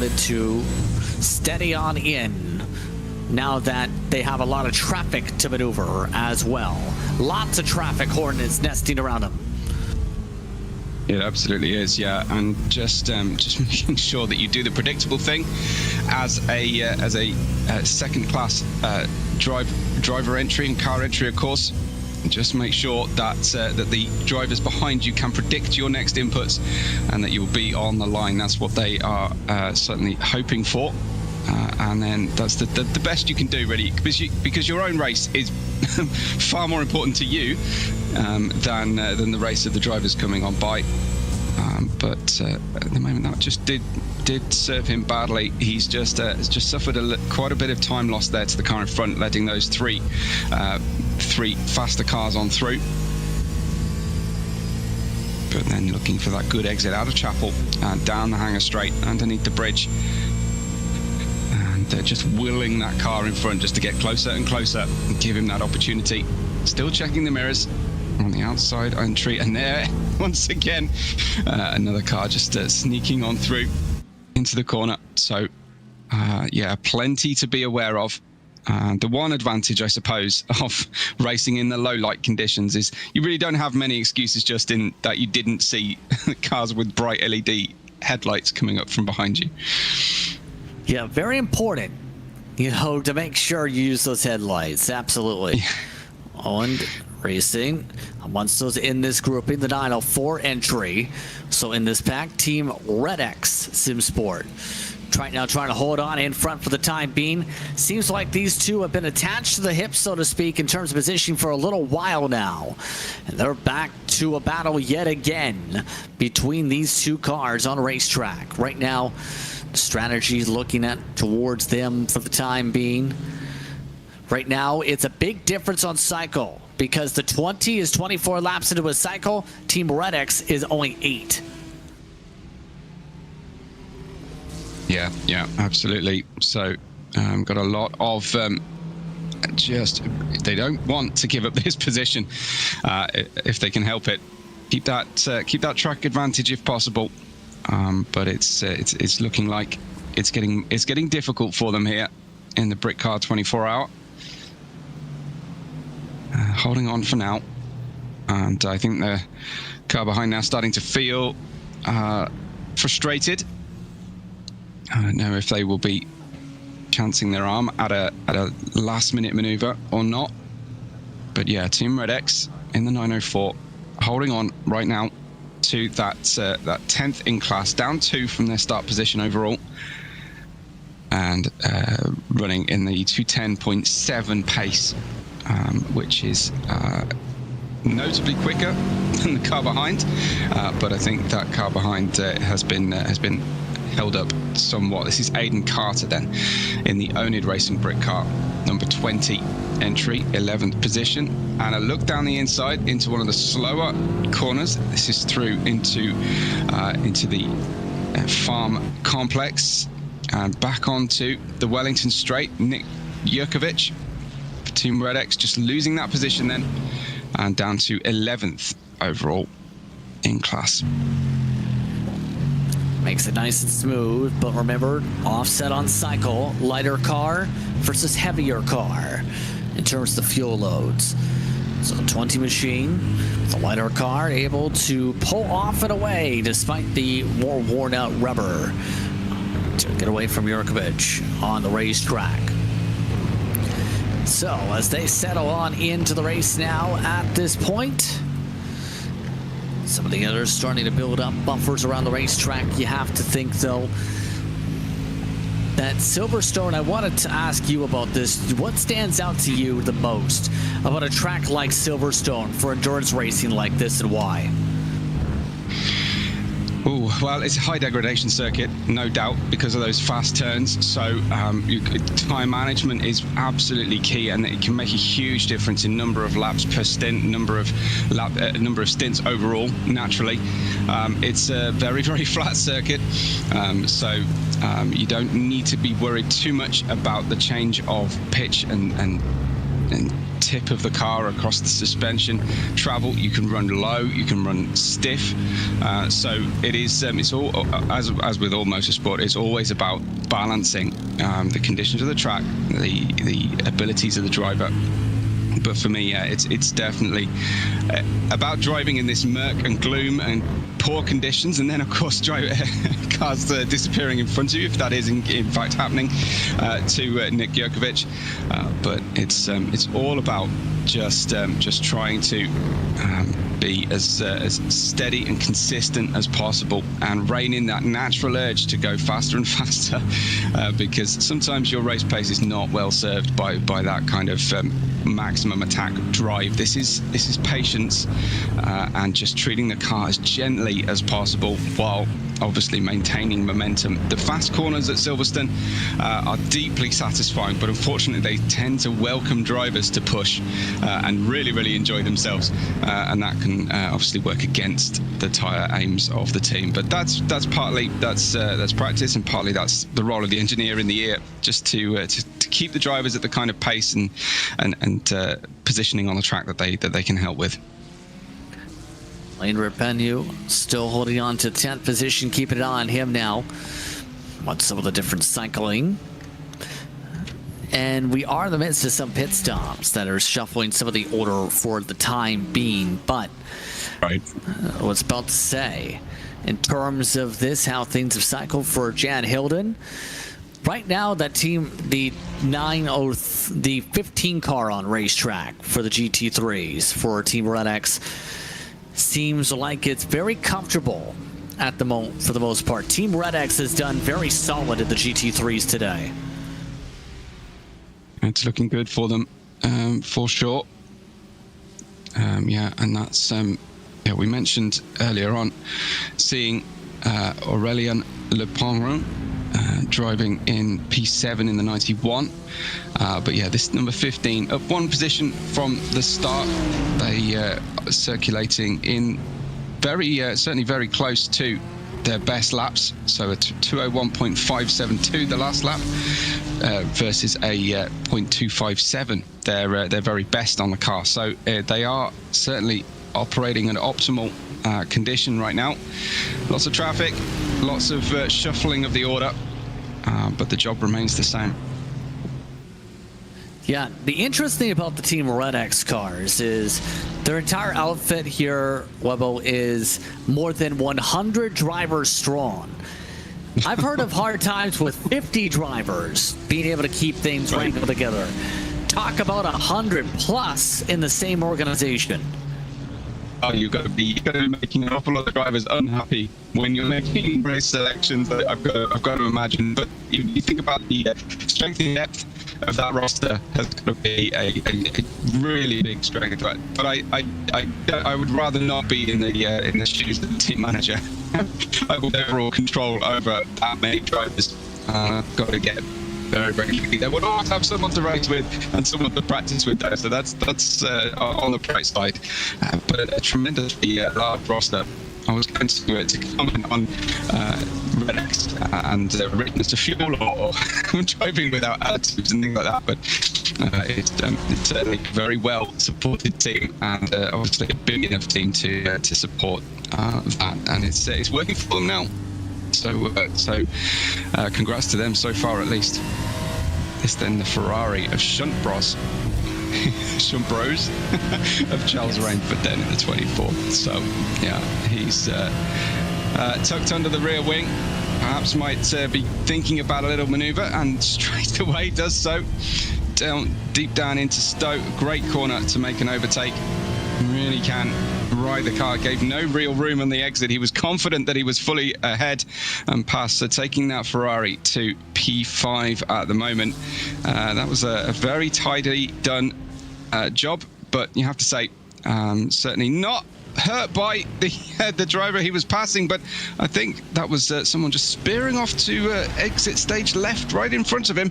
started to steady on in now that they have a lot of traffic to maneuver as well. Lots of traffic hornets nesting around them. It absolutely is, yeah, and just making sure that you do the predictable thing as a second-class driver entry and car entry, of course. Just make sure that that the drivers behind you can predict your next inputs and that you'll be on the line. That's what they are certainly hoping for. And then that's the best you can do, really, because your own race is far more important to you than the race of the drivers coming on by. But at the moment, that just did serve him badly. He's just suffered quite a bit of time lost there to the car in front, letting those three faster cars on through. But then looking for that good exit out of Chapel and down the hangar straight underneath the bridge. They're just willing that car in front just to get closer and closer and give him that opportunity. Still checking the mirrors on the outside entry, and there once again another car just sneaking on through into the corner. So yeah, plenty to be aware of. The one advantage, I suppose, of racing in the low light conditions is you really don't have many excuses, just in that you didn't see cars with bright LED headlights coming up from behind you. Yeah, very important, to make sure you use those headlights. Absolutely. Yeah. And racing, once those in this grouping, the 904 entry. So in this pack, Team Red X SimSport. Trying to hold on in front for the time being. Seems like these two have been attached to the hip, so to speak, in terms of positioning for a little while now. And they're back to a battle yet again between these two cars on a racetrack. Right now, strategies looking at towards them for the time being. Right now, it's a big difference on cycle because the 20 is 24 laps into a cycle. Team Red X is only 8. Yeah, absolutely. So, got a lot of they don't want to give up this position if they can help it. Keep that track advantage if possible. But it's looking like it's getting difficult for them here in the Britcar 24-hour. Holding on for now, and I think the car behind now starting to feel frustrated. I don't know if they will be chancing their arm at a last-minute maneuver or not. But yeah, Team Red X in the 904 holding on right now to that 10th in class, down 2 from their start position overall, and running in the 210.7 pace, which is notably quicker than the car behind. But I think that car behind has been held up somewhat. This is Aidan Carter then in the Onid Racing Britcar, number 20 entry, 11th position, and a look down the inside into one of the slower corners. This is through into the farm complex and back onto the Wellington Straight. Nick Jurkovic, Team Red X, just losing that position then, and down to 11th overall in class. Makes it nice and smooth, but remember, offset on cycle, lighter car versus heavier car in terms of the fuel loads. So the 20 machine, the lighter car, able to pull off and away despite the more worn out rubber to get away from Jurkovic on the racetrack. So as they settle on into the race now at this point, some of the others starting to build up buffers around the racetrack. You have to think, though, that Silverstone, I wanted to ask you about this. What stands out to you the most about a track like Silverstone for endurance racing like this, and why? Oh, well, it's a high degradation circuit, no doubt, because of those fast turns. So time management is absolutely key, and it can make a huge difference in number of laps per stint, number of stints overall. Naturally, it's a very, very flat circuit, so you don't need to be worried too much about the change of pitch and tip of the car across the suspension travel. You can run low, you can run stiff. So it is. It's all as with all motorsport. It's always about balancing the conditions of the track, the abilities of the driver. But for me, yeah, it's definitely about driving in this murk and gloom and poor conditions, and then of course cars disappearing in front of you, if that is in fact happening to Nick Jokovic. But it's all about just trying to be as steady and consistent as possible, and rein in that natural urge to go faster and faster, because sometimes your race pace is not well served by that kind of maximum attack drive. This is patience and just treating the car as gently as possible while obviously maintaining momentum. The fast corners at Silverstone are deeply satisfying, but unfortunately they tend to welcome drivers to push and really enjoy themselves, and that can obviously work against the tyre aims of the team. But that's partly that's practice, and partly that's the role of the engineer in the ear, just to keep the drivers at the kind of pace and positioning on the track that they can help with. Lane Rapenu still holding on to 10th position, keeping an eye on him now. Watch some of the different cycling. And we are in the midst of some pit stops that are shuffling some of the order for the time being. But right, I was about to say, in terms of this, how things have cycled for Jan Hilden, right now that team, the 15 car on racetrack for the GT3s for Team Red X, seems like it's very comfortable at the moment for the most part. Team Red X has done very solid in the GT3s today. It's looking good for them, for sure. Yeah, and that's we mentioned earlier on seeing Aurélien Lepenron driving in P7 in the 91. But yeah, this number 15 up one position from the start. They circulating in certainly very close to their best laps, so a 201.572 the last lap versus a 0.257 their very best on the car. So they are certainly operating at optimal condition right now. Lots of traffic, lots of shuffling of the order, but the job remains the same. Yeah, the interesting about the Team Red X cars is their entire outfit here, Webo, is more than 100 drivers strong. I've heard of hard times with 50 drivers being able to keep things wrangled together. Talk about 100 plus in the same organization. Oh, you've got to be making an awful lot of drivers unhappy when you're making race selections. I've got to imagine. But you think about the strength and depth of that roster has got to be a really big strength. But I would rather not be in the shoes of the team manager. I will overall control over that many drivers. Got to get very tricky. They would always have someone to race with and someone to practice with there. So that's on the bright side. But a tremendously large roster. I was going to comment on Red X and readiness to fuel or driving without additives and things like that, but it's certainly a very well supported team, and obviously a big enough team to support that, and it's working for them now. So congrats to them so far, at least. It's then the Ferrari of Shunt Bros of Charles Rainford then in the 24. So yeah, he's tucked under the rear wing, perhaps might be thinking about a little maneuver, and straight away does so. Deep down into Stowe, great corner to make an overtake. Really can ride the car, gave no real room on the exit. He was confident that he was fully ahead and passed, so taking that Ferrari to P5 at the moment. That was a very tidily done job, but you have to say certainly not hurt by the driver he was passing, but I think that was someone just spearing off to exit stage left right in front of him.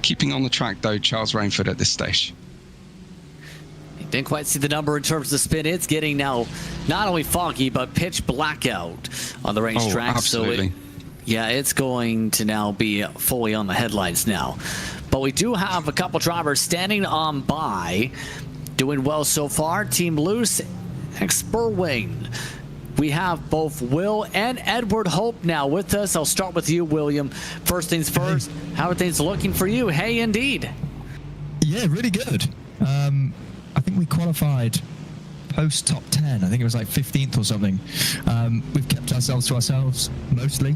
Keeping on the track though, Charles Rainford at this stage. Didn't quite see the number in terms of the spin. It's getting now not only foggy, but pitch blackout on the racetrack. Oh, absolutely. So it's going to now be fully on the headlights now. but we do have a couple drivers standing on by, doing well so far. Team Loose, Spurwing. We have both Will and Edward Hope now with us. I'll start with you, William. First things first, how are things looking for you? Hey, indeed. Yeah, really good. I think we qualified post top 10. I think it was like 15th or something. We've kept ourselves to ourselves mostly.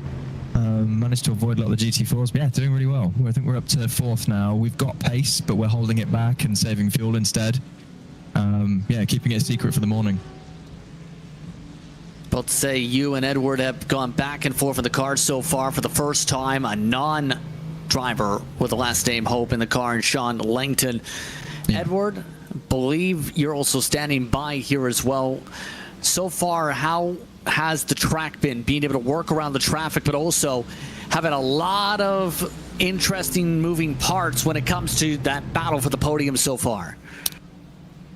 Managed to avoid a lot of the GT4s, but yeah, doing really well. I think we're up to 4th now. We've got pace, but we're holding it back and saving fuel instead. Yeah, keeping it a secret for the morning. About to say you and Edward have gone back and forth in the car so far for the first time. A non-driver with the last name Hope in the car, and Sean Langton. Yeah. Edward, believe you're also standing by here as well. So far, how has the track been? Being able to work around the traffic, but also having a lot of interesting moving parts when it comes to that battle for the podium so far.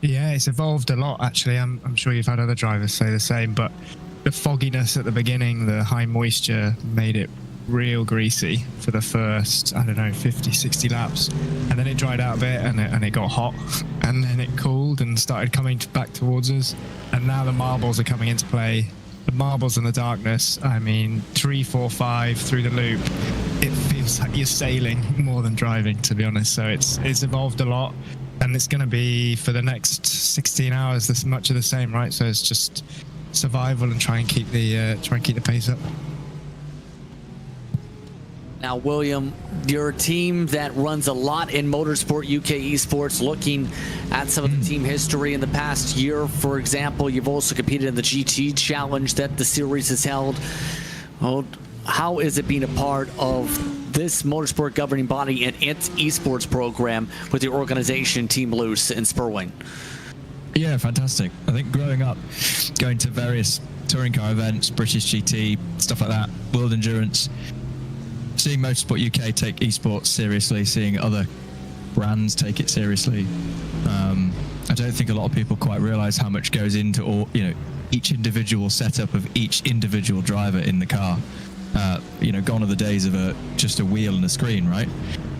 Yeah, it's evolved a lot, actually. I'm sure you've had other drivers say the same, but the fogginess at the beginning, the high moisture made it real greasy for the first, I don't know, 50, 60 laps. And then it dried out a bit and it got hot. And then it cooled and started coming back towards us. And now the marbles are coming into play. The marbles in the darkness, I mean, 3, 4, 5 through the loop. It feels like you're sailing more than driving, to be honest. So it's evolved a lot. And it's going to be, for the next 16 hours, this much of the same, right? So it's just survival and try and keep the pace up. Now, William, you're a team that runs a lot in Motorsport UK eSports. Looking at some of the team history in the past year, for example, you've also competed in the GT Challenge that the series has held. Well, how is it being a part of this motorsport governing body and its esports program with your organization, Team Loose and Spurwing? Yeah, fantastic. I think growing up, going to various touring car events, British GT, stuff like that, World Endurance, seeing Motorsport UK take esports seriously, seeing other brands take it seriously. I don't think a lot of people quite realize how much goes into all, each individual setup of each individual driver in the car. Gone are the days of just a wheel and a screen, right?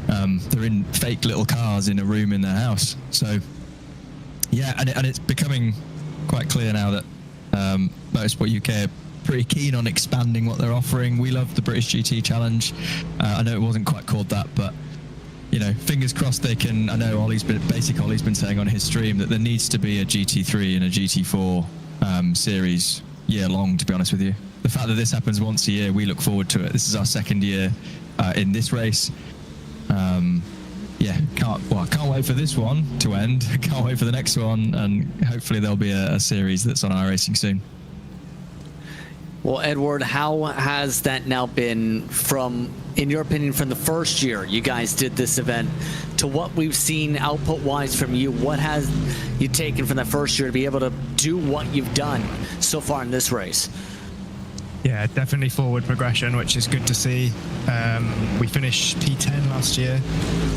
They're in fake little cars in a room in their house. So, yeah, and it's becoming quite clear now that Motorsport UK are pretty keen on expanding what they're offering. We love the British GT Challenge. I know it wasn't quite called that, but fingers crossed they can. I know Ollie's been saying on his stream that there needs to be a GT3 and a GT4 series year long, to be honest with you. The fact that this happens once a year, we look forward to it. This is our second year in this race. Can't wait for this one to end. Can't wait for the next one, and hopefully there'll be a series that's on iRacing soon. Well, Edward, how has that now been from, in your opinion, from the first year you guys did this event to what we've seen output-wise from you? What has you taken from that first year to be able to do what you've done so far in this race? Yeah, definitely forward progression, which is good to see. We finished P10 last year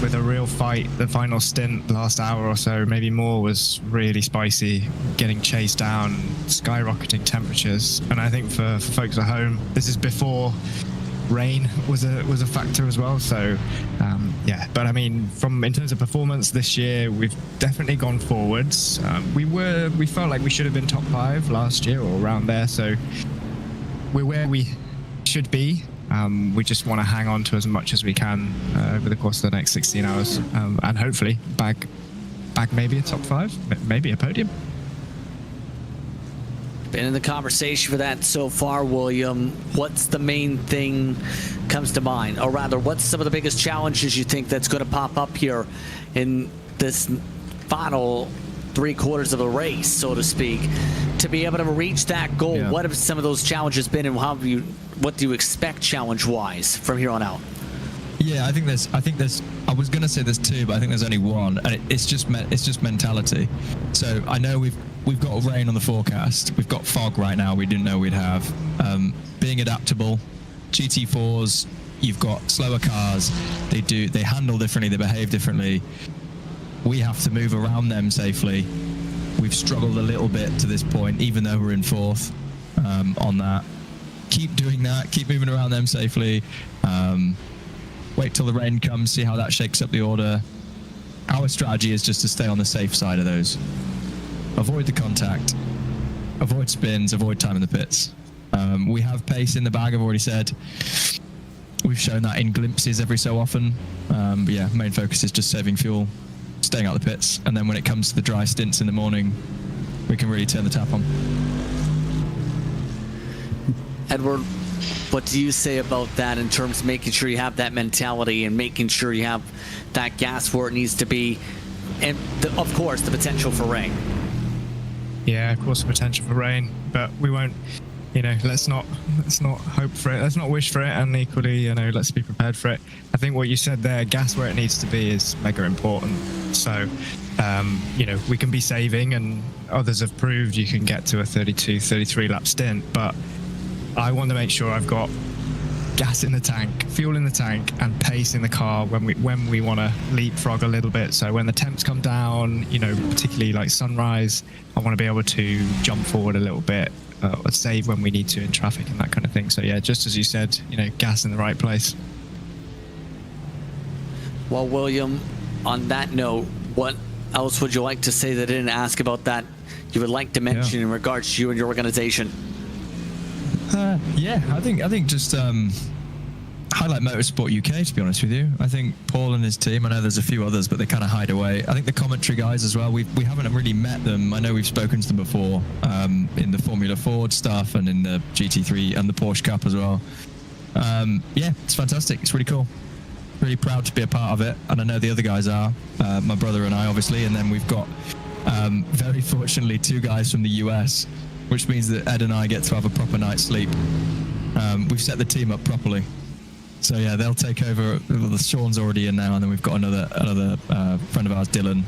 with a real fight. The final stint, the last hour or so, maybe more, was really spicy, getting chased down, skyrocketing temperatures. And I think for folks at home, this is before rain was a factor as well. So but I mean, in terms of performance this year, we've definitely gone forwards. We felt like we should have been top 5 last year or around there. So we're where we should be. We just want to hang on to as much as we can over the course of the next 16 hours, and hopefully bag maybe a top 5, maybe a podium. Been in the conversation for that so far, William. What's the main thing comes to mind? Or rather, what's some of the biggest challenges you think that's going to pop up here in this final 3/4 of the race, so to speak, to be able to reach that goal? Yeah. What have some of those challenges been, and what do you expect challenge-wise from here on out? Yeah, I think there's. I was going to say there's 2, but I think there's only 1, and it's just mentality. So I know we've got rain on the forecast. We've got fog right now. We didn't know we'd have. Being adaptable, GT4s. You've got slower cars. They handle differently. They behave differently. We have to move around them safely. We've struggled a little bit to this point, even though we're in 4th on that. Keep doing that. Keep moving around them safely. wait till the rain comes, see how that shakes up the order. Our strategy is just to stay on the safe side of those. Avoid the contact, avoid spins, avoid time in the pits. We have pace in the bag, I've already said. We've shown that in glimpses every so often. But yeah, main focus is just saving fuel, staying out the pits, and then when it comes to the dry stints in the morning, we can really turn the tap on. Edward, what do you say about that in terms of making sure you have that mentality and making sure you have that gas where it needs to be, and of course the potential for rain? Yeah, of course the potential for rain, but we won't, let's not hope for it, let's not wish for it, and equally, let's be prepared for it. I think what you said there, gas where it needs to be, is mega important. So we can be saving, and others have proved you can get to a 32, 33 lap stint, but I want to make sure I've got gas in the tank, fuel in the tank, and pace in the car when we want to leapfrog a little bit. So when the temps come down, particularly like sunrise, I want to be able to jump forward a little bit, or save when we need to in traffic and that kind of thing. So yeah, just as you said, gas in the right place. Well, William, on that note, what else would you like to say that I didn't ask about that you would like to mention in regards to you and your organization? I think just highlight Motorsport UK, to be honest with you. I think Paul and his team, I know there's a few others, but they kind of hide away. I think the commentary guys as well, we haven't really met them. I know we've spoken to them before in the Formula Ford stuff and in the GT3 and the Porsche Cup as well. It's fantastic. It's really cool. Really proud to be a part of it, and I know the other guys are, my brother and I, obviously, and then we've got very fortunately 2 guys from the US, which means that Ed and I get to have a proper night's sleep. We've set the team up properly. So yeah, they'll take over. Well, Sean's already in now, and then we've got another friend of ours, Dylan.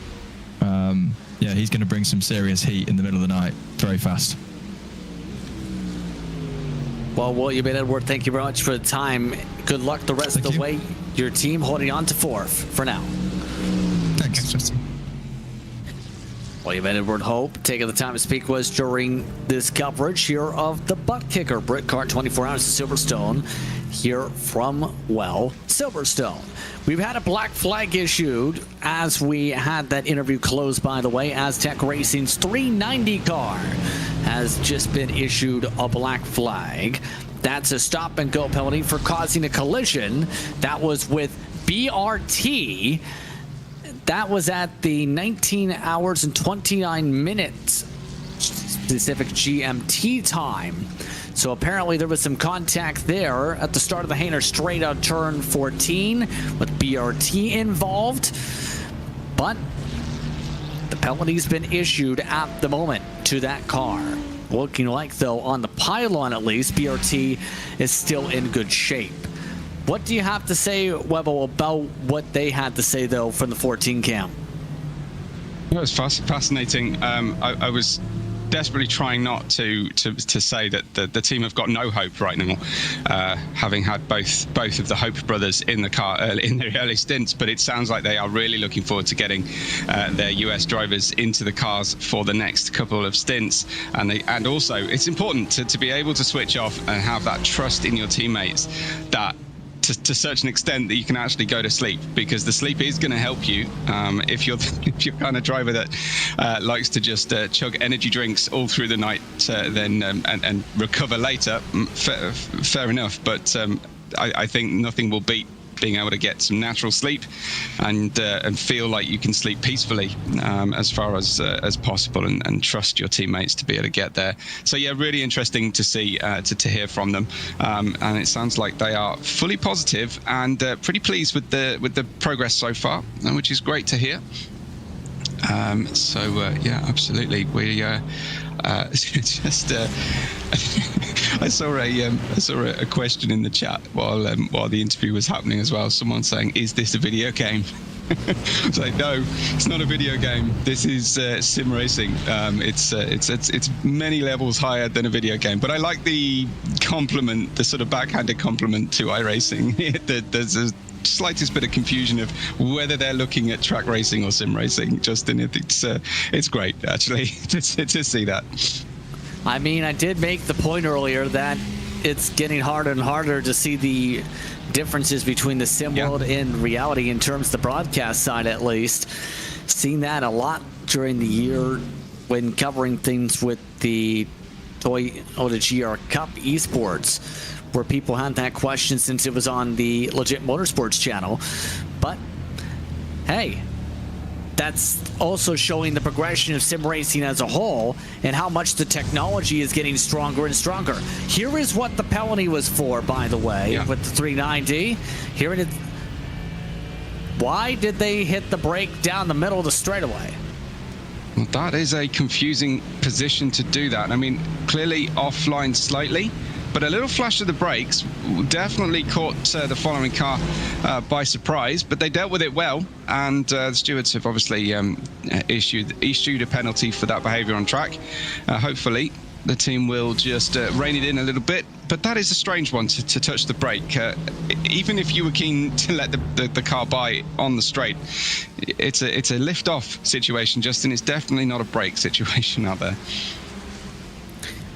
He's going to bring some serious heat in the middle of the night, very fast. Well, William and Edward, thank you very much for the time. Good luck the rest of the way. Your team holding on to 4th for now. Thanks, Justin. William and Edward Hope taking the time to speak with us during this coverage here of the Buttkicker Britcar 24 Hours to Silverstone here from, Silverstone. We've had a black flag issued as we had that interview closed, by the way. Aztec Racing's 390 car has just been issued a black flag. That's a stop and go penalty for causing a collision. That was with BRT. That was at the 19 hours and 29 minutes specific GMT time. So apparently there was some contact there at the start of the Hainer straight on turn 14 with BRT involved. But the penalty's been issued at the moment to that car. Looking like, though, on the pylon at least, BRT is still in good shape. What do you have to say, Webbo, about what they had to say, though, from the 14 cam? It was fascinating. I was desperately trying not to say that the team have got no hope right now, having had both of the Hope brothers in the car in their early stints. But it sounds like they are really looking forward to getting their US drivers into the cars for the next couple of stints. And also, it's important to be able to switch off and have that trust in your teammates that, to such an extent that you can actually go to sleep, because the sleep is going to help you. If you're kind of driver that likes to just chug energy drinks all through the night, then and recover later, fair enough. But I think nothing will beat being able to get some natural sleep and feel like you can sleep peacefully as far as possible, and trust your teammates to be able to get there. So yeah, really interesting to see to hear from them, and it sounds like they are fully positive and pretty pleased with the progress so far, which is great to hear. Yeah, absolutely. We I saw a question in the chat while the interview was happening as well. Someone saying, "Is this a video game?" It's like, no, it's not a video game. This is sim racing. It's many levels higher than a video game. But I like the compliment, the sort of backhanded compliment to iRacing. There's a slightest bit of confusion of whether they're looking at track racing or sim racing. Justin, it's great actually to see that. I mean, I did make the point earlier that it's getting harder and harder to see the differences between the sim world and reality in terms of the broadcast side, at least. Seen that a lot during the year when covering things with the Toyota GR Cup eSports, where people had that question since it was on the Legit Motorsports channel. But hey, that's also showing the progression of sim racing as a whole and how much the technology is getting stronger and stronger. Here is what the penalty was for, by the way, with the 390. Here it is. Why did they hit the brake down the middle of the straightaway? Well, that is a confusing position to do that. I mean, clearly offline slightly, but a little flash of the brakes definitely caught the following car by surprise, but they dealt with it well, and the stewards have obviously issued a penalty for that behaviour on track. Hopefully, the team will just rein it in a little bit, but that is a strange one to touch the brake. Even if you were keen to let the car by on the straight, it's a lift-off situation, Justin. It's definitely not a brake situation out there.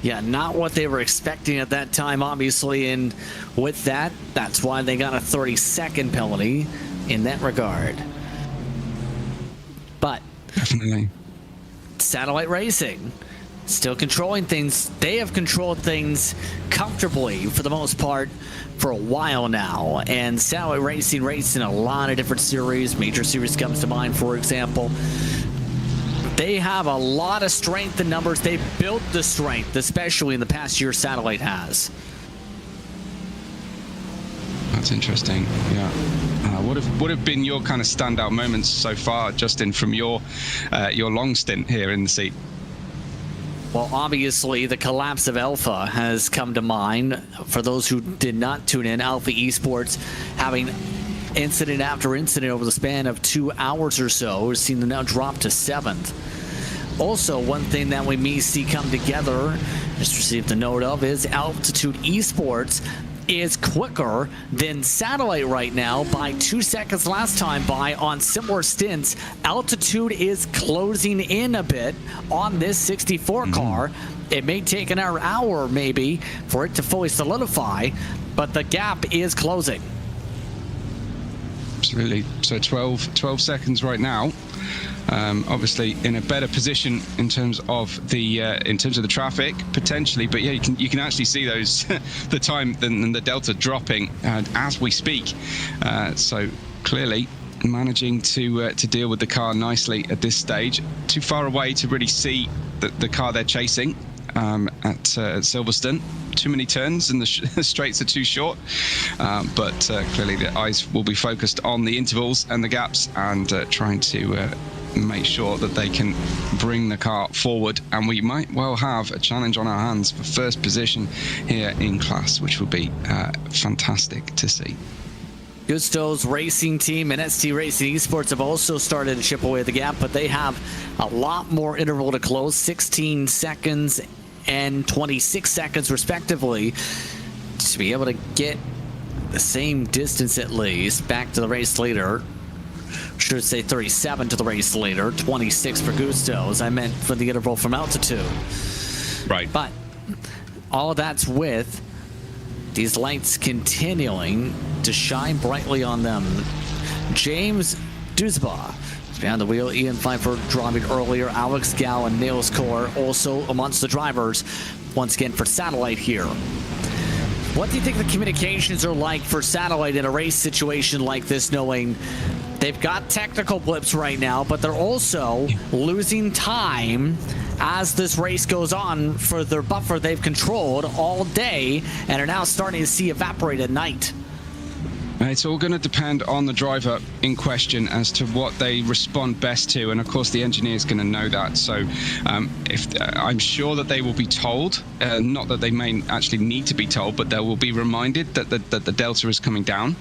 Yeah, not what they were expecting at that time, obviously, and with that, that's why they got a 30-second penalty in that regard. But Definitely. Satellite Racing still controlling things. They have controlled things comfortably for the most part for a while now, and Satellite Racing raced in a lot of different series. Major Series comes to mind, for example. They have a lot of strength in numbers. They built the strength, especially in the past year Satellite has. That's interesting. Yeah. What have been your kind of standout moments so far, Justin, from your long stint here in the seat? Well, obviously, the collapse of Alpha has come to mind. For those who did not tune in, Alpha eSports having incident after incident over the span of 2 hours or so, has seen them now drop to 7th. Also, one thing that we may see come together, just received a note of, is Altitude eSports is quicker than Satellite right now by 2 seconds last time by on similar stints. Altitude is closing in a bit on this 64 car. It may take an hour maybe for it to fully solidify, but the gap is closing. Absolutely. So 12 seconds right now. Obviously in a better position in terms of the traffic potentially, but yeah, you can actually see those the time and the delta dropping as we speak. So clearly managing to deal with the car nicely at this stage. Too far away to really see the car they're chasing at Silverstone. Too many turns and the straights are too short, but clearly the eyes will be focused on the intervals and the gaps and trying to make sure that they can bring the car forward, and we might well have a challenge on our hands for first position here in class, which would be fantastic to see. Gusto's racing team and ST Racing Esports have also started to chip away at the gap, but they have a lot more interval to close, 16 seconds and 26 seconds respectively, to be able to get the same distance at least back to the race leader. Should say 37 to the race leader, 26 for Gusto's. I meant for the interval from Altitude. Right. But all of that's with these lights continuing to shine brightly on them. James Duzba behind the wheel. Ian Pfeiffer driving earlier. Alex Gal and Nails Core also amongst the drivers once again for Satellite here. What do you think the communications are like for Satellite in a race situation like this, knowing they've got technical blips right now, but they're also losing time as this race goes on for their buffer they've controlled all day and are now starting to see evaporate at night? It's all going to depend on the driver in question as to what they respond best to, and of course the engineer is going to know that. So I'm sure that they will be told, not that they may actually need to be told, but they will be reminded that the delta is coming down,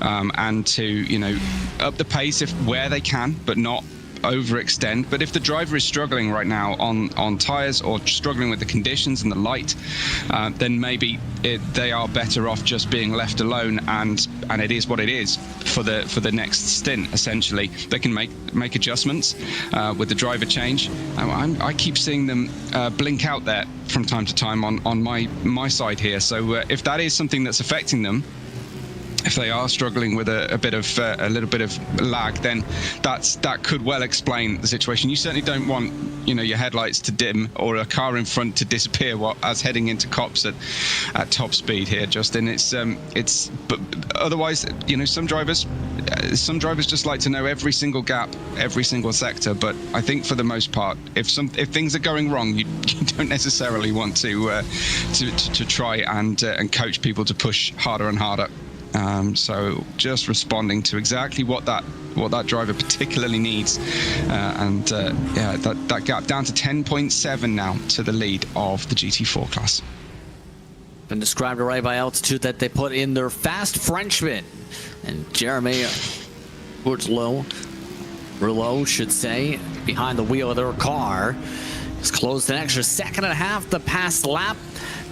and to up the pace where they can, but not overextend. But if the driver is struggling right now on tyres or struggling with the conditions and the light, then maybe they are better off just being left alone, and it is what it is for the next stint. Essentially, they can make adjustments with the driver change. I keep seeing them blink out there from time to time on my side here. So if that is something that's affecting them, if they are struggling with a little bit of lag, then that could well explain the situation. You certainly don't want your headlights to dim or a car in front to disappear as heading into cops at top speed here, Justin. But otherwise, some drivers just like to know every single gap, every single sector. But I think for the most part, if things are going wrong, you don't necessarily want to try and coach people to push harder and harder. So just responding to exactly what that driver particularly needs, that gap down to 10.7 now to the lead of the GT4 class. Been described right by altitude that they put in their fast Frenchman, and Jeremy Rouleau should say, behind the wheel of their car, has closed an extra second and a half the past lap.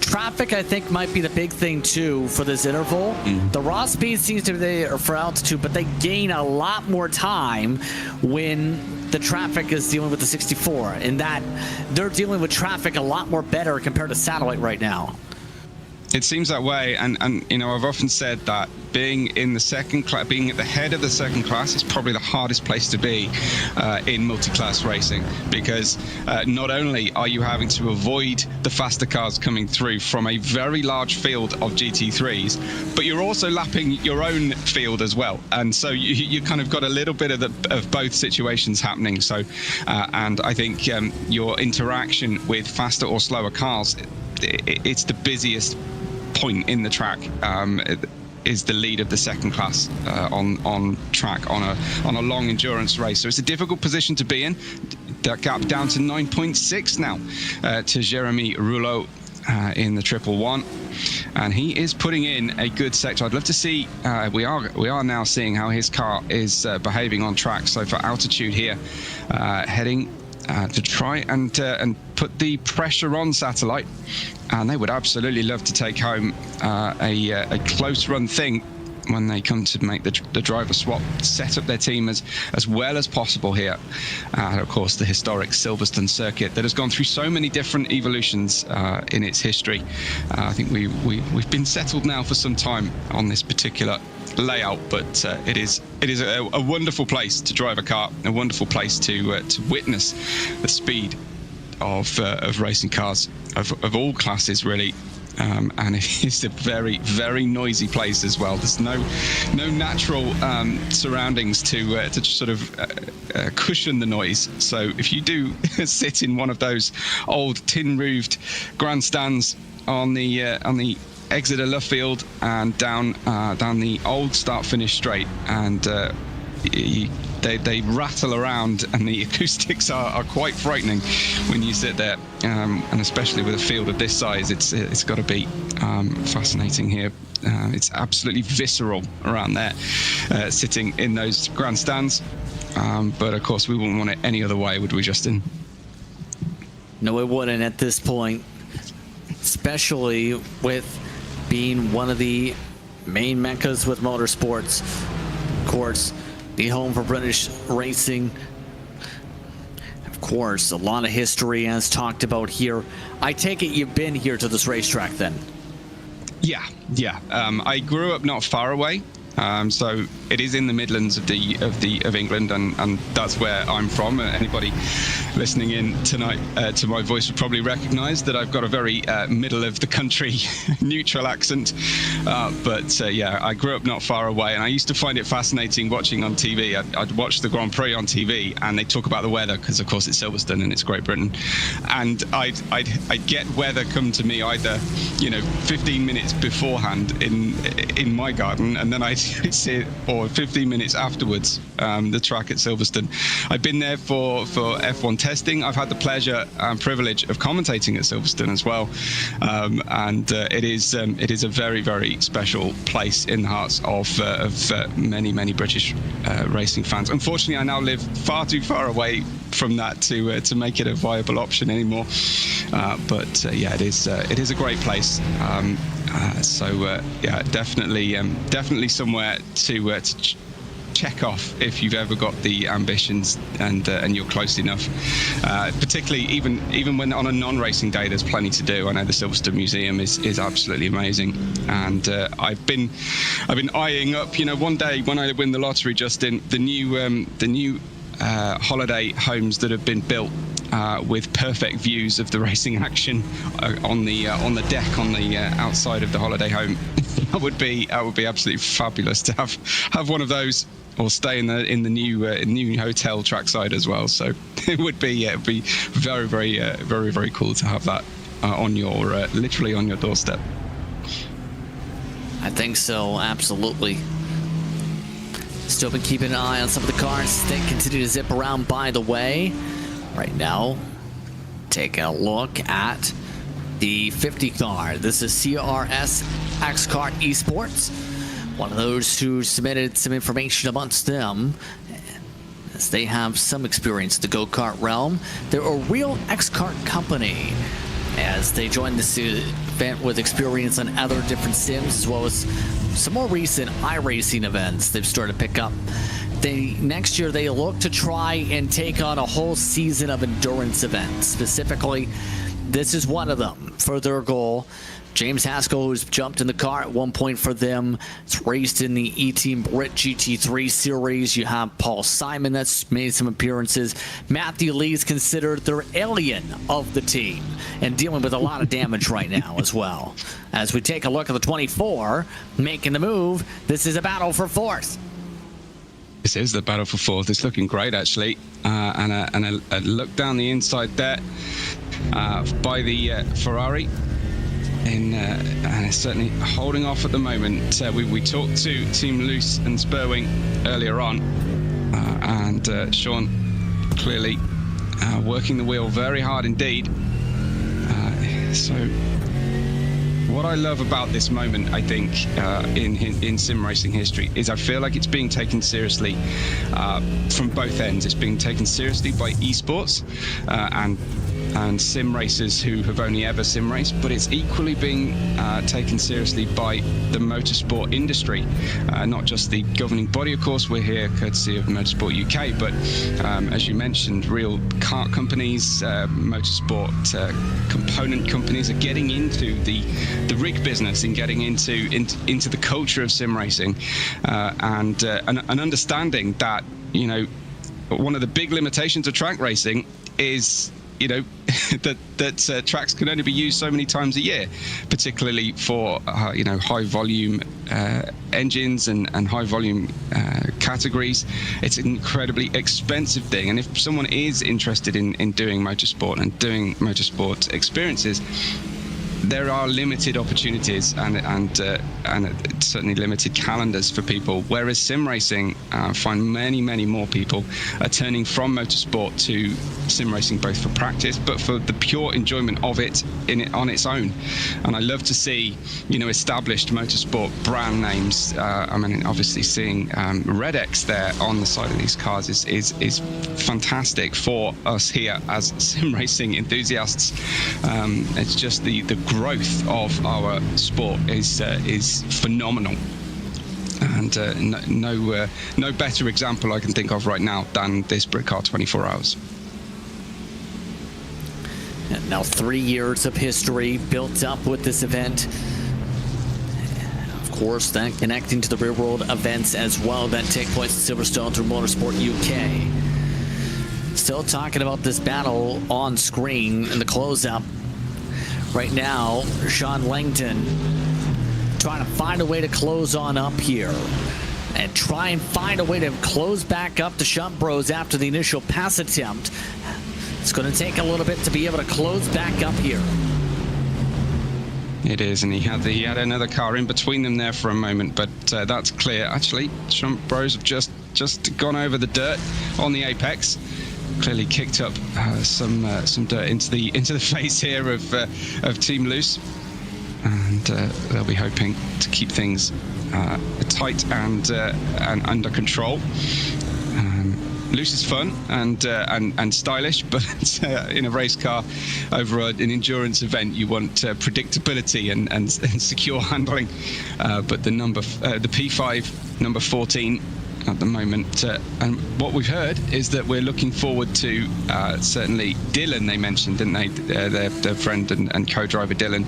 Traffic, I think, might be the big thing, too, for this interval. The raw speed seems to be there for altitude, but they gain a lot more time when the traffic is dealing with the 64, in that they're dealing with traffic a lot more better compared to satellite right now. It seems that way, and I've often said that being in the second class, being at the head of the second class, is probably the hardest place to be in multi-class racing, because not only are you having to avoid the faster cars coming through from a very large field of GT3s, but you're also lapping your own field as well, and so you kind of got a little bit of both situations happening. So, and I think your interaction with faster or slower cars, it's the busiest point in the track. Is the lead of the second class on track on a long endurance race. So it's a difficult position to be in. That gap down to 9.6 now to Jeremy Rouleau in the 111, and he is putting in a good sector. I'd love to see. We are now seeing how his car is behaving on track. So for altitude here, heading to try and put the pressure on Satellite, and they would absolutely love to take home a close run thing when they come to make the driver swap, set up their team as well as possible here. Of course, the historic Silverstone circuit that has gone through so many different evolutions in its history. I think we've been settled now for some time on this particular layout, but it is a wonderful place to drive a car, a wonderful place to witness the speed of racing cars of all classes, really. And it is a very, very noisy place as well. There's no natural surroundings to sort of cushion the noise. So if you do sit in one of those old tin-roofed grandstands on the exit of Luffield and down the old start-finish straight, and they rattle around, and the acoustics are quite frightening when you sit there, and especially with a field of this size, it's got to be fascinating here. It's absolutely visceral around there, sitting in those grandstands, but of course we wouldn't want it any other way, would we, Justin? No, it wouldn't at this point, especially with being one of the main meccas with motorsports. Of course, the home for British racing. Of course, a lot of history as talked about here. I take it you've been here to this racetrack then? Yeah. I grew up not far away. So it is in the Midlands of England, and that's where I'm from. Anybody listening in tonight to my voice would probably recognise that I've got a very middle of the country neutral accent. But I grew up not far away, and I used to find it fascinating watching on TV. I'd watch the Grand Prix on TV, and they talk about the weather because, of course, it's Silverstone and it's Great Britain, and I'd get weather come to me either 15 minutes beforehand in my garden, and then I'd minutes or 15 minutes afterwards, the track at Silverstone. I've been there for F1 testing. I've had the pleasure and privilege of commentating at Silverstone as well, and it is a very, very special place in the hearts of many British racing fans. Unfortunately, I now live far too far away from that to make it a viable option anymore. But it is a great place. Definitely somewhere to check off if you've ever got the ambitions and you're close enough. Particularly even when on a non-racing day, there's plenty to do. I know the Silverstone Museum is absolutely amazing, and I've been eyeing up. One day when I win the lottery, Justin, the new holiday homes that have been built with perfect views of the racing action on the deck on the outside of the holiday home. That would be absolutely fabulous to have one of those, or stay in the new hotel trackside as well. So it would be very, very cool to have that on your literally on your doorstep. I think so, absolutely. Still been keeping an eye on some of the cars. They continue to zip around, by the way. Right now, taking a look at the 50 car. This is CRS X-Kart Esports. One of those who submitted some information amongst them, as they have some experience in the go-kart realm. They're a real X-Kart company, as they joined this event with experience on other different sims, as well as some more recent iRacing events they've started to pick up. Next year, they look to try and take on a whole season of endurance events. Specifically, this is one of them for their goal. James Haskell, who's jumped in the car at one point for them, it's raced in the E-Team Brit GT3 series. You have Paul Simon that's made some appearances. Matthew Lee's considered their alien of the team and dealing with a lot of damage right now as well. As we take a look at the 24, making the move, this is a battle for fourth. This is the battle for fourth. It's looking great, actually. And a look down the inside there by the Ferrari. And it's certainly holding off at the moment. We talked to Team Luce and Spurwing earlier on. And Sean clearly working the wheel very hard indeed. So what I love about this moment, I think, in sim racing history, is I feel like it's being taken seriously from both ends. It's being taken seriously by eSports and sim racers who have only ever sim raced, but it's equally being taken seriously by the motorsport industry, not just the governing body. Of course, we're here courtesy of Motorsport UK, but as you mentioned, real kart companies, motorsport component companies are getting into the rig business and getting into the culture of sim racing, and understanding that, one of the big limitations of track racing is that tracks can only be used so many times a year, particularly for high volume engines and high volume categories. It's an incredibly expensive thing, and if someone is interested in doing motorsport and doing motorsport experiences, there are limited opportunities and certainly limited calendars for people, whereas sim racing, find many more people are turning from motorsport to sim racing, both for practice but for the pure enjoyment of it on its own. And I love to see established motorsport brand names. Obviously seeing Red X there on the side of these cars is fantastic for us here as sim racing enthusiasts. It's just the growth of our sport is phenomenal, and no better example I can think of right now than this Britcar 24 Hours. And now 3 years of history built up with this event. Of course, then connecting to the real world events as well that take place at Silverstone through Motorsport UK. Still talking about this battle on screen in the close-up. Right now, Sean Langton trying to find a way to close on up here and try and find a way to close back up the Shunt Bros after the initial pass attempt. It's going to take a little bit to be able to close back up here. It is, and he had another car in between them there for a moment, but that's clear. Actually, Trump Bros have just gone over the dirt on the apex. Clearly kicked up some dirt into the face here of Team Loose, and they'll be hoping to keep things tight and under control. Loose is fun and stylish, but in a race car over an endurance event, you want predictability and secure handling. But the P5 number 14 at the moment, and what we've heard is that we're looking forward to certainly Dylan. They mentioned, didn't they, their friend and co-driver Dylan,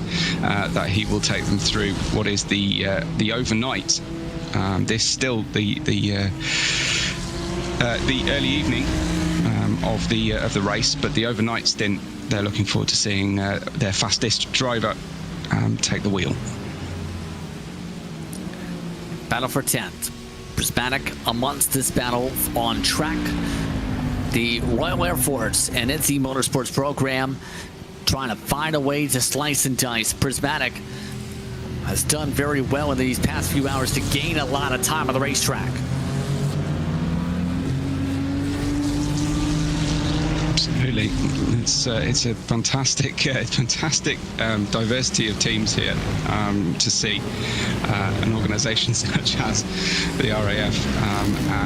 that he will take them through what is the overnight. This still the early evening of the race, but the overnight stint, they're looking forward to seeing their fastest driver take the wheel. Battle for 10th. Prismatic amongst this battle on track. The Royal Air Force and its eMotorsports program trying to find a way to slice and dice. Prismatic has done very well in these past few hours to gain a lot of time on the racetrack. Absolutely, it's a fantastic diversity of teams here to see an organisation such as the RAF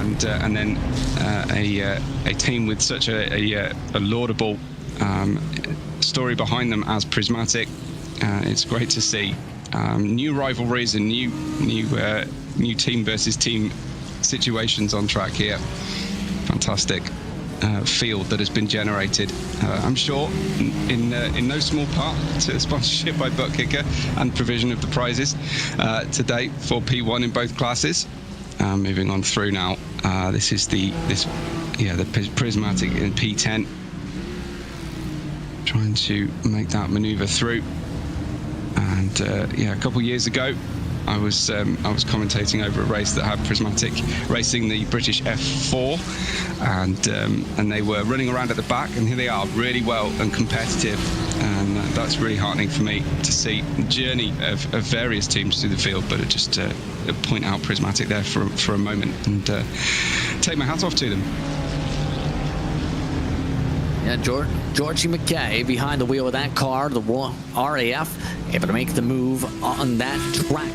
and then a team with such a laudable story behind them as Prismatic. It's great to see new rivalries and new team versus team situations on track here. Fantastic field that has been generated, I'm sure, in no small part to sponsorship by Buttkicker and provision of the prizes to date for P1 in both classes. Moving on through now, this is the Prismatic in P10, trying to make that manoeuvre through. And a couple of years ago, I was commentating over a race that had Prismatic racing the British F4, and they were running around at the back, and here they are, really well and competitive, and that's really heartening for me to see the journey of various teams through the field. But just point out Prismatic there for a moment and take my hat off to them. Yeah, Georgie McKay behind the wheel of that car, the RAF, able to make the move on that track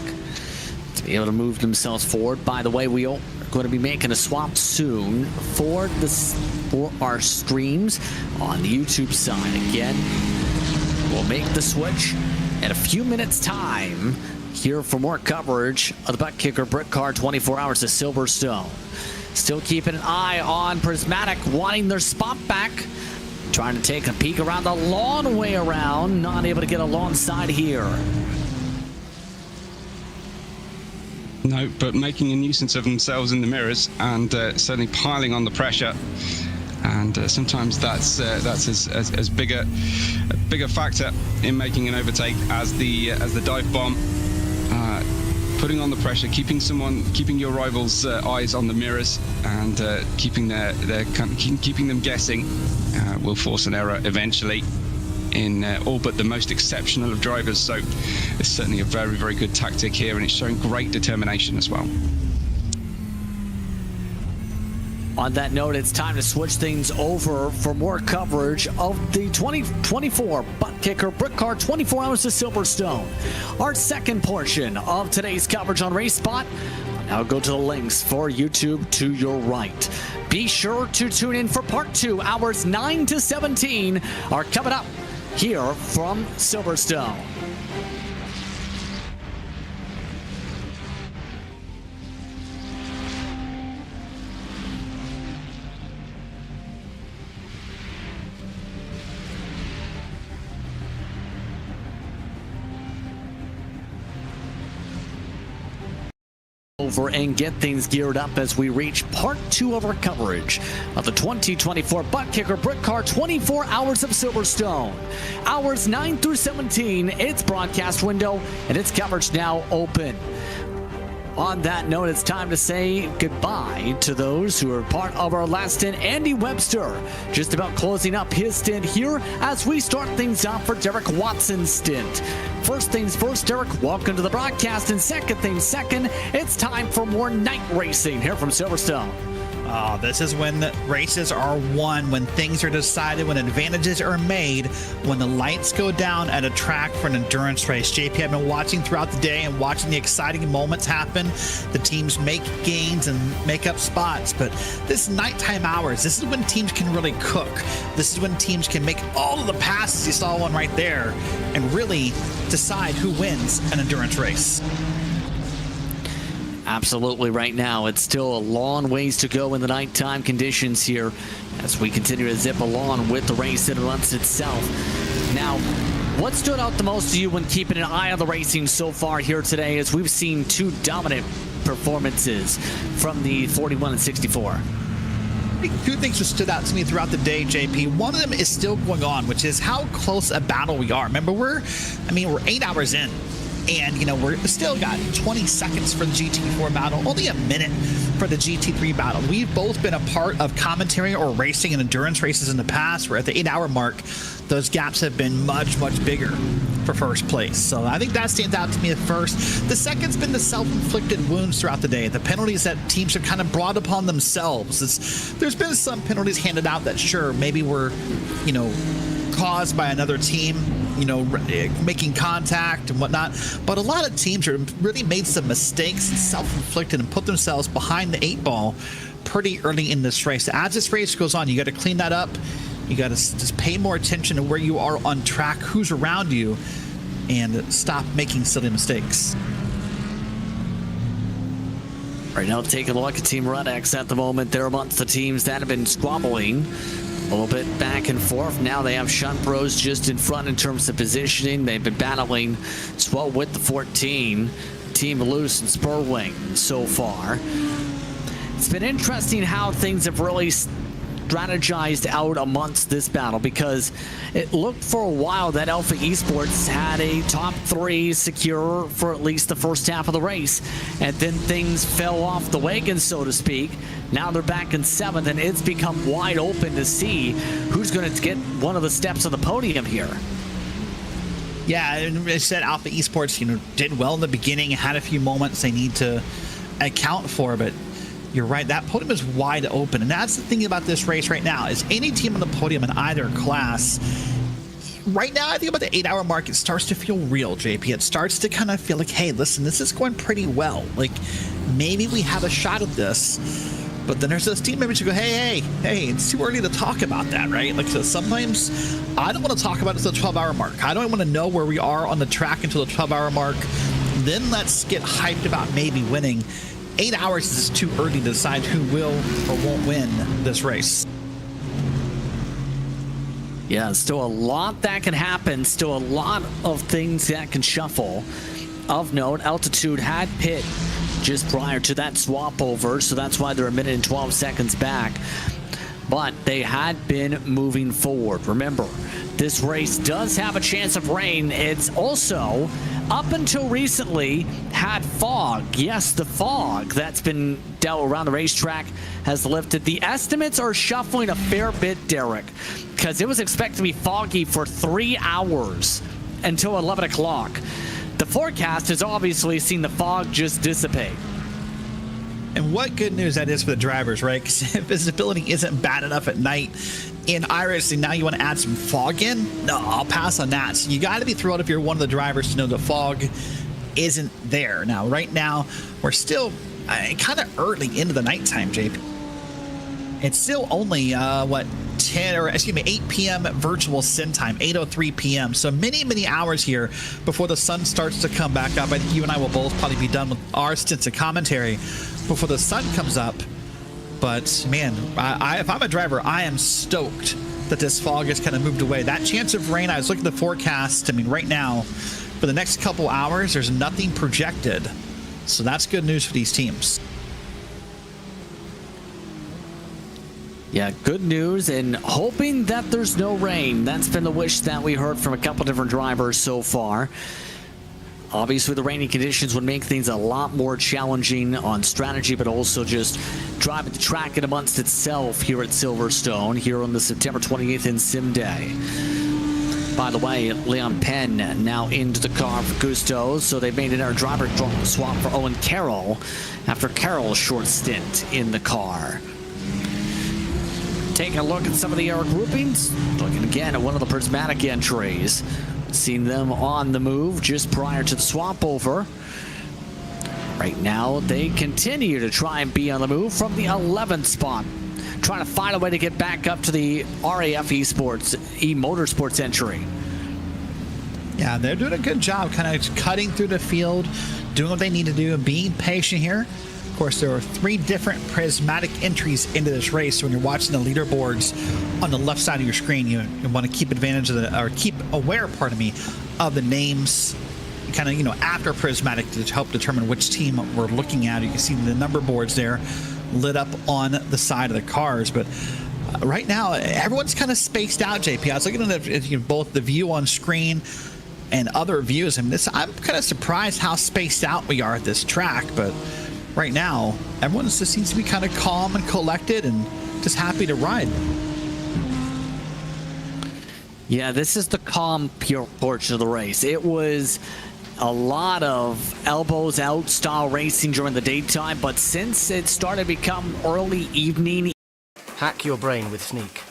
to be able to move themselves forward. By the way, we are going to be making a swap soon for our streams on the YouTube side. Again, we'll make the switch in a few minutes' time here for more coverage of the Buttkicker Britcar 24 Hours of Silverstone. Still keeping an eye on Prismatic, wanting their spot back. Trying to take a peek around the long way around. Not able to get alongside here. No, but making a nuisance of themselves in the mirrors and certainly piling on the pressure. And sometimes that's as big a factor in making an overtake as the dive bomb. Putting on the pressure, keeping your rivals' eyes on the mirrors, and keeping them guessing will force an error eventually in all but the most exceptional of drivers. So it's certainly a very, very good tactic here, and it's showing great determination as well. On that note, it's time to switch things over for more coverage of the 2024 Buttkicker Britcar 24 Hours to Silverstone. Our second portion of today's coverage on RaceSpot. Now go to the links for YouTube to your right. Be sure to tune in for part 2, hours 9 to 17 are coming up here from Silverstone. Over and get things geared up as we reach part 2 of our coverage of the 2024 Buttkicker Britcar 24 Hours of Silverstone. Hours 9 through 17, its broadcast window and its coverage now open. on that note, it's time to say goodbye to those who are part of our last stint. Andy Webster just about closing up his stint here as we start things off for Derek Watson's stint. First things first, Derek, welcome to the broadcast. And second things second, it's time for more night racing here from Silverstone. This is when races are won, when things are decided, when advantages are made, when the lights go down at a track for an endurance race. JP, I've been watching throughout the day and watching the exciting moments happen. The teams make gains and make up spots, but this nighttime hours, this is when teams can really cook. This is when teams can make all of the passes. You saw one right there and really decide who wins an endurance race. Absolutely. Right now, it's still a long ways to go in the nighttime conditions here as we continue to zip along with the race that runs itself. Now, what stood out the most to you when keeping an eye on the racing so far here today, as we've seen two dominant performances from the 41 and 64? Two things that stood out to me throughout the day, JP. One of them is still going on, which is how close a battle we are. Remember, we're 8 hours in. And, we're still got 20 seconds for the GT4 battle, only a minute for the GT3 battle. We've both been a part of commentary or racing and endurance races in the past, where at the 8-hour mark, those gaps have been much, much bigger for first place. So I think that stands out to me at first. The second's been the self-inflicted wounds throughout the day, the penalties that teams have kind of brought upon themselves. There's been some penalties handed out that, sure, maybe were, caused by another team, making contact and whatnot. But a lot of teams have really made some mistakes and self-inflicted and put themselves behind the 8 ball pretty early in this race. As this race goes on, you got to clean that up. You got to just pay more attention to where you are on track, who's around you, and stop making silly mistakes. Right now, taking a look at Team Red X at the moment. They're amongst the teams that have been squabbling a little bit back and forth. Now they have Shunt Bros just in front in terms of positioning. They've been battling as well with the 14, Team Loose and Spurwing so far. It's been interesting how things have really strategized out amongst this battle, because it looked for a while that Alpha Esports had a top 3 secure for at least the first half of the race, and then things fell off the wagon, so to speak. Now they're back in 7th, and it's become wide open to see who's going to get one of the steps on the podium here. Yeah, and I said Alpha Esports, did well in the beginning, had a few moments they need to account for, but you're right, that podium is wide open. And that's the thing about this race right now, is any team on the podium in either class, right now, I think about the 8-hour mark, it starts to feel real, JP. It starts to kind of feel like, hey, listen, this is going pretty well. Like, maybe we have a shot at this. But then there's those team members who go, hey, it's too early to talk about that, right? Like, so sometimes I don't want to talk about it until the 12-hour mark. I don't want to know where we are on the track until the 12-hour mark. Then let's get hyped about maybe winning. 8 hours is too early to decide who will or won't win this race. Yeah, still a lot that can happen. Still a lot of things that can shuffle. Of note, Altitude had pit just prior to that swap over, so that's why they're a minute and 12 seconds back. But they had been moving forward. Remember, this race does have a chance of rain. It's also, up until recently, had fog. Yes, the fog that's been dealt around the racetrack has lifted. The estimates are shuffling a fair bit, Derek, because it was expected to be foggy for 3 hours until 11 o'clock. The forecast has obviously seen the fog just dissipate. And what good news that is for the drivers, right? Because visibility isn't bad enough at night in iRacing. Now you want to add some fog in? No, I'll pass on that. So you got to be thrilled if you're one of the drivers to know the fog isn't there. Now, right now, we're still kind of early into the nighttime, JP. It's still only, 8 p.m. virtual sin time, 8:03 p.m. So many hours here before the sun starts to come back up. I think you and I will both probably be done with our stints of commentary before the sun comes up. But man, if I'm a driver, I am stoked that this fog has kind of moved away. That chance of rain, I was looking at the forecast. I mean, right now, for the next couple hours, there's nothing projected. So that's good news for these teams. Yeah, good news, and hoping that there's no rain. That's been the wish that we heard from a couple different drivers so far. Obviously, the rainy conditions would make things a lot more challenging on strategy, but also just driving the track in amongst itself here at Silverstone, here on the September 28th in Sim Day. By the way, Leon Penn now into the car for Gusto, so they made another driver swap for Owen Carroll after Carroll's short stint in the car. Taking a look at some of the air groupings, looking again at one of the prismatic entries. Seen them on the move just prior to the swap over. Right now, they continue to try and be on the move from the 11th spot, trying to find a way to get back up to the RAF eSports, eMotorsports entry. Yeah, they're doing a good job kind of cutting through the field, doing what they need to do, and being patient here. Of course, there are 3 different prismatic entries into this race. So when you're watching the leaderboards on the left side of your screen, you want to keep advantage of the, or keep aware, pardon me, of the names kind of, after prismatic to help determine which team we're looking at. You can see the number boards there lit up on the side of the cars. But right now, everyone's kind of spaced out, JP. I was looking at both the view on screen and other views. I mean, I'm kind of surprised how spaced out we are at this track, but right now, everyone just seems to be kind of calm and collected and just happy to ride. Yeah, this is the calm, pure portion of the race. It was a lot of elbows out style racing during the daytime, but since it started to become early evening. Hack your brain with Sneak.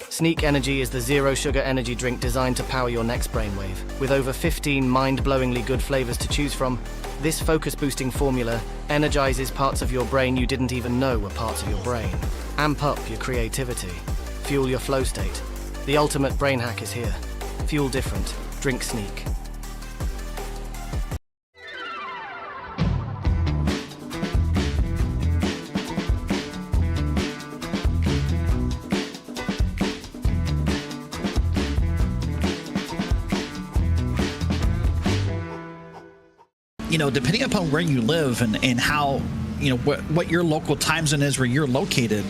Sneak Energy is the zero-sugar energy drink designed to power your next brainwave. With over 15 mind-blowingly good flavors to choose from, this focus-boosting formula energizes parts of your brain you didn't even know were parts of your brain. Amp up your creativity. Fuel your flow state. The ultimate brain hack is here. Fuel different. Drink Sneak. Depending upon where you live and how, what your local time zone is where you're located,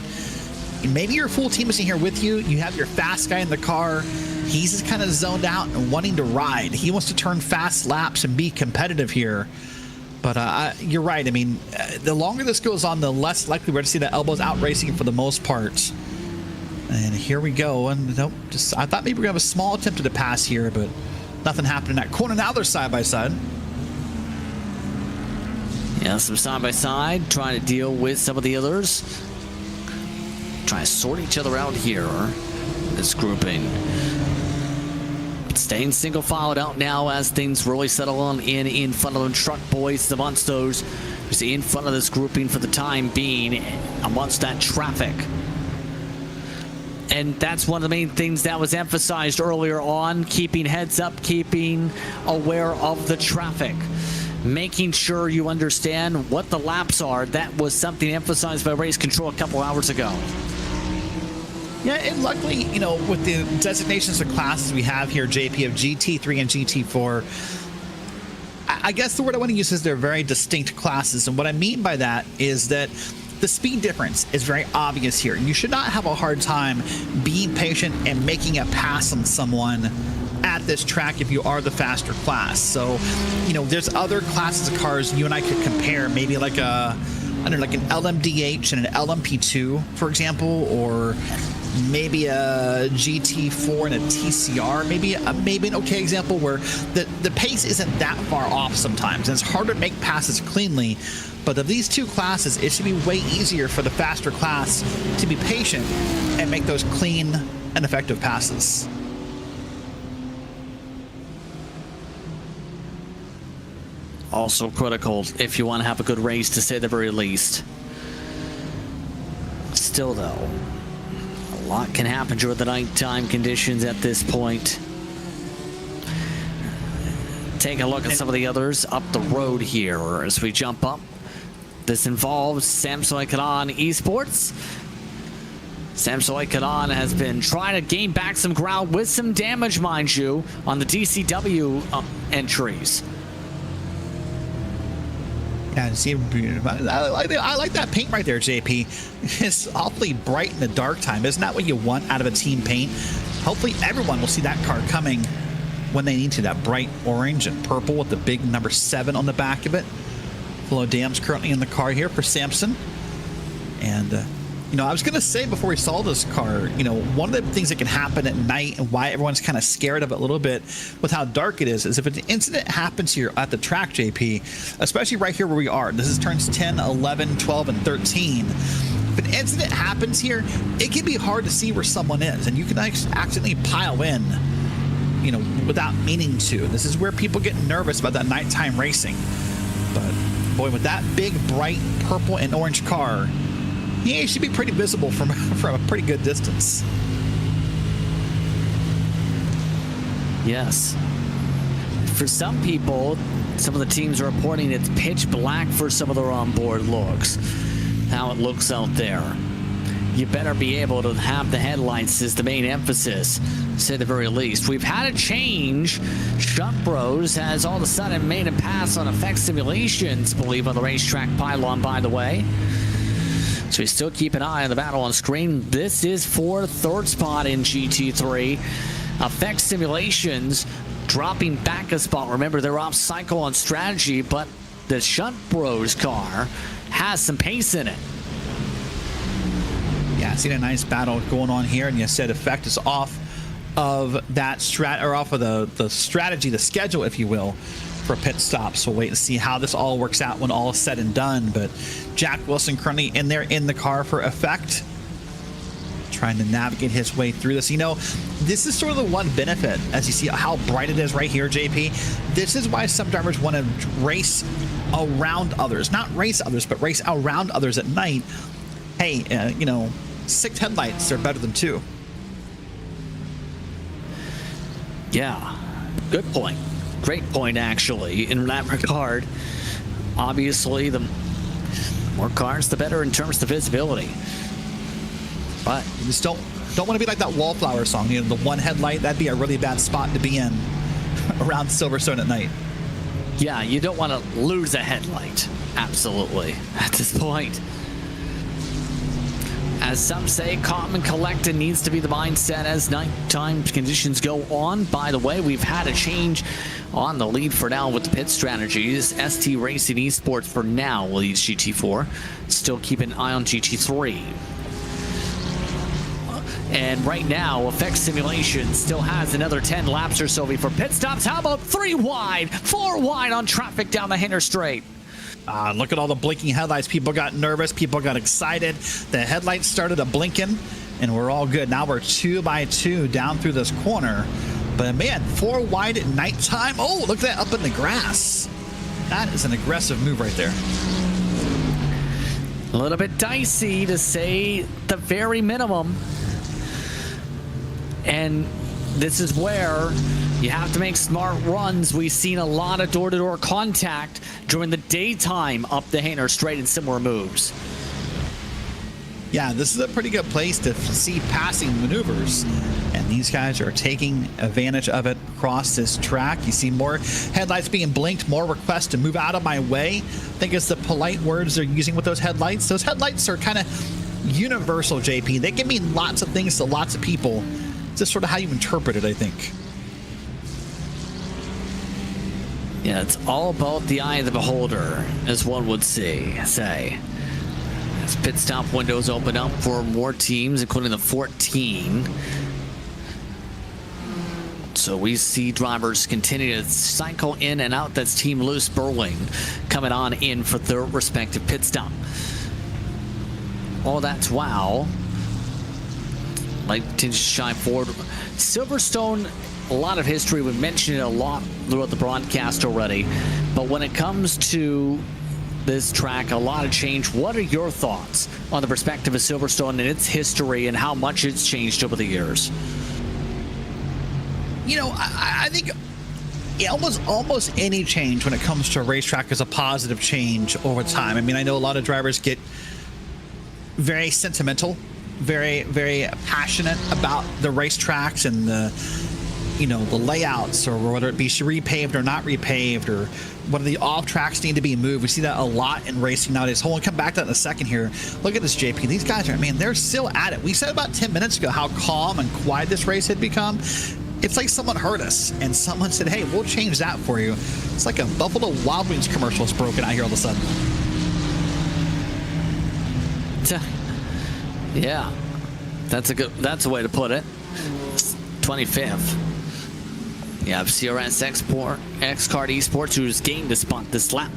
maybe your full team isn't here with you. You have your fast guy in the car. He's just kind of zoned out and wanting to ride. He wants to turn fast laps and be competitive here. But you're right. I mean, the longer this goes on, the less likely we're to see the elbows out racing for the most part. And here we go. And nope, I thought maybe we're going to have a small attempt at a pass here, but nothing happened in that corner. Now they're side by side. Yeah, some side-by-side, trying to deal with some of the others. Trying to sort each other out here, this grouping. Staying single-filed out now as things really settle on in front of them. Truck boys amongst those who's in front of this grouping for the time being, amongst that traffic. And that's one of the main things that was emphasized earlier on, keeping heads up, keeping aware of the traffic. Making sure you understand what the laps are. That was something emphasized by race control a couple hours ago. Yeah, and luckily, with the designations of classes we have here, JP, of GT3 and GT4, I guess the word I want to use is they're very distinct classes. And what I mean by that is that the speed difference is very obvious here. You should not have a hard time being patient and making a pass on someone at this track if you are the faster class. So, there's other classes of cars you and I could compare, maybe like an LMDH and an LMP2, for example, or maybe a GT4 and a TCR, maybe an okay example where the pace isn't that far off sometimes, and it's hard to make passes cleanly. But of these two classes, it should be way easier for the faster class to be patient and make those clean and effective passes. Also critical if you want to have a good race, to say the very least. Still, though, a lot can happen during the nighttime conditions at this point. Take a look at some of the others up the road here as we jump up. This involves Samsung Kanan eSports. Samsung Kanan has been trying to gain back some ground with some damage, mind you, on the DCW entries. Yeah, I like that paint right there, JP. It's awfully bright in the dark time. Isn't that what you want out of a team paint? Hopefully everyone will see that car coming when they need to. That bright orange and purple with the big number 7 on the back of it. Flo Dam's currently in the car here for Samson. And, you know, I was going to say before we saw this car, you know, one of the things that can happen at night and why everyone's kind of scared of it a little bit with how dark it is if an incident happens here at the track, JP, especially right here where we are. This is turns 10, 11, 12, and 13. If an incident happens here, it can be hard to see where someone is, and you can accidentally pile in, you know, without meaning to. This is where people get nervous about that nighttime racing. But boy, with that big, bright purple and orange car, yeah, it should be pretty visible from a pretty good distance. Yes. For some people, some of the teams are reporting it's pitch black for some of their onboard looks. How it looks out there. You better be able to have the headlights as the main emphasis, to say the very least. We've had a change. Shunt Bros has all of a sudden made a pass on effect simulations, believe, on the racetrack pylon, by the way. So we still keep an eye on the battle on screen. This is for third spot in GT3. Effect simulations dropping back a spot. Remember, they're off cycle on strategy, but the Shunt Bros car has some pace in it. Yeah, seen a nice battle going on here, and you said effect is off of that off of the strategy, the schedule, if you will, for pit stops. So we'll wait and see how this all works out when all is said and done. But Jack Wilson currently in there in the car for effect, trying to navigate his way through this. You know, this is sort of the one benefit, as you see how bright it is right here, JP. This is why some drivers want to race around others, not race others, but race around others at night. Hey, you know, 6 headlights are better than 2. Yeah, good point. Great point, actually, in that regard. Obviously, the more cars, the better in terms of visibility. But you just don't want to be like that Wallflower song. You know, the one headlight, that'd be a really bad spot to be in around Silverstone at night. Yeah, you don't want to lose a headlight. Absolutely. At this point. As some say, calm and collected needs to be the mindset as nighttime conditions go on. By the way, we've had a change on the lead for now with the pit strategies. ST Racing eSports for now leads GT4. Still keep an eye on GT3. And right now, Effect Simulation still has another 10 laps or so before pit stops. How about 3 wide, 4 wide on traffic down the Hinter Straight? Look at all the blinking headlights. People got nervous. People got excited. The headlights started a blinking, and we're all good. Now we're 2 by 2 down through this corner. But man, 4 wide at nighttime. Oh, look at that up in the grass. That is an aggressive move right there. A little bit dicey, to say the very minimum. And this is where you have to make smart runs. We've seen a lot of door-to-door contact during the daytime up the Hinter Straight and similar moves. Yeah, this is a pretty good place to see passing maneuvers. And these guys are taking advantage of it across this track. You see more headlights being blinked, more requests to move out of my way. I think it's the polite words they're using with those headlights. Those headlights are kind of universal, JP. They can mean lots of things to lots of people. It's just sort of how you interpret it, I think. Yeah, it's all about the eye of the beholder, as one would say. As pit stop windows open up for more teams, including the 14. So we see drivers continue to cycle in and out. That's Team Loose Berling coming on in for their respective pit stop. Oh, that's wow. Like to shine forward. Silverstone, a lot of history. We've mentioned it a lot throughout the broadcast already. But when it comes to this track, a lot of change. What are your thoughts on the perspective of Silverstone and its history and how much it's changed over the years? You know, I think almost any change when it comes to a racetrack is a positive change over time. I mean, I know a lot of drivers get very sentimental, very, very passionate about the racetracks and the layouts, or whether it be repaved or not repaved, or whether the off tracks need to be moved. We see that a lot in racing nowadays. We'll come back to that in a second here. Look at this, JP. These guys are, man, they're still at it. We said about 10 minutes ago how calm and quiet this race had become. It's like someone hurt us and someone said, hey, we'll change that for you. It's like a Buffalo Wild Wings commercial is broken out here all of a sudden. Yeah, that's a way to put it. 25th. You have CRS X-Card Esports, who's gained a spot this lap.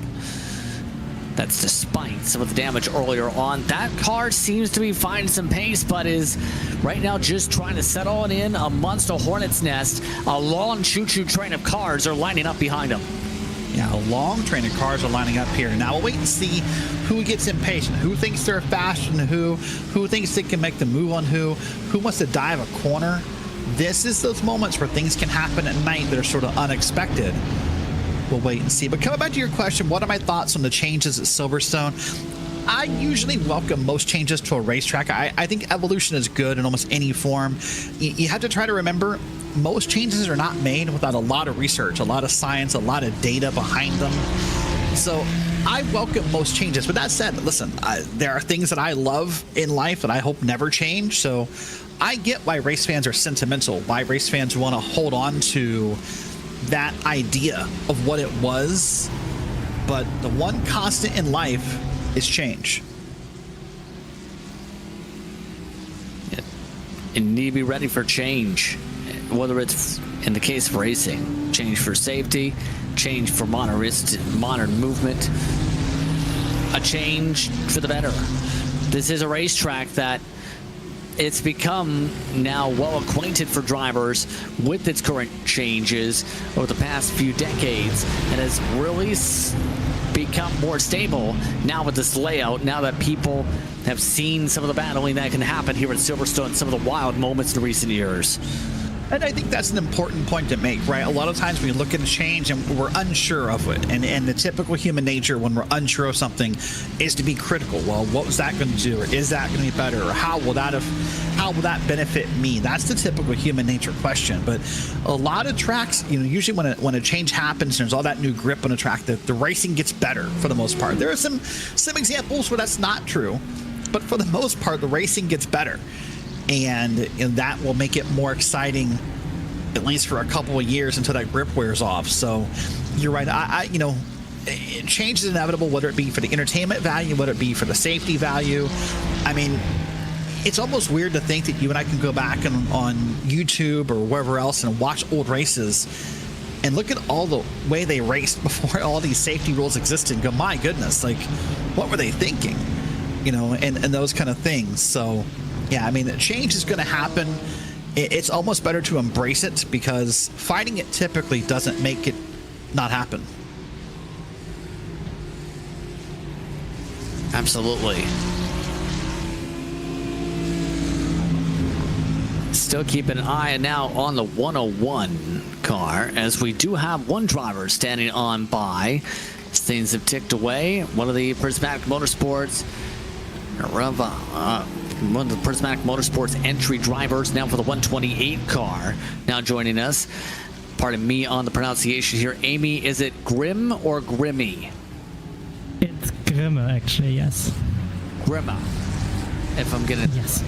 That's despite some of the damage earlier on. That car seems to be finding some pace, but is right now just trying to settle it in amongst a hornet's nest. A long choo-choo train of cars are lining up behind him. Yeah, a long train of cars are lining up here. Now we'll wait and see who gets impatient, who thinks they're faster than who thinks they can make the move on who wants to dive a corner. This is those moments where things can happen at night that are sort of unexpected. We'll wait and see. But coming back to your question, what are my thoughts on the changes at Silverstone? I usually welcome most changes to a racetrack. I think evolution is good in almost any form. You have to try to remember, most changes are not made without a lot of research, a lot of science, a lot of data behind them. So I welcome most changes. But that said, listen, there are things that I love in life that I hope never change. So I get why race fans are sentimental, why race fans want to hold on to that idea of what it was. But the one constant in life is change. You need to be ready for change, whether it's in the case of racing, change for safety, change for modern movement, a change for the better. This is a racetrack that it's become now well acquainted for drivers with its current changes over the past few decades, and has really become more stable now with this layout, now that people have seen some of the battling that can happen here at Silverstone, some of the wild moments in recent years. And I think that's an important point to make, right? A lot of times we look at a change and we're unsure of it. And the typical human nature when we're unsure of something is to be critical. Well, what was that going to do? Or is that going to be better? Or how will that benefit me? That's the typical human nature question. But a lot of tracks, usually when a change happens, there's all that new grip on a track, the racing gets better for the most part. There are some examples where that's not true, but for the most part, the racing gets better. And that will make it more exciting, at least for a couple of years until that grip wears off. So you're right. Change is inevitable, whether it be for the entertainment value, whether it be for the safety value. I mean, it's almost weird to think that you and I can go back on YouTube or wherever else and watch old races and look at all the way they raced before all these safety rules existed and go, my goodness, like, what were they thinking? And those kind of things. So yeah, I mean, change is going to happen. It's almost better to embrace it, because fighting it typically doesn't make it not happen. Absolutely. Still keeping an eye now on the 101 car, as we do have one driver standing on by. Things have ticked away. One of the Prismatic Motorsports one of the Prismatic Motorsports entry drivers now for the 128 car now joining us. Pardon me on the pronunciation here. Amy, is it Grim or Grimmy? It's Grimme, actually, yes. Grimme, if I'm getting it. Yes.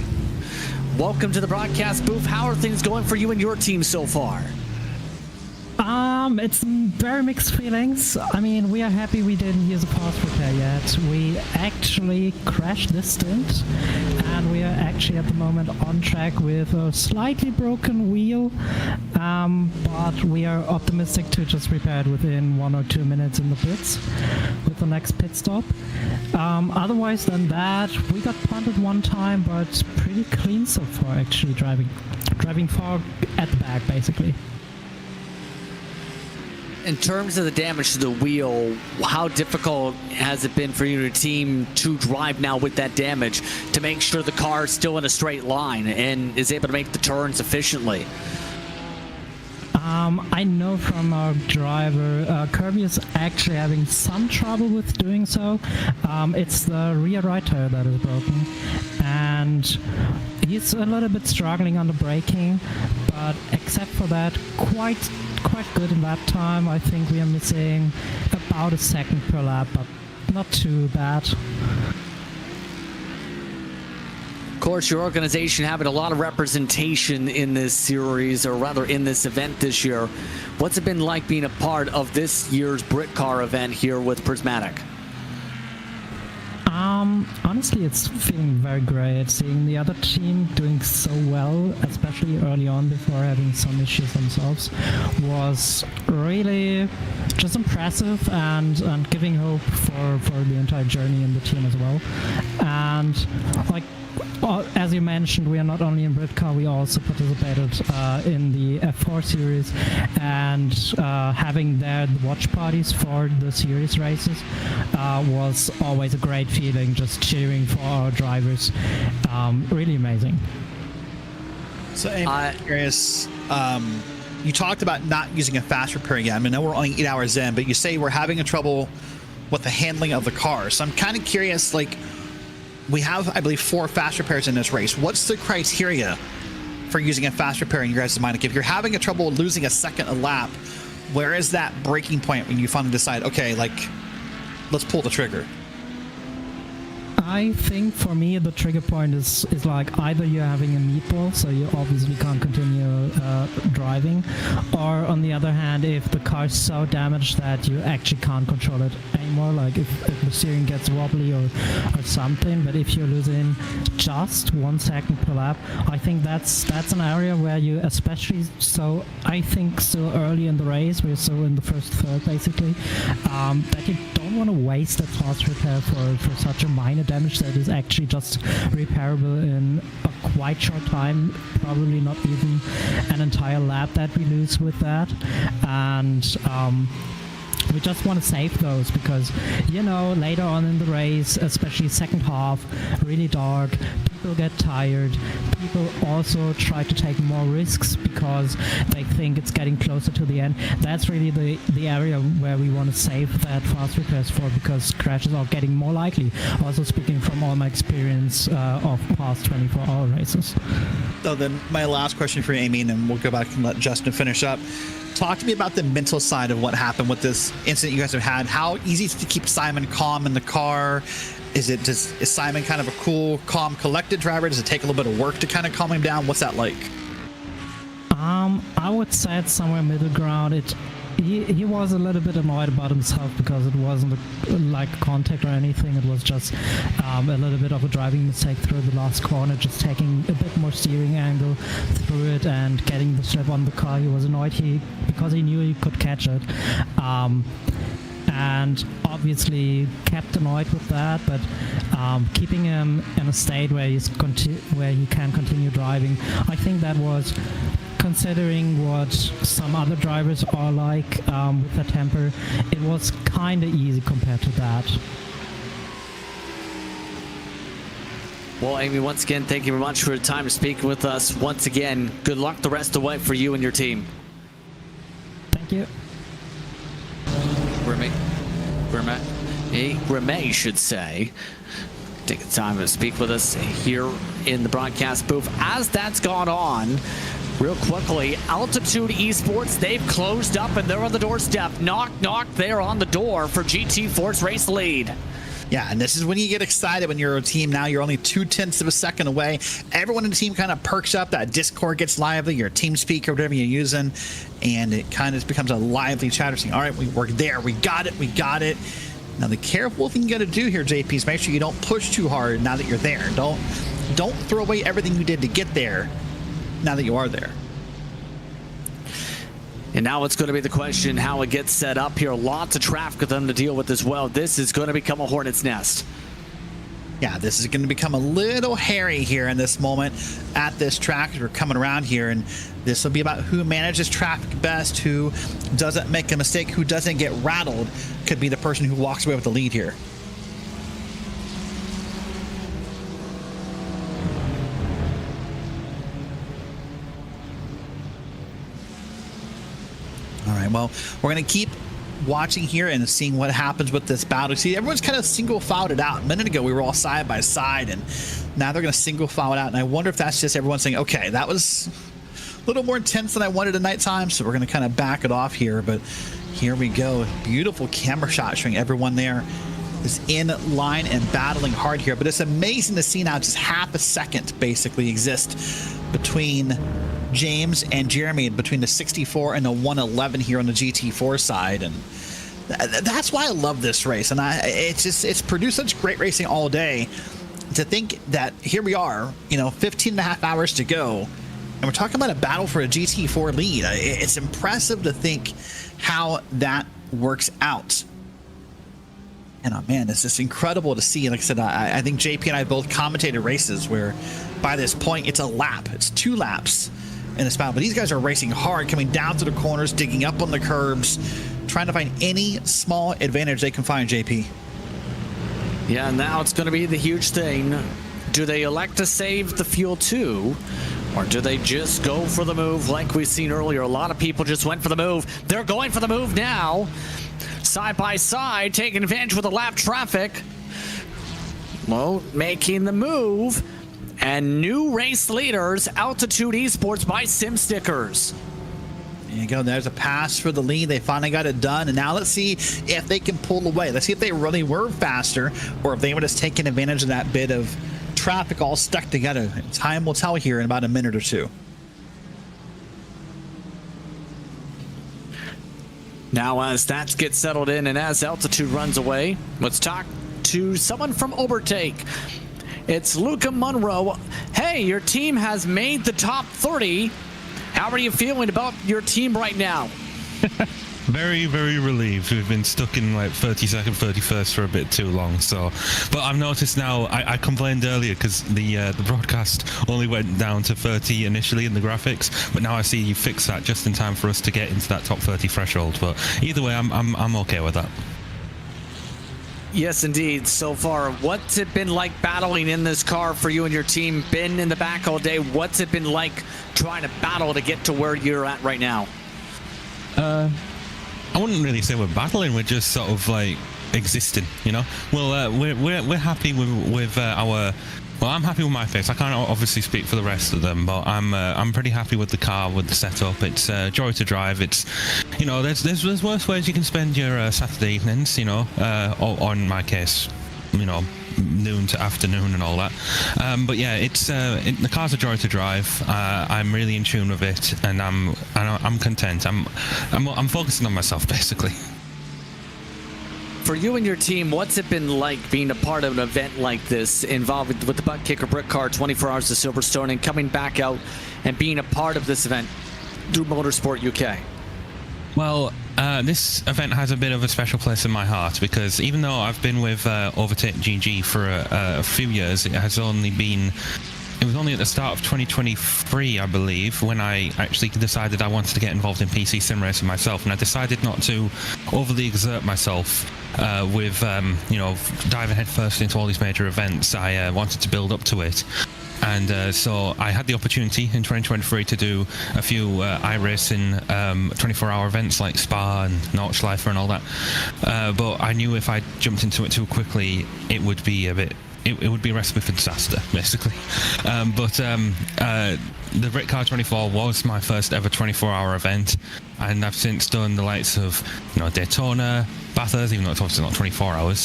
Welcome to the broadcast booth. How are things going for you and your team so far? It's very mixed feelings. I mean, we are happy we didn't use a parts repair yet. We actually crashed this stint, and we are actually at the moment on track with a slightly broken wheel, but we are optimistic to just repair it within 1 or 2 minutes in the pits with the next pit stop. Otherwise than that, we got punted one time, but pretty clean so far, actually, driving far at the back, basically. In terms of the damage to the wheel, how difficult has it been for you and your team to drive now with that damage to make sure the car is still in a straight line and is able to make the turns efficiently? I know from our driver, Kirby is actually having some trouble with doing so. It's the rear right tire that is broken, and he's a little bit struggling on the braking, but except for that, quite good in that time. I think we are missing about a second per lap, but not too bad. Of course, your organization having a lot of representation in this series, or rather in this event this year. What's it been like being a part of this year's Britcar event here with Prismatic? Honestly, it's feeling very great. Seeing the other team doing so well, especially early on before having some issues themselves, was really just impressive and giving hope for the entire journey in the team as well. And like, as you mentioned, we are not only in Britcar, we also participated in the F4 series, and having there the watch parties for the series races was always a great feeling, just cheering for our drivers. Really amazing. So I'm curious, you talked about not using a fast repair again. I know we're only 8 hours in, but you say we're having a trouble with the handling of the car. So I'm kind of curious, like, we have, I believe, 4 fast repairs in this race. What's the criteria for using a fast repair in your guys' mind? Like, if you're having a trouble losing a second a lap, where is that breaking point when you finally decide, okay, like, let's pull the trigger? I think for me the trigger point is like either you're having a meatball, so you obviously can't continue driving, or on the other hand, if the car is so damaged that you actually can't control it anymore, like if the steering gets wobbly or something. But if you're losing just 1 second per lap, I think that's an area where you, especially so I think still early in the race, we're still in the first third basically, that you don't want to waste a fast repair for such a minor damage that is actually just repairable in a quite short time, probably not even an entire lap that we lose with that. And we just want to save those because, you know, later on in the race, especially second half, really dark, people get tired. People also try to take more risks because they think it's getting closer to the end. That's really the area where we want to save that fast repairs for, because crashes are getting more likely. Also speaking from all my experience of past 24-hour races. So then my last question for you, Amy, and then we'll go back and let Justin finish up. Talk to me about the mental side of what happened with this incident you guys have had. How easy is it to keep Simon calm in the car? Is Simon kind of a cool, calm, collected driver? Does it take a little bit of work to kind of calm him down? What's that like? I would say it's somewhere middle ground. He was a little bit annoyed about himself because it wasn't like contact or anything. It was just a little bit of a driving mistake through the last corner, just taking a bit more steering angle through it and getting the slip on the car. He was annoyed because he knew he could catch it. And obviously kept annoyed with that, but keeping him in a state where he can continue driving, I think that was, considering what some other drivers are like with their temper, it was kind of easy compared to that. Well, Amy, once again, thank you very much for your time to speak with us. Once again, good luck the rest of the way for you and your team. Thank you. Remy should say, take the time to speak with us here in the broadcast booth. As that's gone on, real quickly, Altitude Esports, they've closed up and they're on the doorstep. Knock, knock, they're on the door for GT Force Race lead. Yeah, and this is when you get excited when you're a team. Now you're only 0.2 of a second away. Everyone in the team kind of perks up. That Discord gets lively, your team speaker, whatever you're using, and it kind of becomes a lively chatter saying, all right, we're there. We got it. Now, the careful thing you got to do here, JP, is make sure you don't push too hard now that you're there. Don't throw away everything you did to get there now that you are there. And now it's going to be the question how it gets set up here. Lots of traffic for them to deal with as well. This is going to become a hornet's nest. Yeah, this is going to become a little hairy here in this moment at this track as we're coming around here. And this will be about who manages traffic best, who doesn't make a mistake, who doesn't get rattled. Could be the person who walks away with the lead here. All right, well, we're going to keep watching here and seeing what happens with this battle. See, everyone's kind of single filed it out. A minute ago, we were all side by side, and now they're going to single file it out. And I wonder if that's just everyone saying, okay, that was a little more intense than I wanted at nighttime, so we're going to kind of back it off here. But here we go. Beautiful camera shot showing everyone there is in line and battling hard here. But it's amazing to see now just half a second basically exist between James and Jeremy, between the 64 and the 111 here on the GT4 side. And that's why I love this race. And it's produced such great racing all day. To think that here we are, 15 and a half hours to go, and we're talking about a battle for a GT4 lead. It's impressive to think how that works out. And oh man, it's just incredible to see. Like I said, I think JP and I both commentated races where by this point it's a lap, it's 2 laps in this battle. But these guys are racing hard, coming down to the corners, digging up on the curbs, trying to find any small advantage they can find, JP. Yeah, now it's going to be the huge thing. Do they elect to save the fuel too? Or do they just go for the move like we've seen earlier? A lot of people just went for the move. They're going for the move now. Side by side, taking advantage with the lap traffic. Well, making the move. And new race leaders, Altitude Esports by Sim Stickers. There you go. There's a pass for the lead. They finally got it done. And now let's see if they can pull away. Let's see if they really were faster or if they were just taking advantage of that bit of traffic all stuck together. Time will tell here in about a minute or two. Now as that gets settled in and as Altitude runs away, let's talk to someone from Overtake. It's Luca Munro. Hey, your team has made the top 30. How are you feeling about your team right now? Very, very relieved. We've been stuck in like 32nd, 31st for a bit too long. So, but I've noticed now. I complained earlier because the broadcast only went down to 30 initially in the graphics, but now I see you fix that just in time for us to get into that top 30 threshold. But either way, I'm okay with that. Yes, indeed. So far, what's it been like battling in this car for you and your team? Been in the back all day. What's it been like trying to battle to get to where you're at right now? I wouldn't really say we're battling. We're just sort of like existing, Well, we're happy with our. Well, I'm happy with my face. I can't obviously speak for the rest of them, but I'm pretty happy with the car, with the setup. It's a joy to drive. It's, there's worse ways you can spend your Saturday evenings, or in my case, noon to afternoon and all that. But yeah, the car's a joy to drive. I'm really in tune with it, and I'm content. I'm focusing on myself basically. For you and your team, what's it been like being a part of an event like this, involved with the Buttkicker Britcar 24 Hours to Silverstone, and coming back out and being a part of this event through Motorsport UK? Well, this event has a bit of a special place in my heart because even though I've been with Overtake GG for a few years, it was only at the start of 2023, I believe, when I actually decided I wanted to get involved in PC sim racing myself, and I decided not to overly exert myself with diving headfirst into all these major events. I wanted to build up to it. And so I had the opportunity in 2023 to do a few iRacing 24-hour events like Spa and Nordschleife and all that. But I knew if I jumped into it too quickly, it would be a recipe for disaster, basically. But the Britcar 24 was my first ever 24-hour event, and I've since done the likes of Daytona, Bathurst, even though it's obviously not 24 hours,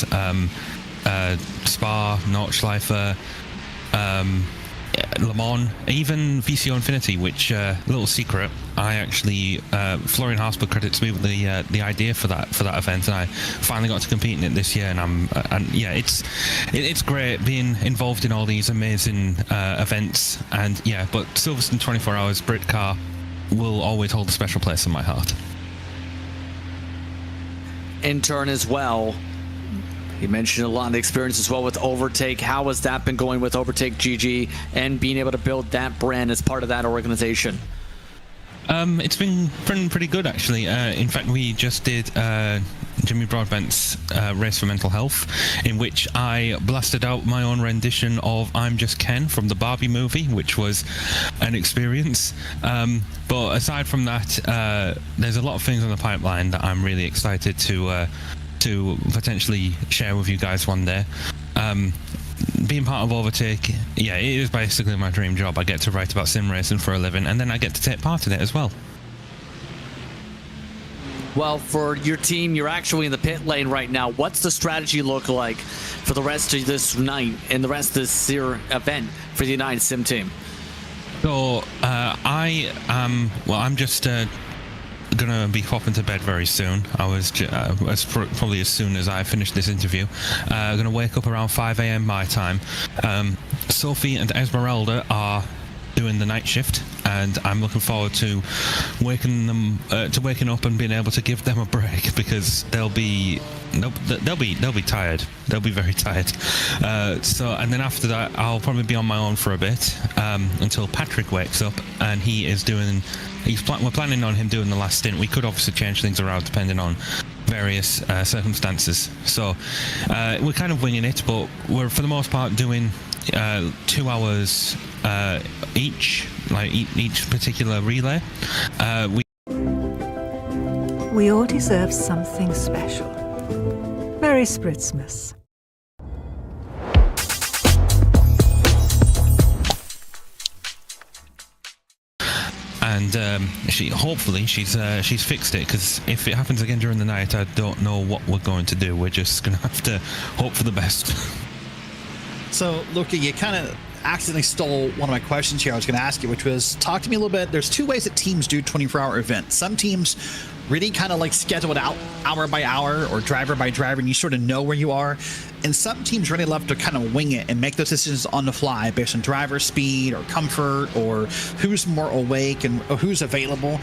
Spa, Nordschleife, Le Mans, even VCO Infinity, which little secret, I actually Florian Harsberg credits me with the idea for that event, and I finally got to compete in it this year. And it's great being involved in all these amazing events. And yeah, but Silverstone 24 Hours Britcar will always hold a special place in my heart. In turn as well, you mentioned a lot of experience as well with Overtake. How has that been going with Overtake GG and being able to build that brand as part of that organization? It's been pretty good, actually. In fact, we just did Jimmy Broadbent's Race for Mental Health, in which I blasted out my own rendition of I'm Just Ken from the Barbie movie, which was an experience. But aside from that, there's a lot of things on the pipeline that I'm really excited to potentially share with you guys one day. Being part of Overtake, yeah, it is basically my dream job. I get to write about sim racing for a living, and then I get to take part in it as well. Well, for your team, you're actually in the pit lane right now. What's the strategy look like for the rest of this night and the rest of this year event for the United Sim team? So I'm just gonna be hopping to bed very soon. I was probably as soon as I finish this interview. Gonna wake up around 5 a.m. my time. Sophie and Esmeralda are doing the night shift, and I'm looking forward to waking up and being able to give them a break, because they'll be tired. They'll be very tired. And then after that, I'll probably be on my own for a bit until Patrick wakes up, and we're planning on him doing the last stint. We could obviously change things around depending on various circumstances. So we're kind of winging it, but we're for the most part doing 2 hours each, like each particular relay. We all deserve something special. Merry Spritzmas. And she's fixed it, because if it happens again during the night, I don't know what we're going to do. We're just gonna have to hope for the best. So, Luca, you kind of accidentally stole one of my questions here I was going to ask you, which was, talk to me a little bit. There's two ways that teams do 24-hour events. Some teams really kind of like schedule it out hour by hour or driver by driver, and you sort of know where you are. And some teams really love to kind of wing it and make those decisions on the fly based on driver speed or comfort or who's more awake and who's available.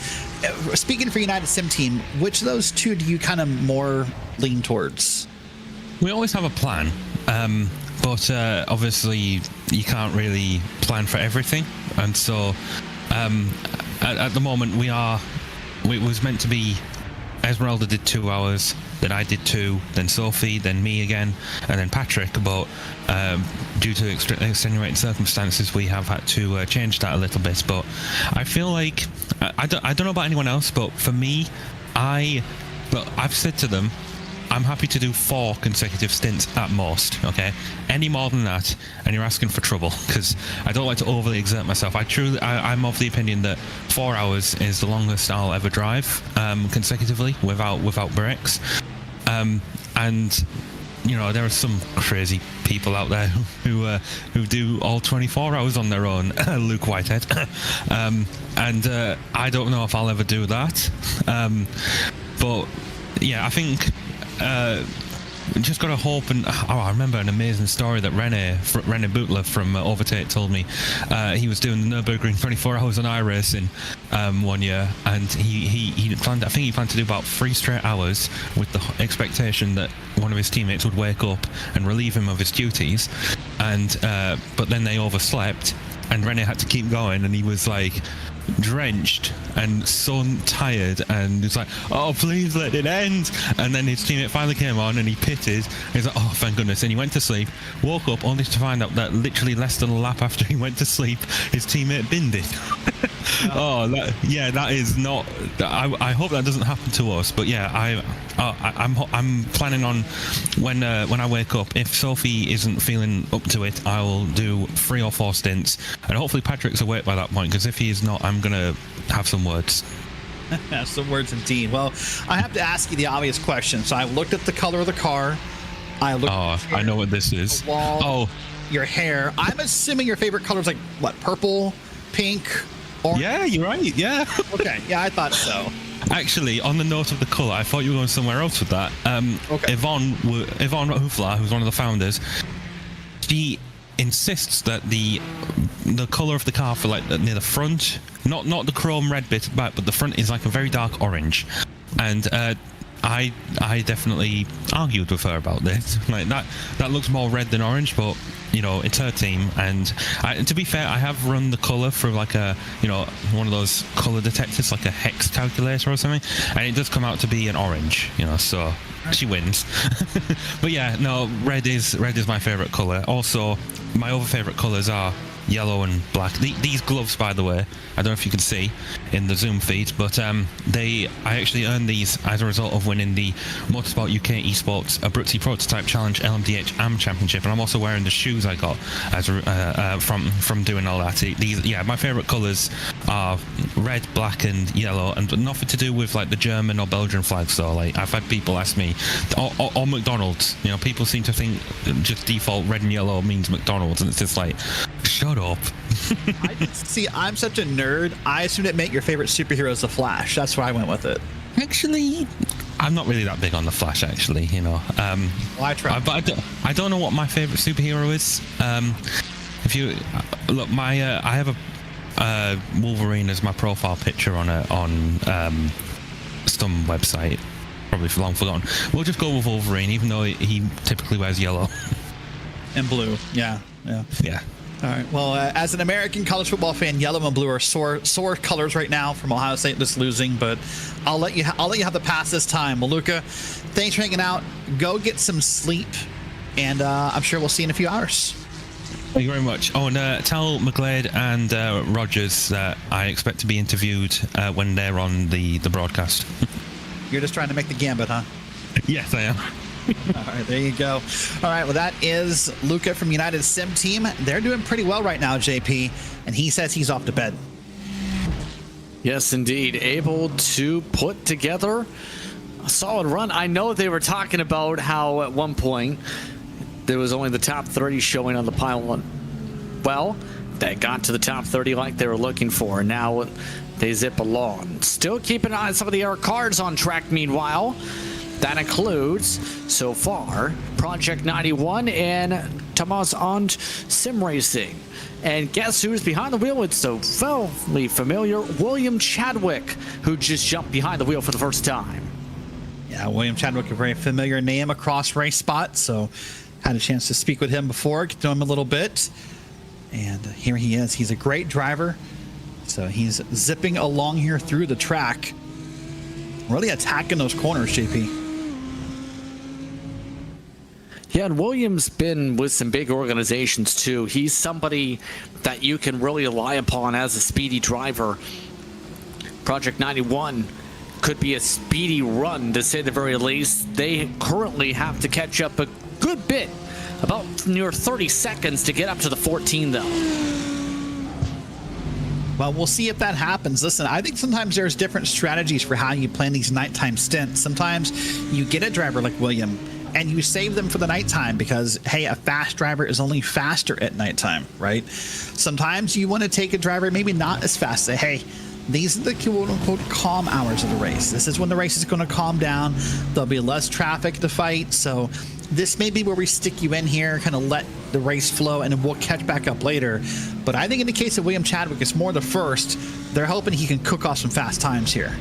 Speaking for United Sim team, which of those two do you kind of more lean towards? We always have a plan. But obviously you can't really plan for everything, and so at the moment it was meant to be Esmeralda did 2 hours, then I did 2, then Sophie, then me again, and then Patrick, but due to extenuating circumstances we have had to change that a little bit. But I feel like I don't know about anyone else, but for me, I've said to them, I'm happy to do 4 consecutive stints at most, okay? Any more than that, and you're asking for trouble, because I don't like to overly exert myself. I'm of the opinion that 4 hours is the longest I'll ever drive consecutively without breaks. And you know, there are some crazy people out there who do all 24 hours on their own. Luke Whitehead. And I don't know if I'll ever do that. But yeah, I think just gotta hope. And I remember an amazing story that Rene Butler from Overtake told me. He was doing the Nürburgring 24 hours on iRacing one year, and he planned to do about 3 straight hours with the expectation that one of his teammates would wake up and relieve him of his duties, and but then they overslept, and Rene had to keep going, and he was like drenched and so tired, and it's like, oh, please let it end. And then his teammate finally came on and he pitted. He's like, oh, thank goodness. And he went to sleep, woke up only to find out that literally less than a lap after he went to sleep, his teammate binned it. That is not. I hope that doesn't happen to us. But yeah, I'm planning on when I wake up, if Sophie isn't feeling up to it, I will do 3 or 4 stints, and hopefully Patrick's awake by that point, because if he is not, I'm gonna have some words. Some words indeed. Well, I have to ask you the obvious question. So I looked at the color of the car. I know what this is. Wall, your hair. I'm assuming your favorite color is like what? Purple, pink, orange? Yeah, you're right. Yeah. Okay. Yeah, I thought so. Actually, on the note of the colour, I thought you were going somewhere else with that. Okay. Yvonne Hoofla, who's one of the founders, she insists that the colour of the car for like near the front, not the chrome red bit back, but the front is like a very dark orange. And I definitely argued with her about this. Like that looks more red than orange, but you know, it's her team. And to be fair, I have run the colour through like one of those colour detectors, like a hex calculator or something, and it does come out to be an orange. You know, so she wins. But yeah, no, red is my favourite colour. Also, my other favourite colours are yellow and black. These gloves, by the way, I don't know if you can see in the Zoom feed, but I actually earned these as a result of winning the Motorsport UK eSports Abruzzi Prototype Challenge LMDH AM Championship, and I'm also wearing the shoes I got as from doing all that. These, yeah, my favourite colours are red, black, and yellow, and nothing to do with like the German or Belgian flags. So like I've had people ask me, or McDonald's. You know, people seem to think just default red and yellow means McDonald's, and it's just like, shut up. See, I'm such a nerd. I assumed it meant your favorite superhero is the Flash. That's why I went with it. Actually, I'm not really that big on the Flash. Actually, you know. Well, I try. But I don't know what my favorite superhero is. If you look, I have a Wolverine as my profile picture on some website. Probably for long forgotten. We'll just go with Wolverine, even though he typically wears yellow and blue. Yeah. Yeah. All right. Well, as an American college football fan, yellow and blue are sore colors right now from Ohio State just losing. But I'll let you have the pass this time. Maluka, thanks for hanging out. Go get some sleep, and I'm sure we'll see you in a few hours. Thank you very much. Oh, and tell McGlade and Rogers that I expect to be interviewed when they're on the broadcast. You're just trying to make the gambit, huh? Yes, I am. All right, there you go. All right, well, that is Luca from United Sim Team. They're doing pretty well right now, JP, and he says he's off to bed. Yes, indeed. Able to put together a solid run. I know they were talking about how at one point there was only the top 30 showing on the pylon. Well, they got to the top 30 like they were looking for. Now they zip along. Still keep an eye on some of the air cars on track meanwhile. That includes, so far, Project 91 and Tomas on Sim Racing. And guess who's behind the wheel? It's the fairly familiar William Chadwick, who just jumped behind the wheel for the first time. Yeah, William Chadwick, a very familiar name across race spots, so had a chance to speak with him before, get to know him a little bit. And here he is. He's a great driver. So he's zipping along here through the track, really attacking those corners, JP. Yeah, and William's been with some big organizations too. He's somebody that you can really rely upon as a speedy driver. Project 91 could be a speedy run, to say the very least. They currently have to catch up a good bit, about near 30 seconds to get up to the 14 though. Well, we'll see if that happens. Listen, I think sometimes there's different strategies for how you plan these nighttime stints. Sometimes you get a driver like William and you save them for the nighttime because, hey, a fast driver is only faster at nighttime, right? Sometimes you want to take a driver maybe not as fast. Say, hey, these are the quote-unquote calm hours of the race. This is when the race is going to calm down. There'll be less traffic to fight. So this may be where we stick you in here, kind of let the race flow, and then we'll catch back up later. But I think in the case of William Chadwick, it's more the first. They're hoping he can cook off some fast times here.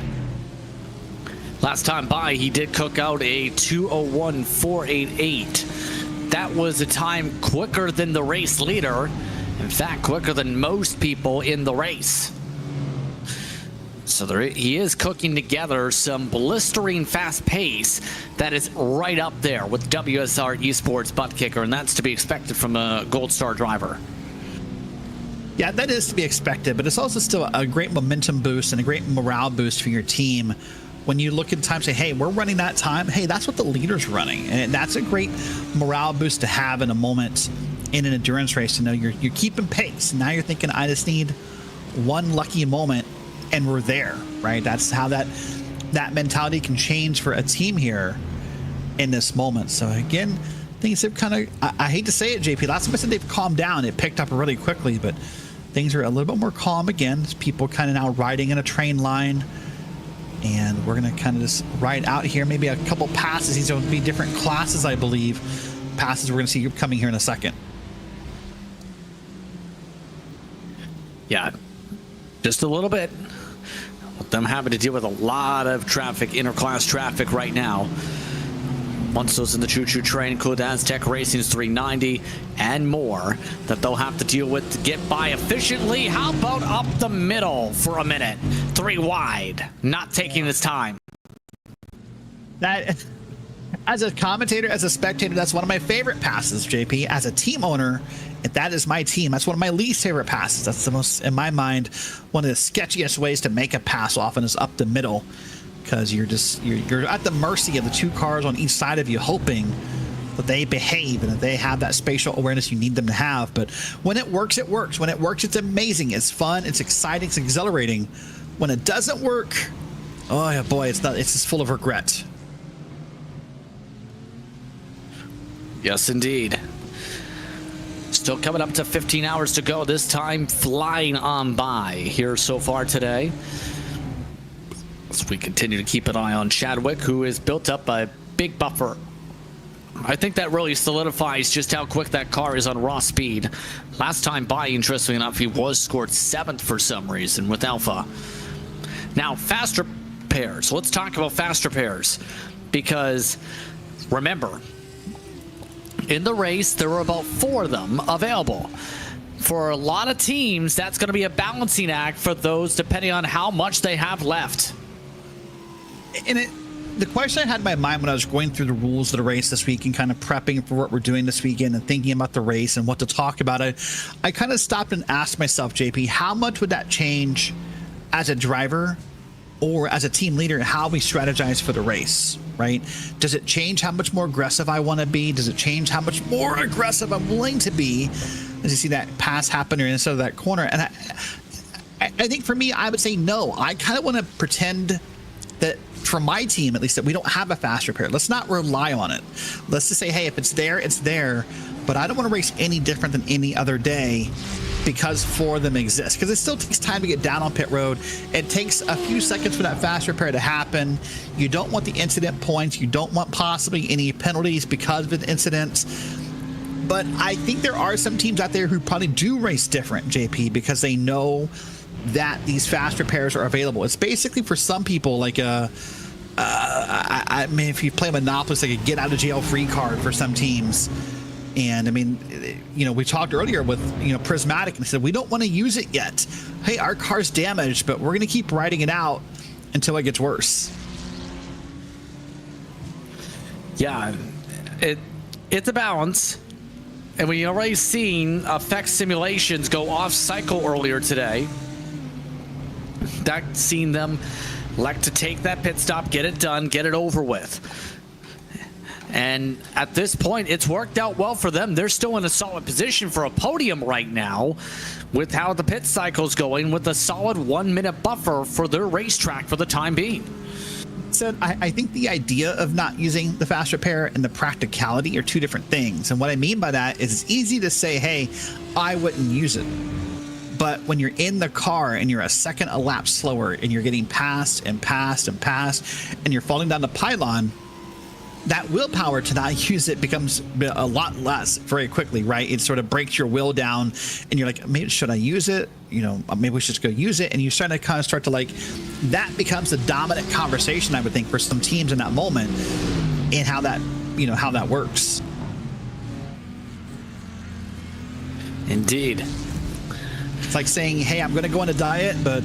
Last time by, he did cook out a 2:01.488. That was a time quicker than the race leader. In fact, quicker than most people in the race. So he is cooking together some blistering fast pace that is right up there with WSR eSports Buttkicker, and that's to be expected from a Gold Star driver. Yeah, that is to be expected, but it's also still a great momentum boost and a great morale boost for your team. When you look at time and say, hey, we're running that time, hey, that's what the leader's running. And that's a great morale boost to have in a moment in an endurance race to know you're keeping pace. Now you're thinking, I just need one lucky moment and we're there, right? That's how that mentality can change for a team here in this moment. So again, things have kind of, I hate to say it, JP, last time I said they've calmed down. It picked up really quickly, but things are a little bit more calm again. People kind of now riding in a train line. And we're going to kind of just ride out here. Maybe a couple passes. These will be different classes, I believe. Passes we're going to see coming here in a second. Yeah, just a little bit. With them having to deal with a lot of traffic, interclass traffic right now. Once those in the choo-choo train include Aztec Racing's 390 and more that they'll have to deal with to get by efficiently. How about up the middle for a minute? 3 wide, not taking his time. That, as a commentator, as a spectator, that's one of my favorite passes, JP. As a team owner, If that is my team, that's one of my least favorite passes. That's the most, in my mind, one of the sketchiest ways to make a pass often is up the middle, because you're at the mercy of the two cars on each side of you, hoping that they behave and that they have that spatial awareness you need them to have. But when it works, it works. When it works, it's amazing. It's fun. It's exciting. It's exhilarating. When it doesn't work, oh yeah, boy, it's just full of regret. Yes, indeed. Still coming up to 15 hours to go. This time flying on by here so far today. As we continue to keep an eye on Chadwick, who has built up a big buffer. I think that really solidifies just how quick that car is on raw speed. Last time by, interestingly enough, he was scored 7th for some reason with Alpha. Now, faster pairs. Let's talk about faster pairs. Because, remember, in the race, there were about 4 of them available. For a lot of teams, that's going to be a balancing act for those depending on how much they have left. And the question I had in my mind when I was going through the rules of the race this week and kind of prepping for what we're doing this weekend and thinking about the race and what to talk about, I kind of stopped and asked myself, JP, how much would that change as a driver or as a team leader how we strategize for the race, right? Does it change how much more aggressive I want to be? Does it change how much more aggressive I'm willing to be as you see that pass happen or instead of that corner? And I think for me, I would say no. I kind of want to pretend that for my team, at least, that we don't have a fast repair. Let's not rely on it. Let's just say, hey, if it's there, it's there. But I don't want to race any different than any other day because 4 of them exist. Because it still takes time to get down on pit road. It takes a few seconds for that fast repair to happen. You don't want the incident points. You don't want possibly any penalties because of an incident. But I think there are some teams out there who probably do race different, JP, because they know that these fast repairs are available. It's basically for some people like I mean, if you play Monopoly, it's like a get out of jail free card for some teams. And I mean, you know, we talked earlier with, you know, Prismatic and said we don't want to use it yet. Hey, our car's damaged, but we're going to keep riding it out until it gets worse. Yeah, it's a balance. And we already seen effect simulations go off cycle earlier today. That seen them like to take that pit stop, get it done, get it over with. And at this point, it's worked out well for them. They're still in a solid position for a podium right now with how the pit cycle's going, with a solid 1-minute buffer for their racetrack for the time being. So I think the idea of not using the fast repair and the practicality are 2 different things. And what I mean by that is it's easy to say, hey, I wouldn't use it. But when you're in the car and you're a second a lap slower and you're getting passed and passed and passed and you're falling down the pylon, that willpower to not use it becomes a lot less very quickly, right? It sort of breaks your will down and you're like, maybe should I use it? You know, maybe we should just go use it. And you start to like, that becomes the dominant conversation, I would think, for some teams in that moment and how that, you know, how that works. Indeed. It's like saying, hey, I'm going to go on a diet, but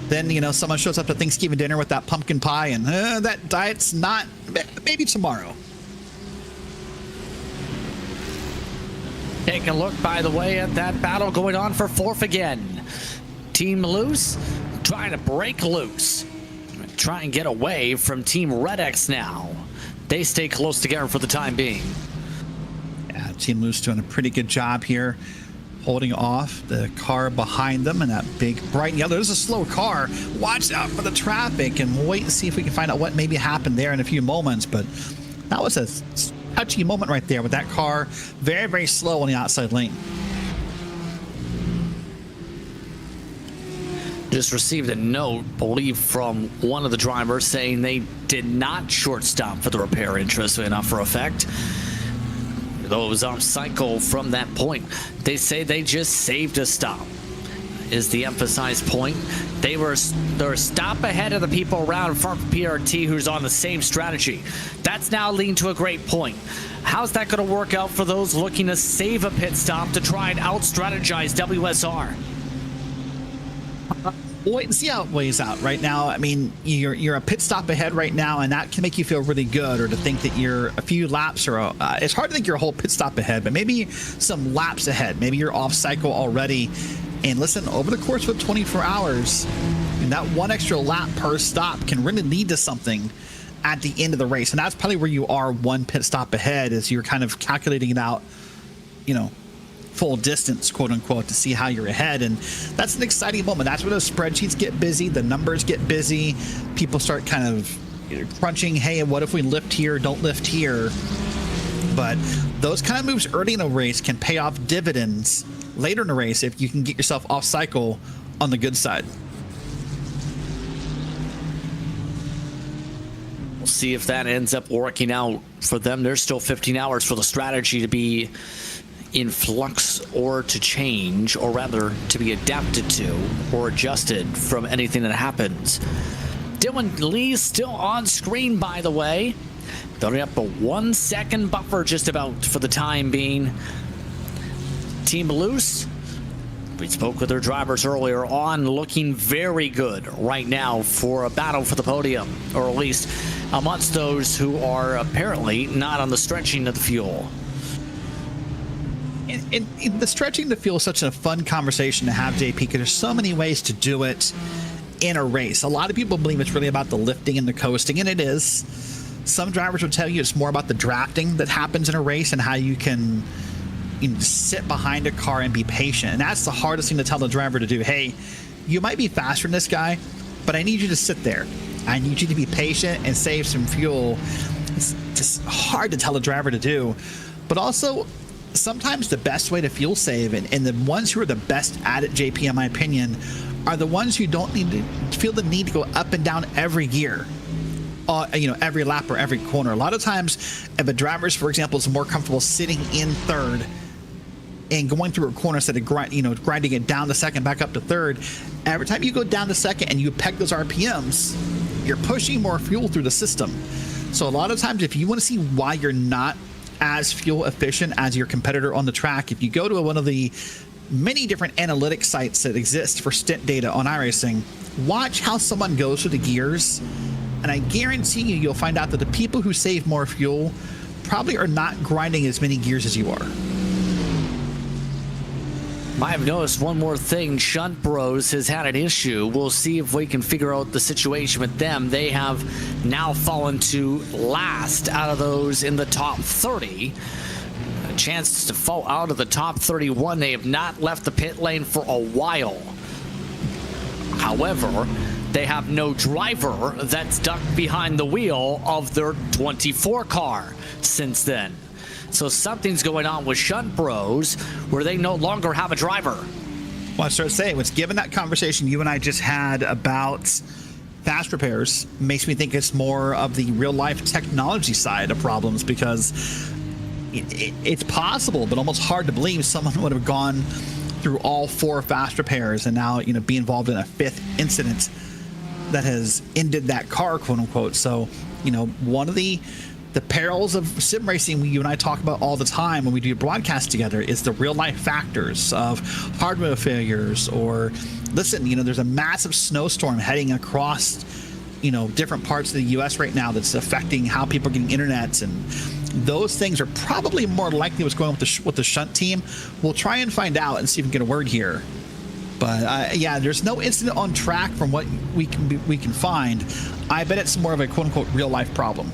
then, you know, someone shows up to Thanksgiving dinner with that pumpkin pie and that diet's not, maybe tomorrow. Take a look, by the way, at that battle going on for 4th again. Team Loose trying to break loose. Try and get away from Team Red X now. They stay close together for the time being. Yeah, Team Loose doing a pretty good job here, holding off the car behind them and that big bright yellow. There's a slow car. Watch out for the traffic, and we'll wait and see if we can find out what maybe happened there in a few moments. But that was a touchy moment right there with that car very, very slow on the outside lane. Just received a note, believe, from one of the drivers saying they did not short stop for the repair, interestingly enough, for effect. Though it was off cycle from that point. They say they just saved a stop, is the emphasized point. They're a stop ahead of the people around in front of PRT who's on the same strategy. That's now leading to a great point. How's that going to work out for those looking to save a pit stop to try and out-strategize WSR? We'll wait and see how it plays out. Right now, I mean, you're a pit stop ahead right now, and that can make you feel really good, or to think that you're a few laps, or it's hard to think you're a whole pit stop ahead, but maybe some laps ahead. Maybe you're off cycle already. And listen, over the course of 24 hours, and that one extra lap per stop can really lead to something at the end of the race. And that's probably where you are one pit stop ahead, as you're kind of calculating it out, you know, full distance, quote unquote, to see how you're ahead. And that's an exciting moment. That's where those spreadsheets get busy, the numbers get busy, people start kind of crunching, hey, what if we lift here, don't lift here. But those kind of moves early in a race can pay off dividends later in the race if you can get yourself off cycle on the good side. We'll see if that ends up working out for them. There's still 15 hours for the strategy to be in flux, or to change, or rather to be adapted to or adjusted from anything that happens. Dylan Lee still on screen, by the way. Building up a 1 second buffer just about for the time being. Team Loose, we spoke with their drivers earlier on, looking very good right now for a battle for the podium, or at least amongst those who are apparently not on the stretching of the fuel. And the stretching the fuel is such a fun conversation to have, JP, because there's so many ways to do it in a race. A lot of people believe it's really about the lifting and the coasting, and it is. Some drivers will tell you it's more about the drafting that happens in a race, and how you can, you know, sit behind a car and be patient. And that's the hardest thing to tell the driver to do. Hey, you might be faster than this guy, but I need you to sit there. I need you to be patient and save some fuel. It's just hard to tell a driver to do. But also, sometimes the best way to fuel save, and the ones who are the best at it, JP, in my opinion, are the ones who don't need to feel the need to go up and down every gear, you know, every lap or every corner. A lot of times, if a driver, for example, is more comfortable sitting in third and going through a corner instead of grinding it down to second, back up to third, every time you go down to second and you peg those RPMs, you're pushing more fuel through the system. So a lot of times, if you want to see why you're not as fuel efficient as your competitor on the track, if you go to one of the many different analytics sites that exist for stint data on iRacing, watch how someone goes through the gears, and I guarantee you'll find out that the people who save more fuel probably are not grinding as many gears as you are. I've noticed one more thing. Shunt Bros has had an issue. We'll see if we can figure out the situation with them. They have now fallen to last out of those in the top 30. A chance to fall out of the top 31. They have not left the pit lane for a while. However, they have no driver that's stuck behind the wheel of their 24 car since then. So something's going on with Shunt Bros where they no longer have a driver. Well, I started saying, what's given that conversation you and I just had about fast repairs makes me think it's more of the real life technology side of problems, because it's possible, but almost hard to believe someone would have gone through all 4 fast repairs and now, you know, be involved in a 5th incident that has ended that car, quote unquote. So, you know, one of the perils of sim racing you and I talk about all the time when we do broadcast together is the real life factors of hardware failures, or listen, you know, there's a massive snowstorm heading across, you know, different parts of the US right now that's affecting how people are getting internet, and those things are probably more likely what's going on with the shunt team. We'll try and find out and see if we can get a word here. But yeah, there's no incident on track from what we can find. I bet it's more of a quote unquote real life problem.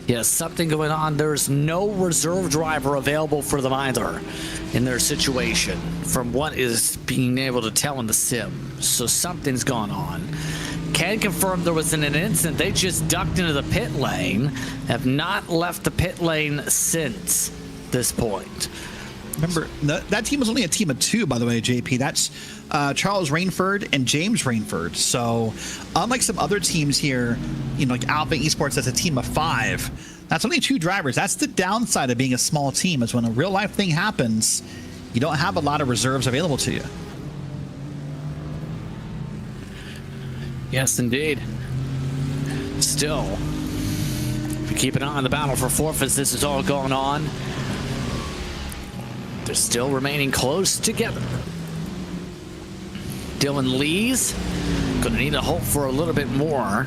Yes, something going on. There's no reserve driver available for them either in their situation, from what is being able to tell in the sim. So something's gone on. Can confirm there was an incident. They just ducked into the pit lane, have not left the pit lane since this point. Remember, that team was only a team of 2, by the way, JP. That's Charles Rainford and James Rainford. So unlike some other teams here, you know, like Alpha eSports, that's a team of 5. That's only 2 drivers. That's the downside of being a small team, is when a real life thing happens, you don't have a lot of reserves available to you. Yes, indeed. Still, if you keep an eye on the battle for 4th as this is all going on, they're still remaining close together. Dylan Lee's going to need to hope for a little bit more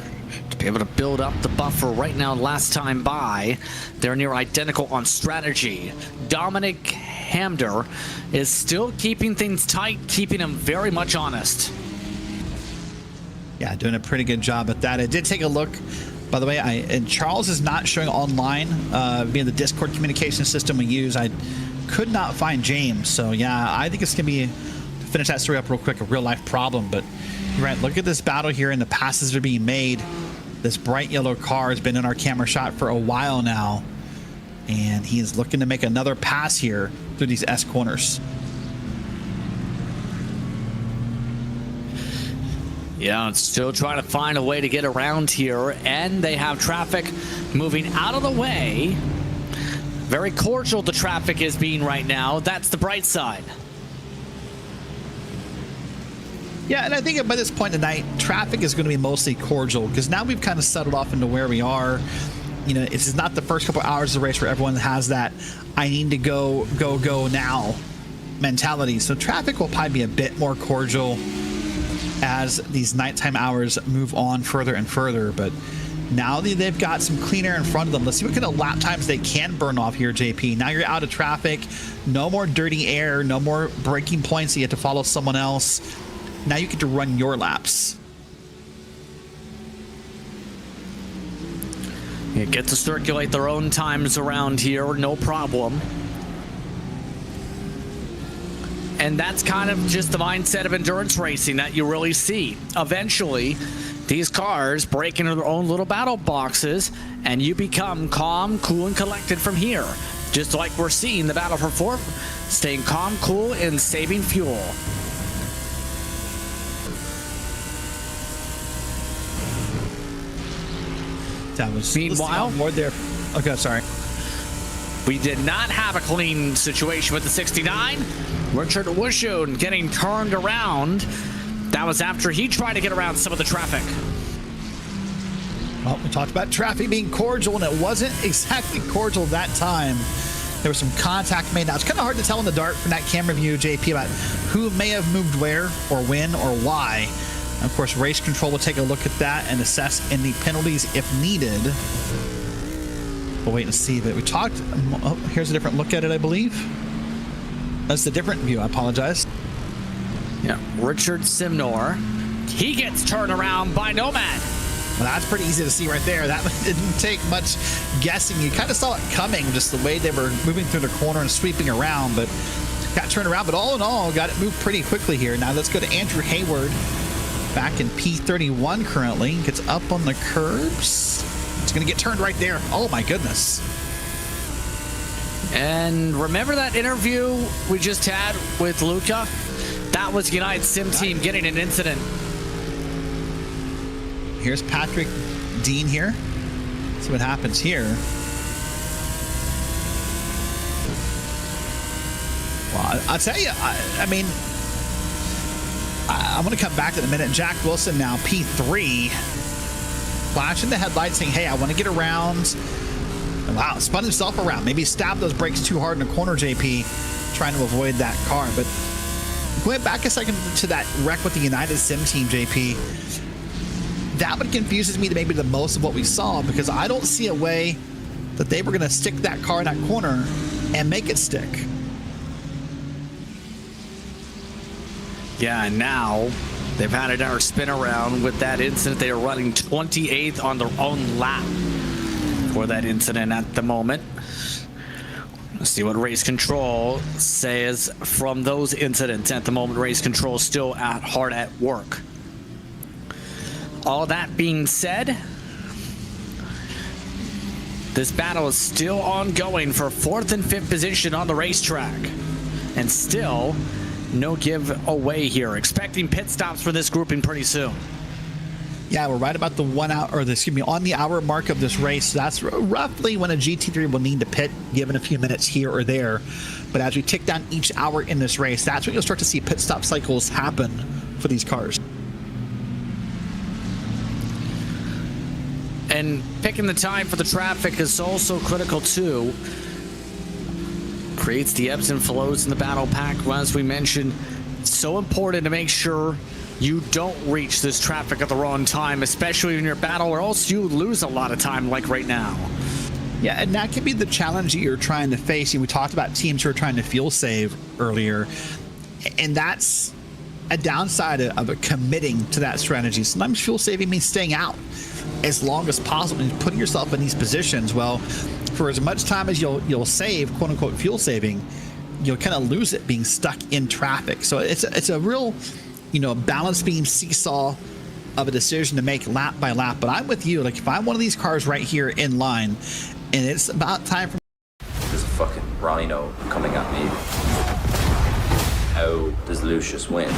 to be able to build up the buffer. Right now, last time by, they're near identical on strategy. Dominic Hamder is still keeping things tight, keeping him very much honest. Yeah, doing a pretty good job at that. I did take a look, by the way, and Charles is not showing online via the Discord communication system we use. I could not find James. So, yeah, I think it's going to be, to finish that story up real quick, a real-life problem. But, you're right, look at this battle here and the passes that are being made. This bright yellow car has been in our camera shot for a while now. And he is looking to make another pass here through these S corners. Yeah, still trying to find a way to get around here, and they have traffic moving out of the way. Very cordial the traffic is being right now. That's the bright side. Yeah, and I think by this point tonight, traffic is going to be mostly cordial because now we've kind of settled off into where we are. You know, this is not the first couple hours of the race where everyone has that I need to go now mentality. So traffic will probably be a bit more cordial as these nighttime hours move on further and further. But now they've got some clean air in front of them. Let's see what kind of lap times they can burn off here, JP. Now you're out of traffic. No more dirty air. No more braking points. You have to follow someone else. Now you get to run your laps. You get to circulate their own times around here, no problem. And that's kind of just the mindset of endurance racing that you really see. Eventually, these cars break into their own little battle boxes, and you become calm, cool, and collected from here. Just like we're seeing the battle for fourth, staying calm, cool, and saving fuel. That was meanwhile more there. Okay, sorry. We did not have a clean situation with the 69. Richard Wishon getting turned around. That was after he tried to get around some of the traffic. Well, we talked about traffic being cordial, and it wasn't exactly cordial that time. There was some contact made. Now, it's kind of hard to tell in the dark from that camera view, JP, about who may have moved where or when or why. Of course, race control will take a look at that and assess any penalties if needed. We'll wait and see. But we talked. Oh, here's a different look at it, I believe. That's the different view. I apologize. Yeah, Richard Simnor. He gets turned around by Nomad. Well, that's pretty easy to see right there. That didn't take much guessing. You kind of saw it coming, just the way they were moving through the corner and sweeping around, but got turned around. But all in all, got it moved pretty quickly here. Now let's go to Andrew Hayward. Back in P31 currently. Gets up on the curbs. It's going to get turned right there. Oh, my goodness. And remember that interview we just had with Luca? That was United Sim Team getting an incident. Here's Patrick Dean here. See what happens here. Well, I'll tell you, I mean, I'm going to come back in a minute. Jack Wilson now, P3. Flashing the headlights saying, hey, I want to get around. Wow, spun himself around. Maybe stabbed those brakes too hard in the corner, JP, trying to avoid that car. But going back a second to that wreck with the United Sim Team, JP, that one confuses me to maybe the most of what we saw, because I don't see a way that they were going to stick that car in that corner and make it stick. Yeah, and now they've had another spin around with that incident. They are running 28th on their own lap for that incident at the moment. Let's see what race control says from those incidents. At the moment, race control still hard at work. All that being said, this battle is still ongoing for 4th and 5th position on the racetrack. And still no give away here. Expecting pit stops for this grouping pretty soon. Yeah, we're right about the 1 hour, or on the hour mark of this race. That's roughly when a GT3 will need to pit, given a few minutes here or there. But as we tick down each hour in this race, that's when you'll start to see pit stop cycles happen for these cars. And picking the time for the traffic is also critical too. Creates the ebbs and flows in the battle pack. As we mentioned, it's so important to make sure you don't reach this traffic at the wrong time, especially in your battle, or else you lose a lot of time like right now. Yeah, and that could be the challenge that you're trying to face. We talked about teams who are trying to fuel save earlier, and that's a downside of committing to that strategy. Sometimes fuel saving means staying out as long as possible and putting yourself in these positions. Well, for as much time as you'll save, quote unquote, fuel saving, you'll kind of lose it being stuck in traffic. So it's a real, balance beam seesaw of a decision to make lap by lap. But I'm with you. Like, if I'm one of these cars right here in line, and it's about time for... There's a fucking rhino coming at me. How does Lucius win?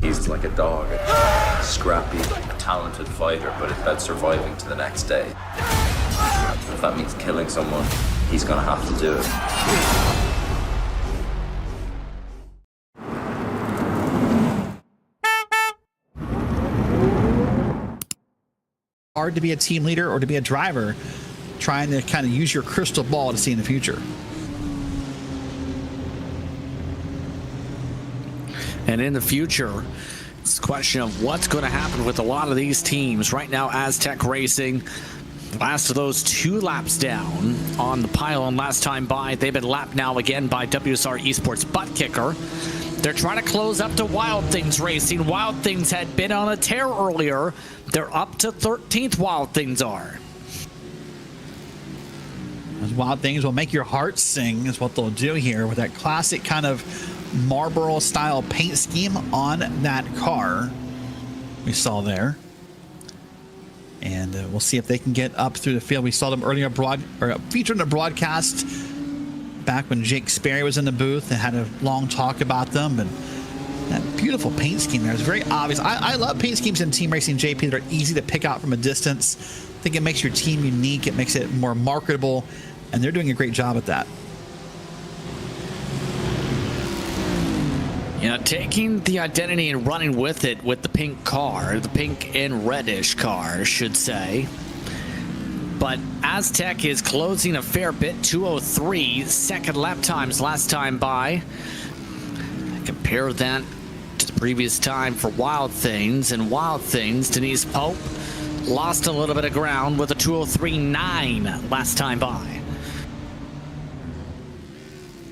He's like a dog, a scrappy, talented fighter, but it's about surviving to the next day. If that means killing someone, he's gonna have to do it. Hard to be a team leader or to be a driver, trying to kind of use your crystal ball to see in the future. And in the future, it's a question of what's going to happen with a lot of these teams. Right now, Aztec Racing, last of those 2 laps down on the pylon last time by. They've been lapped now again by WSR eSports Buttkicker. They're trying to close up to Wild Things Racing. Wild Things had been on a tear earlier. They're up to 13th, Wild Things are. Those Wild Things will make your heart sing is what they'll do here with that classic kind of Marlboro style paint scheme on that car we saw there. And we'll see if they can get up through the field. We saw them earlier featured in a broadcast back when Jake Sperry was in the booth and had a long talk about them. And that beautiful paint scheme there is very obvious. I love paint schemes in team racing, JP, that are easy to pick out from a distance. I think it makes your team unique. It makes it more marketable, and they're doing a great job at that. Taking the identity and running with it with the pink car, the pink and reddish car, I should say. But Aztec is closing a fair bit, 2:03 second lap times last time by. Compare that to the previous time for Wild Things, and Wild Things, Denise Pope, lost a little bit of ground with a 2:03.9 last time by.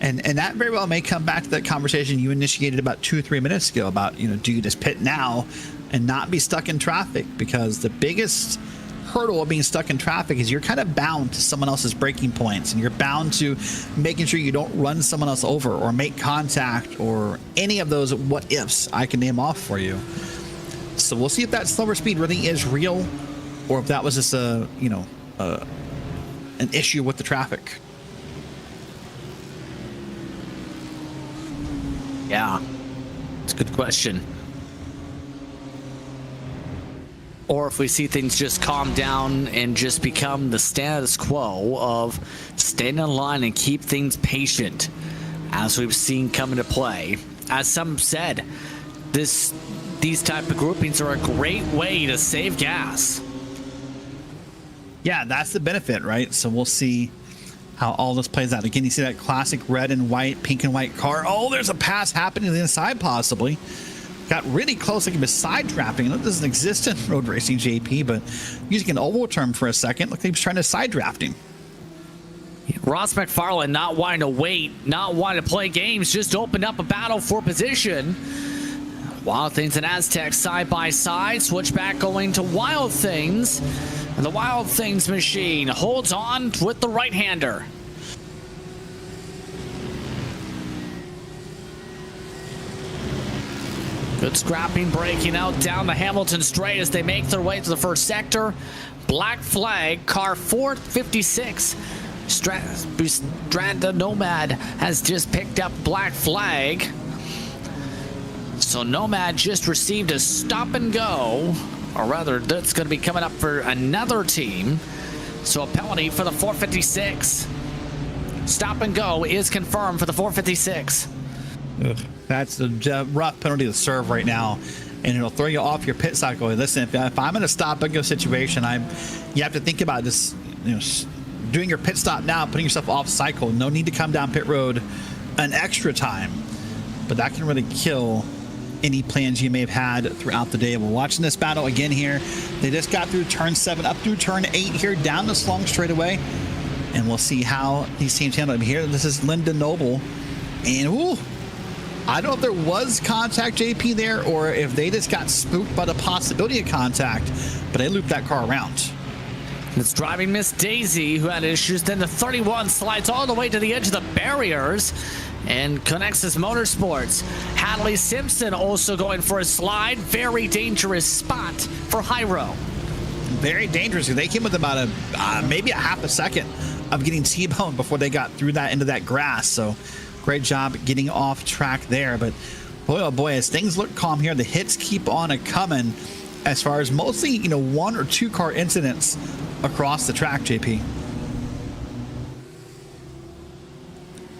And that very well may come back to that conversation you initiated about 2 or 3 minutes ago about, do you just pit now and not be stuck in traffic? Because the biggest hurdle of being stuck in traffic is you're kind of bound to someone else's braking points, and you're bound to making sure you don't run someone else over or make contact or any of those what ifs I can name off for you. So we'll see if that slower speed really is real, or if that was just an issue with the traffic. Yeah, it's a good question. Or if we see things just calm down and just become the status quo of stand in line and keep things patient, as we've seen come into play. As some said, these type of groupings are a great way to save gas. Yeah, that's the benefit, right? So we'll see how all this plays out. Again, you see that classic red and white, pink and white car. Oh, there's a pass happening to the inside, possibly. Got really close, like he was side drafting. That doesn't exist in road racing, JP, but using an oval term for a second, look like he was trying to side draft him. Ross McFarlane not wanting to wait, not wanting to play games, just opened up a battle for position. Wild Things and Aztec side by side, switchback going to Wild Things. And the Wild Things machine holds on with the right-hander. Good scrapping, breaking out down the Hamilton straight as they make their way to the first sector. Black flag, car 456. Stranda Nomad has just picked up black flag. So Nomad just received a stop and go. Or rather, that's going to be coming up for another team. So a penalty for the 456. Stop and go is confirmed for the 456. Ugh, that's a rough penalty to serve right now. And it'll throw you off your pit cycle. Listen, if I'm in a stop and go situation, you have to think about this, doing your pit stop now, putting yourself off cycle. No need to come down pit road an extra time. But that can really kill any plans you may have had throughout the day. We're watching this battle again here. They just got through turn 7 up through turn 8 here down this long straightaway, and we'll see how these teams handle it here. This is Linda Noble, and ooh, I don't know if there was contact, JP, there, or if they just got spooked by the possibility of contact, but they looped that car around. It's driving Miss Daisy, who had issues. Then the 31 slides all the way to the edge of the barriers and connects his Motorsports. Hadley Simpson also going for a slide. Very dangerous spot for Hyro. Very dangerous. They came with about maybe a half a second of getting T-boned before they got through that into that grass. So great job getting off track there. But boy, oh boy, as things look calm here, the hits keep on coming as far as mostly, 1 or 2 car incidents across the track, JP.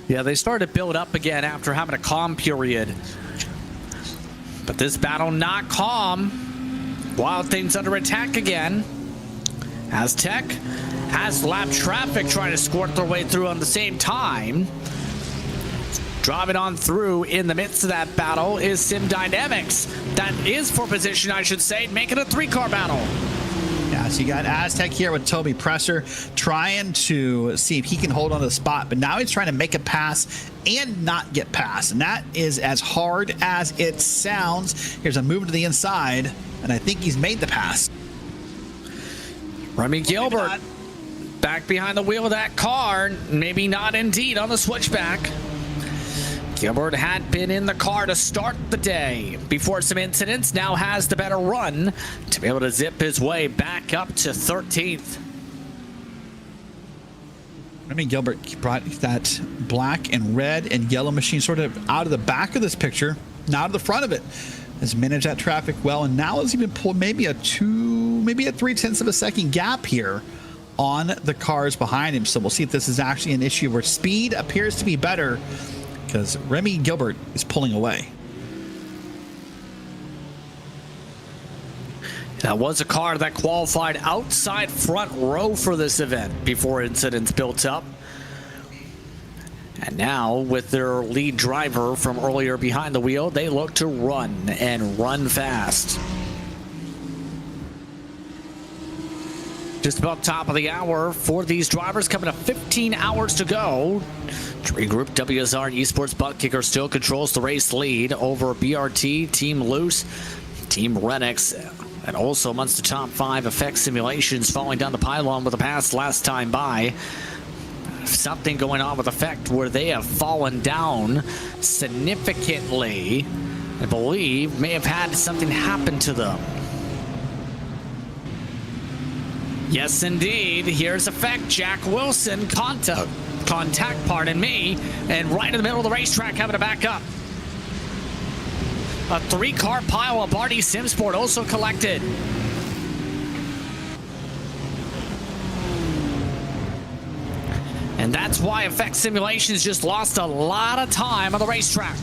Yeah, they started to build up again after having a calm period. But this battle not calm. Wild things under attack again. Aztec has lap traffic trying to squirt their way through on the same time. Driving on through in the midst of that battle is Sim Dynamics. That is for position, I should say, making a 3-car battle. Yeah, so you got Aztec here with Toby Presser trying to see if he can hold on to the spot, but now he's trying to make a pass and not get past, and that is as hard as it sounds. Here's a move to the inside, and I think he's made the pass. Remy Gilbert back behind the wheel of that car. Maybe not indeed on the switchback. Gilbert had been in the car to start the day before some incidents, now has the better run to be able to zip his way back up to 13th. Remy Gilbert brought that black and red and yellow machine sort of out of the back of this picture, not out of the front of it. Has managed that traffic well, and now has even pulled maybe a 3/10 of a second gap here on the cars behind him. So we'll see if this is actually an issue where speed appears to be better, because Remy Gilbert is pulling away. That was a car that qualified outside front row for this event before incidents built up. And now, with their lead driver from earlier behind the wheel, they look to run and run fast. Just about top of the hour for these drivers, coming up 15 hours to go. Tree Group WSR and eSports Buttkicker still controls the race lead over BRT, Team Loose, Team Renix, and also amongst the top 5 effect simulations falling down the pylon with a pass last time by. Something going on with effect where they have fallen down significantly. I believe may have had something happen to them. Yes, indeed. Here's effect. Jack Wilson, contact, pardon me, and right in the middle of the racetrack having to back up. A 3-car pile of Barty Simsport also collected. And that's why Effect Simulations just lost a lot of time on the racetrack.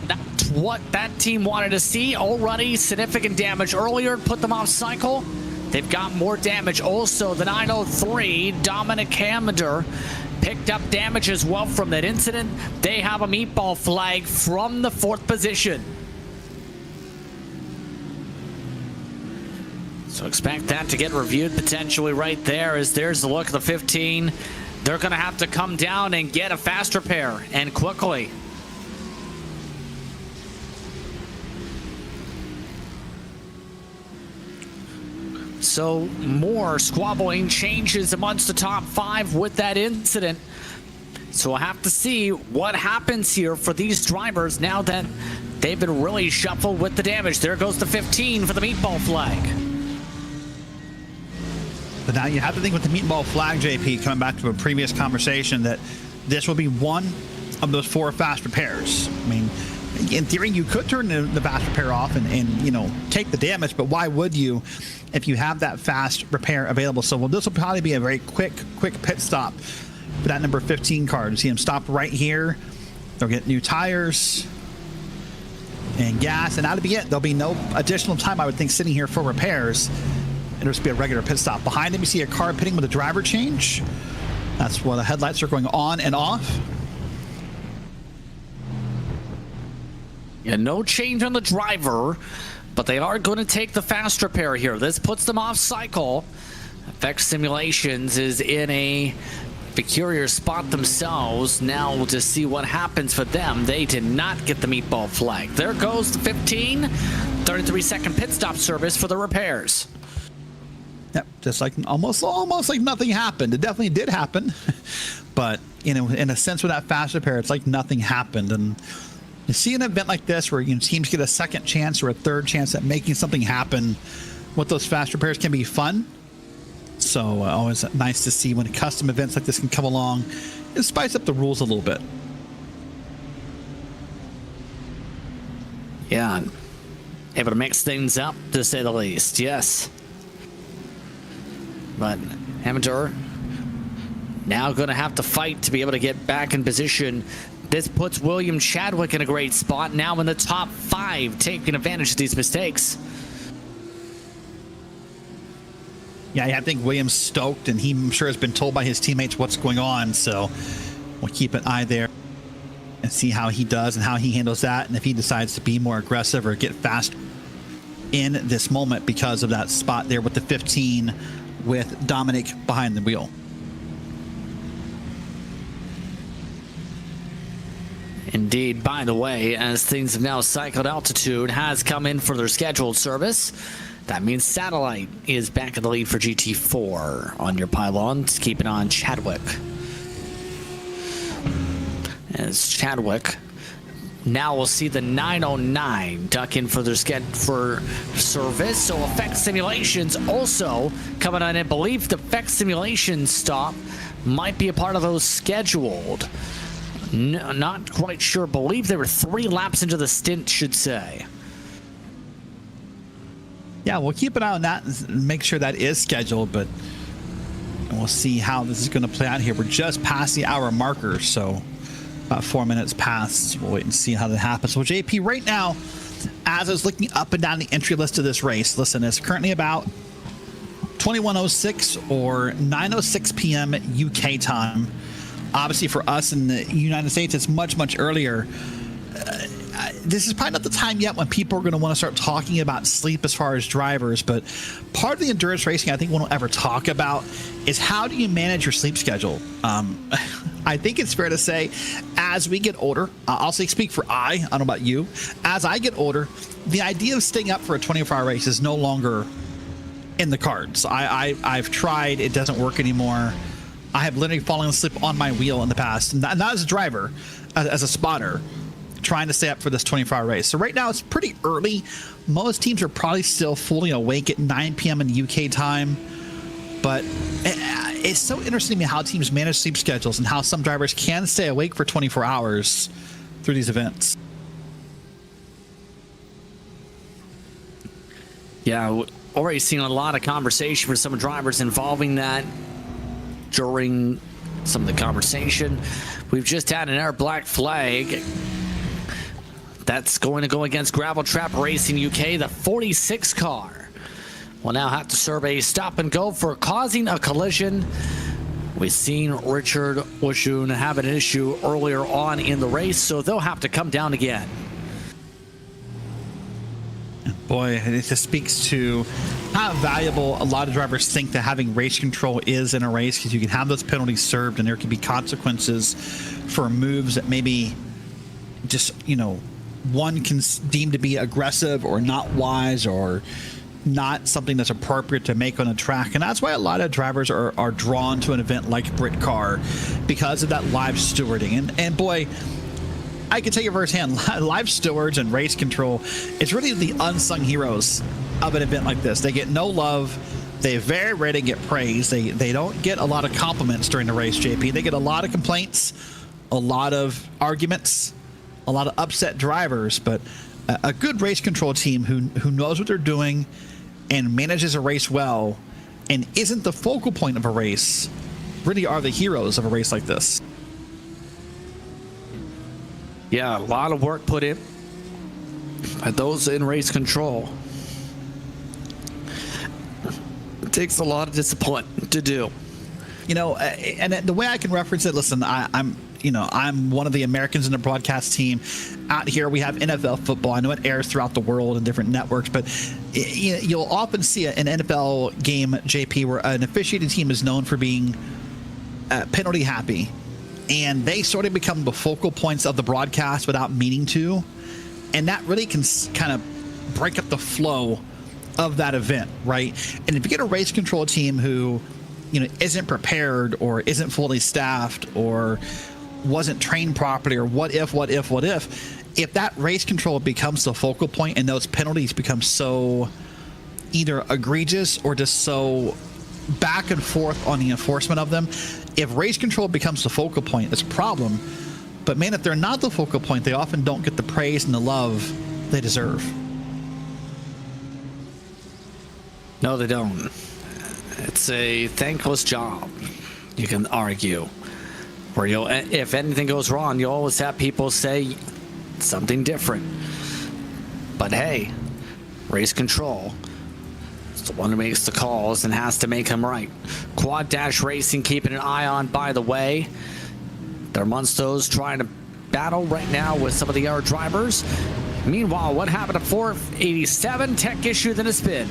That's what that team wanted to see. Already significant damage earlier, put them off cycle. They've got more damage also. The 903, Dominic Hamander, picked up damage as well from that incident. They have a meatball flag from the 4th position. So expect that to get reviewed potentially right there, as there's the look of the 15. They're going to have to come down and get a fast repair, and quickly. So more squabbling changes amongst the top 5 with that incident. So we'll have to see what happens here for these drivers now that they've been really shuffled with the damage. There goes the 15 for the meatball flag. But now you have to think with the meatball flag, JP, coming back to a previous conversation, that this will be one of those 4 fast repairs. I mean, in theory, you could turn the fast repair off and take the damage, but why would you if you have that fast repair available? So this will probably be a very quick pit stop for that number 15 car. You see him stop right here. They'll get new tires and gas, and that'll be it. There'll be no additional time, I would think, sitting here for repairs. It'll just be a regular pit stop. Behind him, you see a car pitting with a driver change. That's why the headlights are going on and off. Yeah, no change on the driver, but they are going to take the fast repair here. This puts them off cycle. Effect Simulations is in a peculiar spot themselves. Now to see what happens for them. They did not get the meatball flag. There goes the 33-second pit stop service for the repairs. Yep, just like almost like nothing happened. It definitely did happen, but in a sense, with that fast repair, it's like nothing happened. And you see an event like this where teams get a second chance or a third chance at making something happen. With those fast repairs can be fun. So always nice to see when custom events like this can come along and spice up the rules a little bit. Yeah, able to mix things up to say the least. Yes. But Amateur now going to have to fight to be able to get back in position. This puts William Chadwick in a great spot, now in the top 5, taking advantage of these mistakes. Yeah, I think William's stoked, and he, I'm sure, has been told by his teammates what's going on. So we'll keep an eye there and see how he does and how he handles that, and if he decides to be more aggressive or get fast in this moment because of that spot there with the 15 with Dominic behind the wheel. Indeed. By the way, as things have now cycled, Altitude has come in for their scheduled service. That means Satellite is back in the lead for GT4 on your pylons. Keep it on Chadwick. As Chadwick now we'll see the 909 duck in for their for service. So Effect Simulations also coming on. I believe the Effect Simulations stop might be a part of those scheduled. No, not quite sure. Believe they were 3 laps into the stint, should say. Yeah, we'll keep an eye on that and make sure that is scheduled, but we'll see how this is going to play out here. We're just past the hour marker, so about 4 minutes past. We'll wait and see how that happens. So JP, right now, as I was looking up and down the entry list of this race, listen, it's currently about 21:06 or 9:06 p.m. UK time. Obviously, for us in the United States, it's much, much earlier. This is probably not the time yet when people are going to want to start talking about sleep as far as drivers, but part of the endurance racing I think we don't ever talk about is how do you manage your sleep schedule? I think it's fair to say as we get older, I'll speak for I don't know about you, as I get older, the idea of staying up for a 24-hour race is no longer in the cards. I've tried, it doesn't work anymore. I have literally fallen asleep on my wheel in the past, not as a driver, as a spotter, trying to stay up for this 24-hour race. So right now it's pretty early. Most teams are probably still fully awake at 9 p.m. in UK time, but it's so interesting to me how teams manage sleep schedules and how some drivers can stay awake for 24 hours through these events. Yeah, already seen a lot of conversation for some drivers involving that during some of the conversation. We've just had an air black flag. That's going to go against Gravel Trap Racing UK. The 46 car will now have to serve a stop and go for causing a collision. We've seen Richard Washun have an issue earlier on in the race, so they'll have to come down again. Boy, it just speaks to how valuable a lot of drivers think that having race control is in a race, because you can have those penalties served and there can be consequences for moves that maybe just, one can deem to be aggressive or not wise or not something that's appropriate to make on a track. And that's why a lot of drivers are drawn to an event like Britcar because of that live stewarding. And boy, I can tell you firsthand, live stewards and race control is really the unsung heroes of an event like this. They get no love. They very rarely get praise. They don't get a lot of compliments during the race, JP. They get a lot of complaints, a lot of arguments, a lot of upset drivers, but a good race control team who knows what they're doing and manages a race well and isn't the focal point of a race really are the heroes of a race like this. Yeah, a lot of work put in by those in race control. It takes a lot of discipline to do. And the way I can reference it, listen, I'm one of the Americans in the broadcast team. Out here, we have NFL football. I know it airs throughout the world in different networks, but you'll often see an NFL game, JP, where an officiating team is known for being penalty happy, and they sort of become the focal points of the broadcast without meaning to, and that really can kind of break up the flow of that event, right? And if you get a race control team who isn't prepared or isn't fully staffed or wasn't trained properly, or what if that race control becomes the focal point and those penalties become so either egregious or just so back and forth on the enforcement of them, if race control becomes the focal point, it's a problem. But man, if they're not the focal point, they often don't get the praise and the love they deserve. No, they don't. It's a thankless job, you can argue. Where if anything goes wrong, you always have people say something different. But hey, race control is the one who makes the calls and has to make them right. Quad Dash Racing keeping an eye on, by the way. Their Munstos trying to battle right now with some of the other drivers. Meanwhile, what happened to 487? Tech issue, then a spin.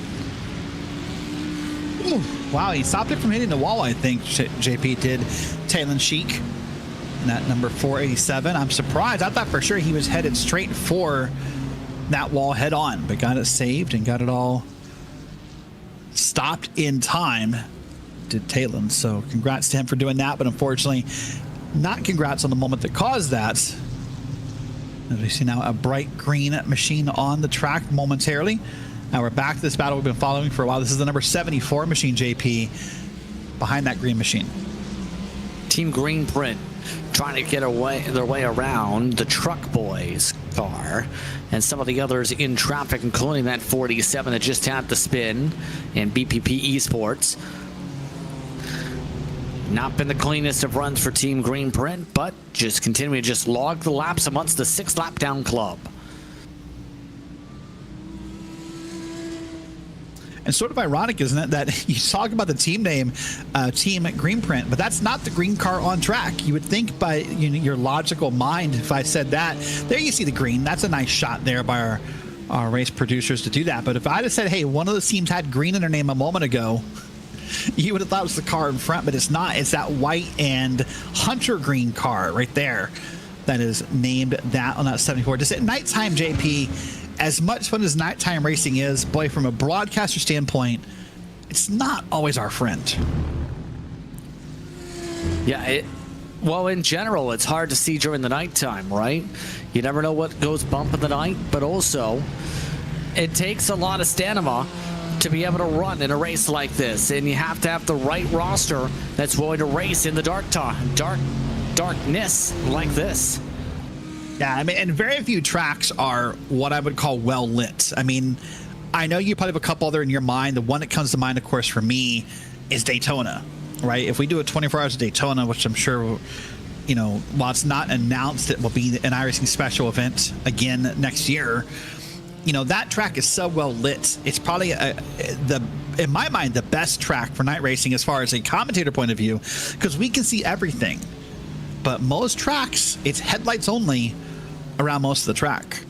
Ooh, wow, he stopped it from hitting the wall, I think, JP did. Talon Sheik, that number 487. I'm surprised. I thought for sure he was headed straight for that wall head on, but got it saved and got it all stopped in time, did Talon. So congrats to him for doing that, but unfortunately, not congrats on the moment that caused that. As we see now a bright green machine on the track momentarily. Now we're back to this battle we've been following for a while. This is the number 74 machine, JP, behind that green machine. Team Green Print trying to get their way around the Truck Boys car and some of the others in traffic, including that 47 that just had the spin in BPP eSports. Not been the cleanest of runs for Team Green Print, but just continuing to just log the laps amongst the 6 lap down club. And sort of ironic, isn't it, that you talk about the team name, Team Green Print, but that's not the green car on track. You would think by your logical mind, if I said that, there you see the green. That's a nice shot there by our race producers to do that. But if I'd have said, hey, one of those teams had green in their name a moment ago, you would have thought it was the car in front, but it's not. It's that white and hunter green car right there that is named that on that 74. Just at nighttime, JP, as much fun as nighttime racing is, boy, from a broadcaster standpoint, it's not always our friend. Yeah, well, in general, it's hard to see during the nighttime, right? You never know what goes bump in the night, but also it takes a lot of stamina to be able to run in a race like this, and you have to have the right roster that's willing to race in the darkness like this. Yeah, I mean, and very few tracks are what I would call well lit. I mean, I know you probably have a couple other in your mind. The one that comes to mind, of course, for me is Daytona, right? If we do a 24 hours of Daytona, which I'm sure, while it's not announced, it will be an iRacing special event again next year. That track is so well lit. It's probably in my mind, the best track for night racing as far as a commentator point of view, because we can see everything. But most tracks, it's headlights only around most of the track.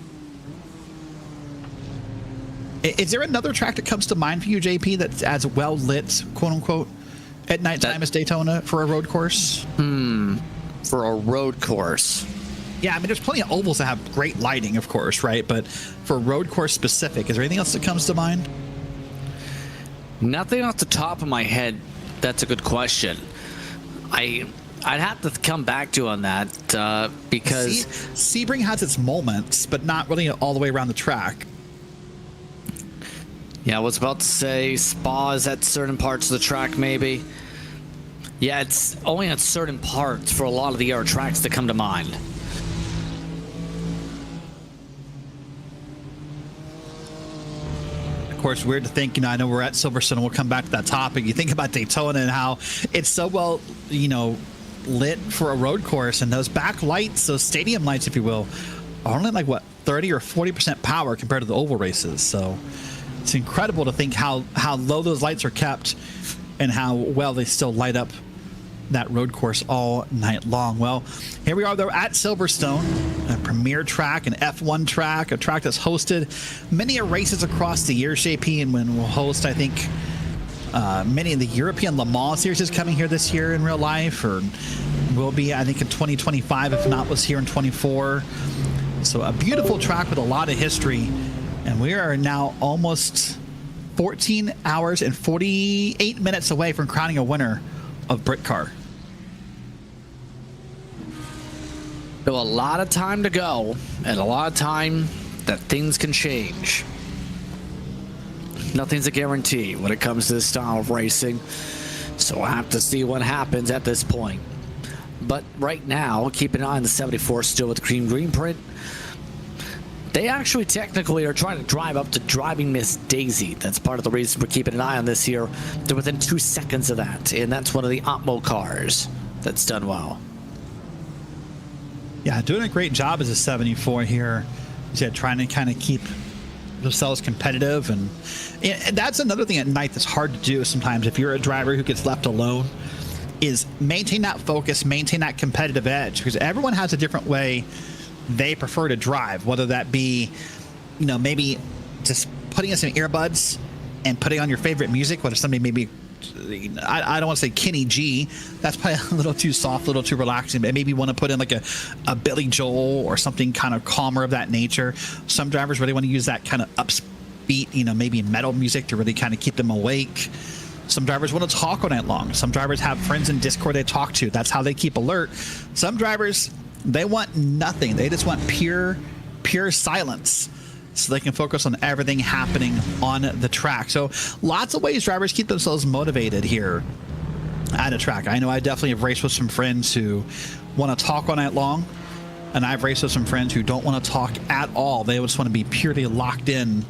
Is there another track that comes to mind for you, JP, that's as well lit, quote unquote, at nighttime as Daytona for a road course? For a road course. Yeah, I mean, there's plenty of ovals that have great lighting, of course, right? But for road course specific, is there anything else that comes to mind? Nothing off the top of my head. That's a good question. I'd have to come back to you on that because Sebring has its moments, but not really all the way around the track. Yeah, I was about to say Spa is at certain parts of the track, maybe. Yeah, it's only at certain parts for a lot of the other tracks that come to mind. Of course, weird to think, I know we're at Silverstone, and we'll come back to that topic. You think about Daytona and how it's so well, lit for a road course, and those back lights, those stadium lights, if you will, are only like 30 or 40% power compared to the oval races. So it's incredible to think how low those lights are kept and how well they still light up that road course all night long. Well, here we are though at Silverstone, a premier track, an F1 track, a track that's hosted many races across the year, JP, and when we'll host, I think, many of the European Le Mans series is coming here this year in real life, or will be, I think, in 2025, if not was here in 24. So a beautiful track with a lot of history, and we are now almost 14 hours and 48 minutes away from crowning a winner of Britcar. So a lot of time to go, and a lot of time that things can change. Nothing's a guarantee when it comes to this style of racing, so we'll have to see what happens at this point. But right now, keep an eye on the 74 still with the cream green print. They actually technically are trying to drive up to driving Miss Daisy. That's part of the reason we're keeping an eye on this here. They're within 2 seconds of that, and that's one of the Opmo cars that's done well. Yeah, doing a great job as a 74 here. Yeah, trying to kind of keep themselves competitive, and that's another thing at night that's hard to do sometimes if you're a driver who gets left alone, is maintain that focus, maintain that competitive edge, because everyone has a different way they prefer to drive, whether that be, you know, maybe just putting in some earbuds and putting on your favorite music, whether somebody maybe, I don't want to say Kenny G, that's probably a little too soft, a little too relaxing, but maybe want to put in like a Billy Joel or something kind of calmer of that nature. Some drivers really want to use that kind of upbeat, you know, maybe metal music to really kind of keep them awake. Some drivers want to talk all night long. Some drivers have friends in Discord they talk to. That's how they keep alert. Some drivers, they want nothing. They just want pure silence, so they can focus on everything happening on the track. So lots of ways drivers keep themselves motivated here at a track. I know I definitely have raced with some friends who want to talk all night long, and I've raced with some friends who don't want to talk at all. They just want to be purely locked in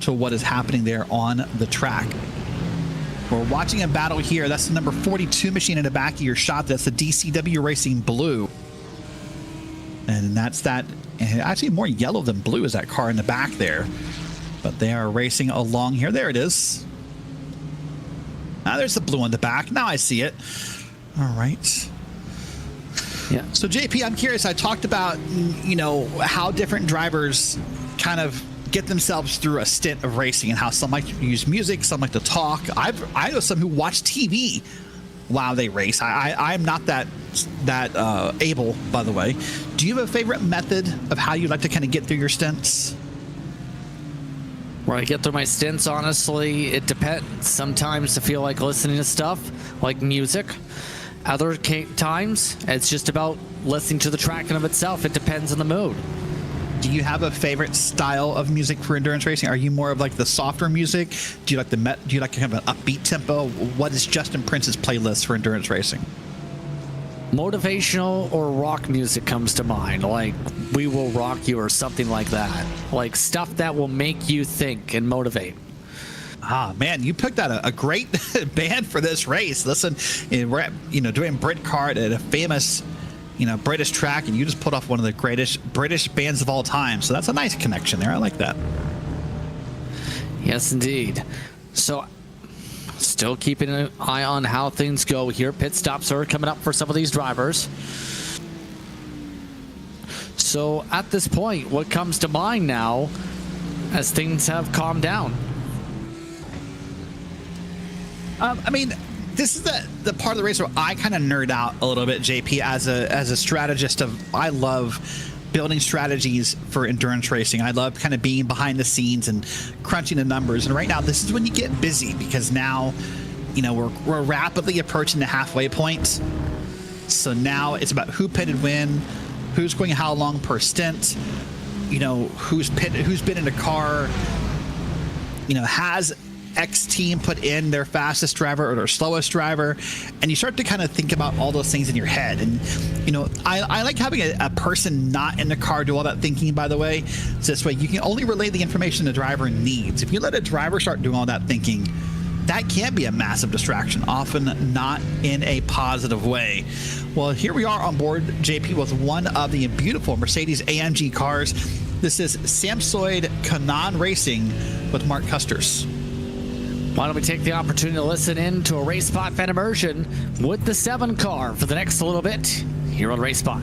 to what is happening there on the track. We're watching a battle here. That's the number 42 machine in the back of your shot. That's the DCW Racing Blue. And that's that, actually more yellow than blue is that car in the back there. But they are racing along here. There it is. Now there's the blue on the back. Now I see it. All right. Yeah. So JP, I'm curious. I talked about, you know, how different drivers kind of get themselves through a stint of racing, and how some like to use music, some like to talk. I know some who watch TV while they race. I'm not that able, by the way. Do you have a favorite method of how you like to kind of get through your stints? Where I get through my stints, honestly, it depends. Sometimes I feel like listening to stuff like music. Other times, it's just about listening to the track in of itself. It depends on the mood. Do you have a favorite style of music for endurance racing? Are you more of like the softer music? Do you like do you like kind of an upbeat tempo? What is Justin Prince's playlist for endurance racing? Motivational or rock music comes to mind, like We Will Rock You or something like that. Like stuff that will make you think and motivate. Ah, man, you picked out a great band for this race. Listen, we're at, doing Britcar at a famous, British track, and you just put off one of the greatest British bands of all time. So that's a nice connection there. I like that. Yes, indeed. So, still keeping an eye on how things go here. Pit stops are coming up for some of these drivers. So, at this point, what comes to mind now as things have calmed down? This is the part of the race where I kind of nerd out a little bit, JP, as a strategist. I love building strategies for endurance racing. I love kind of being behind the scenes and crunching the numbers. And right now, this is when you get busy, because now, we're rapidly approaching the halfway point. So now it's about who pitted when, who's going how long per stint, who's been in a car, has X team put in their fastest driver or their slowest driver, and you start to kind of think about all those things in your head. And I like having a person not in the car do all that thinking, by the way. So this way you can only relay the information the driver needs. If you let a driver start doing all that thinking, that can be a massive distraction, often not in a positive way. Well, here we are on board, JP, with one of the beautiful Mercedes AMG cars. This is Samsoid Kanan Racing with Mark Custers. Why don't we take the opportunity to listen in to a Race Spot fan immersion with the 7 car for the next little bit here on Race Spot.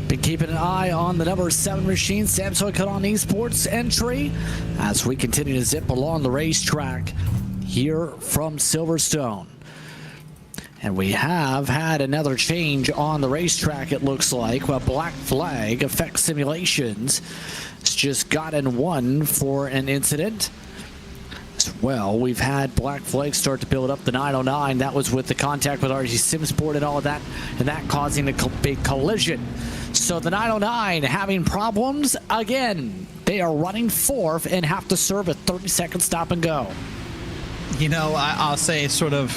Been keeping an eye on the number 7 machine, Samsung cut on eSports entry as we continue to zip along the racetrack here from Silverstone. And we have had another change on the racetrack, it looks like. Well, Black Flag Effect Simulations has just gotten one for an incident. As well, we've had Black Flag start to build up the 909. That was with the contact with RG Simsport and all of that, and that causing a big collision. So the 909 having problems again. They are running 4th and have to serve a 30-second stop and go. You know, I'll say sort of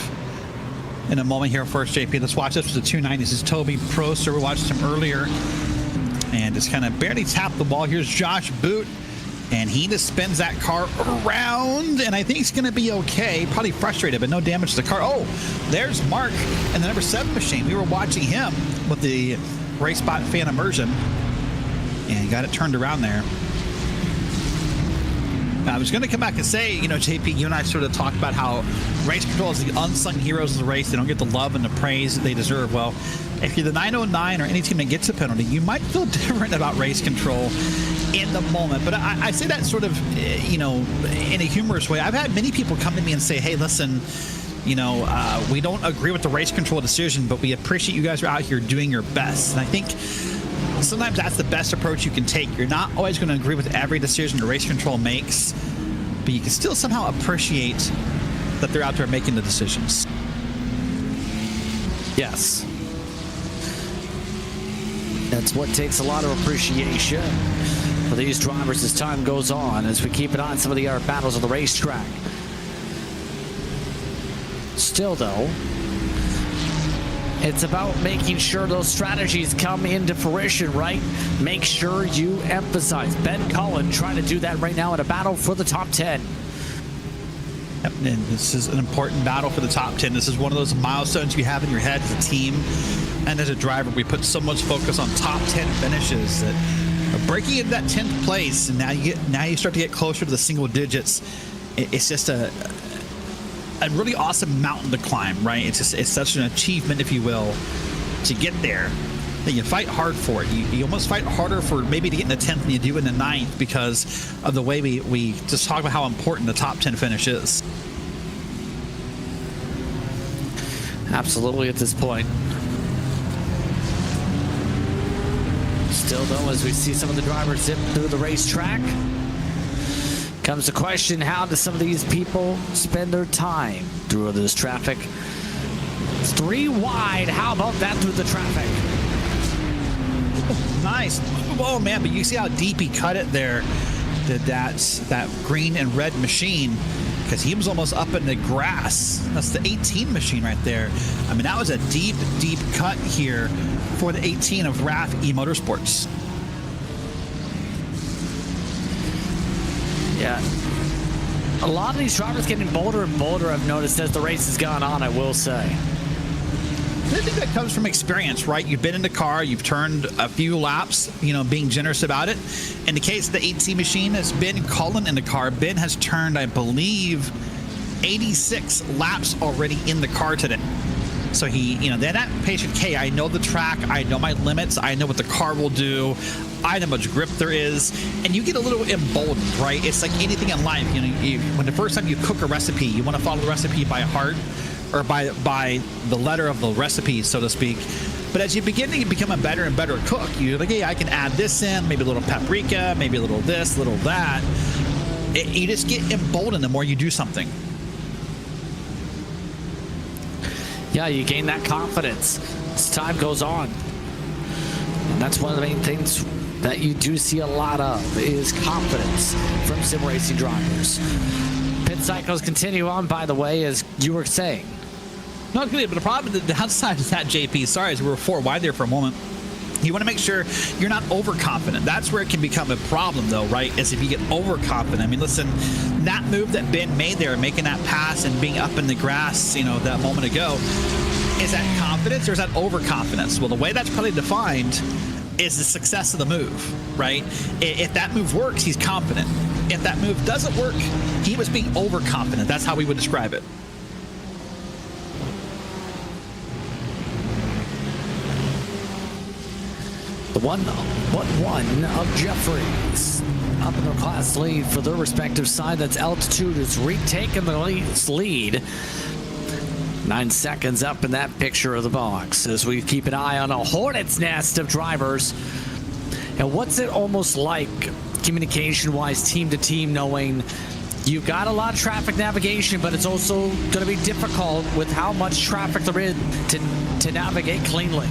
in a moment here first, JP. Let's watch this with the 290. This is Toby Proster. We watched him earlier and just kind of barely tapped the ball. Here's Josh Boot And he just spins that car around, and I think he's going to be okay. Probably frustrated, but no damage to the car. Oh, there's Mark and the number 7 machine. We were watching him with the RaceBot fan immersion, and got it turned around there. I was going to come back and say, you know, JP, you and I sort of talked about how race control is the unsung heroes of the race. They don't get the love and the praise that they deserve. Well, if you're the 909 or any team that gets a penalty, you might feel different about race control in the moment. But I say that sort of, you know, in a humorous way. I've had many people come to me and say, hey, listen, you know, we don't agree with the race control decision, but we appreciate you guys are out here doing your best. And I think sometimes that's the best approach you can take. You're not always going to agree with every decision the race control makes, but you can still somehow appreciate that they're out there making the decisions. Yes. That's what takes a lot of appreciation for these drivers as time goes on, as we keep an eye on some of the other battles on the racetrack. Still, though, it's about making sure those strategies come into fruition, right? Make sure you emphasize. Ben Cullen trying to do that right now in a battle for the top 10. Yep, and this is an important battle for the top 10. This is one of those milestones you have in your head as a team and as a driver. We put so much focus on top 10 finishes that breaking into that 10th place, and now you start to get closer to the single digits. It's just a really awesome mountain to climb, right? It's such an achievement, if you will, to get there. That you fight hard for it. You almost fight harder for maybe to get in the 10th than you do in the 9th because of the way we just talk about how important the top 10 finish is. Absolutely at this point. Still, though, as we see some of the drivers zip through the racetrack, comes the question, how do some of these people spend their time through this traffic? It's 3 wide. How about that through the traffic? Nice. Oh, man, but you see how deep he cut it there. That green and red machine, because he was almost up in the grass. That's the 18 machine right there. I mean, that was a deep, deep cut here for the 18 of RAF eMotorsports. Yeah. A lot of these drivers getting bolder and bolder, I've noticed, as the race has gone on, I will say. I think that comes from experience, right? You've been in the car, you've turned a few laps, you know, being generous about it. In the case of the 18 machine, it's Ben Cullen in the car. Ben has turned, I believe, 86 laps already in the car today. So he, you know, they're that patient. Hey, I know the track, I know my limits, I know what the car will do, I know how much grip there is, and you get a little emboldened, right? It's like anything in life. You know, when the first time you cook a recipe, you want to follow the recipe by heart, or by the letter of the recipe, so to speak. But as you begin to become a better and better cook, you're like, hey, I can add this in, maybe a little paprika, maybe a little this, a little that. You just get emboldened the more you do something. Yeah, you gain that confidence as time goes on. And that's one of the main things that you do see a lot of is confidence from sim racing drivers. Pit cycles continue on, by the way, as you were saying. Not good, but the problem, the downside is that, JP, sorry, as we were 4 wide there for a moment. You want to make sure you're not overconfident. That's where it can become a problem, though, right? Is if you get overconfident. I mean, listen, that move that Ben made there, making that pass and being up in the grass, you know, that moment ago, is that confidence or is that overconfidence? Well, the way that's probably defined is the success of the move, right? If that move works, he's confident. If that move doesn't work, he was being overconfident. That's how we would describe it. The one of Jeffries up in their class lead for their respective side. That's Altitude has retaken the lead. 9 seconds up in that picture of the box as we keep an eye on a hornet's nest of drivers. And what's it almost like communication-wise, team to team, knowing you've got a lot of traffic navigation, but it's also going to be difficult with how much traffic there is to navigate cleanly?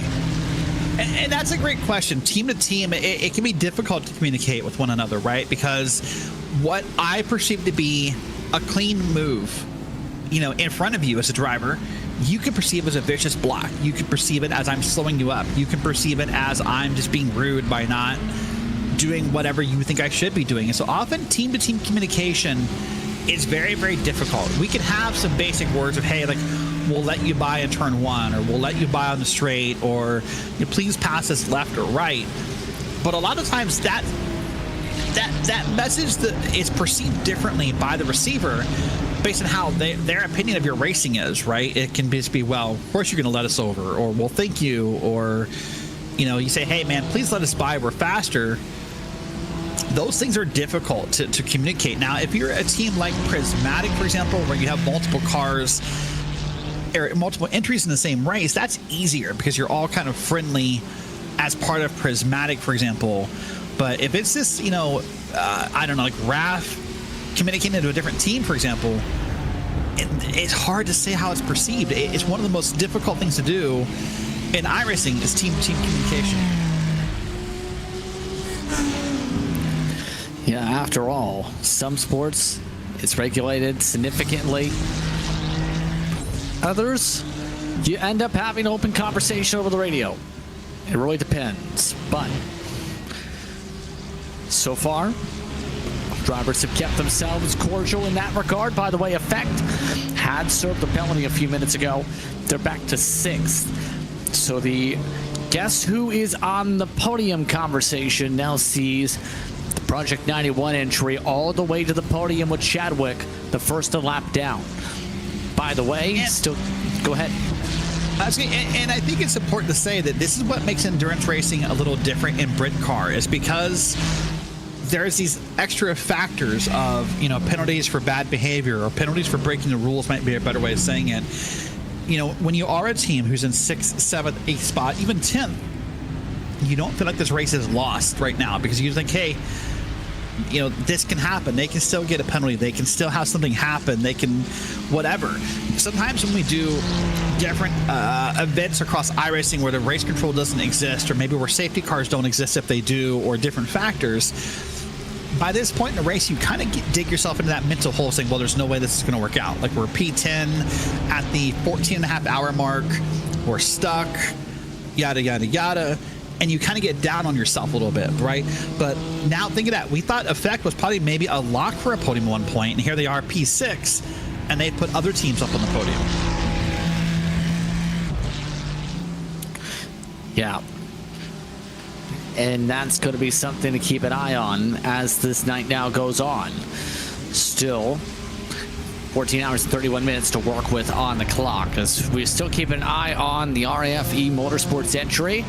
And that's a great question. Team to team, it can be difficult to communicate with one another, right? Because what I perceive to be a clean move, you know, in front of you as a driver, you can perceive as a vicious block. You can perceive it as I'm slowing you up. You can perceive it as I'm just being rude by not doing whatever you think I should be doing. And so often team-to-team communication is very, very difficult. We can have some basic words of, hey, like, we'll let you by in turn 1, or we'll let you by on the straight, or you please pass us left or right. But a lot of times that message that is perceived differently by the receiver based on how their opinion of your racing is, right? It can just be, well, of course you're going to let us over, or well, thank you, or, you know, you say, hey, man, please let us by, we're faster. Those things are difficult to communicate. Now, if you're a team like Prismatic, for example, where you have multiple cars or multiple entries in the same race, that's easier because you're all kind of friendly as part of Prismatic, for example. But if it's this, you know, I don't know, like RAF communicating to a different team, for example, it's hard to say how it's perceived. It's one of the most difficult things to do in iRacing is team-to-team communication. Yeah, after all, some sports, it's regulated significantly. Others, you end up having open conversation over the radio. It really depends. But so far, drivers have kept themselves cordial in that regard. By the way, Effect had served a penalty a few minutes ago. They're back to 6th. So the guess who is on the podium conversation now sees the Project 91 entry all the way to the podium with Chadwick, the first lap down. By the way, still, go ahead. And I think it's important to say that this is what makes endurance racing a little different in Britcar, is because there's these extra factors of, you know, penalties for bad behavior or penalties for breaking the rules, might be a better way of saying it. You know, when you are a team who's in 6th, 7th, 8th spot, even 10th, you don't feel like this race is lost right now because you think, hey, you know, this can happen. They can still get a penalty. They can still have something happen. They can whatever. Sometimes when we do different events across iRacing where the race control doesn't exist, or maybe where safety cars don't exist if they do, or different factors, by this point in the race, you kind of dig yourself into that mental hole saying, well, there's no way this is going to work out. Like, we're P10 at the 14.5-hour mark. We're stuck, yada, yada, yada. And you kind of get down on yourself a little bit, right? But now think of that. We thought Effect was probably maybe a lock for a podium at one point, and here they are, P6, and they put other teams up on the podium. Yeah. And that's going to be something to keep an eye on as this night now goes on. Still, 14 hours and 31 minutes to work with on the clock, as we still keep an eye on the RAFE Motorsports entry.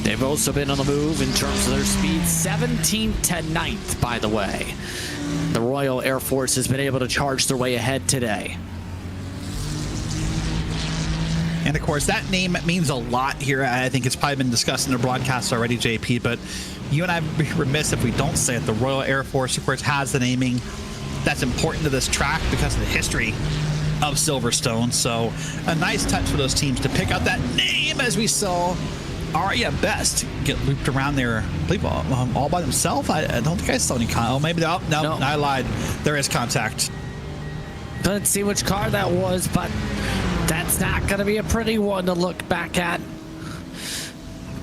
They've also been on the move in terms of their speed, 17th to 9th, by the way. The Royal Air Force has been able to charge their way ahead today. And of course, that name means a lot here. I think it's probably been discussed in the broadcast already, JP, but you and I would be remiss if we don't say it. The Royal Air Force, of course, has the naming that's important to this track because of the history of Silverstone. So a nice touch for those teams to pick out that name, as we saw Aria Best get looped around there, I believe, all by themselves. I don't think I saw any contact. Oh, maybe no, I lied. There is contact. Let's see which car that was, but that's not going to be a pretty one to look back at.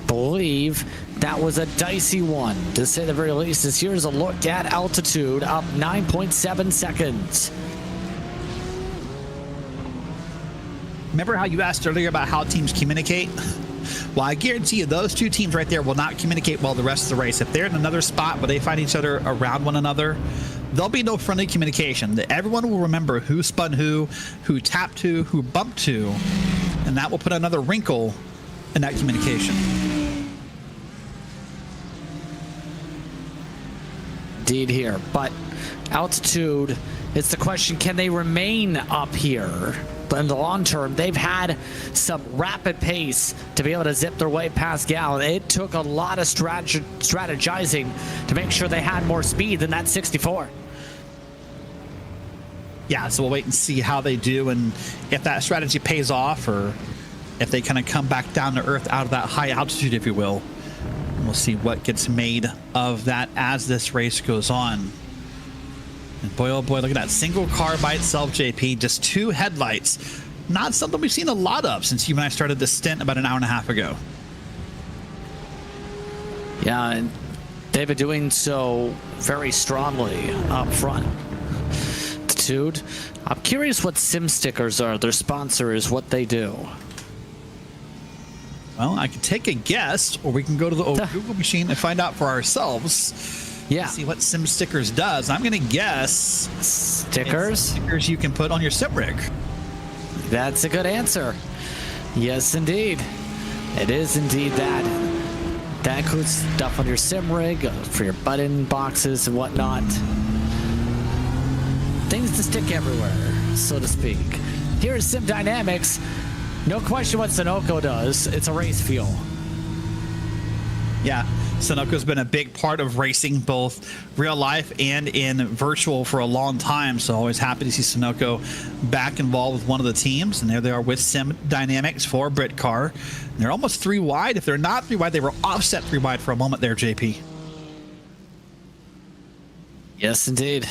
Believe that was a dicey one, to say the very least. As here's a look at altitude, up 9.7 seconds. Remember how you asked earlier about how teams communicate? Well, I guarantee you those two teams right there will not communicate well the rest of the race. If they're in another spot where they find each other around one another, there'll be no friendly communication. Everyone will remember who spun who tapped who bumped who, and that will put another wrinkle in that communication. Indeed here, but altitude, it's the question, can they remain up here? In the long term, they've had some rapid pace to be able to zip their way past Gal. It took a lot of strategizing to make sure they had more speed than that 64. Yeah, so we'll wait and see how they do, and if that strategy pays off, or if they kind of come back down to earth out of that high altitude, if you will. And we'll see what gets made of that as this race goes on. And boy, oh boy, look at that single car by itself, JP. Just 2 headlights. Not something we've seen a lot of since you and I started this stint about an hour and a half ago. Yeah, and They've been doing so very strongly up front. Dude, I'm curious what Sim Stickers are. Their sponsor is what they do. Well, I can take a guess, or we can go to the Google machine and find out for ourselves. Yeah. See what Sim Stickers does. I'm going to guess Stickers? Stickers you can put on your sim rig. That's a good answer. Yes, indeed. It is indeed that. That includes stuff on your sim rig for your button boxes and whatnot. Things to stick everywhere, so to speak. Here's Sim Dynamics. No question what Sunoco does. It's a race fuel. Yeah, Sunoco's been a big part of racing, both real life and in virtual for a long time. So always happy to see Sunoco back involved with one of the teams. And there they are with Sim Dynamics for Britcar. And they're almost 3 wide. If they're not 3 wide, they were offset 3 wide for a moment there, JP. Yes, indeed.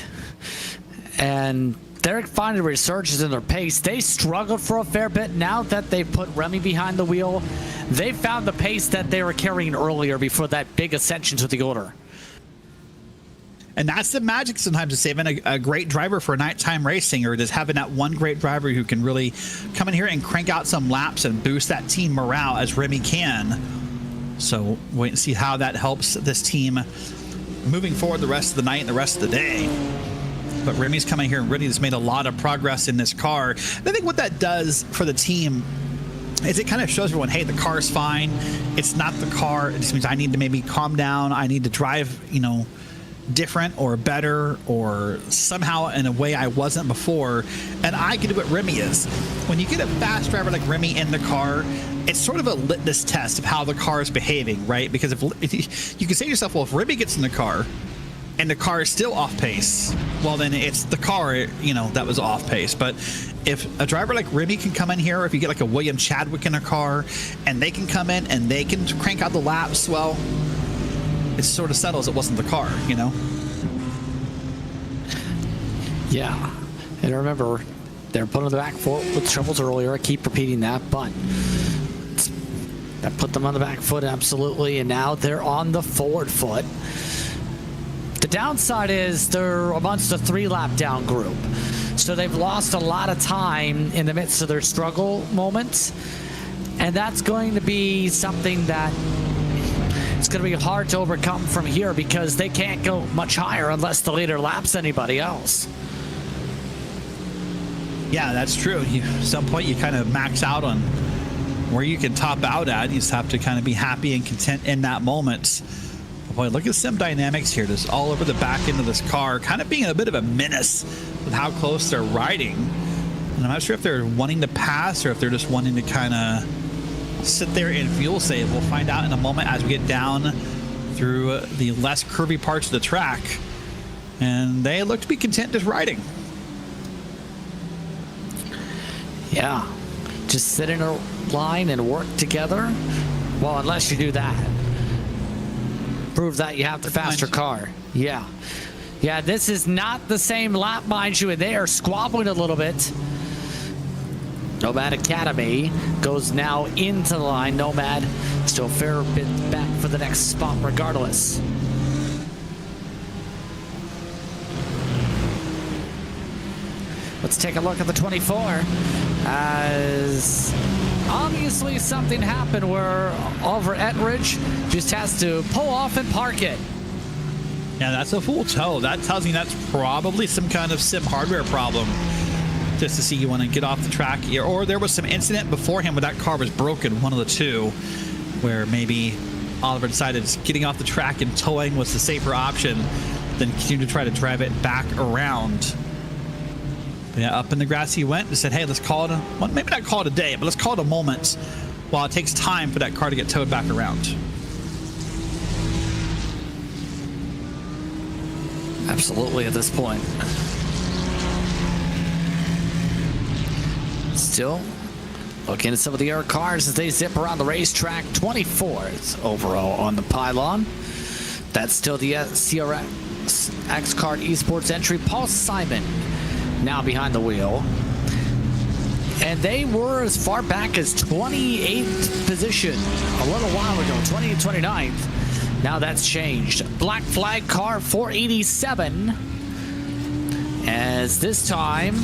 And they're finding a resurgence in their pace. They struggled for a fair bit. Now that they've put Remy behind the wheel, they found the pace that they were carrying earlier before that big ascension to the order. And that's the magic sometimes of saving a great driver for nighttime racing, or just having that one great driver who can really come in here and crank out some laps and boost that team morale as Remy can. So wait and see how that helps this team moving forward the rest of the night and the rest of the day. But Remy's coming here and really has made a lot of progress in this car. And I think what that does for the team is it kind of shows everyone, hey, the car's fine. It's not the car. It just means I need to maybe calm down. I need to drive, different or better or somehow in a way I wasn't before. And I can do what Remy is. When you get a fast driver like Remy in the car, it's sort of a litmus test of how the car is behaving, right? Because if you can say to yourself, well, if Remy gets in the car and the car is still off pace, well, then it's the car, that was off pace. But if a driver like Remy can come in here, or if you get like a William Chadwick in a car and they can come in and they can crank out the laps, well, it sort of settles it wasn't the car, Yeah. And remember, they're put on the back foot with troubles earlier. I keep repeating that, but that put them on the back foot, absolutely. And now they're on the forward foot. The downside is they're amongst a 3-lap down group. So they've lost a lot of time in the midst of their struggle moments. And that's going to be something that it's going to be hard to overcome from here, because they can't go much higher unless the leader laps anybody else. Yeah, that's true. At some point, you kind of max out on where you can top out at. You just have to kind of be happy and content in that moment. Boy, look at Sim Dynamics here, just all over the back end of this car, kind of being a bit of a menace with how close they're riding. And I'm not sure if they're wanting to pass or if they're just wanting to kind of sit there and fuel save. We'll find out in a moment as we get down through the less curvy parts of the track. And they look to be content just riding. Yeah. Just sit in a line and work together. Well, unless you do that. Prove that you have the faster car. Yeah. Yeah, this is not the same lap, mind you, and they are squabbling a little bit. Nomad Academy goes now into the line. Nomad still a fair bit back for the next spot regardless. Let's take a look at the 24. As obviously something happened where Oliver Etridge just has to pull off and park it. Yeah, that's a full tow. That tells me that's probably some kind of sim hardware problem. Just to see you want to get off the track. Or there was some incident before him where that car was broken, one of the two, where maybe Oliver decided getting off the track and towing was the safer option than continue to try to drive it back around. But yeah, up in the grass he went and said, hey, let's call it well, maybe not call it a day, but let's call it a moment while it takes time for that car to get towed back around. Absolutely at this point. Still looking at some of the air cars as they zip around the racetrack. 24th overall on the pylon. That's still the CRX X-Card eSports entry. Paul Simon now behind the wheel. And they were as far back as 28th position a little while ago, 29th. Now that's changed. Black flag car 487. As this time,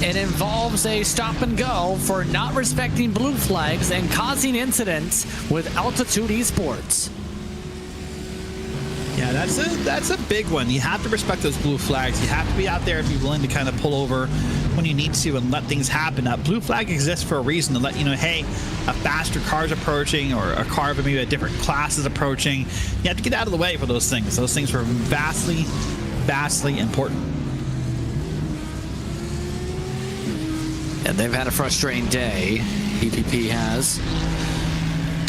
it involves a stop and go for not respecting blue flags and causing incidents with Altitude eSports. Yeah, that's a big one. You have to respect those blue flags. You have to be out there and be willing to kind of pull over when you need to and let things happen. That blue flag exists for a reason, to let you know, hey, a faster car is approaching, or a car of maybe a different class is approaching. You have to get out of the way for those things. Those things are vastly, vastly important. And they've had a frustrating day. EPP has.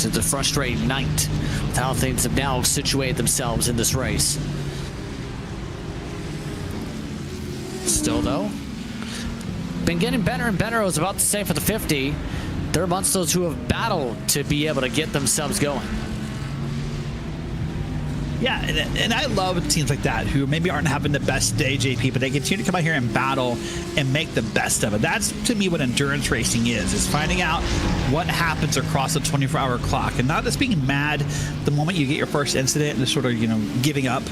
To the frustrating night with how things have now situated themselves in this race. Still, though, been getting better and better. I was about to say for the 50, they're amongst those who have battled to be able to get themselves going. Yeah, and I love teams like that who maybe aren't having the best day, JP, but they continue to come out here and battle and make the best of it. That's, to me, what endurance racing is finding out what happens across the 24-hour clock, and not just being mad the moment you get your first incident and just sort of, giving up,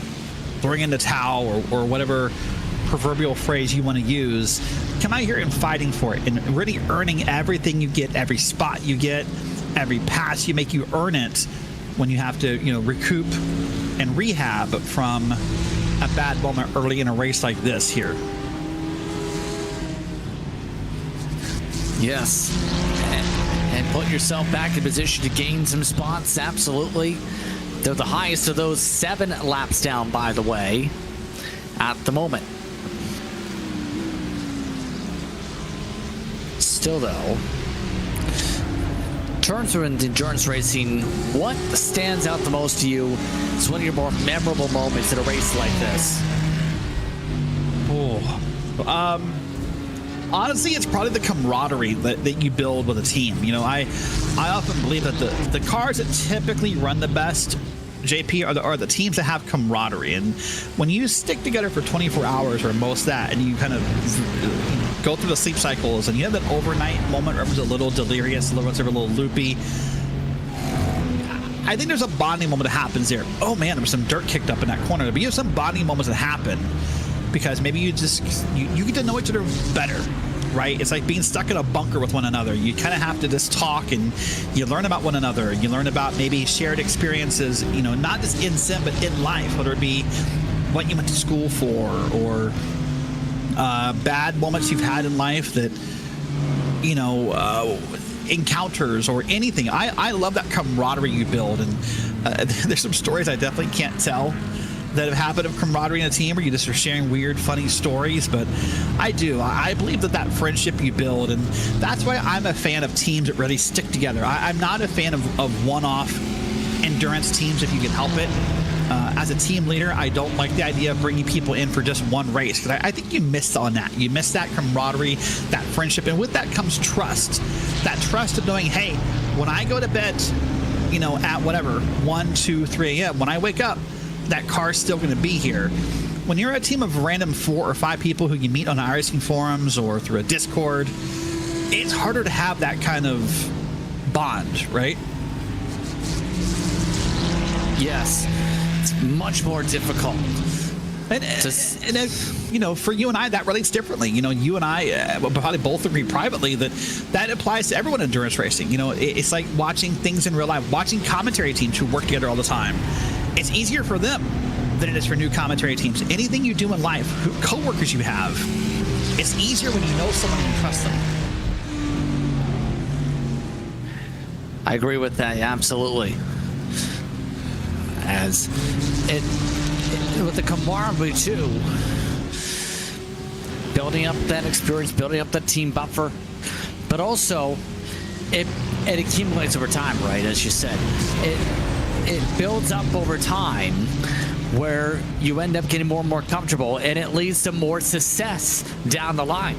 throwing in the towel, or whatever proverbial phrase you want to use. Come out here and fighting for it and really earning everything you get, every spot you get, every pass you make, you earn it when you have to, recoup and rehab from a bad moment early in a race like this here. Yes. And put yourself back in position to gain some spots. Absolutely. They're the highest of those 7 laps down, by the way, at the moment. Still, though, turn through in endurance racing, what stands out the most to you? It's one of your more memorable moments in a race like this. Honestly, it's probably the camaraderie that you build with a team. I often believe that the cars that typically run the best, JP, are the teams that have camaraderie. And when you stick together for 24 hours or most of that, and you kind of go through the sleep cycles, and you have that overnight moment where everyone's a little delirious, everyone's a little loopy, I think there's a bonding moment that happens there. Oh man, there was some dirt kicked up in that corner. But you have some bonding moments that happen because maybe you get to know each other better, right? It's like being stuck in a bunker with one another. You kind of have to just talk, and you learn about one another. You learn about maybe shared experiences, not just in sim, but in life, whether it be what you went to school for, or bad moments you've had in life that, encounters or anything. I love that camaraderie you build, and there's some stories I definitely can't tell that have happened of camaraderie in a team where you just are sharing weird, funny stories, but I believe that friendship you build, and that's why I'm a fan of teams that really stick together. I'm not a fan of one-off endurance teams if you can help it. As a team leader, I don't like the idea of bringing people in for just one race, because I think you missed on that. You missed that camaraderie, that friendship, and with that comes trust. That trust of knowing, hey, when I go to bed, at whatever, 1, 2, 3 a.m., when I wake up, that car's still going to be here. When you're a team of random 4 or 5 people who you meet on iRacing forums or through a Discord, it's harder to have that kind of bond, right? Yes. It's much more difficult. And for you and I, that relates differently. You and I probably both agree privately that applies to everyone in endurance racing. It's like watching things in real life, watching commentary teams who work together all the time. It's easier for them than it is for new commentary teams. Anything you do in life, coworkers you have, it's easier when you know someone and you trust them. I agree with that. Yeah, absolutely. As it with the camaraderie too, building up that experience, building up that team buffer, but also it accumulates over time, right? As you said, it builds up over time where you end up getting more and more comfortable, and it leads to more success down the line.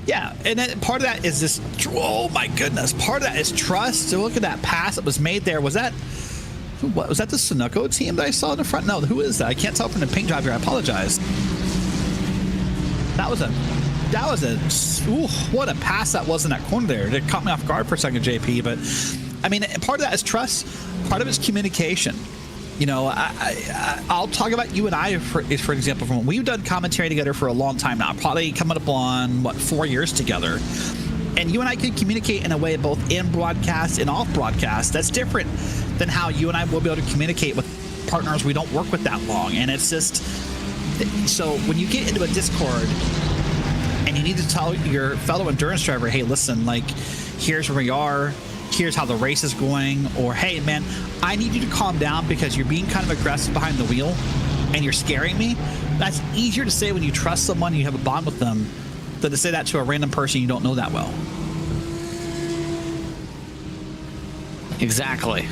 Yeah, and then part of that is this, oh my goodness, part of that is trust. So look at that pass that was made there. Was that the Sunoco team that I saw in the front? No, who is that? I can't tell from the paint job here. I apologize. That was what a pass that was in that corner there. It caught me off guard for a second, JP. But I mean, part of that is trust. part of it's communication. You know, I'll talk about you and I, for example, from when we've done commentary together for a long time now, probably coming up on, 4 years together. And you and I could communicate in a way both in broadcast and off broadcast that's different than how you and I will be able to communicate with partners we don't work with that long. And it's just, so when you get into a Discord and you need to tell your fellow endurance driver, hey, listen, like, here's where we are, here's how the race is going, or hey, man, I need you to calm down because you're being kind of aggressive behind the wheel and you're scaring me. That's easier to say when you trust someone and you have a bond with them than to say that to a random person you don't know that well. Exactly.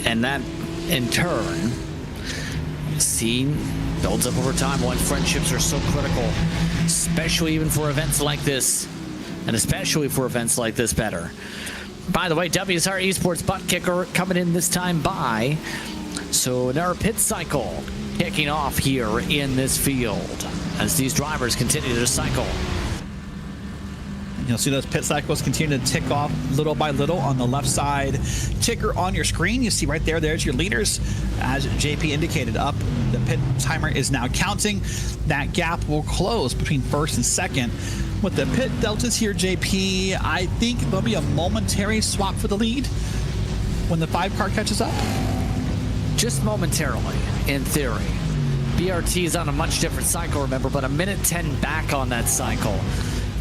And that, in turn, scene builds up over time when friendships are so critical, especially even for events like this, and especially for events like this better. By the way, WSR Esports Buttkicker coming in this time by. So another pit cycle kicking off here in this field as these drivers continue to cycle. You'll see those pit cycles continue to tick off little by little on the left side ticker on your screen. You see right there, there's your leaders. As JP indicated, up, the pit timer is now counting. That gap will close between first and second. With the pit deltas here, JP, I think there'll be a momentary swap for the lead when the 5 car catches up. Just momentarily, in theory. BRT is on a much different cycle, remember, but a minute 10 back on that cycle.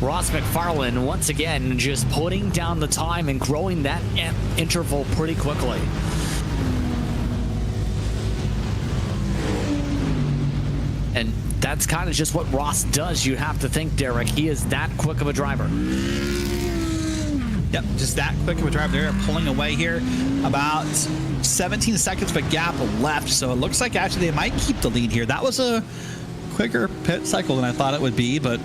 Ross McFarlane, once again, just putting down the time and growing that interval pretty quickly. And that's kind of just what Ross does, you have to think, Derek. He is that quick of a driver. Yep, just that quick of a driver. They're pulling away here. About 17 seconds of a gap left, so it looks like actually they might keep the lead here. That was a quicker pit cycle than I thought it would be, but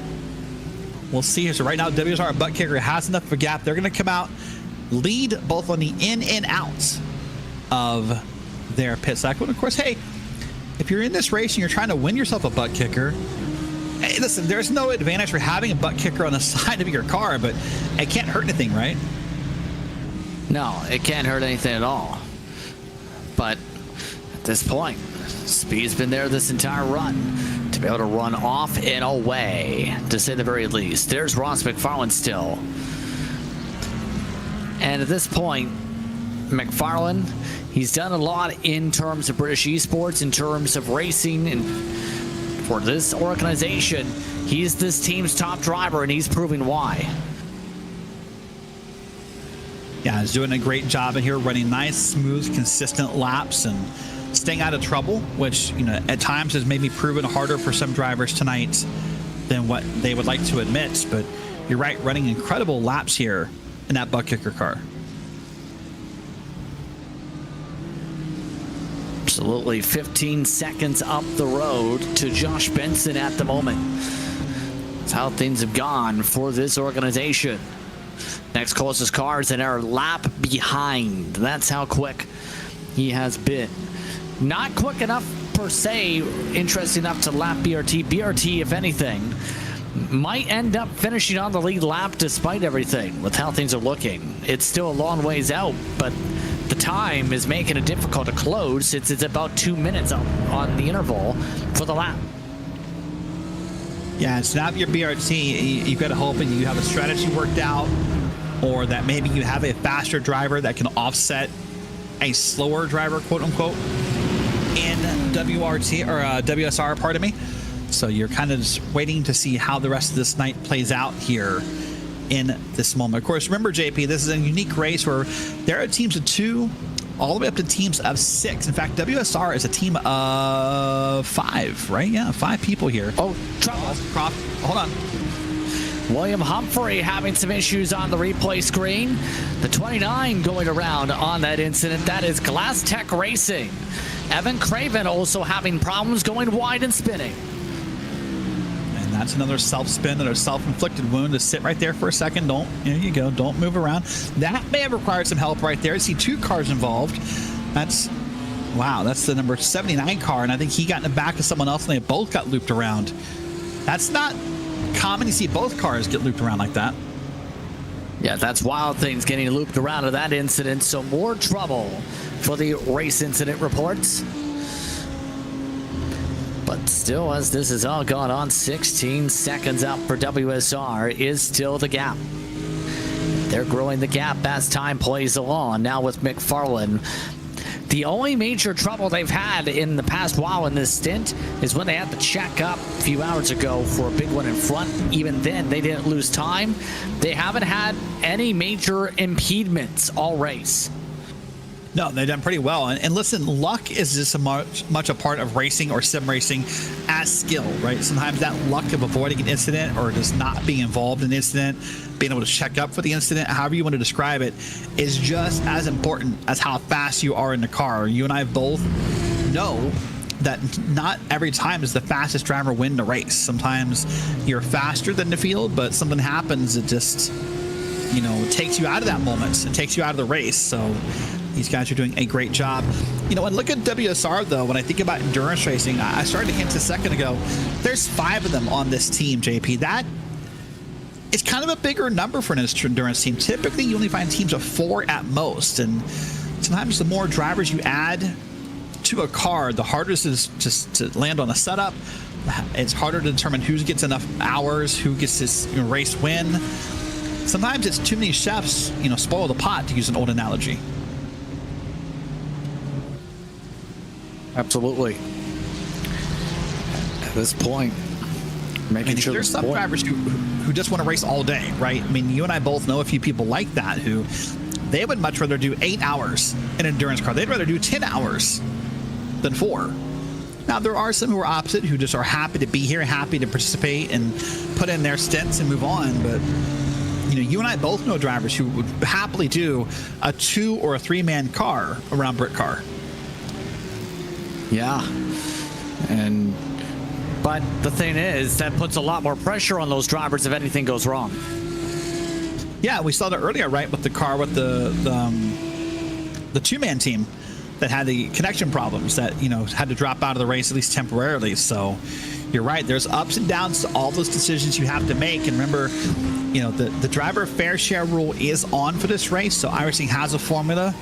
we'll see here. So right now, WSR Buttkicker has enough of a gap. They're going to come out, lead both on the in and out of their pit cycle. And of course, hey, if you're in this race and you're trying to win yourself a Buttkicker, hey, listen, there's no advantage for having a Buttkicker on the side of your car, but it can't hurt anything, right? No, it can't hurt anything at all. But at this point, speed's been there this entire run to be able to run off and away, to say the very least. There's Ross McFarlane still. And at this point, McFarlane, he's done a lot in terms of British esports, in terms of racing, and for this organization, he's this team's top driver, and he's proving why. Yeah, he's doing a great job in here, running nice, smooth, consistent laps and staying out of trouble, which, you know, at times has maybe proven harder for some drivers tonight than what they would like to admit. But you're right, running incredible laps here in that Buttkicker car. Absolutely, 15 seconds up the road to Josh Benson at the moment. That's how things have gone for this organization. Next closest car is an hour lap behind. That's how quick he has been. Not quick enough per se, interesting enough to lap BRT. BRT, if anything, might end up finishing on the lead lap despite everything with how things are looking. It's still a long ways out, but the time is making it difficult to close since it's about 2 minutes on the interval for the lap. Yeah, it's not your BRT. You've got to hope and you have a strategy worked out, or that maybe you have a faster driver that can offset a slower driver, quote unquote, in WRT or WSR, pardon me. So you're kind of just waiting to see how the rest of this night plays out here in this moment. Of course, remember, JP, this is a unique race where there are teams of 2 all the way up to teams of 6. In fact, WSR is a team of 5, right? Yeah, 5 people here. Oh, trouble. Hold on. William Humphrey having some issues on the replay screen. The 29 going around on that incident. That is Glass Tech Racing. Evan Craven also having problems going wide and spinning. And that's another self-spin, another self-inflicted wound. To sit right there for a second. There you go. Don't move around. That may have required some help right there. I see 2 cars involved. Wow, that's the number 79 car, and I think he got in the back of someone else, and they both got looped around. That's not common to see both cars get looped around like that. Yeah, that's Wild Things getting looped around to that incident. So more trouble for the race incident reports. But still, as this has all gone on, 16 seconds out for WSR is still the gap. They're growing the gap as time plays along. Now with McFarlane. The only major trouble they've had in the past while in this stint is when they had to check up a few hours ago for a big one in front. Even then, they didn't lose time. They haven't had any major impediments all race. No, they've done pretty well. And listen, luck is just much a part of racing or sim racing as skill, right? Sometimes that luck of avoiding an incident or just not being involved in an incident, being able to check up for the incident, however you want to describe it, is just as important as how fast you are in the car. You and I both know that not every time is the fastest driver win the race. Sometimes you're faster than the field, but something happens that just, you know, takes you out of that moment. It takes you out of the race. So these guys are doing a great job. You know, and look at WSR, though. When I think about endurance racing, I started to hint a second ago, there's 5 of them on this team, JP. That is kind of a bigger number for an endurance team. Typically, you only find teams of 4 at most. And sometimes the more drivers you add to a car, the harder it is just to land on a setup. It's harder to determine who gets enough hours, who gets this race win. Sometimes it's too many chefs, you know, spoil the pot, to use an old analogy. Absolutely. At this point, making sure there's some drivers who just want to race all day, right? I mean, you and I both know a few people like that who they would much rather do 8 hours in an endurance car. They'd rather do 10 hours than 4. Now, there are some who are opposite, who just are happy to be here, happy to participate and put in their stints and move on. But, you know, you and I both know drivers who would happily do a 2 or a 3-man car around Britcar. Yeah. But the thing is, that puts a lot more pressure on those drivers if anything goes wrong. Yeah, we saw that earlier, right, with the car with the 2-man team that had the connection problems that, you know, had to drop out of the race at least temporarily. So you're right, there's ups and downs to all those decisions you have to make. And remember, you know, the driver fair share rule is on for this race. So iRacing has a formula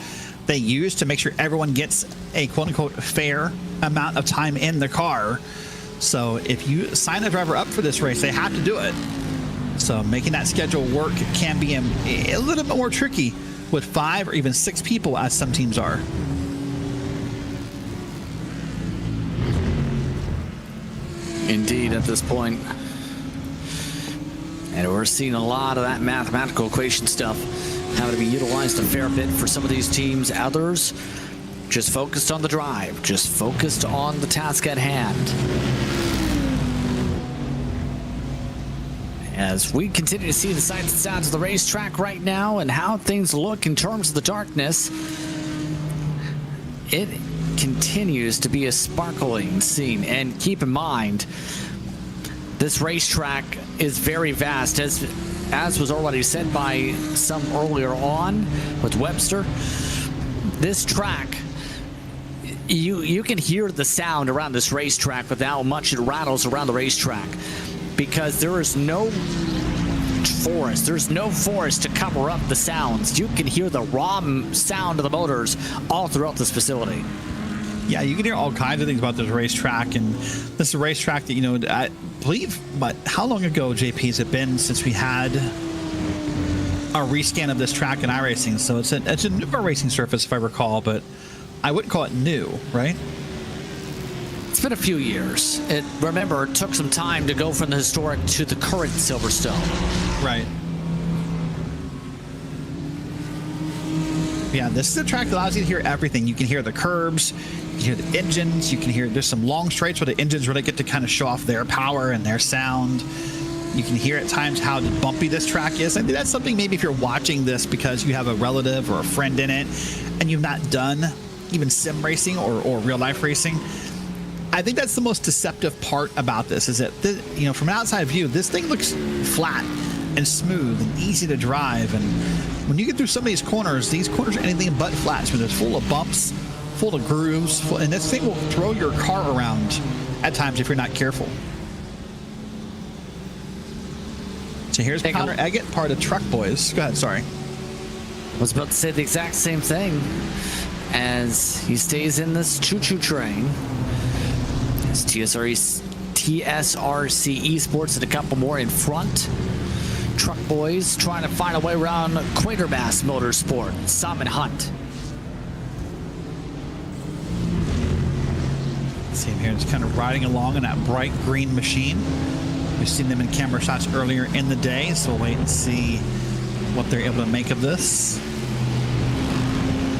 they use to make sure everyone gets a quote-unquote fair amount of time in the car. So if you sign a driver up for this race, they have to do it. So making that schedule work can be a little bit more tricky with 5 or even 6 people, as some teams are. Indeed, at this point. And we're seeing a lot of that mathematical equation stuff having to be utilized a fair bit for some of these teams. Others just focused on the drive, just focused on the task at hand. As we continue to see the sights and sounds of the racetrack right now and how things look in terms of the darkness, it continues to be a sparkling scene. And keep in mind, this racetrack is very vast, as was already said by some earlier on with Webster. This track, you can hear the sound around this racetrack with how much it rattles around the racetrack, because there is no forest. There's no forest to cover up the sounds. You can hear the raw sound of the motors all throughout this facility. Yeah, you can hear all kinds of things about this racetrack, and this is a racetrack that, you know, I believe, but how long ago, JP, has it been since we had a rescan of this track in iRacing? So it's a newer racing surface, if I recall, but I wouldn't call it new, right? It's been a few years. Remember, it took some time to go from the historic to the current Silverstone. Right. Yeah, this is a track that allows you to hear everything. You can hear the curbs, you can hear the engines, you can hear there's some long straights where the engines really get to kind of show off their power and their sound. You can hear at times how bumpy this track is. I think that's something maybe if you're watching this because you have a relative or a friend in it and you've not done even sim racing or real life racing, I think that's the most deceptive part about this, is that, you know, from an outside view, this thing looks flat and smooth and easy to drive. And when you get through some of these corners are anything but flat. So it's full of bumps, full of grooves, and this thing will throw your car around at times if you're not careful. So So here's Connor Eggett, part of Truck Boys. Go ahead, sorry. I was about to say the exact same thing as he stays in this choo-choo train. As TSRC eSports and a couple more in front. Truck Boys trying to find a way around Quatermass Motorsport, Simon Hunt. See him here, just kind of riding along in that bright green machine. We've seen them in camera shots earlier in the day, so we'll wait and see what they're able to make of this.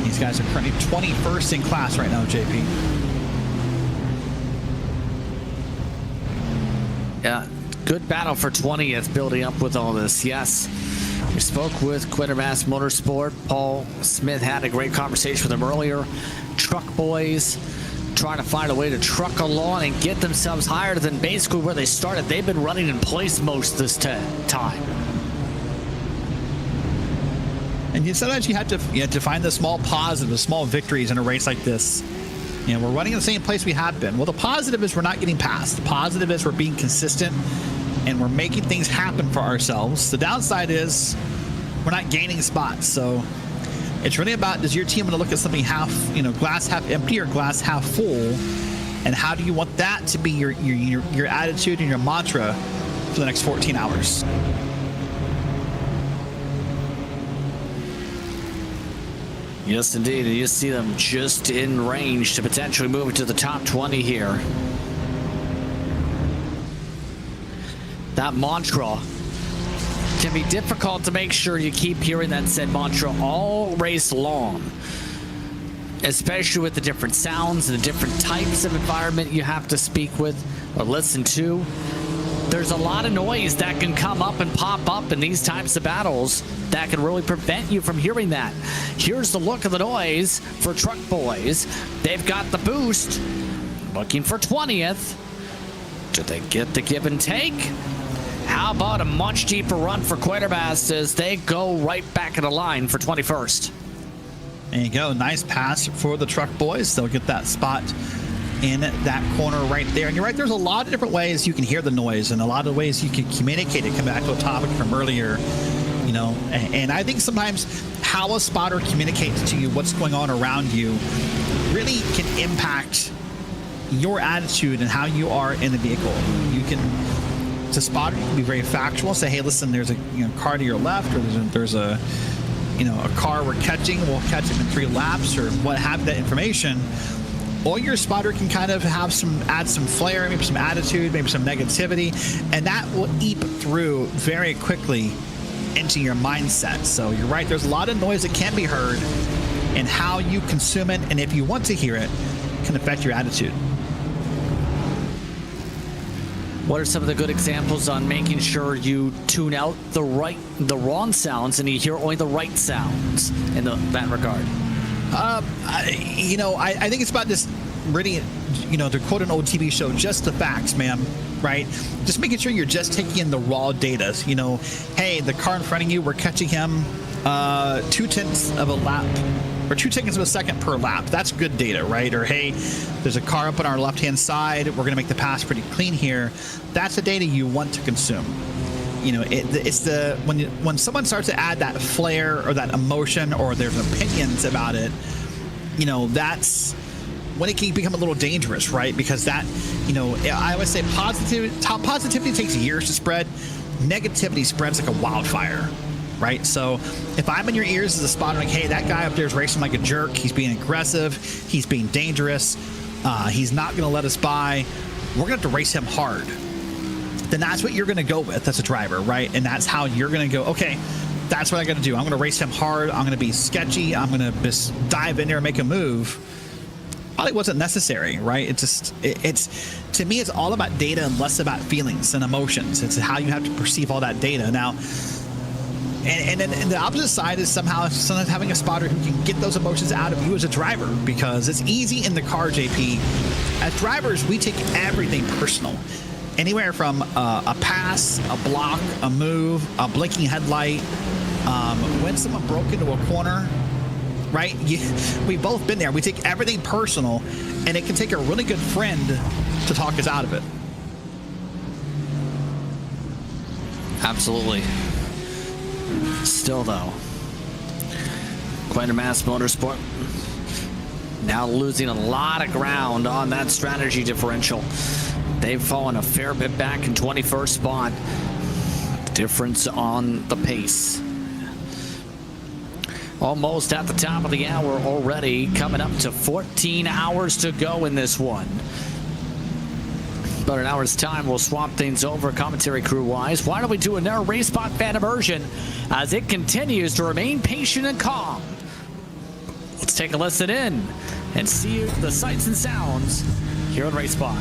These guys are currently 21st in class right now, JP. Yeah, good battle for 20th building up with all this. Yes, we spoke with Quatermass Motorsport. Paul Smith had a great conversation with him earlier. Truck Boys trying to find a way to truck along and get themselves higher than basically where they started. They've been running in place most this time. And sometimes you have to find the small positives, the small victories in a race like this. You know, we're running in the same place we have been. Well, the positive is we're not getting past. The positive is we're being consistent and we're making things happen for ourselves. The downside is we're not gaining spots. So it's really about, does your team want to look at something glass half empty or glass half full? And how do you want that to be your attitude and your mantra for the next 14 hours? Yes, indeed. And you see them just in range to potentially move into the top 20 here. That mantra can be difficult to make sure you keep hearing that said mantra all race long, especially with the different sounds and the different types of environment you have to speak with or listen to. There's a lot of noise that can come up and pop up in these types of battles that can really prevent you from hearing that. Here's the look of the noise for Truck Boys. They've got the boost, looking for 20th. Do they get the give and take? How about a much deeper run for Quatermass as they go right back in the line for 21st? There you go. Nice pass for the Truck Boys. They'll get that spot in that corner right there. And you're right, there's a lot of different ways you can hear the noise and a lot of ways you can communicate it. Come back to a topic from earlier, and I think sometimes how a spotter communicates to you what's going on around you really can impact your attitude and how you are in the vehicle. You can, as a spotter, you can be very factual, say, hey, listen, there's a car to your left, or there's a car we're catching, we'll catch it in 3 laps, or what have that information. Or your spotter can kind of add some flair, maybe some attitude, maybe some negativity, and that will eep through very quickly into your mindset. So you're right, there's a lot of noise that can be heard, and how you consume it, and if you want to hear it, can affect your attitude. What are some of the good examples on making sure you tune out the wrong sounds and you hear only the right sounds in that regard? I think it's about just really, to quote an old TV show, just the facts, ma'am, right? Just making sure you're just taking in the raw data. Hey, the car in front of you, we're catching him 0.2 of a lap, or 0.2 of a second per lap. That's good data, right? Or hey, there's a car up on our left-hand side, we're going to make the pass pretty clean here. That's the data you want to consume. It's when someone starts to add that flair or that emotion, or there's opinions about it, that's when it can become a little dangerous, right? Because that, I always say positivity takes years to spread. Negativity spreads like a wildfire, right? So if I'm in your ears as a spotter, like, hey, that guy up there is racing like a jerk, he's being aggressive, he's being dangerous, he's not going to let us by, we're going to have to race him hard. Then that's what you're going to go with as a driver, right? And that's how you're going to go, okay, that's what I got to do. I'm going to race him hard. I'm going to be sketchy. I'm going to just dive in there and make a move. Probably wasn't necessary, right? It's to me, it's all about data and less about feelings and emotions. It's how you have to perceive all that data. Now, and then the opposite side is sometimes having a spotter who can get those emotions out of you as a driver, because it's easy in the car, JP. As drivers, we take everything personal. Anywhere from a pass, a block, a move, a blinking headlight, when someone broke into a corner, right? We've both been there. We take everything personal, and it can take a really good friend to talk us out of it. Absolutely. Still, though, Quantum Mass Motorsport now losing a lot of ground on that strategy differential. They've fallen a fair bit back in 21st spot. Difference on the pace. Almost at the top of the hour already, coming up to 14 hours to go in this one. About an hour's time, we'll swap things over commentary crew-wise. Why don't we do another Race Spot fan immersion as it continues to remain patient and calm. Let's take a listen in and see the sights and sounds here on Race Spot.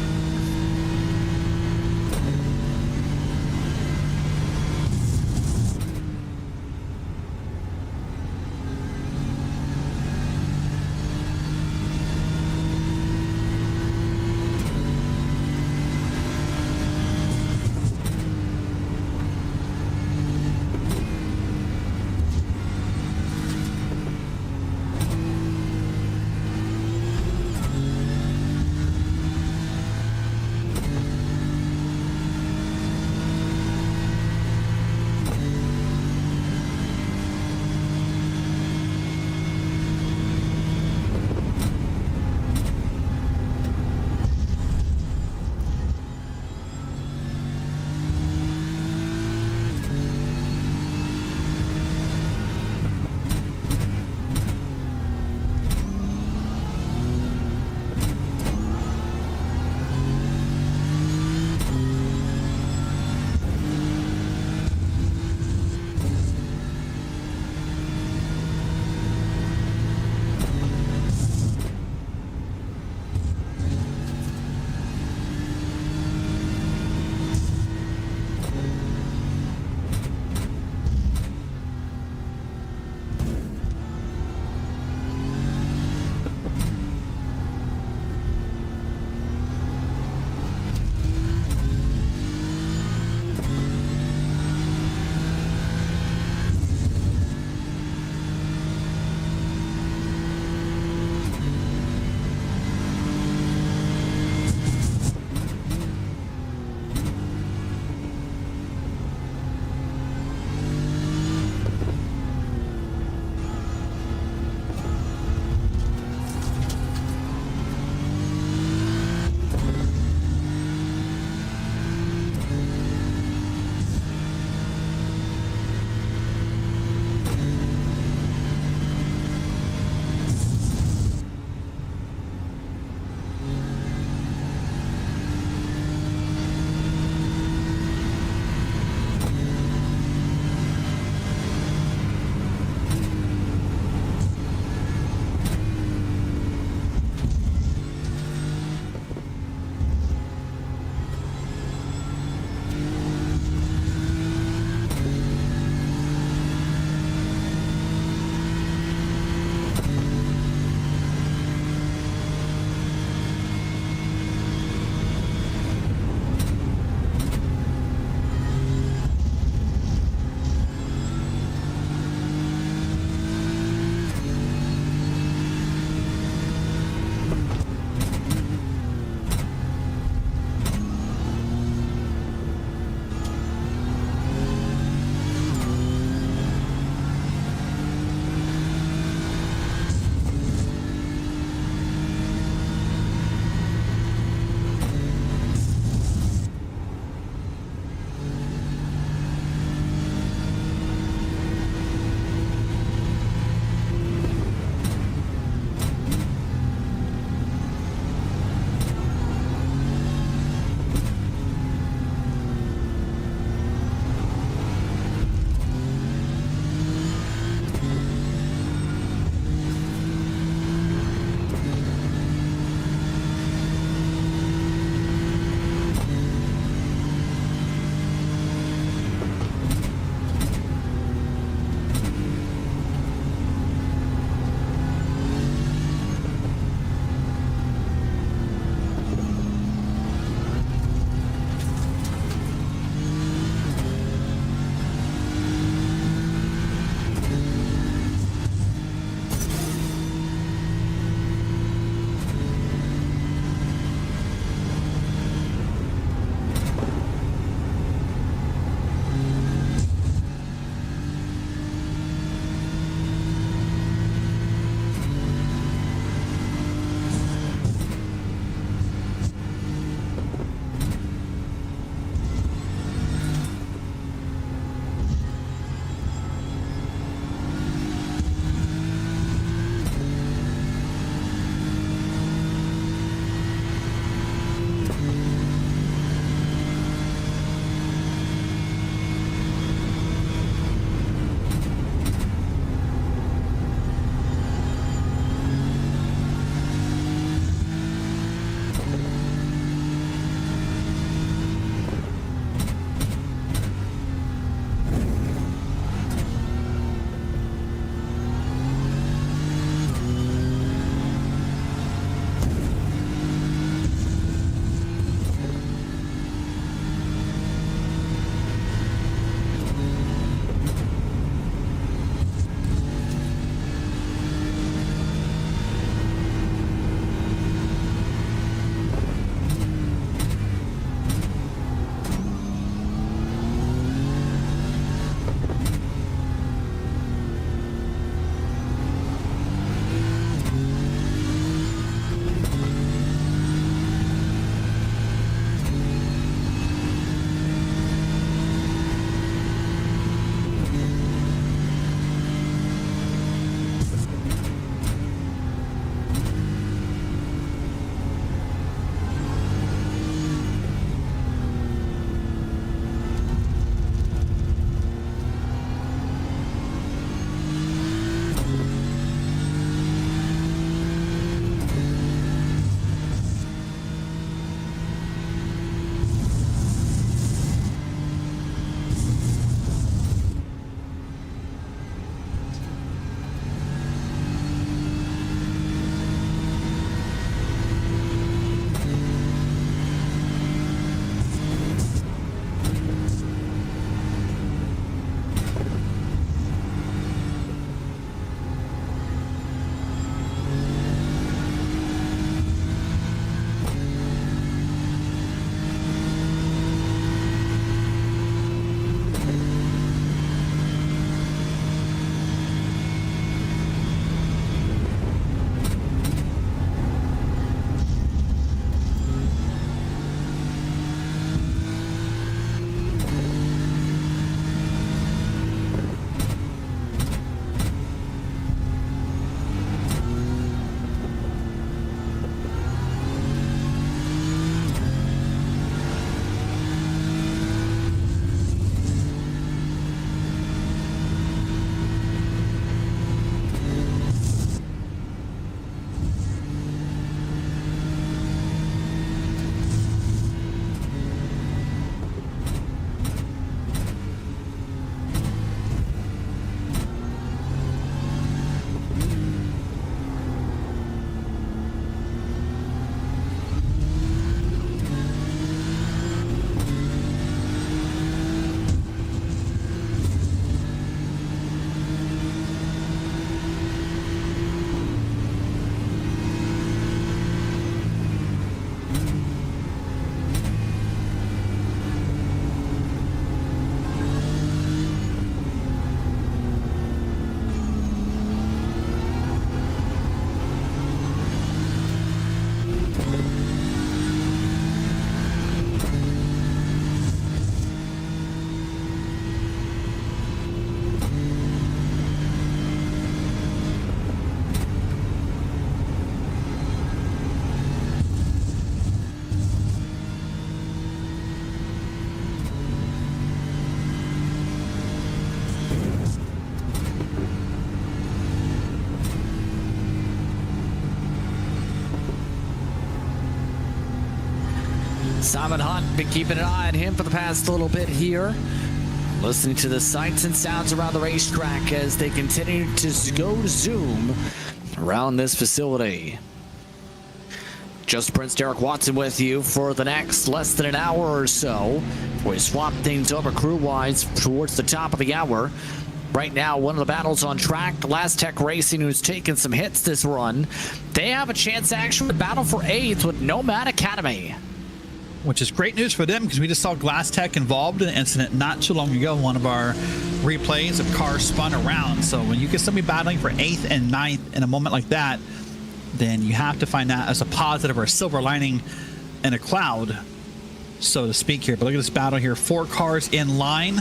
Simon Hunt, been keeping an eye on him for the past little bit here. Listening to the sights and sounds around the racetrack as they continue to go zoom around this facility. Just Prince Derek Watson with you for the next less than an hour or so. We swap things over crew-wise towards the top of the hour. Right now, one of the battles on track, Lask Racing, who's taken some hits this run. They have a chance to actually battle for 8th with Nomad Academy. Which is great news for them because we just saw Glass Tech involved in an incident not too long ago. One of our replays of cars spun around. So when you get somebody battling for 8th and 9th in a moment like that, then you have to find that as a positive or a silver lining in a cloud, so to speak here. But look at this battle here. 4 cars in line.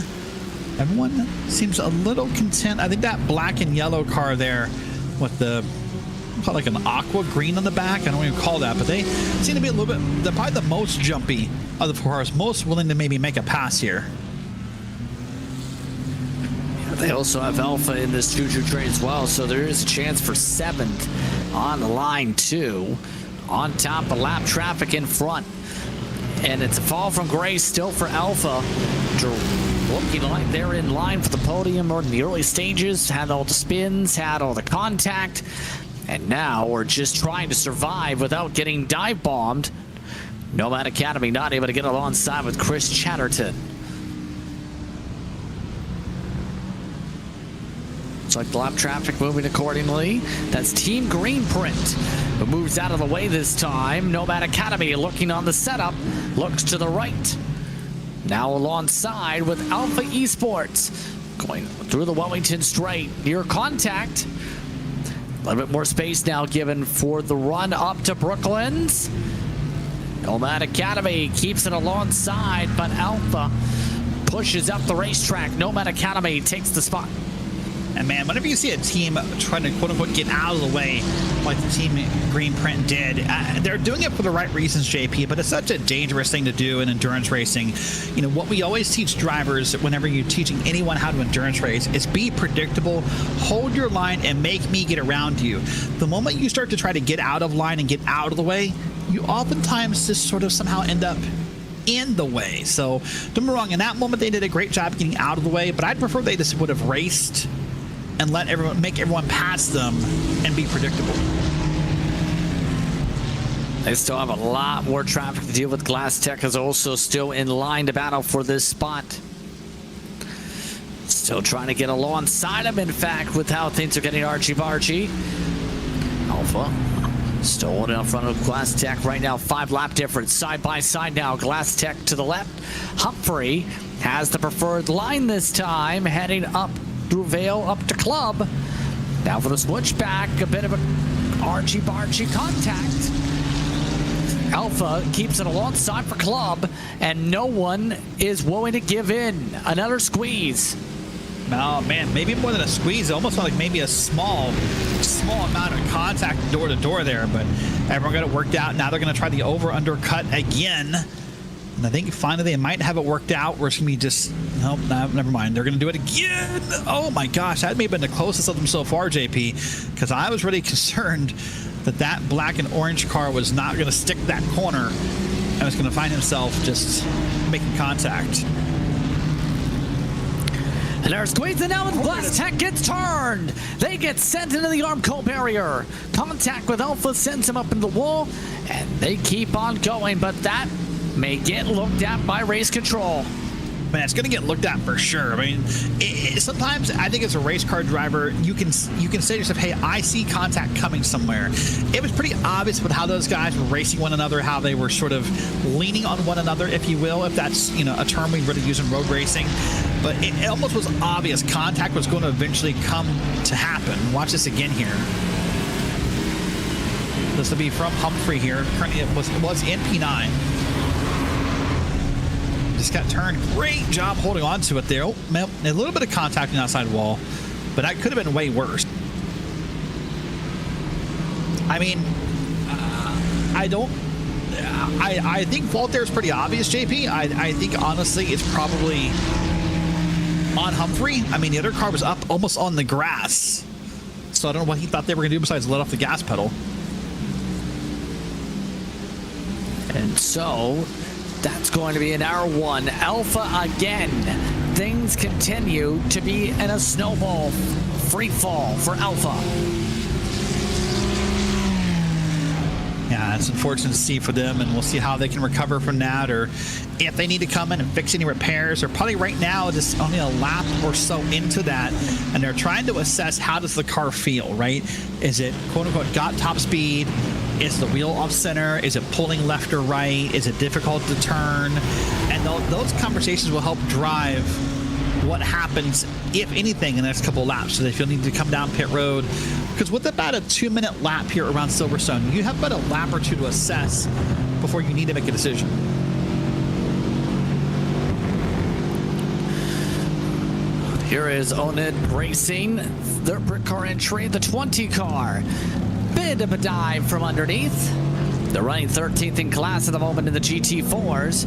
Everyone seems a little content. I think that black and yellow car there with the like an aqua green on the back, I don't even call that, but they seem to be a little bit, they're probably the most jumpy of the 4 cars, most willing to maybe make a pass here. They also have Alpha in this choo-choo train as well, so there is a chance for 7th on the line too, on top of lap traffic in front. And it's a fall from grace still for Alpha. Looking like they're in line for the podium or in the early stages, had all the spins, had all the contact. And now we're just trying to survive without getting dive bombed. Nomad Academy not able to get alongside with Chris Chatterton. Looks like the lap traffic moving accordingly. That's Team Green Print, who moves out of the way this time. Nomad Academy looking on the setup, looks to the right. Now alongside with Alpha eSports, going through the Wellington Straight. Near contact. A little bit more space now given for the run up to Brooklands. Nomad Academy keeps it alongside, but Alpha pushes up the racetrack. Nomad Academy takes the spot. And man, whenever you see a team trying to quote-unquote get out of the way like the Team Green Print did, they're doing it for the right reasons, JP, but it's such a dangerous thing to do in endurance racing. You know, what we always teach drivers whenever you're teaching anyone how to endurance race is be predictable, hold your line, and make me get around you. The moment you start to try to get out of line and get out of the way, you oftentimes just sort of somehow end up in the way. So don't get me wrong, in that moment they did a great job getting out of the way, but I'd prefer they just would have raced and let make everyone pass them and be predictable. They still have a lot more traffic to deal with. Glass Tech is also still in line to battle for this spot. Still trying to get alongside him, in fact, with how things are getting archy-barchy. Alpha still holding in front of Glass Tech right now. 5 lap difference, side by side now. Glass Tech to the left. Humphrey has the preferred line this time, heading up through Vale up to Club. Now for the switchback, a bit of a archy-barchy contact. Alpha keeps it alongside for Club, and no one is willing to give in. Another squeeze. Oh man, maybe more than a squeeze. It almost felt like maybe a small amount of contact door to door there, but everyone got it worked out. Now they're going to try the over-undercut again. And I think finally they might have it worked out where it's going to be just, nope, never mind. They're going to do it again. Oh my gosh, that may have been the closest of them so far, JP, because I was really concerned that that black and orange car was not going to stick that corner and was going to find himself just making contact. And they're squeezing out, and Glass Tech gets turned. They get sent into the Armco barrier. Contact with Alpha sends him up in the wall, and they keep on going, but that may get looked at by race control. Man, it's going to get looked at for sure. I mean, sometimes I think as a race car driver, you can say to yourself, hey, I see contact coming somewhere. It was pretty obvious with how those guys were racing one another, how they were sort of leaning on one another, if you will, if that's, you know, a term we really use in road racing. But it almost was obvious contact was going to eventually come to happen. Watch this again here. This will be from Humphrey here. Currently it was in P9. Just got turned. Great job holding on to it there. Oh, a little bit of contact on the outside wall, but that could have been way worse. I mean, I think fault there is pretty obvious, JP. I think honestly it's probably on Humphrey. I mean, the other car was up almost on the grass, so I don't know what he thought they were going to do besides let off the gas pedal. And so That's going to be an R1 Alpha again. Things continue to be in a snowball free fall for Alpha. Yeah, it's unfortunate to see for them, and we'll see how they can recover from that, or if they need to come in and fix any repairs. They're probably right now just only a lap or so into that, and they're trying to assess how does the car feel, right? Is it quote-unquote got top speed? Is the wheel off center? Is it pulling left or right? Is it difficult to turn? And those conversations will help drive what happens, if anything, in the next couple of laps. So if you'll need to come down pit road, because with about a 2-minute lap here around Silverstone, you have about a lap or two to assess before you need to make a decision. Here is Onid Racing, their Britcar entry, the 20 car. Bit of a dive from underneath. They're running 13th in class at the moment in the GT4s.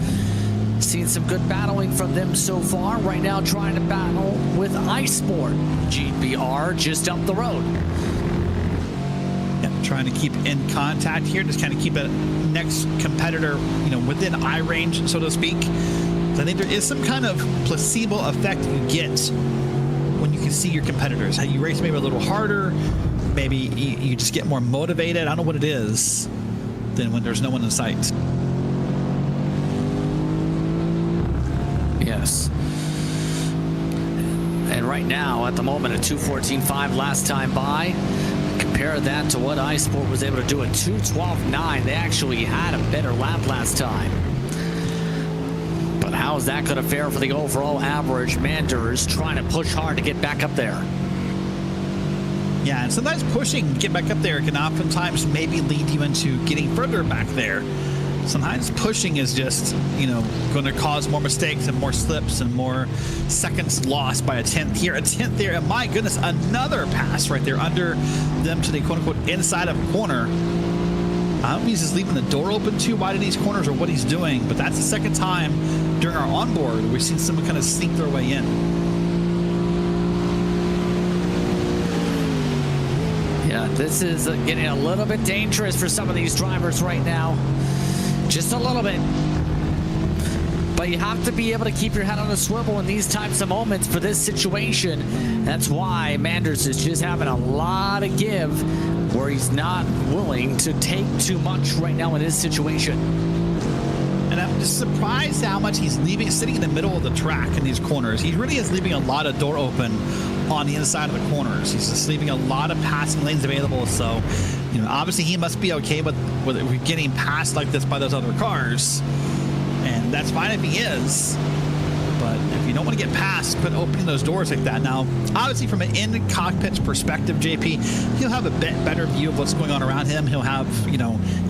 Seen some good battling from them so far. Right now trying to battle with eSport. GBR just up the road. Yeah, trying to keep in contact here. Just kind of keep a next competitor, within eye range, so to speak. So I think there is some kind of placebo effect you get when you can see your competitors. How you race maybe a little harder. Maybe you just get more motivated. I don't know what it is than when there's no one in sight. Yes. And right now, at the moment, a 2:14.5 last time by. Compare that to what eSport was able to do at 2:12.9. They actually had a better lap last time. But how is that going to fare for the overall average? Manders trying to push hard to get back up there. Yeah, and sometimes pushing to get back up there can oftentimes maybe lead you into getting further back there. Sometimes pushing is just, going to cause more mistakes and more slips and more seconds lost by a 10th here, a 10th there, and my goodness, another pass right there under them to the quote-unquote inside of corner. I don't know if he's just leaving the door open too wide in these corners or what he's doing, but that's the second time during our onboard we've seen someone kind of sneak their way in. Yeah, this is getting a little bit dangerous for some of these drivers right now. Just a little bit. But you have to be able to keep your head on a swivel in these types of moments for this situation. That's why Manders is just having a lot of give where he's not willing to take too much right now in his situation. And I'm just surprised how much he's leaving, sitting in the middle of the track in these corners. He really is leaving a lot of door open on the inside of the corners. He's just leaving a lot of passing lanes available. So, obviously he must be okay with getting passed like this by those other cars. And that's fine if he is. But if you don't want to get past, quit opening those doors like that. Now, obviously from an in-cockpit's perspective, JP, he'll have a better view of what's going on around him. He'll have,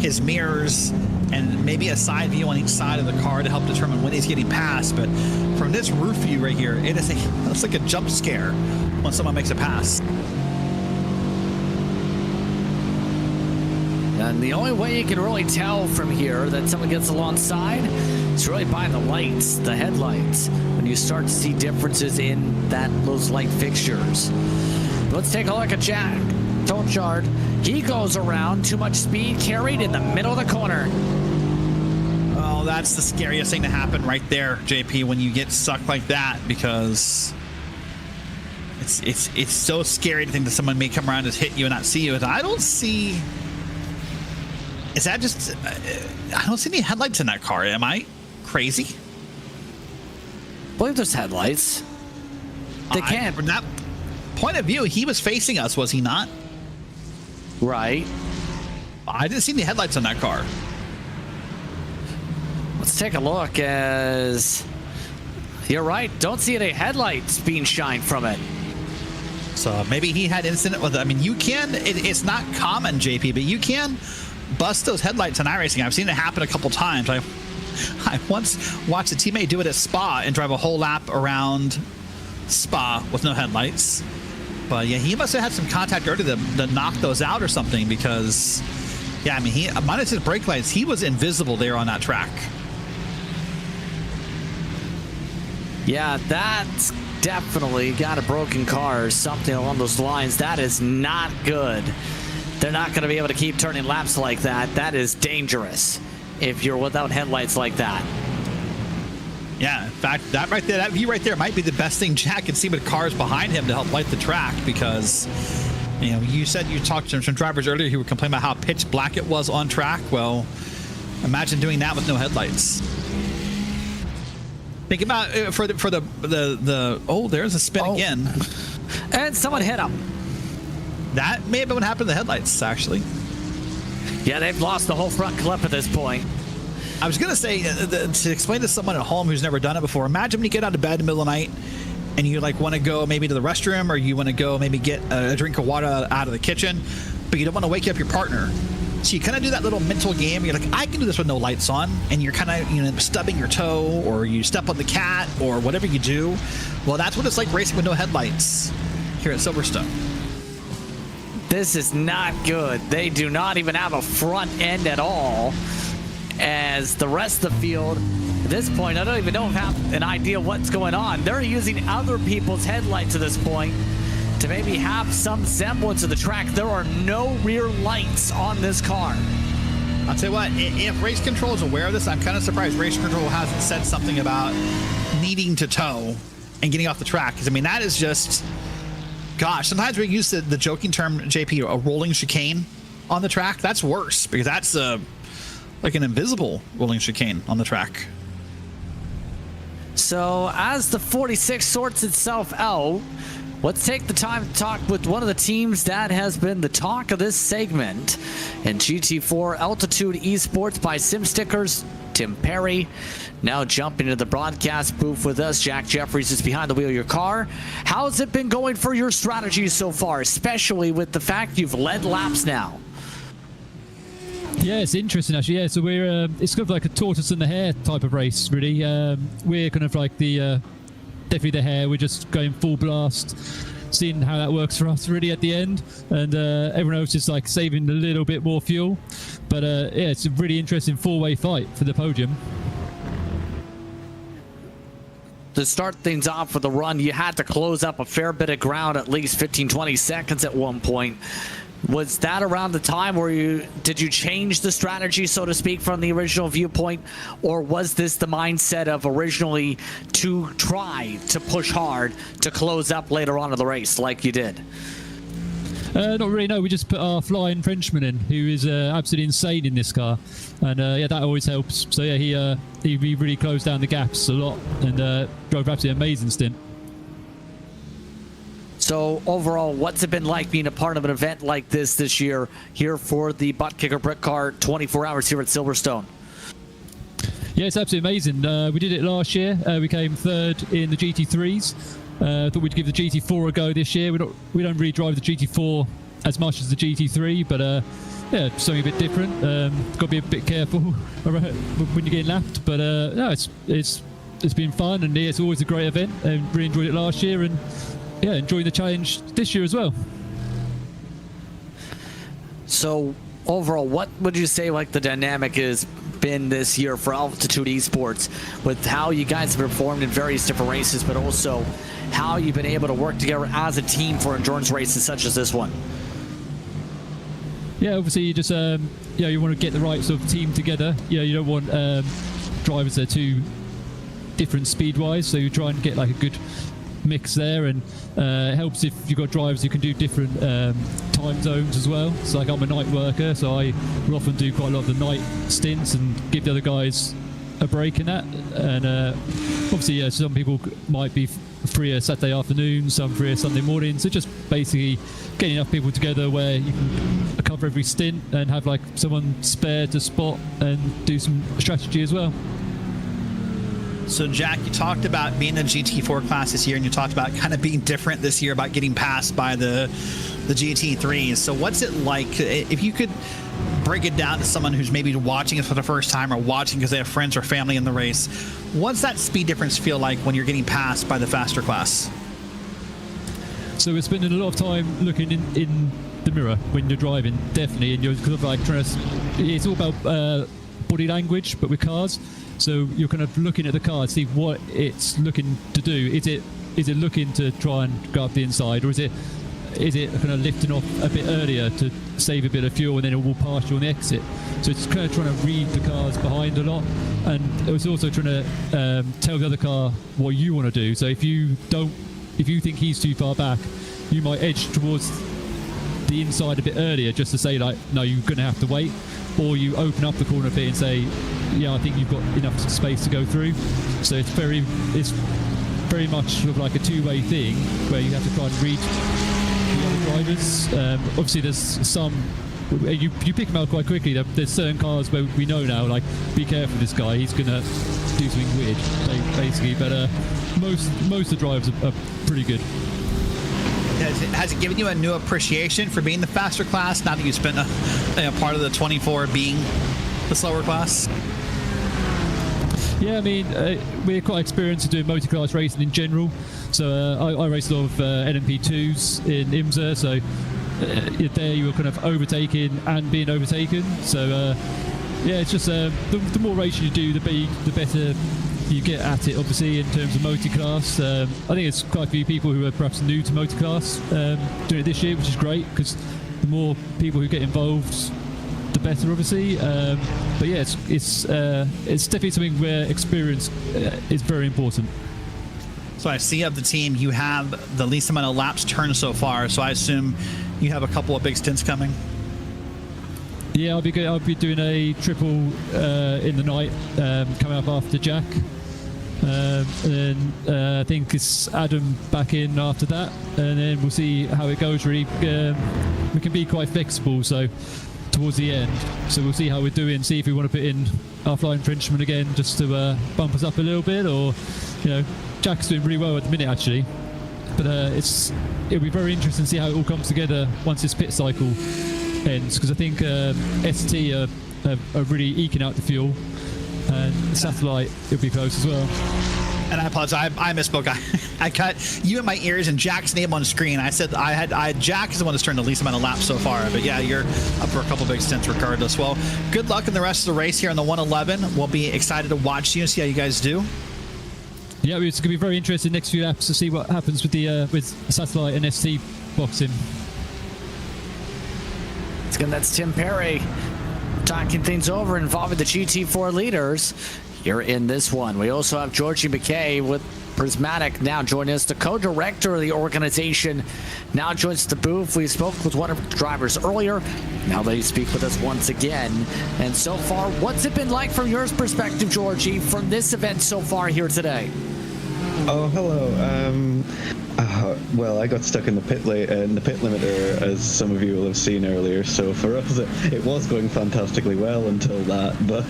his mirrors and maybe a side view on each side of the car to help determine when he's getting past. But from this roof view right here, it's like a jump scare when someone makes a pass. And the only way you can really tell from here that someone gets alongside is really by the lights, the headlights, when you start to see differences in those light fixtures. Let's take a look at Jack Tolchard. He goes around, too much speed carried in the middle of the corner. Oh, that's the scariest thing to happen right there, JP, when you get sucked like that, because it's so scary to think that someone may come around and just hit you and not see you. And I don't see... Is that just... I don't see any headlights in that car. Am I crazy? I believe there's headlights. They can't. From that point of view, he was facing us, was he not? Right. I didn't see any headlights on that car. Let's take a look as... You're right. Don't see any headlights being shined from it. So maybe he had incident with it. I mean, you can... It's not common, JP, but you can... bust those headlights on iRacing. I've seen it happen a couple times. I once watched a teammate do it at Spa and drive a whole lap around Spa with no headlights. But yeah, he must have had some contact earlier that knocked those out or something, because yeah, I mean, he minus his brake lights, he was invisible there on that track. Yeah, that's definitely got a broken car or something along those lines. That is not good. They're not going to be able to keep turning laps like that. That is dangerous if you're without headlights like that. Yeah, in fact, that right there, that view right there might be the best thing Jack can see with cars behind him to help light the track, because, you know, you said you talked to some drivers earlier who were complaining about how pitch black it was on track. Well, imagine doing that with no headlights. Think about for the oh, there's a spin again. And someone hit him. That may have been what happened to the headlights, actually. Yeah, they've lost the whole front clip at this point. I was going to say, to explain to someone at home who's never done it before, imagine when you get out of bed in the middle of the night and you like want to go maybe to the restroom, or you want to go maybe get a drink of water out of the kitchen, but you don't want to wake up your partner. So you kind of do that little mental game. You're like, I can do this with no lights on. And you're kind of, you know, stubbing your toe, or you step on the cat, or whatever you do. Well, that's what it's like racing with no headlights here at Silverstone. This is not good. They do not even have a front end at all. As the rest of the field, at this point, I don't even know if I have an idea what's going on. They're using other people's headlights at this point to maybe have some semblance of the track. There are no rear lights on this car. I'll tell you what, if race control is aware of this, I'm kind of surprised race control hasn't said something about needing to tow and getting off the track. Because, I mean, that is just, gosh, sometimes we use the joking term, JP, a rolling chicane on the track. That's worse, because that's like an invisible rolling chicane on the track. So as the 46 sorts itself out, let's take the time to talk with one of the teams that has been the talk of this segment in GT4 Altitude Esports by SimStickers. Tim Perry now jumping into the broadcast booth with us. Jack Jeffries is behind the wheel of your car. How's it been going for your strategy so far, especially with the fact you've led laps now? Yeah, it's interesting actually. Yeah, so we're it's kind of like a tortoise and the hare type of race, really. We're kind of like the definitely the hare. We're just going full blast, seeing how that works for us really at the end, and everyone else is like saving a little bit more fuel. But yeah, it's a really interesting four-way fight for the podium. To start things off with the run, you had to close up a fair bit of ground, at least 15-20 seconds at one point. Was that around the time where did you change the strategy, so to speak, from the original viewpoint, or was this the mindset of originally to try to push hard to close up later on in the race like you did? Not really, no. We just put our flying Frenchman in, who is absolutely insane in this car, and yeah, that always helps. So yeah, he really closed down the gaps a lot and drove absolutely amazing stint. So overall, what's it been like being a part of an event like this year here for the Buttkicker Britcar 24 hours here at Silverstone? Yeah, it's absolutely amazing. We did it last year. We came third in the GT3s. Thought we'd give the GT4 a go this year. We don't really drive the GT4 as much as the GT3, but yeah, something a bit different. Got to be a bit careful when you're getting lapped. But no, it's been fun, and yeah, it's always a great event. And really enjoyed it last year, and yeah, enjoying the challenge this year as well. So overall, what would you say like the dynamic has been this year for Altitude Esports, with how you guys have performed in various different races, but also how you've been able to work together as a team for endurance races such as this one? Yeah, obviously you just you want to get the right sort of team together. Yeah, you don't want drivers that are too different speed-wise, so you try and get like a good mix there, and it helps if you've got drivers who can do different time zones as well. So like I'm a night worker, so I will often do quite a lot of the night stints and give the other guys a break in that. And obviously, yeah, some people might be freer Saturday afternoon, some freer Sunday morning. So just basically getting enough people together where you can cover every stint and have like someone spare to spot and do some strategy as well. So, Jack, you talked about being in the GT4 class this year, and you talked about kind of being different this year, about getting passed by the GT3s. So what's it like, if you could break it down to someone who's maybe watching it for the first time or watching because they have friends or family in the race, what's that speed difference feel like when you're getting passed by the faster class? So we're spending a lot of time looking in the mirror when you're driving, definitely, and you're kind of like trying to, it's all about body language, but with cars. So you're kind of looking at the car to see what it's looking to do. Is it looking to try and go up the inside, or is it is it kind of lifting off a bit earlier to save a bit of fuel and then it will pass you on the exit? So it's kind of trying to read the cars behind a lot, and it was also trying to tell the other car what you want to do. So if you think he's too far back, you might edge towards the inside a bit earlier just to say like, no, you're going to have to wait, or you open up the corner bit and say, yeah, I think you've got enough space to go through. So it's very much sort of like a two-way thing where you have to try and read the other drivers. Obviously, there's some you pick them out quite quickly. There's certain cars where we know now, like, be careful, this guy, he's gonna do something weird, basically. But most of the drivers are pretty good. Has it given you a new appreciation for being the faster class now that you spent a part of the 24 being the slower class? Yeah, I mean, we're quite experienced in doing multi-class racing in general. So I raced a lot of LMP2s in IMSA, so there you were kind of overtaking and being overtaken. So yeah, it's just the more racing you do, the better you get at it, obviously, in terms of multi-class. I think it's quite a few people who are perhaps new to multi-class doing it this year, which is great, because the more people who get involved, the better, obviously. But yeah, it's definitely something where experience is very important. So I see of the team, you have the least amount of laps turned so far, so I assume you have a couple of big stints coming. Yeah, I'll be doing a triple in the night, coming up after Jack. And then I think it's Adam back in after that, and then we'll see how it goes, really. We can be quite flexible, so towards the end. So we'll see how we're doing, see if we want to put in our flying Frenchman again just to bump us up a little bit, or, you know, Jack's doing really well at the minute, actually. But it'll be very interesting to see how it all comes together once this pit cycle ends, because I think ST are really eking out the fuel, and Satellite, it'll be close as well. And I apologize, I misspoke. I cut you in my ears and Jack's name on screen. I said I had Jack is the one that's turned the least amount of laps so far. But yeah, you're up for a couple big stints regardless. Well, good luck in the rest of the race here on the 111. We'll be excited to watch you and see how you guys do. Yeah, it's going to be very interesting next few laps to see what happens with the with Satellite and ST boxing. That's Tim Perry talking things over involving the GT4 leaders here in this one. We also have Georgie McKay with Prismatic now joining us. The co-director of the organization now joins the booth. We spoke with one of the drivers earlier. Now they speak with us once again. And so far, what's it been like from your perspective, Georgie, from this event so far here today? Oh, hello. Well, I got stuck in the pit limiter, as some of you will have seen earlier. So for us, it was going fantastically well until that. But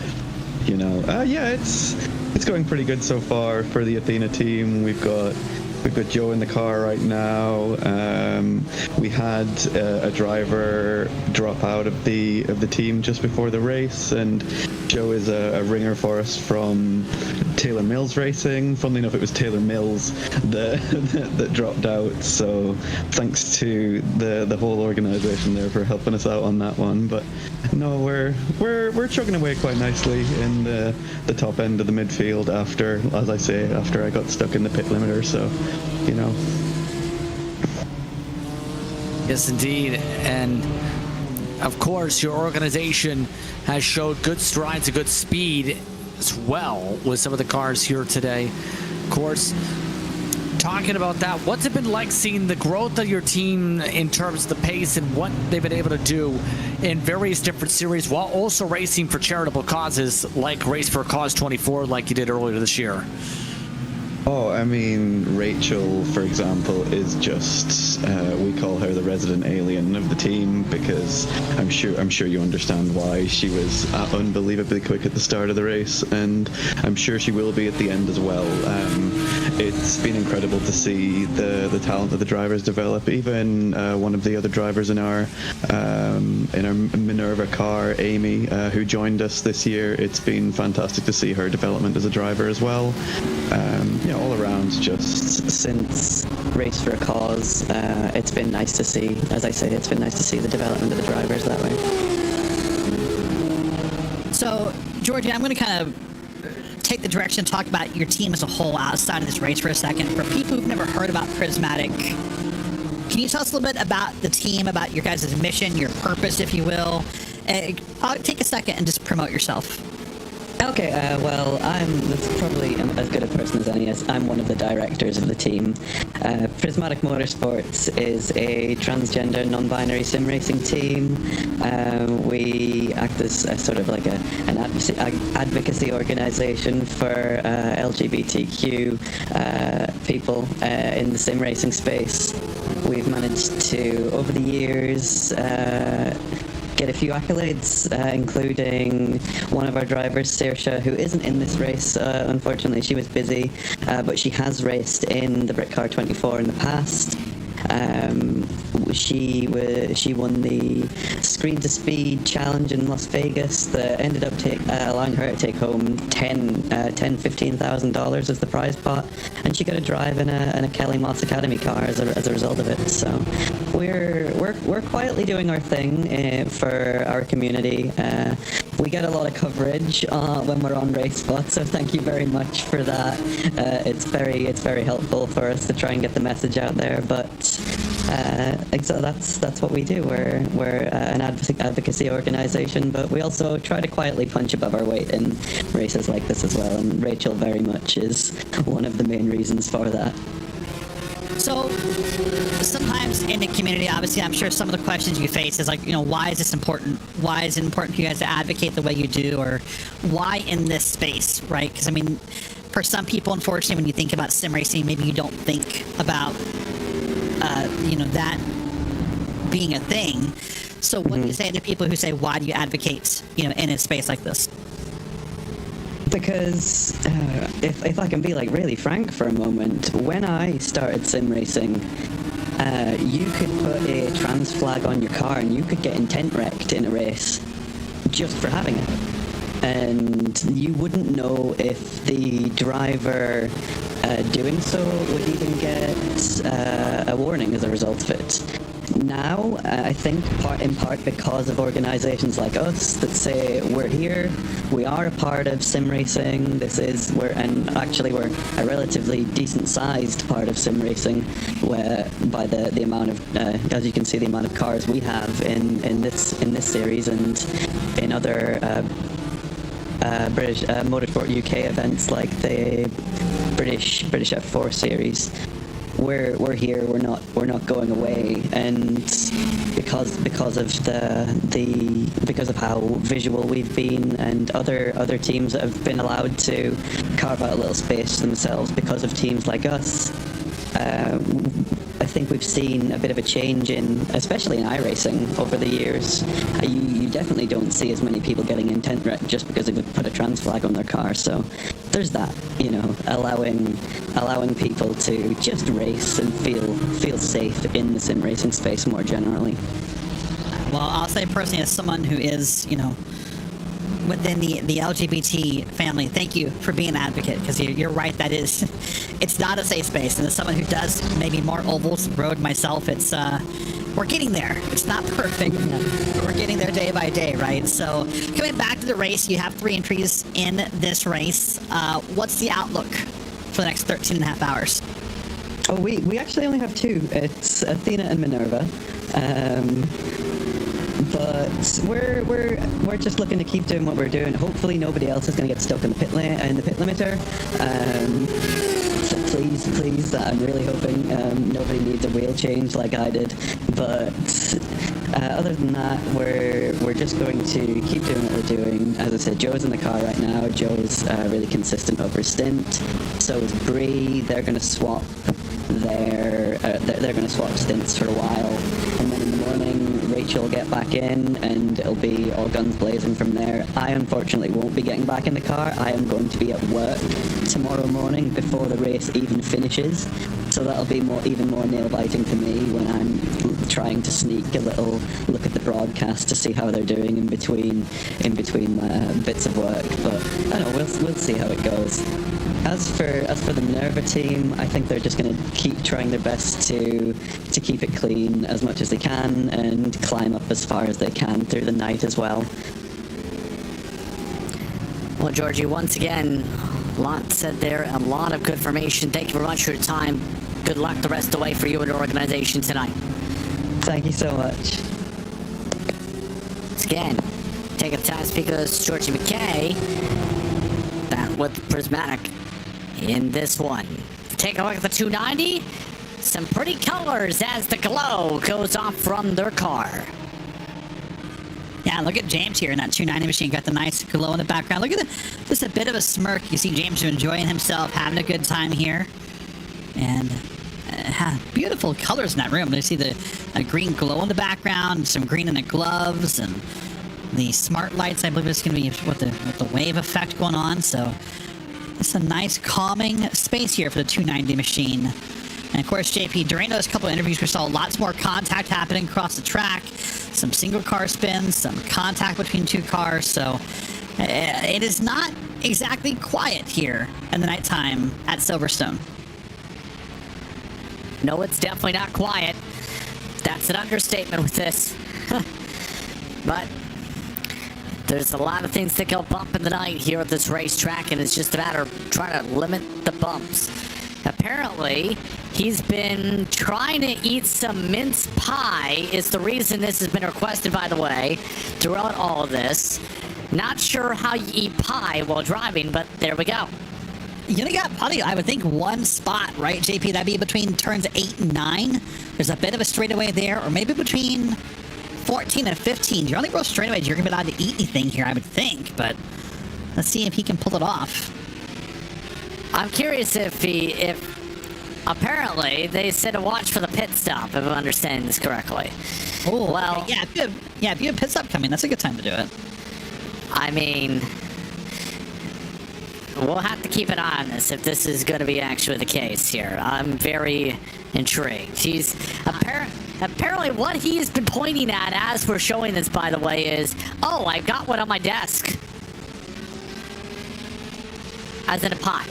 you know, yeah, it's going pretty good so far for the Athena team. We've got Joe in the car right now. We had a driver drop out of the team just before the race, and Joe is a ringer for us from Taylor Mills Racing. Funnily enough, it was Taylor Mills that dropped out. So thanks to the whole organisation there for helping us out on that one. But no, we're chugging away quite nicely in the top end of the midfield after I got stuck in the pit limiter. So, you know. Yes, indeed. And of course, your organization has showed good strides and good speed as well with some of the cars here today. Of course, talking about that, what's it been like seeing the growth of your team in terms of the pace and what they've been able to do in various different series while also racing for charitable causes like Race for a Cause 24 like you did earlier this year? Oh, I mean, Rachel, for example, is just, we call her the resident alien of the team, because I'm sure you understand why. She was unbelievably quick at the start of the race, and I'm sure she will be at the end as well. It's been incredible to see the talent of the drivers develop. Even one of the other drivers in our Minerva car, Amy, who joined us this year, it's been fantastic to see her development as a driver as well. Yeah, all around, just since Race for a Cause, it's been nice to see, as I say, it's been nice to see the development of the drivers that way. So, Georgie, I'm going to kind of take the direction and talk about your team as a whole outside of this race for a second. For people who've never heard about Prismatic, Can you tell us a little bit about the team, about your guys' mission, your purpose, if you will? I'll take a second and just promote yourself. Okay, well, that's probably as good a person as any. As I'm one of the directors of the team. Prismatic Motorsports is a transgender, non-binary sim racing team. We act as a sort of like an advocacy organization for LGBTQ people in the sim racing space. We've managed to, over the years, get a few accolades, including one of our drivers, Saoirse, who isn't in this race. Unfortunately, she was busy, but she has raced in the Britcar 24 in the past. She won the Screen to Speed challenge in Las Vegas that ended up allowing her to take home $15,000 as the prize pot, and she got a drive in a Kelly Moss Academy car as a result of it. So we're quietly doing our thing for our community. We get a lot of coverage when we're on race spots, so thank you very much for that. It's very helpful for us to try and get the message out there. But so that's what we do. We're an advocacy organization, but we also try to quietly punch above our weight in races like this as well. And Rachel very much is one of the main reasons for that. So sometimes in the community, obviously, I'm sure some of the questions you face is like, why is this important? Why is it important for you guys to advocate the way you do, or why in this space, right? Because I mean, for some people, unfortunately, when you think about sim racing, maybe you don't think about that being a thing. So what do you say to people who say, why do you advocate, in a space like this? Because if I can be like really frank for a moment, when I started sim racing, you could put a trans flag on your car and you could get intent wrecked in a race just for having it. And you wouldn't know if the driver doing so would even get a warning as a result of it. Now, I think in part because of organizations like us that say we're here, we are a part of sim racing. We're a relatively decent sized part of sim racing, where by the amount of, as you can see, the amount of cars we have in this series and in other British Motorsport UK events like the British F4 series. We're here. We're not going away, and because of how visual we've been, and other teams that have been allowed to carve out a little space themselves because of teams like us. I think we've seen a bit of a change especially in iRacing over the years. You definitely don't see as many people getting intent wrecked just because they've put a trans flag on their car. So there's that, allowing people to just race and feel safe in the sim racing space more generally. Well, I'll say personally, as someone who is, within the LGBT family, thank you for being an advocate, because you're right, it's not a safe space. And as someone who does maybe more ovals road myself, we're getting there. It's not perfect, but we're getting there day by day, right? So coming back to the race, you have 3 entries in this race. What's the outlook for the next 13 and a half hours? Oh, we actually only have 2. It's Athena and Minerva. But we're just looking to keep doing what we're doing. Hopefully nobody else is going to get stuck in the pit limiter. So please, I'm really hoping nobody needs a wheel change like I did. But other than that, we're just going to keep doing what we're doing. As I said, Joe's in the car right now. Joe's really consistent over his stint. So is Bree. They're going to swap they're going to swap stints for a while, and then in the morning Rachel will get back in and it'll be all guns blazing from there. I unfortunately won't be getting back in the car. I am going to be at work tomorrow morning before the race even finishes, so that'll be even more nail biting for me when I'm trying to sneak a little look at the broadcast to see how they're doing in between bits of work. But I don't know, we'll see how it goes. As for the Minerva team, I think they're just going to keep trying their best to keep it clean as much as they can and climb up as far as they can through the night as well. Well, Georgie, once again, a lot said there, a lot of good information. Thank you very much for your time. good luck the rest of the way for you and your organization tonight. Thank you so much. Once again, taking the time to speak with Georgie McKay, back with Prismatic in this one. Take a look at the 290. Some pretty colors as the glow goes off from their car. Yeah, look at James here in that 290 machine. Got the nice glow in the background. Look at just a bit of a smirk. You see James enjoying himself, having a good time here. And beautiful colors in that room. You see the green glow in the background, some green in the gloves, and the smart lights. I believe it's going to be with the wave effect going on. So it's a nice calming space here for the 290 machine. And of course, JP, during those couple of interviews, we saw lots more contact happening across the track. Some single car spins, some contact between two cars. So it is not exactly quiet here in the nighttime at Silverstone. No, it's definitely not quiet. That's an understatement with this. But there's a lot of things that go bump in the night here at this racetrack, and it's just a matter of trying to limit the bumps. Apparently, he's been trying to eat some mince pie, is the reason this has been requested, by the way, throughout all of this. Not sure how you eat pie while driving, but there we go. You only got probably, I would think, one spot, right, JP? That'd be between turns 8 and 9. There's a bit of a straightaway there, or maybe between 14 and 15. Your only real straightaways you're going to be allowed to eat anything here, I would think, but let's see if he can pull it off. I'm curious if apparently they said to watch for the pit stop, if I'm understanding this correctly. Oh, well, okay. If you have pit stop coming, that's a good time to do it. I mean, we'll have to keep an eye on this if this is going to be actually the case here. I'm very intrigued. He's apparently what he's been pointing at as we're showing this, by the way, is, oh, I got one on my desk. As in a pie.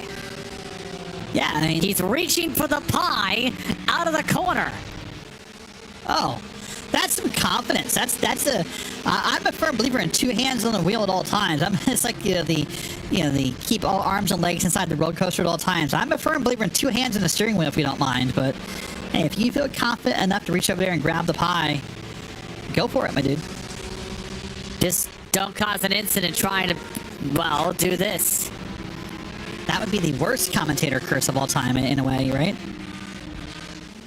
Yeah, I mean, he's reaching for the pie out of the corner. Oh, that's some confidence. I'm a firm believer in 2 hands on the wheel at all times. It's like the keep all arms and legs inside the roller coaster at all times. I'm a firm believer in 2 hands on the steering wheel, if you don't mind. But hey, if you feel confident enough to reach over there and grab the pie, go for it, my dude. Just don't cause an incident trying to, well, do this. That would be the worst commentator curse of all time, in a way, right?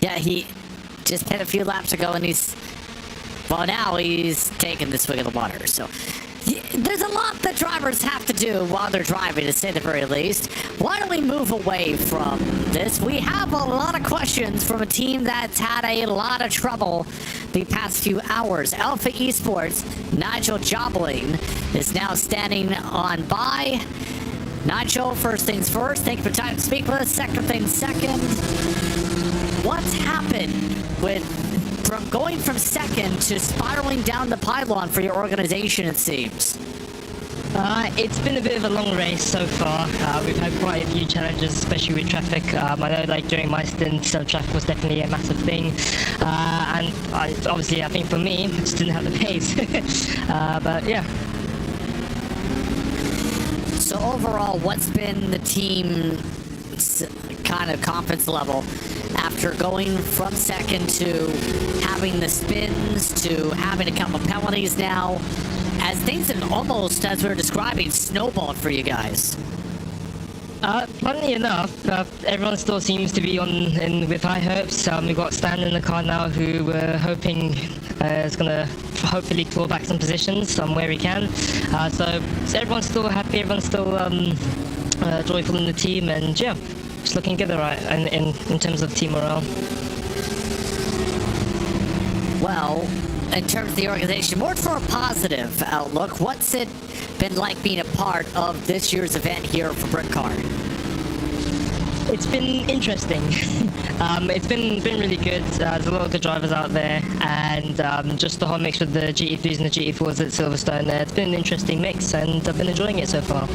Yeah, he just hit a few laps ago, and now he's taking the swig of the water. So there's a lot that drivers have to do while they're driving, to say the very least. Why don't we move away from this? We have a lot of questions from a team that's had a lot of trouble the past few hours. Alpha eSports, Nigel Jobling, is now standing on by. Nigel, first things first, thank you for time to speak with us. Second things second. What's happened from going from second to spiraling down the pylon for your organization, it seems? It's been a bit of a long race so far. We've had quite a few challenges, especially with traffic. I know, like, during my stint, traffic was definitely a massive thing. And obviously, I think for me, I just didn't have the pace. But yeah. So overall, what's been the team's kind of confidence level after going from second to having the spins to having a couple of penalties now, as things have almost, as we were describing, snowballed for you guys? Funnily enough, everyone still seems to be with high hopes. We've got Stan in the car now, who we're hoping is going to hopefully claw back some positions where he can. So everyone's still happy, everyone's still joyful in the team, and yeah, it's looking good, right, in terms of team morale. Well, in terms of the organization, more for a positive outlook, what's it been like being a part of this year's event here for Britcar? It's been interesting. It's been really good. There's a lot of good drivers out there, and just the whole mix with the GT3s and the GT4s at Silverstone there. It's been an interesting mix, and I've been enjoying it so far.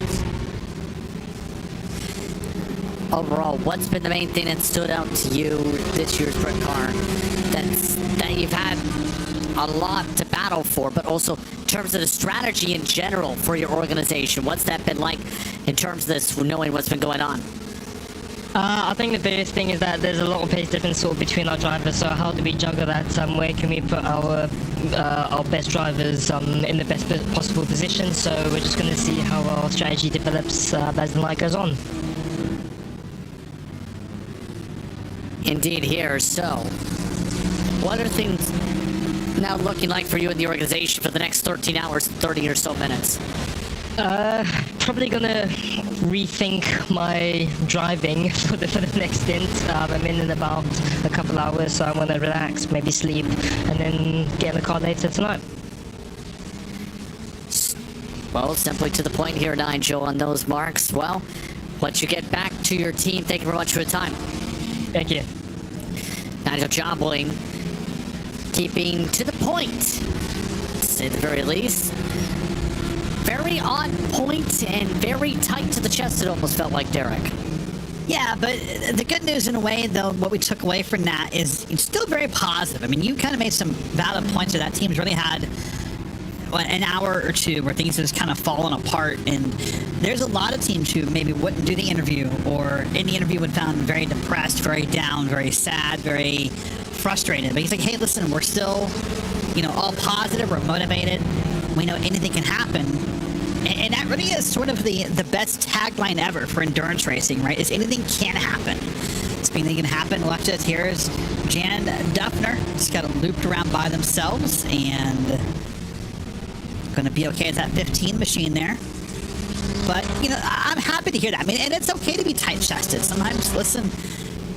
Overall, what's been the main thing that stood out to you this year's Britcar that you've had a lot to battle for, but also in terms of the strategy in general for your organization? What's that been like in terms of this, knowing what's been going on? I think the biggest thing is that there's a lot of pace difference sort of between our drivers. So how do we juggle that? Where can we put our best drivers in the best possible position? So we're just going to see how our strategy develops as the night goes on. Indeed here. So, what are things now looking like for you in the organization for the next 13 hours and 30 or so minutes? Probably gonna rethink my driving for the next stint. I'm in about a couple hours, so I want to relax, maybe sleep, and then get in the car later tonight. Well, simply to the point here, Nigel, on those marks. Well, once you get back to your team, thank you very much for your time. Thank you. Nigel Jobling, keeping to the point, to say the very least. Very on point and very tight to the chest, it almost felt like, Derek. Yeah, but the good news in a way, though, what we took away from that is it's still very positive. I mean, you kind of made some valid points that team's really had an hour or two where things have just kind of fallen apart, and there's a lot of teams who maybe wouldn't do the interview, or in the interview would found very depressed, very down, very sad, very frustrated. But he's like, hey, listen, we're still, all positive, we're motivated, we know anything can happen. And that really is sort of the best tagline ever for endurance racing, right? Is anything can happen. Anything can happen. Left us here is Jan Duffner. Just got looped around by themselves and going to be okay with that 15 machine there. But, I'm happy to hear that. I mean, and it's okay to be tight-chested. Sometimes, listen,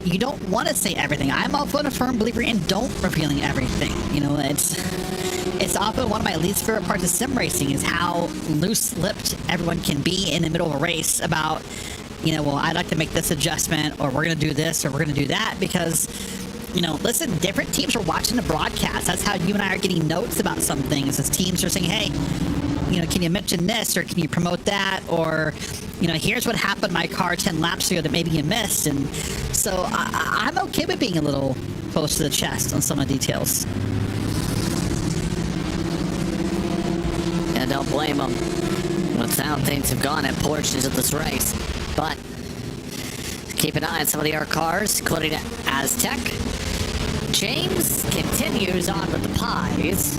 you don't want to say everything. I'm also a firm believer in don't revealing everything. It's often one of my least favorite parts of sim racing is how loose-lipped everyone can be in the middle of a race about, well, I'd like to make this adjustment, or we're going to do this, or we're going to do that, because, listen, different teams are watching the broadcast. That's how you and I are getting notes about some things, as teams are saying, hey, can you mention this, or can you promote that, or, here's what happened my car 10 laps ago that maybe you missed. And so I'm okay with being a little close to the chest on some of the details. Yeah, don't blame them. That's how things have gone at portions of this race. But keep an eye on some of the other cars, including Aztec. James continues on with the pies.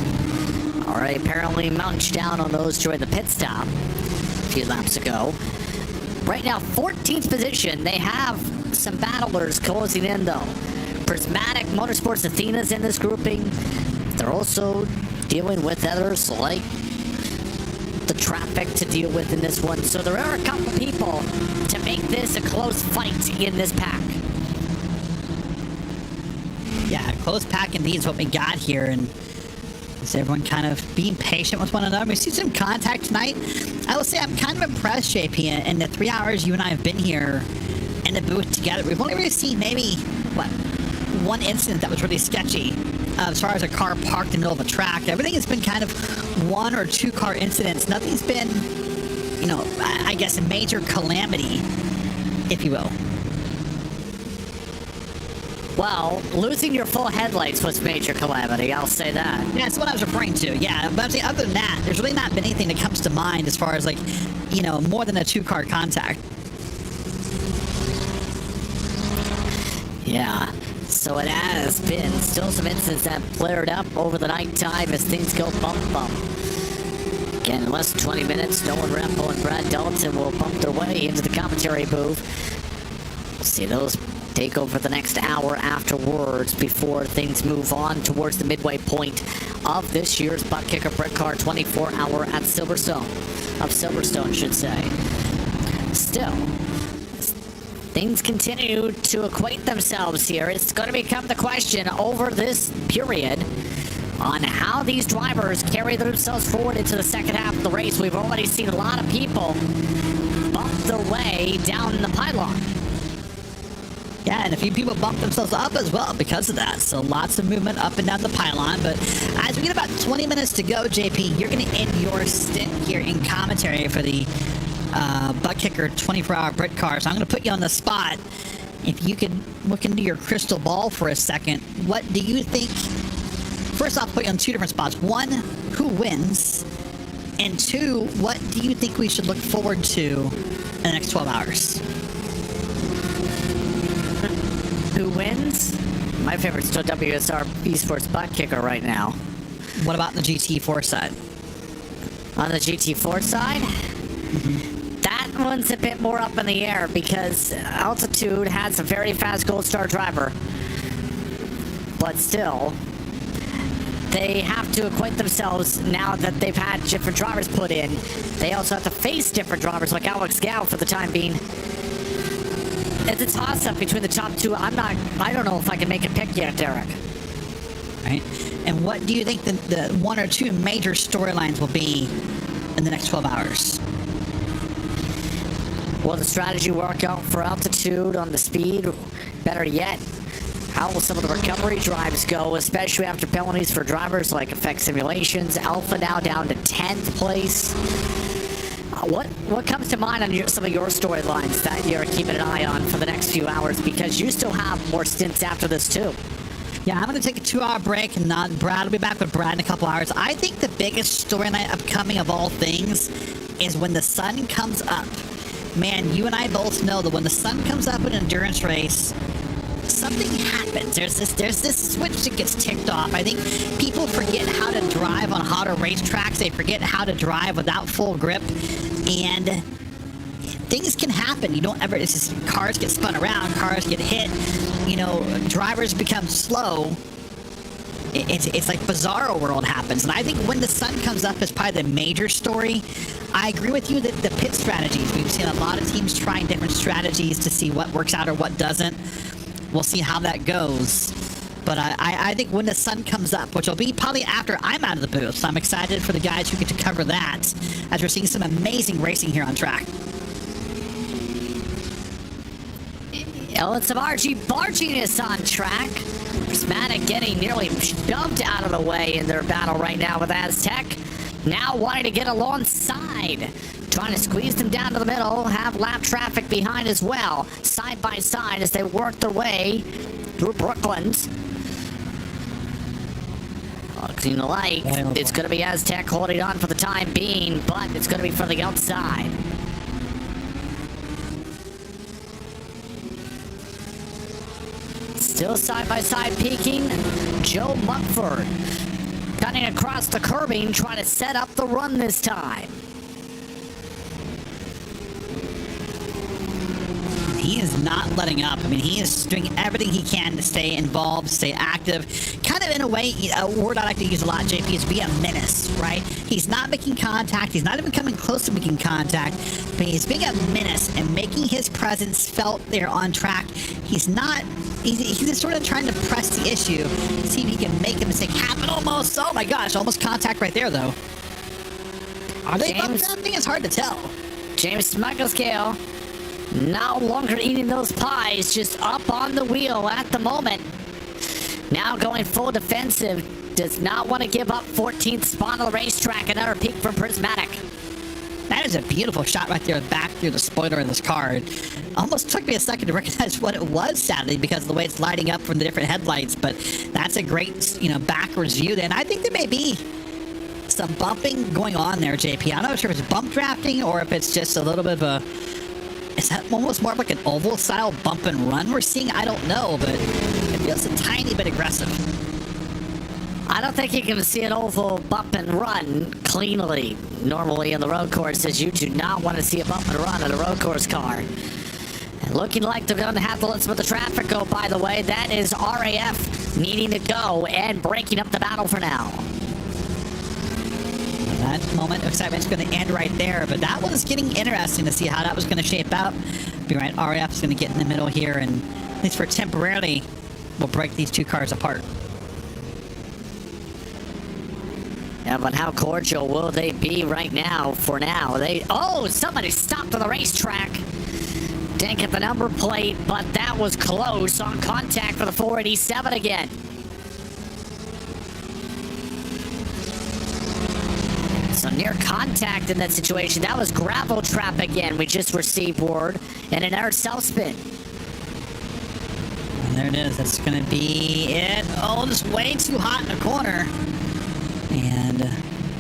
Already apparently munched down on those during the pit stop a few laps ago. Right now, 14th position. They have some battlers closing in, though. Prismatic Motorsports Athena's in this grouping. They're also dealing with others like the traffic to deal with in this one. So there are a couple people to make this a close fight in this pack. Yeah, close pack indeed is what we got here, and is everyone kind of being patient with one another. We see some contact tonight. I will say I'm kind of impressed, JP, in the 3 hours you and I have been here in the booth together. We've only really seen maybe, one incident that was really sketchy. As far as a car parked in the middle of a track, everything has been kind of 1 or 2 car incidents. Nothing's been, I guess a major calamity, if you will. Well, losing your full headlights was major calamity, I'll say that. Yeah, that's what I was referring to, yeah. But I'm saying other than that, there's really not been anything that comes to mind as far as more than a 2-car contact. Yeah. So it has been still some incidents that flared up over the night time as things go bump. Again, in less than 20 minutes, Nolan Rambo and Brad Dalton will bump their way into the commentary booth. We'll see those take over the next hour afterwards before things move on towards the midway point of this year's Buttkicker Britcar 24-hour at Silverstone. Of Silverstone, should say. Still, things continue to equate themselves here. It's going to become the question over this period on how these drivers carry themselves forward into the second half of the race. We've already seen a lot of people bump their way down the pylon. Yeah, and a few people bumped themselves up as well because of that. So lots of movement up and down the pylon. But as we get about 20 minutes to go, JP, you're going to end your stint here in commentary for the Buttkicker 24-hour Britcar. So I'm going to put you on the spot. If you could look into your crystal ball for a second, what do you think? First off, put you on 2 different spots. 1, who wins? And 2, what do you think we should look forward to in the next 12 hours? Who wins? My favorite's still WSR eSports Buttkicker right now. What about the GT4 side? On the GT4 side? That one's a bit more up in the air because Altitude has a very fast Gold Star driver. But still, they have to acquaint themselves now that they've had different drivers put in. They also have to face different drivers like Alex Gal for the time being. It's a toss-up between the top two. I don't know if I can make a pick yet, Derek. Right. And what do you think the one or two major storylines will be in the next 12 hours? Will the strategy work out for Altitude on the speed? Better yet, how will some of the recovery drives go, especially after penalties for drivers like Effect Simulations? Alpha now down to 10th place. What comes to mind on some of your storylines that you're keeping an eye on for the next few hours? Because you still have more stints after this, too. Yeah, I'm going to take a 2-hour break, and Brad will be back with Brad in a couple hours. I think the biggest storyline upcoming of all things is when the sun comes up. Man, you and I both know that when the sun comes up in an endurance race, something happens. There's this switch that gets ticked off. I think people forget how to drive on hotter racetracks. They forget how to drive without full grip, and things can happen. You don't ever. It's just cars get spun around, cars get hit. You know, drivers become slow. It's like Bizarro World happens, and I think when the sun comes up is probably the major story. I agree with you that the pit strategies. We've seen a lot of teams trying different strategies to see what works out or what doesn't. We'll see how that goes. But I think when the sun comes up, which will be probably after I'm out of the booth, so I'm excited for the guys who get to cover that, as we're seeing some amazing racing here on track. It's some RG barginess on track. Prismatic getting nearly shoved out of the way in their battle right now with Aztec. Now wanting to get alongside. Trying to squeeze them down to the middle. Have lap traffic behind as well. Side by side as they work their way through Brooklands. Looking like it's going to be Aztec holding on for the time being, but it's going to be from the outside. Still side-by-side peaking. Joe Mumford cutting across the curbing, trying to set up the run this time. He is not letting up. I mean, he is doing everything he can to stay involved, stay active. Kind of in a way, a word I like to use a lot, JP, is be a menace, right? He's not making contact. He's not even coming close to making contact. But he's being a menace and making his presence felt there on track. He's not... He's just sort of trying to press the issue, see if he can make a mistake happen almost. Oh my gosh, almost contact right there, though. Are they bumping something? It's hard to tell. James Smugglescale no longer eating those pies, just up on the wheel at the moment. Now going full defensive, does not want to give up 14th spot on the racetrack. Another peak from Prismatic. That is a beautiful shot right there back through the spoiler in this car. It almost took me a second to recognize what it was, sadly, because of the way it's lighting up from the different headlights. But that's a great, backwards view there. And I think there may be some bumping going on there, JP. I'm not sure if it's bump drafting or if it's just a little bit of a... Is that almost more like an oval-style bump and run we're seeing? I don't know, but it feels a tiny bit aggressive. I don't think you can see an oval bump and run cleanly normally in the road courses. You do not want to see a bump and run in a road course car. And looking like they're going to have to let some of the traffic go, by the way. That is RAF needing to go and breaking up the battle for now. That moment of excitement is going to end right there, but that was getting interesting to see how that was going to shape out. Be right, RAF is going to get in the middle here, and at least for temporarily, we'll break these two cars apart. Yeah, but how cordial will they be right now for now? Somebody stopped on the racetrack. Didn't get the number plate, but that was close on contact for the 487 again. So near contact in that situation. That was gravel trap again. We just received word. And another self spin. And there it is. That's going to be it. Oh, just way too hot in the corner. And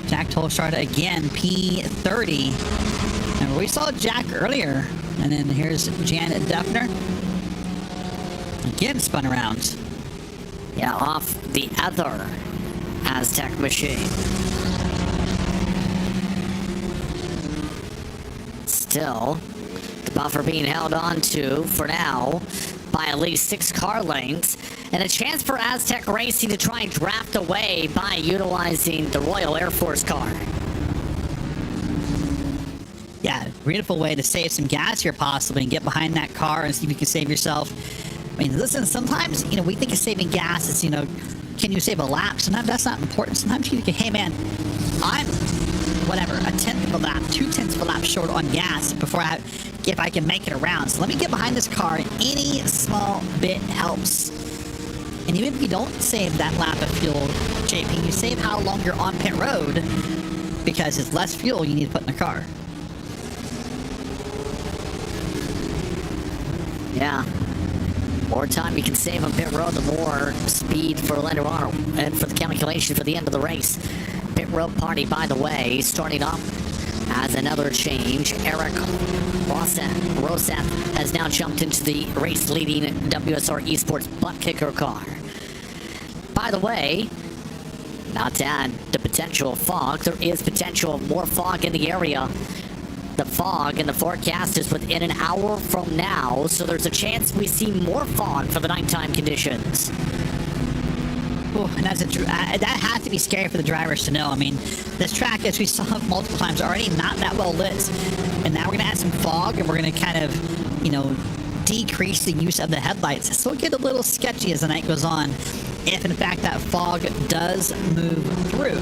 Jack Tolstad again, P30. And we saw Jack earlier. And then here's Janet Duffner. Again spun around. Yeah, off the other Aztec machine. Still, the buffer being held on to, for now, by at least 6 car lengths, and a chance for Aztec Racing to try and draft away by utilizing the Royal Air Force car. Yeah, beautiful way to save some gas here possibly and get behind that car and see if you can save yourself. I mean, listen, sometimes, we think of saving gas as, can you save a lap? Sometimes that's not important. Sometimes you think, hey man, I'm, whatever, a tenth of a lap, 2/10 of a lap short on gas if I can make it around. So let me get behind this car, and any small bit helps. And even if you don't save that lap of fuel, JP, you save how long you're on pit road, because it's less fuel you need to put in the car. Yeah. More time you can save on pit road, the more speed for later on, and for the calculation for the end of the race. Pit road party, by the way, starting up as another change. Eric Roseth has now jumped into the race-leading WSR eSports Buttkicker car. By the way, not to add the potential fog, there is potential of more fog in the area. The fog in the forecast is within an hour from now, so there's a chance we see more fog for the nighttime conditions. Oh, and that has to be scary for the drivers to know. I mean, this track, as we saw multiple times already, not that well lit. And now we're going to add some fog, and we're going to kind of, decrease the use of the headlights. This will get a little sketchy as the night goes on, if in fact that fog does move through.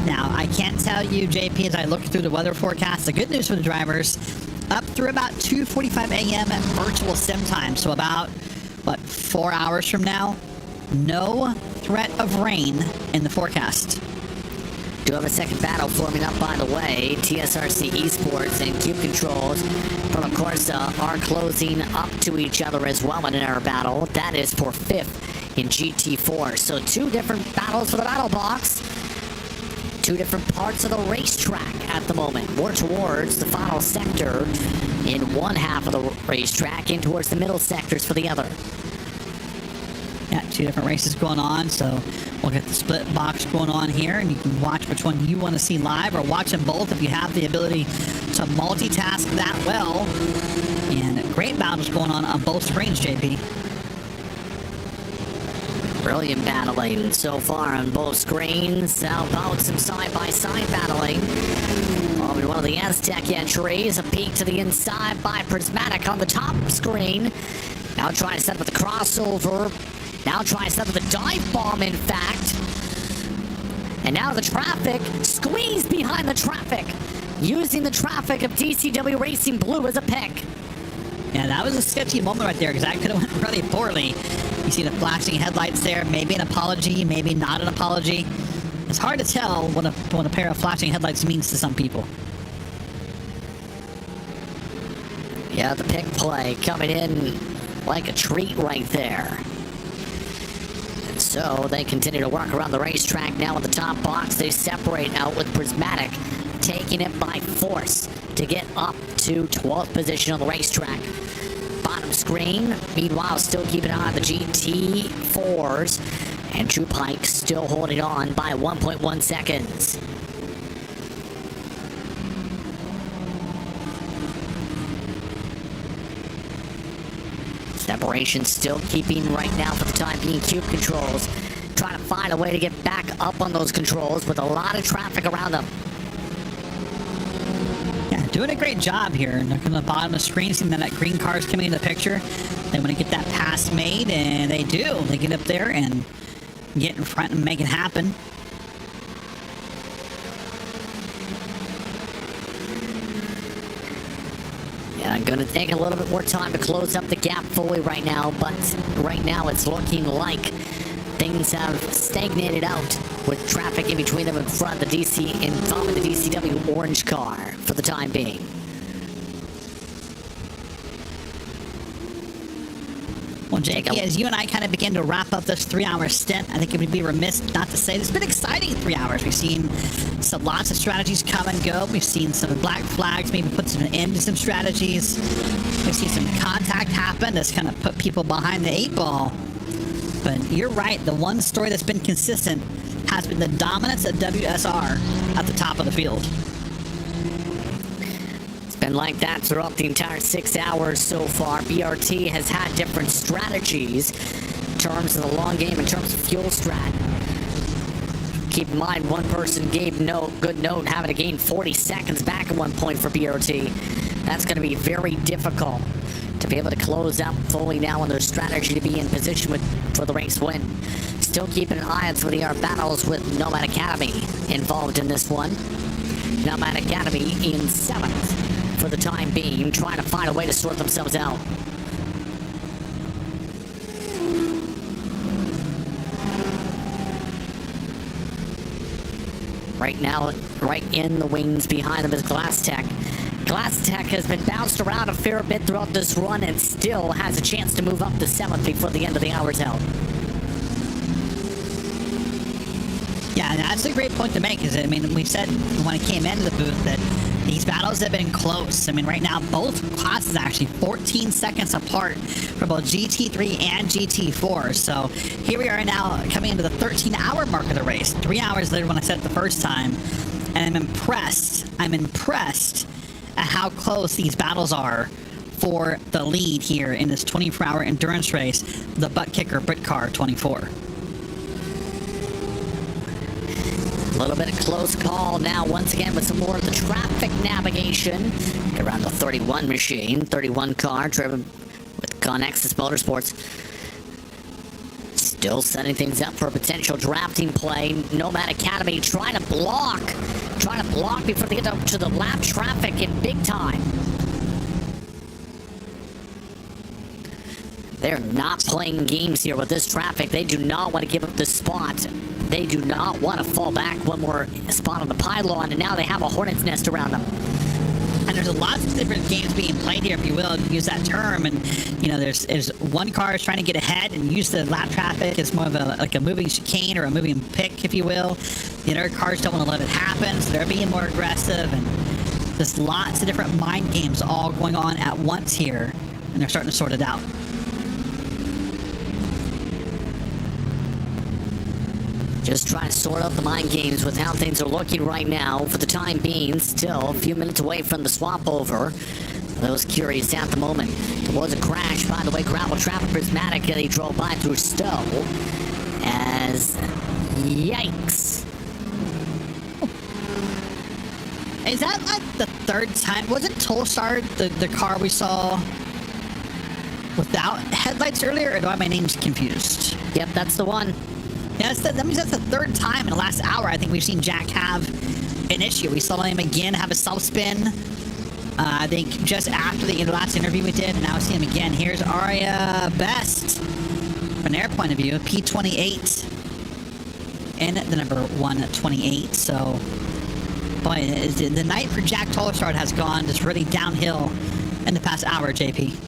Now, I can't tell you, JP, as I look through the weather forecast, the good news for the drivers, up through about 2:45 a.m. at virtual sim time, so about, 4 hours from now, no threat of rain in the forecast. Do have a second battle forming up, by the way. TSRC eSports and Cube Controls from Corsa are closing up to each other as well in an air battle. That is for 5th in GT4. So 2 different battles for the battle box. 2 different parts of the racetrack at the moment. More towards the final sector in one half of the racetrack, and towards the middle sectors for the other. Yeah, 2 different races going on, so we'll get the split box going on here, and you can watch which one you want to see live, or watch them both if you have the ability to multitask that well. And great battles going on both screens, JP. Brilliant battling so far on both screens. How about some side-by-side battling? Over one of the Aztec entries, a peek to the inside by Prismatic on the top screen. Now trying to set up with the crossover. Now trying to set up with the dive bomb, in fact. And now the traffic, squeezed behind the traffic, using the traffic of DCW Racing Blue as a pick. Yeah, that was a sketchy moment right there, because that could have went really poorly. You see the flashing headlights there, maybe an apology, maybe not an apology. It's hard to tell what a pair of flashing headlights means to some people. Yeah, the pick play coming in like a treat right there. And so they continue to work around the racetrack now at the top box. They separate out with Prismatic, taking it by force to get up to 12th position on the racetrack. Bottom screen, meanwhile, still keeping an eye on the GT4s, and True Pike still holding on by 1.1 seconds. Separation still keeping right now for the time being. Cube Controls trying to find a way to get back up on those controls with a lot of traffic around them. Yeah, doing a great job here. Looking at the bottom of the screen, seeing that green car is coming into the picture. They want to get that pass made, and they do. They get up there and get in front and make it happen. Yeah, going to take a little bit more time to close up the gap fully right now, but right now it's looking like things have stagnated out with traffic in between them in front of the following the DCW orange car for the time being. Well, Jake, as you and I kind of begin to wrap up this 3-hour stint, I think it would be remiss not to say it's been exciting 3 hours. We've seen lots of strategies come and go. We've seen some black flags maybe put some end to some strategies. We've seen some contact happen that's kind of put people behind the 8 ball. But you're right, the one story that's been consistent has been the dominance of WSR at the top of the field. Been like that throughout the entire 6 hours so far. BRT has had different strategies in terms of the long game, in terms of fuel strat. Keep in mind, one person gave good note, having to gain 40 seconds back at one point for BRT. That's going to be very difficult to be able to close out fully now on their strategy to be in position for the race win. Still keeping an eye on some of the battles with Nomad Academy involved in this one. Nomad Academy in 7th. For the time being, trying to find a way to sort themselves out. Right now, right in the wings behind them is Glass Tech. Glass Tech has been bounced around a fair bit throughout this run and still has a chance to move up to 7th before the end of the hour's out. Yeah, and that's a great point to make, because, I mean, we said when it came into the booth that these battles have been close. I mean, right now, both classes actually 14 seconds apart for both GT3 and GT4. So here we are now coming into the 13-hour mark of the race. 3 hours later when I said it the first time. And I'm impressed at how close these battles are for the lead here in this 24-hour endurance race, the Buttkicker Britcar 24. A little bit of close call now, once again, with some more of the traffic navigation. Around the 31 machine, 31 car, driven with Connexus Motorsports. Still setting things up for a potential drafting play. Nomad Academy trying to block before they get up to the lap traffic in big time. They're not playing games here with this traffic. They do not want to give up the spot. They do not want to fall back one more spot on the pylon, and now they have a hornet's nest around them. And there's lots of different games being played here, if you will, to use that term. And, you know, there's one car is trying to get ahead and use the lap traffic as more of a moving chicane or a moving pick, if you will. The other cars don't want to let it happen, so they're being more aggressive. And there's lots of different mind games all going on at once here, and they're starting to sort it out. Just trying to sort out the mind games with how things are looking right now. For the time being, still a few minutes away from the swap over. Those curious at the moment. There was a crash, by the way. Gravel traffic prismatic. He drove by through Stowe. As yikes. Is that like the third time? Was it Tolstar, the car we saw without headlights earlier, or do I have my names confused? Yep, that's the one. Yeah, that means that's the third time in the last hour I think we've seen Jack have an issue. We saw him again have a self-spin, I think just after the last interview we did, and now we see him again. Here's Aria Best, from their point of view, P28 and the number 128. So, boy, the night for Jack Tolstard has gone just really downhill in the past hour, JP.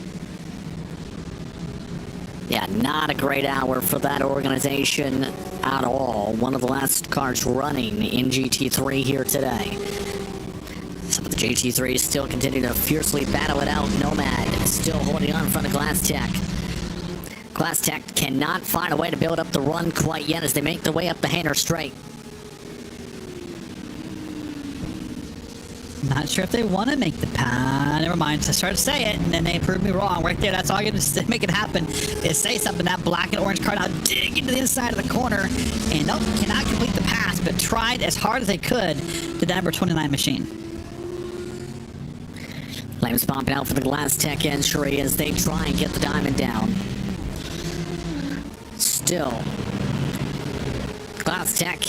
Yeah, not a great hour for that organization at all. One of the last cars running in GT3 here today. Some of the GT3s still continue to fiercely battle it out. Nomad still holding on in front of Glass Tech. Glass Tech cannot find a way to build up the run quite yet as they make their way up the Hainer Straight. Not sure if they want to make the pass. Never mind. I started to say it, and then they proved me wrong. Right there, that's all you to make it happen is say something. That black and orange car now dig into the inside of the corner, and nope, cannot complete the pass, but tried as hard as they could to the number 29 machine. Flames popping out for the Glass Tech entry as they try and get the diamond down. Still, Glass Tech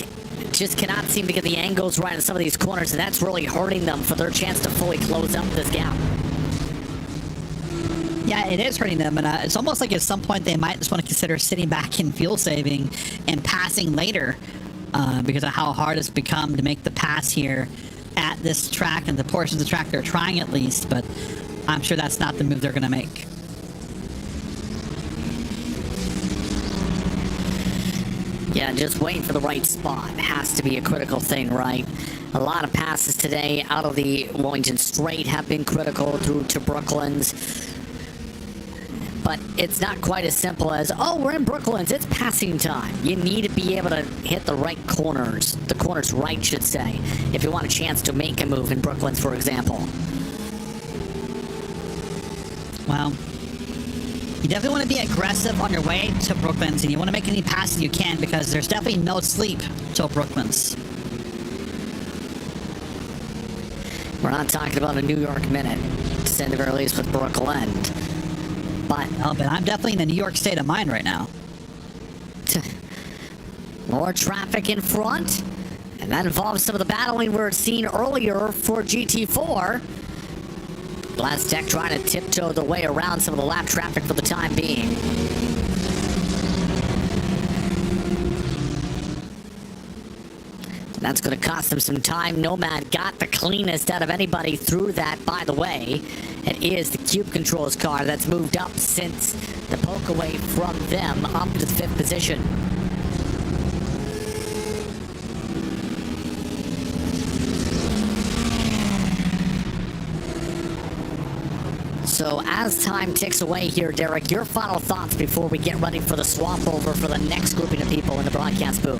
just cannot seem to get the angles right in some of these corners, and that's really hurting them for their chance to fully close up this gap. Yeah, it is hurting them, and it's almost like at some point they might just want to consider sitting back in fuel saving and passing later because of how hard it's become to make the pass here at this track and the portions of the track they're trying at least, but I'm sure that's not the move they're going to make. Yeah, just waiting for the right spot has to be a critical thing, right? A lot of passes today out of the Wellington Strait have been critical through to Brooklands. But it's not quite as simple as, oh, we're in Brooklands, it's passing time. You need to be able to hit the right corners. The corners right, should say, if you want a chance to make a move in Brooklands, for example. Well, you definitely want to be aggressive on your way to Brooklands, and you want to make any passes you can, because there's definitely no sleep till Brooklands. We're not talking about a New York minute, to say the very least, with Brookland. But I'm definitely in a New York state of mind right now. More traffic in front, and that involves some of the battling we were seeing earlier for GT4. Lask trying to tiptoe the way around some of the lap traffic for the time being. That's going to cost them some time. Nomad got the cleanest out of anybody through that, by the way. It is the Cube Controls car that's moved up since the poke away from them up to the 5th position. So as time ticks away here, Derek, your final thoughts before we get ready for the swap over for the next grouping of people in the broadcast booth.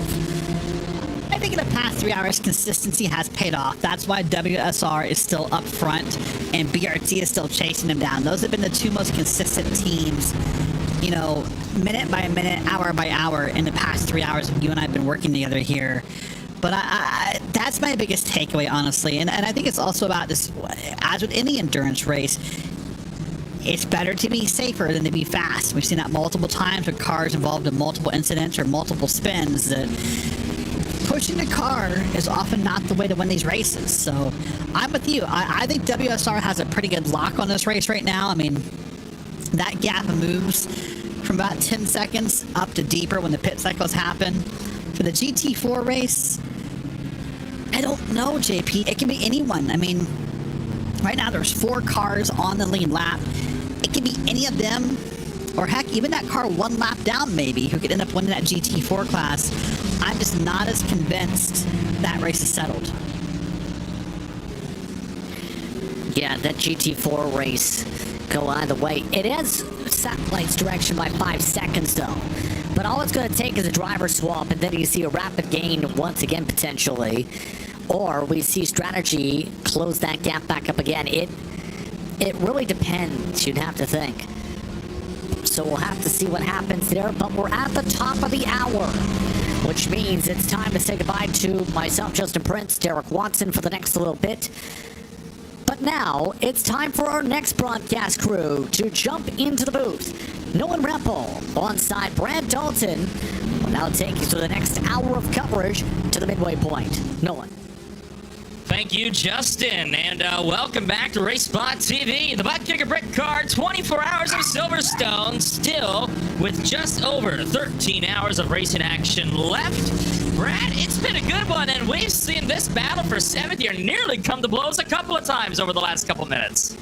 I think in the past 3 hours, consistency has paid off. That's why WSR is still up front and BRT is still chasing them down. Those have been the two most consistent teams, you know, minute by minute, hour by hour in the past 3 hours you and I have been working together here. But that's my biggest takeaway, honestly. And I think it's also about this, as with any endurance race, it's better to be safer than to be fast. We've seen that multiple times with cars involved in multiple incidents or multiple spins, that pushing the car is often not the way to win these races. So I'm with you. I think WSR has a pretty good lock on this race right now. I mean, that gap moves from about 10 seconds up to deeper when the pit cycles happen. For the GT4 race, I don't know, JP. It can be anyone. I mean, right now there's 4 cars on the lead lap. It can be any of them, or heck, even that car one lap down maybe, who could end up winning that GT4 class. I'm just not as convinced that race is settled. Yeah, that GT4 race go either way. It is Satellite's direction by 5 seconds, though. But all it's going to take is a driver swap, and then you see a rapid gain once again, potentially. Or we see strategy close that gap back up again. It really depends, you'd have to think. So we'll have to see what happens there, but we're at the top of the hour, which means it's time to say goodbye to myself, Justin Prince, Derek Watson for the next little bit. But now it's time for our next broadcast crew to jump into the booth. Nolan Rempel, alongside Brad Dalton, will now take you through the next hour of coverage to the midway point. Nolan. Thank you, Justin, and welcome back to Race Spot TV. The Buttkicker Britcar, 24 hours of Silverstone, still with just over 13 hours of racing action left. Brad, it's been a good one, and we've seen this battle for 7th here nearly come to blows a couple of times over the last couple minutes.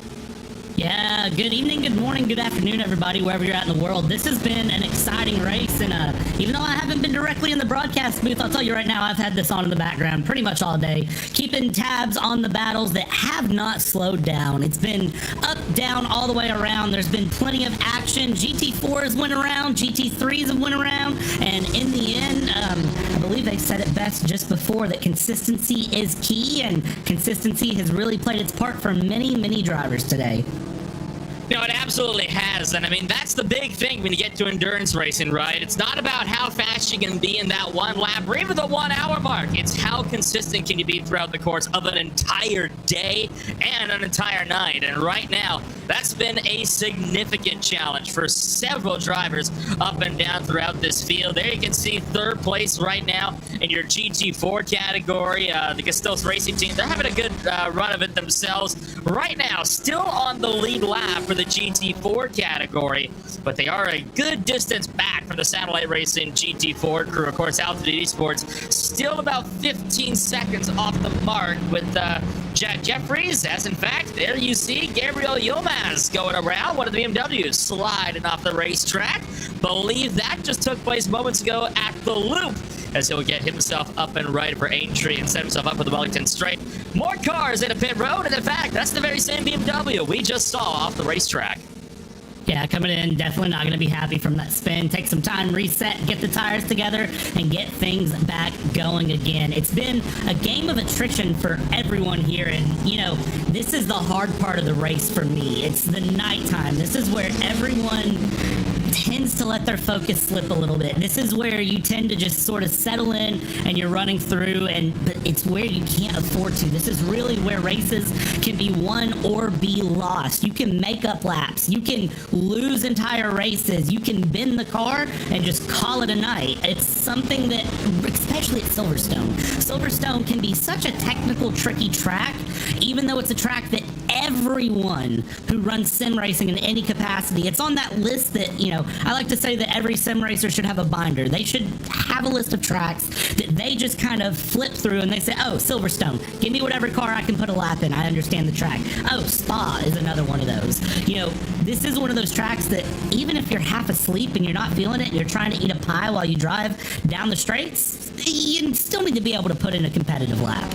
Yeah, good evening, good morning, good afternoon, everybody, wherever you're at in the world. This has been an exciting race, and even though I haven't been directly in the broadcast booth, I'll tell you right now, I've had this on in the background pretty much all day, keeping tabs on the battles that have not slowed down. It's been up, down, all the way around. There's been plenty of action. GT4s went around, GT3s have went around, and in the end, I believe they said it best just before that consistency is key, and consistency has really played its part for many, many drivers today. No, it absolutely has, and I mean, that's the big thing when you get to endurance racing, right? It's not about how fast you can be in that 1 lap or even the 1 hour mark. It's how consistent can you be throughout the course of an entire day and an entire night. And right now, that's been a significant challenge for several drivers up and down throughout this field. There you can see 3rd place right now in your GT4 category. The Castillos Racing team, they're having a good run of it themselves. Right now, still on the lead lap for the GT4 category, but they are a good distance back from the Satellite Racing GT4 crew. Of course, Altitude eSports still about 15 seconds off the mark with Jeffries, as in fact, there you see Gabriel Yilmaz going around, one of the BMWs sliding off the racetrack. Believe that just took place moments ago at the loop, as he'll get himself up and right for Aintree and set himself up for the Wellington Straight. More cars in a pit road, and in fact, that's the very same BMW we just saw off the racetrack. Yeah, coming in, definitely not going to be happy from that spin. Take some time, reset, get the tires together, and get things back going again. It's been a game of attrition for everyone here, and, you know, this is the hard part of the race for me. It's the nighttime. This is where everyone tends to let their focus slip a little bit. This is where you tend to just sort of settle in and you're running through, but it's where you can't afford to. This is really where races can be won or be lost. You can make up laps. You can lose entire races. You can bend the car and just call it a night. It's something that, especially at Silverstone, Silverstone can be such a technical, tricky track, even though it's a track that everyone who runs sim racing in any capacity, it's on that list that, you know, I like to say that every sim racer should have a binder. They should have a list of tracks that they just kind of flip through and they say, oh, Silverstone, give me whatever car I can put a lap in. I understand the track. Oh, Spa is another one of those. You know, this is one of those tracks that even if you're half asleep and you're not feeling it and you're trying to eat a pie while you drive down the straights, you still need to be able to put in a competitive lap.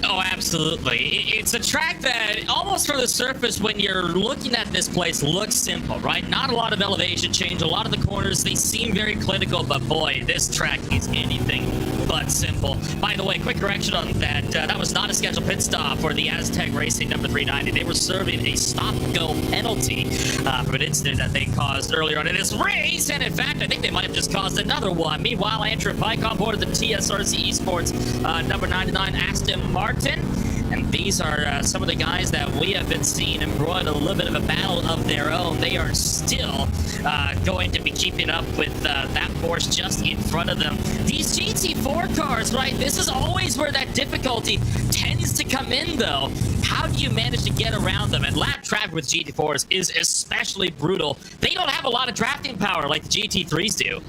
Oh, absolutely. It's a track that almost from the surface, when you're looking at this place, looks simple, right? Not a lot of elevation change. A lot of the corners, they seem very clinical, but boy, this track is anything but simple. By the way, quick correction on that. That was not a scheduled pit stop for the Aztec Racing number 390. They were serving a stop-go penalty for an incident that they caused earlier on in this race. And in fact, I think they might have just caused another one. Meanwhile, Andrew Pike on board of the TSRC eSports number 99 Aston Martin. And these are some of the guys that we have been seeing embroiled a little bit of a battle of their own. They are still going to be keeping up with that force just in front of them. These GT4 cars, right? This is always where that difficulty tends to come in, though. How do you manage to get around them? And lap traffic with GT4s is especially brutal. They don't have a lot of drafting power like the GT3s do.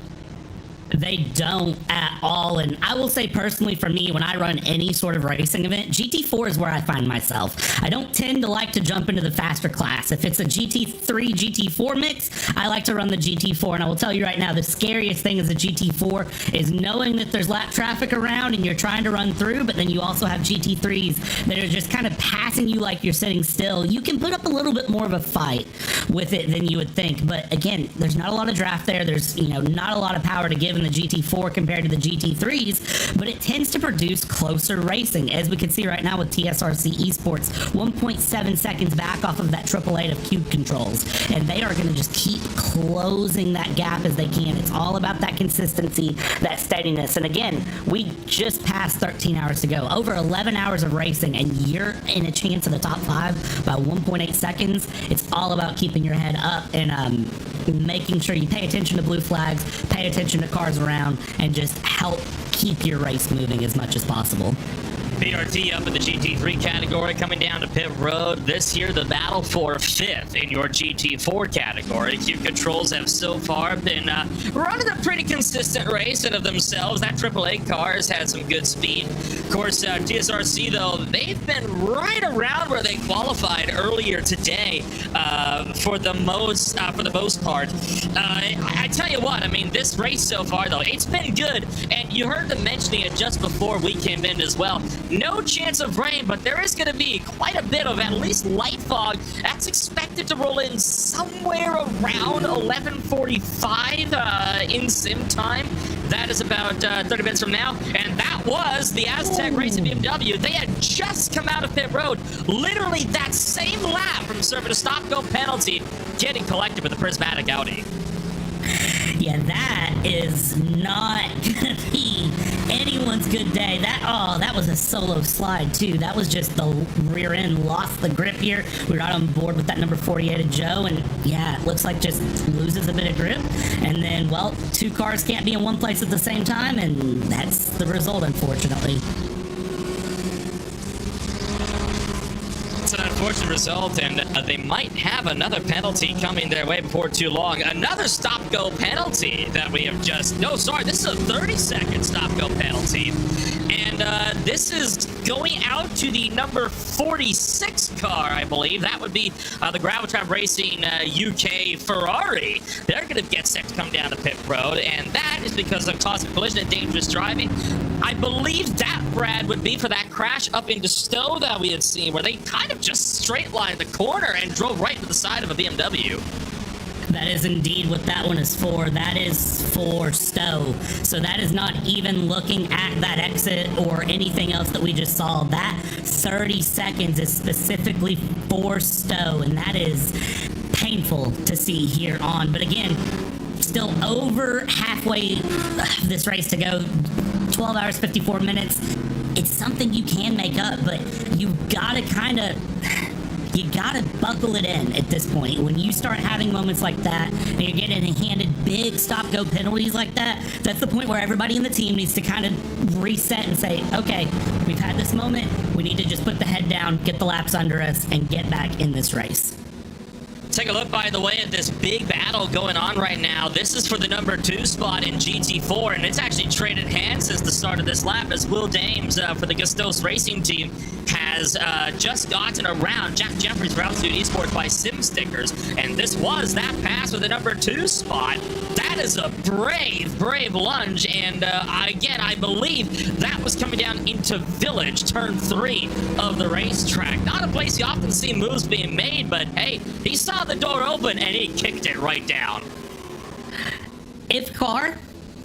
They don't at all. And I will say personally, for me, when I run any sort of racing event, GT4 is where I find myself. I don't tend to like to jump into the faster class. If it's a GT3, GT4 mix, I like to run the GT4. And I will tell you right now, the scariest thing as a GT4 is knowing that there's lap traffic around and you're trying to run through, but then you also have GT3s that are just kind of passing you like you're sitting still. You can put up a little bit more of a fight with it than you would think. But again, there's not a lot of draft there. There's, you know, not a lot of power to give in the GT4 compared to the GT3s, but it tends to produce closer racing, as we can see right now with TSRC eSports, 1.7 seconds back off of that 888 of cube controls, and they are going to just keep closing that gap as they can. It's all about that consistency, that steadiness, and again, we just passed 13 hours to go, over 11 hours of racing, and you're in a chance of the top 5 by 1.8 seconds. It's all about keeping your head up and making sure you pay attention to blue flags, pay attention to cars around, and just help keep your race moving as much as possible. PRT up in the GT3 category, coming down to pit road. This year, the battle for 5th in your GT4 category. Cube Controls have so far been running a pretty consistent race in of themselves. That 888 car has had some good speed. Of course, TSRC, though, they've been right around where they qualified earlier today for the most part. I tell you what, I mean, this race so far, though, it's been good. And you heard them mentioning it just before we came in as well. No chance of rain, but there is going to be quite a bit of at least light fog. That's expected to roll in somewhere around 11:45 in sim time. That is about 30 minutes from now. And that was the Aztec Racing BMW. They had just come out of pit road. Literally that same lap from serving a stop-go penalty, getting collected with a prismatic Audi. Yeah, that is not gonna be anyone's good day. That was a solo slide too. That was just the rear end lost the grip here. We're not on board with that number 48 of Joe, and yeah, it looks like just loses a bit of grip. And then, well, 2 cars can't be in one place at the same time, and that's the result, unfortunately. It's an unfortunate result, and they might have another penalty coming their way before too long. Another stop-go penalty that we have just... No, sorry, this is a 30-second stop-go penalty. And this is going out to the number 46 car, I believe. That would be the Gravel Trap Racing UK Ferrari. They're going to get set to come down the pit road, and that is because of causing collision and dangerous driving. I believe that, Brad, would be for that crash up into Stowe that we had seen, where they kind of just straight lined the corner and drove right to the side of a BMW. That is indeed what that one is for. That is for Stowe. So that is not even looking at that exit or anything else that we just saw. That 30 seconds is specifically for Stowe, and that is painful to see here on. But again, still over halfway this race to go. 12 hours, 54 minutes. It's something you can make up, but you gotta buckle it in at this point. When you start having moments like that and you're getting handed big stop-go penalties like that, that's the point where everybody in the team needs to kind of reset and say, okay, we've had this moment. We need to just put the head down, get the laps under us, and get back in this race. Take a look, by the way, at this big battle going on right now. This is for the number 2 spot in GT4, and it's actually traded hands since the start of this lap, as Will Dames for the Gustos Racing Team has just gotten around Jack Jeffries route to eSport by Sim Stickers, and this was that pass for the number 2 spot. That is a brave lunge, and again, I believe that was coming down into Village, turn 3 of the racetrack. Not a place you often see moves being made, but hey, he saw the door open and he kicked it right down. If car,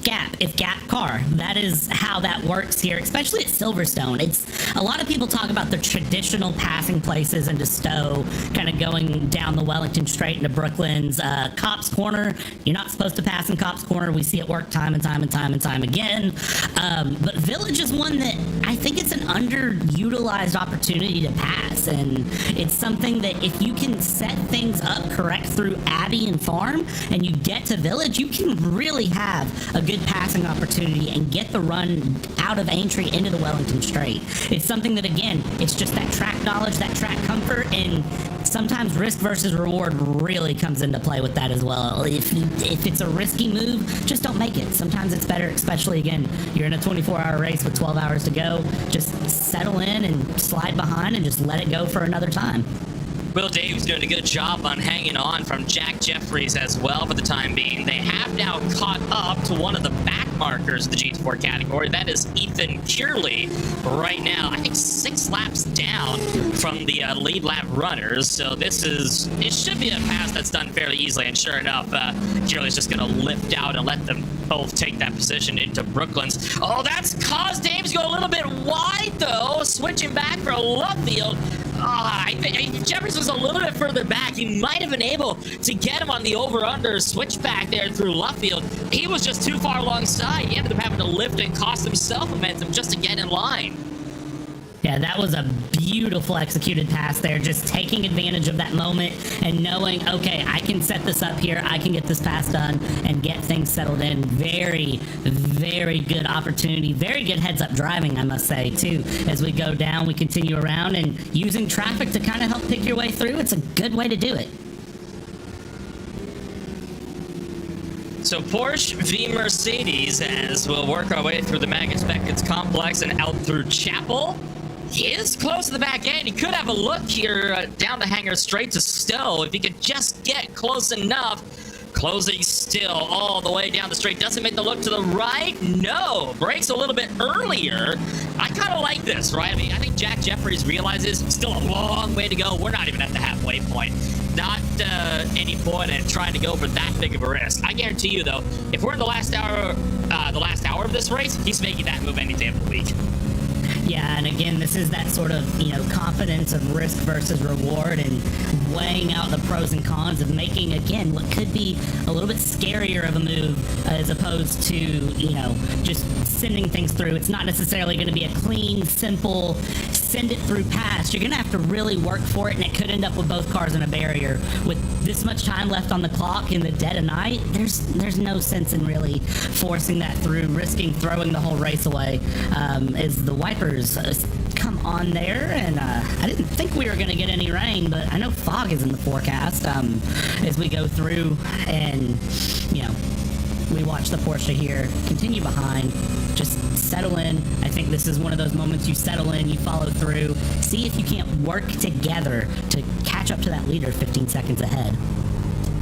gap. If gap, car. That is how that works here, especially at Silverstone. It's a lot of people talk about the traditional passing places into Stowe, kind of going down the Wellington Straight into Brooklands. Cops Corner, you're not supposed to pass in Cops Corner. We see it work time and time again. But Village is one that I think it's an underutilized opportunity to pass, and it's something that if you can set things up correct through Abbey and Farm, and you get to Village, you can really have a good passing opportunity and get the run out of Aintree into the Wellington Straight. It's something that, again, it's just that track knowledge, that track comfort, and sometimes risk versus reward really comes into play with that as well. If it's a risky move, just don't make it. Sometimes it's better, especially, again, you're in a 24-hour race with 12 hours to go. Just settle in and slide behind and just let it go for another time. Will Dave's doing a good job on hanging on from Jack Jeffries as well for the time being. They have now caught up to one of the back markers of the GT4 category. That is Ethan Kearley right now. I think 6 laps down from the lead lap runners. So it should be a pass that's done fairly easily. And sure enough, Kearley's just going to lift out and let them both take that position into Brooklands. Oh, that's caused Dames go a little bit wide though. Switching back for Lovefield. I think Jeffries was a little bit further back. He might have been able to get him on the over-under switch back there through Luffield. He was just too far alongside. He ended up having to lift and cost himself momentum just to get in line. Yeah, that was a beautiful executed pass there, just taking advantage of that moment and knowing, okay, I can set this up here, I can get this pass done and get things settled in. Very, very good opportunity. Very good heads-up driving, I must say, too. As we go down, we continue around, and using traffic to kind of help pick your way through, it's a good way to do it. So Porsche v Mercedes, as we'll work our way through the Magnus Beckett's complex and out through Chapel. He is close to the back end. He could have a look here down the hangar straight to Stowe. If he could just get close enough. Closing still all the way down the straight. Doesn't make the look to the right. No. Brakes a little bit earlier. I kind of like this, right? I mean, I think Jack Jeffries realizes still a long way to go. We're not even at the halfway point. Not any point in trying to go for that big of a risk. I guarantee you, though, if we're in the last hour of this race, he's making that move any day of the week. Yeah, and again, this is that sort of, confidence of risk versus reward and weighing out the pros and cons of making, again, what could be a little bit scarier of a move as opposed to, just sending things through. It's not necessarily going to be a clean, simple, send it through pass, you're going to have to really work for it, and it could end up with both cars in a barrier. With this much time left on the clock in the dead of night, there's no sense in really forcing that through, risking throwing the whole race away. As the wipers come on there, and I didn't think we were going to get any rain, but I know fog is in the forecast as we go through, and we watch the Porsche here continue behind, just settle in. I think this is one of those moments you settle in, you follow through, see if you can't work together to catch up to that leader 15 seconds ahead.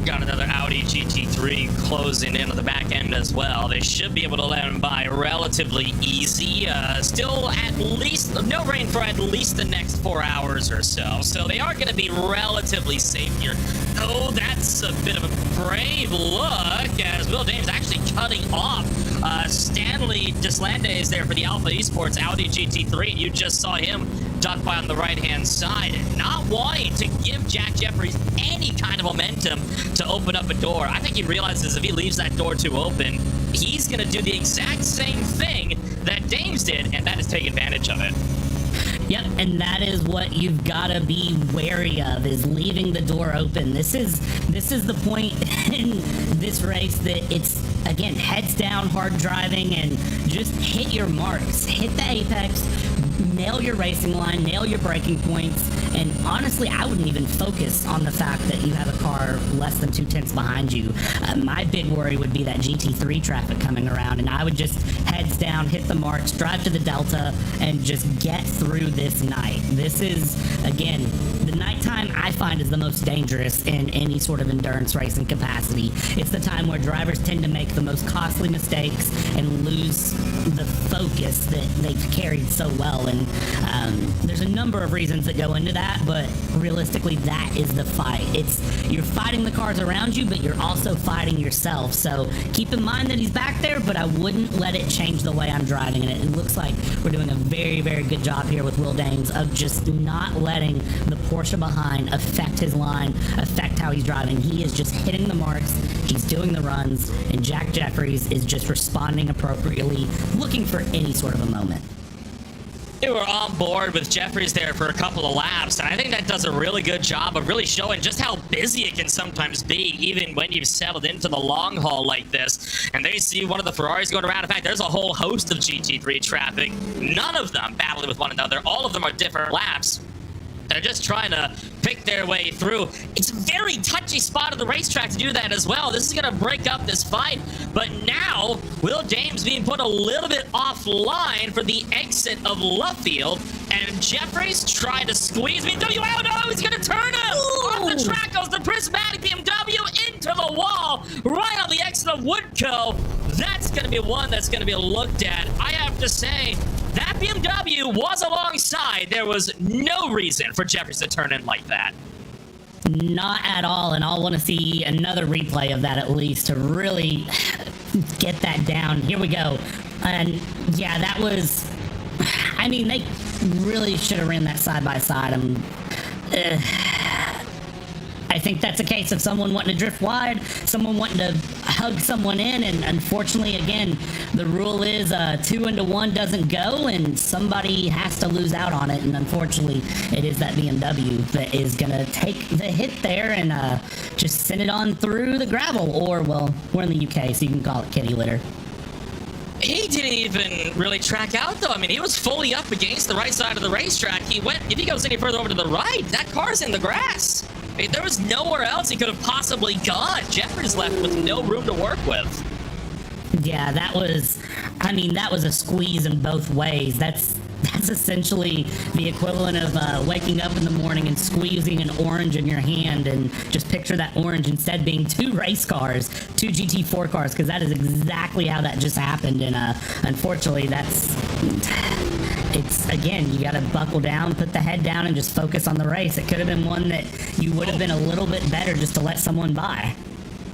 Got another Audi GT3 closing in on the back end as well. They should be able to let him by relatively easy. Still at least no rain for at least the next 4 hours or so. So they are going to be relatively safe here. Oh, that's a bit of a brave look as Will James actually cutting off Stanley Deslande is there for the Alpha Esports Audi GT3. You just saw him duck by on the right-hand side, not wanting to give Jack Jeffries any kind of momentum to open up a door. I think he realizes if he leaves that door too open, he's going to do the exact same thing that Dames did, and that is take advantage of it. Yep, and that is what you've got to be wary of, is leaving the door open. This is the point in this race that it's, again, heads down, hard driving, and just hit your marks. Hit the apex, nail your racing line, nail your braking points, and honestly, I wouldn't even focus on the fact that you have a car less than 2 tenths behind you. My big worry would be that GT3 traffic coming around, and I would just heads down, hit the marks, drive to the Delta, and just get through this night. This is, again, the nighttime I find is the most dangerous in any sort of endurance racing capacity. It's the time where drivers tend to make the most costly mistakes and lose the focus that they've carried so well. And there's a number of reasons that go into that, but realistically, that is the fight. You're fighting the cars around you, but you're also fighting yourself. So keep in mind that he's back there, but I wouldn't let it change the way I'm driving. And it looks like we're doing a very, very good job here with Will Dames of just not letting the Porsche behind affect his line, affect how he's driving. He is just hitting the marks, he's doing the runs, and Jack Jeffries is just responding appropriately, looking for any sort of a moment. They were on board with Jeffries there for a couple of laps, and I think that does a really good job of really showing just how busy it can sometimes be, even when you've settled into the long haul like this. And they see one of the Ferraris going around. In fact, there's a whole host of GT3 traffic. None of them battling with one another. All of them are different laps. They're just trying to pick their way through. It's a very touchy spot of the racetrack to do that as well. This is going to break up this fight. But now, Will James being put a little bit offline for the exit of Luffield. And Jeffries tried to squeeze BMW out. Oh, no, he's going to turn him. Off the track goes the prismatic BMW into the wall. Right on the exit of Woodco. That's going to be one that's going to be looked at. I have to say, that BMW was alongside. There was no reason for Jeffries to turn in like that. Not at all, and I'll want to see another replay of that at least to really get that down. Here we go. And yeah, that was... I mean, they really should have ran that side by side. I think that's a case of someone wanting to drift wide, someone wanting to hug someone in, and unfortunately, again, the rule is 2 into 1 doesn't go, and somebody has to lose out on it, and unfortunately, it is that BMW that is going to take the hit there and just send it on through the gravel, or, well, we're in the UK, so you can call it kitty litter. He didn't even really track out, though. I mean, he was fully up against the right side of the racetrack. If he goes any further over to the right, that car's in the grass. I mean, there was nowhere else he could have possibly gone. Jeffries left with no room to work with. Yeah, that was a squeeze in both ways. That's essentially the equivalent of waking up in the morning and squeezing an orange in your hand, and just picture that orange instead being 2 race cars, 2 GT4 cars, because that is exactly how that just happened. And unfortunately, it's again, you got to buckle down, put the head down, and just focus on the race. It could have been one that you would have been a little bit better just to let someone by.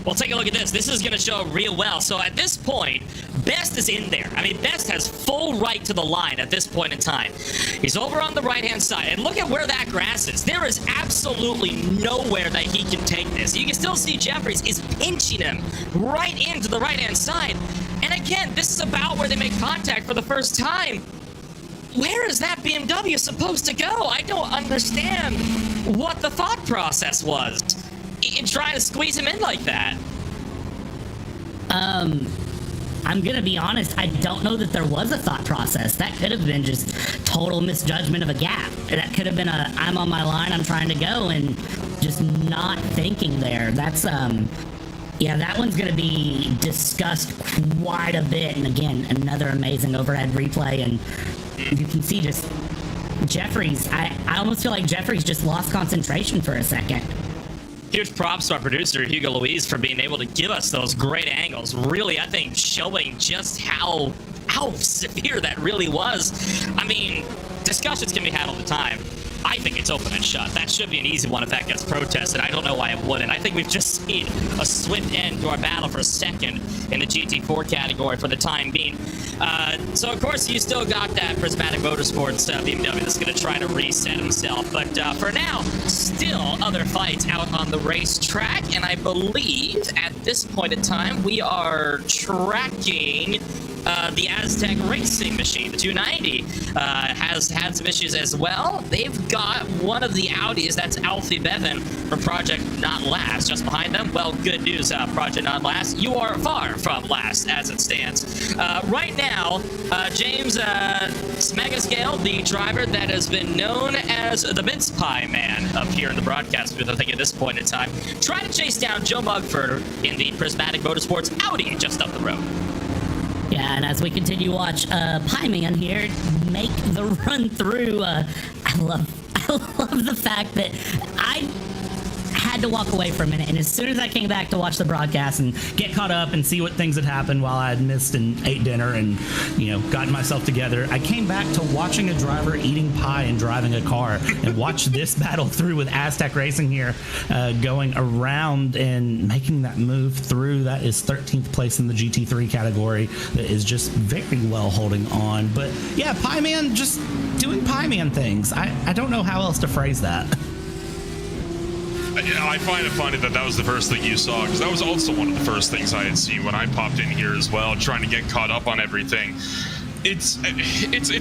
Well, take a look at this. This is going to show real well. So at this point, Best is in there. I mean, Best has full right to the line at this point in time. He's over on the right-hand side. And look at where that grass is. There is absolutely nowhere that he can take this. You can still see Jeffries is pinching him right into the right-hand side. And again, this is about where they make contact for the first time. where is that BMW supposed to go? I don't understand what the thought process was in trying to squeeze him in like that. I'm gonna be honest, I don't know that there was a thought process. That could have been just total misjudgment of a gap. That could have been I'm on my line, I'm trying to go, and just not thinking there. That's, yeah, that one's gonna be discussed quite a bit. And again, another amazing overhead replay, and you can see just Jeffries, I almost feel like Jeffries just lost concentration for a second. Huge props to our producer, Hugo Luis, for being able to give us those great angles. Really, I think, showing just how severe that really was. I mean, discussions can be had all the time. I think it's open and shut. That should be an easy one if that gets protested. I don't know why it wouldn't. I think we've just seen a swift end to our battle for second in the GT4 category for the time being. So, of course, you still got that Prismatic Motorsports BMW that's going to try to reset himself. But for now, still other fights out on the racetrack. And I believe at this point in time, we are tracking the Aztec Racing machine, the 290, has had some issues as well. They've got one of the Audis, that's Alfie Bevan from Project Not Last, just behind them. Well, good news, Project Not Last. You are far from last as it stands. Right now, James Smegascale, the driver that has been known as the Mince Pie Man up here in the broadcast booth, I think at this point in time, trying to chase down Joe Mugford in the Prismatic Motorsports Audi just up the road. Yeah, and as we continue to watch Pie Man here make the run through, I love the fact that I had to walk away for a minute, and as soon as I came back to watch the broadcast and get caught up and see what things had happened while I had missed and ate dinner and, you know, gotten myself together, I came back to watching a driver eating pie and driving a car and watch this battle through with Aztec Racing here, going around and making that move through. That is 13th place in the GT3 category. That is just very well holding on. But yeah, Pie Man just doing Pie Man things. I don't know how else to phrase that. I find it funny that was the first thing you saw, because that was also one of the first things I had seen when I popped in here as well, trying to get caught up on everything. It's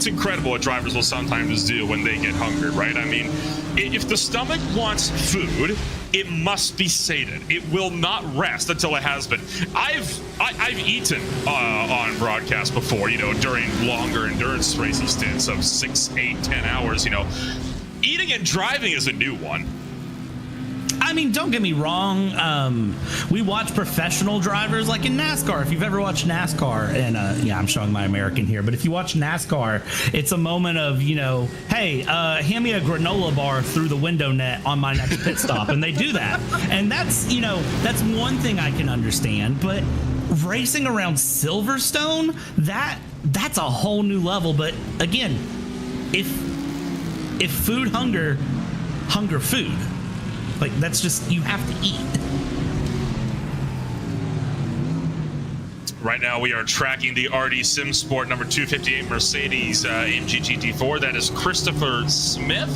incredible what drivers will sometimes do when they get hungry, right? I mean, if the stomach wants food, it must be sated. It will not rest until it has been. I've eaten on broadcast before, you know, during longer endurance racing stints of 6, 8, 10 hours, you know. Eating and driving is a new one. I mean, don't get me wrong. We watch professional drivers like in NASCAR. If you've ever watched NASCAR, and yeah, I'm showing my American here, but if you watch NASCAR, it's a moment of, you know, hey, hand me a granola bar through the window net on my next pit stop. And they do that. And that's, you know, that's one thing I can understand. But racing around Silverstone, that's a whole new level. But again, if food hunger food. Like, that's just, you have to eat. Right now, we are tracking the RD Sim Sport number 258 Mercedes AMG GT4. That is Christopher Smith.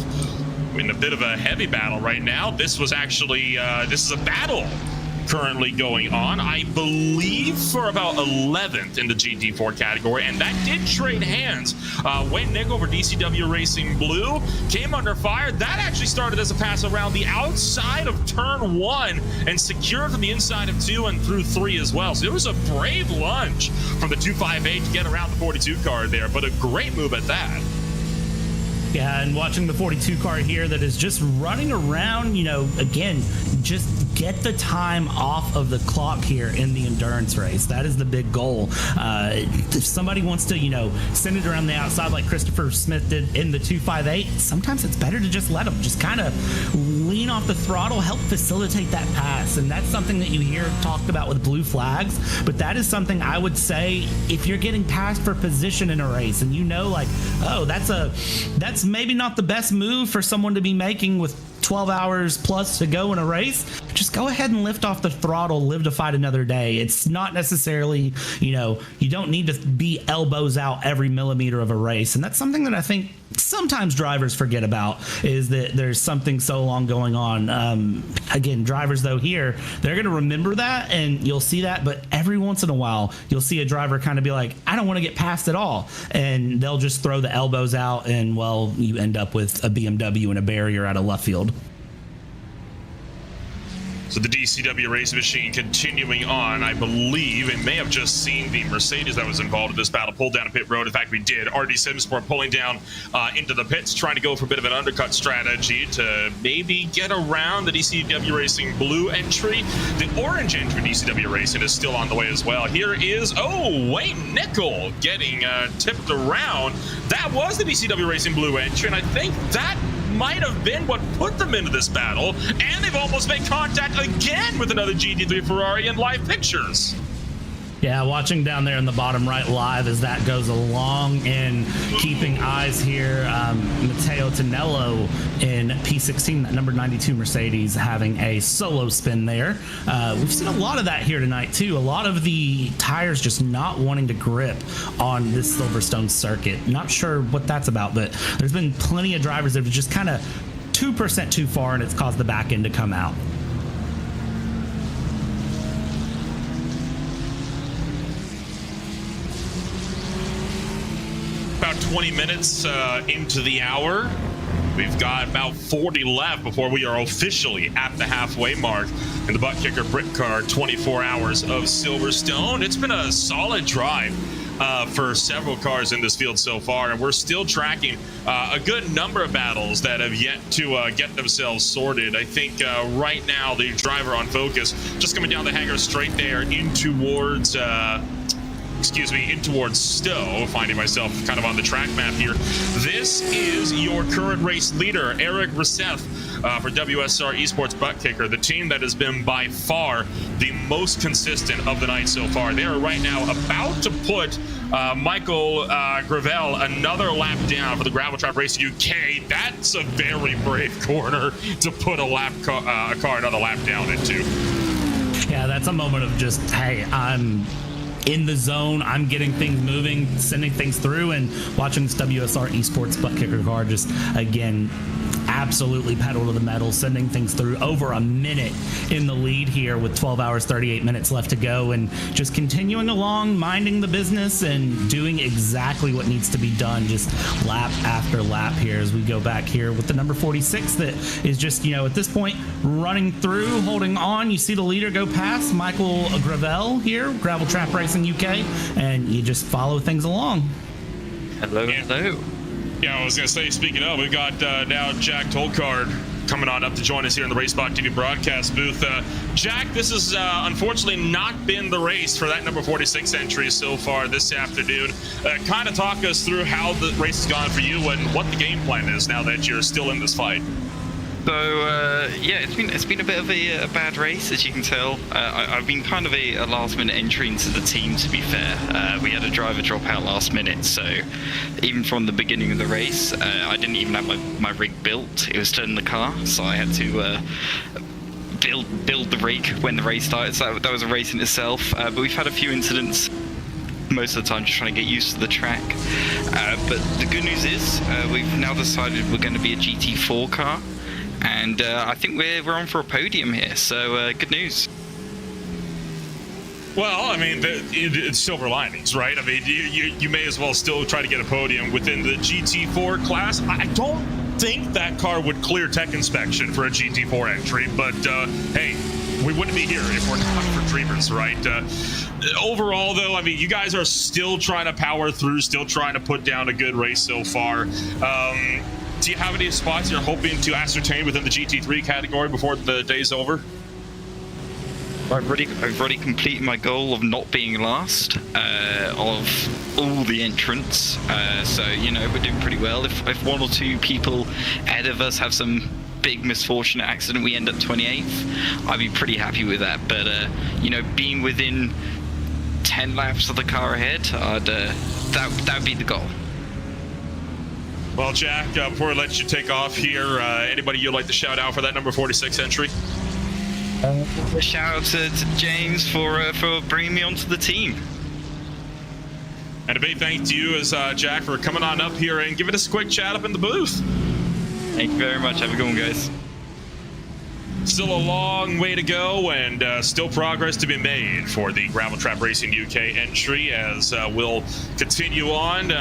In a bit of a heavy battle right now. This was actually, this is a battle currently going on, I believe, for about 11th in the GT4 category, and that did trade hands. Wayne Nick over DCW Racing Blue came under fire. That actually started as a pass around the outside of turn 1 and secured from the inside of 2 and through 3 as well. So it was a brave lunge from the 258 to get around the 42 car there, but a great move at that. Yeah, and watching the 42 car here that is just running around, you know, again, just get the time off of the clock here in the endurance race. That is the big goal. If somebody wants to, you know, send it around the outside like Christopher Smith did in the 258, sometimes it's better to just let them just kind of lean off the throttle, help facilitate that pass. And that's something that you hear talked about with blue flags. But that is something I would say, if you're getting passed for position in a race and you know, like, oh, that's maybe not the best move for someone to be making with 12 hours plus to go in a race, just go ahead and lift off the throttle, live to fight another day. It's not necessarily, you don't need to be elbows out every millimeter of a race. And that's something that I think sometimes drivers forget about, is that there's something so long going on. Again, drivers though here, they're going to remember that, and you'll see that, but every once in a while you'll see a driver kind of be like, I don't want to get past at all, and they'll just throw the elbows out, and well, you end up with a BMW and a barrier out of left field. So the DCW race machine continuing on. I believe we may have just seen the Mercedes that was involved in this battle pull down a pit road. In fact, we did. RD Simsport pulling down into the pits, trying to go for a bit of an undercut strategy to maybe get around the DCW Racing blue entry. The orange entry DCW Racing is still on the way as well. Here is, Wayne Nickel getting tipped around. That was the DCW Racing blue entry, and I think that might have been what put them into this battle, and they've almost made contact again with another GT3 Ferrari in live pictures. Yeah, watching down there in the bottom right live as that goes along, and keeping eyes here, Matteo Tonello in P16, that number 92 Mercedes, having a solo spin there. We've seen a lot of that here tonight too. A lot of the tires just not wanting to grip on this Silverstone circuit. Not sure what that's about, but there's been plenty of drivers that have just kind of 2% too far, and it's caused the back end to come out. About 20 minutes into the hour. We've got about 40 left before we are officially at the halfway mark in the Buttkicker Britcar 24 hours of Silverstone. It's been a solid drive for several cars in this field so far, and we're still tracking a good number of battles that have yet to get themselves sorted. I think right now the driver on focus just coming down the hangar straight there in towards in towards Stowe, finding myself kind of on the track map here. This is your current race leader, Eric Rousseff, for WSR Esports Buttkicker, the team that has been by far the most consistent of the night so far. They are right now about to put Michael Gravel another lap down for the Gravel Trap Race UK. That's a very brave corner to put a car another lap down into. Yeah, that's a moment of just, hey, I'm in the zone, I'm getting things moving, sending things through, and watching this WSR Esports Buttkicker car just, again, absolutely pedal to the metal, sending things through. Over a minute in the lead here with 12 hours, 38 minutes left to go, and just continuing along, minding the business and doing exactly what needs to be done, just lap after lap here as we go back here with the number 46 that is just, at this point, running through, holding on. You see the leader go past, Michael Gravel here, Gravel Trap Racing UK, and you just follow things along. Hello. Yeah, I was going to say, speaking of, we've got now Jack Tolkard coming on up to join us here in the Racebot TV broadcast booth. Jack, this has unfortunately not been the race for that number 46 entry so far this afternoon. Kind of talk us through how the race has gone for you and what the game plan is now that you're still in this fight. So it's been a bit of a bad race, as you can tell. I've been kind of a last-minute entry into the team, to be fair. We had a driver drop out last minute, so even from the beginning of the race, I didn't even have my rig built. It was still in the car, so I had to build the rig when the race started. So that was a race in itself. But we've had a few incidents. Most of the time just trying to get used to the track. But the good news is we've now decided we're going to be a GT4 car. And I think we're on for a podium here, so good news. Well, I mean, it's silver linings, right? I mean, you may as well still try to get a podium within the GT4 class. I don't think that car would clear tech inspection for a GT4 entry, but hey, we wouldn't be here if we're not for Dreamers, right? Overall, though, I mean, you guys are still trying to power through, still trying to put down a good race so far. Do you have any spots you're hoping to ascertain within the GT3 category before the day's over? I've already completed my goal of not being last of all the entrants. So, we're doing pretty well. If one or two people ahead of us have some big misfortunate accident, we end up 28th, I'd be pretty happy with that. But, being within 10 laps of the car ahead, that'd be the goal. Well, Jack, before I let you take off here, anybody you'd like to shout out for that number 46 entry? A shout out to James for bringing me onto the team. And a big thank to you as Jack for coming on up here and giving us a quick chat up in the booth. Thank you very much. Have a good one, guys. Still a long way to go and still progress to be made for the Gravel Trap Racing UK entry as we'll continue on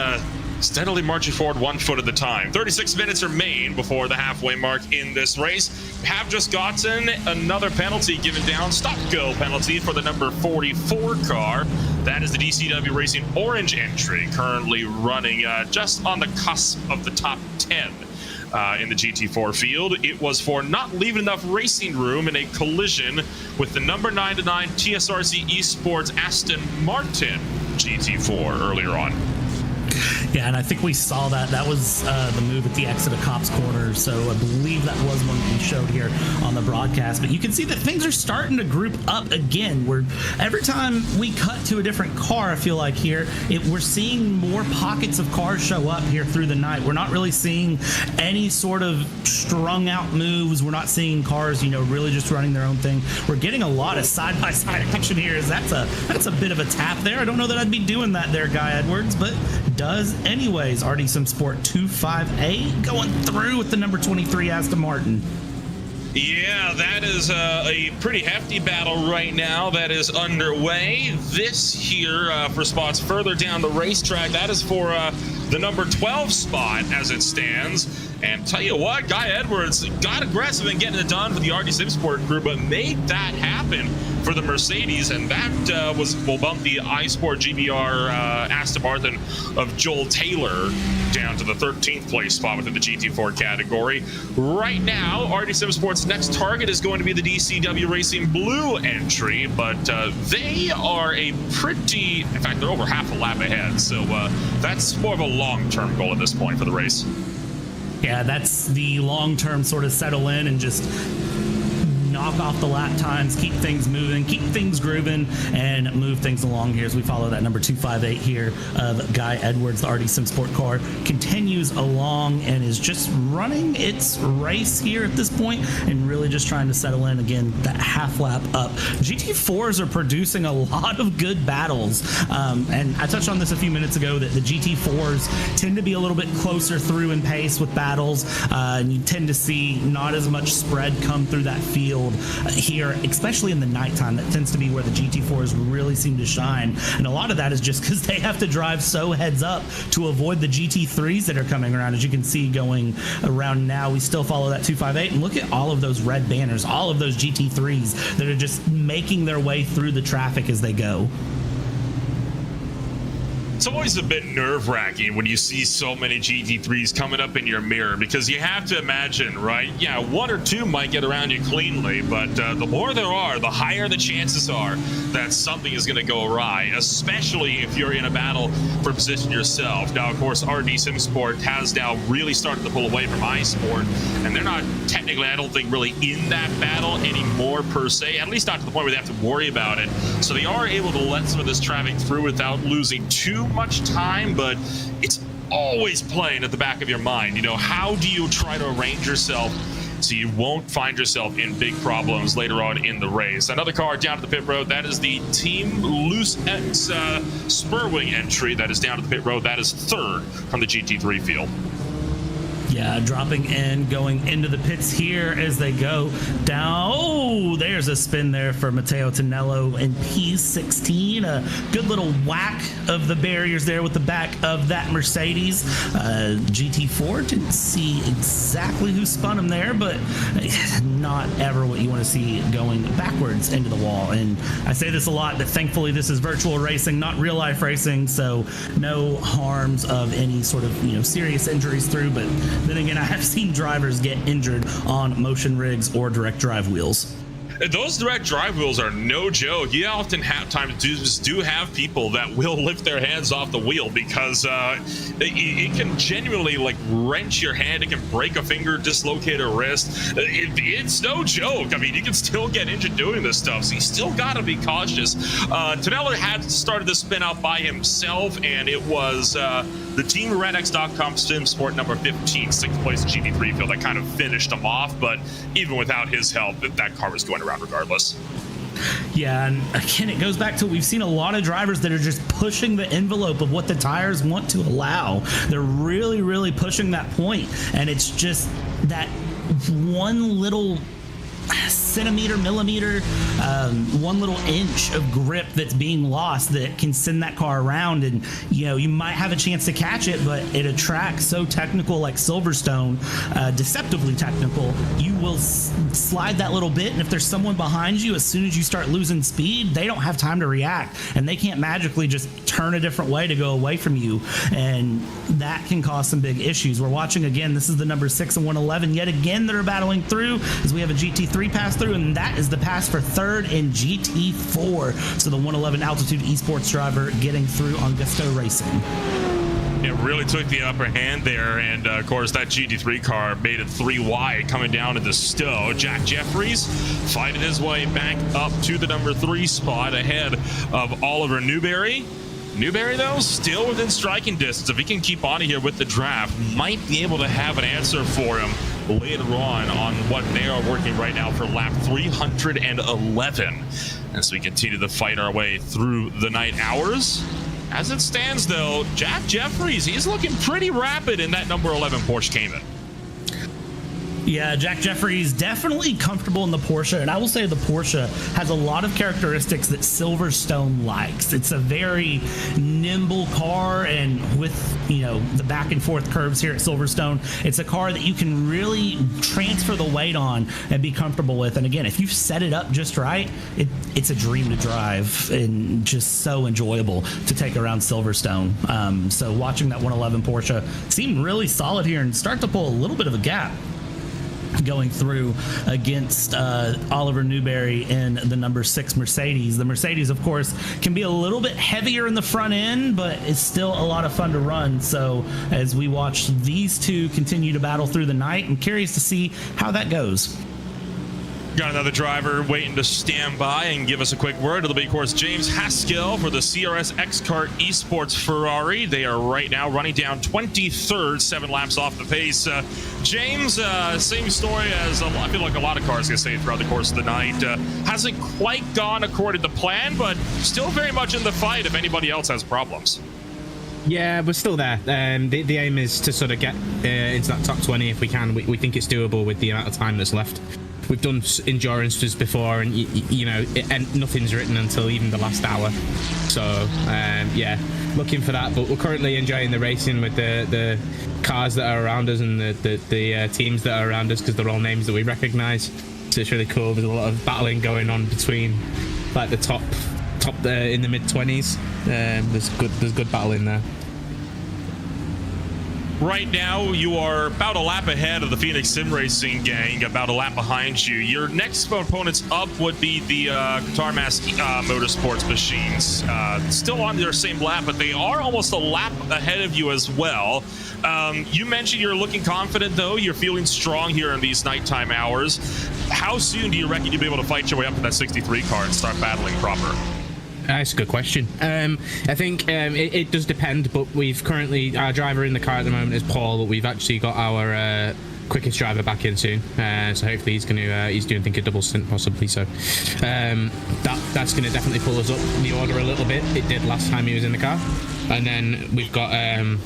steadily marching forward 1 foot at a time. 36 minutes remain before the halfway mark in this race. We have just gotten another penalty given down, stop-go penalty for the number 44 car. That is the DCW Racing Orange entry, currently running just on the cusp of the top 10. In the GT4 field. It was for not leaving enough racing room in a collision with the number 99 TSRC eSports Aston Martin GT4 earlier on. Yeah, and I think we saw that. That was the move at the exit of Cops Corner. So I believe that was one that we showed here on the broadcast. But you can see that things are starting to group up again. Where every time we cut to a different car, I feel like here, we're seeing more pockets of cars show up here through the night. We're not really seeing any sort of strung out moves. We're not seeing cars, really just running their own thing. We're getting a lot of side-by-side action here. That's a bit of a tap there. I don't know that I'd be doing that there, Guy Edwards, but does anyways. RD Sim Sport 258 going through with the number 23 Aston Martin. Yeah, that is a pretty hefty battle right now that is underway. This here for spots further down the racetrack, that is for the number 12 spot as it stands. And tell you what, Guy Edwards got aggressive in getting it done for the RD Sim Sport crew, but made that happen for the Mercedes, and that will bump the iSport GBR Aston Martin of Joel Taylor down to the 13th place spot within the GT4 category. Right now, RD Sim Sport's next target is going to be the DCW Racing Blue entry, but they are in fact, they're over half a lap ahead, so that's more of a long-term goal at this point for the race. Yeah, that's the long-term sort of settle in and just knock off the lap times, keep things moving, keep things grooving, and move things along here as we follow that number 258 here of Guy Edwards. The RD Sim Sport car continues along and is just running its race here at this point and really just trying to settle in again that half lap up. GT4s are producing a lot of good battles, and I touched on this a few minutes ago that the GT4s tend to be a little bit closer through in pace with battles, and you tend to see not as much spread come through that field here, especially in the nighttime. That tends to be where the GT4s really seem to shine, and a lot of that is just because they have to drive so heads up to avoid the GT3s that are coming around. As you can see going around now, we still follow that 258, and look at all of those red banners, all of those GT3s that are just making their way through the traffic as they go. It's always a bit nerve-wracking when you see so many GT3s coming up in your mirror, because you have to imagine, right? Yeah, one or two might get around you cleanly, but the more there are, the higher the chances are that something is going to go awry, especially if you're in a battle for position yourself. Now, of course, RD Sim Sport has now really started to pull away from iSport, and they're not technically, I don't think, really in that battle anymore per se, at least not to the point where they have to worry about it. So they are able to let some of this traffic through without losing too much time, but it's always playing at the back of your mind. How do you try to arrange yourself so you won't find yourself in big problems later on in the race? Another car down to the pit road, that is the Team Loose X Spurwing entry that is down to the pit road. That is third from the GT3 field. Yeah, dropping in, going into the pits here as they go down. Oh, there's a spin there for Matteo Tonello in P16. A good little whack of the barriers there with the back of that Mercedes. GT4, didn't see exactly who spun him there, but not ever what you want to see going backwards into the wall. And I say this a lot, but thankfully this is virtual racing, not real life racing, so no harms of any sort of serious injuries through. But then again, I have seen drivers get injured on motion rigs or direct drive wheels. Those direct drive wheels are no joke. You often have do have people that will lift their hands off the wheel because it can genuinely wrench your hand. It can break a finger, dislocate a wrist. It's no joke. I mean, you can still get injured doing this stuff, so you still got to be cautious. Tonello had started the spin out by himself, and it was the Team RedX.com Sim Sport number 15, 6th place GT3 field that kind of finished him off. But even without his help, that car was going around regardless. Yeah, and again, it goes back to we've seen a lot of drivers that are just pushing the envelope of what the tires want to allow. They're really, really pushing that point, and it's just that one little centimeter, millimeter, one little inch of grip that's being lost that can send that car around. And you might have a chance to catch it, but at a track so technical like Silverstone, deceptively technical, you will slide that little bit, and if there's someone behind you, as soon as you start losing speed, they don't have time to react, and they can't magically just turn a different way to go away from you, and that can cause some big issues. We're watching again, this is the number 6 and 111 yet again that are battling through, as we have a GT3 pass through, and that is the pass for third in GT4. So the 111 altitude esports driver getting through on Gusto Racing. It really took the upper hand there, and of course that GT3 car made it 3 wide coming down into Stowe. Jack Jeffries fighting his way back up to the number 3 spot ahead of Oliver Newberry. Newberry, though, still within striking distance. If he can keep on here with the draft, might be able to have an answer for him later on what they are working right now for lap 311. As we continue to fight our way through the night hours. As it stands, though, Jack Jeffries, he's looking pretty rapid in that number 11 Porsche Cayman. Yeah, Jack Jeffries definitely comfortable in the Porsche, and I will say the Porsche has a lot of characteristics that Silverstone likes. It's a very nimble car, and with the back and forth curves here at Silverstone, it's a car that you can really transfer the weight on and be comfortable with. And again, if you set it up just right, it's a dream to drive and just so enjoyable to take around Silverstone. So watching that 111 Porsche seem really solid here and start to pull a little bit of a gap going through against Oliver Newberry in the number 6 Mercedes. The Mercedes, of course, can be a little bit heavier in the front end, but it's still a lot of fun to run. So as we watch these two continue to battle through the night, I'm curious to see how that goes. Got another driver waiting to stand by and give us a quick word. It'll be, of course, James Haskell for the CRS X-Kart Esports Ferrari. They are right now running down 23rd, 7 laps off the pace. James, same story as I feel like a lot of cars can say throughout the course of the night. Hasn't quite gone according to plan, but still very much in the fight if anybody else has problems. Yeah, we're still there. The aim is to sort of get into that top 20 if we can. We think it's doable with the amount of time that's left. We've done endurances before, and and nothing's written until even the last hour. So yeah, looking for that. But we're currently enjoying the racing with the cars that are around us and the teams that are around us, because they're all names that we recognise. So it's really cool. There's a lot of battling going on between like the top in the mid-20s. There's good battle in there. Right now, you are about a lap ahead of the Phoenix Sim Racing gang, about a lap behind you. Your next opponents up would be the Qatar Mass Motorsports machines. Still on their same lap, but they are almost a lap ahead of you as well. You mentioned you're looking confident, though. You're feeling strong here in these nighttime hours. How soon do you reckon you'll be able to fight your way up to that 63 car and start battling proper? That's a good question. I think it does depend, but we've currently, our driver in the car at the moment is Paul, but we've actually got our quickest driver back in soon. So hopefully he's doing, I think, a double stint possibly. So that's going to definitely pull us up the order a little bit. It did last time he was in the car. And then we've got an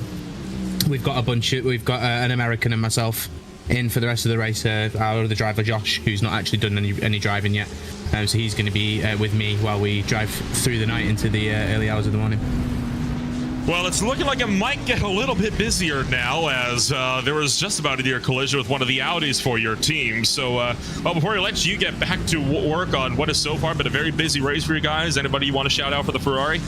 American and myself in for the rest of the race. Our other driver, Josh, who's not actually done any driving yet. So he's going to be with me while we drive through the night into the early hours of the morning. Well, it's looking like it might get a little bit busier now, as there was just about a near collision with one of the Audis for your team. So, well, before we let you get back to work on what has so far been a very busy race for you guys, anybody you want to shout out for the Ferrari?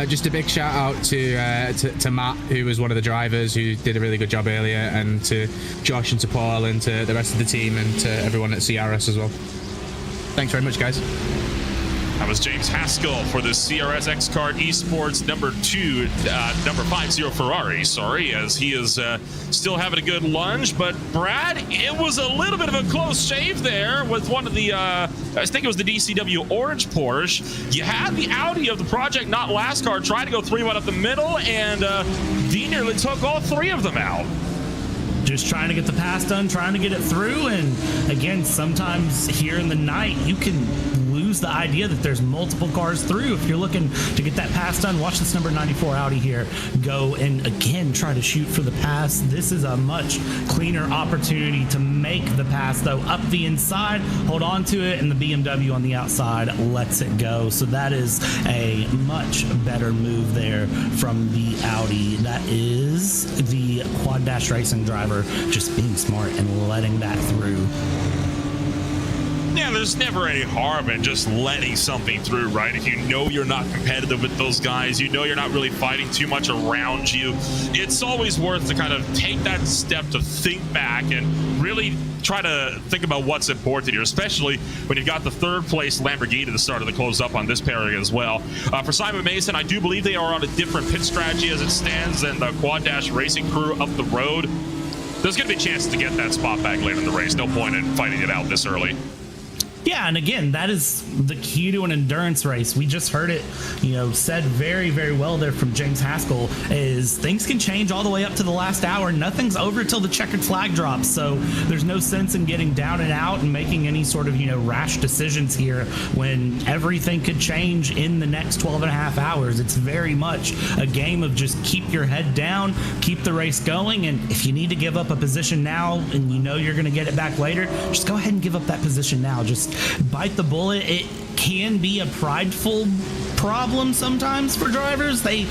Just a big shout out to Matt, who was one of the drivers who did a really good job earlier, and to Josh and to Paul and to the rest of the team and to everyone at CRS as well. Thanks very much, guys. That was James Haskell for the CRS X-Kart Esports number 50 Ferrari, as he is still having a good lunge. But Brad, it was a little bit of a close shave there with one of the, I think it was the DCW Orange Porsche. You had the Audi of the Project Not Last car try to go 3-1 up the middle, and D nearly took all 3 of them out. just trying to get the pass done, trying to get it through. And again, sometimes here in the night, you can lose the idea that there's multiple cars through. If you're looking to get that pass done, watch this number 94 Audi here go and again try to shoot for the pass. This is a much cleaner opportunity to make the pass, though. Up the inside, hold on to it, and the BMW on the outside lets it go. So that is a much better move there from the Audi. That is the Quad Dash Racing driver just being smart and letting that through. Yeah, there's never any harm in just letting something through, right? If you know you're not competitive with those guys, you know you're not really fighting too much around you, it's always worth to kind of take that step to think back and really try to think about what's important here, especially when you've got the third place Lamborghini at the start of the close up on this pairing as well. For Simon Mason, I do believe they are on a different pit strategy as it stands than the Quad Dash Racing crew up the road. There's going to be a chance to get that spot back later in the race. No point in fighting it out this early. Yeah, and again, that is the key to an endurance race. We just heard it, said very, very well there from James Haskell, is things can change all the way up to the last hour. Nothing's over till the checkered flag drops, so there's no sense in getting down and out and making any sort of, rash decisions here when everything could change in the next 12 and a half hours. It's very much a game of just keep your head down, keep the race going, and if you need to give up a position now and you know you're going to get it back later, just go ahead and give up that position now. Just bite the bullet. It can be a prideful problem sometimes for drivers. They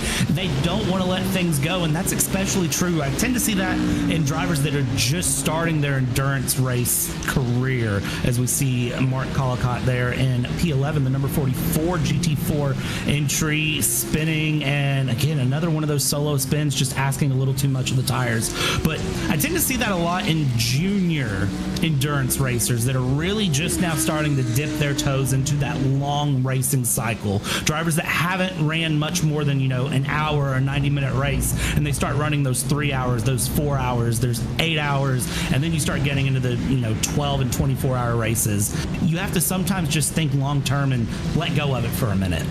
don't want to let things go, and that's especially true. I tend to see that in drivers that are just starting their endurance race career, as we see Mark Collicott there in P11, the number 44 GT4 entry, spinning, and again, another one of those solo spins, just asking a little too much of the tires. But I tend to see that a lot in junior endurance racers that are really just now starting to dip their toes into that long racing cycle. Drivers that haven't ran much more than, an hour or a 90-minute race, and they start running those 3 hours, those 4 hours, there's 8 hours, and then you start getting into the, 12 and 24-hour races. You have to sometimes just think long-term and let go of it for a minute.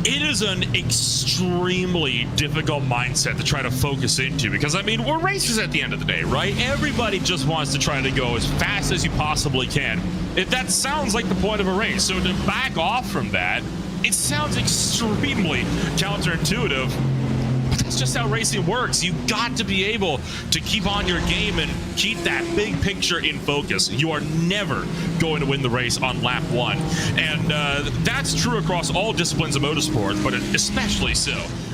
It is an extremely difficult mindset to try to focus into because, we're racers at the end of the day, right? Everybody just wants to try to go as fast as you possibly can. That sounds like the point of a race. So to back off from that, it sounds extremely counterintuitive. But that's just how racing works. You've got to be able to keep on your game and keep that big picture in focus. You are never going to win the race on lap one. And that's true across all disciplines of motorsport, but especially so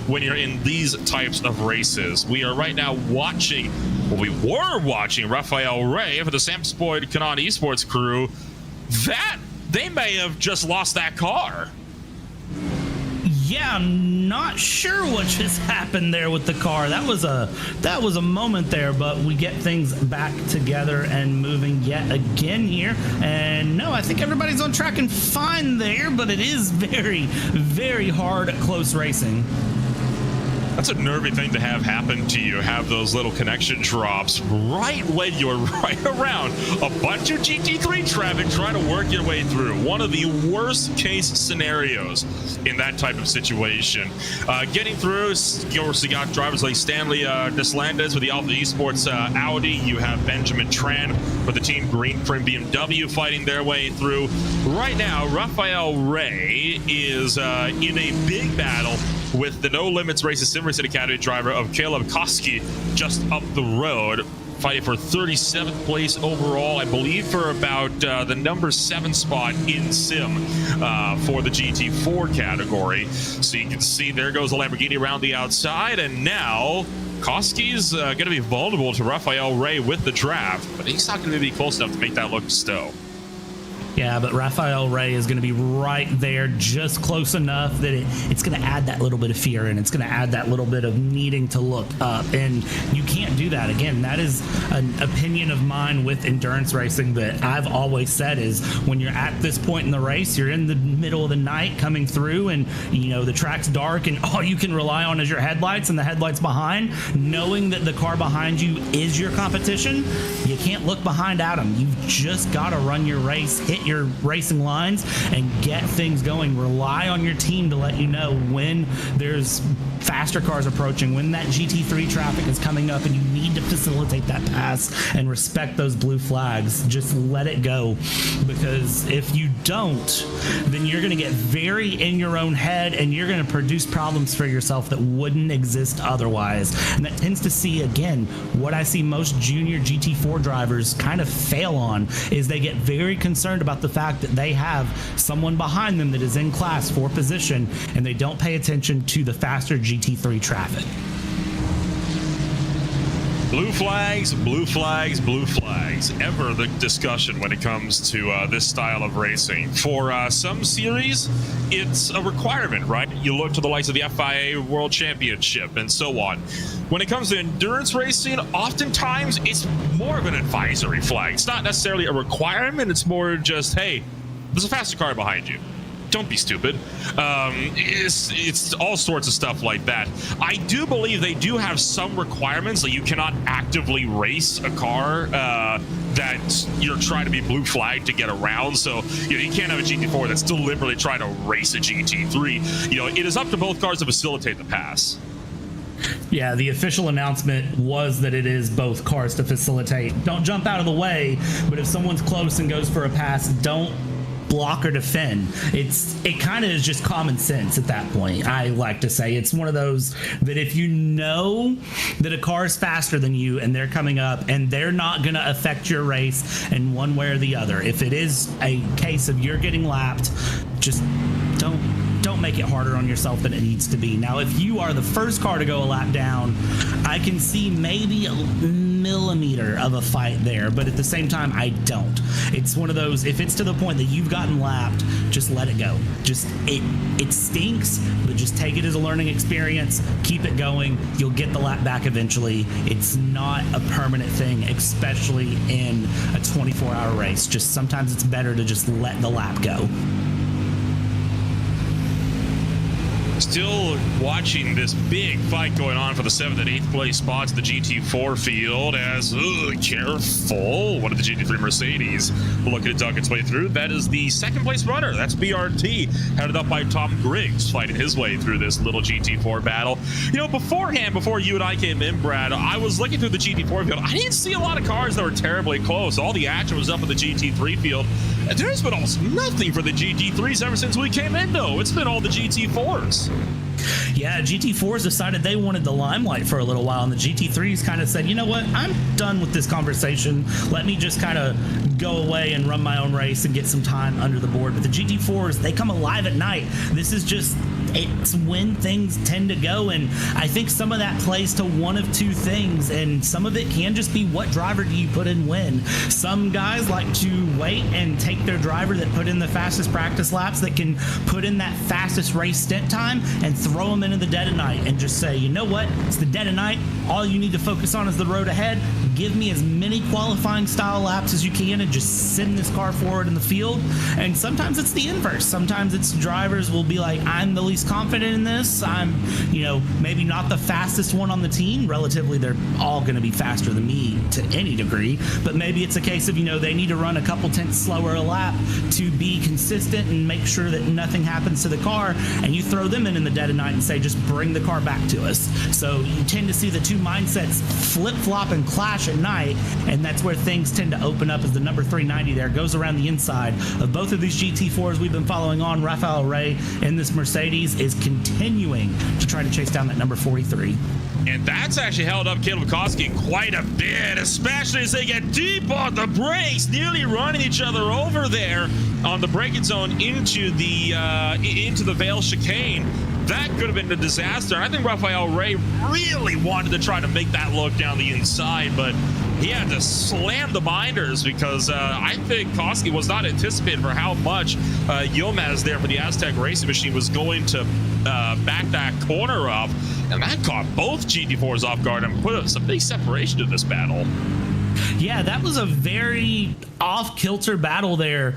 when you're in these types of races. We are right now watching, we were watching Rafael Rey for the Sam Sport Canon eSports crew. That they may have just lost that car. Yeah, I'm not sure what just happened there with the car. That was a moment there, but we get things back together and moving yet again here. And no, I think everybody's on track and fine there, but it is very, very hard close racing. That's a nervy thing to have happen to you, have those little connection drops right when you're right around a bunch of GT3 traffic trying to work your way through. One of the worst case scenarios in that type of situation. Getting through, you also got drivers like Stanley Deslandes with the Alpha Esports Audi. You have Benjamin Tran with the Team Green Trim BMW fighting their way through. Right now, Rafael Rey is in a big battle with the No Limits Races Sim Racing Academy driver of Caleb Koski just up the road, fighting for 37th place overall, I believe for about the number 7 spot in Sim for the GT4 category. So you can see there goes the Lamborghini around the outside, and now Koski's going to be vulnerable to Rafael Rey with the draft, but he's not going to be close enough to make that look stow. Yeah, but Rafael Rey is going to be right there, just close enough that it's going to add that little bit of fear, and it's going to add that little bit of needing to look up. And you can't do that. Again, that is an opinion of mine with endurance racing that I've always said is when you're at this point in the race, you're in the middle of the night coming through, and the track's dark, and all you can rely on is your headlights and the headlights behind. Knowing that the car behind you is your competition, you can't look behind at them. You've just got to run your race, hit your racing lines, and get things going. Rely on your team to let you know when there's faster cars approaching, when that GT3 traffic is coming up and you need to facilitate that pass and respect those blue flags, just let it go. Because if you don't, then you're going to get very in your own head and you're going to produce problems for yourself that wouldn't exist otherwise. And that tends to see, again, what I see most junior GT4 drivers kind of fail on is they get very concerned about the fact that they have someone behind them that is in class for position and they don't pay attention to the faster GT3 traffic. Blue flags, blue flags, blue flags. Ever the discussion when it comes to this style of racing. For some series, it's a requirement, right? You look to the likes of the FIA World Championship and so on. When it comes to endurance racing, oftentimes it's more of an advisory flag. It's not necessarily a requirement. It's more just, hey, there's a faster car behind you. Don't be stupid. It's all sorts of stuff like that. I do believe they do have some requirements that you cannot actively race a car that you're trying to be blue flagged to get around. So you can't have a GT4 that's deliberately trying to race a GT3. It is up to both cars to facilitate the pass. Yeah, the official announcement was that it is both cars to facilitate. Don't jump out of the way, but if someone's close and goes for a pass, don't block or defend. It kind of is just common sense at that point. I like to say it's one of those that if you know that a car is faster than you and they're coming up and they're not going to affect your race in one way or the other, if it is a case of you're getting lapped, just don't make it harder on yourself than it needs to be. Now, if you are the first car to go a lap down, I can see maybe a millimeter of a fight there, but at the same time, I don't. It's one of those, if it's to the point that you've gotten lapped, just let it go. Just, it stinks, but just take it as a learning experience, keep it going, you'll get the lap back eventually. It's not a permanent thing, especially in a 24-hour race. Just sometimes it's better to just let the lap go. Still watching this big fight going on for the 7th and 8th place spots in the GT4 field as, careful, one of the GT3 Mercedes looking to duck its way through. That is the 2nd place runner. That's BRT, headed up by Tom Griggs, fighting his way through this little GT4 battle. Beforehand, before you and I came in, Brad, I was looking through the GT4 field. I didn't see a lot of cars that were terribly close. All the action was up in the GT3 field. There's been almost nothing for the GT3s ever since we came in, though. It's been all the GT4s. Yeah, GT4s decided they wanted the limelight for a little while, and the GT3s kind of said, you know what, I'm done with this conversation. Let me just kind of go away and run my own race and get some time under the board. But the GT4s, they come alive at night. This is just, it's when things tend to go, and I think some of that plays to one of two things, and some of it can just be what driver do you put in when. Some guys like to wait and take their driver that put in the fastest practice laps, that can put in that fastest race stint time, and throw them into the dead of night and just say, you know what, it's the dead of night, all you need to focus on is the road ahead. Give me as many qualifying style laps as you can and just send this car forward in the field. And sometimes it's the inverse. Sometimes it's drivers will be like, I'm the least confident in this. I'm, maybe not the fastest one on the team. Relatively, they're all going to be faster than me to any degree. But maybe it's a case of, they need to run a couple tenths slower a lap to be consistent and make sure that nothing happens to the car. And you throw them in the dead of night and say, just bring the car back to us. So you tend to see the two mindsets flip-flop and clash at night, and that's where things tend to open up as the number 390 there goes around the inside of both of these GT4s we've been following on. Rafael Rey in this Mercedes is continuing to try to chase down that number 43. And that's actually held up Caleb Koski quite a bit, especially as they get deep on the brakes, nearly running each other over there on the braking zone into the Vale chicane. That could have been a disaster. I think Rafael Rey really wanted to try to make that look down the inside, but he had to slam the binders because I think Koski was not anticipating for how much Yilmaz there for the Aztec Racing Machine was going to back that corner up, and that caught both GT4s off guard and put some big separation to this battle. Yeah, that was a very off-kilter battle there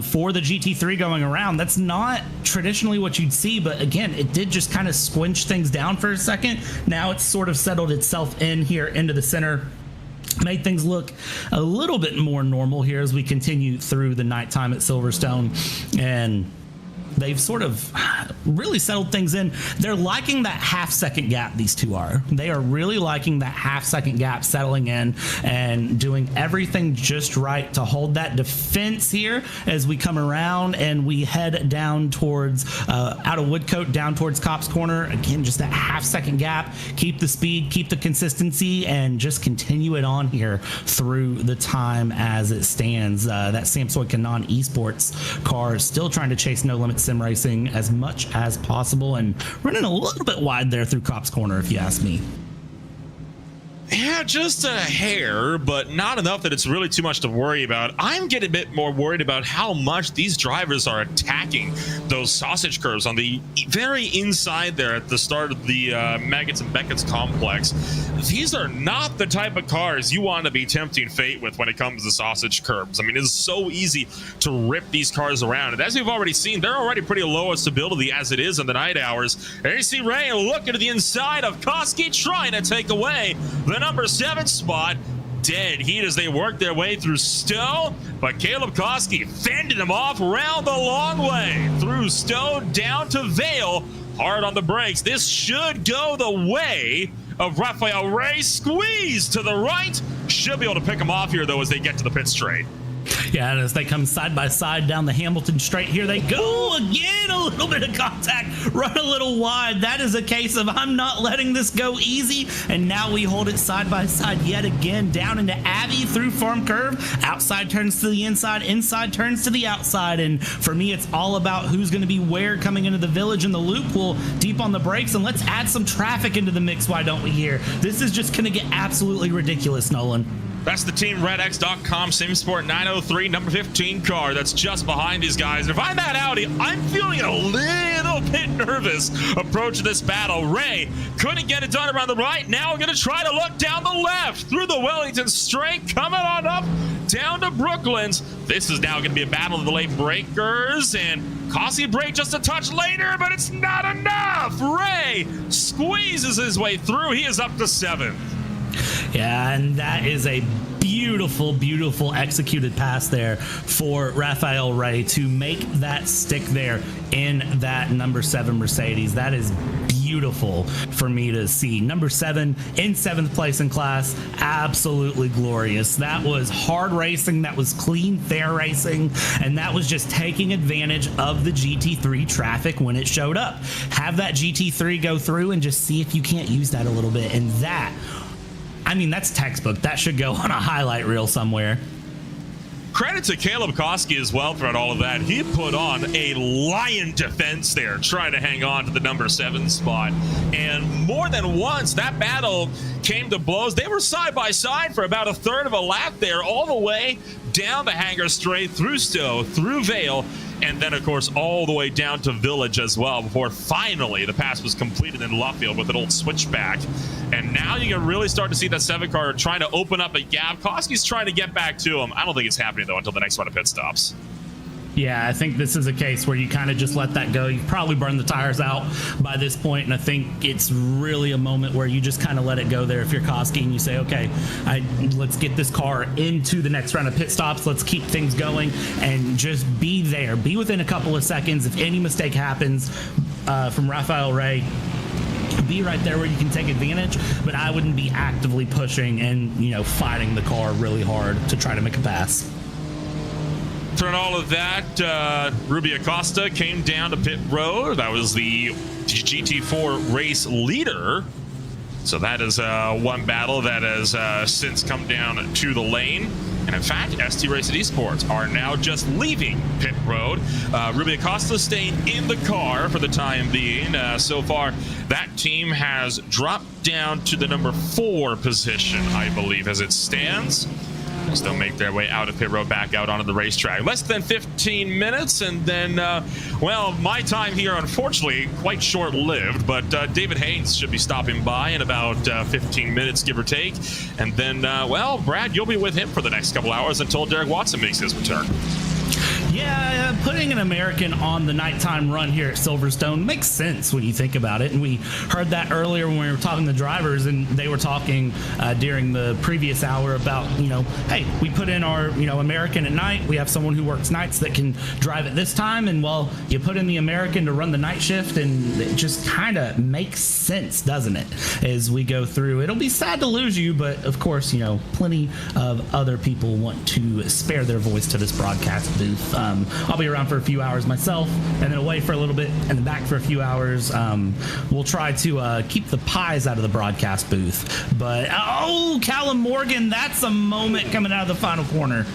for the GT3 going around. That's not traditionally what you'd see, but again, it did just kind of squinch things down for a second. Now it's sort of settled itself in here into the center. Made things look a little bit more normal here as we continue through the nighttime at Silverstone. And They've sort of really settled things in. They're liking that half-second gap, these two are. They are really liking that half-second gap, settling in and doing everything just right to hold that defense here as we come around and we head down towards, out of Woodcote, down towards Cops Corner. Again, just that half-second gap. Keep the speed, keep the consistency, and just continue it on here through the time as it stands. That Samsoy Canon eSports car is still trying to chase No Limit Sim Racing as much as possible and running a little bit wide there through Cops Corner, if you ask me. Yeah, just a hair, but not enough that it's really too much to worry about. I'm getting a bit more worried about how much these drivers are attacking those sausage curves on the very inside there at the start of the Maggots and Beckett's complex. These are not the type of cars you want to be tempting fate with when it comes to sausage curves. I mean, it's so easy to rip these cars around. And as we've already seen, they're already pretty low in stability as it is in the night hours. There you see Ray looking to the inside of Koski, trying to take away the number 7 spot. Dead heat as they work their way through Stowe, but Caleb Koski fended him off around the long way through Stowe down to Vale, hard on the brakes. This should go the way of Raphael Ray. Squeeze to the right, should be able to pick him off here though as they get to the pit straight. Yeah, and as they come side by side down the Hamilton straight, here they go again. A little bit of contact, run a little wide. That is a case of I'm not letting this go easy. And now we hold it side by side yet again, down into Abbey through Farm Curve. Outside turns to the inside turns to the outside. And for me, it's all about who's going to be where coming into the village and the loop. We'll deep on the brakes and let's add some traffic into the mix. Why don't we here? This is just going to get absolutely ridiculous, Nolan. That's the Team RedX.com SimSport 903 number 15 car that's just behind these guys. And if I'm that Audi, I'm feeling a little bit nervous approaching this battle. Ray couldn't get it done around the right. Now we're going to try to look down the left through the Wellington straight, coming on up down to Brooklands. This is now going to be a battle of the late breakers, and Koski brake just a touch later, but it's not enough. Ray squeezes his way through. He is up to 7th. Yeah, and that is a beautiful, beautiful executed pass there for Raphael Ray to make that stick there in that number 7 Mercedes. That is beautiful for me to see. Number 7 in 7th place in class, absolutely glorious. That was hard racing, that was clean, fair racing, and that was just taking advantage of the GT3 traffic when it showed up. Have that GT3 go through and just see if you can't use that a little bit, and that, I mean, that's textbook. That should go on a highlight reel somewhere. Credit to Caleb Koski as well throughout all of that. He put on a lion defense there, trying to hang on to the number 7 spot. And more than once, that battle came to blows. They were side by side for about a third of a lap there, all the way down the Hangar Straight, through Stowe, through Vale, and then, of course, all the way down to Village as well, before finally the pass was completed in Luffield with an old switchback. And now you can really start to see that 7 car trying to open up a gap. Koski's trying to get back to him. I don't think it's happening, though, until the next round of pit stops. Yeah, I think this is a case where you kind of just let that go. You've probably burned the tires out by this point, and I think it's really a moment where you just kind of let it go there if you're Koski and you say, okay, let's get this car into the next round of pit stops. Let's keep things going and just be there. Be within a couple of seconds. If any mistake happens from Raphael Ray, be right there where you can take advantage, but I wouldn't be actively pushing and, fighting the car really hard to try to make a pass. Through all of that, Ruby Acosta came down to pit road. That was the GT4 race leader. So that is one battle that has since come down to the lane. And in fact, ST Racing Esports are now just leaving pit road. Ruby Acosta staying in the car for the time being. So far, that team has dropped down to the number 4 position, I believe, as it stands. As they'll make their way out of pit road, back out onto the racetrack. Less than 15 minutes, and then, well, my time here, unfortunately, quite short-lived, but David Haynes should be stopping by in about 15 minutes, give or take. And then, well, Brad, you'll be with him for the next couple hours until Derek Watson makes his return. Yeah, putting an American on the nighttime run here at Silverstone makes sense when you think about it. And we heard that earlier when we were talking to drivers, and they were talking during the previous hour about, hey, we put in our, American at night. We have someone who works nights that can drive at this time. And well, you put in the American to run the night shift, and it just kind of makes sense, doesn't it? As we go through, it'll be sad to lose you, but of course, plenty of other people want to spare their voice to this broadcast booth. I'll be around for a few hours myself, and then away for a little bit, and then back for a few hours. We'll try to keep the pies out of the broadcast booth. But, Callum Morgan, that's a moment coming out of the final corner.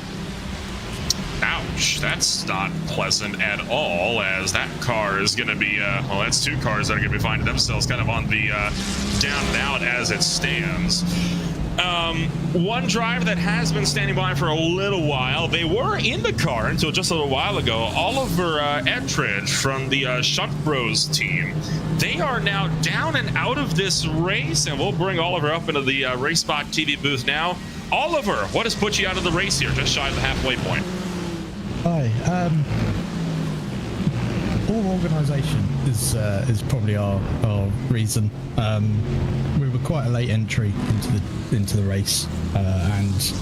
Ouch, that's not pleasant at all, as that car is going to be, that's two cars that are going to be finding themselves kind of on the down and out as it stands. One driver that has been standing by for a little while, they were in the car until just a little while ago, Oliver Ettridge from the Shunt Bros team. They are now down and out of this race, and we'll bring Oliver up into the Race Spot TV booth now. Oliver, what has put you out of the race here, just shy of the halfway point? Hi. Poor organisation is probably our reason. We were quite a late entry into the race, and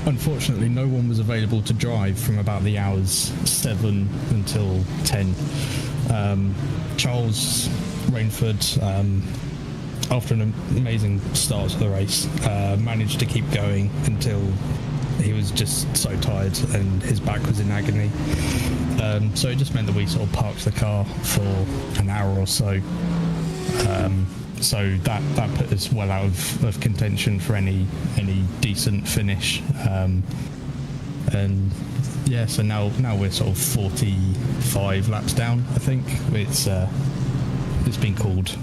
unfortunately, no one was available to drive from about the hours 7 until 10. Charles Rainford, after an amazing start to the race, managed to keep going until he was just so tired and his back was in agony. So it just meant that we sort of parked the car for an hour or so. So that put us well out of contention for any decent finish. And yeah, so now we're sort of 45 laps down, I think. It's been called.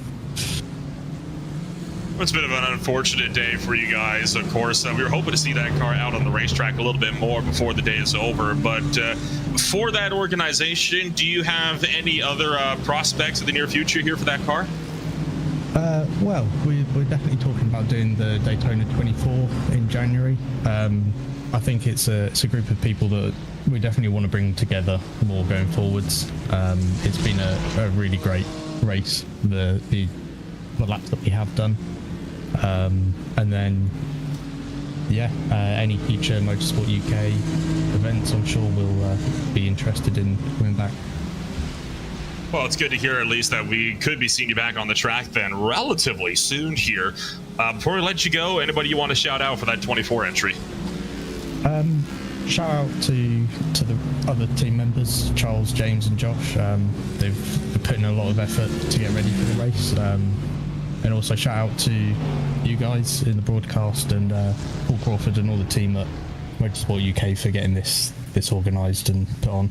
It's a bit of an unfortunate day for you guys, of course. We were hoping to see that car out on the racetrack a little bit more before the day is over. But for that organization, do you have any other prospects in the near future here for that car? Well, we're definitely talking about doing the Daytona 24 in January. I think it's a group of people that we definitely want to bring together more going forwards. It's been a really great race, the laps that we have done. And then, any future Motorsport UK events, I'm sure we'll be interested in coming back. Well, it's good to hear at least that we could be seeing you back on the track then relatively soon here. Before we let you go, anybody you want to shout out for that 24 entry? Shout out to the other team members, Charles, James and Josh. They've put in a lot of effort to get ready for the race. And also shout out to you guys in the broadcast and Paul Crawford and all the team at Motorsport UK for getting this organised and put on.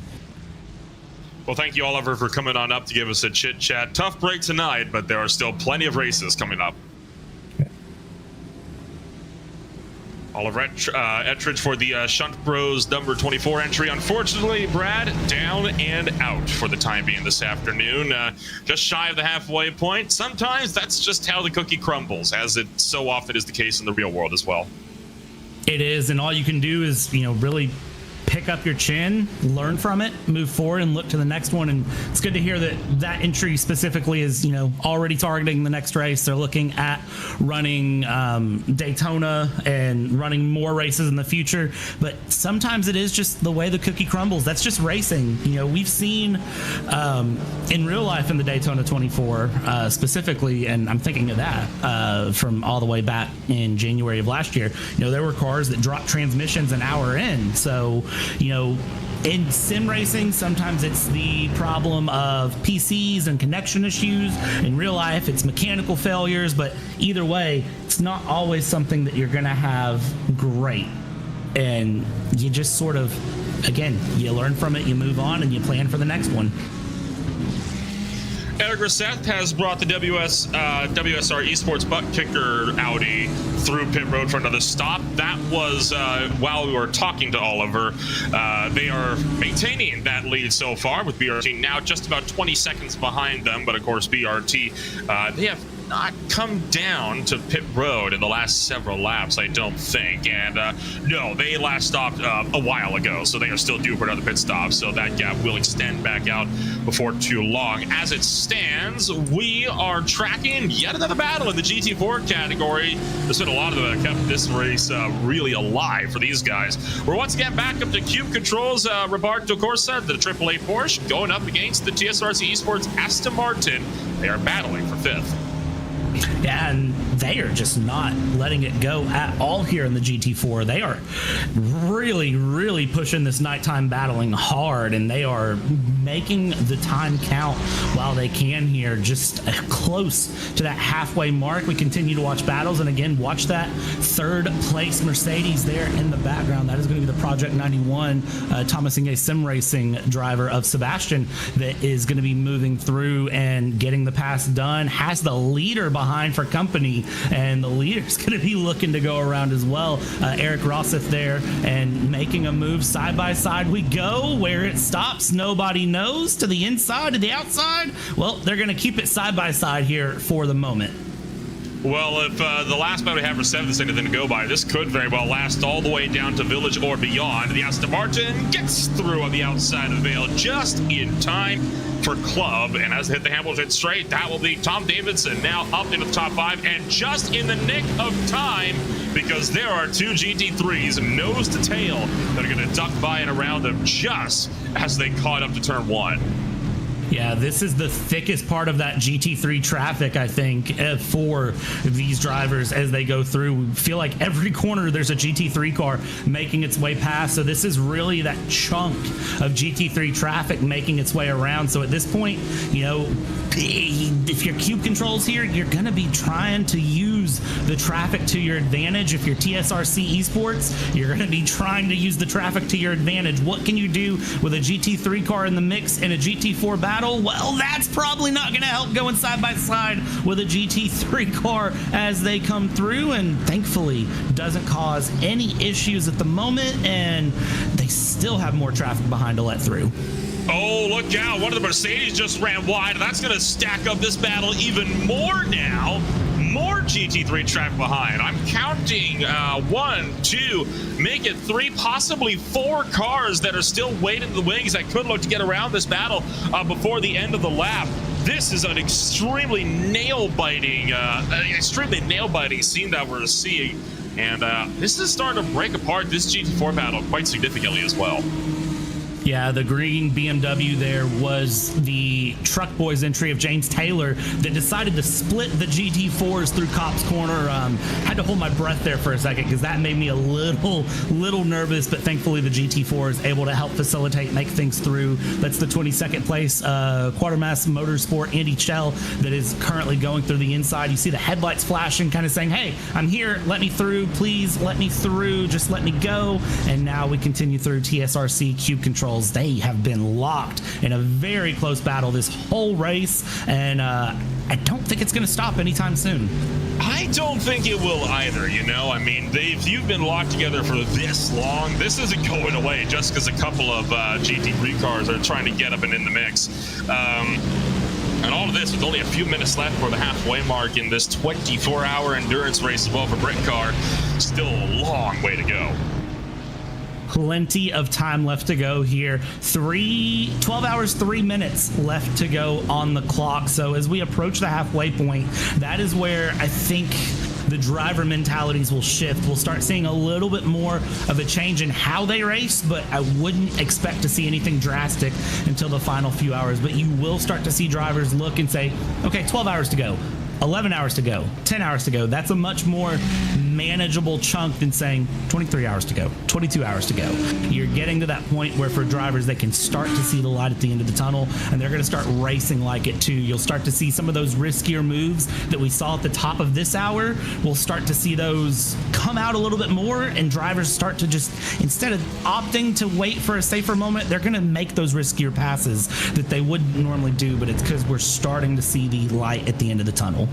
Well, thank you, Oliver, for coming on up to give us a chit-chat. Tough break tonight, but there are still plenty of races coming up. Yeah. Oliver Ettridge for the Shunt Bros number 24 entry. Unfortunately, Brad, down and out for the time being this afternoon. Just shy of the halfway point. Sometimes that's just how the cookie crumbles, as it so often is the case in the real world as well. It is, and all you can do is, really pick up your chin, learn from it, move forward, and look to the next one. And it's good to hear that entry specifically is, already targeting the next race. They're looking at running Daytona and running more races in the future. But sometimes it is just the way the cookie crumbles. That's just racing. We've seen in real life in the Daytona 24 specifically, and I'm thinking of that from all the way back in January of last year. There were cars that dropped transmissions an hour in. So in sim racing, sometimes it's the problem of PCs and connection issues. In real life, it's mechanical failures. But either way, it's not always something that you're going to have great. And you just sort of, again, you learn from it, you move on, and you plan for the next one. Eric Grissett has brought the WSR eSports Buttkicker Audi through pit road for another stop. That was while we were talking to Oliver. They are maintaining that lead so far, with BRT now just about 20 seconds behind them. But of course, BRT, they have not come down to pit road in the last several laps, I don't think. And no, they last stopped a while ago, so they are still due for another pit stop. So that gap will extend back out before too long. As it stands, we are tracking yet another battle in the GT4 category. There's been a lot of them that kept this race really alive for these guys. We're once again back up to Cube Controls, Roberto Corsa, the AAA Porsche, going up against the TSRC Esports Aston Martin. They are battling for 5th. Yeah, and they are just not letting it go at all here in the GT4. They are really, really pushing this nighttime battling hard, and they are making the time count while they can here, just close to that halfway mark. We continue to watch battles, and again, watch that third place Mercedes there in the background. That is going to be the Project 91 Thomas Inge Sim Racing driver of Sebastian that is going to be moving through and getting the pass done. Has the leader behind for company, and the leader's going to be looking to go around as well. Eric Rosseth there, and making a move side by side we go. Where it stops, nobody knows. To the inside, to the outside, well, they're going to keep it side by side here for the moment. Well, if the last battle we have for 7th is anything to go by, this could very well last all the way down to Village or beyond. The Aston Martin gets through on the outside of the Vale just in time for Club, and as they hit the Hamilton straight, that will be Tom Davidson now up into the top 5, and just in the nick of time, because there are 2 GT3s nose to tail that are going to duck by and around them just as they caught up to turn 1. Yeah, this is the thickest part of that GT3 traffic, I think, for these drivers as they go through. We feel like every corner there's a GT3 car making its way past. So this is really that chunk of GT3 traffic making its way around. So at this point, you know, if your Cube Controls here, you're going to be trying to use the traffic to your advantage. If you're TSRC Esports, you're going to be trying to use the traffic to your advantage. What can you do with a GT3 car in the mix in a GT4 battle? Well, that's probably not going to help going side by side with a GT3 car as they come through, and thankfully doesn't cause any issues at the moment, and they still have more traffic behind to let through. Oh, look out. One of the Mercedes just ran wide. That's going to stack up this battle even more now. More GT3 traffic behind. I'm counting 1, 2, make it 3, possibly 4 cars that are still waiting in the wings that could look to get around this battle before the end of the lap. This is an extremely nail-biting scene that we're seeing. And this is starting to break apart this GT4 battle quite significantly as well. Yeah, the green BMW there was the Truck Boys entry of James Taylor that decided to split the GT4s through Cop's Corner. Had to hold my breath there for a second because that made me a little nervous, but thankfully the GT4 is able to help facilitate, make things through. That's the 22nd place Quatermass Motorsport Andy Chell that is currently going through the inside. You see the headlights flashing, kind of saying, hey, I'm here, let me through, please let me through, just let me go. And now we continue through TSRC Cube Control. They have been locked in a very close battle this whole race, and I don't think it's going to stop anytime soon. I don't think it will either, you know? I mean, you've been locked together for this long. This isn't going away just because a couple of GT3 cars are trying to get up and in the mix. And all of this with only a few minutes left for the halfway mark in this 24-hour endurance race as well for Britcar. Still a long way to go. Plenty of time left to go here. 12 hours, 3 minutes left to go on the clock. So as we approach the halfway point, that is where I think the driver mentalities will shift. We'll start seeing a little bit more of a change in how they race, but I wouldn't expect to see anything drastic until the final few hours. But you will start to see drivers look and say, okay, 12 hours to go. 11 hours to go, 10 hours to go. That's a much more manageable chunk than saying 23 hours to go, 22 hours to go. You're getting to that point where for drivers, they can start to see the light at the end of the tunnel, and they're going to start racing like it too. You'll start to see some of those riskier moves that we saw at the top of this hour. We'll start to see those come out a little bit more, and drivers start to just, instead of opting to wait for a safer moment, they're going to make those riskier passes that they wouldn't normally do, but it's because we're starting to see the light at the end of the tunnel.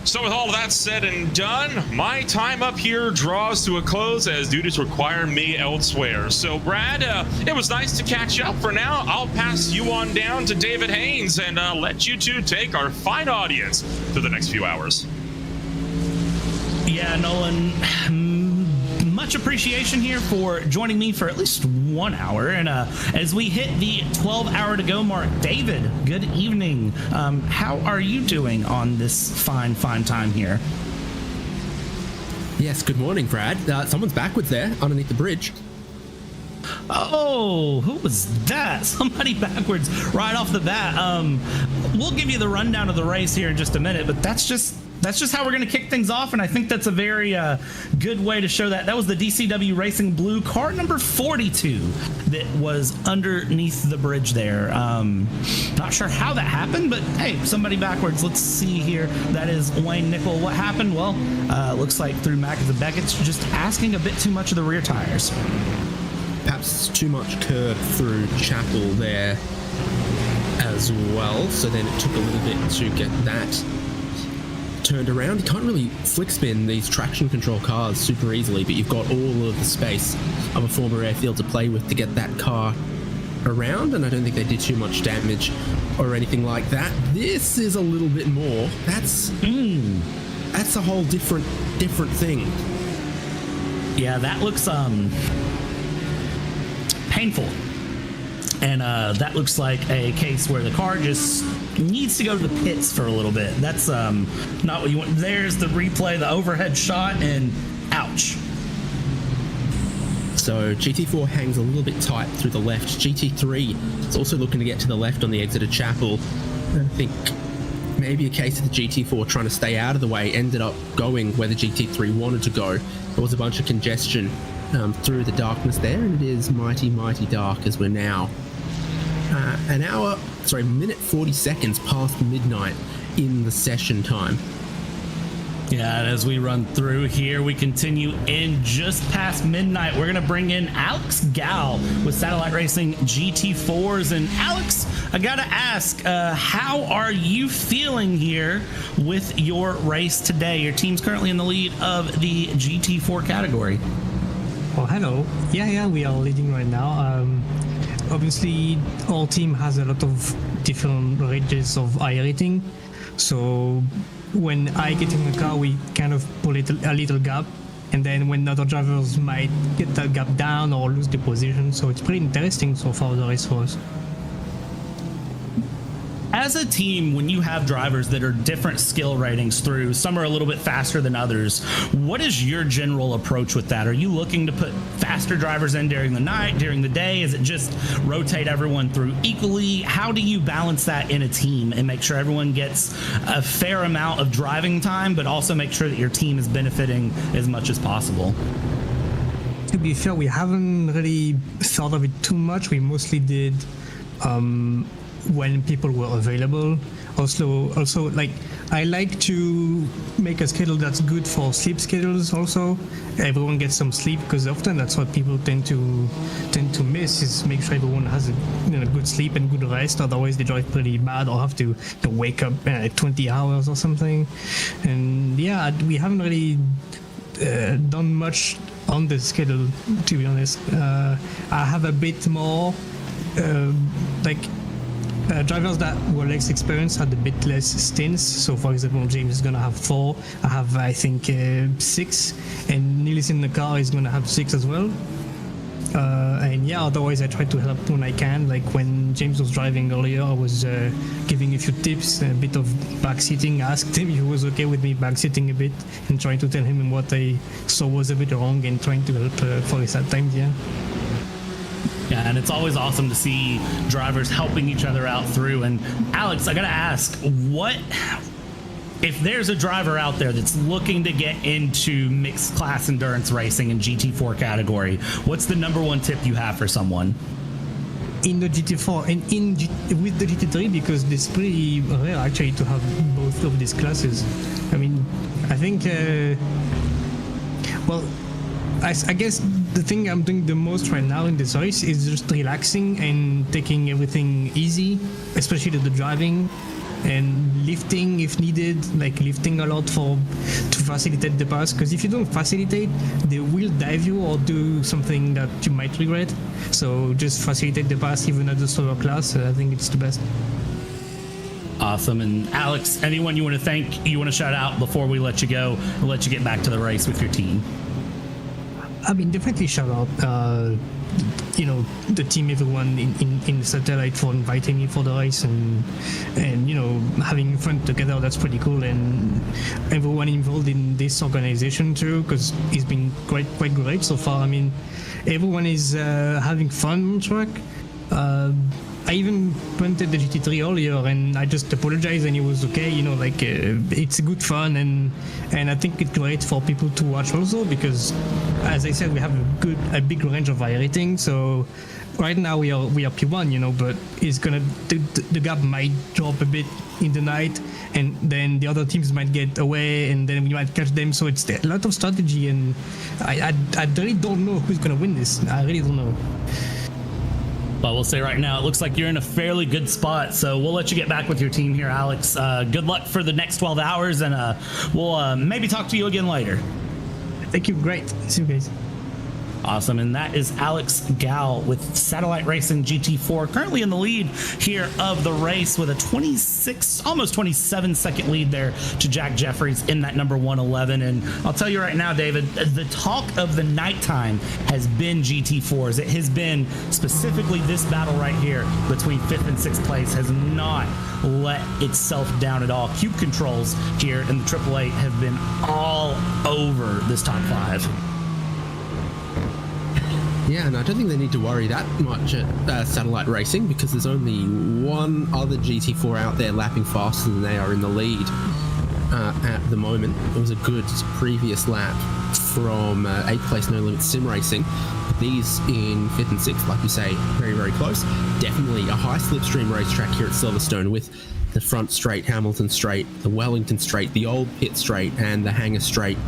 So with all of that said and done, my time up here draws to a close as duties require me elsewhere. So Brad, it was nice to catch up. For now, I'll pass you on down to David Haynes and let you two take our fine audience through the next few hours. Yeah, Nolan, much appreciation here for joining me for at least 1 hour. And as we hit the 12-hour to go mark, David, good evening. How are you doing on this fine time here? Yes, good morning, Brad. Someone's backwards there, underneath the bridge. Oh, who was that? Somebody backwards right off the bat. We'll give you the rundown of the race here in just a minute, but that's just how we're going to kick things off, and I think that's a very good way to show that. That was the DCW Racing Blue car number 42 that was underneath the bridge there. Not sure how that happened, but hey, somebody backwards. Let's see here. That is Wayne Nickel. What happened? Well, looks like through Mac the Beckett's just asking a bit too much of the rear tires. Perhaps too much curb through Chapel there as well, so then it took a little bit to get that turned around. You can't really flick spin these traction control cars super easily, but you've got all of the space of a former airfield to play with to get that car around, and I don't think they did too much damage or anything like that. This is a little bit more. That's a whole different thing. Yeah, that looks painful. And that looks like a case where the car just needs to go to the pits for a little bit. That's not what you want. There's the replay, the overhead shot, and ouch. So GT4 hangs a little bit tight through the left. GT3 is also looking to get to the left on the exit of Chapel. I think maybe a case of the GT4 trying to stay out of the way, ended up going where the GT3 wanted to go. There was a bunch of congestion through the darkness there, and it is mighty dark as we're now minute 40 seconds past midnight in the session time. Yeah, and as we run through here, we continue in just past midnight. We're going to bring in Alex Gal with Satellite Racing GT4s. And Alex, I got to ask, how are you feeling here with your race today? Your team's currently in the lead of the GT4 category. Oh, hello. Yeah, we are leading right now. Obviously, our team has a lot of different ranges of I rating. So when I get in the car, we kind of pull it a little gap. And then when other drivers might get that gap down or lose the position. So it's pretty interesting so far, the race for us. As a team, when you have drivers that are different skill ratings through, some are a little bit faster than others, what is your general approach with that? Are you looking to put faster drivers in during the night, during the day? Is it just rotate everyone through equally? How do you balance that in a team and make sure everyone gets a fair amount of driving time, but also make sure that your team is benefiting as much as possible? To be fair, we haven't really thought of it too much. We mostly did when people were available. Also, like, I like to make a schedule that's good for sleep schedules also. Everyone gets some sleep, because often that's what people tend to miss, is make sure everyone has a good sleep and good rest. Otherwise they drive pretty bad or have to wake up 20 hours or something. And yeah, we haven't really done much on the schedule, to be honest. I have a bit more drivers that were less experienced had a bit less stints. So for example, James is gonna have 4. I have, I think, 6, and Niels in the car is gonna have 6 as well. And yeah, otherwise I try to help when I can. Like when James was driving earlier, I was giving a few tips, a bit of backseating. I asked him if he was okay with me backseating a bit and trying to tell him what I saw was a bit wrong and trying to help for his at times, yeah. Yeah, and it's always awesome to see drivers helping each other out through. And Alex, I gotta ask, what if there's a driver out there that's looking to get into mixed class endurance racing in GT4 category, what's the number one tip you have for someone? In the GT4 and with the GT3, because it's pretty rare actually to have both of these classes. I mean, I think, I guess the thing I'm doing the most right now in this race is just relaxing and taking everything easy, especially the driving. and lifting if needed, like lifting a lot to facilitate the pass. Because if you don't facilitate, they will dive you or do something that you might regret. So just facilitate the pass even at the slower class. I think it's the best. Awesome. And Alex, anyone you want to thank, you want to shout out before we let you go and let you get back to the race with your team? I mean, definitely shout out, the team, everyone in Satellite for inviting me for the race and having fun together. That's pretty cool. And everyone involved in this organization too, because it's been quite great so far. I mean, everyone is having fun on track. I even punted the GT3 earlier, and I just apologized, and it was okay. It's good fun, and I think it's great for people to watch also because, as I said, we have a big range of rating. So right now we are P1, but it's gonna the gap might drop a bit in the night, and then the other teams might get away, and then we might catch them. So it's a lot of strategy, and I really don't know who's gonna win this. I really don't know. But we'll say right now, it looks like you're in a fairly good spot. So we'll let you get back with your team here, Alex. Good luck for the next 12 hours, and we'll maybe talk to you again later. Thank you. Great. See you guys. Awesome. And that is Alex Gal with Satellite Racing GT4, currently in the lead here of the race with a 26, almost 27 second lead there to Jack Jeffries in that number 111. And I'll tell you right now, David, the talk of the nighttime has been GT4s. It has been specifically this battle right here between 5th and 6th place has not let itself down at all. Cube controls here in the AAA have been all over this top 5. Yeah, and I don't think they need to worry that much at Satellite Racing because there's only one other GT4 out there lapping faster than they are in the lead at the moment. It was a good previous lap from 8th place No Limit Sim Racing. These in 5th and 6th, like you say, very, very close. Definitely a high slipstream racetrack here at Silverstone with the front straight, Hamilton straight, the Wellington straight, the old pit straight, and the hangar straight.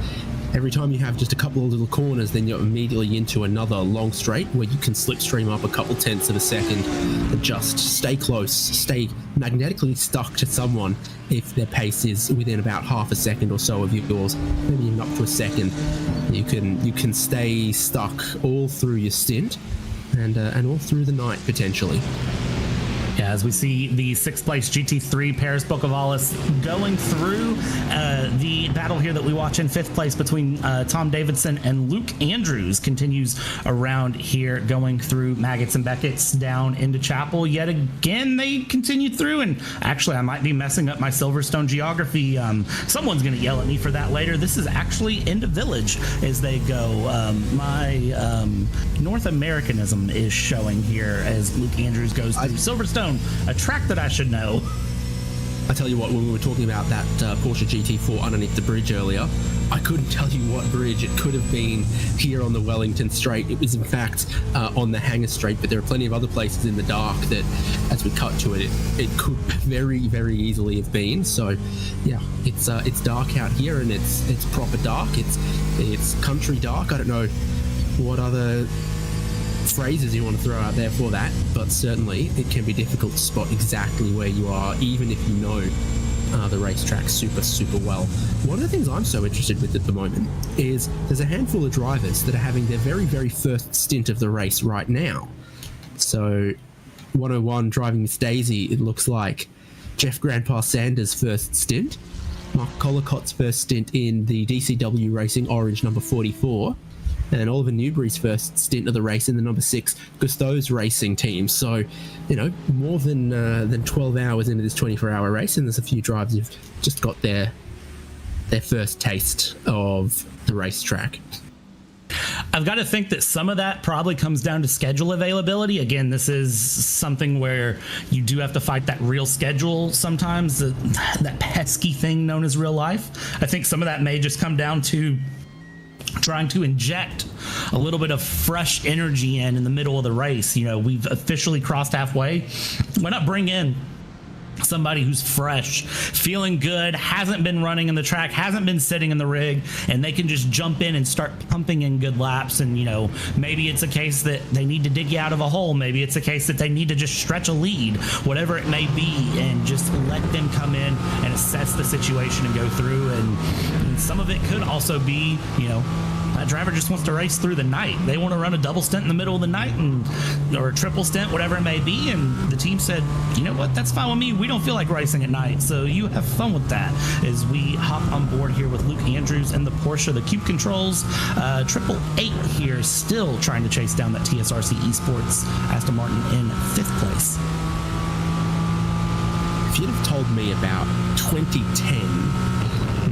Every time you have just a couple of little corners, then you're immediately into another long straight where you can slipstream up a couple tenths of a second and just stay close, stay magnetically stuck to someone if their pace is within about half a second or so of yours, maybe even up to a second. You can stay stuck all through your stint and all through the night potentially. Yeah, as we see the 6th place GT3 Paris Bocavalis going through the battle here that we watch in 5th place between Tom Davidson and Luke Andrews continues around here, going through Maggots and Beckett's down into Chapel. Yet again, they continue through, and actually I might be messing up my Silverstone geography. Someone's going to yell at me for that later. This is actually into Village as they go. My North Americanism is showing here as Luke Andrews goes through Silverstone, a track that I should know. I tell you what, when we were talking about that Porsche GT4 underneath the bridge earlier, I couldn't tell you what bridge it could have been here on the Wellington Straight. It was in fact on the Hangar Straight, but there are plenty of other places in the dark that, as we cut to it, it could very, very easily have been. So, yeah, it's dark out here, and it's proper dark. It's country dark. I don't know what other phrases you want to throw out there for that, but certainly it can be difficult to spot exactly where you are, even if you know the racetrack super well. One of the things I'm so interested with at the moment is there's a handful of drivers that are having their very, very first stint of the race right now. So 101 driving Miss Daisy, it looks like Jeff Grandpa Sanders' first stint, Mark Collicott's first stint in the DCW Racing Orange number 44, and Oliver Newbury's first stint of the race in the number 6 Gusteau's Racing team. So, more than 12 hours into this 24-hour race, and there's a few drivers who've just got their first taste of the racetrack. I've got to think that some of that probably comes down to schedule availability. Again, this is something where you do have to fight that real schedule sometimes, that pesky thing known as real life. I think some of that may just come down to trying to inject a little bit of fresh energy in the middle of the race. We've officially crossed halfway. Why not bring in somebody who's fresh, feeling good, hasn't been running in the track, hasn't been sitting in the rig, and they can just jump in and start pumping in good laps. And, you know, maybe it's a case that they need to dig you out of a hole. Maybe it's a case that they need to just stretch a lead, whatever it may be, and just let them come in and assess the situation and go through. And some of it could also be, you know, that driver just wants to race through the night. They want to run a double stint in the middle of the night, or a triple stint, whatever it may be. And the team said, you know what, that's fine with me. We don't feel like racing at night, so you have fun with that. As we hop on board here with Luke Andrews and the Porsche, the Cube Controls, 888 here, still trying to chase down that TSRC Esports Aston Martin in 5th place. If you'd have told me about 2010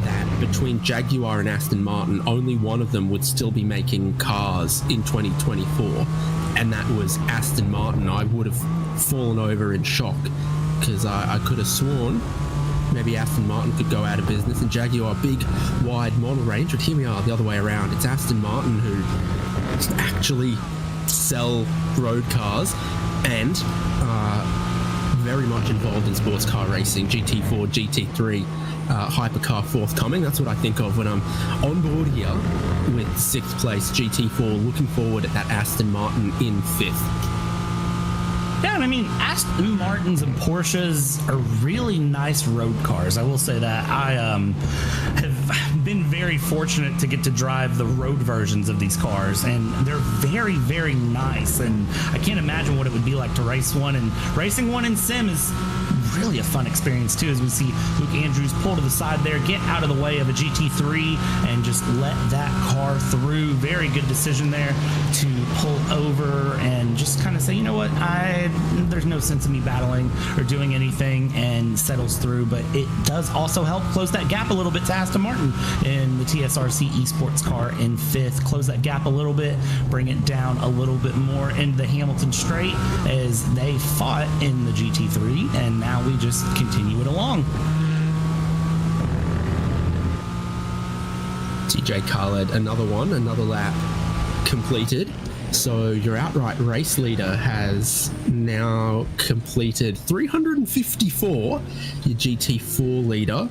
that between Jaguar and Aston Martin, only one of them would still be making cars in 2024, and that was Aston Martin, I would have fallen over in shock, because I could have sworn maybe Aston Martin could go out of business and Jaguar, big, wide model range, but here we are the other way around. It's Aston Martin who actually sell road cars and very much involved in sports car racing, GT4, GT3, hypercar forthcoming. That's what I think of when I'm on board here with 6th place GT4, looking forward at that Aston Martin in 5th. Yeah, and I mean, Aston Martins and Porsches are really nice road cars. I will say that. I have been very fortunate to get to drive the road versions of these cars, and they're very, very nice. And I can't imagine what it would be like to race one. And racing one in sim is really a fun experience too, as we see Luke Andrews pull to the side there, get out of the way of a GT3 and just let that car through. Very good decision there to pull over and just kind of say, you know what, there's no sense in me battling or doing anything, and settles through. But it does also help close that gap a little bit to Aston Martin in the TSRC Esports car in 5th. Close that gap a little bit, bring it down a little bit more into the Hamilton Straight as they fought in the GT3, and now we just continue it along. TJ Khaled, another lap completed. So your outright race leader has now completed 354. Your GT4 leader,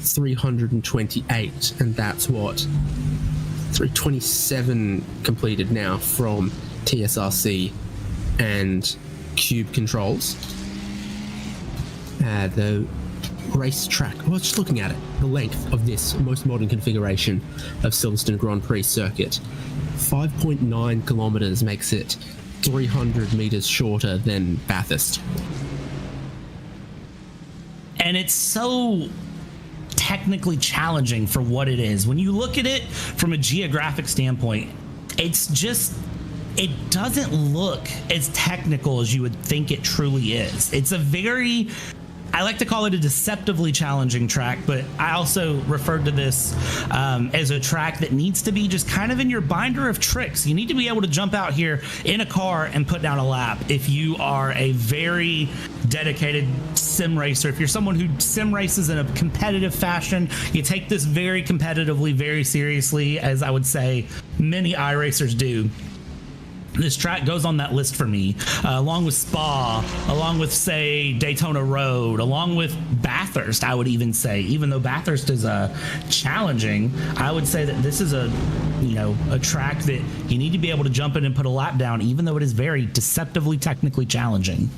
328. And that's what? 327 completed now from TSRC and Cube Controls. The racetrack, well, just looking at it, the length of this most modern configuration of Silverstone Grand Prix circuit, 5.9 kilometers, makes it 300 meters shorter than Bathurst. And it's so technically challenging for what it is. When you look at it from a geographic standpoint, it's just, it doesn't look as technical as you would think it truly is. It's a very, I like to call it a deceptively challenging track, but I also referred to this as a track that needs to be just kind of in your binder of tricks. You need to be able to jump out here in a car and put down a lap if you are a very dedicated sim racer. If you're someone who sim races in a competitive fashion, you take this very competitively, very seriously, as I would say many iRacers do. This track goes on that list for me, along with Spa, along with, say, Daytona Road, along with Bathurst, I would even say. Even though Bathurst is challenging, I would say that this is a track that you need to be able to jump in and put a lap down, even though it is very deceptively technically challenging.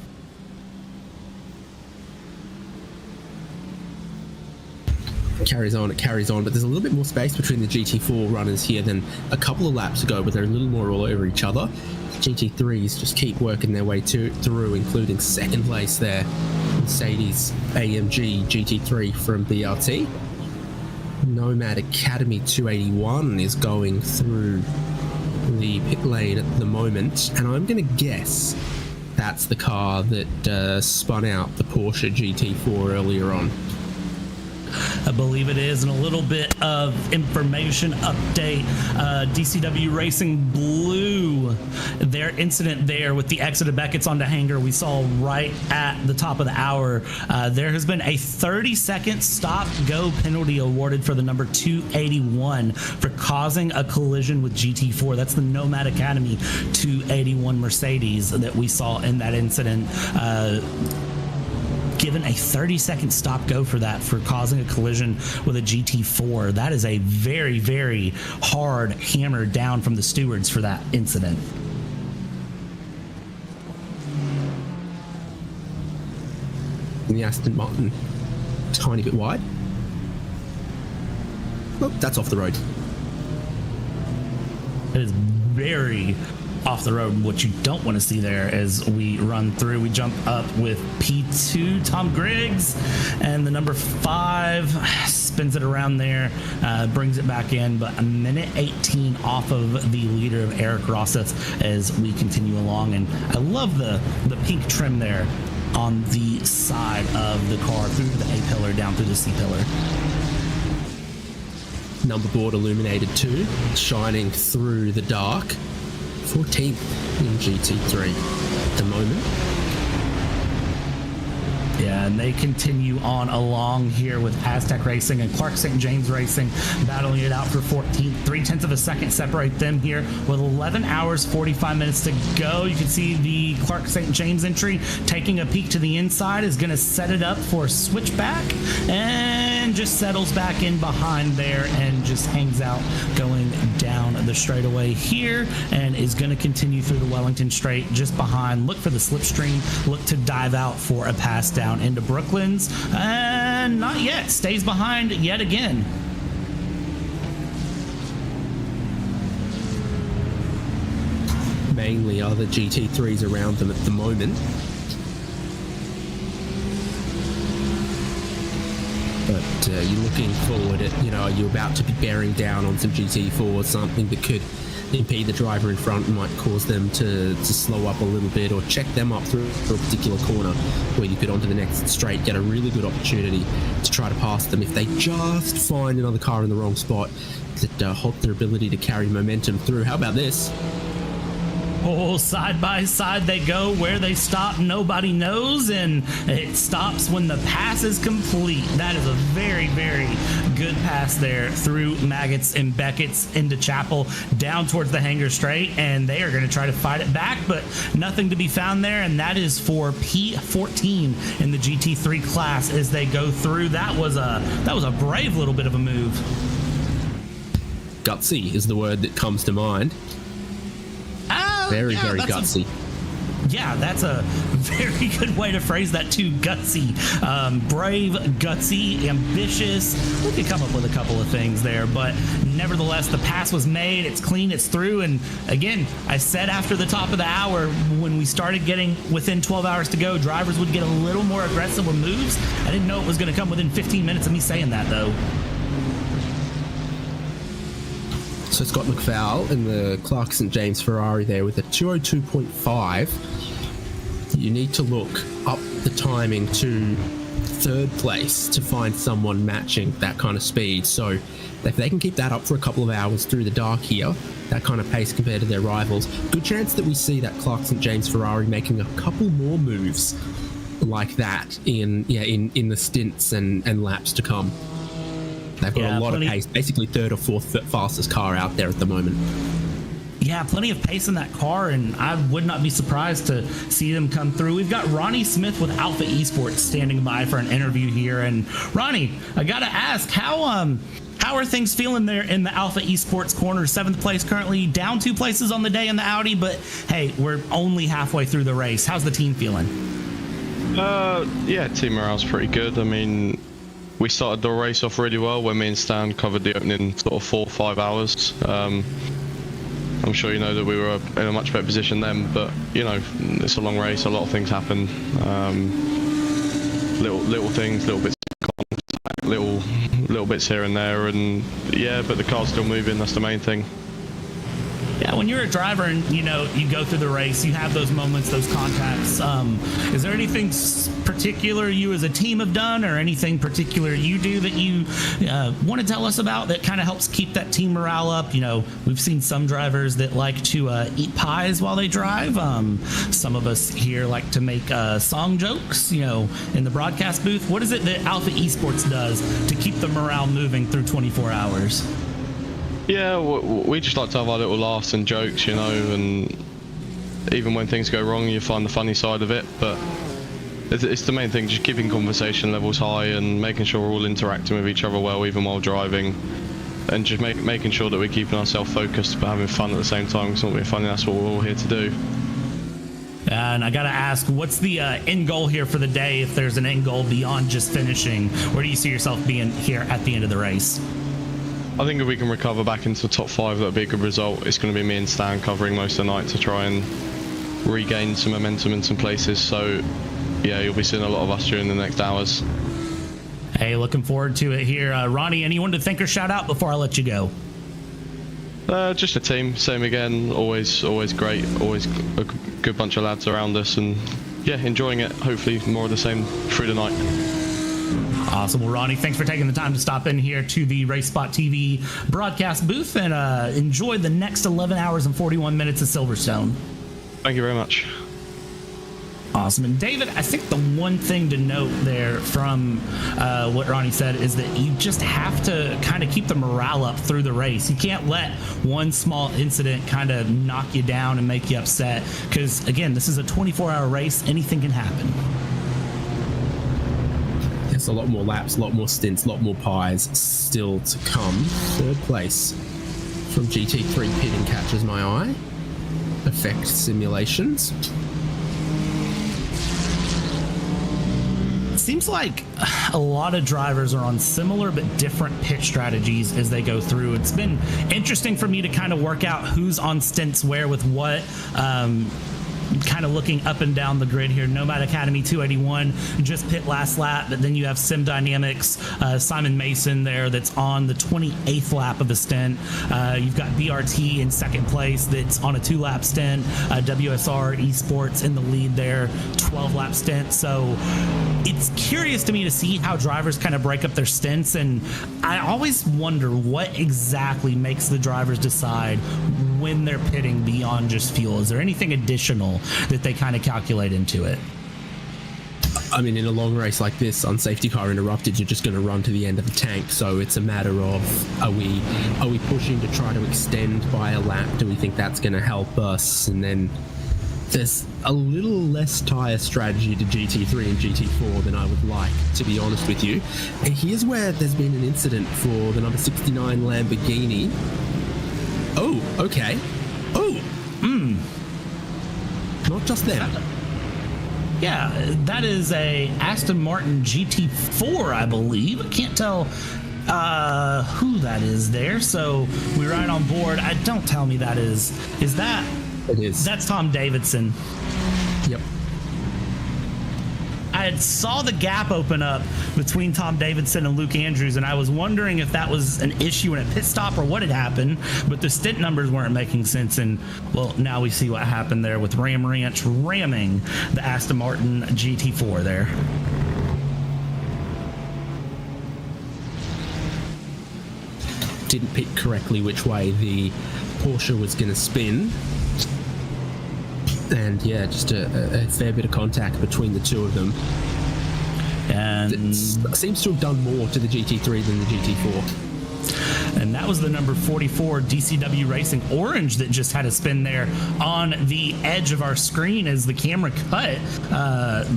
Carries on, but there's a little bit more space between the GT4 runners here than a couple of laps ago, but they're a little more all over each other. GT3s just keep working their way through, including 2nd place there, Mercedes AMG GT3 from BRT. Nomad Academy 281 is going through the pit lane at the moment, and I'm going to guess that's the car that spun out the Porsche GT4 earlier on. I believe it is. And a little bit of information update. DCW Racing blew their incident there with the exit of Beckett's onto Hanger. We saw right at the top of the hour. There has been a 30-second stop-go penalty awarded for the number 281 for causing a collision with GT4. That's the Nomad Academy 281 Mercedes that we saw in that incident. given a 30-second stop-go for that, for causing a collision with a GT4. That is a very, very hard hammer down from the stewards for that incident. The Aston Martin, tiny bit wide. Oh, that's off the road. It is very off the road. What you don't want to see there as we run through, we jump up with P2, Tom Griggs, and the number 5 spins it around there, brings it back in, but a minute 18 off of the leader of Eric Rosseth as we continue along. And I love the pink trim there on the side of the car, through the A pillar, down through the C pillar. Number board illuminated too, shining through the dark. 14th in GT3 at the moment. Yeah, and they continue on along here with Aztec Racing and Clark St. James Racing battling it out for 14th. 0.3 of a second separate them here with 11 hours, 45 minutes to go. You can see the Clark St. James entry taking a peek to the inside is going to set it up for a switchback and just settles back in behind there and just hangs out going down the straightaway here and is going to continue through the Wellington Straight just behind. Look for the slipstream, look to dive out for a pass down into Brooklands, and not yet, stays behind yet again. Mainly other GT3s around them at the moment. But you're looking forward at, you're about to be bearing down on some GT4, something that could impede the driver in front and might cause them to slow up a little bit or check them up through a particular corner where you could onto the next straight, get a really good opportunity to try to pass them if they just find another car in the wrong spot that halt their ability to carry momentum through. How about this? Oh, side by side they go. Where they stop, nobody knows, and it stops when the pass is complete. That is a very, very good pass there through Maggots and Beckett's into Chapel down towards the Hangar Straight, and they are going to try to fight it back, but nothing to be found there, and that is for P14 in the GT3 class as they go through. That was a brave little bit of a move. Gutsy is the word that comes to mind. Very gutsy. That's a very good way to phrase that too. Gutsy. Brave, gutsy, ambitious. We could come up with a couple of things there, but nevertheless, the pass was made. It's clean. It's through. And again, I said after the top of the hour, when we started getting within 12 hours to go, drivers would get a little more aggressive with moves. I didn't know it was going to come within 15 minutes of me saying that, though. So Scott McFowle in the Clark St. James Ferrari there with a 202.5. You need to look up the timing to third place to find someone matching that kind of speed. So if they can keep that up for a couple of hours through the dark here, that kind of pace compared to their rivals, good chance that we see that Clark St. James Ferrari making a couple more moves like that in the stints and laps to come. They've got a lot of pace, basically third or fourth fastest car out there at the moment. Yeah, plenty of pace in that car, and I would not be surprised to see them come through. We've got Ronnie Smith with Alpha Esports standing by for an interview here. And Ronnie, I got to ask, how are things feeling there in the Alpha Esports corner? 7th place currently, down 2 places on the day in the Audi, but hey, we're only halfway through the race. How's the team feeling? Team morale's pretty good. I mean, we started the race off really well when me and Stan covered the opening sort of 4 or 5 hours. I'm sure you know that we were in a much better position then, but it's a long race, a lot of things happen. Little things, little bits of contact, little bits here and there, and but the car's still moving, that's the main thing. Yeah, when you're a driver and you go through the race, you have those moments, those contacts. Is there anything particular you as a team have done, or anything particular you do that you want to tell us about that kind of helps keep that team morale up? We've seen some drivers that like to eat pies while they drive. Some of us here like to make song jokes, in the broadcast booth. What is it that Alpha Esports does to keep the morale moving through 24 hours? Yeah, we just like to have our little laughs and jokes, and even when things go wrong, you find the funny side of it. But it's the main thing, just keeping conversation levels high and making sure we're all interacting with each other well, even while driving, and just making sure that we're keeping ourselves focused but having fun at the same time. It's not being funny, that's what we're all here to do. And I gotta ask, what's the end goal here for the day, if there's an end goal beyond just finishing? Where do you see yourself being here at the end of the race? I think if we can recover back into the top 5, that'll be a good result. It's going to be me and Stan covering most of the night to try and regain some momentum in some places. So yeah, you'll be seeing a lot of us during the next hours. Hey, looking forward to it here. Ronnie, anyone to thank or shout out before I let you go? Just the team, same again. Always great. Always a good bunch of lads around us, and yeah, enjoying it. Hopefully more of the same through the night. Awesome. Well, Ronnie, thanks for taking the time to stop in here to the RaceSpot TV broadcast booth, and enjoy the next 11 hours and 41 minutes of Silverstone. Thank you very much. Awesome. And David, I think the one thing to note there from what Ronnie said is that you just have to kind of keep the morale up through the race. You can't let one small incident kind of knock you down and make you upset, because again, this is a 24-hour race. Anything can happen. There's a lot more laps, a lot more stints, a lot more pies still to come. Third place from GT3 pitting catches my eye. Effect simulations. It seems like a lot of drivers are on similar but different pit strategies as they go through. It's been interesting for me to kind of work out who's on stints where with what. Kind of looking up and down the grid here. Nomad Academy 281 just pit last lap, but then you have Sim Dynamics, Simon Mason there that's on the 28th lap of a stint. You've got BRT in second place that's on a 2-lap stint. WSR eSports in the lead there, 12-lap stint. So it's curious to me to see how drivers kind of break up their stints, and I always wonder what exactly makes the drivers decide when they're pitting beyond just fuel. Is there anything additional that they kind of calculate into it? I mean, in a long race like this, on safety car interrupted, you're just going to run to the end of the tank. So it's a matter of, are we pushing to try to extend by a lap? Do we think that's going to help us? And then there's a little less tyre strategy to GT3 and GT4 than I would like, to be honest with you. And here's where there's been an incident for the number 69 Lamborghini. Oh, okay. Oh, not just them. Yeah, that is a Aston Martin GT4, I believe. I can't tell who that is there, so we ride on board. Don't tell me that is that? It is. That's Tom Davidson. Yep. I saw the gap open up between Tom Davidson and Luke Andrews, and I was wondering if that was an issue in a pit stop or what had happened, but the stint numbers weren't making sense, and well, now we see what happened there with Ram Ranch ramming the Aston Martin GT4 there. Didn't pick correctly which way the Porsche was going to spin. And yeah, just a fair bit of contact between the two of them. And it seems to have done more to the GT3 than the GT4. And that was the number 44 DCW Racing Orange that just had a spin there on the edge of our screen as the camera cut.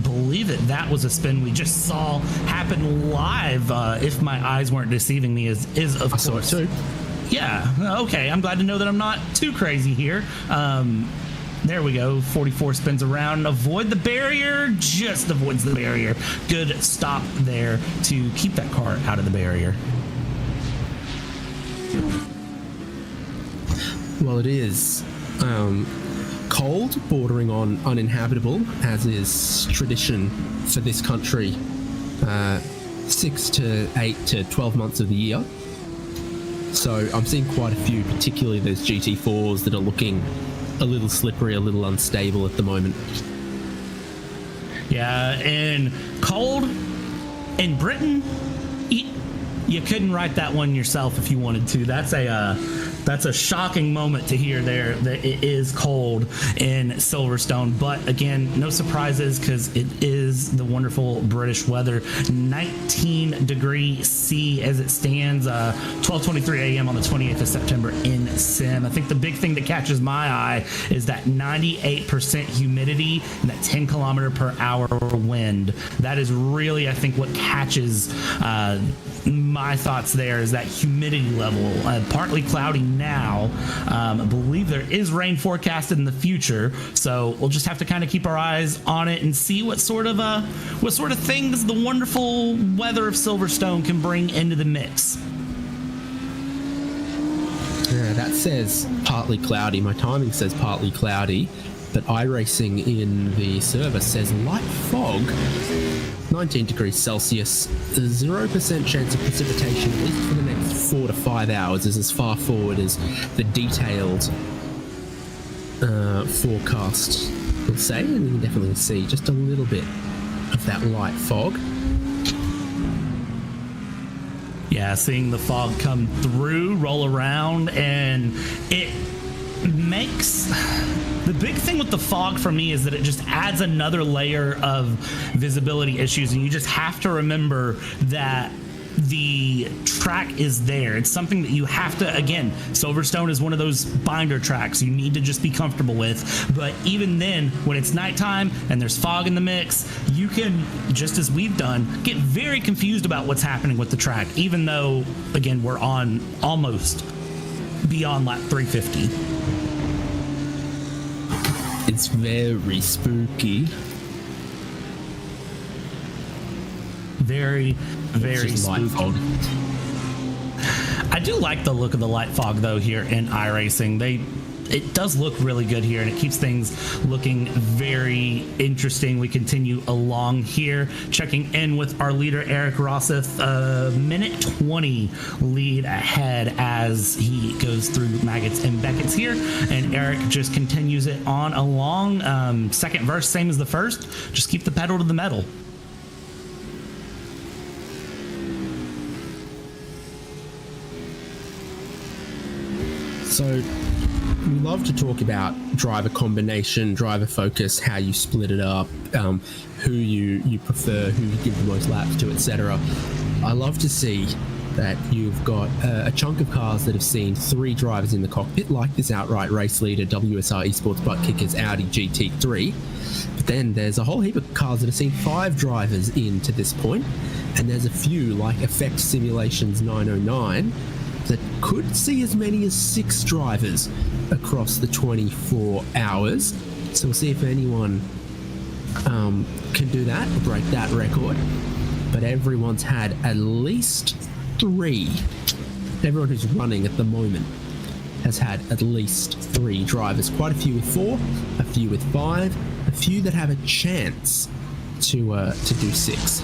Believe it, that was a spin we just saw happen live. If my eyes weren't deceiving me, is of course. I saw it too. Yeah, okay, I'm glad to know that I'm not too crazy here. There we go. 44 spins around. Avoid the barrier. Just avoids the barrier. Good stop there to keep that car out of the barrier. Well, it is cold, bordering on uninhabitable, as is tradition for this country. 6 to 8 to 12 months of the year. So I'm seeing quite a few, particularly those GT4s that are looking a little slippery, a little unstable at the moment. Yeah, and cold in Britain, you couldn't write that one yourself if you wanted to. That's a shocking moment to hear there, that it is cold in Silverstone. But again, no surprises, because it is the wonderful British weather. 19 degrees C as it stands, 12:23 a.m. on the 28th of September in Sim. I think the big thing that catches my eye is that 98% humidity and that 10 kilometer per hour wind. That is really, I think, what catches my thoughts there, is that humidity level. Partly cloudy now. I believe there is rain forecasted in the future, so we'll just have to kind of keep our eyes on it and see what sort of things the wonderful weather of Silverstone can bring into the mix. Yeah, that says partly cloudy. My timing says partly cloudy, but iRacing in the server says light fog. 19 degrees Celsius, 0% chance of precipitation, at least for the next 4 to 5 hours, is as far forward as the detailed forecast will say, and you can definitely see just a little bit of that light fog. Yeah, seeing the fog come through, roll around, and it makes... The big thing with the fog for me is that it just adds another layer of visibility issues, and you just have to remember that the track is there. It's something that you have to, again, Silverstone is one of those binder tracks you need to just be comfortable with. But even then, when it's nighttime and there's fog in the mix, you can, just as we've done, get very confused about what's happening with the track, even though, again, we're on almost beyond lap 350. It's very spooky. Very, very spooky. I do like the look of the light fog, though, here in iRacing. It does look really good here, and it keeps things looking very interesting. We continue along here, checking in with our leader, Eric Rosseth. Minute 20 lead ahead as he goes through Maggots and Beckett's here, and Eric just continues it on along. Second verse, same as the first. Just keep the pedal to the metal. So we love to talk about driver combination, driver focus, how you split it up, who you prefer, who you give the most laps to, etc. I love to see that you've got a chunk of cars that have seen 3 drivers in the cockpit, like this outright race leader WSR eSports Buttkicker's Audi GT3. But then there's a whole heap of cars that have seen 5 drivers in to this point, and there's a few, like Effect Simulations 909, that could see as many as 6 drivers across the 24 hours. So we'll see if anyone can do that or break that record. But everyone's had at least 3. Everyone who's running at the moment has had at least 3 drivers. Quite a few with 4, a few with 5, a few that have a chance to do 6.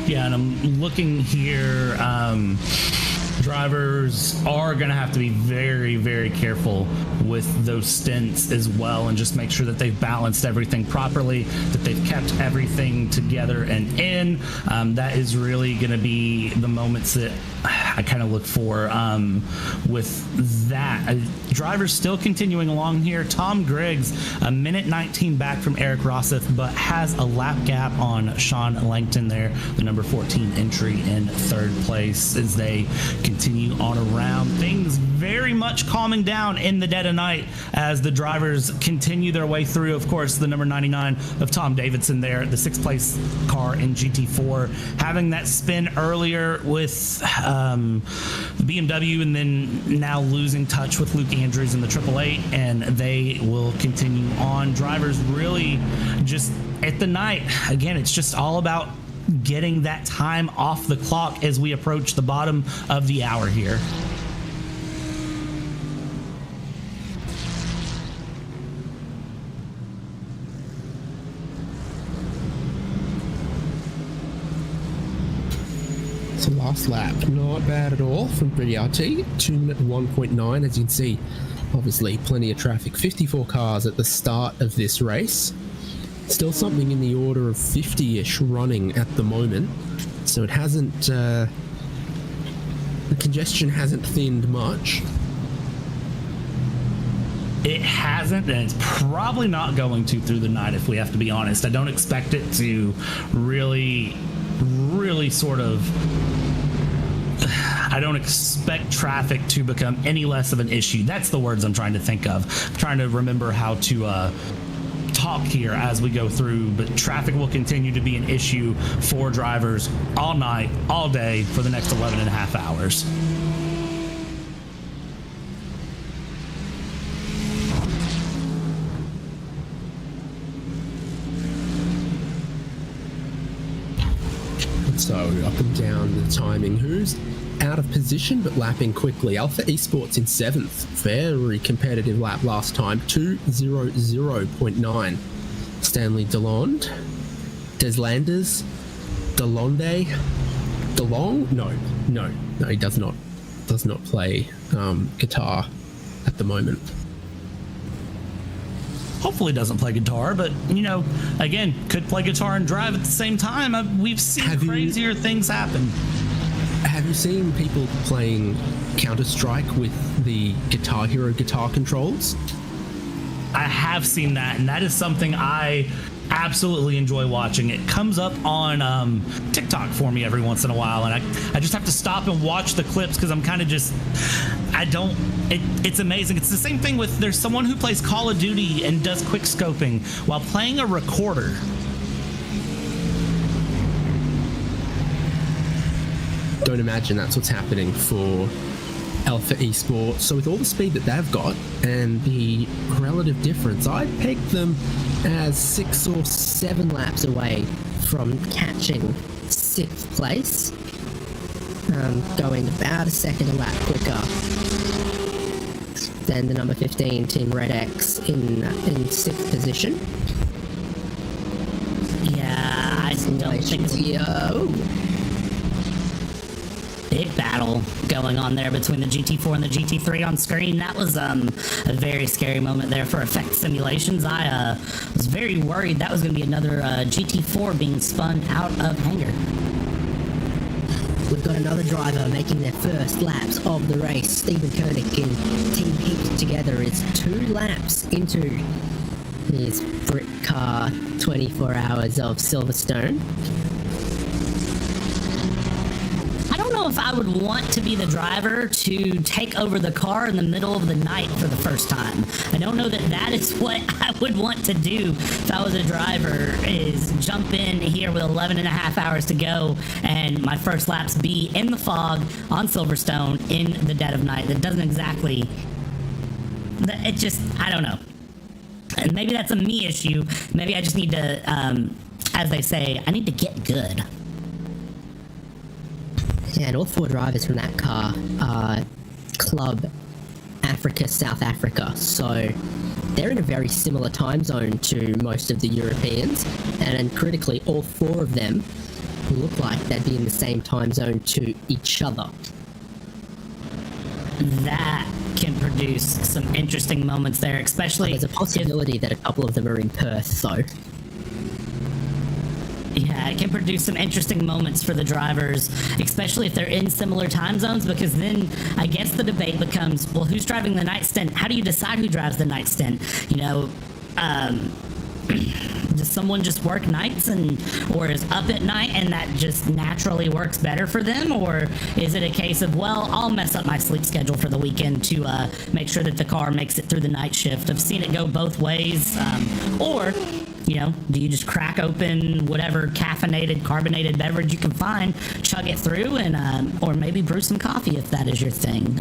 Yeah, and I'm looking here. Drivers are going to have to be very, very careful with those stints as well, and just make sure that they've balanced everything properly, that they've kept everything together and in. That is really going to be the moments that I kind of look for with that. Drivers still continuing along here. Tom Griggs, a minute 19 back from Eric Rosseth, but has a lap gap on Sean Langton there, the number 14 entry in 3rd place, as they continue on around. Things very much calming down in the dead of night as the drivers continue their way through. Of course, the number 99 of Tom Davidson there, the 6th place car in GT4, having that spin earlier with the BMW, and then now losing touch with Luke Andrews in the 888, and they will continue on. Drivers really just at the night, again, it's just all about getting that time off the clock as we approach the bottom of the hour here. So last lap, not bad at all from Pretty RT. 2 minute 1.9, as you can see. Obviously, plenty of traffic. 54 cars at the start of this race. Still something in the order of 50-ish running at the moment. So it hasn't The congestion hasn't thinned much. It hasn't, and it's probably not going to through the night, if we have to be honest. I don't expect it to really sort of... I don't expect traffic to become any less of an issue. That's the words I'm trying to think of. I'm trying to remember how to talk here as we go through, but traffic will continue to be an issue for drivers all night, all day, for the next 11 and a half hours. So up and down the timing. Who's out of position but lapping quickly? Alpha Esports in 7th. Very competitive lap last time. 2:00.9. Stanley Delond. Deslanders. Delonde. DeLong? No, he does not play guitar at the moment. Hopefully doesn't play guitar, but, you know, again, could play guitar and drive at the same time. We've seen crazier things happen. Have you seen people playing Counter-Strike with the Guitar Hero guitar controls? I have seen that, and that is something I absolutely enjoy watching. It comes up on TikTok for me every once in a while, and I just have to stop and watch the clips because I'm kind of just... It's amazing. It's the same thing with... There's someone who plays Call of Duty and does quick scoping while playing a recorder. Don't imagine that's what's happening for Alpha Esports. So with all the speed that they've got and the relative difference, I'd peg them as 6 or 7 laps away from catching 6th place, going about a second a lap quicker than the number 15 Team Red X in 6th position. Yeah, I don't think big battle going on there between the GT4 and the GT3 on screen. That was a very scary moment there for Effect Simulations. I was very worried that was going to be another GT4 being spun out of hangar. We've got another driver making their first laps of the race. Stephen Koenig in Team Heat Together is 2 laps into his Britcar 24 hours of Silverstone. If I would want to be the driver to take over the car in the middle of the night for the first time. I don't know that is what I would want to do if I was a driver, is jump in here with 11 and a half hours to go and my first laps be in the fog on Silverstone in the dead of night. That doesn't exactly... It just... I don't know. And maybe that's a me issue. Maybe I just need to, as they say, I need to get good. Yeah, and all 4 drivers from that car are Club Africa, South Africa. So they're in a very similar time zone to most of the Europeans. And critically, all 4 of them look like they'd be in the same time zone to each other. That can produce some interesting moments there, especially... There's a possibility that a couple of them are in Perth, though. Yeah, it can produce some interesting moments for the drivers, especially if they're in similar time zones, because then I guess the debate becomes, well, who's driving the night stint? How do you decide who drives the night stint? You know, does someone just work nights or is up at night and that just naturally works better for them? Or is it a case of, well, I'll mess up my sleep schedule for the weekend to make sure that the car makes it through the night shift? I've seen it go both ways. Or... You know, do you just crack open whatever caffeinated, carbonated beverage you can find, chug it through, and or maybe brew some coffee if that is your thing?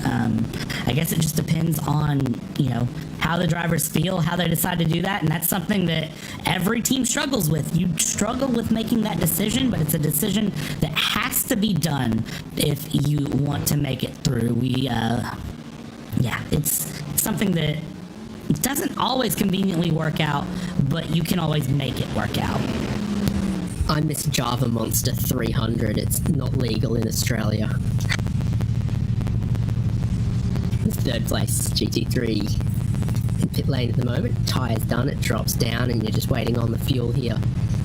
I guess it just depends on, you know, how the drivers feel, how they decide to do that, and that's something that every team struggles with. You struggle with making that decision, but it's a decision that has to be done if you want to make it through. It's something that it doesn't always conveniently work out, but you can always make it work out. I miss Java Monster 300. It's not legal in Australia. 3rd place, GT3 in pit lane at the moment. Tyre's done, it drops down, and you're just waiting on the fuel here.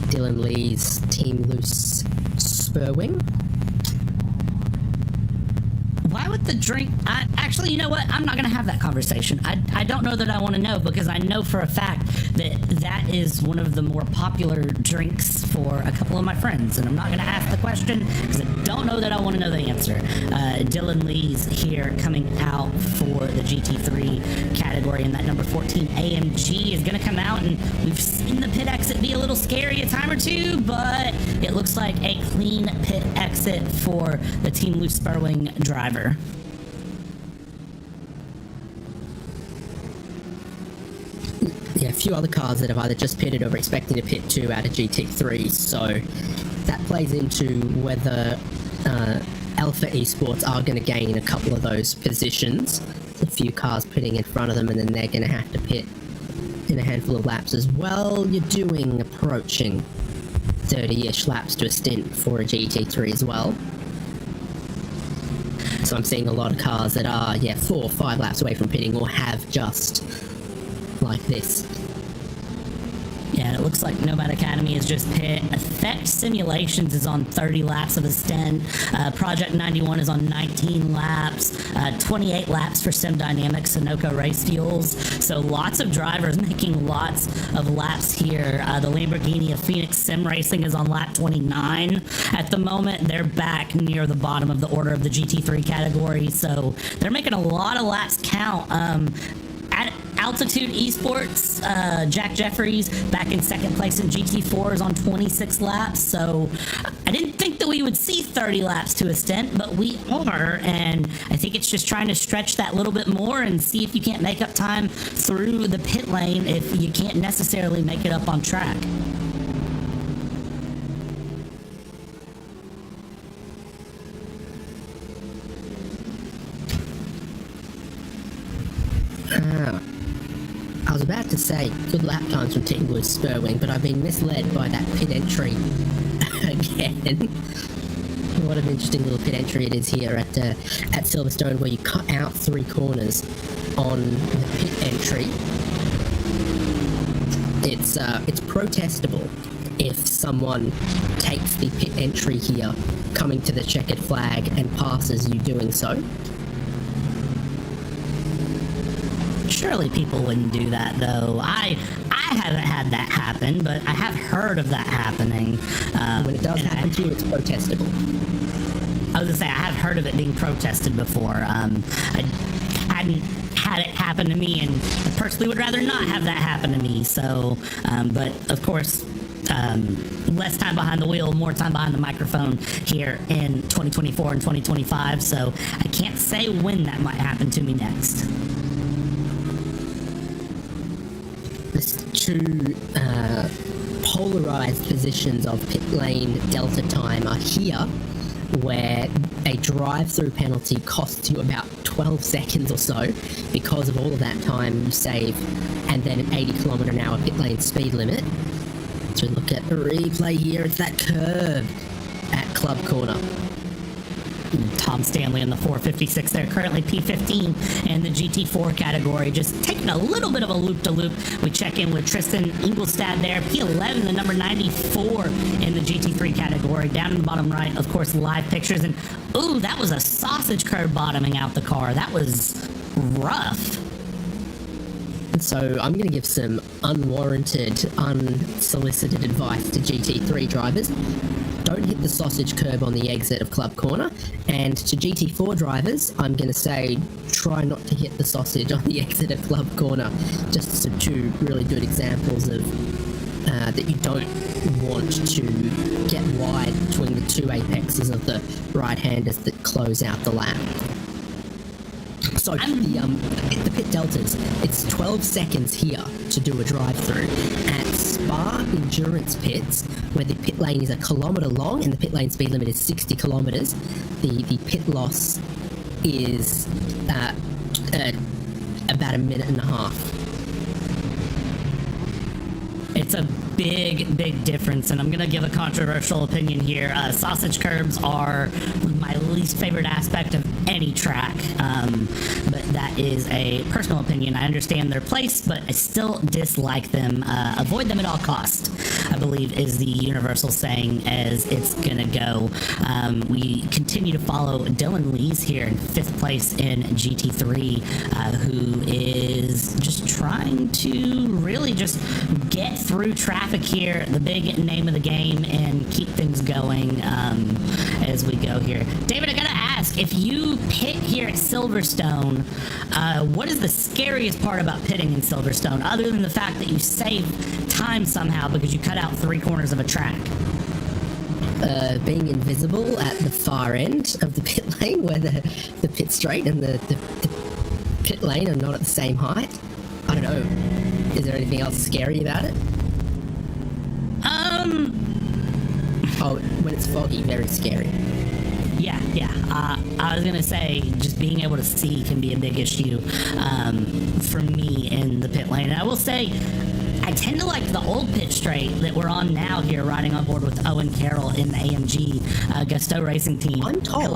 Dylan Lee's Team Loose Spurwing. Why would the drink... Actually, you know what? I'm not going to have that conversation. I don't know that I want to know, because I know for a fact that that is one of the more popular drinks for a couple of my friends, and I'm not going to ask the question because I don't know that I want to know the answer. Dylan Lee's here coming out for the GT3 category, and that number 14 AMG is going to come out, and we've seen the pit exit be a little scary a time or two, but it looks like a clean pit exit for the Team Loose Spurwing driver. Yeah, a few other cars that have either just pitted or expecting to pit 2 out of GT3, so that plays into whether Alpha eSports are going to gain a couple of those positions. A few cars pitting in front of them, and then they're going to have to pit in a handful of laps as well. You're approaching 30-ish laps to a stint for a GT3 as well. So I'm seeing a lot of cars that are, 4 or 5 laps away from pitting, or have just like this. Yeah, it looks like Nomad Academy is just pit. Effect Simulations is on 30 laps of a stint. Project 91 is on 19 laps. 28 laps for Sim Dynamics, Sunoco Race Fuels. So lots of drivers making lots of laps here. The Lamborghini of Phoenix Sim Racing is on lap 29 at the moment. They're back near the bottom of the order of the GT3 category, so they're making a lot of laps count. At Altitude Esports, Jack Jeffries back in second place in GT4 is on 26 laps, so I didn't think that we would see 30 laps to a stint, but we are, and I think it's just trying to stretch that little bit more and see if you can't make up time through the pit lane if you can't necessarily make it up on track. I was about to say good lap times from Team Loose Spurwing, but I've been misled by that pit entry again. What an interesting little pit entry it is here at Silverstone, where you cut out 3 corners on the pit entry. It's protestable if someone takes the pit entry here, coming to the checkered flag, and passes you doing so. Surely people wouldn't do that, though. I haven't had that happen, but I have heard of that happening. When it does happen to you, it's protestable. I was gonna say, I have heard of it being protested before. I hadn't had it happen to me, and I personally would rather not have that happen to me. So, but of course, less time behind the wheel, more time behind the microphone here in 2024 and 2025. So I can't say when that might happen to me next. There's 2 polarized positions of pit lane delta time are here, where a drive-through penalty costs you about 12 seconds or so because of all of that time you save, and then an 80km/h pit lane speed limit. So look at the replay here. It's that curve at Club Corner. Tom Stanley in the 456 there, currently P15 in the GT4 category, just taking a little bit of a loop-to-loop. We check in with Tristan Ingolstad there, P11, the number 94 in the GT3 category. Down in the bottom right, of course, live pictures, and ooh, that was a sausage curve bottoming out the car. That was rough. So I'm going to give some unwarranted, unsolicited advice to GT3 drivers. Don't hit the sausage curb on the exit of Club Corner. And to GT4 drivers, I'm going to say try not to hit the sausage on the exit of Club Corner. Just some 2 really good examples of that you don't want to get wide between the 2 apexes of the right-handers that close out the lap. So the pit deltas, it's 12 seconds here to do a drive-through. At Spa Endurance pits, where the pit lane is 1 kilometre long and the pit lane speed limit is 60 kilometres, the pit loss is about a minute and a half. It's a big difference, and I'm going to give a controversial opinion here. Sausage curbs are my least favorite aspect of any track, but that is a personal opinion. I understand their place, but I still dislike them. Avoid them at all costs. I believe is the universal saying as it's gonna go. We continue to follow Dylan Lees here in 5th place in GT3, who is just trying to really just get through traffic here, the big name of the game, and keep things going as we go here. David, I gotta ask, if you pit here at Silverstone, what is the scariest part about pitting in Silverstone, other than the fact that you save time somehow because you cut out 3 corners of a track? Being invisible at the far end of the pit lane, where the pit straight and the pit lane are not at the same height. I don't know. Is there anything else scary about it? Oh, when it's foggy, very scary. Yeah. I was gonna say, just being able to see can be a big issue for me in the pit lane. And I will say, I tend to like the old pit straight that we're on now here, riding on board with Owen Carroll in the AMG Gusto Racing team. I'm told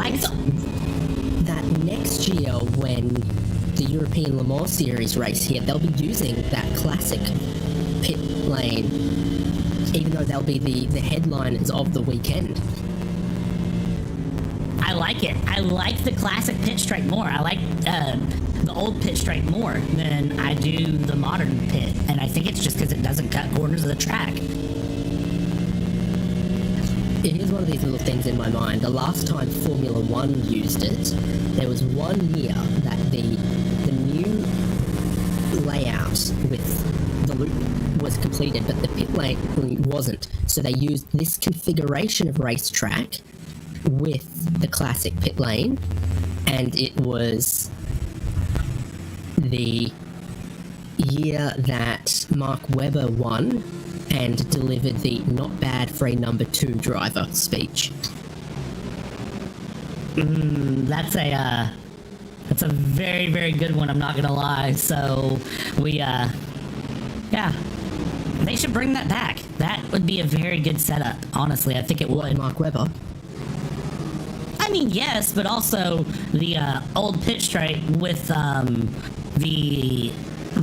that next year, when the European Le Mans Series race here, they'll be using that classic pit lane, even though they'll be the headliners of the weekend. I like it. I like the classic pit straight more. I like the old pit straight more than I do the modern pit, and I think it's just because it doesn't cut corners of the track. Here's one of these little things in my mind. The last time Formula One used it, there was 1 year that the new layout with the loop was completed, but the pit lane wasn't. So they used this configuration of racetrack with the classic pit lane, and it was the year that Mark Webber won and delivered the not bad for a number 2 driver speech. That's a very, very good one, I'm not gonna lie. So we they should bring that back. That would be a very good setup, honestly. I think it would. Mark Webber? I mean, yes, but also the old pit straight with the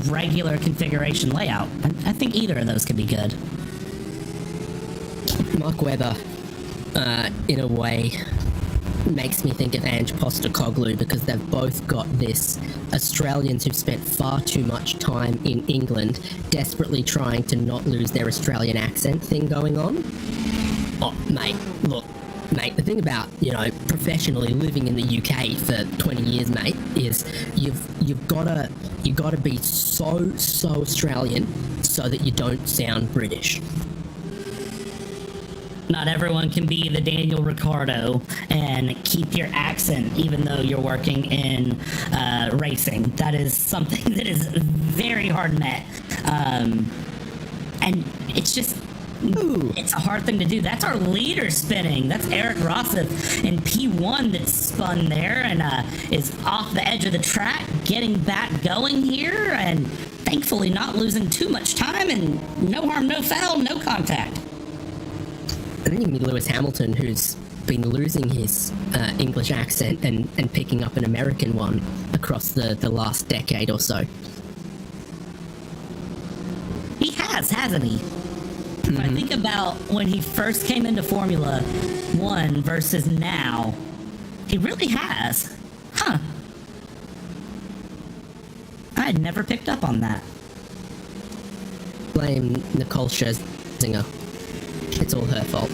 regular configuration layout. I think either of those could be good. Mark Webber, in a way, makes me think of Ange Postecoglou, because they've both got this Australians who've spent far too much time in England desperately trying to not lose their Australian accent thing going on. Oh, mate, the thing about, professionally living in the UK for 20 years, mate, is you've gotta be so Australian so that you don't sound British. Not everyone can be the Daniel Ricciardo and keep your accent even though you're working in racing. That is something that is very hard met. And it's just... It's a hard thing to do. That's our leader spinning. That's Eric Rossif in P1 that's spun there and is off the edge of the track, getting back going here, and thankfully not losing too much time, and no harm, no foul, no contact. And then you meet Lewis Hamilton, who's been losing his English accent and picking up an American one across the last decade or so. He has, hasn't he? If I think about when he first came into Formula 1 versus now, he really has. Huh. I had never picked up on that. Blame Nicole Scherzinger. It's all her fault.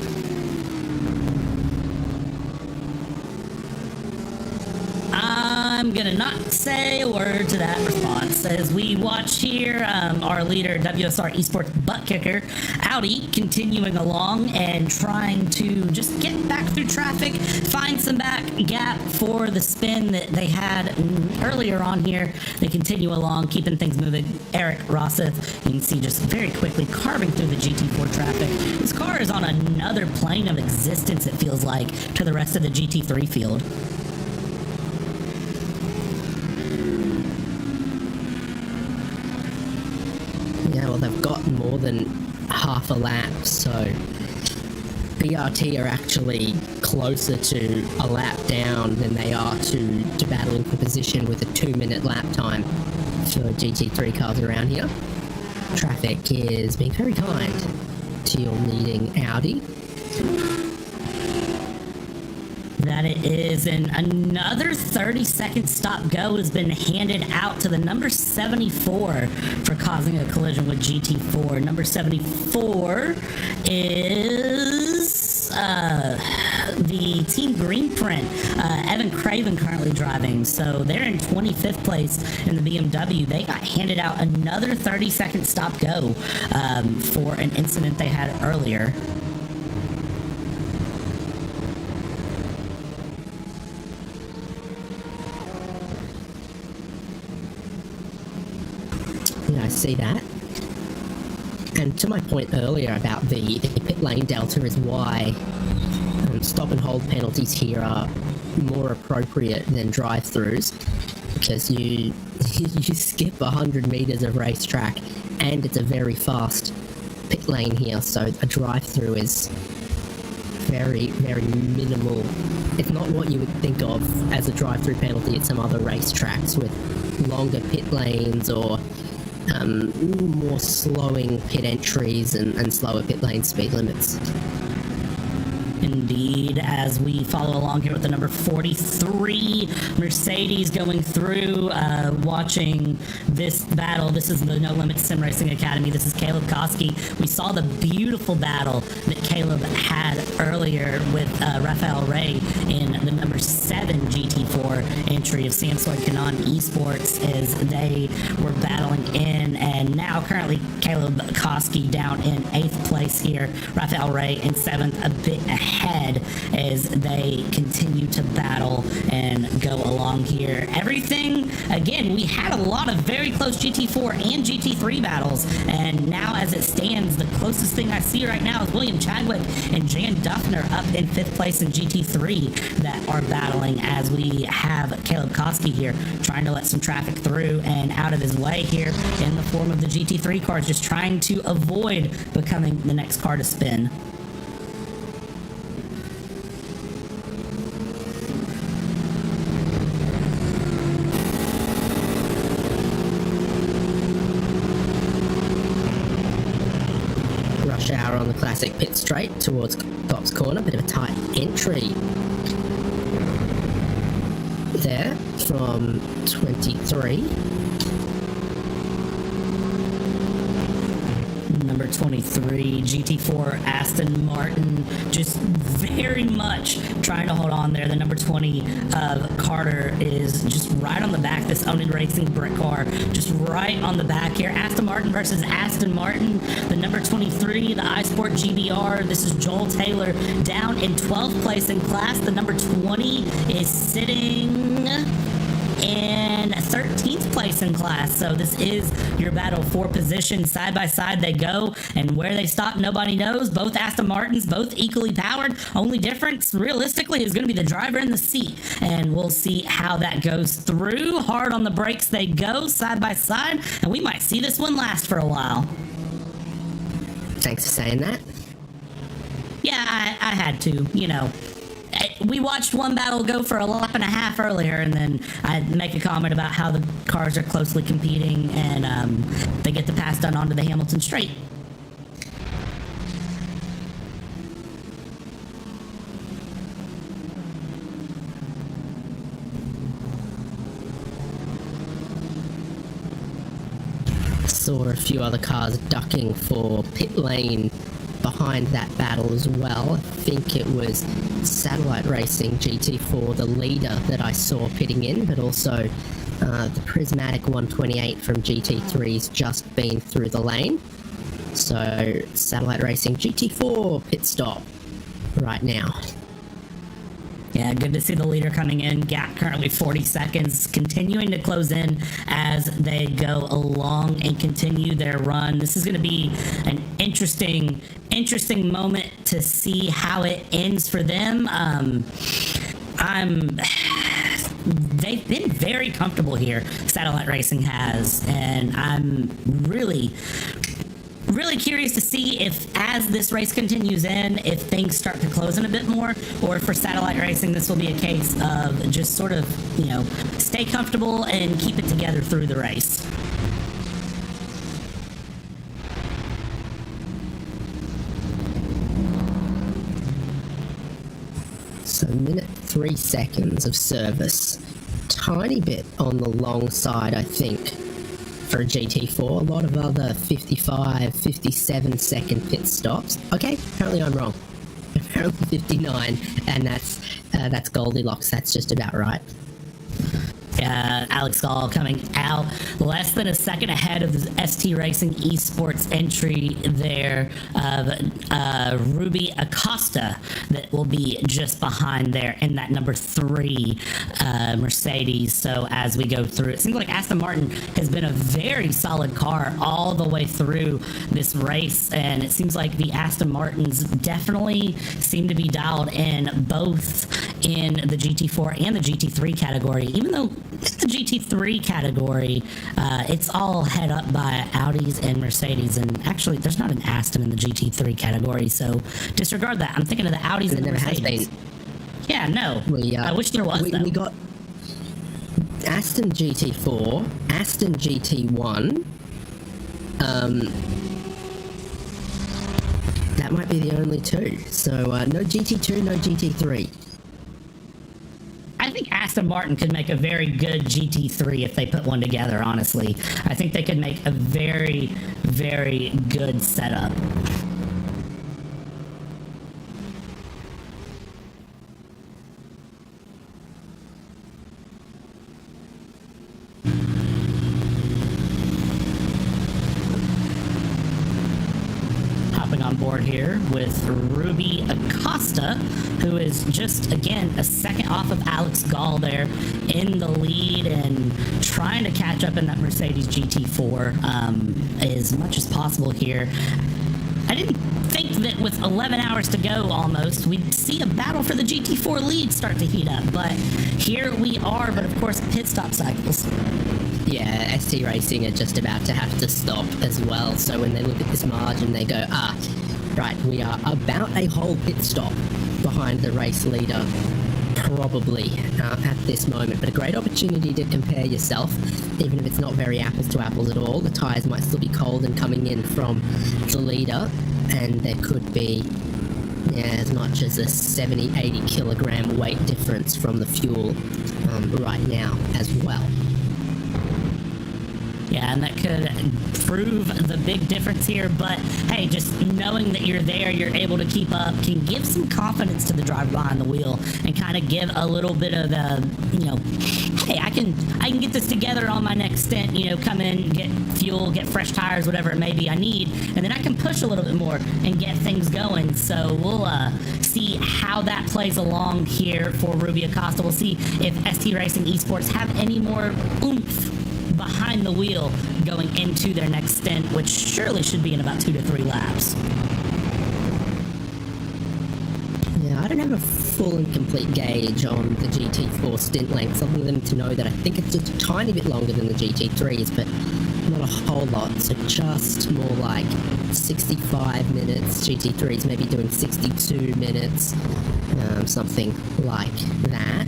I'm gonna not say a word to that response as we watch here our leader WSR eSports Buttkicker Audi continuing along and trying to just get back through traffic, find some back gap for the spin that they had earlier on here. They continue along, keeping things moving. Eric Rossif, you can see just very quickly carving through the GT4 traffic. This car is on another plane of existence, it feels like, to the rest of the GT3 field. Yeah, well, they've got more than half a lap, so BRT are actually closer to a lap down than they are to battling for position with a 2-minute lap time for GT3 cars around here. Traffic is being very kind. to your leading Audi. That it is, and another 30-second stop-go has been handed out to the number 74 for causing a collision with GT4. Number 74 is the Team Greenprint, Evan Craven currently driving, so they're in 25th place in the BMW. They got handed out another 30-second stop-go for an incident they had earlier. I see that. And to my point earlier about the pit lane delta is why stop and hold penalties here are more appropriate than drive-throughs, because you skip 100 meters of racetrack and it's a very fast pit lane here, so a drive-through is very, very minimal. It's not what you would think of as a drive-through penalty at some other racetracks with longer pit lanes or more slowing pit entries and slower pit lane speed limits. Indeed, as we follow along here with the number 43 Mercedes going through, watching this battle. This is the No Limit Sim Racing Academy. This is Caleb Koski. We saw the beautiful battle that Caleb had earlier with Rafael Ray in the number 7 GT4 entry of Samsung Canon eSports as they were battling in, and now currently Caleb Koski down in 8th place here. Rafael Ray in 7th, a bit ahead as they continue to battle and go along here. Everything, again, we had a lot of very close GT4 and GT3 battles, and now as it stands, the closest thing I see right now is William Chadwick and Jan Duffner up in 5th place in GT3 that are battling, as we have Caleb Koski here trying to let some traffic through and out of his way here in the form of the GT3 cars, just trying to avoid becoming the next car to spin. Rush hour on the classic pit straight towards Cops Corner, bit of a tight entry there from 23. Number 23, GT4 Aston Martin, just very much trying to hold on there. The number 20 of Carter is just right on the back. This Owned Racing Britcar just right on the back here. Aston Martin versus Aston Martin. The number 23, the iSport GBR. This is Joel Taylor down in 12th place in class. The number 20 is sitting in 13th place in class. So this is your battle for position. Side by side they go, and where they stop nobody knows. Both Aston Martins, both equally powered. Only difference realistically is going to be the driver in the seat, and we'll see how that goes through. Hard on the brakes they go, side by side, and we might see this one last for a while. Thanks for saying that. Yeah, I had to, you know. We watched one battle go for a lap and a half earlier, and then I make a comment about how the cars are closely competing, and they get the pass done onto the Hamilton straight. Saw a few other cars ducking for pit lane behind that battle as well. I think it was Satellite Racing GT4, the leader, that I saw pitting in, but also the Prismatic 128 from GT3's just been through the lane. So Satellite Racing GT4 pit stop right now. Yeah, good to see the leader coming in. Gap currently 40 seconds, continuing to close in as they go along and continue their run. This is going to be an interesting moment to see how it ends for them. They've been very comfortable here, Satellite Racing has, and I'm really curious to see if, as this race continues in, if things start to close in a bit more, or for Satellite Racing, this will be a case of just sort of, you know, stay comfortable and keep it together through the race. So minute 3 seconds of service. Tiny bit on the long side, I think, for a GT4. A lot of other 55, 57 second pit stops. Okay, apparently I'm wrong. Apparently 59, and that's Goldilocks. That's just about right. Alex Gall coming out less than a second ahead of the ST Racing eSports entry there of Ruby Acosta that will be just behind there in that number 3 Mercedes. So as we go through, it seems like Aston Martin has been a very solid car all the way through this race, and it seems like the Aston Martins definitely seem to be dialed in both in the GT4 and the GT3 category, even though the GT3 category, it's all head up by Audis and Mercedes, and actually there's not an Aston in the GT3 category, so disregard that. I'm thinking of the Audis and the Mercedes. Yeah, no. I wish there was, though. We got Aston GT4, Aston GT1. That might be the only two. So no GT2, no GT3. I think Aston Martin could make a very good GT3 if they put one together, honestly. I think they could make a very, very good setup. On board here with Ruby Acosta, who is just again a second off of Alex Gall there in the lead and trying to catch up in that Mercedes GT4 as much as possible here. I didn't think that with 11 hours to go almost, we'd see a battle for the GT4 lead start to heat up, but here we are. But of course, pit stop cycles. Yeah, ST Racing are just about to have to stop as well. So when they look at this margin, they go, right, we are about a whole pit stop behind the race leader, probably at this moment. But a great opportunity to compare yourself, even if it's not very apples to apples at all. The tyres might still be cold and coming in from the leader, and there could be as much as a 70-80 kilogram weight difference from the fuel right now as well. Yeah, and that could prove the big difference here. But hey, just knowing that you're there, you're able to keep up, can give some confidence to the driver behind the wheel, and kind of give a little bit of a, hey, I can get this together on my next stint. Come in, get fuel, get fresh tires, whatever it may be I need, and then I can push a little bit more and get things going. So we'll see how that plays along here for Ruby Acosta. We'll see if ST Racing eSports have any more oomph behind the wheel going into their next stint, which surely should be in about 2 to 3 laps. Yeah, I don't have a full and complete gauge on the GT4 stint length, other than to know that I think it's just a tiny bit longer than the GT3s, but not a whole lot, so just more like 65 minutes. GT3s maybe doing 62 minutes, something like that.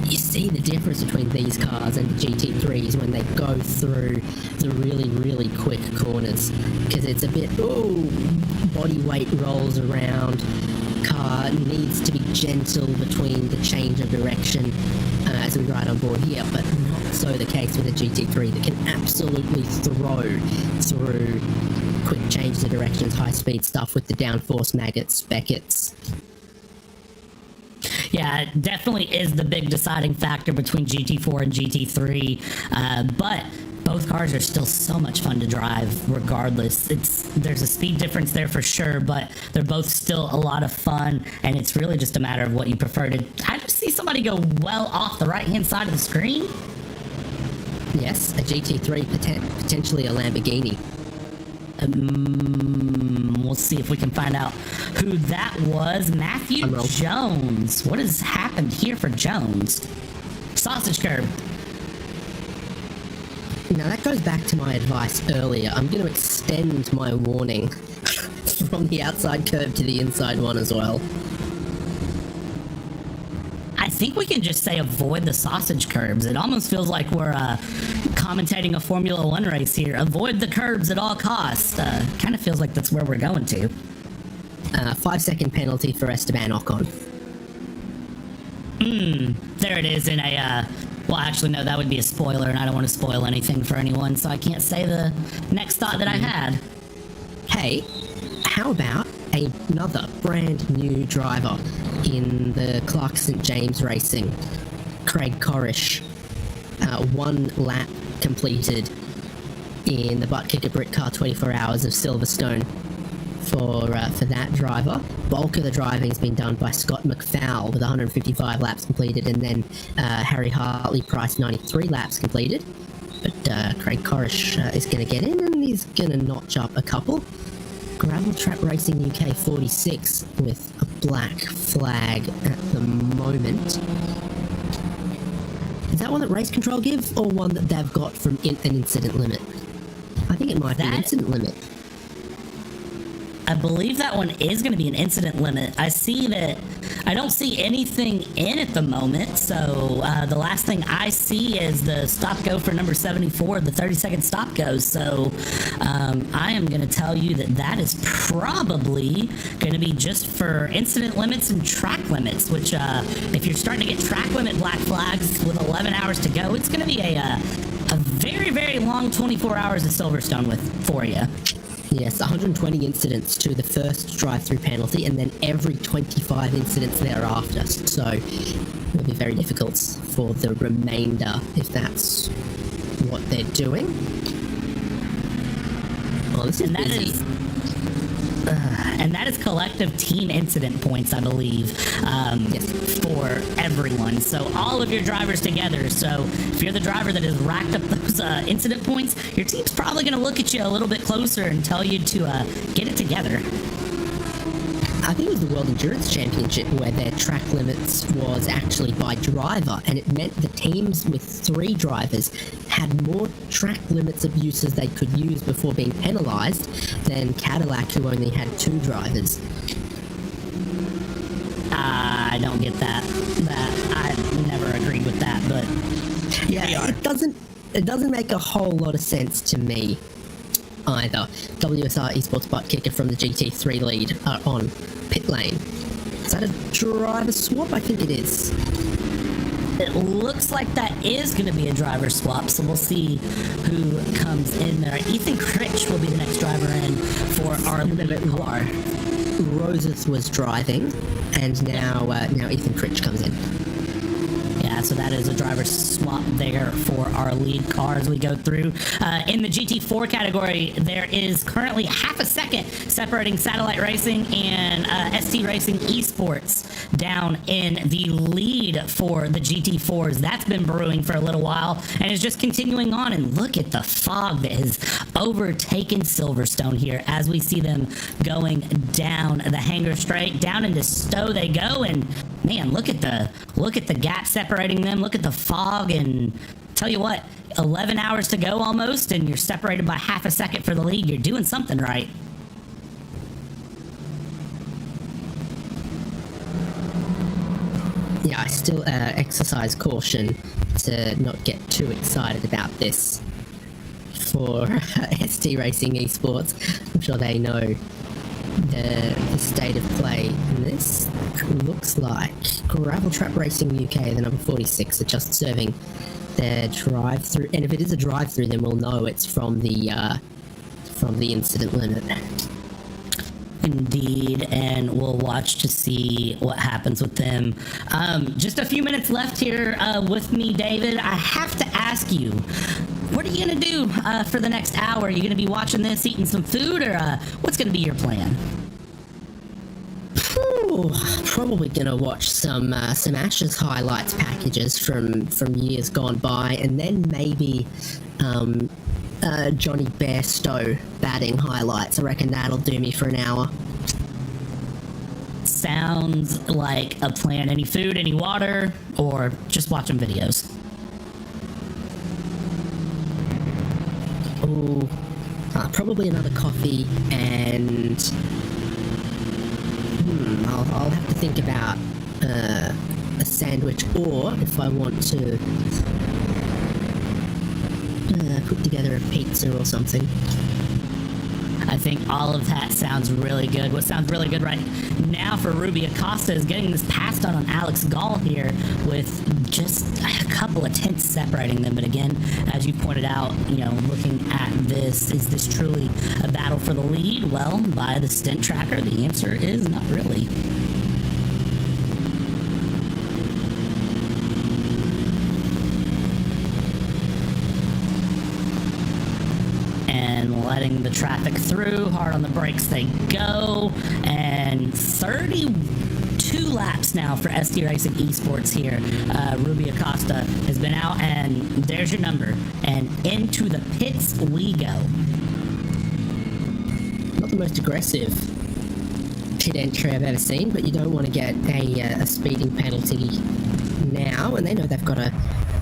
You see the difference between these cars and the GT3s when they go through the really, really quick corners, because it's a bit, body weight rolls around, car needs to be gentle between the change of direction as we ride on board here, but not so the case with a GT3 that can absolutely throw through quick changes of directions, high speed stuff with the downforce maggots, Beckett's. Yeah, it definitely is the big deciding factor between GT4 and GT3, but both cars are still so much fun to drive regardless. There's a speed difference there for sure, but they're both still a lot of fun, and it's really just a matter of what you prefer to... I just see somebody go well off the right-hand side of the screen. Yes, a GT3, potentially a Lamborghini. We'll see if we can find out who that was. Matthew Jones. What has happened here for Jones? Sausage curb. Now that goes back to my advice earlier. I'm going to extend my warning from the outside curb to the inside one as well. I think we can just say avoid the sausage curbs. It almost feels like we're commentating a Formula One race here. Avoid the curbs at all costs. Kind of feels like that's where we're going to. 5-second penalty for Esteban Ocon. There it is in a, well, actually, no, that would be a spoiler, and I don't want to spoil anything for anyone, so I can't say the next thought that I had. Hey, how about another brand new driver in the Clark St. James Racing, Craig Corish? 1 lap completed in the Buttkicker Britcar 24 Hours of Silverstone for that driver. Bulk of the driving has been done by Scott McFowle with 155 laps completed, and then Harry Hartley Price 93 laps completed. But Craig Corish is going to get in, and he's going to notch up a couple. Gravel Trap Racing UK 46 with a black flag at the moment. Is that one that Race Control give, or one that they've got from an incident limit? I think it might be an incident limit. I believe that one is going to be an incident limit. I see that I don't see anything in at the moment, so the last thing I see is the stop go for number 74, the 30-second stop go. So I am going to tell you that that is probably going to be just for incident limits and track limits, which if you're starting to get track limit black flags with 11 hours to go, it's going to be a very, very long 24 hours of Silverstone for you. Yes, 120 incidents to the first drive-through penalty, and then every 25 incidents thereafter. So it'll be very difficult for the remainder if that's what they're doing. Oh, this is busy. And that is collective team incident points, I believe, for everyone. So all of your drivers together. So if you're the driver that has racked up those incident points, your team's probably going to look at you a little bit closer and tell you to get it together. I think it was the World Endurance Championship where their track limits was actually by driver, and it meant the teams with 3 drivers had more track limits abuses they could use before being penalised than Cadillac, who only had 2 drivers. I don't get that. I never agreed with that, but yeah, it doesn't make a whole lot of sense to me either. WSR eSports Buttkicker from the GT3 lead are on pit lane. Is that a driver swap? I think it is. It looks like that is going to be a driver swap, so we'll see who comes in there. Ethan Critch will be the next driver in for our lead car. Roses was driving, and now Ethan Critch comes in. Yeah, so that is a driver swap there for our lead car as we go through. In the GT4 category, there is currently half a second separating Satellite Racing and ST Racing eSports down in the lead for the GT4s. That's been brewing for a little while and is just continuing on. And look at the fog that has overtaken Silverstone here as we see them going down the Hanger Straight. Down into Stowe they go, and man, look at the gap separating them. Look at the fog, and tell you what, 11 hours to go almost, and you're separated by half a second for the lead. You're doing something right. Yeah, I still exercise caution to not get too excited about this for ST Racing Esports. I'm sure they know the state of play in this. Looks like Gravel Trap Racing UK, the number 46, are just serving their drive-through, and if it is a drive-through, then we'll know it's from the incident limit. Indeed, and we'll watch to see what happens with them. Just a few minutes left here with me, David. I have to ask you, what are you going to do for the next hour? Are you going to be watching this, eating some food, or what's going to be your plan? Probably gonna watch some Ashes highlights packages from years gone by, and then maybe Johnny Bairstow batting highlights. I reckon that'll do me for an hour. Sounds like a plan. Any food, any water, or just watching videos? Probably another coffee, and I'll have to think about a sandwich, or if I want to put together a pizza or something. I think all of that sounds really good. What sounds really good right now for Ruby Acosta is getting this passed on Alex Gall here with just a couple of tenths separating them. But again, as you pointed out, looking at this, is this truly a battle for the lead? Well, by the stint tracker, the answer is not really. And letting the traffic through, hard on the brakes they go, and 32 laps now for ST Racing Esports here. Ruby Acosta has been out, and there's your number, and into the pits we go. Not the most aggressive pit entry I've ever seen, but you don't want to get a speeding penalty now, and they know they've got to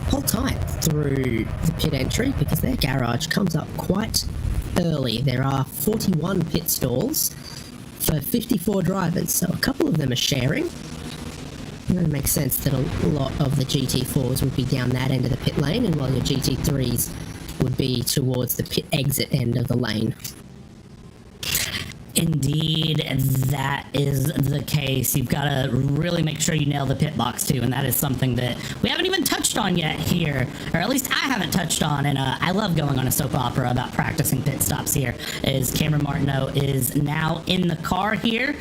hold tight through the pit entry because their garage comes up quite early. There are 41 pit stalls for 54 drivers, so a couple of them are sharing. And it makes sense that a lot of the GT4s would be down that end of the pit lane, and while your GT3s would be towards the pit exit end of the lane. Indeed, that is the case. You've got to really make sure you nail the pit box too, and that is something that we haven't even touched on yet here, or at least I haven't touched on, and I love going on a soap opera about practicing pit stops here, as Cameron Martineau is now in the car here,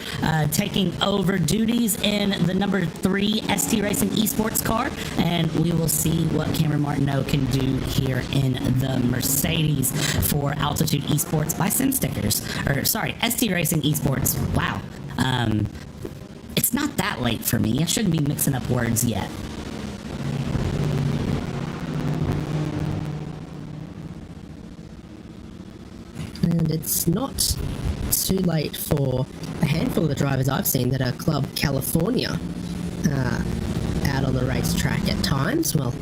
taking over duties in the number 3 ST Racing Esports car, and we will see what Cameron Martineau can do here in the Mercedes for Altitude Esports by SimStickers, or sorry, ST Racing Esports. Wow. It's not that late for me. I shouldn't be mixing up words yet. And it's not too late for a handful of the drivers I've seen that are Club California out on the racetrack at times. Well,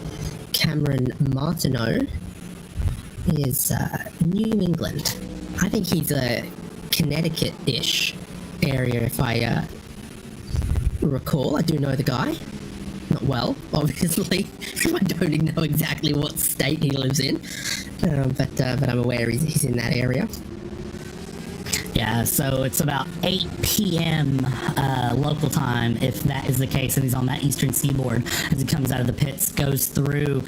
Cameron Martineau is New England. I think he's a Connecticut-ish area, if I recall. I do know the guy. Not well, obviously. I don't know exactly what state he lives in. But I'm aware he's in that area. Yeah, so it's about 8 p.m. Local time, if that is the case, and he's on that eastern seaboard as he comes out of the pits, goes through.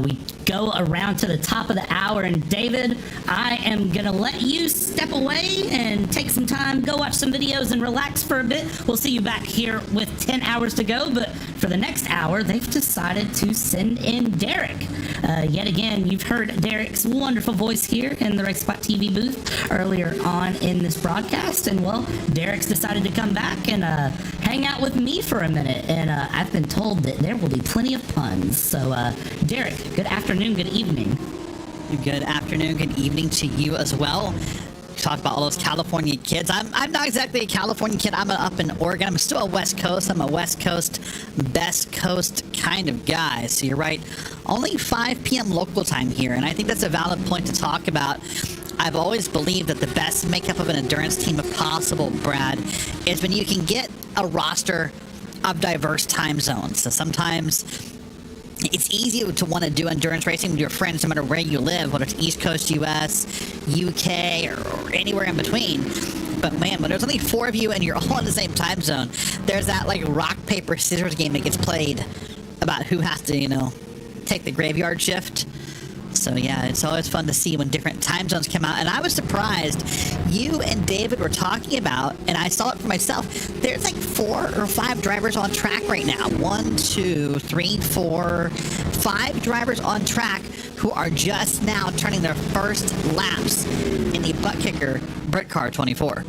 We go around to the top of the hour, and David, I am going to let you step away and take some time, go watch some videos, and relax for a bit. We'll see you back here with 10 hours to go, but for the next hour, they've decided to send in Derek. Yet again, you've heard Derek's wonderful voice here in the RaceSpot TV booth earlier on in this broadcast, and well, Derek's decided to come back and hang out with me for a minute, and I've been told that there will be plenty of puns. So Derek, good afternoon, good evening. Good afternoon, good evening to you as well. Talk about all those California kids. I'm not exactly a California kid. I'm up in Oregon. I'm still a West Coast. I'm a West Coast, best coast kind of guy. So you're right. Only 5 p.m. local time here, and I think that's a valid point to talk about. I've always believed that the best makeup of an endurance team, if possible, Brad, is when you can get a roster of diverse time zones. So sometimes it's easy to want to do endurance racing with your friends no matter where you live, whether it's East Coast US, UK, or anywhere in between. But man, when there's only 4 of you and you're all in the same time zone, there's that like rock, paper, scissors game that gets played about who has to, take the graveyard shift. So yeah, it's always fun to see when different time zones come out. And I was surprised you and David were talking about, and I saw it for myself, there's like 4 or 5 drivers on track right now. 1, 2, 3, 4, 5 drivers on track who are just now turning their first laps in the Buttkicker Britcar 24.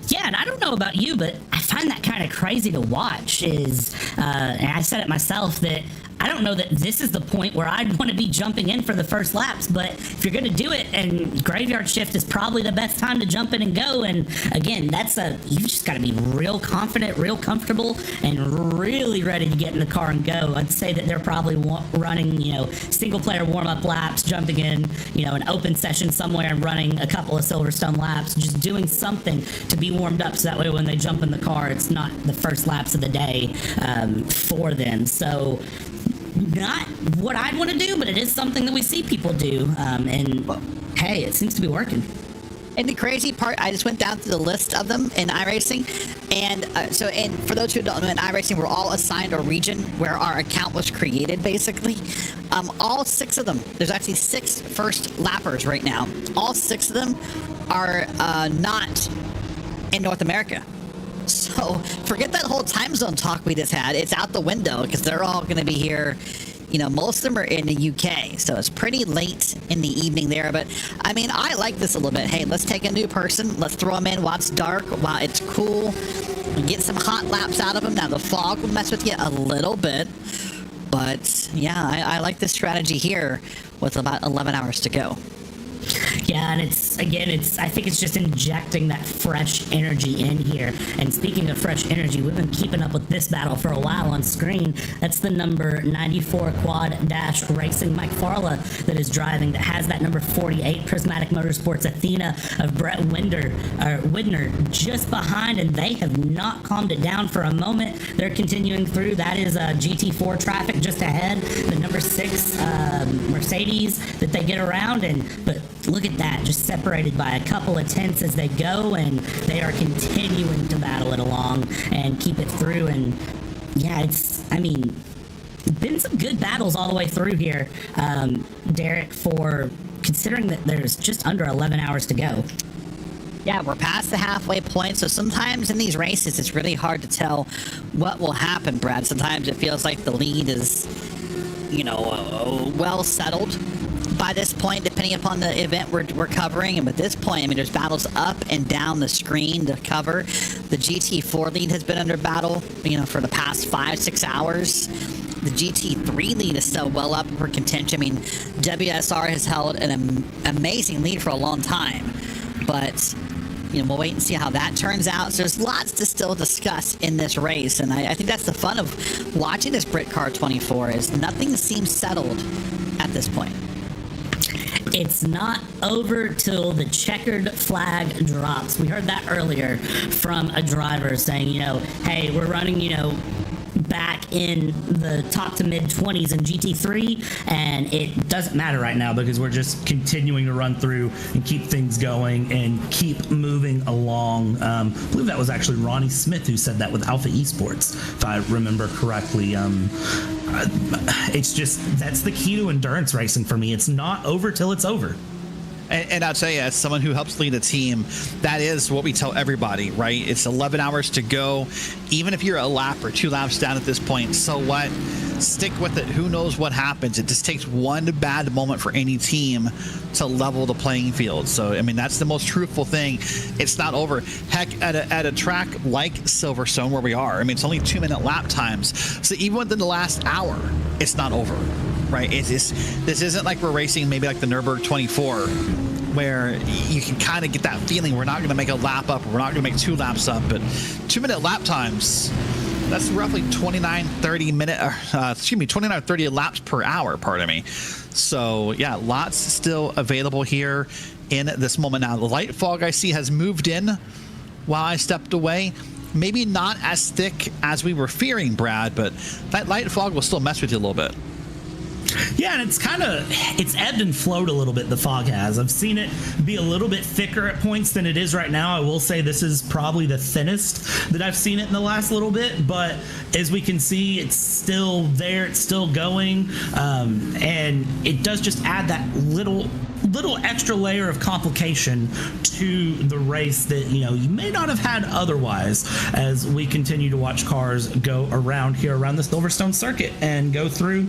Yeah, and I don't know about you, but I find that kind of crazy to watch. And I said it myself that I don't know that this is the point where I'd want to be jumping in for the first laps, but if you're going to do it, and graveyard shift is probably the best time to jump in and go, and again, you just got to be real confident, real comfortable, and really ready to get in the car and go. I'd say that they're probably running, single player warm-up laps, jumping in, an open session somewhere and running a couple of Silverstone laps, just doing something to be warmed up so that way when they jump in the car, it's not the first laps of the day for them. So not what I'd want to do, but it is something that we see people do, and hey, it seems to be working. And the crazy part, I just went down to the list of them in iRacing, and for those who don't know, in iRacing, we're all assigned a region where our account was created, basically. All 6 of them, there's actually 6 first lappers right now. All 6 of them are not in North America. So forget that whole time zone talk we just had. It's out the window because they're all going to be here. You know, most of them are in the UK, so it's pretty late in the evening there. But, I mean, I like this a little bit. Hey, let's take a new person. Let's throw them in while it's dark, while it's cool. And get some hot laps out of them. Now, the fog will mess with you a little bit. But, yeah, I like this strategy here with about 11 hours to go. Yeah, and I think it's just injecting that fresh energy in here. And speaking of fresh energy, we've been keeping up with this battle for a while on screen. That's the number 94 Quad Dash Racing Mike Farla that is driving, that has that number 48 Prismatic Motorsports Athena of Brett Widner just behind, and they have not calmed it down for a moment. They're continuing through. That is GT4 traffic just ahead, the number 6 Mercedes that they get around, but look at that, just separated by a couple of tenths as they go, and they are continuing to battle it along and keep it through. And yeah, been some good battles all the way through here, Derek, for considering that there's just under 11 hours to go. Yeah, we're past the halfway point, so sometimes in these races it's really hard to tell what will happen, Brad. Sometimes it feels like the lead is, well settled by this point, depending upon the event we're covering. And at this point, I mean, there's battles up and down the screen to cover. The GT4 lead has been under battle, for the past 5-6 hours. The GT3 lead is still well up for contention. I mean, WSR has held an amazing lead for a long time, but we'll wait and see how that turns out. So there's lots to still discuss in this race, and I think that's the fun of watching this Britcar 24, is nothing seems settled at this point. It's not over till the checkered flag drops. We heard that earlier from a driver saying, hey, we're running, back in the top to mid 20s in GT3, and it doesn't matter right now because we're just continuing to run through and keep things going and keep moving along. I believe that was actually Ronnie Smith who said that with Alpha Esports, if I remember correctly. It's just, that's the key to endurance racing for me. It's not over till it's over. And I'll tell you, as someone who helps lead a team, that is what we tell everybody, right? It's 11 hours to go. Even if you're a lap or 2 laps down at this point, so what? Stick with it. Who knows what happens? It just takes one bad moment for any team to level the playing field. So, I mean, that's the most truthful thing. It's not over. Heck, at a track like Silverstone, where we are, I mean, it's only 2-minute lap times. So even within the last hour, it's not over. Right, this isn't like we're racing maybe like the Nürburgring 24, where you can kind of get that feeling we're not going to make a lap up, or we're not going to make 2 laps up, but 2-minute lap times, that's roughly 29-30 laps per hour, pardon me. So yeah, lots still available here in this moment now. The light fog I see has moved in while I stepped away. Maybe not as thick as we were fearing, Brad, but that light fog will still mess with you a little bit. Yeah, and it's ebbed and flowed a little bit, the fog has. I've seen it be a little bit thicker at points than it is right now. I will say this is probably the thinnest that I've seen it in the last little bit, but as we can see, it's still there, it's still going, and it does just add that little extra layer of complication to the race that you may not have had otherwise, as we continue to watch cars go around the Silverstone circuit and go through.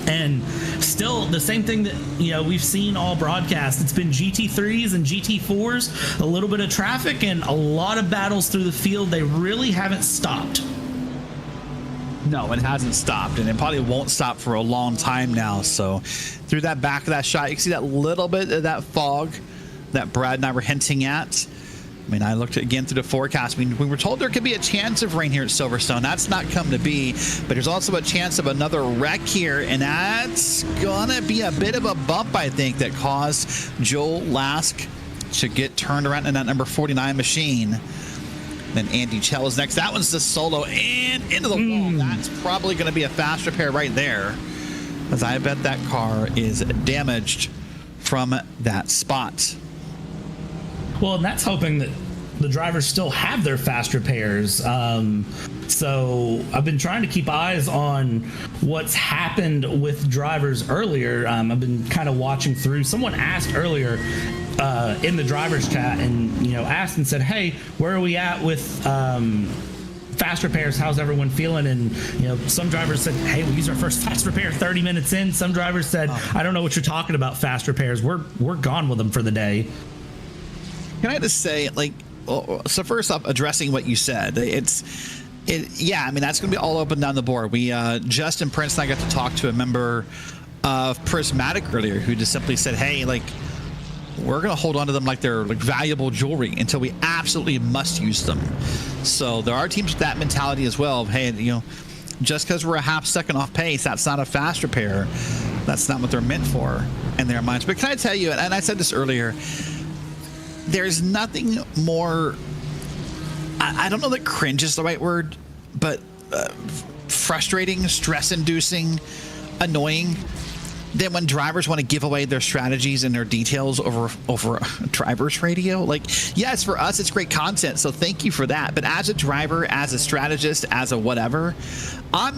And still the same thing that we've seen all broadcast. It's been GT3s and GT4s, a little bit of traffic and a lot of battles through the field. They really haven't stopped. No, it hasn't stopped, and it probably won't stop for a long time now. So through that back of that shot, you can see that little bit of that fog that Brad and I were hinting at. I mean, I looked again through the forecast. I mean, we were told there could be a chance of rain here at Silverstone. That's not come to be, but there's also a chance of another wreck here, and that's gonna be a bit of a bump, I think, that caused Joel Lask to get turned around in that number 49 machine. Then Andy Chell is next. That one's the solo and into the wall. That's probably going to be a fast repair right there, as I bet that car is damaged from that spot. Well, and that's hoping that the drivers still have their fast repairs. So I've been trying to keep eyes on what's happened with drivers earlier. I've been kind of watching through. Someone asked earlier in the drivers chat, and asked and said, "Hey, where are we at with fast repairs? How's everyone feeling?" And some drivers said, "Hey, we used our first fast repair 30 minutes in." Some drivers said, "I don't know what you're talking about, fast repairs. We're gone with them for the day." Can I just say, so first off, addressing what you said, yeah, I mean, that's going to be all up and down the board. Justin Prince and I got to talk to a member of Prismatic earlier who just simply said, "Hey, we're going to hold on to them like they're valuable jewelry until we absolutely must use them." So there are teams with that mentality as well of, hey, just because we're a half second off pace, that's not a fast repair. That's not what they're meant for in their minds. But can I tell you, and I said this earlier, there's nothing more, I don't know that cringe is the right word, but frustrating, stress-inducing, annoying than when drivers want to give away their strategies and their details over a driver's radio. Yes, for us, it's great content, so thank you for that. But as a driver, as a strategist, as a whatever, I'm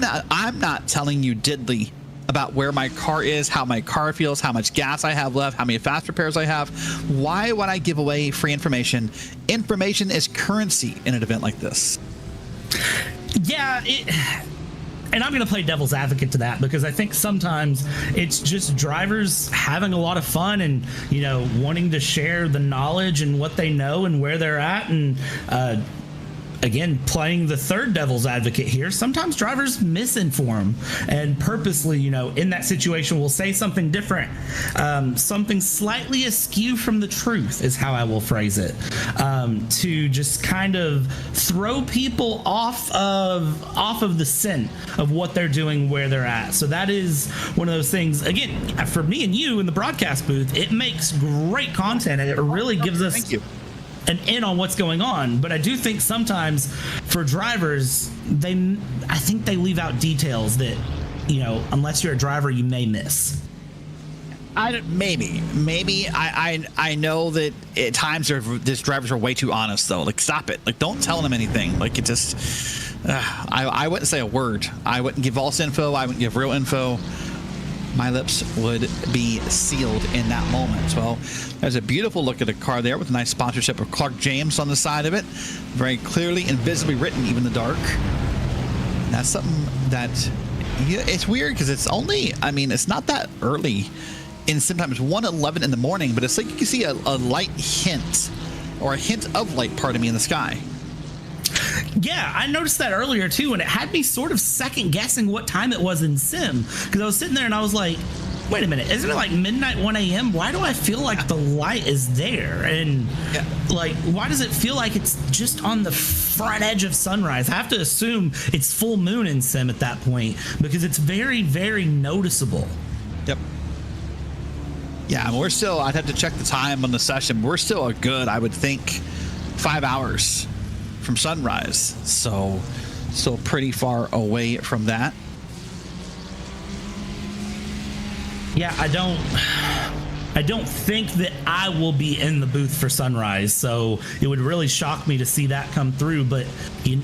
not telling you diddly about where my car is, how my car feels, how much gas I have left, how many fast repairs I have. Why would I give away free information? Information is currency in an event like this. Yeah, and I'm going to play devil's advocate to that, because I think sometimes it's just drivers having a lot of fun and, wanting to share the knowledge and what they know and where they're at. And, again, playing the third devil's advocate here, sometimes drivers misinform and purposely, in that situation will say something different, something slightly askew from the truth is how I will phrase it, to just kind of throw people off of the scent of what they're doing, where they're at. So that is one of those things, again, for me and you in the broadcast booth, it makes great content and it really gives us an in on what's going on. But I do think sometimes for drivers, I think they leave out details that, unless you're a driver, you may miss. Maybe I know that at times these drivers are way too honest though. Stop it. Don't tell them anything. It just I wouldn't say a word. I wouldn't give false info. I wouldn't give real info. My lips would be sealed in that moment. Well, there's a beautiful look at a car there with a nice sponsorship of Clark James on the side of it. Very clearly and visibly written, even in the dark. And that's something that, it's weird because it's only, it's not that early. And sometimes 1:11 in the morning, but it's like you can see a light hint, or a hint of light, pardon me, in the sky. Yeah, I noticed that earlier too, and it had me sort of second guessing what time it was in Sim, because I was sitting there and I was like, wait a minute, isn't it midnight, 1 a.m.? Why do I feel like the light is there? And why does it feel like it's just on the front edge of sunrise? I have to assume it's full moon in Sim at that point, because it's very, very noticeable. Yep. Yeah, we're still, I'd have to check the time on the session. We're still a good, I would think, 5 hours from sunrise, so still pretty far away from that. Yeah, I don't think that I will be in the booth for sunrise, so it would really shock me to see that come through, but you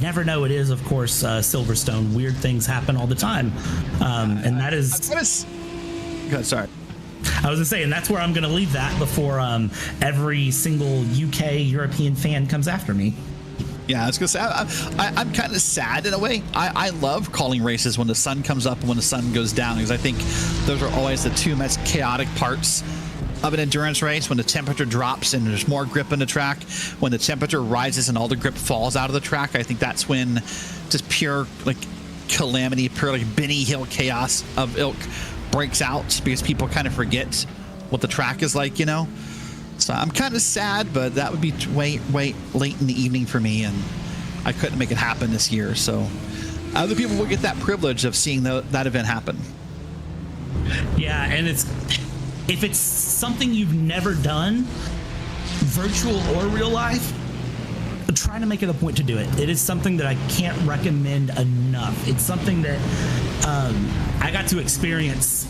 never know. It is, of course, Silverstone. Weird things happen all the time, and that is good. Sorry, I was gonna say, and that's where I'm gonna leave that before every single UK European fan comes after me. Yeah, I was gonna say, I'm kind of sad in a way. I love calling races when the sun comes up and when the sun goes down, because I think those are always the two most chaotic parts of an endurance race. When the temperature drops and there's more grip in the track, when the temperature rises and all the grip falls out of the track, I think that's when just pure calamity, pure Benny Hill chaos of ilk breaks out, because people kind of forget what the track is like, So I'm kind of sad, but that would be way late in the evening for me, and I couldn't make it happen this year. So other people will get that privilege of seeing that event happen. Yeah, and if it's something you've never done, virtual or real life, try to make it a point to do it. It is something that I can't recommend enough. It's something that I got to experience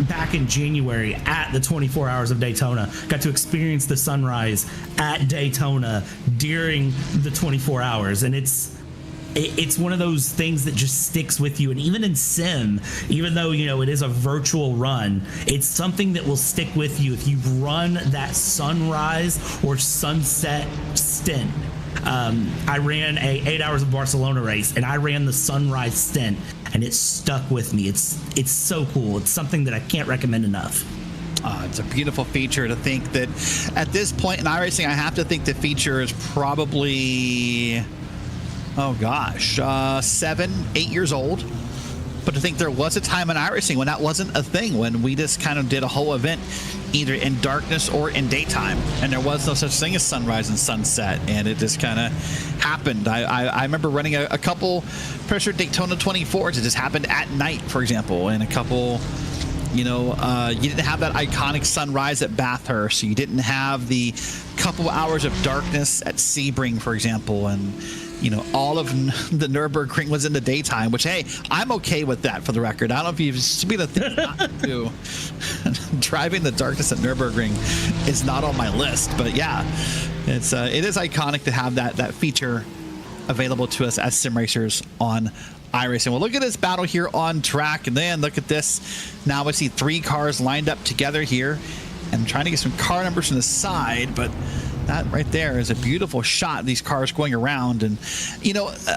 back in January at the 24 Hours of Daytona. Got to experience the sunrise at Daytona during the 24 hours, and it's one of those things that just sticks with you. And even in sim, even though it is a virtual run, it's something that will stick with you if you run that sunrise or sunset stint. I ran a 8 Hours of Barcelona race, and I ran the sunrise stint, and it stuck with me. It's so cool. It's something that I can't recommend enough. It's a beautiful feature. To think that at this point in iRacing, I have to think the feature is probably, 7, 8 years old. But to think there was a time in iRacing when that wasn't a thing, when we just kind of did a whole event either in darkness or in daytime, and there was no such thing as sunrise and sunset, and it just kind of happened. I remember running a couple pressure Daytona 24s. It just happened at night, for example, and a couple, you didn't have that iconic sunrise at Bathurst. You didn't have the couple hours of darkness at Sebring, for example, and all of the Nürburgring was in the daytime, which, hey, I'm okay with that, for the record. I don't know if you've seen the thing not to do. Driving the darkness at Nürburgring is not on my list, but yeah, it is iconic to have that feature available to us as sim racers on iRacing. Well, look at this battle here on track, and then look at this. Now we see 3 cars lined up together here, and I'm trying to get some car numbers from the side, but that right there is a beautiful shot of these cars going around. And,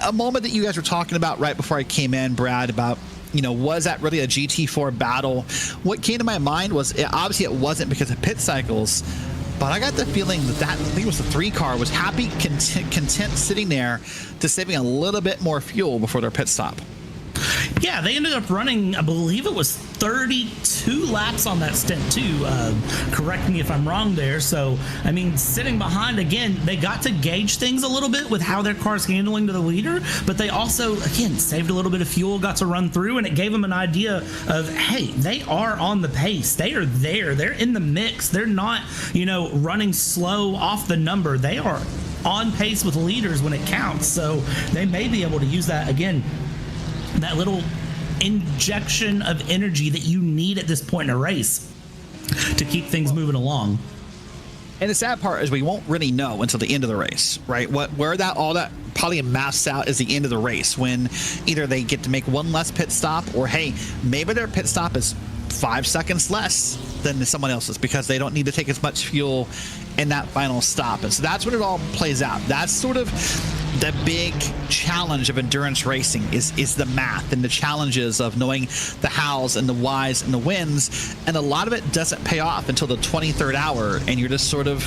a moment that you guys were talking about right before I came in, Brad, about, was that really a GT4 battle? What came to my mind was, obviously it wasn't because of pit cycles, but I got the feeling that I think it was the 3 car, was happy, content sitting there, just saving a little bit more fuel before their pit stop. Yeah, they ended up running, I believe it was 32 laps on that stint too. Correct me if I'm wrong there. So, sitting behind, again, they got to gauge things a little bit with how their car's handling to the leader, but they also, again, saved a little bit of fuel, got to run through, and it gave them an idea of, hey, they are on the pace. They are there. They're in the mix. They're not, running slow off the number. They are on pace with leaders when it counts. So they may be able to use that, again, that little injection of energy that you need at this point in a race to keep things moving along. And the sad part is we won't really know until the end of the race, right? Where all that probably maps out is the end of the race, when either they get to make one less pit stop, or hey, maybe their pit stop is 5 seconds less than someone else's because they don't need to take as much fuel in that final stop. And so that's when it all plays out. That's sort of the big challenge of endurance racing, is the math and the challenges of knowing the hows and the whys and the wins. And a lot of it doesn't pay off until the 23rd hour, and you're just sort of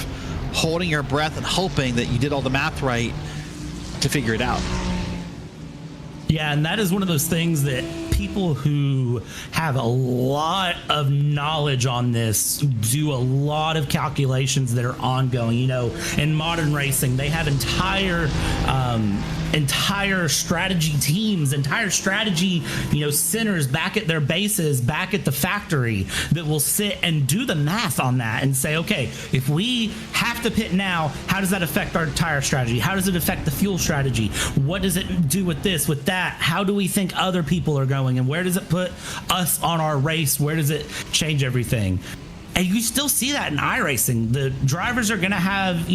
holding your breath and hoping that you did all the math right to figure it out. Yeah, and that is one of those things that people who have a lot of knowledge on this do a lot of calculations that are ongoing. In modern racing, they have entire strategy teams, entire strategy, centers back at their bases, back at the factory, that will sit and do the math on that and say, okay, if we have to pit now, how does that affect our tire strategy? How does it affect the fuel strategy? What does it do with this, with that? How do we think other people are going, and where does it put us on our race? Where does it change everything? And you still see that in iRacing. The drivers are going to have,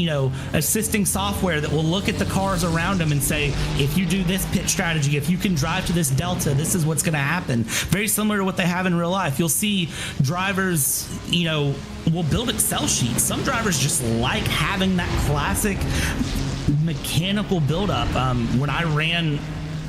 assisting software that will look at the cars around them and say, if you do this pit strategy, if you can drive to this delta, this is what's going to happen. Very similar to what they have in real life. You'll see drivers, will build Excel sheets. Some drivers just like having that classic mechanical buildup. When I ran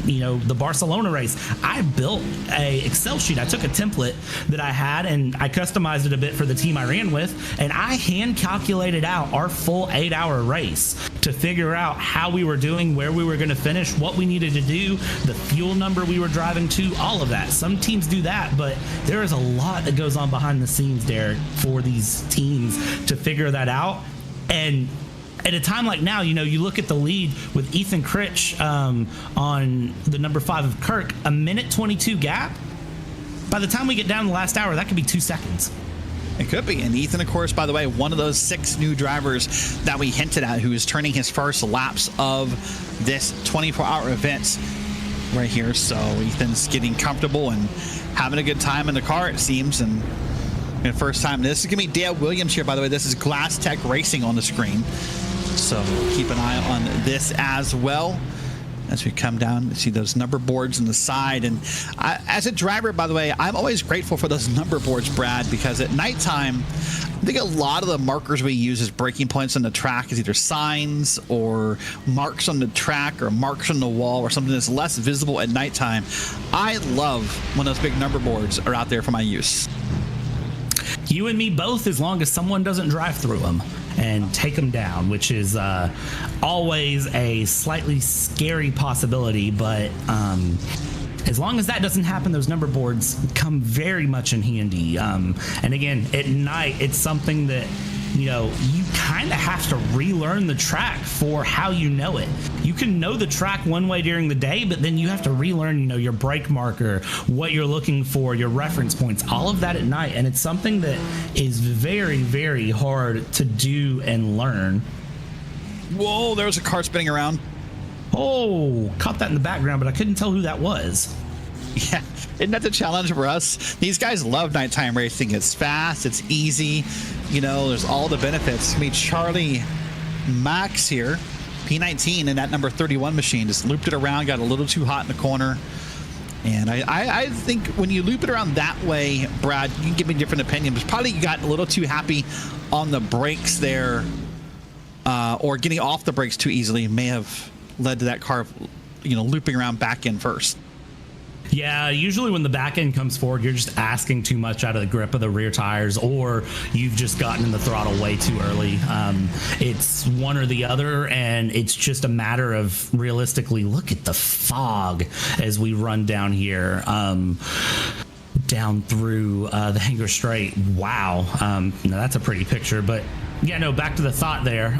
the Barcelona race, I built a Excel sheet. I took a template that I had and I customized it a bit for the team I ran with, and I hand calculated out our full 8-hour race to figure out how we were doing, where we were going to finish, what we needed to do, the fuel number we were driving to, all of that. Some teams do that, but there is a lot that goes on behind the scenes, Derek, for these teams to figure that out. And at a time like now, you look at the lead with Ethan Critch on the number 5 of Kirk, a minute 22 gap. By the time we get down to the last hour, that could be 2 seconds. It could be. And Ethan, of course, by the way, one of those 6 new drivers that we hinted at, who is turning his first laps of this 24-hour event. right here. So Ethan's getting comfortable and having a good time in the car, it seems. And the first time, this is going to be Dale Williams here, by the way. This is Glass Tech Racing on the screen. So keep an eye on this as well as we come down and see those number boards on the side. And as a driver, by the way, I'm always grateful for those number boards, Brad, because at nighttime, I think a lot of the markers we use as braking points on the track is either signs or marks on the track or marks on the wall or something that's less visible at nighttime. I love when those big number boards are out there for my use. You and me both, as long as someone doesn't drive through them and take them down, which is always a slightly scary possibility. But as long as that doesn't happen, those number boards come very much in handy. And again, at night, it's something that, you know, you kind of have to relearn the track for how you know it. You can know the track one way during the day, but then you have to relearn, you know, your brake marker, what you're looking for, your reference points, all of that at night. And it's something that is very, very hard to do and learn. Whoa, there's a car spinning around. Oh, caught that in the background, but I couldn't tell who that was. Yeah, isn't that the challenge for us? These guys love nighttime racing. It's fast, it's easy, you know, there's all the benefits. I mean, Charlie Max here, P19 in that number 31 machine, just looped it around, got a little too hot in the corner. And I think when you loop it around that way, Brad, you can give me different opinions. Probably you got a little too happy on the brakes there, or getting off the brakes too easily may have led to that car, you know, looping around back in first. Yeah, usually when the back end comes forward, you're just asking too much out of the grip of the rear tires, or you've just gotten in the throttle way too early. It's one or the other, and it's just a matter of realistically, look at the fog as we run down here. Down through the Hanger Straight. Wow. Now that's a pretty picture, but yeah, no, back to the thought there.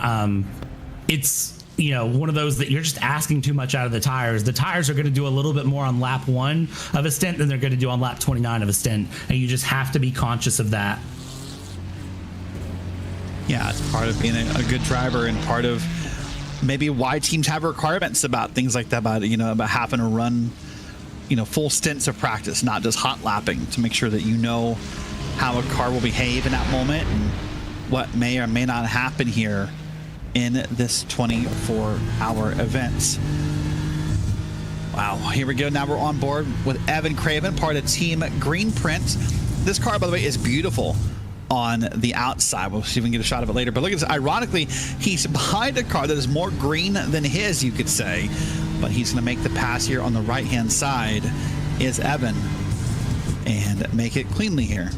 It's, you know, one of those that you're just asking too much out of the tires. The tires are going to do a little bit more on lap 1 of a stint than they're going to do on lap 29 of a stint, and you just have to be conscious of that. Yeah, it's part of being a good driver and part of maybe why teams have requirements about things like that, about, you know, about having to run, you know, full stints of practice, not just hot lapping, to make sure that you know how a car will behave in that moment and what may or may not happen here in this 24-hour event. Wow, here we go. Now we're on board with Evan Craven, part of Team Greenprint. This car, by the way, is beautiful on the outside. We'll see if we can get a shot of it later. But look at this. Ironically, he's behind a car that is more green than his, you could say. But he's going to make the pass here on the right-hand side is Evan and make it cleanly here.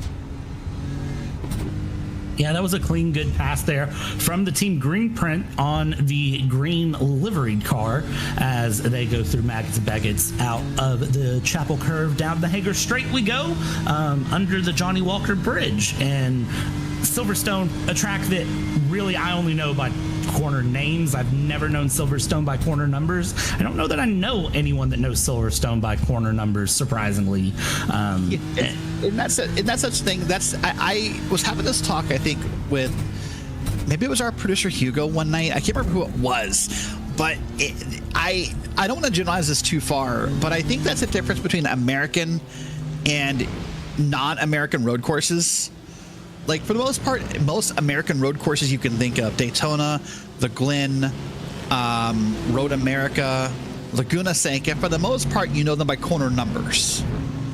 Yeah, that was a clean, good pass there from the Team Greenprint on the green liveried car as they go through Maggots Baggots out of the Chapel Curve down the Hager Straight we go, under the Johnny Walker Bridge. And Silverstone, a track that really I only know by corner names. I've never known Silverstone by corner numbers. I don't know that I know anyone that knows Silverstone by corner numbers, surprisingly. And that's such thing. I was having this talk, I think, with maybe it was our producer Hugo one night. I can't remember who it was, but I don't want to generalize this too far, but I think that's the difference between American and non-American road courses. Like, for the most part, most American road courses you can think of, Daytona, the Glen, Road America, Laguna Seca, for the most part, you know them by corner numbers.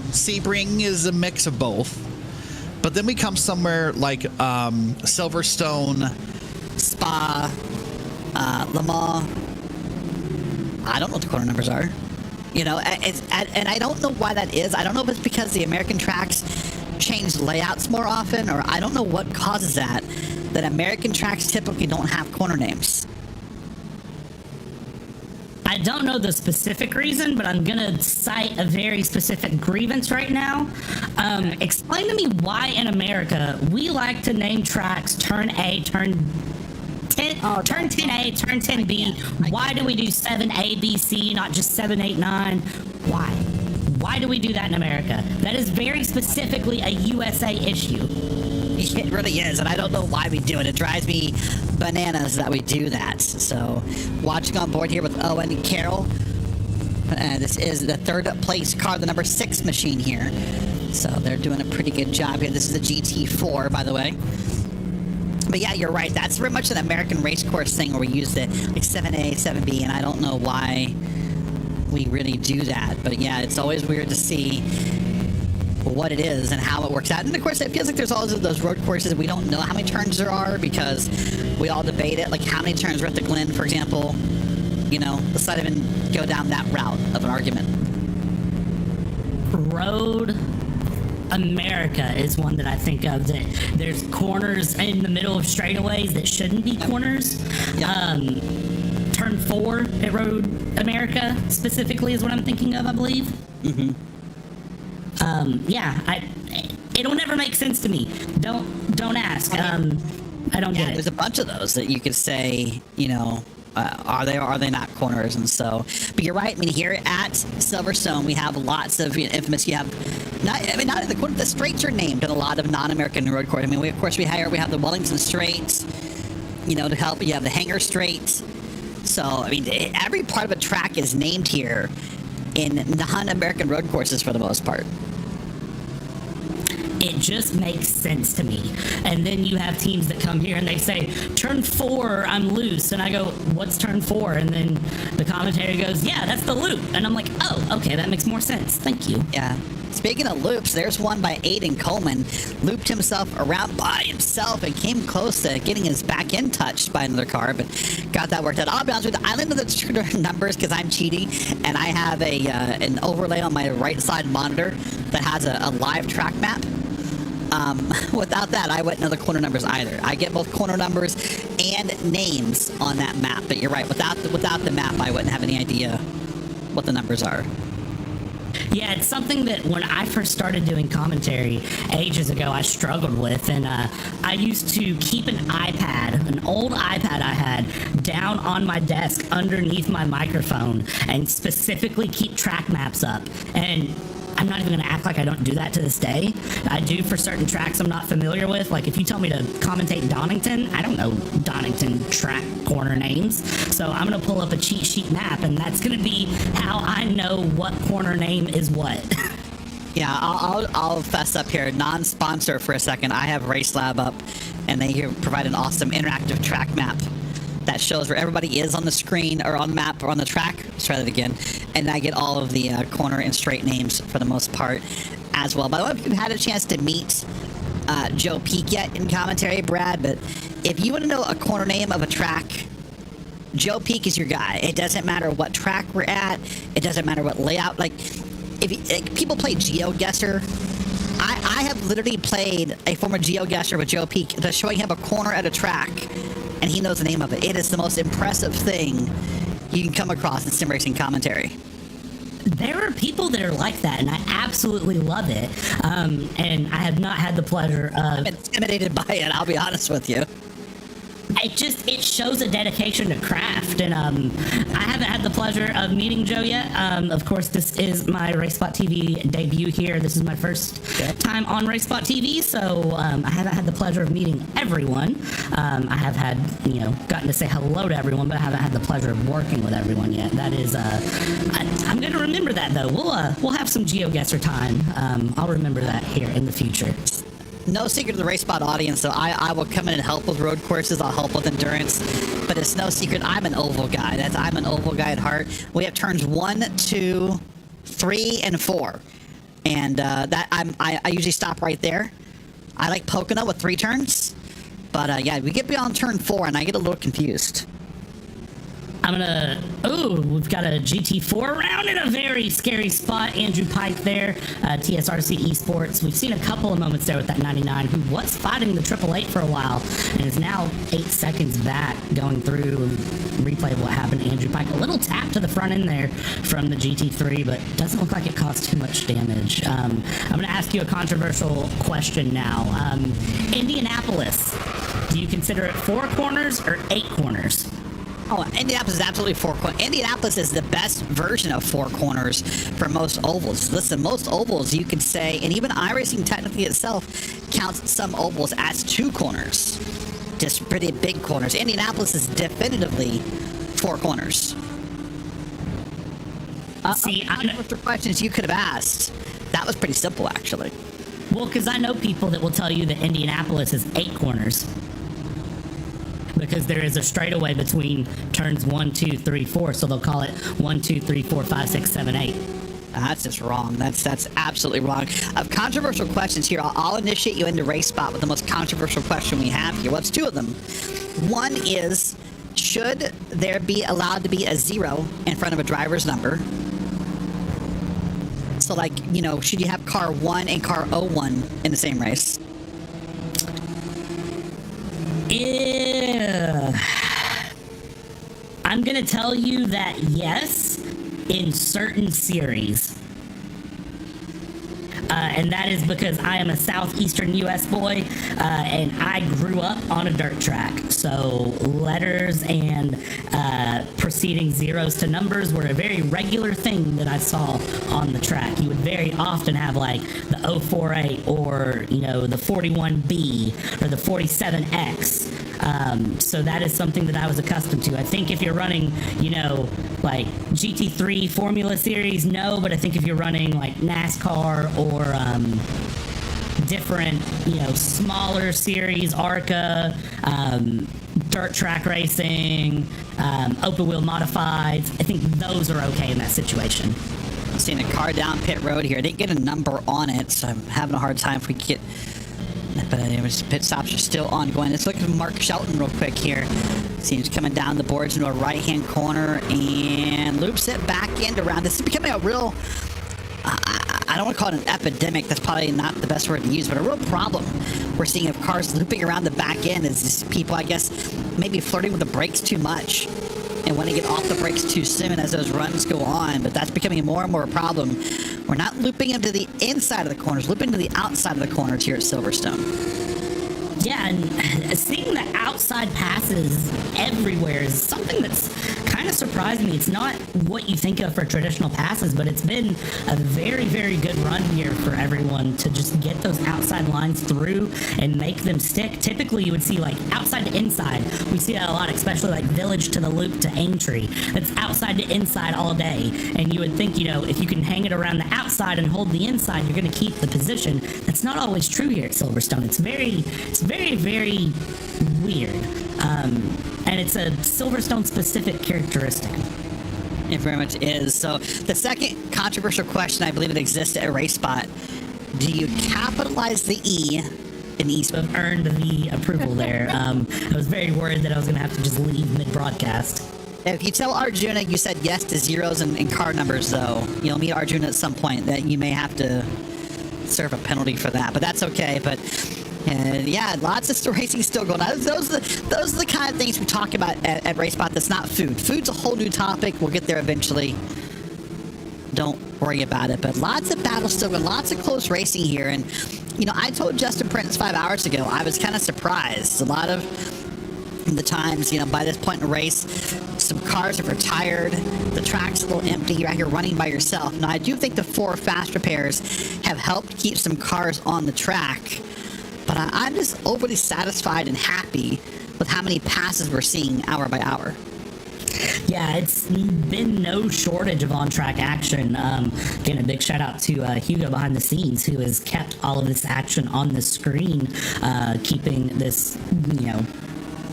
Sebring is a mix of both. But then we come somewhere like Silverstone, Spa, Le Mans. I don't know what the corner numbers are. You know, and I don't know why that is. I don't know if it's because the American tracks change layouts more often, or I don't know what causes that American tracks typically don't have corner names. I don't know the specific reason, but I'm gonna cite a very specific grievance right now. Explain to me why in America we like to name tracks turn A, turn 10, turn 10A, turn 10B. Why do we do 7A, B, C, not just 7, 8, 9? Why? Why do we do that in America? That is very specifically a USA issue. It really is, and I don't know why we do it. It drives me bananas that we do that. So, watching on board here with Owen and Carol. This is the third place car, the number 6 machine here. So they're doing a pretty good job here. This is a GT4, by the way. But yeah, you're right. That's very much an American race course thing where we use the like 7A, 7B, and I don't know why we really do that. But yeah, it's always weird to see what it is and how it works out. And of course, it feels like there's always those road courses we don't know how many turns there are because we all debate it. Like how many turns are at the Glen, for example. You know, let's not even go down that route of an argument. Road America is one that I think of, that there's corners in the middle of straightaways that shouldn't be corners. Turn 4 at Road America specifically is what I'm thinking of, I believe. Mm-hmm. It'll never make sense to me. Don't ask. I don't get it. There's a bunch of those that you could say, you know, are they or are they not corners? And so, but you're right. I mean, here at Silverstone, we have lots of infamous. You have not the straights are named in a lot of non-American road courses. I mean, we have the Wellington Straight, you know, to help. You have the Hangar Straight. So, I mean, every part of a track is named here in non-American road courses for the most part. It just makes sense to me. And then you have teams that come here and they say, turn 4, I'm loose. And I go, what's turn 4? And then the commentary goes, yeah, that's the loop. And I'm like, oh, okay, that makes more sense. Thank you. Yeah. Speaking of loops, there's one by Aiden Coleman. Looped himself around by himself and came close to getting his back end touched by another car, but got that worked out. I'll be honest with you, I looked at the numbers because I'm cheating, and I have an overlay on my right side monitor that has a live track map. Without that, I wouldn't know the corner numbers either. I get both corner numbers and names on that map, but you're right. Without the map, I wouldn't have any idea what the numbers are. Yeah, it's something that when I first started doing commentary ages ago, I struggled with, and I used to keep an old iPad I had, down on my desk underneath my microphone, and specifically keep track maps up. And I'm not even going to act like I don't do that to this day. I do for certain tracks I'm not familiar with. Like if you tell me to commentate Donington, I don't know Donington track corner names. So I'm going to pull up a cheat sheet map, and that's going to be how I know what corner name is what. Yeah, I'll fess up here. Non-sponsor for a second. I have Race Lab up, and they here provide an awesome interactive track map that shows where everybody is on the screen or on the map or on the track. Let's try that again. And I get all of the corner and straight names for the most part as well. By the way, if you've had a chance to meet Joe Peak yet in commentary, Brad, but if you want to know a corner name of a track, Joe Peak is your guy. It doesn't matter what track we're at. It doesn't matter what layout. Like, if people play GeoGuessr, I have literally played a former GeoGuessr with Joe Peak, just showing him a corner at a track, and he knows the name of it. It is the most impressive thing you can come across in sim racing commentary. There are people that are like that, and I absolutely love it. And I have not had the pleasure of... I'm intimidated by it, I'll be honest with you. It shows a dedication to craft, and I haven't had the pleasure of meeting Joe yet. Of course, this is my RaceSpot TV debut here. This is my first time on RaceSpot TV, so I haven't had the pleasure of meeting everyone. I have had, gotten to say hello to everyone, but I haven't had the pleasure of working with everyone yet. That is, I'm going to remember that though. We'll have some GeoGuessr time. I'll remember that here in the future. No secret to the RaceSpot audience, so I will come in and help with road courses. I'll help with endurance, but it's no secret I'm an oval guy. I'm an oval guy at heart. We have turns 1, 2, 3, and 4, and I usually stop right there. I like Pocono with 3 turns, but yeah, we get beyond turn 4, and I get a little confused. We've got a GT4 round in a very scary spot. Andrew Pike there, TSRC eSports. We've seen a couple of moments there with that 99, who was fighting the 888 for a while, and is now 8 seconds back going through replay of what happened to Andrew Pike. A little tap to the front end there from the GT3, but doesn't look like it caused too much damage. I'm going to ask you a controversial question now. Indianapolis, do you consider it 4 corners or 8 corners? Oh, Indianapolis is absolutely 4 corners. Indianapolis is the best version of 4 corners for most ovals. Listen, most ovals you could say, and even iRacing technically itself counts some ovals as 2 corners. Just pretty big corners. Indianapolis is definitively 4 corners. See, controversial questions you could have asked. That was pretty simple, actually. Well, because I know people that will tell you that Indianapolis is 8 corners. Because there is a straightaway between turns 1, 2, 3, 4, so they'll call it 1, 2, 3, 4, 5, 6, 7, 8. That's just wrong. That's absolutely wrong. Of controversial questions here, I'll initiate you into Race Spot with the most controversial question we have here. Well, it's 2 of them. One is, should there be allowed to be a 0 in front of a driver's number? So, like, you know, should you have car 1 and car 01 in the same race? I'm going to tell you that yes, in certain series. And that is because I am a southeastern U.S. boy, and I grew up on a dirt track. So letters and preceding zeros to numbers were a very regular thing that I saw on the track. You would very often have like the 048 or, you know, the 41B or the 47X. So that is something that I was accustomed to. I think if you're running, you know, like GT3 Formula Series, no, but I think if you're running like NASCAR or different, you know, smaller series, ARCA, dirt track racing, open wheel modifieds, I think those are okay in that situation. I'm seeing a car down pit road here. I didn't get a number on it, so I'm having a hard time if we get... But pit stops are still ongoing. Let's look at Mark Shelton real quick here. Seems coming down the boards into a right-hand corner and loops it back end around. This is becoming a real... I don't want to call it an epidemic. That's probably not the best word to use, but a real problem we're seeing of cars looping around the back end is just people, I guess, maybe flirting with the brakes too much and want to get off the brakes too soon as those runs go on. But that's becoming more and more a problem. We're not looping into the inside of the corners, looping to the outside of the corners here at Silverstone. Yeah, and seeing the outside passes everywhere is something that's kind of surprised me. It's not what you think of for traditional passes, but it's been a very, very good run here for everyone to just get those outside lines through and make them stick. Typically, you would see like outside to inside. We see that a lot, especially like Village to the Loop to Aintree. That's outside to inside all day. And you would think, you know, if you can hang it around the outside and hold the inside, you're going to keep the position. That's not always true here at Silverstone. It's very, very weird. And it's a Silverstone specific characteristic. It very much is. So the second controversial question, I believe it exists at Race Spot. Do you capitalize the E in eSport? I've earned the approval there. I was very worried that I was going to have to just leave mid-broadcast. If you tell Arjuna you said yes to zeros and car numbers, though, you'll meet Arjuna at some point that you may have to serve a penalty for that, but that's okay. But yeah, lots of racing still going on. Those are the kind of things we talk about at Race Spot. That's not food. Food's a whole new topic. We'll get there eventually. Don't worry about it. But lots of battles still going. Lots of close racing here. And, you know, I told Justin Prentice 5 hours ago, I was kind of surprised. A lot of the times, you know, by this point in the race, some cars have retired. The track's a little empty. You're out here running by yourself. Now, I do think the 4 fast repairs have helped keep some cars on the track. But I'm just overly satisfied and happy with how many passes we're seeing hour by hour. Yeah, it's been no shortage of on-track action. Again, a big shout out to Hugo behind the scenes, who has kept all of this action on the screen, keeping this, you know,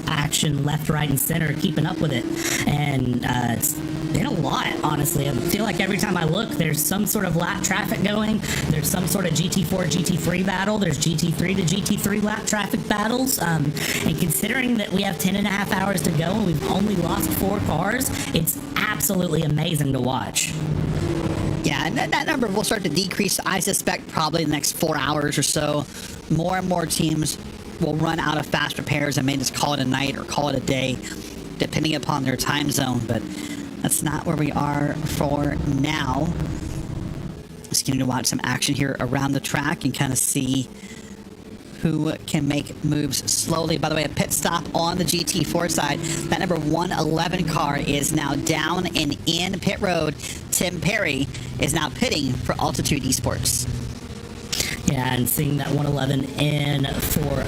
action left, right, and center, keeping up with it. And it's been a lot, honestly. I feel like every time I look, there's some sort of lap traffic going. There's some sort of GT4, GT3 battle. There's GT3 to GT3 lap traffic battles. And considering that we have 10 and a half hours to go and we've only lost 4 cars, it's absolutely amazing to watch. Yeah, and that number will start to decrease, I suspect, probably in the next 4 hours or so. More and more teams will run out of fast repairs and may just call it a night or call it a day, depending upon their time zone. But that's not where we are for now. Just getting to watch some action here around the track and kind of see who can make moves slowly. By the way, a pit stop on the GT4 side. That number 111 car is now down and in pit road. Tim Perry is now pitting for Altitude Esports. Yeah, and seeing that 111 in for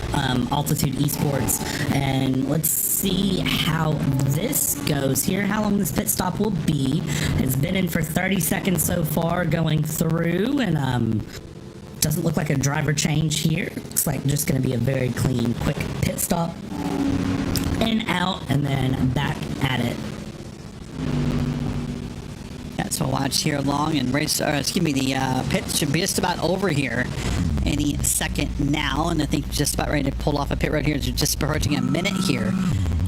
Altitude Esports. And let's see how this goes here. How long this pit stop will be. It's been in for 30 seconds so far going through, and doesn't look like a driver change here. Looks like just going to be a very clean, quick pit stop. In, out, and then back at it. Yeah, so watch here long and race, the pit should be just about over here any second now, and I think just about ready to pull off a pit road here. It's just approaching a minute here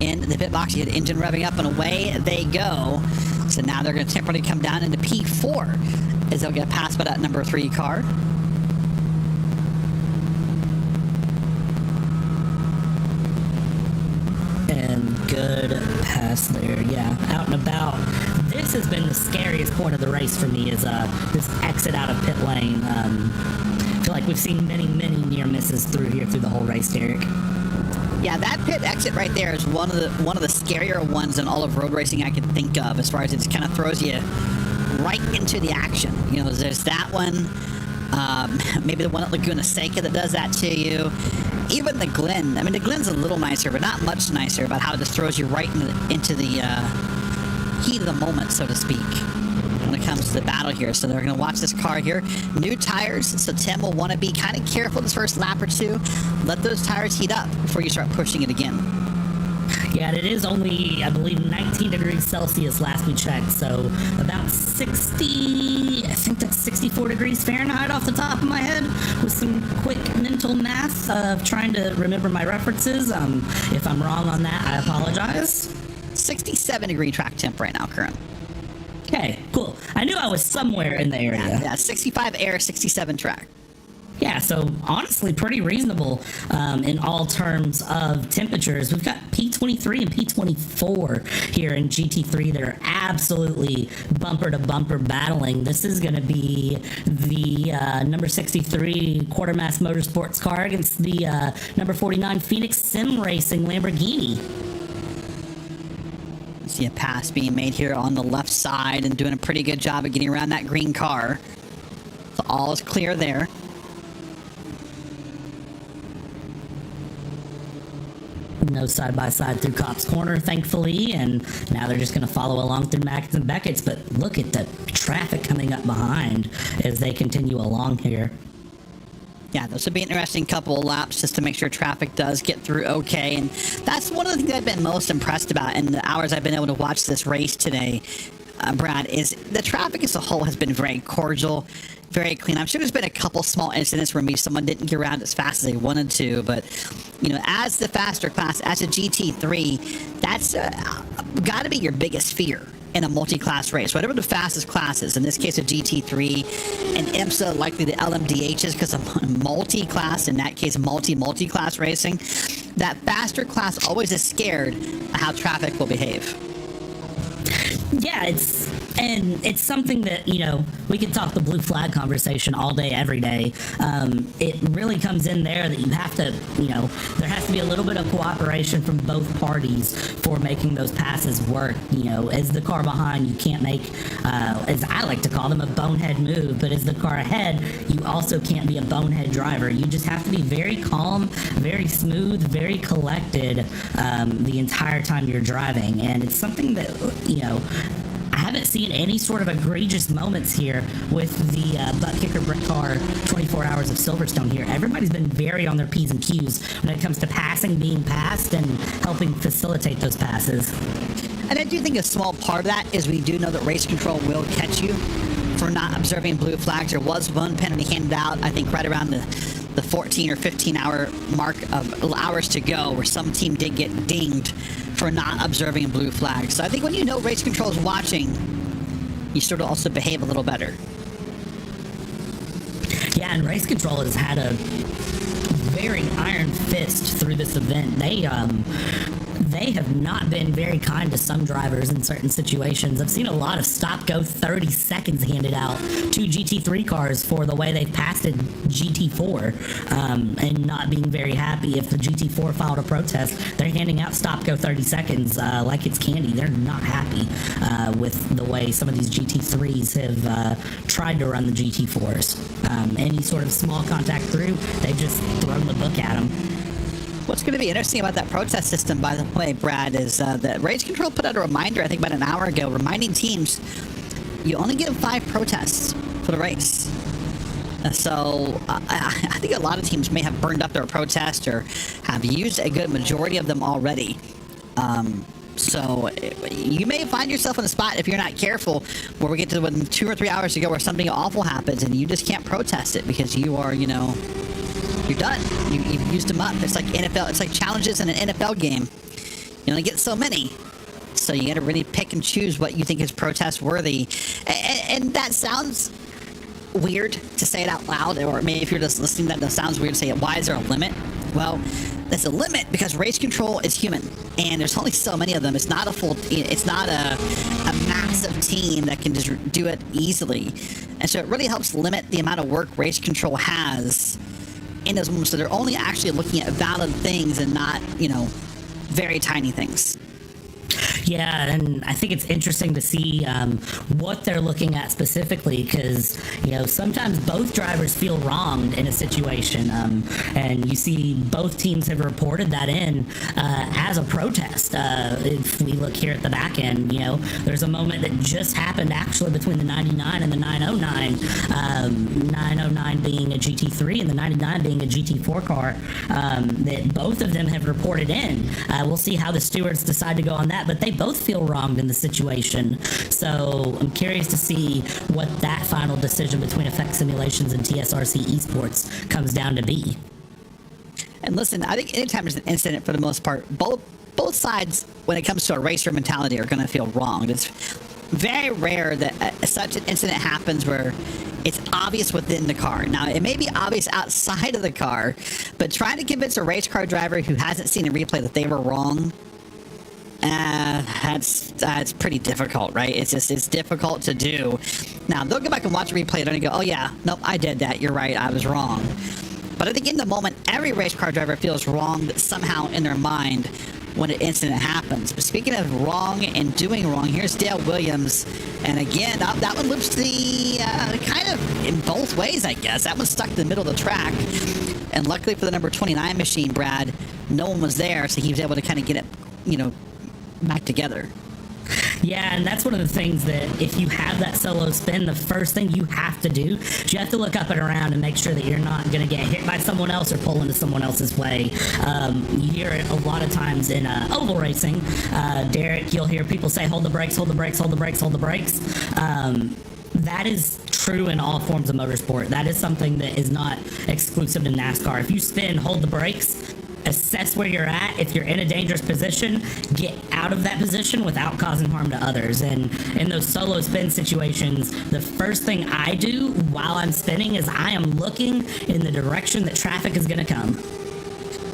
in the pit box. You get engine revving up and away they go. So now they're going to temporarily come down into P4 as they'll get passed by that number 3 car. And good pass there. Yeah, out and about. This has been the scariest point of the race for me, is this exit out of pit lane. I feel like we've seen many near misses through the whole race, Derek. Yeah, that pit exit right there is one of the scarier ones in all of road racing I can think of, as far as it just kind of throws you right into the action. You know, there's that one. Maybe the one at Laguna Seca that does that to you. Even the Glen. I mean, the Glen's a little nicer, but not much nicer about how it just throws you right into the heat of the moment, so to speak, when it comes to the battle here. So they're going to watch this car here. New tires, so Tim will want to be kind of careful this first lap or two. Let those tires heat up before you start pushing it again. Yeah, and it is only, I believe, 19 degrees Celsius last we checked, so about 60, I think that's 64 degrees Fahrenheit off the top of my head, with some quick mental math of trying to remember my references. If I'm wrong on that, I apologize. 67 degree track temp right now, current. Okay, cool. I knew I was somewhere in the area. Yeah, 65 air, 67 track. Yeah, so honestly, pretty reasonable in all terms of temperatures. We've got P23 and P24 here in GT3 that are absolutely bumper to bumper battling. This is going to be the number 63 Quartermass Motorsports car against the number 49 Phoenix Sim Racing Lamborghini. See a pass being made here on the left side and doing a pretty good job of getting around that green car. So all is clear there. No side-by-side through Cops Corner, thankfully, and now they're just going to follow along through Mackett's and Beckett's, but look at the traffic coming up behind as they continue along here. Yeah, this would be an interesting couple of laps just to make sure traffic does get through okay, and that's one of the things I've been most impressed about in the hours I've been able to watch this race today, Brad, is the traffic as a whole has been very cordial, very clean. I'm sure there's been a couple small incidents where maybe someone didn't get around as fast as they wanted to, but you know, as the faster class, as a GT3, that's got to be your biggest fear in a multi-class race. Whatever the fastest class is, in this case a GT3, and IMSA likely the LMDHs because of multi-class, in that case multi-class racing, that faster class always is scared of how traffic will behave. Yeah, it's something that, you know, we could talk the blue flag conversation all day, every day. It really comes in there that you have to, you know, there has to be a little bit of cooperation from both parties for making those passes work. You know, as the car behind, you can't make, as I like to call them, a bonehead move, but as the car ahead, you also can't be a bonehead driver. You just have to be very calm, very smooth, very collected the entire time you're driving. And it's something that, you know, I haven't seen any sort of egregious moments here with the Buttkicker Britcar 24 Hours of Silverstone here. Everybody's been very on their P's and Q's when it comes to passing, being passed, and helping facilitate those passes. And I do think a small part of that is we do know that race control will catch you for not observing blue flags. There was one penalty handed out, I think, right around the 14 or 15 hour mark of hours to go, where some team did get dinged for not observing a blue flag. So I think when you know race control is watching, you sort of also behave a little better. Yeah, and race control has had a very iron fist through this event. They have not been very kind to some drivers in certain situations. I've seen a lot of stop-go 30 seconds handed out to GT3 cars for the way they've passed a GT4 and not being very happy. If the GT4 filed a protest, they're handing out stop-go 30 seconds like it's candy. They're not happy with the way some of these GT3s have tried to run the GT4s. Any sort of small contact through, they've just thrown the book at them. What's going to be interesting about that protest system, by the way, Brad, is that Race Control put out a reminder, I think about an hour ago, reminding teams you only get 5 protests for the race. So I think a lot of teams may have burned up their protest or have used a good majority of them already. So you may find yourself in a spot, if you're not careful, where we get to 2 or 3 hours to go where something awful happens and you just can't protest it because you are, you're done. You've used them up. It's like NFL. It's like challenges in an NFL game. You only get so many. So you got to really pick and choose what you think is protest worthy. And that sounds weird to say it out loud, or maybe if you're just listening, that sounds weird to say it. Why is there a limit? Well, there's a limit because race control is human, and there's only so many of them. It's not a massive team that can just do it easily, and so it really helps limit the amount of work race control has in those moments. So they're only actually looking at valid things and not, very tiny things. Yeah, and I think it's interesting to see what they're looking at specifically, because sometimes both drivers feel wronged in a situation, and you see both teams have reported that in as a protest. If we look here at the back end, there's a moment that just happened actually between the 99 and the 909. 909 being a GT3 and the 99 being a GT4 car, that both of them have reported in. We'll see how the stewards decide to go on that, but they both feel wronged in the situation. So I'm curious to see what that final decision between Effect Simulations and TSRC Esports comes down to be. And listen, I think anytime there's an incident, for the most part, both sides, when it comes to a racer mentality, are going to feel wronged. It's very rare that such an incident happens where it's obvious within the car. Now, it may be obvious outside of the car, but trying to convince a race car driver who hasn't seen a replay that they were wrong, that's pretty difficult, right? It's difficult to do. Now, they'll go back and watch a replay and go, oh yeah, nope, I did that, you're right, I was wrong. But I think in the moment, every race car driver feels wronged somehow in their mind when an incident happens. But speaking of wrong and doing wrong, here's Dale Williams. And again, that one loops the kind of in both ways, I guess. That one's stuck in the middle of the track. And luckily for the number 29 machine, Brad, no one was there, so he was able to kind of get it, back together. Yeah, and that's one of the things that if you have that solo spin, the first thing you have to do is you have to look up and around and make sure that you're not going to get hit by someone else or pull into someone else's way. You hear it a lot of times in oval racing. Derek, you'll hear people say, hold the brakes, hold the brakes, hold the brakes, hold the brakes. That is true in all forms of motorsport. That is something that is not exclusive to NASCAR. If you spin, hold the brakes, assess where you're at. If you're in a dangerous position, get out of that position without causing harm to others. And in those solo spin situations, the first thing I do while I'm spinning is I am looking in the direction that traffic is going to come.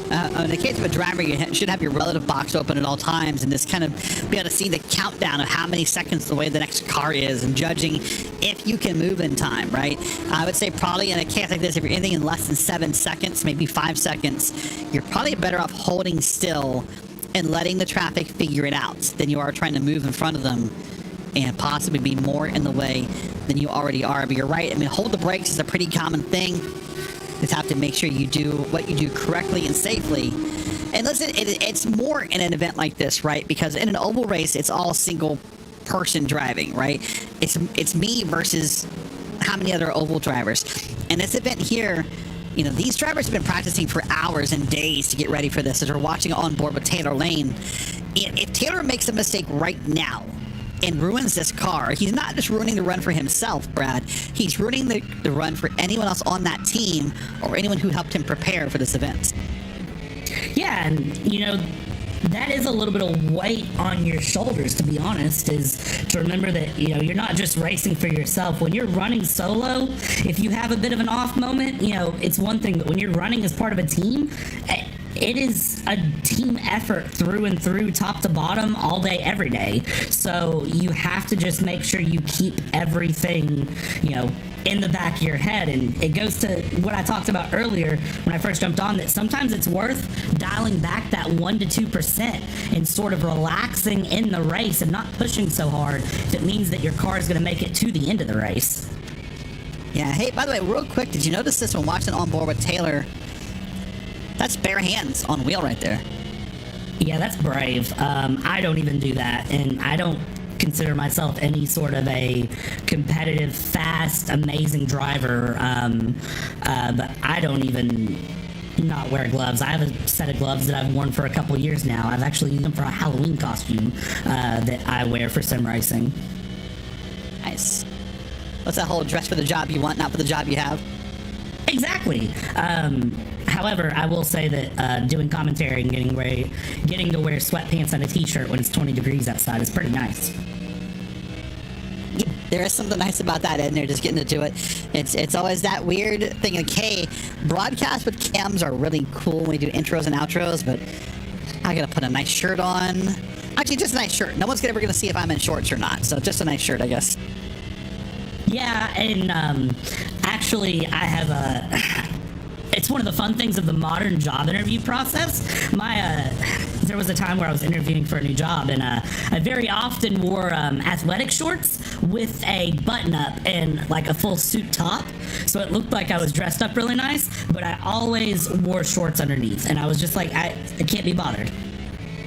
In the case of a driver, you should have your relative box open at all times and just kind of be able to see the countdown of how many seconds away the next car is and judging if you can move in time, right? I would say probably in a case like this, if you're anything in less than 7 seconds, maybe 5 seconds, you're probably better off holding still and letting the traffic figure it out than you are trying to move in front of them and possibly be more in the way than you already are. But you're right. I mean, hold the brakes is a pretty common thing. Just have to make sure you do what you do correctly and safely. And listen, it's more in an event like this, right? Because in an oval race, it's all single person driving, right? It's me versus how many other oval drivers. And this event here, these drivers have been practicing for hours and days to get ready for this as we're watching on board with Taylor Lane. If Taylor makes a mistake right now and ruins this car, he's not just ruining the run for himself, Brad. He's ruining the run for anyone else on that team or anyone who helped him prepare for this event. Yeah, and that is a little bit of weight on your shoulders, to be honest, is to remember that, you're not just racing for yourself. When you're running solo, if you have a bit of an off moment, it's one thing, but when you're running as part of a team, it is a team effort through and through, top to bottom, all day, every day. So you have to just make sure you keep everything, in the back of your head. And it goes to what I talked about earlier when I first jumped on, that sometimes it's worth dialing back that 1 to 2% and sort of relaxing in the race and not pushing so hard if it means that your car is going to make it to the end of the race. Yeah, hey, by the way, real quick, did you notice this when watching On Board with Taylor? That's bare hands on wheel right there. Yeah, that's brave. I don't even do that, and I don't consider myself any sort of a competitive, fast, amazing driver. But I don't even not wear gloves. I have a set of gloves that I've worn for a couple years now. I've actually used them for a Halloween costume that I wear for sim racing. Nice. What's that whole dress for the job you want, not for the job you have? Exactly. However, I will say that doing commentary and getting to wear sweatpants and a t-shirt when it's 20 degrees outside is pretty nice. There is something nice about that, isn't there? Just getting to do it. It's always that weird thing. Like, hey, broadcasts with cams are really cool when we do intros and outros, but I gotta put a nice shirt on. Actually, just a nice shirt. No one's ever gonna see if I'm in shorts or not, so just a nice shirt, I guess. Yeah, and actually, I have a... It's one of the fun things of the modern job interview process. There was a time where I was interviewing for a new job, and I very often wore athletic shorts with a button-up and like a full suit top, so it looked like I was dressed up really nice, but I always wore shorts underneath, and I was just like, I can't be bothered.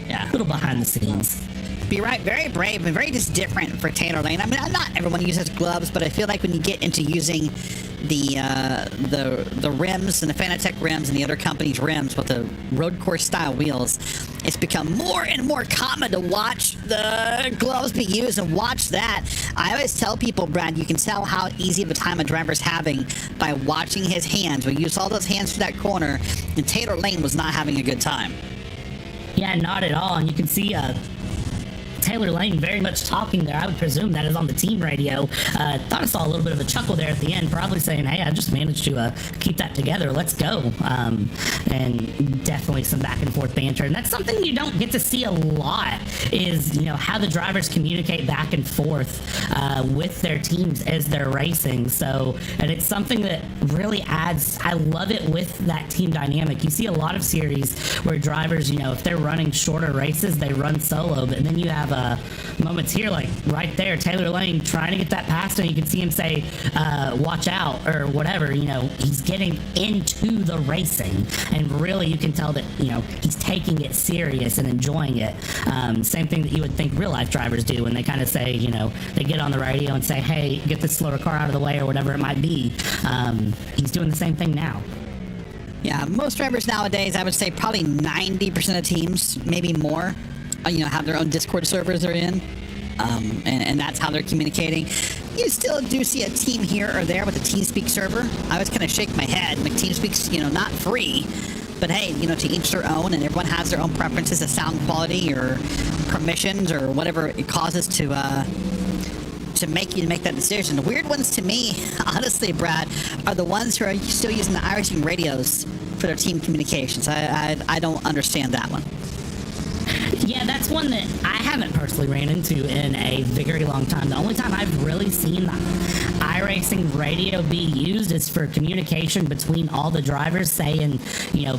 Yeah, a little behind the scenes. You're right, very brave and very just different for Taylor Lane. I mean, not everyone uses gloves, but I feel like when you get into using the rims and the Fanatec rims and the other companies' rims with the road course style wheels, it's become more and more common to watch the gloves be used and watch that. I always tell people, Brad, you can tell how easy of a time a driver's having by watching his hands. We use all those hands for that corner, and Taylor Lane was not having a good time. Yeah, not at all, and you can see Taylor Lane very much talking there. I would presume that is on the team radio. Thought I saw a little bit of a chuckle there at the end, probably saying, hey, I just managed to keep that together. Let's go. And definitely some back and forth banter. And that's something you don't get to see a lot is, how the drivers communicate back and forth with their teams as they're racing. And it's something that really adds, I love it with that team dynamic. You see a lot of series where drivers, if they're running shorter races, they run solo, but then you have moments here, like right there, Taylor Lane trying to get that past him. You can see him say, watch out, or whatever. He's getting into the racing, and really you can tell that, he's taking it serious and enjoying it. Same thing that you would think real life drivers do when they kind of say, they get on the radio and say, hey, get this slower car out of the way, or whatever it might be. He's doing the same thing now. Yeah, most drivers nowadays, I would say probably 90% of teams, maybe more, have their own Discord servers they're in, and that's how they're communicating. You still do see a team here or there with a TeamSpeak server. I always kind of shake my head. Like, TeamSpeak's, not free, but hey, to each their own, and everyone has their own preferences of sound quality or permissions or whatever it causes to make you make that decision. The weird ones to me, honestly, Brad, are the ones who are still using the iRacing radios for their team communications. I don't understand that one. Yeah, that's one that I haven't personally ran into in a very long time. The only time I've really seen the iRacing radio be used is for communication between all the drivers, say in,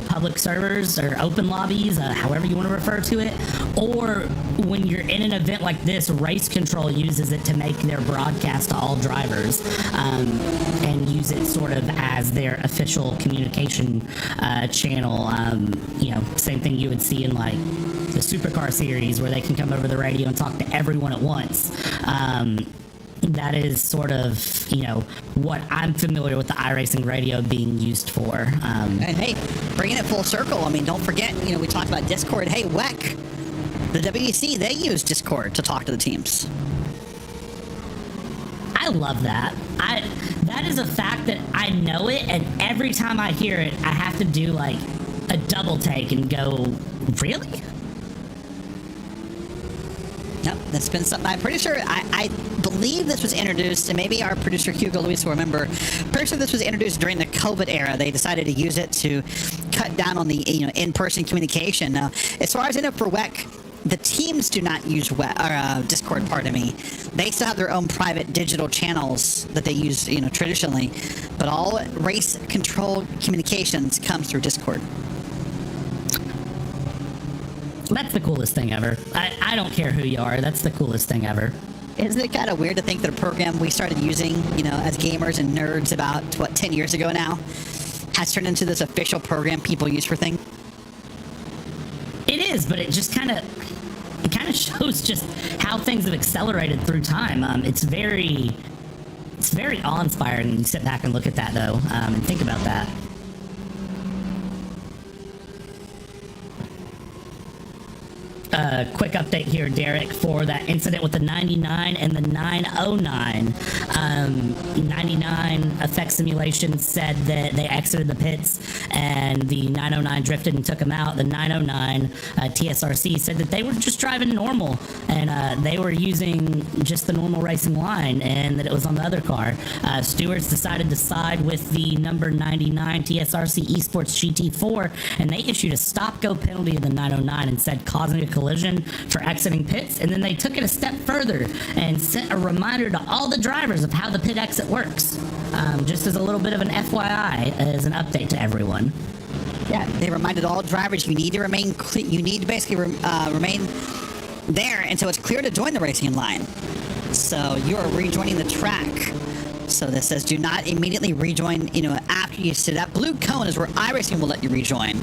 public servers or open lobbies, however you want to refer to it, or when you're in an event like this, Race Control uses it to make their broadcast to all drivers, and use it sort of as their official communication channel. Same thing you would see in like the Supercar series, where they can come over the radio and talk to everyone at once. That is sort of, what I'm familiar with the iRacing radio being used for. And hey, bringing it full circle, don't forget, we talked about Discord. Hey, WEC, the WEC, they use Discord to talk to the teams. I love that. That is a fact that I know it, and every time I hear it, I have to do like a double take and go, really? Yep, that's been something. I'm pretty sure, I believe this was introduced, and maybe our producer Hugo Luis will remember, pretty sure this was introduced during the COVID era. They decided to use it to cut down on the in-person communication. Now, as far as I know for WEC, the teams do not use Discord, pardon me. They still have their own private digital channels that they use, traditionally, but all race control communications comes through Discord. That's the coolest thing ever. I don't care who you are. That's the coolest thing ever. Isn't it kind of weird to think that a program we started using, as gamers and nerds about, 10 years ago now, has turned into this official program people use for things? is, but it just kind of shows just how things have accelerated through time. It's very awe-inspiring when you sit back and look at that, though, and think about that. Quick update here, Derek, for that incident with the 99 and the 909. 99 Effect Simulation said that they exited the pits and the 909 drifted and took them out. The 909 TSRC said that they were just driving normal and they were using just the normal racing line and that it was on the other car. Stewards decided to side with the number 99 TSRC eSports GT4 and they issued a stop-go penalty to the 909 and said causing a collision for exiting pits, and then they took it a step further and sent a reminder to all the drivers of how the pit exit works, just as a little bit of an FYI, as an update to everyone. Yeah, they reminded all drivers you need to remain you need to basically remain there until it's clear to join the racing line. So you are rejoining the track. So this says do not immediately rejoin, after you sit. That blue cone is where iRacing will let you rejoin.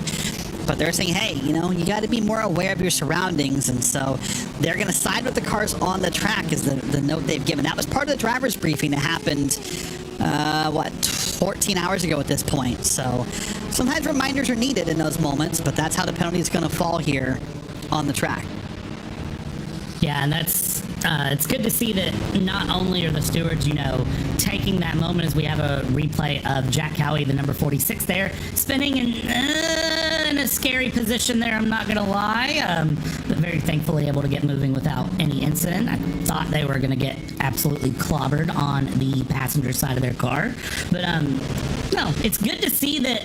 But they're saying, hey, you got to be more aware of your surroundings. And so they're going to side with the cars on the track is the note they've given. That was part of the driver's briefing that happened, 14 hours ago at this point. So sometimes reminders are needed in those moments, but that's how the penalty is going to fall here on the track. Yeah, and it's good to see that not only are the stewards, taking that moment as we have a replay of Jack Cowie, the number 46 there, spinning in a scary position there, I'm not going to lie, but very thankfully able to get moving without any incident. I thought they were going to get absolutely clobbered on the passenger side of their car. But, no, it's good to see that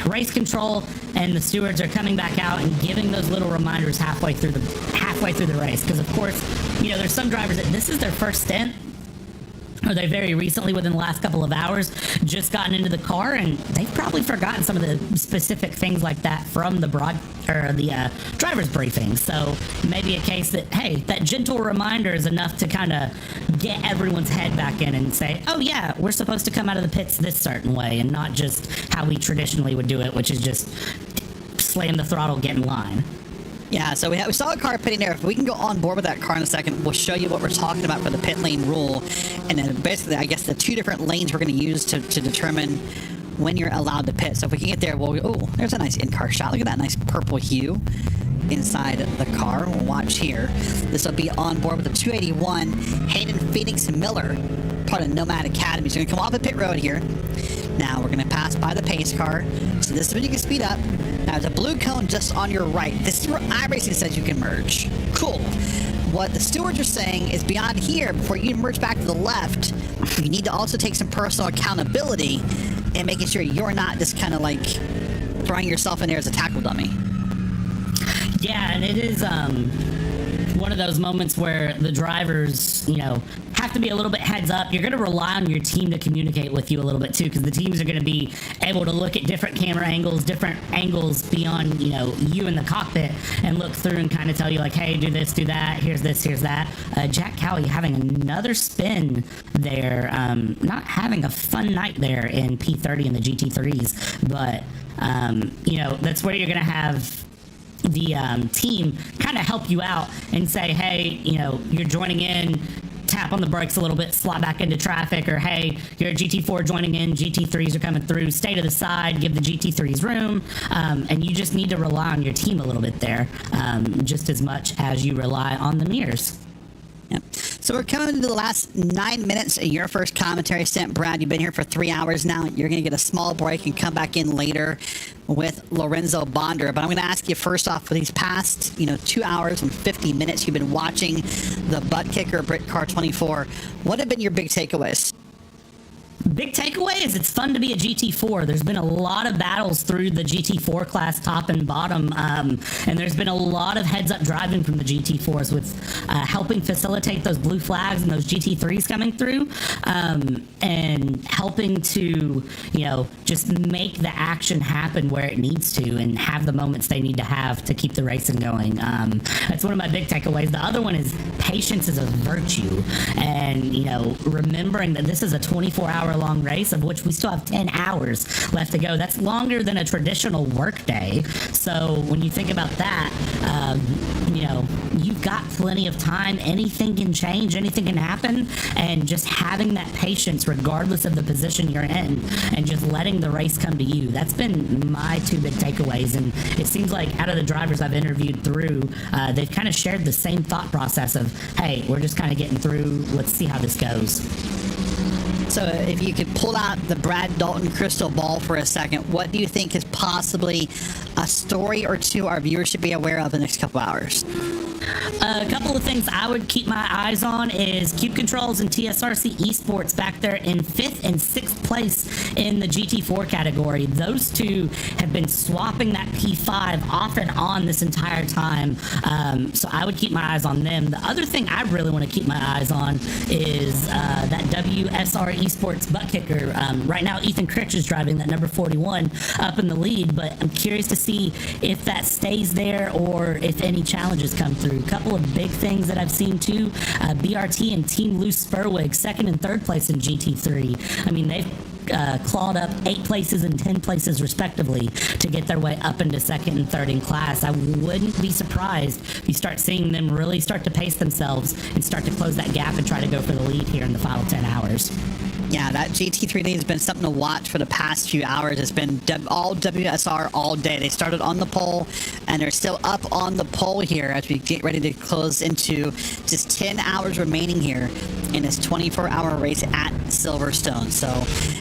race control and the stewards are coming back out and giving those little reminders halfway through the race, because of course there's some drivers that this is their first stint, or they very recently, within the last couple of hours, just gotten into the car, and they've probably forgotten some of the specific things like that from the driver's briefing. So maybe a case that, hey, that gentle reminder is enough to kind of get everyone's head back in and say, oh yeah, we're supposed to come out of the pits this certain way, and not just how we traditionally would do it, which is just slam the throttle, get in line. Yeah, so we saw a car pitting there. If we can go on board with that car in a second, we'll show you what we're talking about for the pit lane rule. And then basically, I guess the two different lanes we're going to use to determine when you're allowed to pit. So if we can get there, there's a nice in-car shot. Look at that nice purple hue inside the car. We'll watch here. This will be on board with the 281 Hayden Phoenix Miller, part of Nomad Academy. So we're going to come off the pit road here. Now we're going to pass by the pace car. So this is when you can speed up. Now there's a blue cone just on your right. This is where iRacing says you can merge. Cool. What the stewards are saying is beyond here, before you merge back to the left, you need to also take some personal accountability and making sure you're not just kind of like throwing yourself in there as a tackle dummy. Yeah, and it is one of those moments where the drivers, have to be a little bit heads up. You're going to rely on your team to communicate with you a little bit too, because the teams are going to be able to look at different camera angles, different angles beyond, you in the cockpit, and look through and kind of tell you like, hey, do this, do that, here's this, here's that. Jack Cowie having another spin there, not having a fun night there in P30 and the GT3s, but, that's where you're going to have the team kind of help you out and say, hey, you're joining in, tap on the brakes a little bit, slot back into traffic, or hey, you're a GT4 joining in, GT3s are coming through, stay to the side, give the GT3s room, and you just need to rely on your team a little bit there, just as much as you rely on the mirrors. Yep. So we're coming to the last 9 minutes of your first commentary stint. Brad, you've been here for 3 hours now. You're going to get a small break and come back in later with Lorenzo Bonder. But I'm going to ask you first off, for these past 2 hours and 50 minutes you've been watching the Buttkicker Britcar 24, what have been your big takeaways? Big takeaway is it's fun to be a GT4. There's been a lot of battles through the GT4 class, top and bottom, and there's been a lot of heads-up driving from the GT4s with helping facilitate those blue flags and those GT3s coming through, and helping to, just make the action happen where it needs to and have the moments they need to have to keep the racing going. That's one of my big takeaways. The other one is patience is a virtue, and, remembering that this is a 24-hour long race, of which we still have 10 hours left to go. That's longer than a traditional work day. So when you think about that, you've got plenty of time. Anything can change, anything can happen, and just having that patience regardless of the position you're in and just letting the race come to you. That's been my two big takeaways, and it seems like out of the drivers I've interviewed through, they've kind of shared the same thought process of, hey, we're just kind of getting through, let's see how this goes. So if you could pull out the Brad Dalton crystal ball for a second, what do you think is possibly a story or two our viewers should be aware of in the next couple hours? A couple of things I would keep my eyes on is Cube Controls and TSRC eSports back there in 5th and 6th place in the GT4 category. Those two have been swapping that P5 off and on this entire time. So I would keep my eyes on them. The other thing I really want to keep my eyes on is that WSR eSports Buttkicker. Right now, Ethan Critch is driving that number 41 up in the lead, but I'm curious to see if that stays there or if any challenges come through. A couple of big things that I've seen too, BRT and Team Loose Spurwig, 2nd and 3rd place in GT3. I mean, they've clawed up 8 places and 10 places respectively to get their way up into 2nd and 3rd in class. I wouldn't be surprised if you start seeing them really start to pace themselves and start to close that gap and try to go for the lead here in the final 10 hours. Yeah, that GT3 lead has been something to watch for the past few hours. It's been all WSR all day. They started on the pole, and they're still up on the pole here as we get ready to close into just 10 hours remaining here in this 24-hour race at Silverstone. So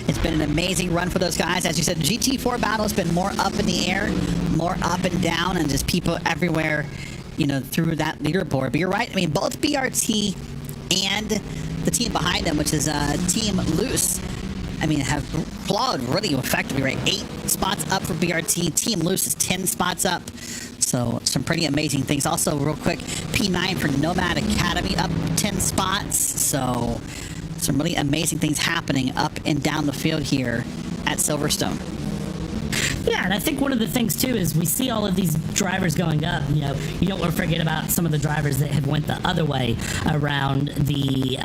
it's been an amazing run for those guys. As you said, the GT4 battle has been more up in the air, more up and down, and just people everywhere, through that leaderboard. But you're right. I mean, both BRT and the team behind them, which is Team Loose, have clawed really effectively, right? 8 spots up for BRT. Team Loose is 10 spots up. So some pretty amazing things. Also, real quick, P9 for Nomad Academy up 10 spots. So some really amazing things happening up and down the field here at Silverstone. Yeah, and I think one of the things too is we see all of these drivers going up. You don't want to forget about some of the drivers that have went the other way around the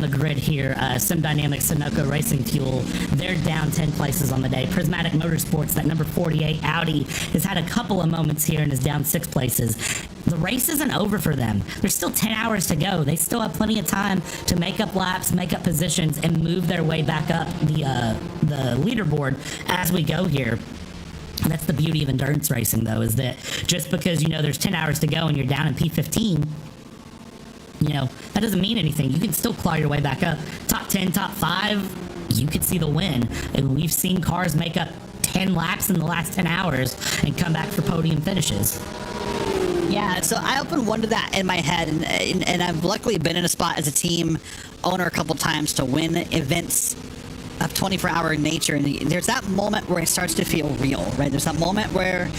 grid here. Sim Dynamics, Sunoco Racing Fuel, they're down 10 places on the day. Prismatic Motorsports, that number 48 Audi, has had a couple of moments here and is down 6 places. The race isn't over for them. There's still 10 hours to go. They still have plenty of time to make up laps, make up positions, and move their way back up the leaderboard as we go here. And that's the beauty of endurance racing, though, is that just because, there's 10 hours to go and you're down in P15, that doesn't mean anything. You can still claw your way back up. Top 10, top 5, you could see the win. And we've seen cars make up 10 laps in the last 10 hours and come back for podium finishes. Yeah, so I often wonder that in my head, and I've luckily been in a spot as a team owner a couple times to win events of 24-hour nature, and there's that moment where it starts to feel real, right? There's that moment where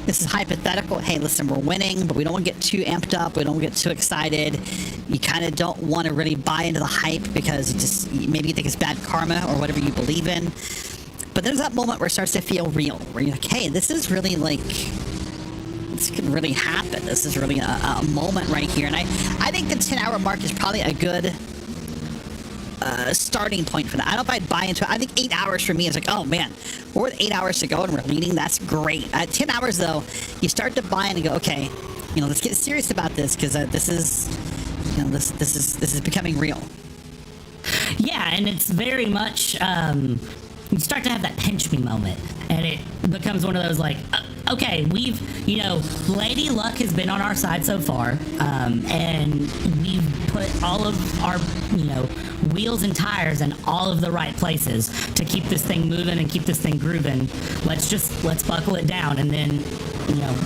this is hypothetical. Hey, listen, we're winning, but we don't want to get too amped up. We don't want to get too excited. You kind of don't want to really buy into the hype because maybe you think it's bad karma or whatever you believe in. But there's that moment where it starts to feel real, where you're like, hey, this is really this could really happen. This is really a moment right here. And I think the 10-hour mark is probably a good starting point for that. I don't know if I'd buy into it. I think 8 hours for me is like, oh man, we're with 8 hours to go and we're leading. That's great. At 10 hours though, you start to buy in and go, okay, let's get serious about this because this is becoming real. Yeah, and it's very much you start to have that pinch me moment, and it becomes one of those like, okay, we've, Lady Luck has been on our side so far, and we've put all of our, wheels and tires in all of the right places to keep this thing moving and keep this thing grooving. Let's buckle it down, and then,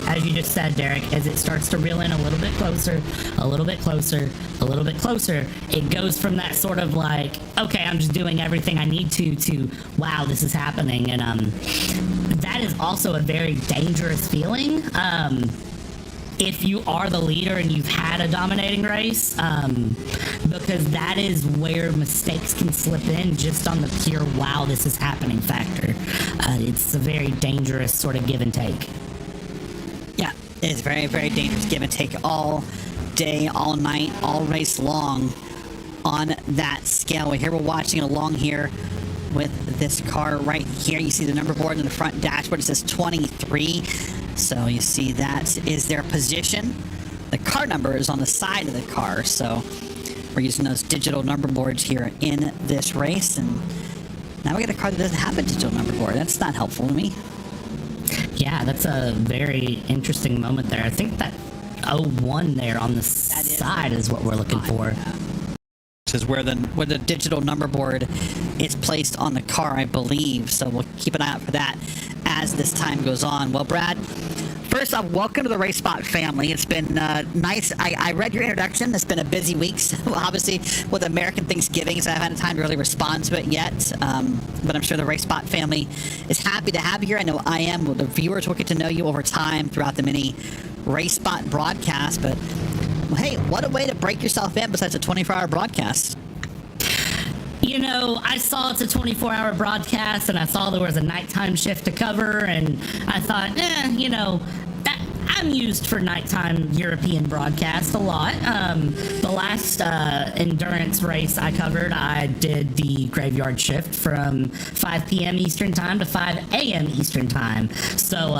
as you just said, Derek, as it starts to reel in a little bit closer, a little bit closer, a little bit closer, it goes from that sort of like, okay, I'm just doing everything I need to wow, this is happening. And that is also a very dangerous feeling if you are the leader and you've had a dominating race, because that is where mistakes can slip in just on the pure wow, this is happening factor. It's a very dangerous sort of give and take. Yeah, it's very, very dangerous give and take all day, all night, all race long. on that scale. We're watching along here with this car right here. You see the number board in the front dashboard. It says 23. So you see that is their position. The car number is on the side of the car. So we're using those digital number boards here in this race. And now we got a car that doesn't have a digital number board. That's not helpful to me. Yeah, that's a very interesting moment there. I think that 01 there on the side is what we're looking for. Is where the digital number board is placed on the car, I believe. So we'll keep an eye out for that as this time goes on. Well, Brad, first off, welcome to the RaceSpot family. It's been nice. I read your introduction. It's been a busy week, obviously, with American Thanksgiving, so I haven't had time to really respond to it yet. But I'm sure the RaceSpot family is happy to have you here. I know I am. Well, the viewers will get to know you over time throughout the many RaceSpot broadcasts. But, well, hey, what a way to break yourself in besides a 24-hour broadcast. You know, I saw it's a 24-hour broadcast, and I saw there was a nighttime shift to cover, and I thought, you know, I'm used for nighttime European broadcast a lot. The last endurance race I covered, I did the graveyard shift from 5 p.m. Eastern Time to 5 a.m. Eastern Time. So,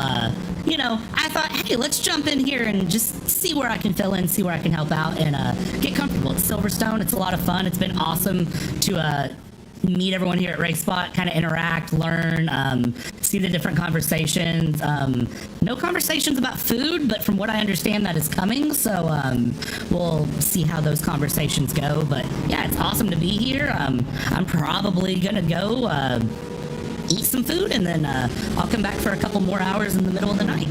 you know, I thought, hey, let's jump in here and just see where I can fill in, see where I can help out, and get comfortable. It's Silverstone. It's a lot of fun. It's been awesome to meet everyone here at RaceSpot, kind of interact, learn, see the different conversations. No conversations about food, but from what I understand, that is coming. So we'll see how those conversations go. But yeah, it's awesome to be here. I'm probably gonna go eat some food, and then I'll come back for a couple more hours in the middle of the night.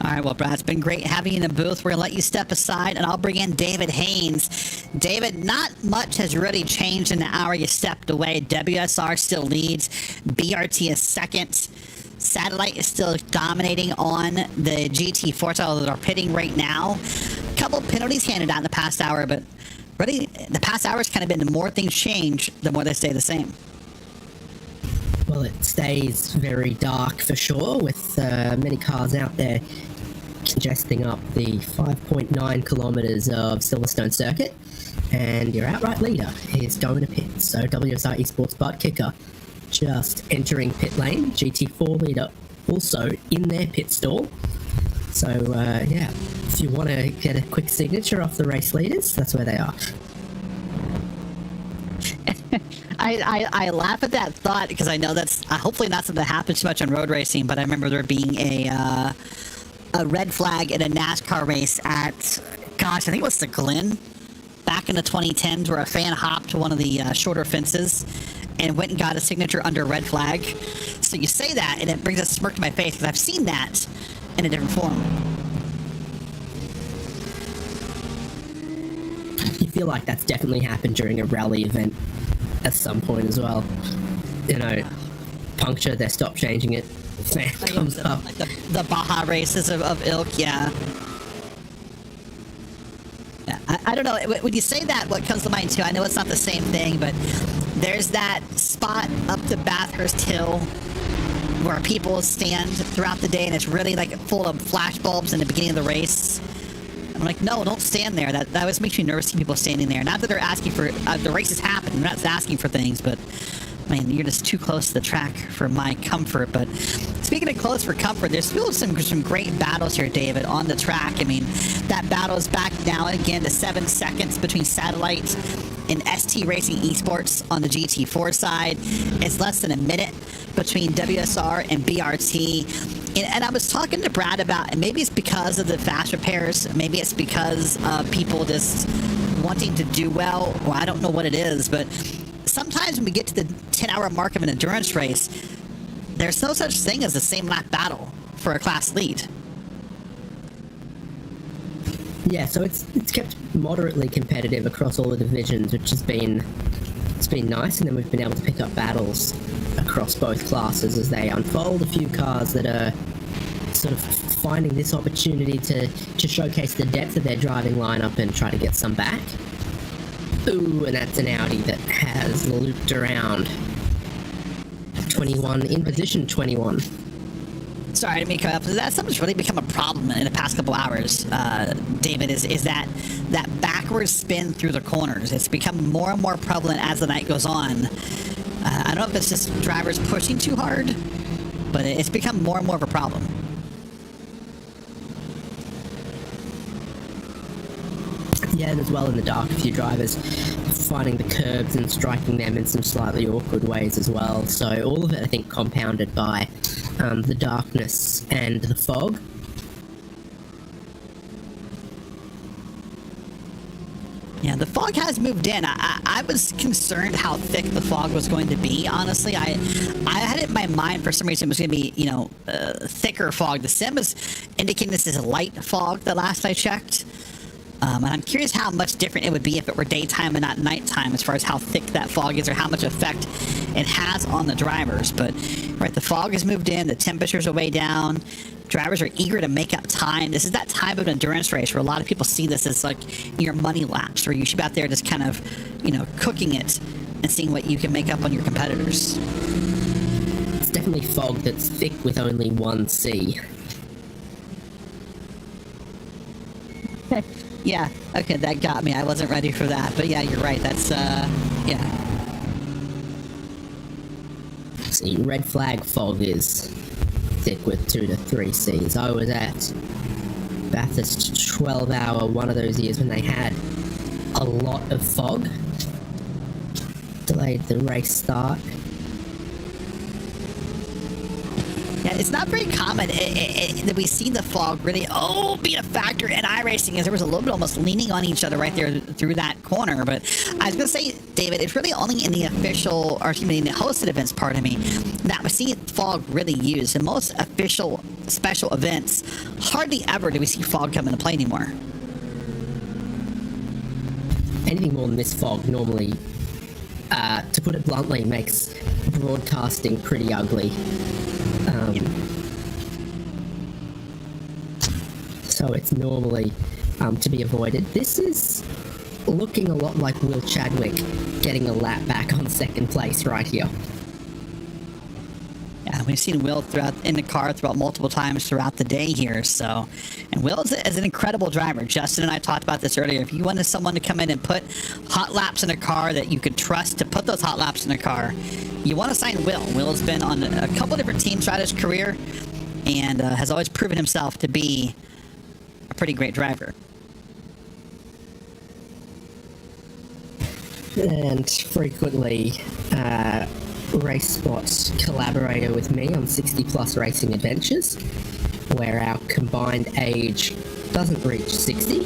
All right, well, Brad, it's been great having you in the booth. We're going to let you step aside, and I'll bring in David Haynes. David, not much has really changed in the hour you stepped away. WSR still leads. BRT is second. Satellite is still dominating on the GT4 title that are pitting right now. A couple penalties handed out in the past hour, but really, the past hour has kind of been the more things change, the more they stay the same. Well, it stays very dark for sure, with many cars out there congesting up the 5.9 kilometers of Silverstone circuit, and your outright leader is going to pit. So WSR eSports Buttkicker just entering pit lane. GT4 leader also in their pit stall. So yeah, if you want to get a quick signature off the race leaders, that's where they are. I laugh at that thought because I know that's hopefully not something that happens too much on road racing, but I remember there being a red flag in a NASCAR race at, gosh, I think it was the Glen back in the 2010s, where a fan hopped one of the shorter fences and went and got a signature under a red flag. So you say that and it brings a smirk to my face because I've seen that in a different form. You feel like that's definitely happened during a rally event at some point as well. You know, puncture, they stop changing it, fan comes up. Like the Baja races of ilk, yeah. Yeah, I don't know. When you say that, what comes to mind too, I know it's not the same thing, but there's that spot up the Bathurst Hill where people stand throughout the day and it's really like full of flash bulbs in the beginning of the race. I'm like, no, don't stand there. That always makes me nervous seeing people standing there. Not that they're asking for the race is happening. They're not asking for things, but I mean, you're just too close to the track for my comfort. But speaking of close for comfort, there's still some great battles here, David, on the track. I mean, that battle is back now again to 7 seconds between Satellite and ST Racing Esports on the GT4 side. It's less than a minute between WSR and BRT. And I was talking to Brad about, and maybe it's because of the fast repairs, maybe it's because of people just wanting to do well, or I don't know what it is, but sometimes when we get to the 10-hour mark of an endurance race, there's no such thing as the same lap battle for a class lead. Yeah, so it's kept moderately competitive across all the divisions, which has been nice, and then we've been able to pick up battles across both classes as they unfold. A few cars that are sort of finding this opportunity to showcase the depth of their driving lineup and try to get some back. Ooh, and that's an Audi that has looped around. 21 in position 21. Sorry to make up. That's something that's really become a problem in the past couple hours, David, is that that backwards spin through the corners. It's become more and more prevalent as the night goes on. I don't know if it's just drivers pushing too hard, but it's become more and more of a problem. Yeah, and as well in the dark, a few drivers finding the curbs and striking them in some slightly awkward ways as well. So all of it, I think, compounded by the darkness and the fog. Yeah, the fog has moved in. I was concerned how thick the fog was going to be, honestly. I had it in my mind for some reason it was going to be, thicker fog. The sim is indicating this is a light fog the last I checked. And I'm curious how much different it would be if it were daytime and not nighttime as far as how thick that fog is or how much effect it has on the drivers. But, right, the fog has moved in, the temperatures are way down, drivers are eager to make up time. This is that type of endurance race where a lot of people see this as like your money laps, where you should be out there just kind of, cooking it and seeing what you can make up on your competitors. It's definitely fog that's thick with only one C. Yeah, okay, that got me. I wasn't ready for that. But yeah, you're right. That's, yeah. See, red flag fog is thick with 2 to 3 Cs. I was at Bathurst 12-hour one of those years when they had a lot of fog. Delayed the race start. Yeah, it's not very common that we see the fog really, be a factor in iRacing, as there was a little bit almost leaning on each other right there through that corner. But I was going to say, David, it's really only in the official, or excuse me, in the hosted events, pardon me, that we see fog really used. In most official special events, hardly ever do we see fog come into play anymore. Anything more than this fog normally, to put it bluntly, makes broadcasting pretty ugly. So it's normally to be avoided. This is looking a lot like Will Chadwick getting a lap back on second place right here. Yeah, we've seen Will in the car throughout multiple times throughout the day here. So, and Will is an incredible driver. Justin and I talked about this earlier. If you wanted someone to come in and put hot laps in a car that you could trust to put those hot laps in a car, you want to sign Will. Will has been on a couple different teams throughout his career and has always proven himself to be a pretty great driver. And frequently race spot collaborator with me on 60 plus racing adventures, where our combined age doesn't reach 60,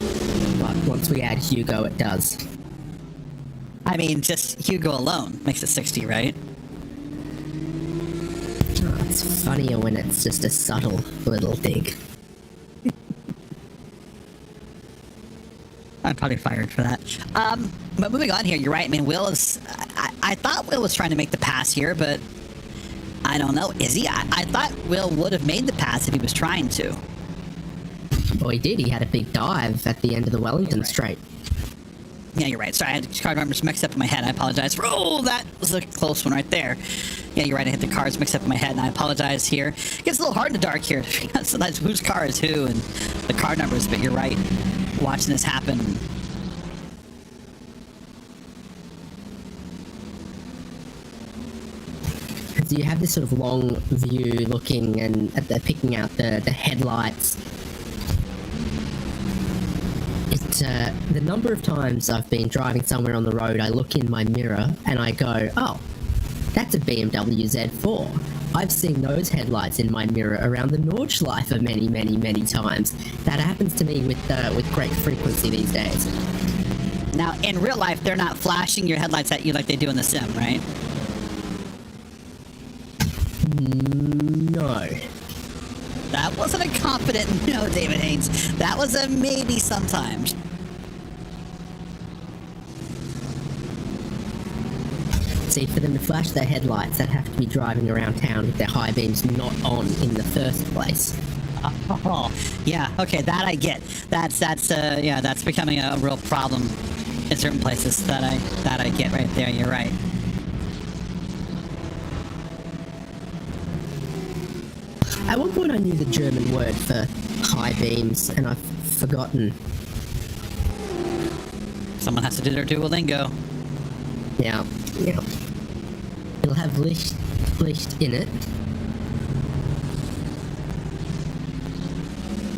but once we add Hugo it does. I mean, just Hugo alone makes it 60, right? Oh, it's funnier when it's just a subtle little dig. I'm probably fired for that. But moving on here, you're right. I mean, Will is... I thought Will was trying to make the pass here, but I don't know. Is he? I thought Will would have made the pass if he was trying to. Well, he did. He had a big dive at the end of the Wellington straight. Yeah, you're right. Sorry, I had card numbers mixed up in my head. I apologize. Oh, that was a close one right there. Yeah, you're right. I had the cards mixed up in my head, and I apologize here. It gets a little hard in the dark here. Sometimes whose car is who and the card numbers, but you're right. Watching this happen. So you have this sort of long view looking and at picking out the headlights. The number of times I've been driving somewhere on the road, I look in my mirror and I go, oh, that's a BMW Z4. I've seen those headlights in my mirror around the Nordschleife many, many, many times. That happens to me with great frequency these days. Now, in real life, they're not flashing your headlights at you like they do in the sim, right? No. That wasn't a confident no, David Haynes. That was a maybe sometimes. See, for them to flash their headlights, they'd have to be driving around town with their high beams not on in the first place. Oh, yeah, okay, that I get. That's becoming a real problem in certain places. That I get right there. You're right. At one point I knew the German word for high beams, and I've forgotten Someone has to do their Duolingo. Yeah. It'll have Licht in it.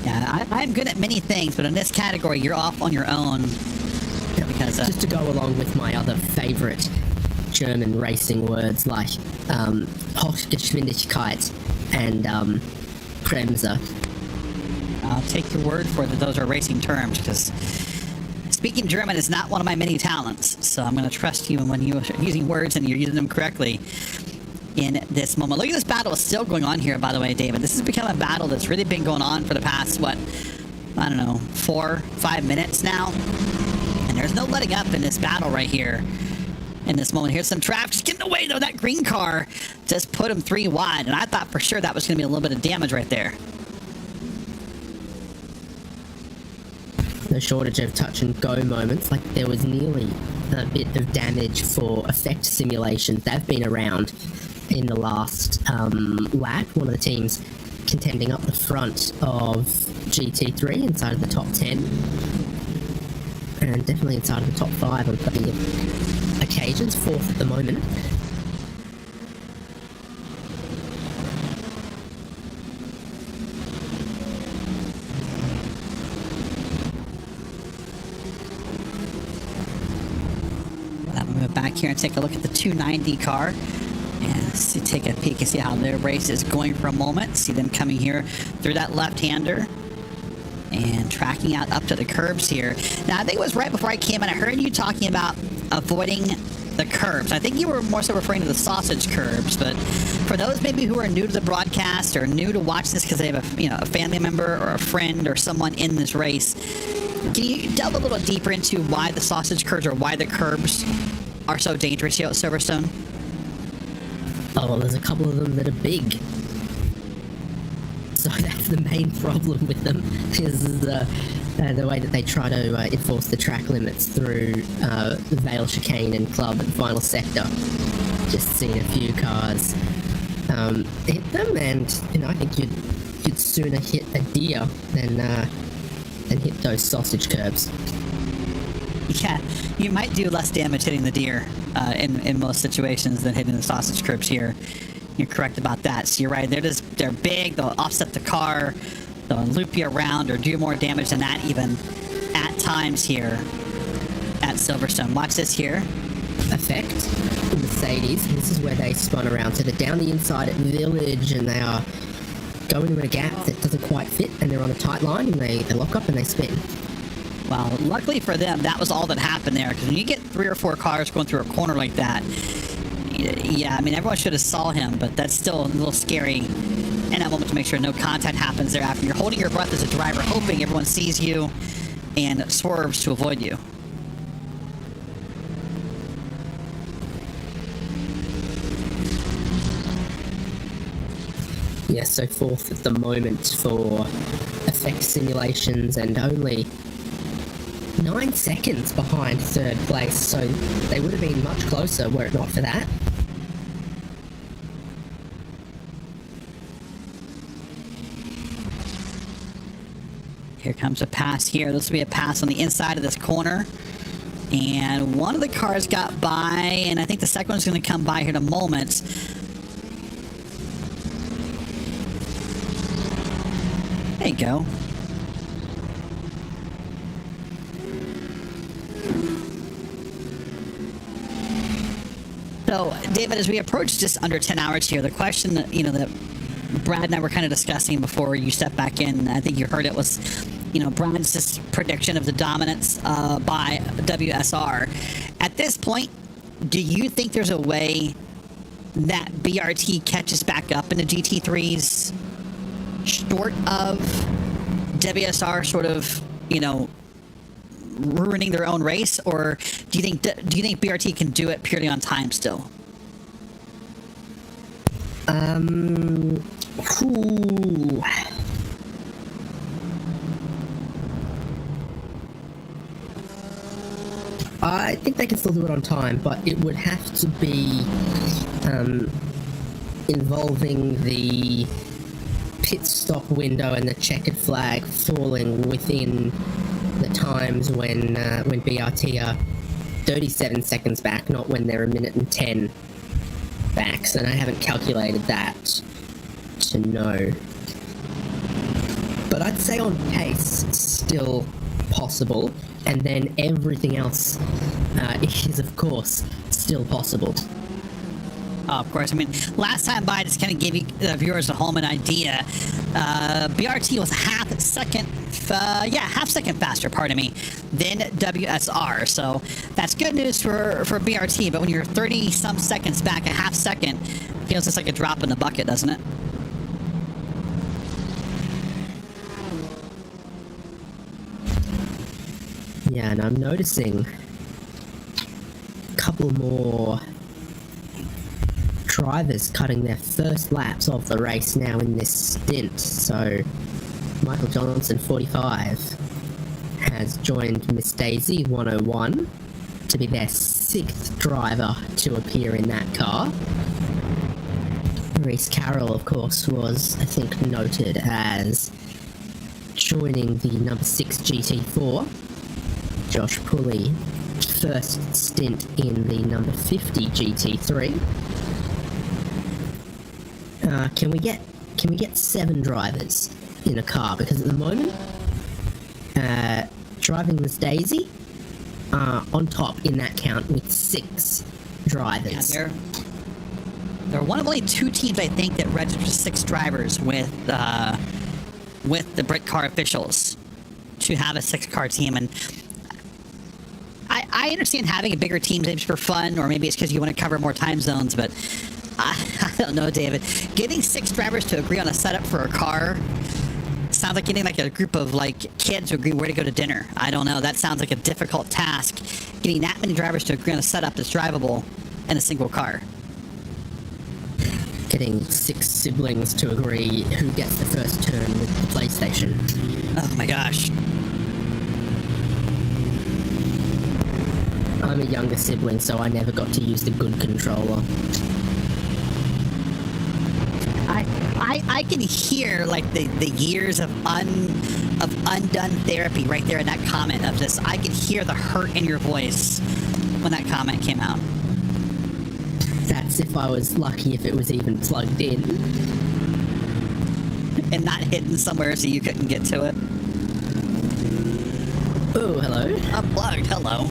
Yeah, I'm good at many things, but in this category, you're off on your own. Because just to go along with my other favourite German racing words like Hochgeschwindigkeit and Bremse. I'll take your word for that those are racing terms, because speaking German is not one of my many talents, so I'm going to trust you when you're using words and you're using them correctly in this moment. Look at this battle is still going on here, by the way, David. This has become a battle that's really been going on for the past, 4-5 minutes now. And there's no letting up in this battle right here. In this moment, here's some traffic. Just getting away, though. That green car just put him 3 wide, and I thought for sure that was going to be a little bit of damage right there. No shortage of touch and go moments. Like, there was nearly a bit of damage for effect simulations. They've been around in the last lap. One of the teams contending up the front of GT3 inside of the top 10. And definitely inside of the top 5 on plenty of occasions. 4th at the moment. I'm going to go back here and take a look at the 290 car and take a peek and see how their race is going for a moment. See them coming here through that left-hander and tracking out up to the curbs here. Now, I think it was right before I came in, I heard you talking about avoiding the curbs. I think you were more so referring to the sausage curbs, but for those maybe who are new to the broadcast or new to watch this because they have a family member or a friend or someone in this race, can you delve a little deeper into why the sausage curbs or why the curbs are so dangerous here at Silverstone? Oh, well, there's a couple of them that are big. So that's the main problem with them, is the way that they try to enforce the track limits through the Vale Chicane and Club and Final Sector. Just seen a few cars hit them, and I think you'd sooner hit a deer than hit those sausage curbs. Yeah, you might do less damage hitting the deer in most situations than hitting the sausage curbs here. You're correct about that. So you're right. They're big. They'll offset the car. They'll loop you around or do more damage than that even at times here at Silverstone. Watch this here. Effect. Mercedes. This is where they spun around. So they're down the inside at Village, and they are going into a gap that doesn't quite fit, and they're on a tight line, and they lock up and they spin. Well, luckily for them, that was all that happened there. Because when you get 3 or 4 cars going through a corner like that, yeah, I mean, everyone should have saw him, but that's still a little scary in that moment to make sure no contact happens there after. You're holding your breath as a driver, hoping everyone sees you and swerves to avoid you. Yeah, so 4th at the moment for effect simulations, and only 9 seconds behind 3rd place, so they would have been much closer were it not for that. Here comes a pass here. This will be a pass on the inside of this corner. And one of the cars got by, and I think the second one's going to come by here in a moment. There you go. So, David, as we approach just under 10 hours here, the question that, that Brad and I were kind of discussing before you stepped back in, I think you heard it, was, Brad's just prediction of the dominance by WSR. At this point, do you think there's a way that BRT catches back up in the GT3s short of WSR sort of, ruining their own race, or do you think BRT can do it purely on time still? I think they can still do it on time, but it would have to be involving the pit stop window and the checkered flag falling within the times when BRT are 37 seconds back, not when they're 1 minute and 10 back. So I haven't calculated that to know. But I'd say on pace, still possible. And then everything else is, of course, still possible. Oh, of course. I mean, last time by, just kind of gave you viewers at home an idea. BRT was half second faster, pardon me, than WSR. So that's good news for BRT. But when you're 30-some seconds back, a half second, feels just like a drop in the bucket, doesn't it? Yeah, and I'm noticing a couple more drivers cutting their first laps of the race now in this stint. So Michael Johnson, 45, has joined Miss Daisy, 101, to be their 6th driver to appear in that car. Reese Carroll, of course, was, I think, noted as joining the number 6 GT4. Josh Pulley, first stint in the number 50 GT3. Can we get 7 drivers in a car? Because at the moment, driving Miss Daisy on top in that count with 6 drivers. Yeah, they're one of only 2 teams, I think, that registered 6 drivers with the Britcar officials to have a 6-car team. And I understand having a bigger team maybe for fun, or maybe it's because you want to cover more time zones, but I don't know, David. Getting 6 drivers to agree on a setup for a car sounds like getting like a group of like kids to agree where to go to dinner. I don't know. That sounds like a difficult task. Getting that many drivers to agree on a setup that's drivable in a single car. Getting 6 siblings to agree who gets the first turn with the PlayStation. Oh my gosh. I'm a younger sibling, so I never got to use the good controller. I can hear like the years of undone therapy right there in that comment of this. I could hear the hurt in your voice when that comment came out. That's if I was lucky, if it was even plugged in. And not hidden somewhere so you couldn't get to it. Oh, hello. Unplugged, hello.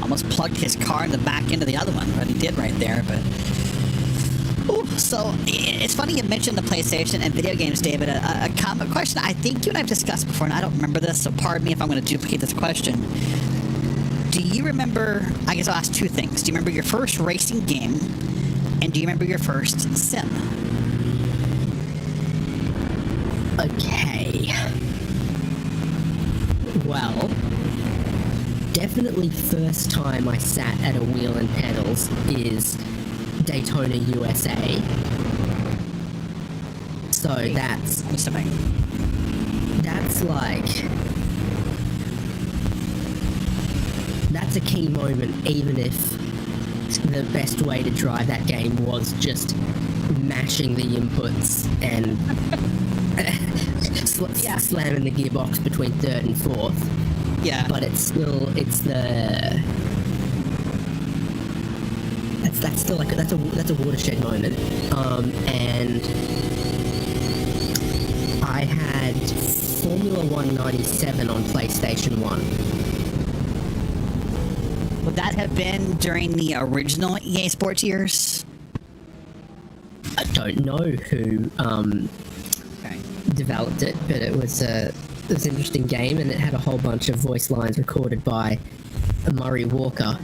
Almost plugged his car in the back end of the other one, but he did right there, but... Ooh, so, it's funny you mentioned the PlayStation and video games, David. A common question I think you and I have discussed before, and I don't remember this, so pardon me if I'm going to duplicate this question. Do you remember... I guess I'll ask 2 things. Do you remember your first racing game? And do you remember your first sim? Okay. Well... Definitely first time I sat at a wheel and pedals is Daytona USA. So that's like... That's a key moment, even if the best way to drive that game was just mashing the inputs and slamming the gearbox between 3rd and 4th. Yeah. But it's still, that's still like, that's a watershed moment. And I had Formula 1 97 on PlayStation 1. Would that have been during the original EA Sports years? I don't know who developed it, but it was an interesting game, and it had a whole bunch of voice lines recorded by Murray Walker.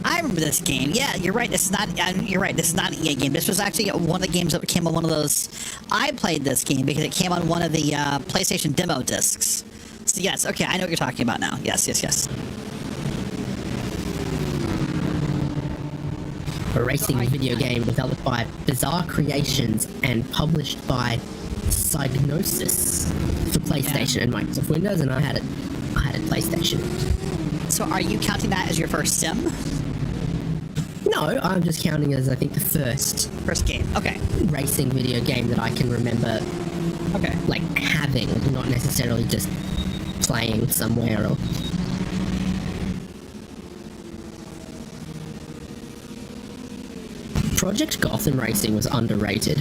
I remember this game. Yeah, you're right. This is not. You're right. This is not an EA game. This was actually one of the games that came on one of those. I played this game because it came on one of the PlayStation demo discs. So yes, okay, I know what you're talking about now. Yes. A racing video game developed by Bizarre Creations and published by Psygnosis for PlayStation and Microsoft Windows, and I had it PlayStation. So are you counting that as your first sim? No, I'm just counting as, I think, the first game. Okay. Racing video game that I can remember Okay. Like having, not necessarily just playing somewhere or. Project Gotham Racing was underrated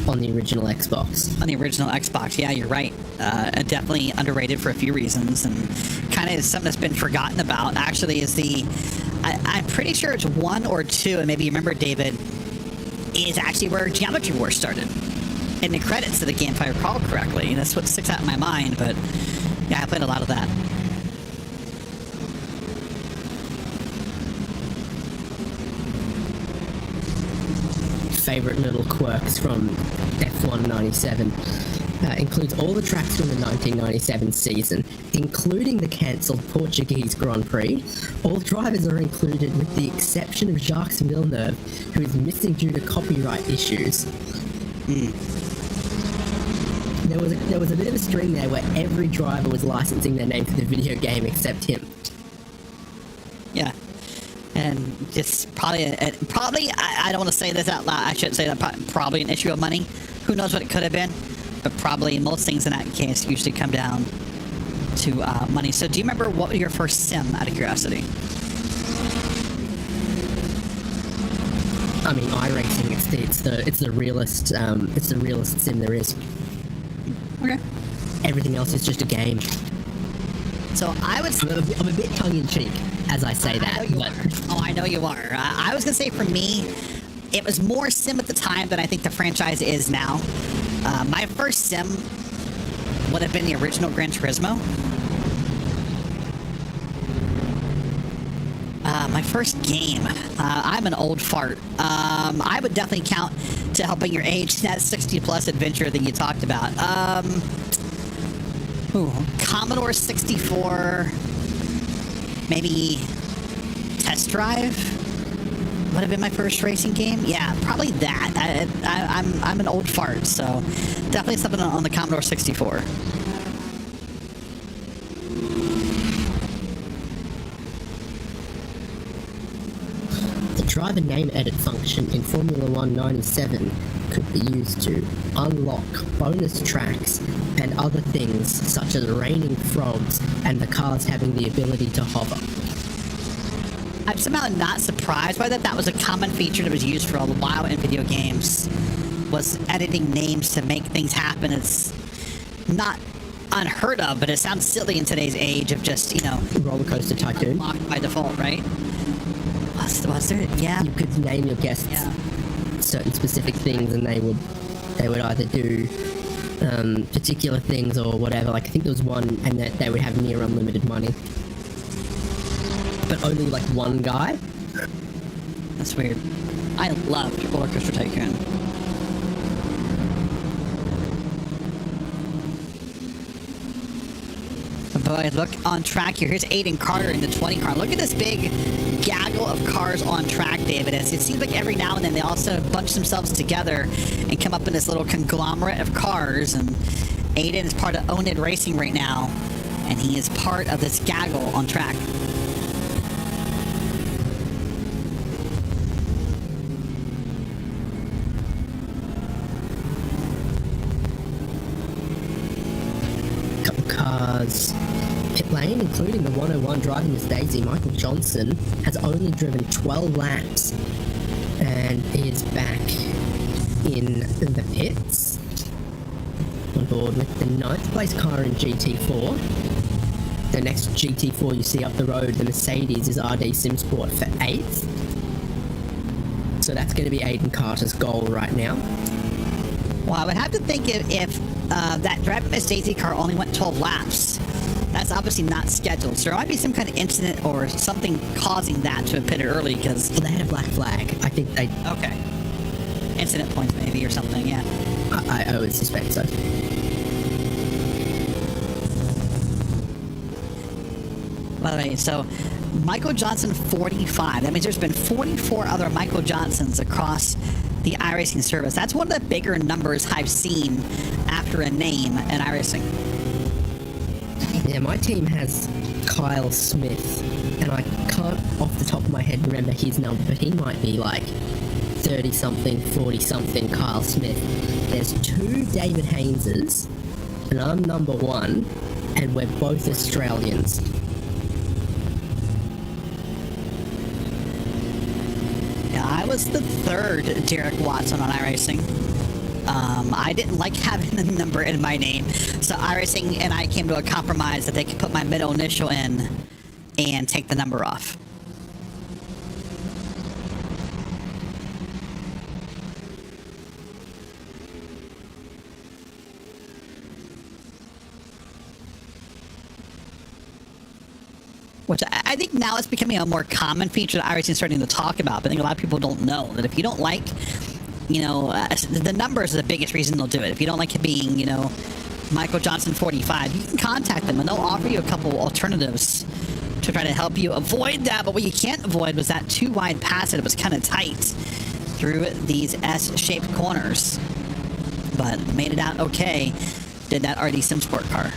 on the original Xbox. On the original Xbox, yeah, you're right. Definitely underrated for a few reasons, and kind of something that's been forgotten about. Actually, is I'm pretty sure it's 1 or 2, and maybe you remember, David, is actually where Geometry Wars started. In the credits of the game, if I recall correctly. That's what sticks out in my mind, but yeah, I played a lot of that. Favorite little quirks from F1 97 includes all the tracks from the 1997 season, including the cancelled Portuguese Grand Prix. All drivers are included with the exception of Jacques Villeneuve, who is missing due to copyright issues. There was a bit of a string there where every driver was licensing their name for the video game except him. Yeah. And just probably, I don't want to say this out loud. I shouldn't say that. Probably an issue of money. Who knows what it could have been? But probably most things in that case usually come down to money. So, do you remember what was your first sim? Out of curiosity. I mean, iRacing. It's the realest sim there is. Okay. Everything else is just a game. So I would. I'm a bit tongue in cheek as I say that. I know you are. I was gonna say for me, it was more sim at the time than I think the franchise is now. My first sim would have been the original Gran Turismo. My first game. I'm an old fart. I would definitely count to helping your age that 60+ adventure that you talked about. Commodore 64. Maybe Test Drive would have been my first racing game. Yeah, probably that. I'm an old fart, so definitely something on the Commodore 64. The driver name edit function in Formula 1 97 could be used to unlock bonus tracks and other things such as raining frogs and the cars having the ability to hover. I'm somehow not surprised by that. That was a common feature that was used for a while in video games, was editing names to make things happen. It's not unheard of, but it sounds silly in today's age of just, Roller Coaster Tycoon. Unlocked by default, right? Was there? Yeah. You could name your guests certain specific things, and they would either do particular things or whatever. Like I think there was one, and that they would have near unlimited money, but only like one guy. That's weird. I loved Roller Coaster Tycoon. But look on track here. Here's Aiden Carter in the 20 car. Look at this big gaggle of cars on track, David. It seems like every now and then they also bunch themselves together and come up in this little conglomerate of cars. And Aiden is part of Owned Racing right now, and he is part of this gaggle on track. Couple cars. Pit lane, including the 101 driving as Daisy, Michael Johnson has only driven 12 laps and is back in the pits on board with the 9th place car in GT4. The next GT4 you see up the road, the Mercedes, is RD SimSport for 8th. So that's going to be Aiden Carter's goal right now. Well, I would have to think if that driving as Daisy car only went 12 laps, that's obviously not scheduled. So there might be some kind of incident or something causing that to have pitted early because... Well, they had a black flag. I think they... Okay. Incident points maybe or something, yeah. I would suspect so. By the way, so Michael Johnson 45. That means there's been 44 other Michael Johnsons across the iRacing service. That's one of the bigger numbers I've seen after a name in iRacing. Yeah, my team has Kyle Smith, and I can't off the top of my head remember his number, but he might be like 30-something, 40-something Kyle Smith. there's 2 David Hayneses, and I'm number 1, and we're both Australians. Yeah, I was the 3rd Derek Watson on iRacing. I didn't like having the number in my name, so iRacing and I came to a compromise that they could put my middle initial in and take the number off. Which I think now it's becoming a more common feature that iRacing is starting to talk about, but I think a lot of people don't know that if you don't like, the numbers are the biggest reason they'll do it. If you don't like it being, Michael Johnson 45, you can contact them and they'll offer you a couple alternatives to try to help you avoid that. But what you can't avoid was that too wide pass that it was kind of tight through these S-shaped corners. But made it out okay. Did that RD SimSport car.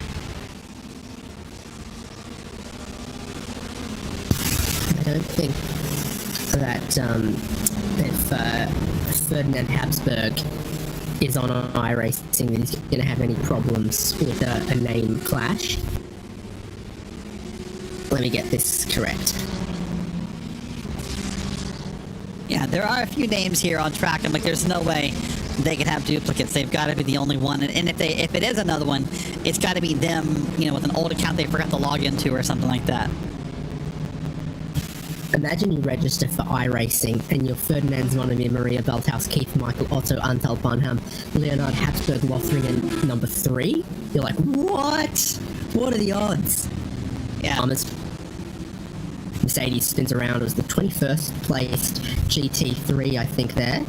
I don't think that if Ferdinand Habsburg is on iRacing, that he's going to have any problems with a name clash. Let me get this correct. Yeah, there are a few names here on track. I'm like, there's no way they could have duplicates. They've got to be the only one. And if it is another one, it's got to be them, with an old account they forgot to log into or something like that. Imagine you register for iRacing and you're Ferdinand Zvonimir, Maria Belthaus, Keith Michael, Otto, Antal Bonham, Leonard Habsburg, Lothringen, number 3. You're like, what? What are the odds? Yeah. Mercedes spins around. It was the 21st placed GT3, I think, there.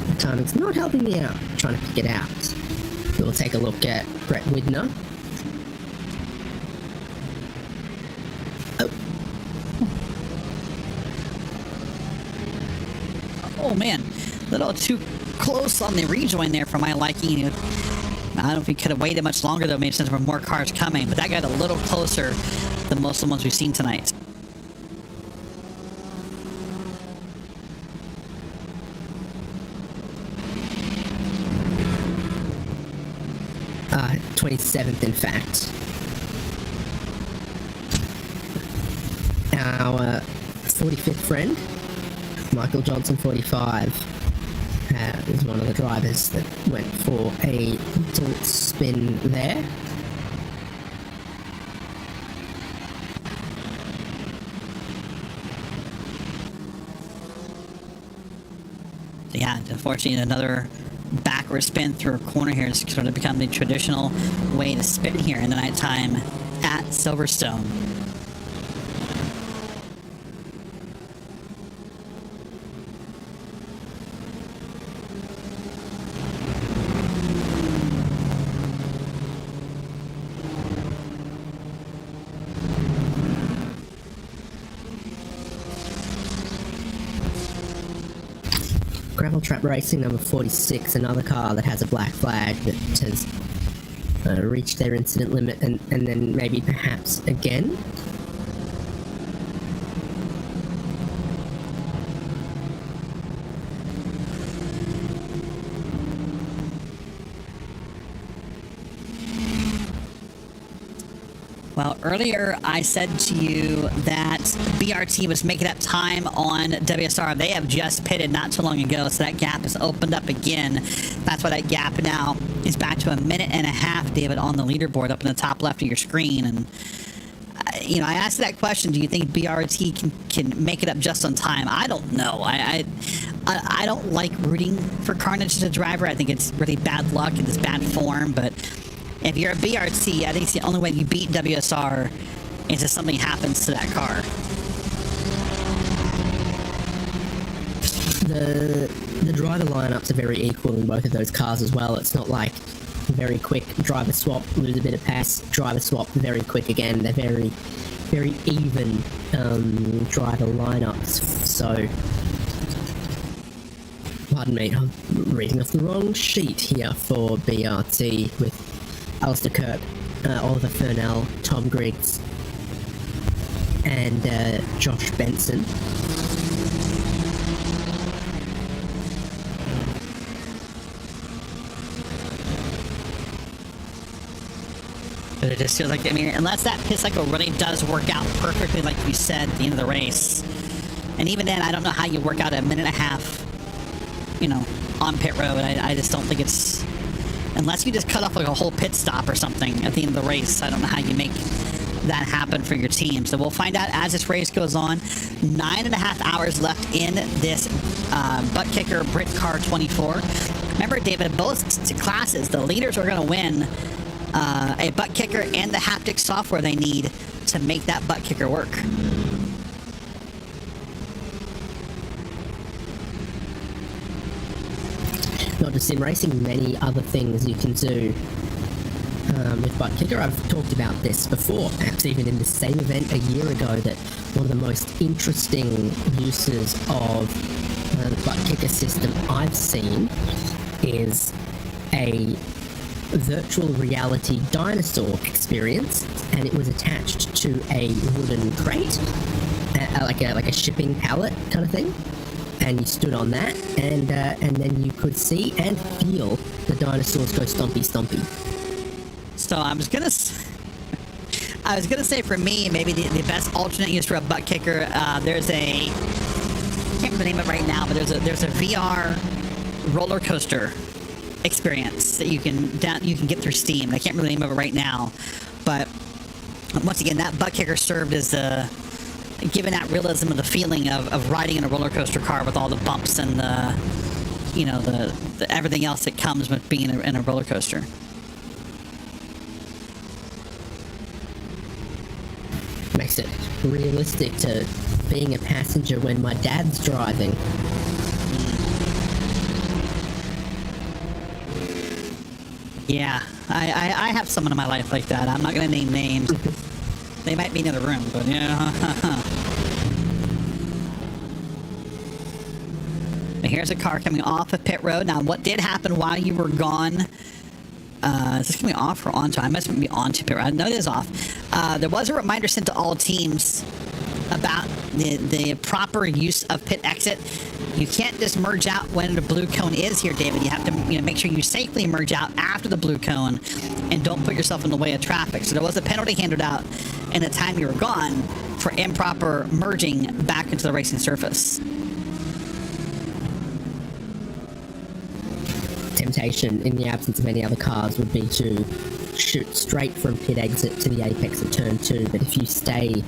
The timing's not helping me out. I'm trying to pick it out. We'll take a look at Brett Widner. Oh man, a little too close on the rejoin there for my liking. I don't know if he could have waited much longer though, maybe since there were more cars coming, but that got a little closer than most of the ones we've seen tonight. 27th, in fact. Our 45th friend, Michael Johnson 45, is one of the drivers that went for a little spin there. Yeah, unfortunately, another backward spin through a corner here has sort of become the traditional way to spin here in the nighttime at Silverstone. Gravel Trap Racing number 46, another car that has a black flag that has reached their incident limit and then maybe perhaps again. Well, earlier I said to you that BRT was making up time on WSR. They have just pitted not too long ago, so that gap has opened up again. That's why that gap now is back to a minute and a half, David, on the leaderboard up in the top left of your screen. And, I asked that question, do you think BRT can make it up just on time? I don't know. I don't like rooting for Carnage as a driver. I think it's really bad luck and it's bad form, but if you're a BRT, I think it's the only way you beat WSR is if something happens to that car. The driver lineups are very equal in both of those cars as well. It's not like very quick driver swap, lose a bit of pass, driver swap, very quick again. They're very, very even driver lineups. So, pardon me, I'm reading off the wrong sheet here for BRT with Alistair Kirk, Oliver Furnell, Tom Griggs, and Josh Benson. But it just feels like, I mean, unless that pit cycle really does work out perfectly, like you said, at the end of the race. And even then, I don't know how you work out a minute and a half, you know, on pit road. I just don't think it's... Unless you just cut off like a whole pit stop or something at the end of the race, I don't know how you make that happen for your team. So we'll find out as this race goes on. 9.5 hours left in this Buttkicker Britcar 24. Remember, David, both classes, the leaders are going to win a Buttkicker and the haptic software they need to make that Buttkicker work. Not just sim racing, many other things you can do with Buttkicker. I've talked about this before, perhaps even in the same event a year ago, that one of the most interesting uses of the Buttkicker system I've seen is a virtual reality dinosaur experience, and it was attached to a wooden crate, like a shipping pallet kind of thing. And you stood on that, and then you could see and feel the dinosaurs go stompy stompy. So I was gonna say for me, maybe the best alternate use for a Buttkicker. There's a, I can't remember the name of it right now, but there's a VR roller coaster experience that you can get through Steam. I can't remember the name of it right now, but once again, that Buttkicker served as giving that realism of the feeling of riding in a roller coaster car with all the bumps and the, you know, the everything else that comes with being in a roller coaster. Makes it realistic to being a passenger when my dad's driving. Yeah, I have someone in my life like that. I'm not going to name names. They might be in the room, but yeah. Here's a car coming off of pit road. Now, what did happen while you were gone? Is this coming off or onto? I must be onto pit road. No, it is off. There was a reminder sent to all teams about the proper use of pit exit. You can't just merge out when the blue cone is here, David. You have to make sure you safely merge out after the blue cone and don't put yourself in the way of traffic. So there was a penalty handed out in the time you were gone for improper merging back into the racing surface. Temptation, in the absence of any other cars, would be to shoot straight from pit exit to the apex of turn 2, but if you stay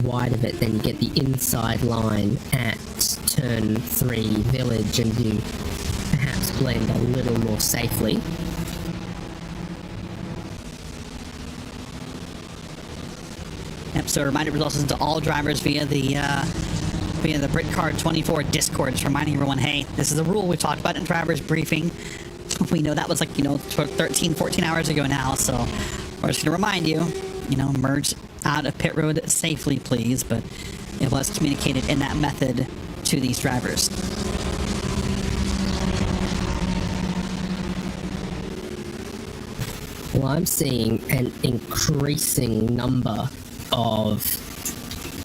wide of it, then you get the inside line at turn 3 village, and you perhaps blend a little more safely. Yep, so a reminder was also to all drivers via the Britcar 24 Discord, just reminding everyone, hey, this is a rule we talked about in drivers briefing. We know that was 13, 14 hours ago now, so we're just going to remind you, merge out of pit road safely, please. But it was communicated in that method to these drivers. Well, I'm seeing an increasing number of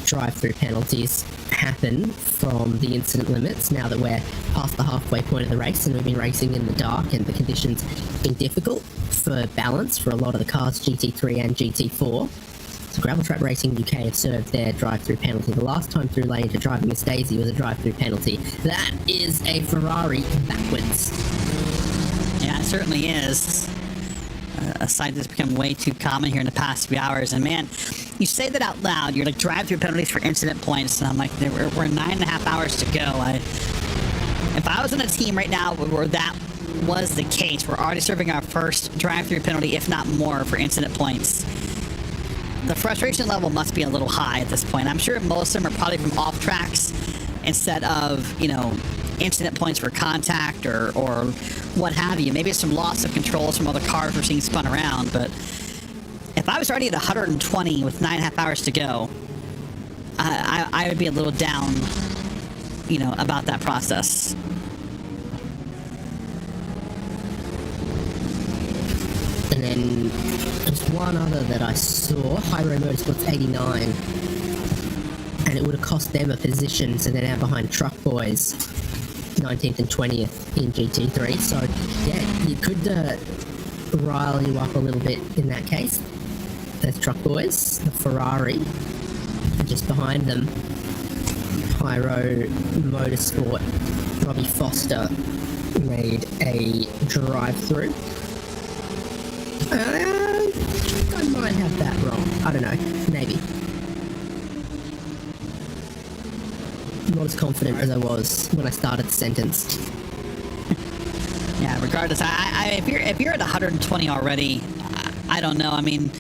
drive-through penalties happen from the incident limits now that we're past the halfway point of the race, and we've been racing in the dark and the conditions been difficult for balance for a lot of the cars, GT3 and GT4. So Gravel Trap Racing UK have served their drive-through penalty. The last time through lane for driving a Stacey was a drive-through penalty. That is a Ferrari backwards. Yeah, it certainly is. A sight that's become way too common here in the past few hours. And man, you say that out loud, you're like, drive-through penalties for incident points, and I'm like, we're 9.5 hours to go. If I was on a team right now where that was the case, we're already serving our first drive-through penalty, if not more, for incident points. The frustration level must be a little high at this point. I'm sure most of them are probably from off tracks instead of, incident points for contact or what have you. Maybe it's some loss of controls from other cars we're seeing spun around, but if I was already at 120 with 9.5 hours to go, I would be a little down, about that process. And then There's one other that I saw, High Road Motorsports 89, and it would have cost them a position, so they're now behind Truck Boys, 19th and 20th in GT3. So yeah, you could rile you up a little bit in that case. There's Truck Boys, the Ferrari, and just behind them, Pyro Motorsport, Robbie Foster made a drive-through. I might have that wrong. I don't know. Maybe. Not as confident as I was when I started the sentence. Yeah, regardless, if you're at 120 already, I don't know. I mean,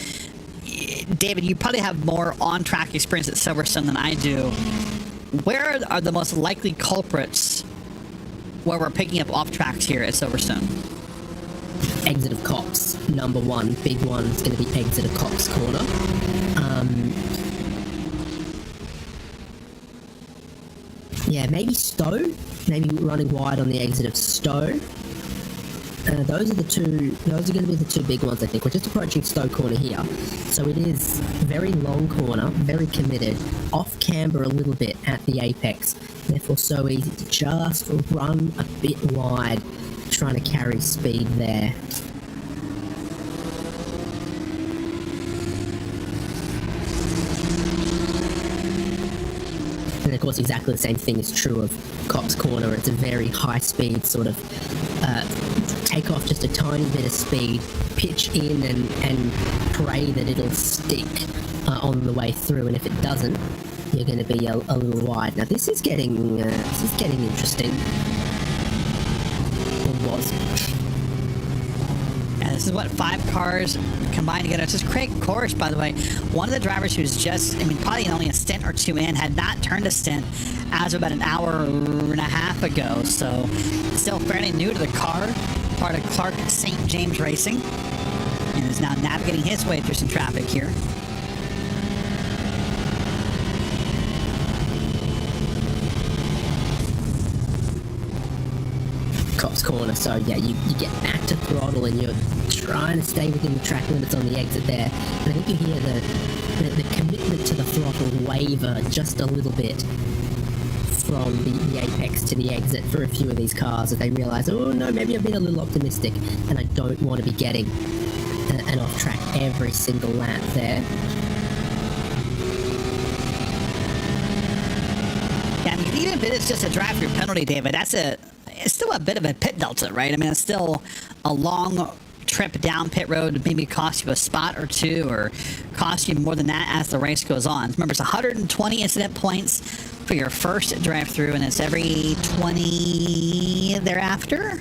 David, you probably have more on-track experience at Silverstone than I do. Where are the most likely culprits where we're picking up off-tracks here at Silverstone? Exit of Cops, number one. Big one is going to be exit of Cops Corner. Yeah, maybe Stowe. Maybe running wide on the exit of Stowe. Those are going to be the two big ones, I think. We're just approaching Stowe Corner here. So it is very long corner, very committed, off camber a little bit at the apex. Therefore so easy to just run a bit wide, trying to carry speed there. And of course exactly the same thing is true of Cops Corner. It's a very high speed sort of take off just a tiny bit of speed, pitch in and pray that it'll stick on the way through, and if it doesn't, you're going to be a little wide. Now this is getting interesting. Or was. Yeah, this is what 5 cars combined together. This is Craig Kors, by the way. One of the drivers who's just, probably only a stint or two in, had not turned a stint as of about an hour and a half ago. So still fairly new to the car. Part of Clark St. James Racing. And is now navigating his way through some traffic here. Cops Corner, so yeah, you get back to throttle and you're trying to stay within the track limits on the exit there. And I think you hear the commitment to the throttle waver just a little bit from the apex to the exit for a few of these cars as they realise, oh no, maybe I've been a little optimistic and I don't want to be getting an off track every single lap there. Yeah, even if it is just a drive-through penalty, David, it's still a bit of a pit delta, right? It's still a long trip down pit road, maybe cost you a spot or two, or cost you more than that as the race goes on. Remember, it's 120 incident points for your first drive-through, and it's every 20 thereafter.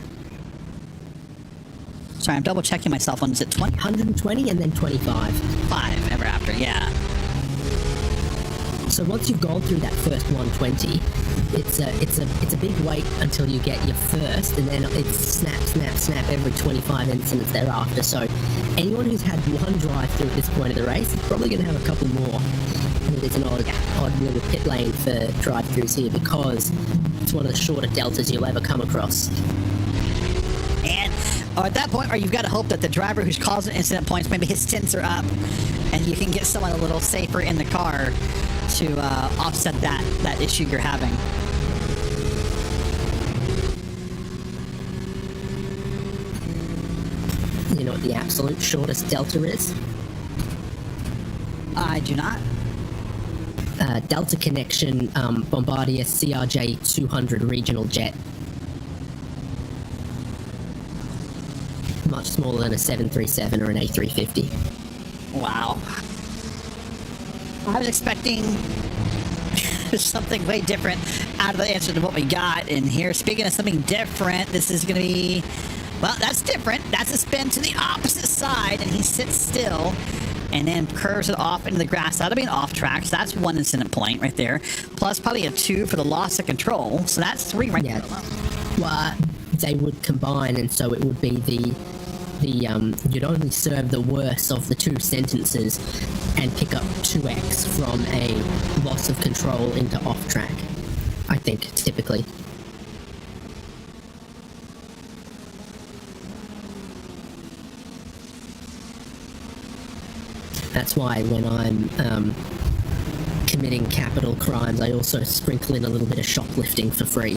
Sorry, I'm double-checking myself on, is it 20? 120 and then 25. 5 ever after, yeah. So once you've gone through that first 120, it's a big wait until you get your first, and then it's snap, snap, snap every 25 incidents thereafter. So anyone who's had one drive-through at this point of the race is probably going to have a couple more. And it's an odd little pit lane for drive-throughs here because it's one of the shorter deltas you'll ever come across. And at that point, or you've got to hope that the driver who's causing incident points, maybe his stints are up, and you can get someone a little safer in the car to offset that issue you're having. You know what the absolute shortest delta is? I do not. Delta Connection Bombardier CRJ 200 regional jet. Much smaller than a 737 or an A350. Wow. I was expecting something way different out of the answer to what we got in here. Speaking of something different, this is going to be... Well, that's different. That's a spin to the opposite side, and he sits still and then curves it off into the grass. That'll be an off track, so that's 1 incident point right there. Plus probably a 2 for the loss of control, so that's 3 right there. Well, they would combine, and so it would be the you'd only serve the worst of the 2 sentences and pick up 2x from a loss of control into off track, I think, typically. That's why when I'm committing capital crimes, I also sprinkle in a little bit of shoplifting for free.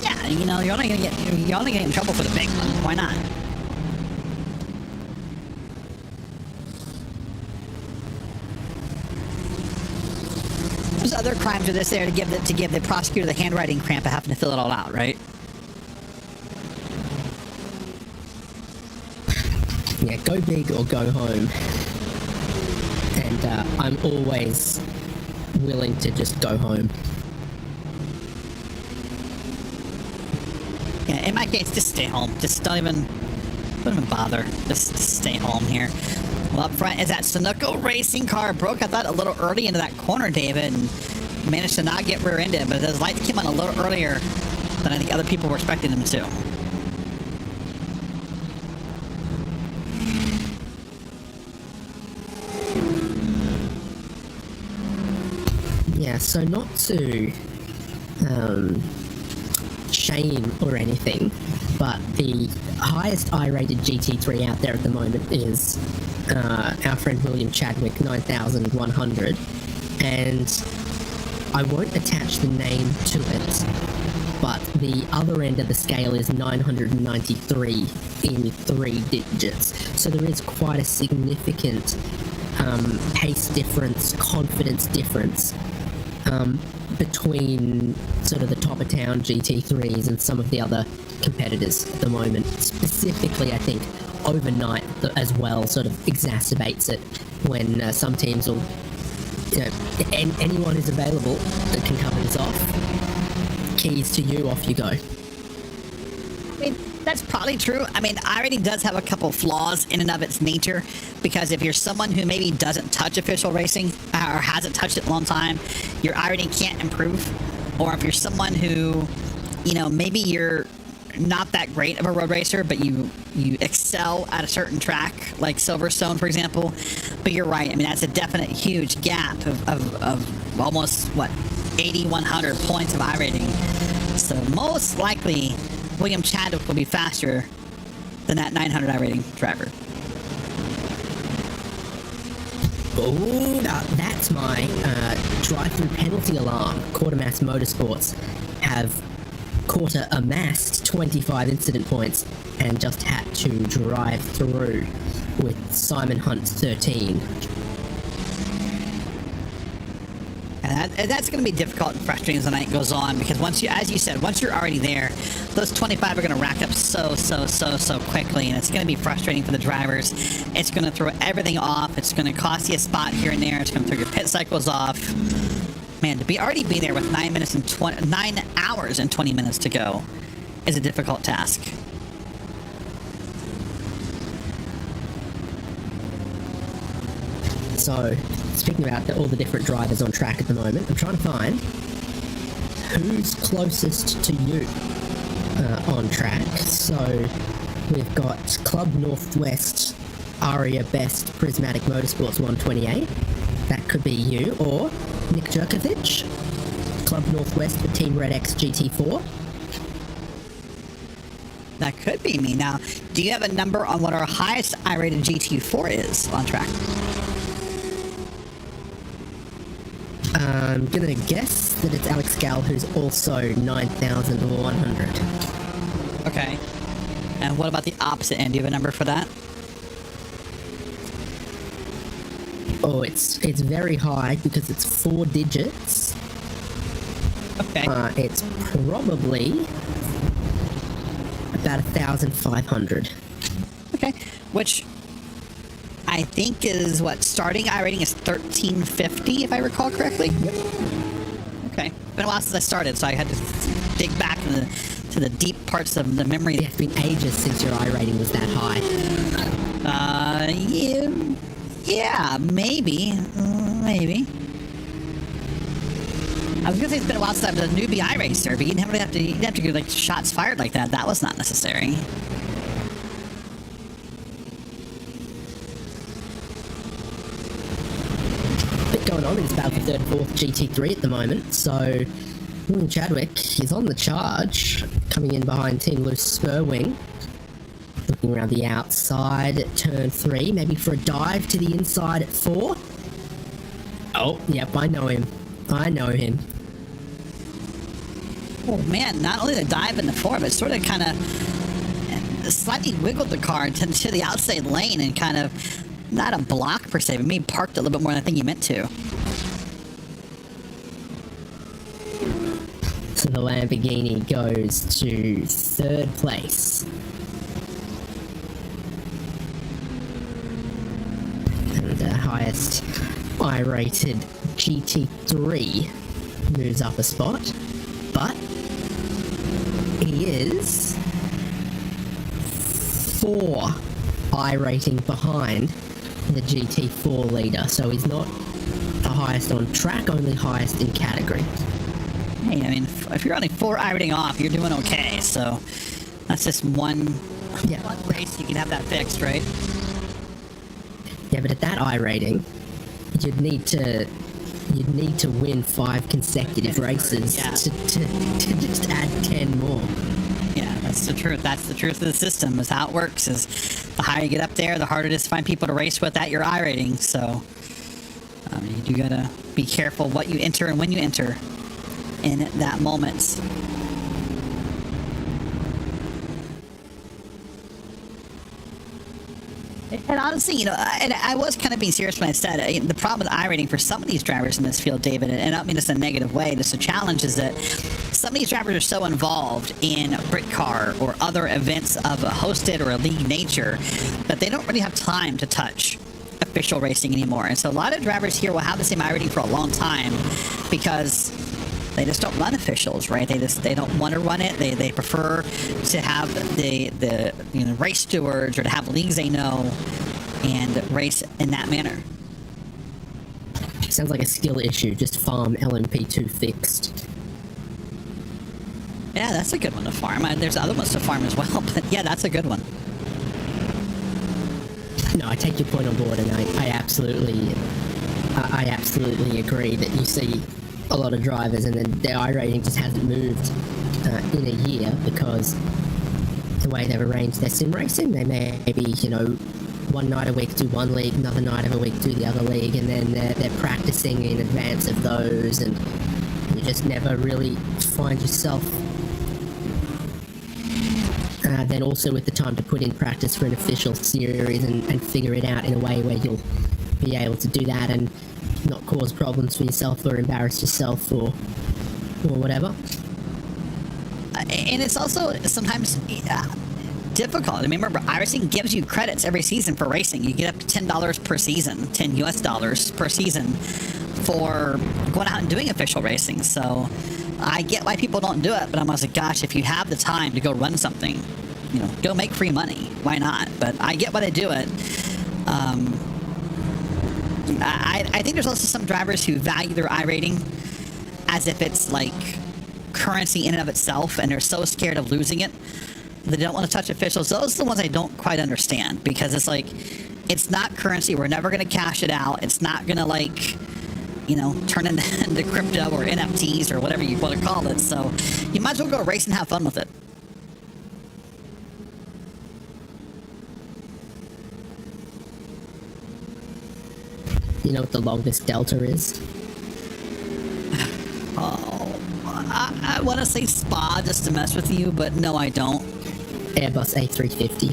Yeah, you know, you're only gonna get in trouble for the big one. Why not? There's other crimes are this there to give the prosecutor the handwriting cramp of having to fill it all out, right? Yeah, go big or go home. And I'm always willing to just go home. Yeah, in my case, just stay home. Just don't even bother. Just stay home here. Well, up front is that Sunoco racing car. Broke, I thought, a little early into that corner, David, and managed to not get rear-ended, but those lights came on a little earlier than I think other people were expecting them to. Yeah, so not to shame or anything, but the highest I-rated GT3 out there at the moment is our friend William Chadwick, 9,100, and I won't attach the name to it, but the other end of the scale is 993 in 3 digits, so there is quite a significant pace difference, confidence difference between sort of the top of town GT3s and some of the other competitors at the moment. Specifically, I think overnight as well sort of exacerbates it when some teams will, you know, anyone who's available that can cover this off, keys to you, off you go. I mean, that's probably true. I mean, iRating does have a couple flaws in and of its nature, because if you're someone who maybe doesn't touch official racing or hasn't touched it in a long time, your iRating can't improve. Or if you're someone who, you know, maybe you're not that great of a road racer, but you excel at a certain track, like Silverstone, for example. But you're right. I mean, that's a definite huge gap of almost, what, 80, 100 points of iRating. So most likely, William Chadwick will be faster than that 900 iRating driver. Oh, that's my drive-through penalty alarm. Quartermass Motorsports have caught a amassed 25 incident points and just had to drive through with Simon Hunt 13. And that's going to be difficult and frustrating as the night goes on, because once you, as you said, once you're already there, those 25 are going to rack up so quickly, and it's going to be frustrating for the drivers. It's going to throw everything off. It's going to cost you a spot here and there. It's going to throw your pit cycles off. Man, to already be there with 9 hours and 20 minutes to go is a difficult task. So, speaking about all the different drivers on track at the moment, I'm trying to find who's closest to you on track. So, we've got Club Northwest Aria Best Prismatic Motorsports 128. That could be you, or Nick Jerkovic, Club Northwest for Team Red X GT4. That could be me. Now, do you have a number on what our highest I-rated GT4 is on track? I'm gonna guess that it's Alex Gal, who's also 9,100. Okay. And what about the opposite end? Do you have a number for that? Oh, it's very high because it's 4 digits. Okay. It's probably about 1,500. Okay. Which I think is what starting I-rating is 1350, if I recall correctly. Yep. Okay. Been a while since I started, so I had to dig back to the deep parts of the memory. It's been ages since your I-rating was that high. Yeah, maybe. Maybe. I was gonna say it's been a while since I was a newbie I-racer, but you didn't have to get like shots fired like that. That was not necessary. Going on in this battle for 3rd and 4th GT3 at the moment, so William Chadwick is on the charge, coming in behind Team Loose Spurwing. Looking around the outside at turn 3, maybe for a dive to the inside at 4. Oh, yep, I know him. I know him. Oh man, not only the dive in the 4, but sort of kind of slightly wiggled the car to the outside lane and kind of, not a block per se, but maybe parked a little bit more than I think you meant to. So the Lamborghini goes to 3rd place. And the highest I-rated GT3 moves up a spot, but he is 4 I-rating behind the GT4 leader, so he's not the highest on track, only highest in category. Hey, I mean, if you're only 4 I-rating off, you're doing okay, so that's just one race you can have that fixed, right? Yeah, but at that I-rating, you'd need to win 5 consecutive races to just add 10 more. Yeah, that's the truth. That's the truth of the system, is how it works. Is the higher you get up there, the harder it is to find people to race with at your I rating. So, you gotta be careful what you enter and when you enter in that moment. And honestly, and I was kind of being serious when I said the problem with I-rating for some of these drivers in this field, David, and I don't mean this in a negative way, just a challenge, is that some of these drivers are so involved in Britcar or other events of a hosted or a league nature that they don't really have time to touch official racing anymore. And so a lot of drivers here will have the same I-rating for a long time because they just don't run officials, right? They don't want to run it. They prefer to have the race stewards or to have leagues they know and race in that manner. Sounds like a skill issue. Just farm LMP2 fixed. Yeah, that's a good one to farm. There's other ones to farm as well, but yeah, that's a good one. No, I take your point on board, and I absolutely agree that you see a lot of drivers and then their I-rating just hasn't moved in a year because the way they've arranged their sim racing. They may be, one night a week do one league, another night of a week do the other league, and then they're practicing in advance of those, and you just never really find yourself then also with the time to put in practice for an official series and figure it out in a way where you'll be able to do that and not cause problems for yourself or embarrass yourself or whatever. And it's also sometimes difficult. I mean, remember, iRacing gives you credits every season for racing. You get up to $10 per season, $10 US per season for going out and doing official racing. So I get why people don't do it, but I'm always like, gosh, if you have the time to go run something, go make free money. Why not? But I get why they do it. I think there's also some drivers who value their I-rating as if it's like currency in and of itself, and they're so scared of losing it that they don't want to touch officials. Those are the ones I don't quite understand, because it's like, it's not currency. We're never going to cash it out. It's not going to turn into crypto or NFTs or whatever you want to call it. So you might as well go race and have fun with it. You know what the longest delta is? Oh, I want to say Spa just to mess with you, but no, I don't. Airbus A350.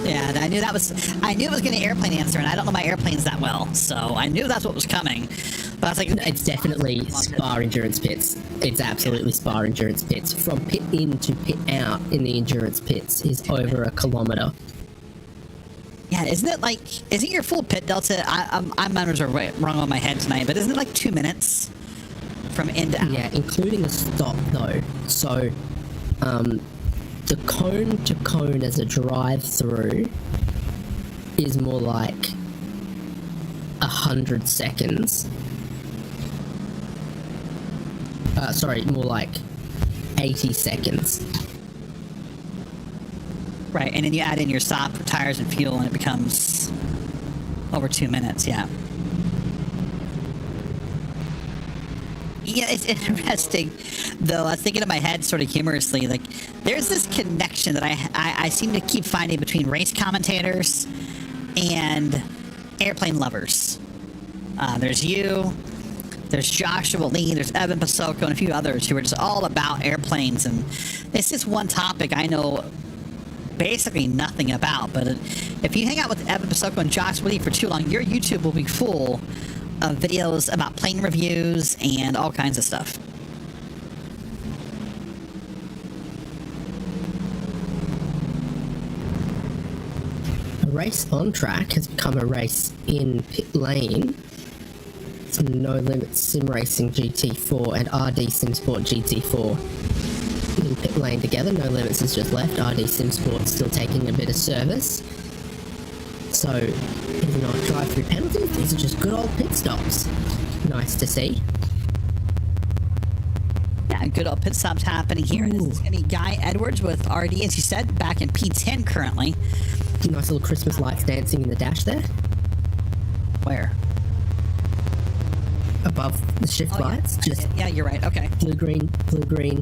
Yeah, I knew it was going to airplane answer, and I don't know my airplanes that well, so I knew that's what was coming. But I was like, it's definitely Spa endurance pits. It's absolutely Spa endurance pits. From pit in to pit out in the endurance pits is over a kilometer. Yeah, isn't your full pit delta? My numbers are wrong on my head tonight, but isn't it like 2 minutes from in to out? Yeah, including a stop though. So, the cone to cone as a drive-through is more like 100 seconds. More like 80 seconds. Right, and then you add in your stop for tires and fuel, and it becomes over 2 minutes, yeah. Yeah, it's interesting, though. I was thinking in my head sort of humorously, like, there's this connection that I seem to keep finding between race commentators and airplane lovers. There's you, there's Joshua Lee, there's Evan Pasoko, and a few others who are just all about airplanes. And it's just one topic I know basically nothing about. But if you hang out with Evan Pasoko and Joshua Lee for too long, your YouTube will be full of videos about plane reviews and all kinds of stuff. A race on track has become a race in pit lane. It's No Limits Sim Racing GT4 and RD SimSport GT4 in pit lane together. No Limits has just left. RD SimSport still taking a bit of service. So, even though I drive through penalties, these are just good old pit stops. Nice to see. Yeah, good old pit stops happening here. This is going to be Guy Edwards with RD, as you said, back in P10 currently. Nice little Christmas lights dancing in the dash there. Where? Above the shift lights. Yeah. Just yeah, you're right. Okay. Blue, green,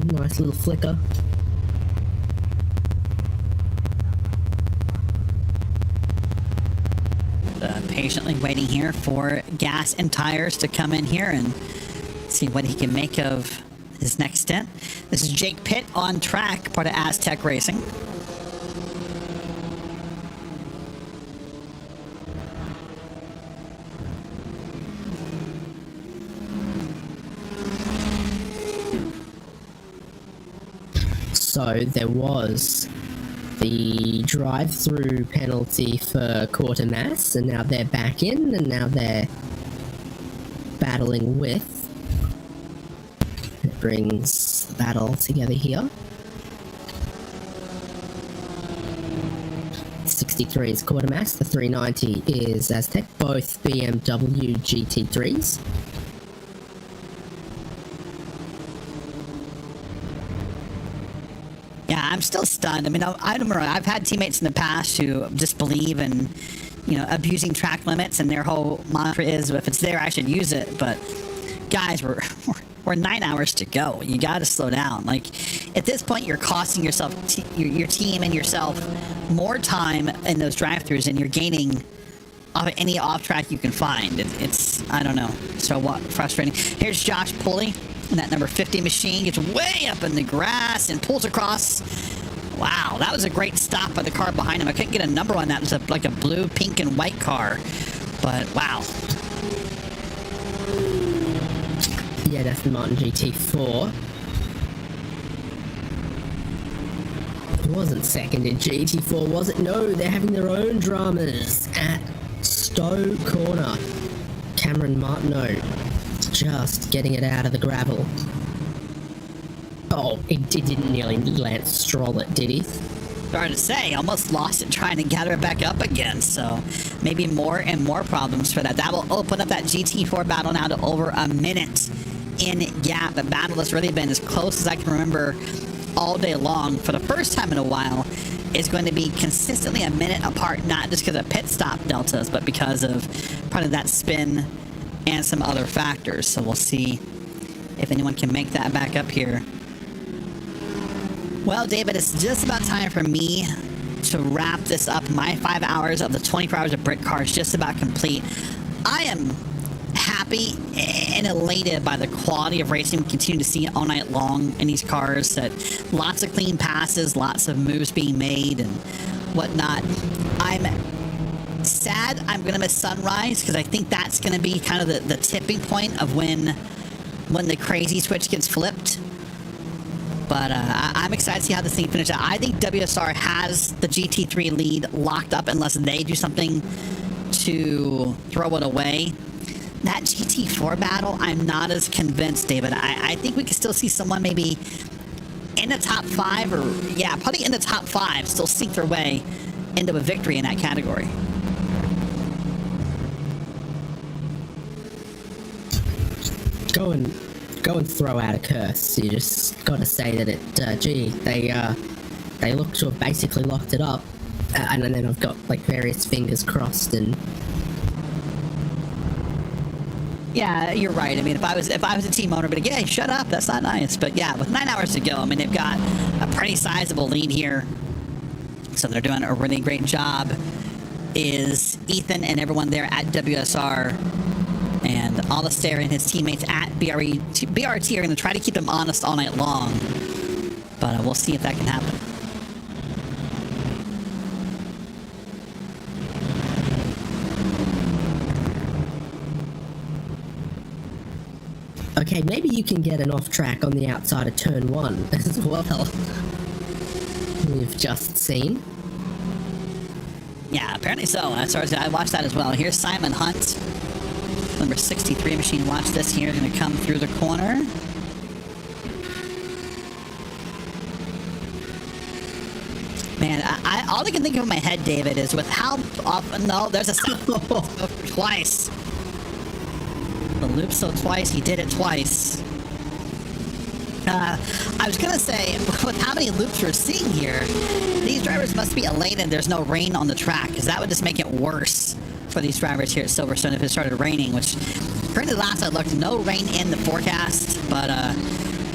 nice little flicker. Patiently waiting here for gas and tires to come in here and see what he can make of his next stint. This is Jake Pitt on track, part of Aztec Racing. So there was the drive-through penalty for Quartermass, and now they're back in, and now they're battling with. It brings the battle together here. 63 is Quartermass, the 390 is Aztec, both BMW GT3s. Yeah, I'm still stunned. I mean, I remember I've had teammates in the past who just believe in, abusing track limits, and their whole mantra is, if it's there, I should use it. But guys, we're 9 hours to go. You got to slow down. Like, at this point, you're costing yourself, your team and yourself more time in those drive-thrus than you're gaining off any off-track you can find. It's I don't know. So frustrating. Here's Josh Pulley. And that number 50 machine gets way up in the grass and pulls across. Wow, that was a great stop by the car behind him. I couldn't get a number on that. It was like a blue, pink, and white car. But wow. Yeah, that's the Martin GT4. It wasn't second in GT4, was it? No, they're having their own dramas at Stowe Corner. Cameron Martineau just getting it out of the gravel. Oh, it didn't nearly Lance Stroll it, did he? Hard to say, almost lost it trying to gather it back up again, so maybe more and more problems for that. That will open up that GT4 battle now to over a minute in gap. The battle has really been as close as I can remember all day long for the first time in a while. Is going to be consistently a minute apart, not just because of pit stop deltas, but because of part of that spin and some other factors. So we'll see if anyone can make that back up here. Well, David, it's just about time for me to wrap this up. My 5 hours of the 24 hours of Britcar is just about complete. I am happy and elated by the quality of racing we continue to see all night long in these cars. That lots of clean passes, lots of moves being made and whatnot. I'm sad I'm going to miss sunrise, because I think that's going to be kind of the tipping point of when the crazy switch gets flipped. But I'm excited to see how this thing finishes. I think WSR has the GT3 lead locked up unless they do something to throw it away. That GT4 battle, I'm not as convinced, David. I think we can still see someone maybe in the top 5, or probably in the top 5, still sink their way into a victory in that category. Go and throw out a curse. You just got to say that they look to have basically locked it up, and then I've got like various fingers crossed. And yeah, you're right. I mean, if I was a team owner, but yeah, shut up. That's not nice. But yeah, with 9 hours to go, I mean, they've got a pretty sizable lead here. So they're doing a really great job. Is Ethan and everyone there at WSR and Alistair and his teammates at BRT are going to try to keep them honest all night long. But we'll see if that can happen. Okay, maybe you can get an off track on the outside of turn 1 as well. We've just seen. Yeah, apparently so. I watched that as well. Here's Simon Hunt. Number 63 machine. Watch this here. Going to come through the corner. Man, all I can think of in my head, David, is with how often... No, there's a... twice. The loop so twice. He did it twice. I was gonna say, with how many loops we're seeing here, these drivers must be elated there's no rain on the track, because that would just make it worse for these drivers here at Silverstone if it started raining, which currently last I looked, no rain in the forecast, but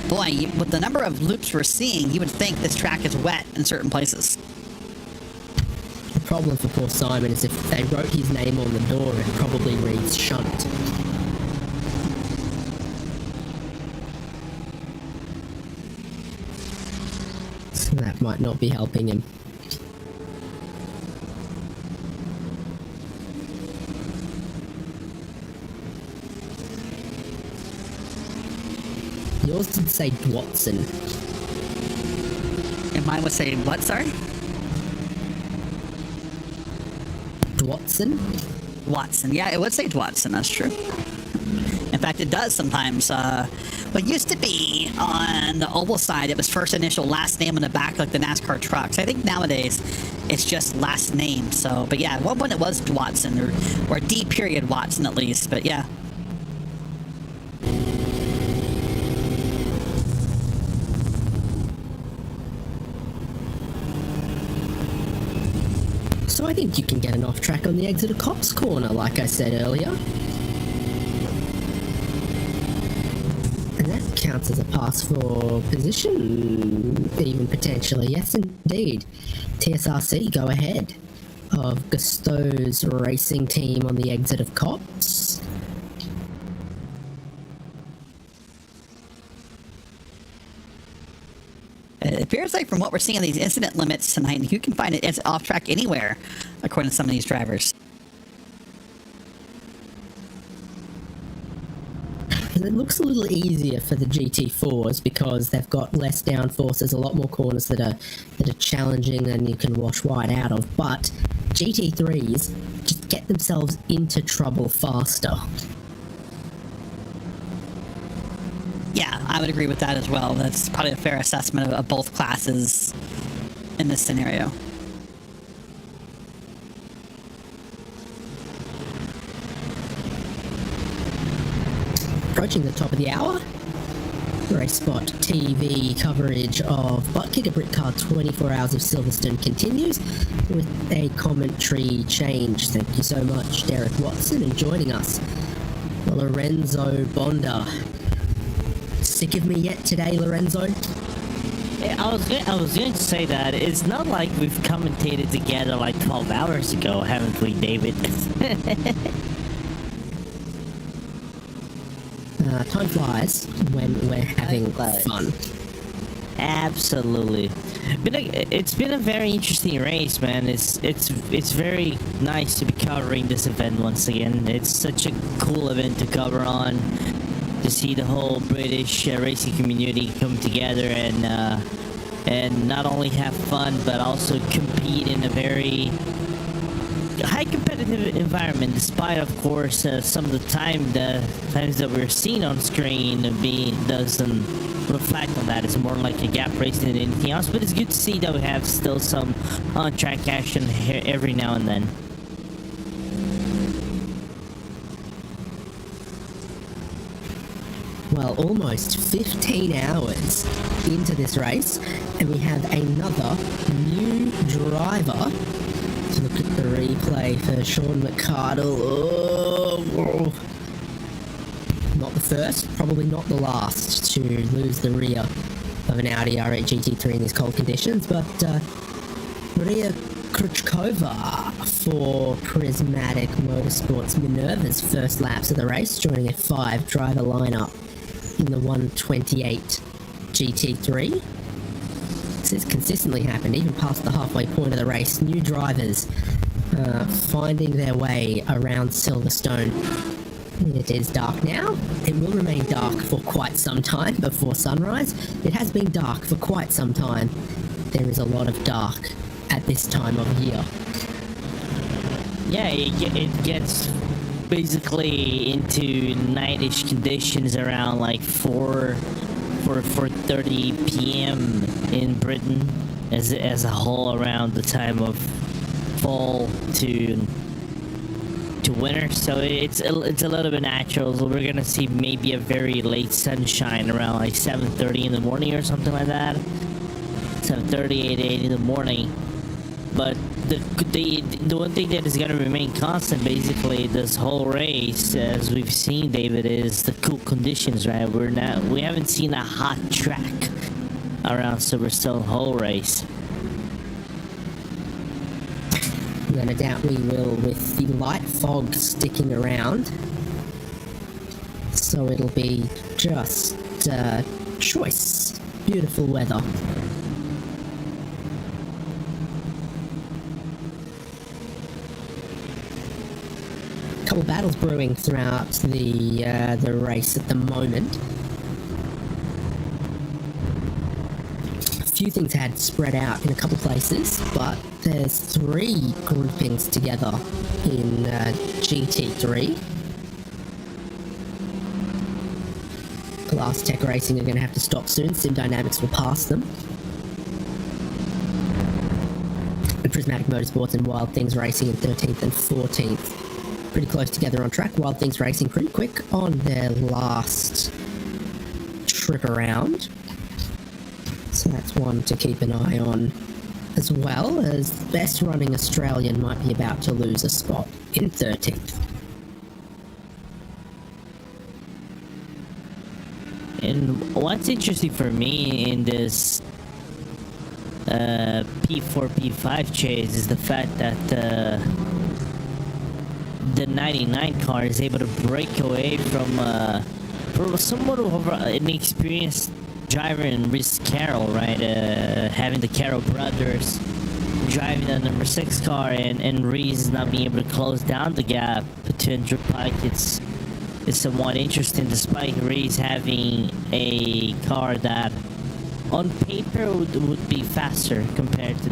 boy, with the number of loops we're seeing, you would think this track is wet in certain places. The problem for poor Simon is if they wrote his name on the door, it probably reads shunt. That might not be helping him. Yours did say Dwatson. And mine would say what, sorry? Dwatson? Watson. Yeah, it would say Dwatson, that's true. In fact, it does sometimes. What used to be on the oval side, it was first initial, last name on the back, like the NASCAR trucks. I think nowadays it's just last name. So, but yeah, one point it was Watson or D period Watson at least. But yeah. So I think you can get an off track on the exit of Cops Corner, like I said earlier. And that counts as a pass for position, even potentially. Yes, indeed. TSRC go ahead of Gusteau's racing team on the exit of Cops. It appears like from what we're seeing in these incident limits tonight, you can find it off track anywhere, according to some of these drivers. It looks a little easier for the GT4s because they've got less downforce. There's a lot more corners that are challenging and you can wash wide out of. But GT3s just get themselves into trouble faster. Yeah, I would agree with that as well. That's probably a fair assessment of both classes in this scenario. Approaching the top of the hour, RaceSpot TV coverage of Buttkicker Britcar 24 Hours of Silverstone continues with a commentary change. Thank you so much, Derek Watson, and joining us, Lorenzo Bonda. Sick of me yet today, Lorenzo? I was going to say that it's not like we've commentated together like 12 hours ago, haven't we, David? Time flies when we're having fun. Absolutely. But it's been a very interesting race, man. It's very nice to be covering this event once again. It's such a cool event to cover on, to see the whole British racing community come together and not only have fun but also compete in a very high competitive environment, despite of course some of the times that we're seeing on screen doesn't reflect on that. It's more like a gap race than anything else, but it's good to see that we have still some on track action here every now and then. Well, almost 15 hours into this race, and we have another new driver. To look at the replay for Sean McCardle. Oh. Not the first, probably not the last to lose the rear of an Audi R8 GT3 in these cold conditions, but Maria Krujkova for Prismatic Motorsports Minerva's first laps of the race, joining a 5-driver lineup in the 128 GT3. This has consistently happened, even past the halfway point of the race. New drivers finding their way around Silverstone. It is dark now. It will remain dark for quite some time before sunrise. It has been dark for quite some time. There is a lot of dark at this time of year. Yeah, it gets basically into nightish conditions around like 4:30 p.m. in Britain as a whole, around the time of fall to winter. So it's a little bit natural. So we're gonna see maybe a very late sunshine around like 7:30 in the morning or something like that. 7:30, 8 in the morning. But the one thing that is going to remain constant basically this whole race, as we've seen, David, is the cool conditions, right? We haven't seen a hot track around Silverstone whole race. No doubt we will, with the light fog sticking around. So it'll be just choice, beautiful weather. Couple battles brewing throughout the race at the moment. A few things had spread out in a couple places, but there's 3 groupings together in GT3. Lask Tech Racing are going to have to stop soon. Sim Dynamics will pass them. And Prismatic Motorsports and Wild Things Racing in 13th and 14th. Pretty close together on track. Wild Things Racing pretty quick on their last trip around. So that's one to keep an eye on, as well as best running Australian might be about to lose a spot in 13th. And what's interesting for me in this P4, P5 chase is the fact that the 99 car is able to break away from somewhat of an experienced driver in Rhys Carroll, right? Having the Carroll brothers driving the number 6 car and Rhys not being able to close down the gap to Andrew Pike. It's somewhat interesting, despite Rhys having a car that on paper would be faster compared to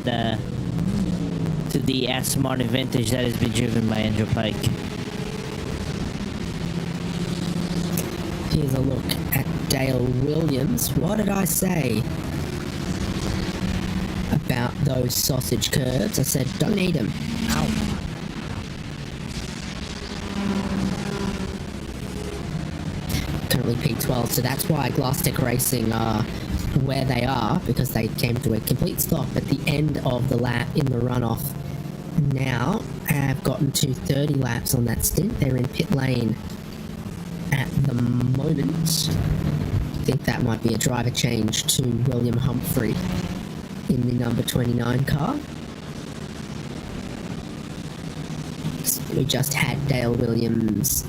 the Aston Martin Vintage that has been driven by Andrew Pike. Here's a look at Dale Williams. What did I say about those sausage curves? I said, don't eat them. Ow. Currently P12, so that's why Lask Tech Racing are where they are, because they came to a complete stop at the end of the lap in the runoff. Now have gotten to 30 laps on that stint. They're in pit lane at the moment. I think that might be a driver change to William Humphrey in the number 29 car. We just had Dale Williams.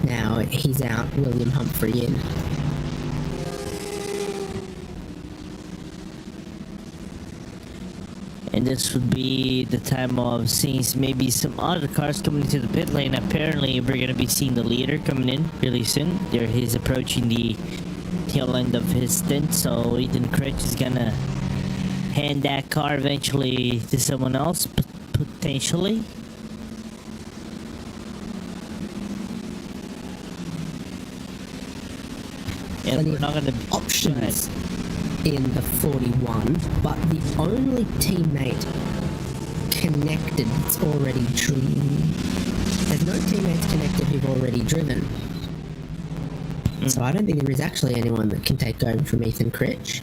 Now he's out, William Humphrey in. And this would be the time of seeing maybe some other cars coming into the pit lane. Apparently, we're going to be seeing the leader coming in really soon. He's approaching the tail end of his stint, so Ethan Critch is going to hand that car eventually to someone else, potentially. And we're not going to options in the 41, but the only teammate connected that's already driven. There's no teammates connected who've already driven. So I don't think there is actually anyone that can take over from Ethan Critch.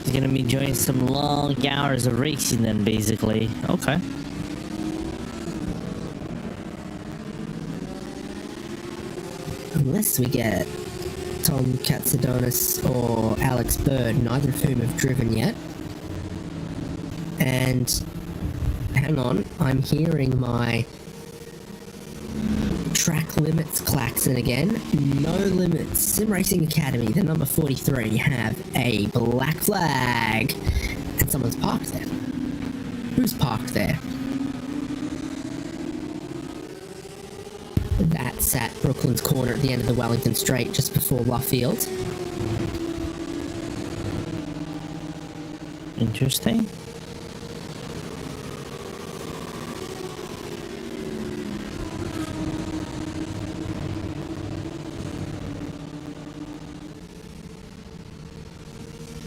He's going to be enjoying some long hours of racing then, basically. Okay. unless we get Tom Katsadonis or Alex Bird, neither of whom have driven yet. And hang on, I'm hearing my track limits klaxon again. No Limits Sim Racing Academy, the number 43, have a black flag. And someone's parked there. Who's parked there? That's at Brooklyn's corner at the end of the Wellington Straight, just before Luffield. Interesting.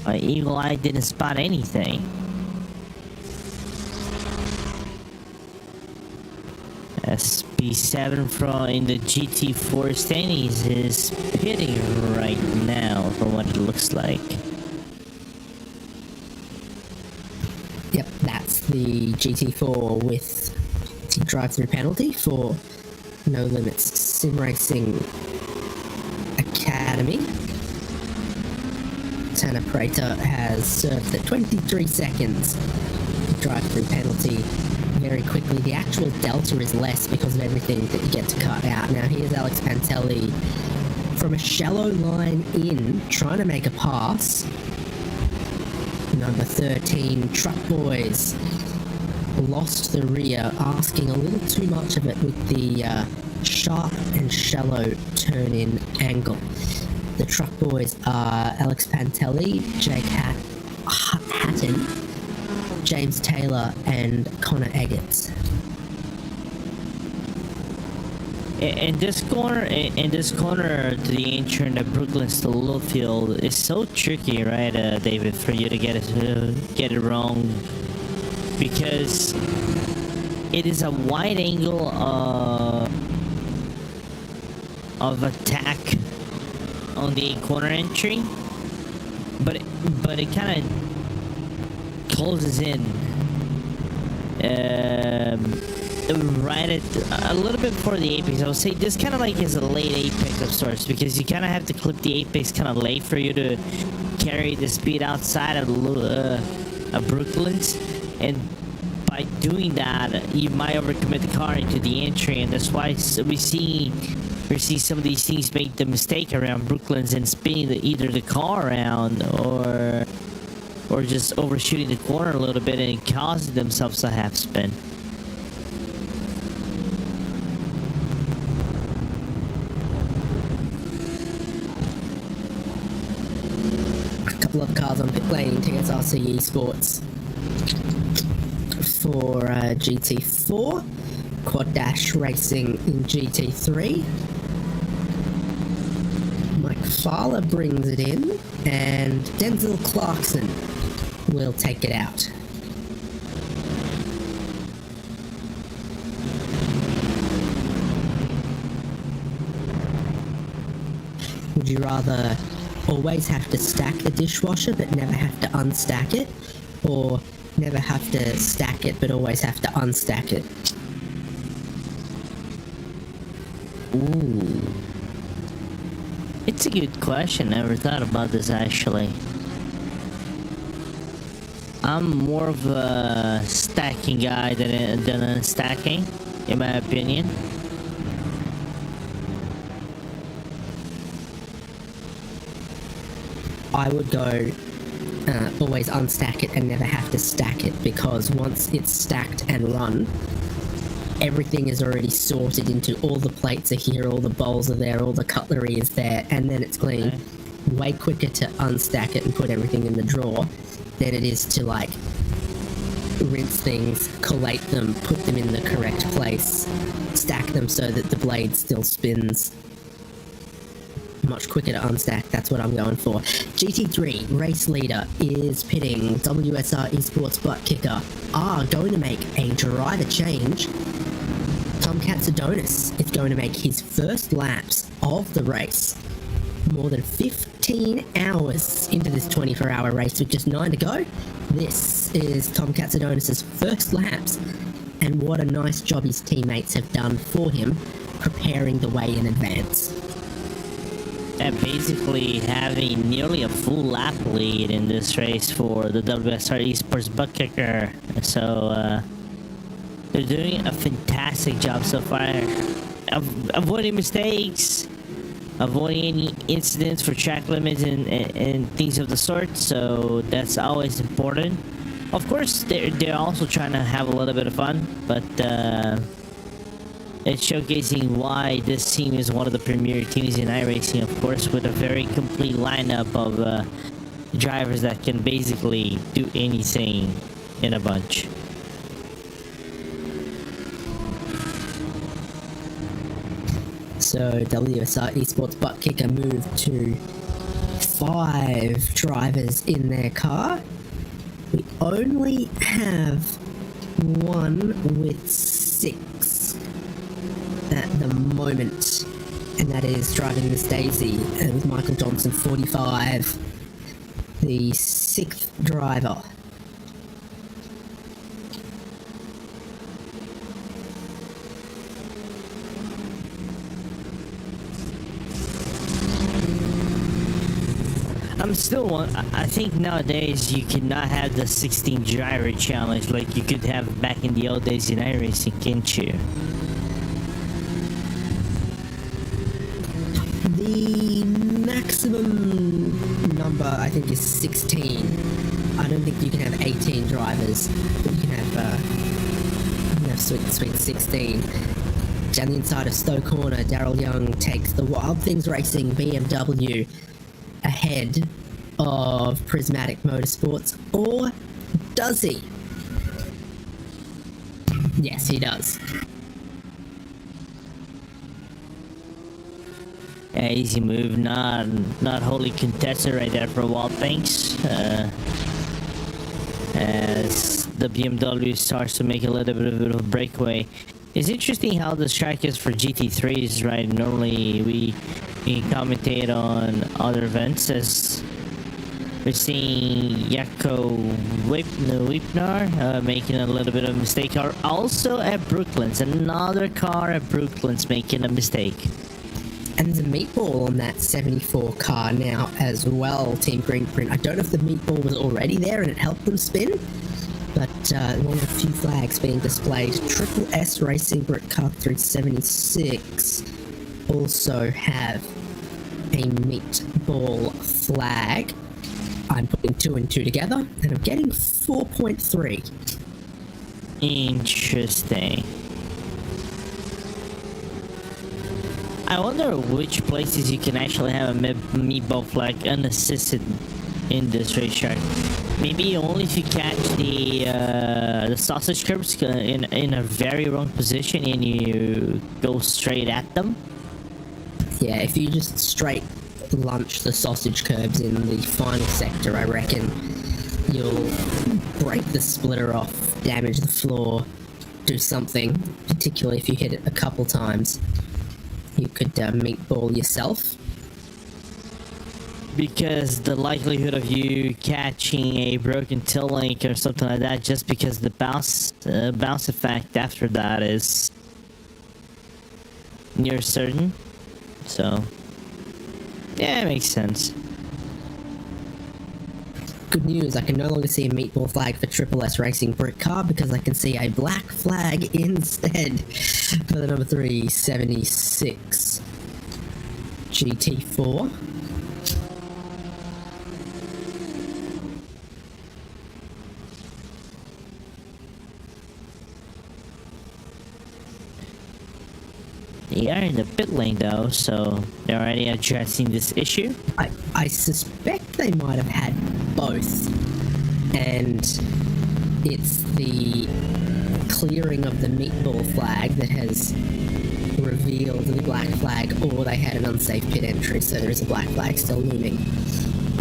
My eagle eye didn't spot anything. SB7 from in the GT4 standings is pitting right now, from what it looks like. Yep, that's the GT4 with the drive-through penalty for No Limits Sim Racing Academy. Tanner Prater has served the 23 seconds drive-through penalty very quickly. The actual delta is less because of everything that you get to cut out. Now here's Alex Pantelli from a shallow line in, trying to make a pass. Number 13, Truck Boys, lost the rear, asking a little too much of it with the sharp and shallow turn-in angle. The Truck Boys are Alex Pantelli, Jake Hatton, James Taylor, and Connor Eggets. In this corner to the entry in the Brooklyn to Luffield is so tricky, right, David, for you to get it wrong, because it is a wide angle of attack on the corner entry, but it kind of closes in right at a little bit before the apex. I would say this kind of like is a late apex of sorts, because you kind of have to clip the apex kind of late for you to carry the speed outside of Brooklands, and by doing that you might overcommit the car into the entry, and that's why we see some of these things make the mistake around Brooklands and spinning either the car around or just overshooting the corner a little bit and causing themselves a half spin. A couple of cars on pit lane tickets RC eSports for GT4, Quad Dash Racing in GT3. Mike Fowler brings it in, and Denzel Clarkson will take it out. Would you rather always have to stack the dishwasher but never have to unstack it, or never have to stack it but always have to unstack it? Ooh. It's a good question. Never thought about this, actually. I'm more of a stacking guy than unstacking, in my opinion. I would go always unstack it and never have to stack it, because once it's stacked and run, everything is already sorted into all the plates are here, all the bowls are there, all the cutlery is there, and then it's clean. Okay. Way quicker to unstack it and put everything in the drawer than it is to like rinse things, collate them, put them in the correct place, stack them so that the blade still spins. Much quicker to unstack, that's what I'm going for. GT3 race leader is pitting. WSR eSports Buttkicker are going to make a driver change. Tom Katsadonis is going to make his first laps of the race. More than 15 hours into this 24-hour race with just 9 to go. This is Tom Katsadonis' first laps, and what a nice job his teammates have done for him, preparing the way in advance. at basically having nearly a full lap lead in this race for the WSR eSports Buttkicker. So they're doing a fantastic job so far of avoiding mistakes, avoiding any incidents for track limits and things of the sort. So that's always important. Of course, they're also trying to have a little bit of fun, but it's showcasing why this team is one of the premier teams in iRacing, of course, with a very complete lineup of drivers that can basically do anything in a bunch. So WSR eSports Buttkicker moved to 5 drivers in their car. We only have one with 6 at the moment, and that is driving Miss Daisy with Michael Johnson 45, the 6th driver. I think nowadays you cannot have the 16 driver challenge like you could have back in the old days in iRacing, can't you? The maximum number, I think, is 16. I don't think you can have 18 drivers, but you can have sweet 16. Down the inside of Stowe Corner, Daryl Young takes the Wild Things Racing BMW ahead of Prismatic Motorsports, or does he? Yes, he does. Yeah, easy move, not wholly contested right there for Wild Things. As the BMW starts to make a little bit of a breakaway. It's interesting how the track is for GT3s, right? Normally we commentate on other events, as we're seeing Jaco Wipnar making a little bit of a mistake. Also at Brooklands, another car at Brooklands making a mistake. And there's a meatball on that 74 car now as well, Team Greenprint. I don't know if the meatball was already there and it helped them spin, but one of the few flags being displayed. Triple S Racing Britcar 376 also have a meatball flag. I'm putting 2 and 2 together, and I'm getting 4.3. Interesting. I wonder which places you can actually have a meatball flag unassisted in this racetrack. Maybe only if you catch the sausage curbs in a very wrong position and you go straight at them. Yeah, if you just straight lunch the sausage curbs in the final sector, I reckon you'll break the splitter off, damage the floor, do something, particularly if you hit it a couple times. You could meatball yourself. Because the likelihood of you catching a broken tail link or something like that, just because the bounce effect after that is near certain. So, yeah, it makes sense. Good news, I can no longer see a meatball flag for Triple S Racing Britcar because I can see a black flag instead for the number 376 GT4. They are in the pit lane though, so they're already addressing this issue. I suspect they might have had both, and it's the clearing of the meatball flag that has revealed the black flag, or they had an unsafe pit entry, so there is a black flag still looming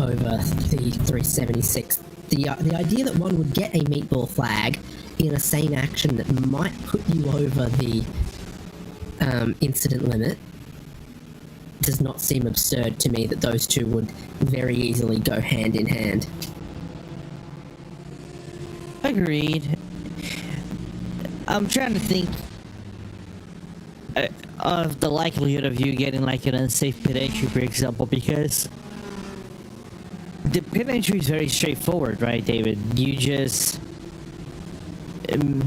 over the 376. The idea that one would get a meatball flag in a sane action that might put you over the incident limit does not seem absurd to me, that those two would very easily go hand in hand. Agreed. I'm trying to think. of the likelihood of you getting like an unsafe pit entry, for example, because the pit entry is very straightforward, right, David? You just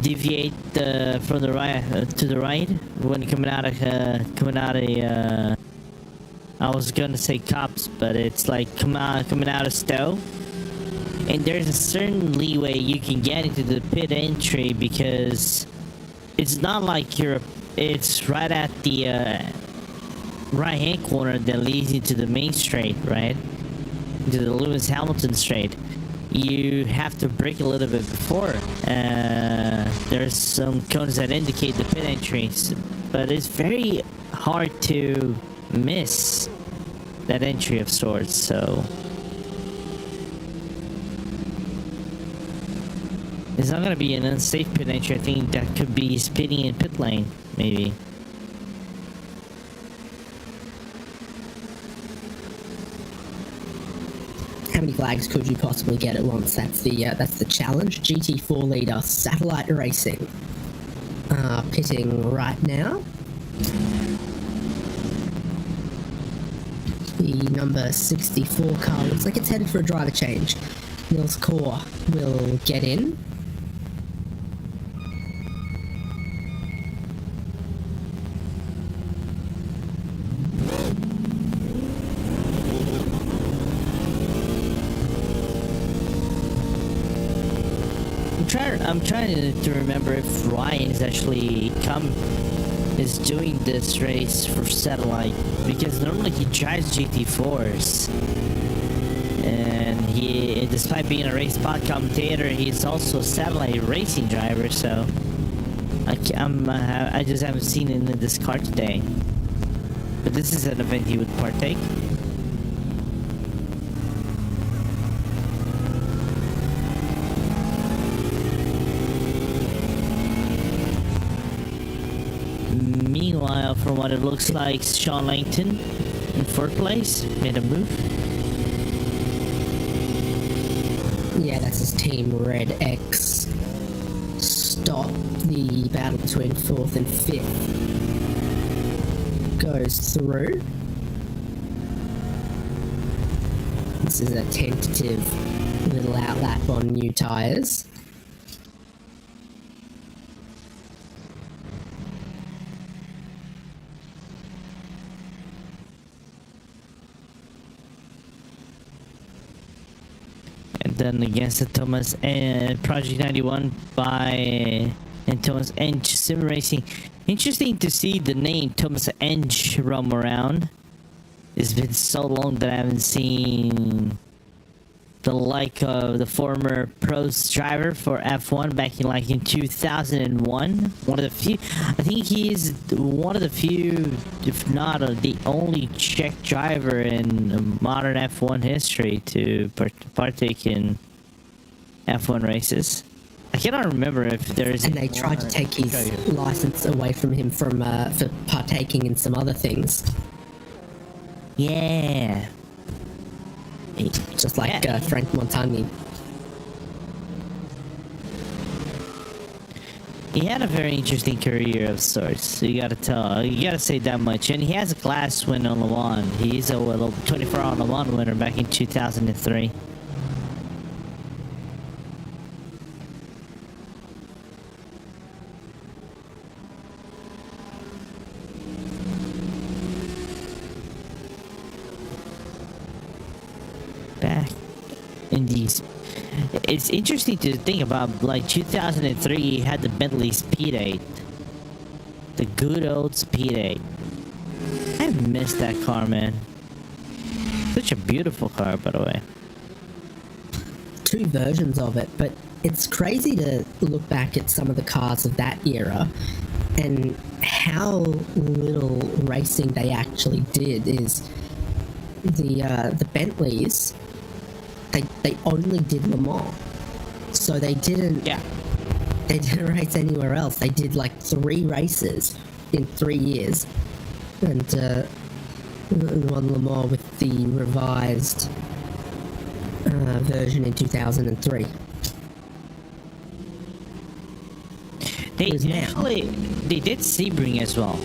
deviate from the right to the right when coming out of I was gonna say cops, but it's like coming out of Stowe. And there's a certain leeway you can get into the pit entry because it's not like it's right at the right hand corner that leads into the main straight, right? Into the Lewis Hamilton straight. You have to brake a little bit before. There's some cones that indicate the pit entries, but it's very hard to miss that entry of sorts, so it's not going to be an unsafe pit entry. I think that could be speeding in pit lane, maybe. How many flags could you possibly get at once? That's the challenge. GT4 leader Satellite Racing pitting right now. The number 64 car looks like it's headed for a driver change. Nils Core will get in. I'm trying to remember if Ryan is doing this race for Satellite, because normally he drives GT4s, and he, despite being a race spot commentator, he's also a Satellite racing driver. So I just haven't seen him in this car today, but this is an event he would partake. Meanwhile, from what it looks like, Sean Langton in fourth place made a move. Yeah, that's his team Red X. Stop the battle between fourth and fifth. Goes through. This is a tentative little outlap on new tyres. Then against the Thomas and Project 91 by and Thomas Enge Sim Racing. Interesting to see the name Thomas Enge roam around. It's been so long that I haven't seen the like of the former pros driver for F1 back in 2001. One of the few, I think he is one of the few, if not the only Czech driver in modern F1 history to partake in F1 races. I cannot remember if there's. And they tried to take his license away from him for partaking in some other things. Yeah. Just like Frank Montagny. He had a very interesting career of sorts. You gotta say that much. And he has a class win on Le Mans. He's a 24-hour Le Mans winner back in 2003. Back in these, it's interesting to think about. Like 2003, he had the Bentley Speed 8, the good old Speed 8. I missed that car, man. Such a beautiful car, by the way. Two versions of it, but it's crazy to look back at some of the cars of that era and how little racing they actually did. Is the Bentleys, they only did Le Mans, so they didn't race anywhere else. They did like 3 races in 3 years, and won Le Mans with the revised version in 2003. They did Sebring as well.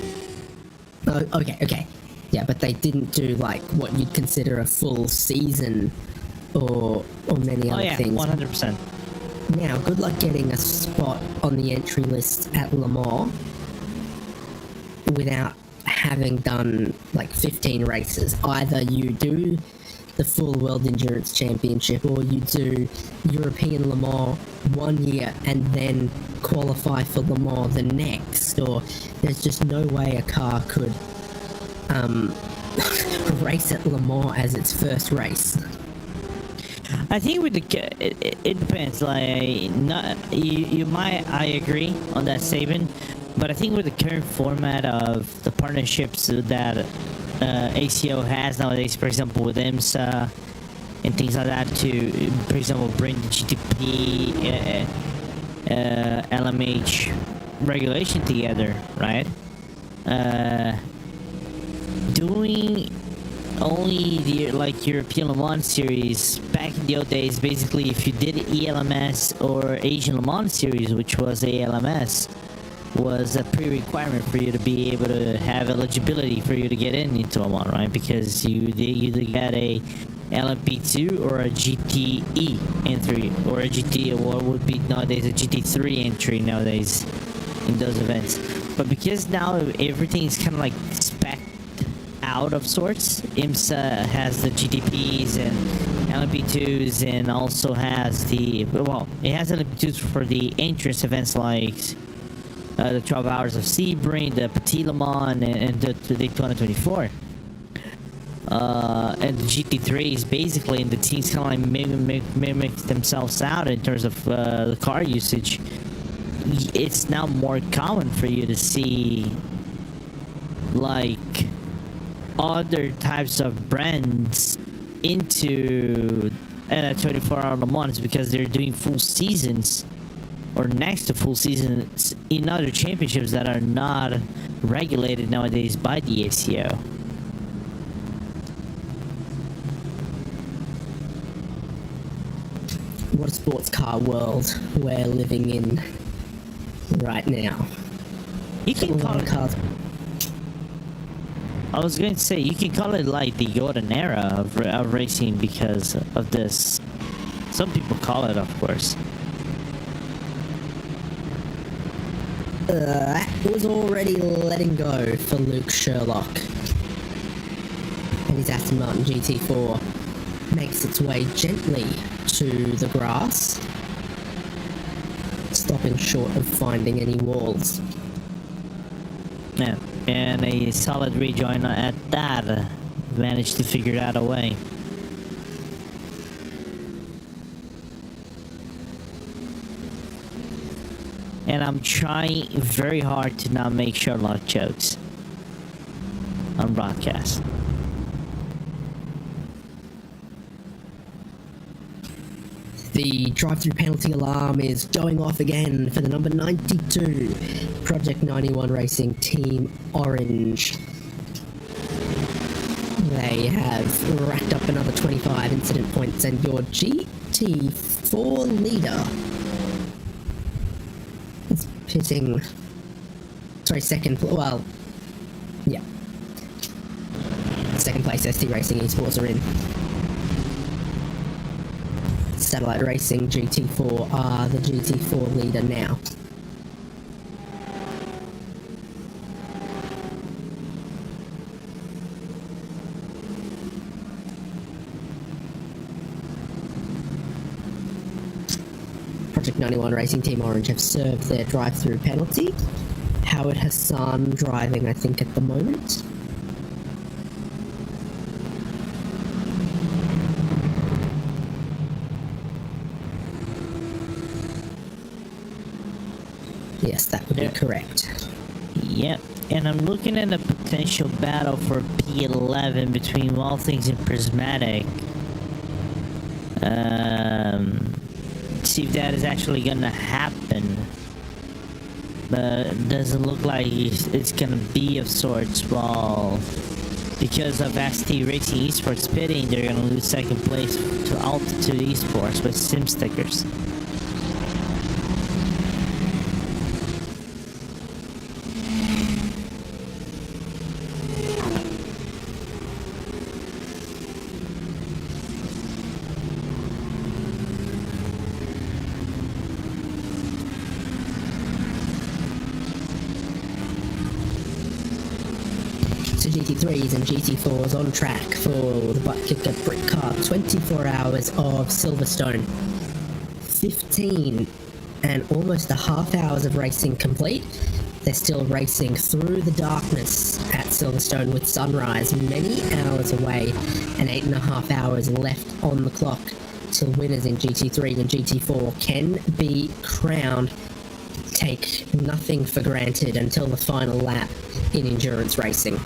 Okay. Yeah, but they didn't do like what you'd consider a full season or many other things. 100%. Now, good luck getting a spot on the entry list at Le Mans without having done like 15 races. Either you do the full World Endurance Championship or you do European Le Mans 1 year and then qualify for Le Mans the next, or there's just no way a car could race at Le Mans as its first race. I think with it depends. Like, not you might. I agree on that statement, but I think with the current format of the partnerships that ACO has nowadays, for example, with IMSA and things like that, to, for example, bring the GTP, LMH regulation together, right? Doing only the European Le Mans series back in the old days, basically if you did ELMS or Asian Le Mans series, which was ALMS, was a pre-requirement for you to be able to have eligibility for you to get into Le Mans, right? Because you either got a LMP2 or a GTE entry, or a GT, or what would be nowadays a GT3 entry nowadays in those events. But because now everything's kind of like spec out of sorts, IMSA has the GTPs and LMP2s, and also has it has LMP2s for the entrance events like the 12 Hours of Sebring, the Petit Le Mans, and the Daytona 24. And the GT3s basically, and the teams kind of like mimic themselves out in terms of the car usage. It's now more common for you to see like other types of brands into 24-hour Le Mans, because they're doing full seasons or next to full seasons in other championships that are not regulated nowadays by the ACO. What a sports car world we're living in right now. You can call it cars. I was going to say, you can call it like the golden era of racing because of this. Some people call it, of course. That was already letting go for Luke Sherlock. And his Aston Martin GT4 makes its way gently to the grass, stopping short of finding any walls. Yeah, and a solid rejoin at that. Managed to figure out a way. And I'm trying very hard to not make Sherlock jokes on broadcast. The drive-through penalty alarm is going off again for the number 92 Project 91 Racing Team Orange. They have racked up another 25 incident points, and your GT4 leader is pitting. Sorry, second place ST Racing eSports are in. Satellite Racing GT4 are the GT4 leader now. Project 91 Racing Team Orange have served their drive-through penalty. Howard Hassan driving, I think, at the moment. Yes, that would be correct. Yep, and I'm looking at a potential battle for P11 between All Things and Prismatic. See if that is actually gonna happen. But it doesn't look like it's gonna be of sorts. Well, because of ST Racing Esports pitting, they're gonna lose second place to Altitude Esports with Sim stickers. GT3s and GT4s on track for the Buttkicker Britcar 24 hours of Silverstone. 15 and almost a half hours of racing complete. They're still racing through the darkness at Silverstone with sunrise many hours away and 8.5 hours left on the clock till winners in GT3 and GT4 can be crowned. Take nothing for granted until the final lap in endurance racing.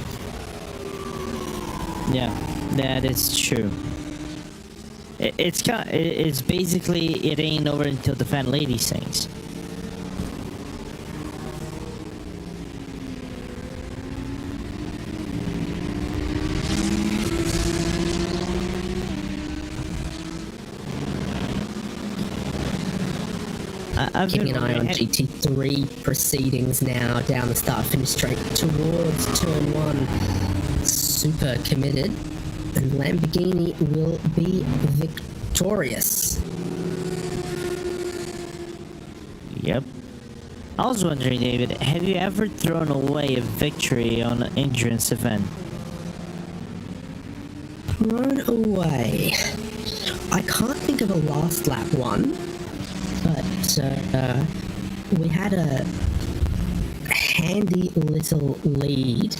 Yeah, that is true. It's basically, it ain't over until the fan lady sings. Keeping an eye on GT3 proceedings now down the start-finish straight towards turn 1. Super committed, and Lamborghini will be victorious. Yep. I was wondering, David, have you ever thrown away a victory on an endurance event? Thrown away? I can't think of a last lap one. But we had a handy little lead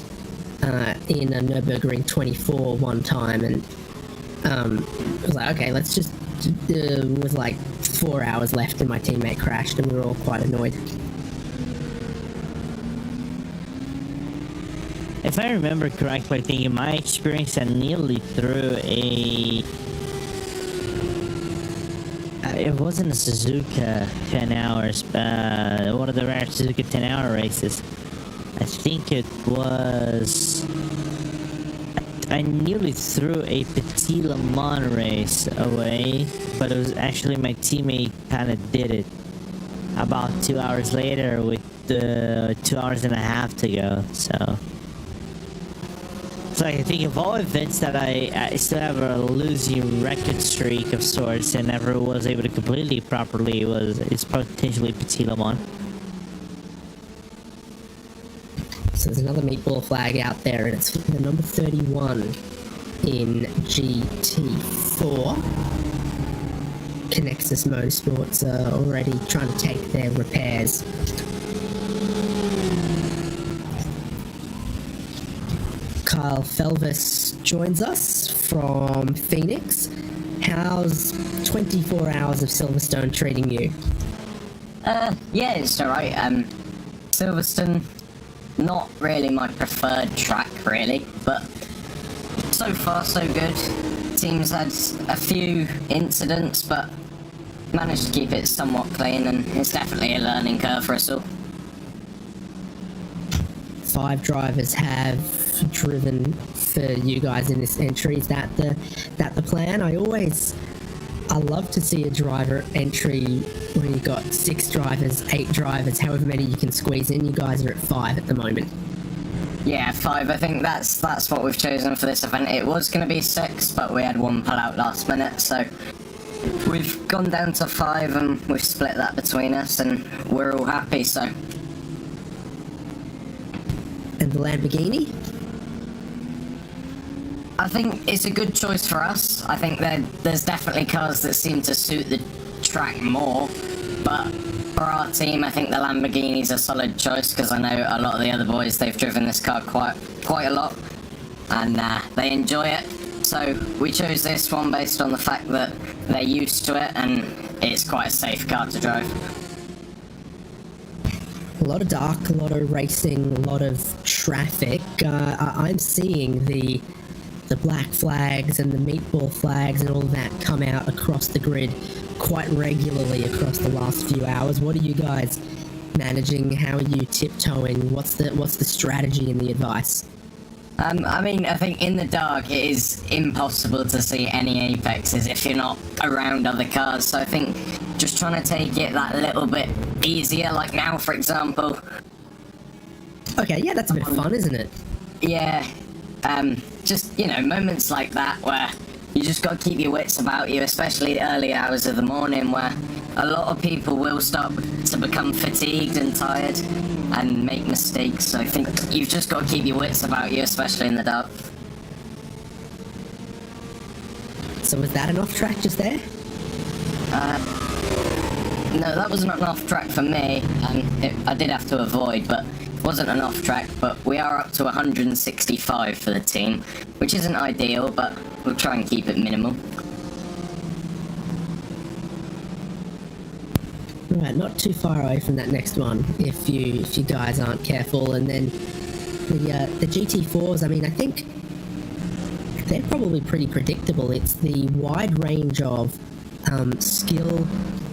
in a Nürburgring 24 one time, and it was like, okay, let's just. With like 4 hours left, and my teammate crashed, and we were all quite annoyed. If I remember correctly, I think in my experience, I nearly threw a. It wasn't a Suzuka 10 hours, one of the rare Suzuka 10-hour races. I think it was... I nearly threw a Petit Le Mans race away, but it was actually my teammate kind of did it about 2 hours later with 2 hours and a half to go, so... So I think of all events that I still have a losing record streak of sorts and never was able to completely properly it's potentially Petit Le Mans. So there's another meatball flag out there, and it's the number 31 in GT4. Connexus Motorsports are already trying to take their repairs. Kyle Felvus joins us from Phoenix. How's 24 hours of Silverstone treating you? Yeah, it's alright. Silverstone, not really my preferred track, really, but so far so good. Team's had a few incidents, but managed to keep it somewhat clean, and it's definitely a learning curve for us all. 5 drivers have driven for you guys in this entry. Is that the plan? I love to see a driver entry where you got 6 drivers, 8 drivers, however many you can squeeze in. You guys are at 5 at the moment. Yeah, 5. I think that's what we've chosen for this event. It was going to be 6, but we had one pull out last minute, so we've gone down to 5 and we've split that between us, and we're all happy, so. And the Lamborghini? I think it's a good choice for us. I think there's definitely cars that seem to suit the track more, but for our team, I think the Lamborghini's a solid choice, because I know a lot of the other boys, they've driven this car quite a lot, and they enjoy it. So we chose this one based on the fact that they're used to it, and it's quite a safe car to drive. A lot of dark, a lot of racing, a lot of traffic. I'm seeing the black flags and the meatball flags and all that come out across the grid quite regularly across the last few hours. What are you guys managing? How are you tiptoeing? What's the strategy and the advice? I mean, I think in the dark it is impossible to see any apexes if you're not around other cars, so I think just trying to take it that little bit easier, like now for example. Okay, yeah, that's a bit fun, isn't it? Yeah, just, you know, moments like that where you just got to keep your wits about you, especially the early hours of the morning where a lot of people will start to become fatigued and tired and make mistakes. So I think you've just got to keep your wits about you, especially in the dark. So was that an off track just there? No, that wasn't an off track for me. I did have to avoid, but it wasn't an off track. But we are up to 165 for the team, which isn't ideal, but we'll try and keep it minimal. Right, not too far away from that next one if you guys aren't careful. And then the GT4s, I mean, I think they're probably pretty predictable. It's the wide range of skill,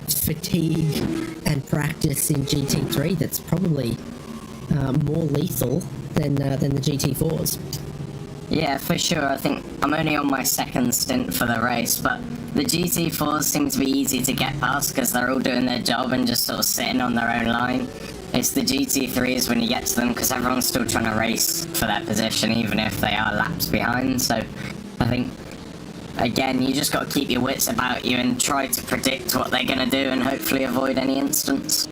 fatigue, and practice in GT3 that's probably more lethal than the GT4s. Yeah, for sure. I think I'm only on my second stint for the race, but the GT4s seem to be easy to get past because they're all doing their job and just sort of sitting on their own line. It's the GT3s when you get to them because everyone's still trying to race for that position, even if they are laps behind. So I think, again, you just got to keep your wits about you and try to predict what they're going to do and hopefully avoid any incidents.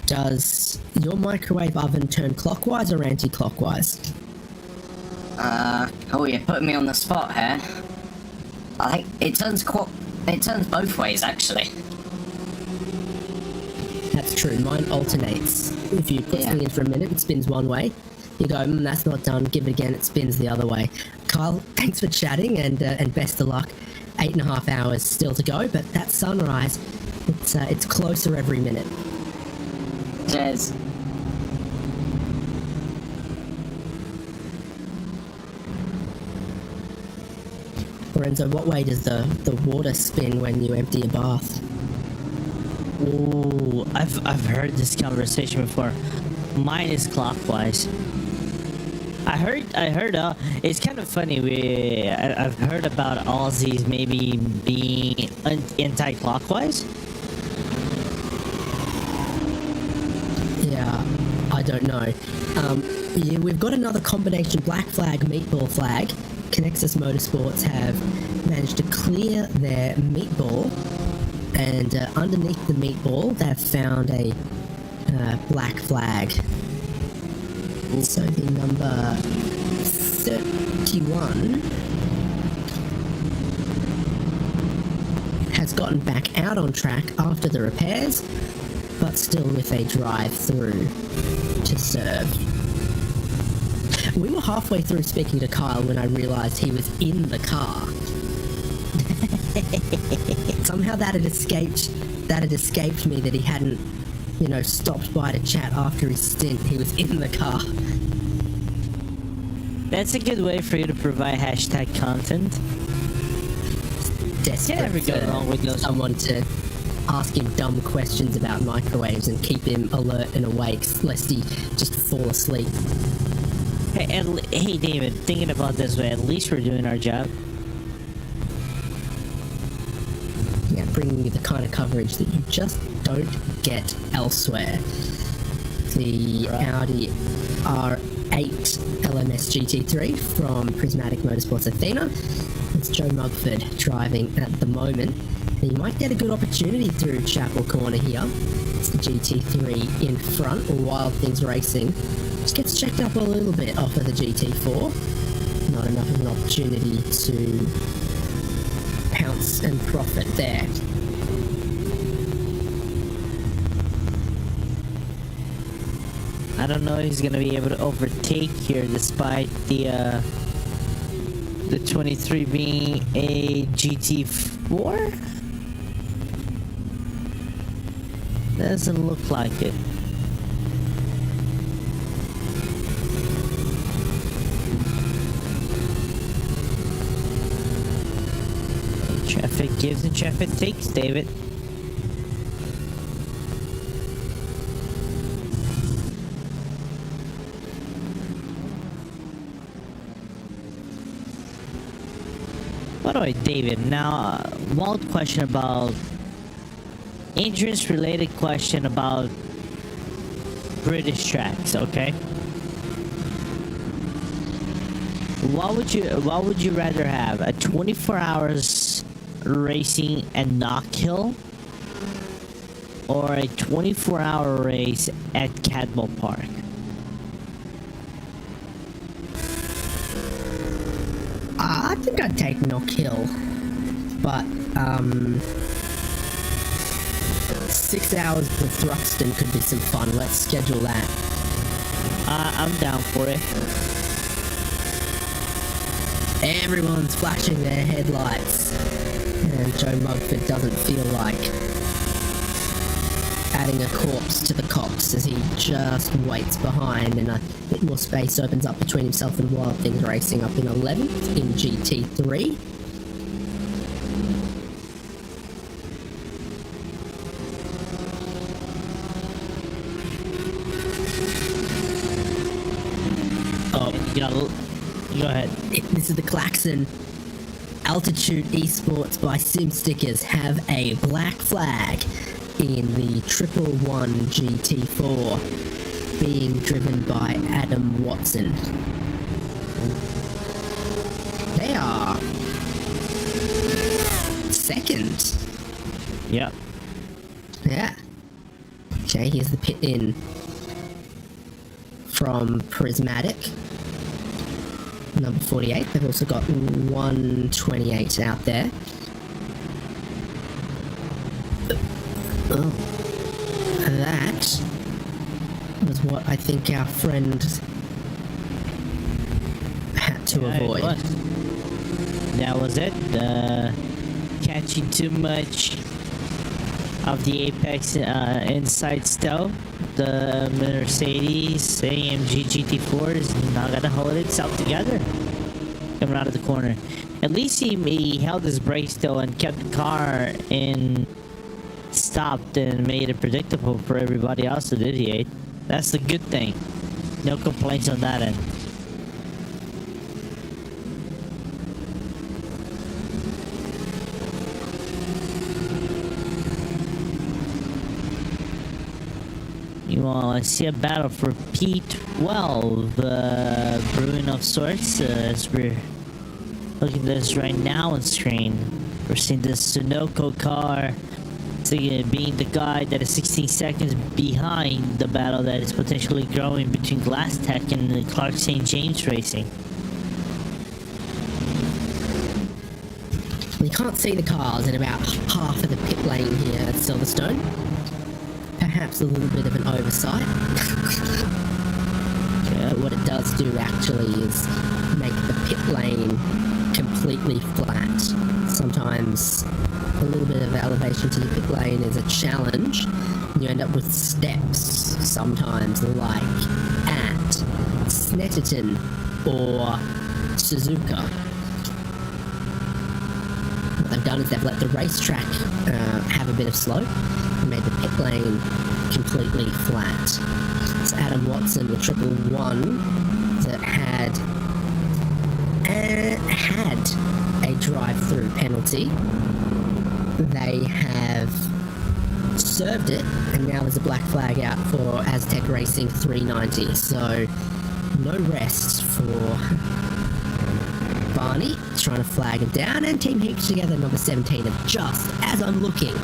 Does your microwave oven turn clockwise or anti-clockwise? Oh, you're putting me on the spot here. I think it turns both ways, actually. That's true, mine alternates. If you put something in for a minute, it spins one way. You go, that's not done, give it again, it spins the other way. Kyle, thanks for chatting and best of luck. 8.5 hours still to go, but that sunrise, it's closer every minute. Cheers. Lorenzo, what way does the water spin when you empty a bath? Ooh, I've heard this conversation before. Mine is clockwise. I heard. It's kind of funny. I've heard about Aussies maybe being anti-clockwise. Yeah, I don't know. Yeah, we've got another combination black flag, meatball flag. Connexus Motorsports have managed to clear their meatball, and underneath the meatball, they've found a black flag. So the number 31 has gotten back out on track after the repairs, but still with a drive-through to serve. We were halfway through speaking to Kyle when I realised he was in the car. Somehow that had escaped me that he hadn't, stopped by to chat after his stint. He was in the car. That's a good way for you to provide hashtag content. Desperate Can't ever go wrong with those. Someone to ask him dumb questions about microwaves and keep him alert and awake, lest he just fall asleep. Hey, David, thinking about this way, at least we're doing our job. Yeah, bringing you the kind of coverage that you just don't get elsewhere. The Audi R8 LMS GT3 from Prismatic Motorsports Athena. It's Joe Mugford driving at the moment. And you might get a good opportunity through Chapel Corner here. It's the GT3 in front, Wild Things Racing. Just gets checked up a little bit off of the GT4. Not enough of an opportunity to pounce and profit there. I don't know if he's gonna be able to overtake here, despite the 23 being a GT4. Doesn't look like it. Traffic gives and traffic takes, David. By the way, David, now, wild question about entrance-related question about British tracks, okay? What would you rather have, a 24 hours racing and Knockhill, or a 24-hour race at Cadwell Park? I think I'd take Knockhill, but 6 hours of Thruxton could be some fun. Let's schedule that. I'm down for it. Everyone's flashing their headlights, and Joe Mugford doesn't feel like adding a corpse to the cops as he just waits behind, and a bit more space opens up between himself and Wild Things Racing up in 11th in GT3. Go ahead. This is the klaxon. Altitude eSports by Sim Stickers have a black flag in the 111 GT4 being driven by Adam Watson. They are second. Yep. Yeah. Okay, here's the pit in from Prismatic. Number 48. They've also got 128 out there. Oh. That was what I think our friend had to avoid. That was it. Catching too much of the Apex inside stow. The Mercedes AMG GT4 is not gonna hold itself together coming out of the corner. At least he held his brakes though and kept the car in stopped and made it predictable for everybody else to deviate. That's the good thing. No complaints on that end. Well, I see a battle for P12 brewing of sorts as we're looking at this right now on screen. We're seeing the Sunoco car being the guy that is 16 seconds behind the battle that is potentially growing between Glass Tech and the Clark St. James Racing. We can't see the cars in about half of the pit lane here at Silverstone. Perhaps a little bit of an oversight. But what it does do actually is make the pit lane completely flat. Sometimes a little bit of elevation to your pit lane is a challenge. You end up with steps, sometimes like at Snetterton or Suzuka. What they've done is they've let the racetrack have a bit of slope and made the pit lane completely flat. So Adam Watson, the 111 that had a drive-through penalty, they have served it, and now there's a black flag out for Aztec Racing 390. So no rest for Barney, trying to flag him down, and Team Heaps Together, number 17, have just, as I'm looking,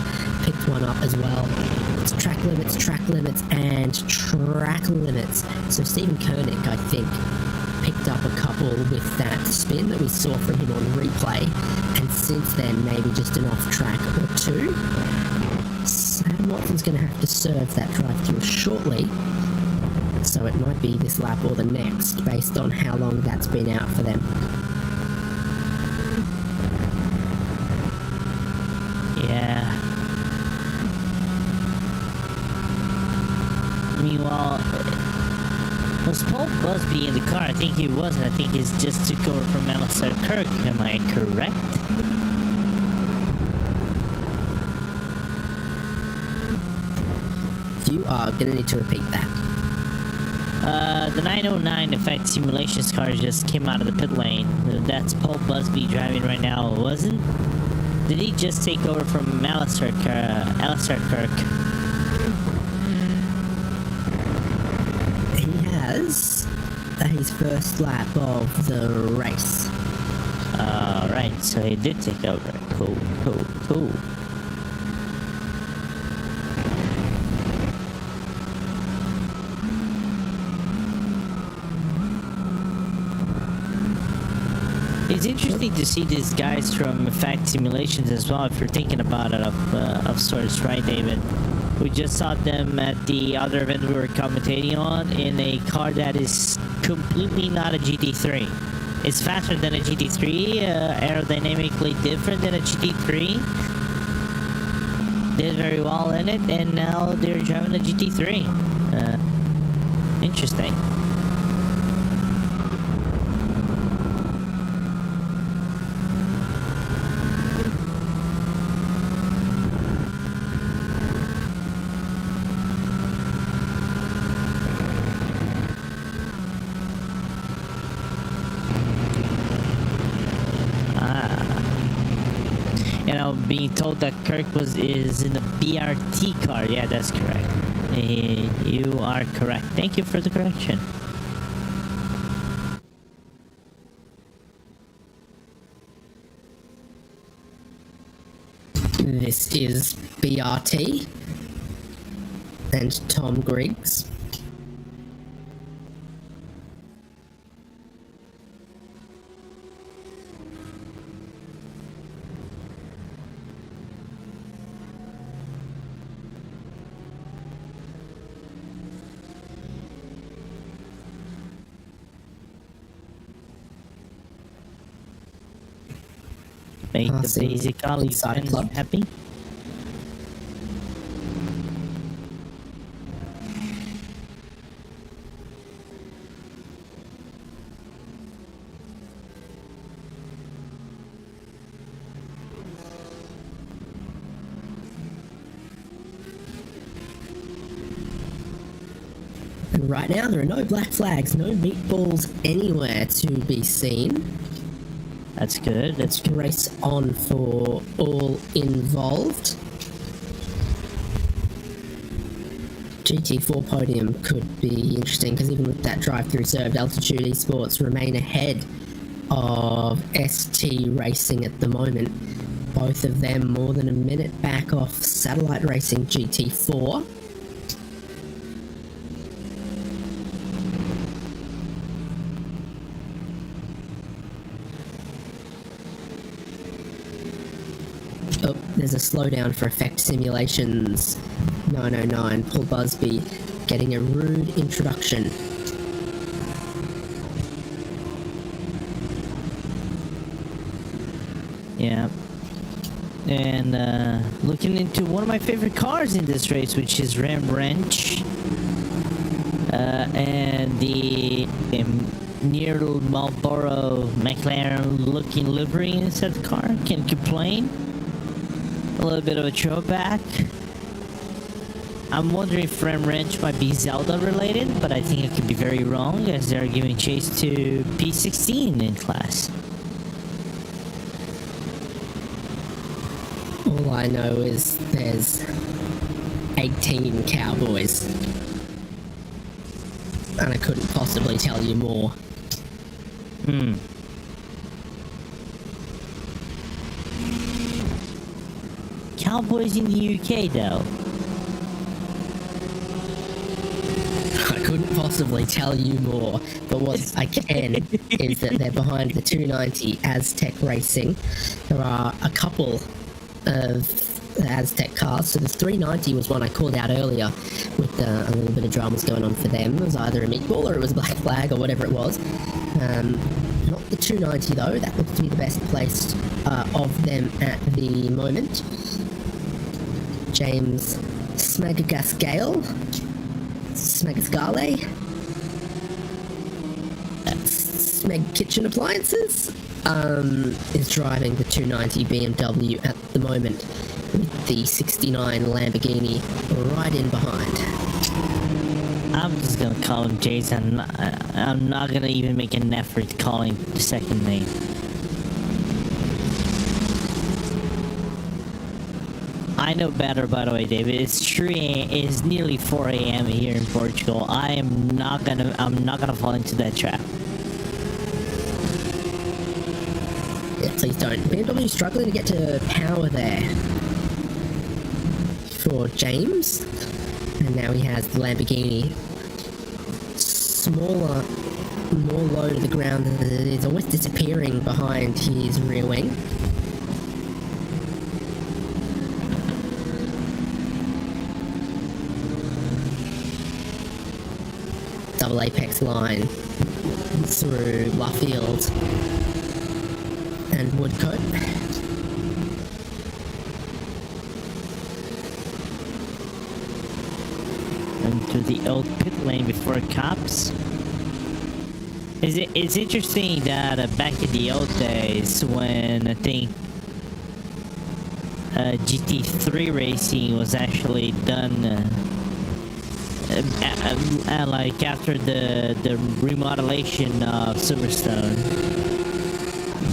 picked one up as well. It's track limits, and track limits. So Stephen Koenig, I think, picked up a couple with that spin that we saw from him on replay, and since then, maybe just an off-track or two. Sam Watson's going to have to serve that drive-through shortly, so it might be this lap or the next, based on how long that's been out for them. Yeah. Meanwhile, was Paul Busby in the car? I think he wasn't. I think he's just took over from Alistair Kirk. Am I correct? You are going to need to repeat that. The 909 Effect Simulations car just came out of the pit lane. That's Paul Busby driving right now, wasn't? Did he just take over from Alistair Kirk? He has his first lap of the race. Alright. right. So he did take over. Cool. It's interesting to see these guys from fact simulations as well, if you're thinking about it of sorts, right, David? We just saw them at the other event we were commentating on in a car that is completely not a GT3. It's faster than a GT3, aerodynamically different than a GT3. Did very well in it, and now they're driving a GT3. Interesting. Being told that Kirk is in the BRT car. Yeah, that's correct. You are correct. Thank you for the correction. This is BRT and Tom Griggs. Make the basic colleagues happy. And right now there are no black flags, no meatballs anywhere to be seen. That's good. Let's race on for all involved. GT4 podium could be interesting because even with that drive-through served, Altitude eSports remain ahead of ST Racing at the moment. Both of them more than a minute back off Satellite Racing GT4. Oh, there's a slowdown for Effect Simulations 909. Paul Busby getting a rude introduction. Yeah. And looking into one of my favorite cars in this race, which is Ram Wrench. And the near Marlboro McLaren looking livery inside the car. Can't complain. A little bit of a throwback. I'm wondering if Ram Wrench might be Zelda related, but I think I could be very wrong as they're giving chase to P16 in class. All I know is there's 18 cowboys. And I couldn't possibly tell you more. Cowboys in the UK, though. I couldn't possibly tell you more, but what I can is that they're behind the 290 Aztec Racing. There are a couple of Aztec cars. So the 390 was one I called out earlier with a little bit of dramas going on for them. It was either a meatball or it was a black flag or whatever it was. Not the 290 though. That looks to be the best placed of them at the moment. James Smagagasgale. Smagasgale. Smeg Kitchen Appliances is driving the 290 BMW at the moment with the 69 Lamborghini right in behind. I'm just gonna call him Jason. I'm not gonna even make an effort calling the second name. I know better, by the way, David. It's nearly 4 a.m. here in Portugal. I'm not gonna fall into that trap. Yeah, please don't. BMW struggling to get to power there for James. And now he has the Lamborghini. Smaller, more low to the ground than it is, always disappearing behind his rear wing. Double apex line through Luffield and Woodcote. And to the old pit lane before cops. It's interesting that back in the old days when I think GT3 racing was actually done like after the remodelation of Silverstone,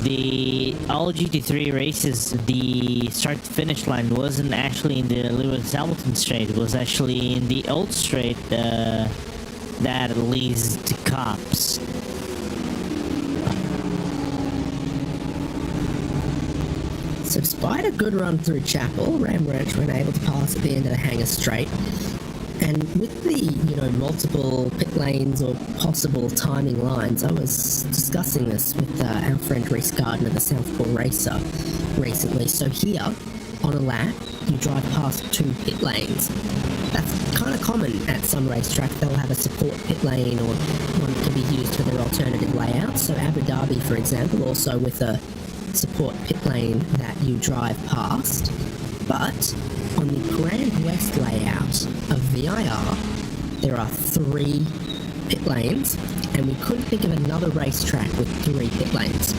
the all GT3 races, the start to finish line wasn't actually in the Lewis Hamilton straight, it was actually in the old straight that leads to cops. So despite a good run through Chapel, Ram Ranch were able to pass at the end of the hangar straight. And with the, multiple pit lanes or possible timing lines, I was discussing this with our friend Reese Gardner, the Southpaw racer, recently. So here, on a lap, you drive past 2 pit lanes. That's kind of common at some racetracks. They'll have a support pit lane or one that can be used for their alternative layouts. So Abu Dhabi, for example, also with a support pit lane that you drive past. But on the Grand West layout of VIR, there are 3 pit lanes, and we couldn't think of another racetrack with 3 pit lanes.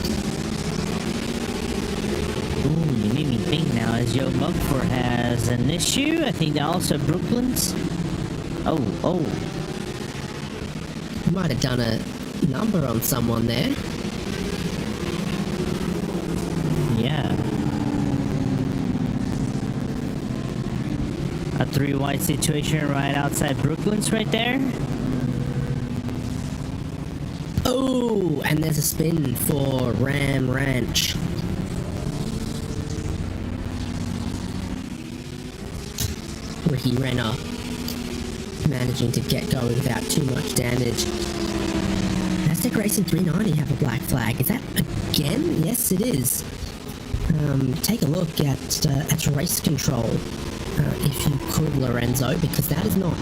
Ooh, you made me think now, as Joe Mumford has an issue. I think also Brooklands. Oh. Might have done a number on someone there. Yeah. A 3 wide situation right outside Brooklands right there. Oh, and there's a spin for Ram Ranch. Ricky Renner managing to get going without too much damage. Aztec Racing 390 have a black flag. Is that again? Yes, it is. Take a look at race control. If you could, Lorenzo, because that is not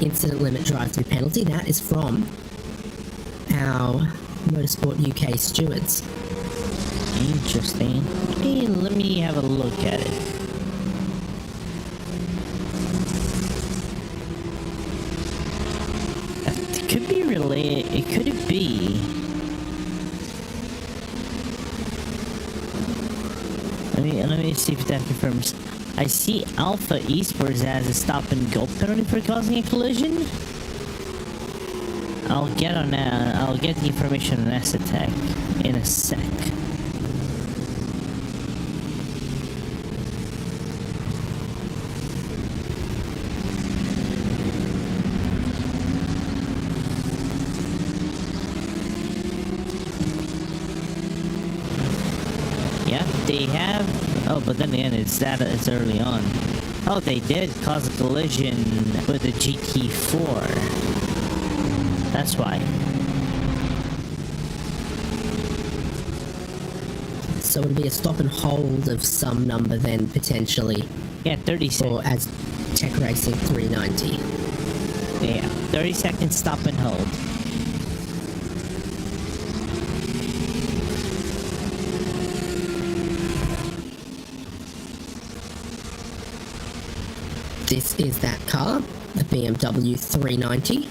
incident limit drive-through penalty. That is from our Motorsport UK stewards. Interesting. Hey, let me have a look at it. It could be related. It could be. Let me see if that confirms. I see Alpha eSports as a stop and go penalty for causing a collision. I'll get the information on S-Attack in a sec. Yeah, they have. Oh, but then again, it's early on. Oh, they did cause a collision with the GT4. That's why. So it'll be a stop and hold of some number then, potentially. Yeah, 30 seconds. Or as Tech Racing 390. Yeah, 30 seconds stop and hold. This is that car, the BMW 390.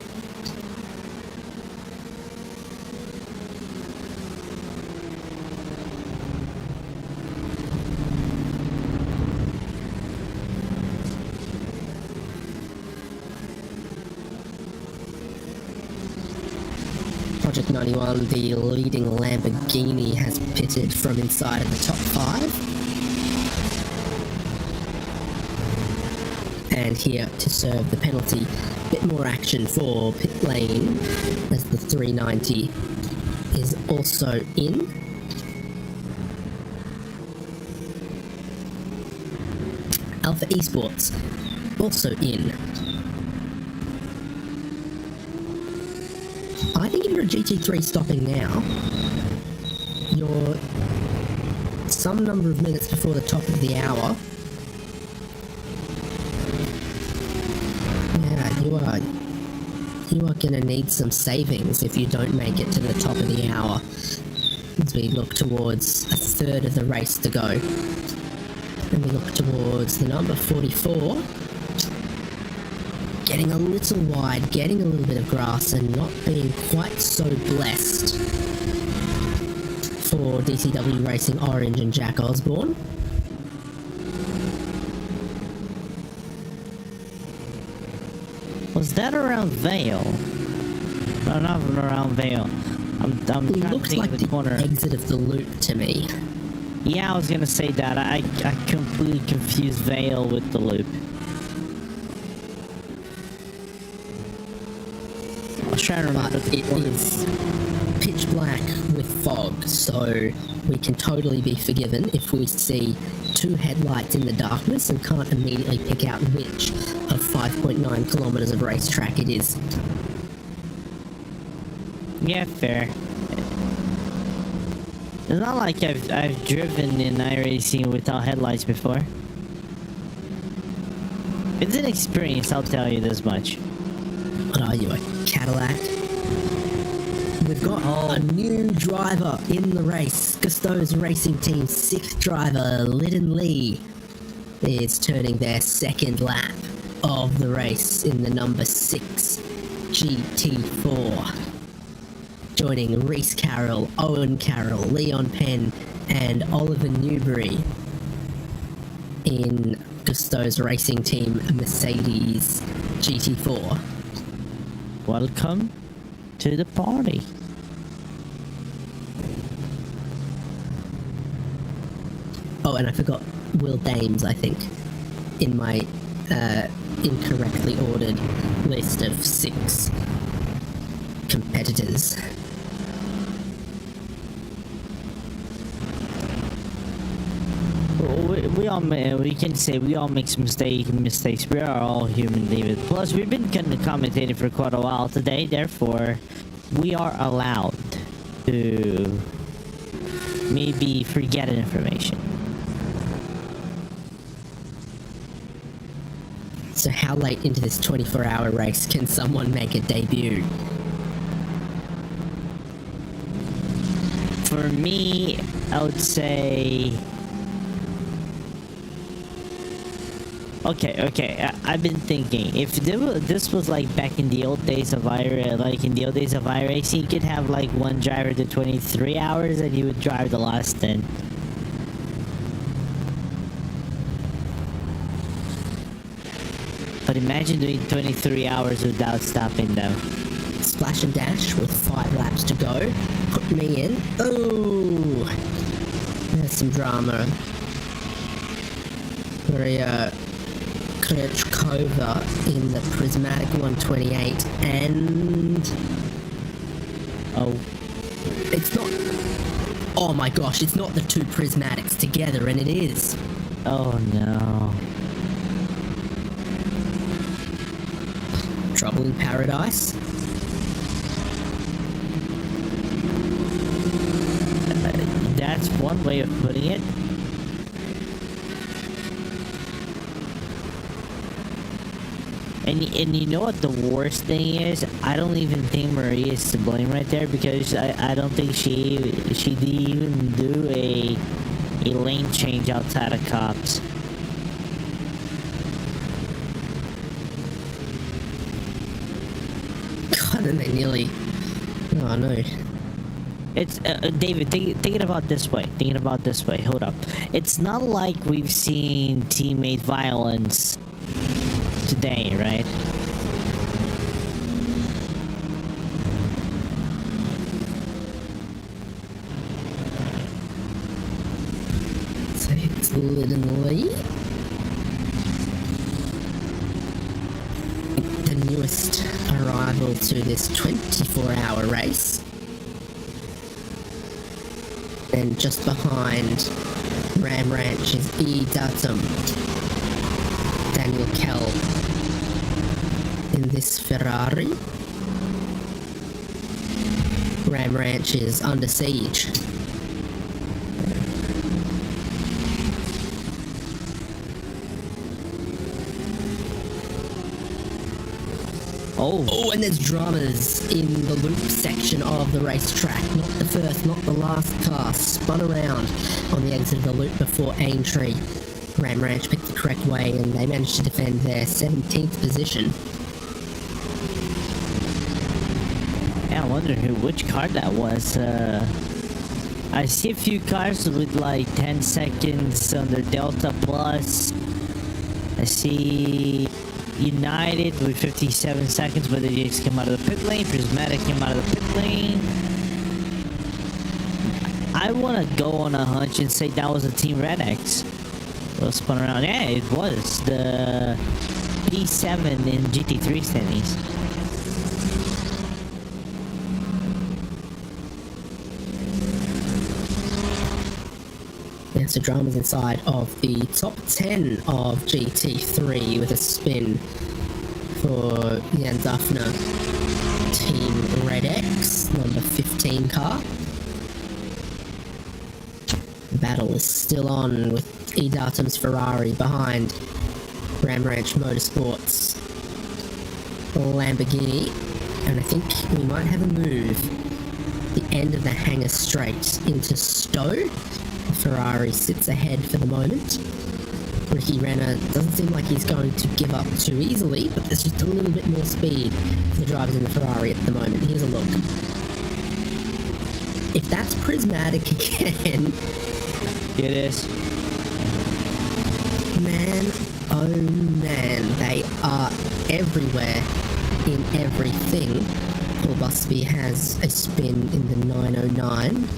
Project 91, the leading Lamborghini, has pitted from inside of the top 5. And here to serve the penalty. Bit more action for pit lane as the 390 is also in. Alpha eSports, also in. I think if you're a GT3 stopping now, you're some number of minutes before the top of the hour. Yeah, you are gonna need some savings if you don't make it to the top of the hour, as we look towards a third of the race to go. And we look towards the number 44. Getting a little wide, getting a little bit of grass, and not being quite so blessed for DCW Racing Orange and Jack Osborne. Was that around Vale? No, not around Vale. I'm trying to Looks think like of the corner. Exit of the loop to me. Yeah, I was gonna say that. I completely confused Vale with the loop. I was trying to remember. But it is pitch black with fog, so we can totally be forgiven if we see two headlights in the darkness and can't immediately pick out which of 5.9 kilometers of racetrack it is. Yeah, fair. It's not like I've driven in iRacing without headlights before. It's an experience, I'll tell you this much. What are you, a Cadillac? We've got a new driver in the race. Gusto's Racing Team's 6th driver, Lyndon Lee, is turning their second lap of the race in the number 6 GT4. Joining Reese Carroll, Owen Carroll, Leon Penn, and Oliver Newbury in Gusto's Racing Team Mercedes GT4. Welcome to the party. Oh, and I forgot Will Dames, I think, in my incorrectly ordered list of 6 competitors. We can say we all make some mistakes. We are all human, David. Plus, we've been kind of commentating for quite a while today. Therefore, we are allowed to maybe forget information. So how late into this 24-hour race can someone make a debut? For me, I would say... Okay. I've been thinking if this was like back in the old days of iRacing, you could have like one driver to 23 hours, and he would drive the last 10. But imagine doing 23 hours without stopping though. Splash and dash with 5 laps to go. Put me in. Oh, there's some drama. Krejcikova in the Prismatic 128, and it's not. Oh my gosh, it's not the 2 Prismatics together, and it is. Oh no. Trouble in paradise. That's one way of putting it. And you know what the worst thing is? I don't even think Maria is to blame right there, because I don't think she didn't even do a lane change outside of cops. God, and they nearly... Oh no. It's David, thinking about this way. Hold up. It's not like we've seen teammate violence today, right? So it's Lyndon Lee. The newest arrival to this 24-hour race. And just behind Ram Ranch is E. Datum. Daniel Kell in this Ferrari. Ram Ranch is under siege. Oh, and there's dramas in the loop section of the racetrack. Not the first, not the last car spun around on the exit of the loop before Aintree. Ram Ranch picked the correct way and they managed to defend their 17th position. Yeah, I wonder which car that was. I see a few cars with like 10 seconds on their Delta Plus. I see United with 57 seconds, but they just came out of the pit lane. Prismatic came out of the pit lane. I want to go on a hunch and say that was a Team Red X. It was spun around. Yeah, it was the P7 in GT3 standings. So dramas inside of the top 10 of GT3 with a spin for Jan Duffner, Team Red X, number 15 car. The battle is still on with eDatum's Ferrari behind Ram Ranch Motorsports Lamborghini, and I think we might have a move. The end of the hangar straight into Stowe. Ferrari sits ahead for the moment. Ricky Renner doesn't seem like he's going to give up too easily, but there's just a little bit more speed for the drivers in the Ferrari at the moment. Here's a look. If that's Prismatic again... It is. Man, oh man, they are everywhere in everything. Paul Busby has a spin in the 909.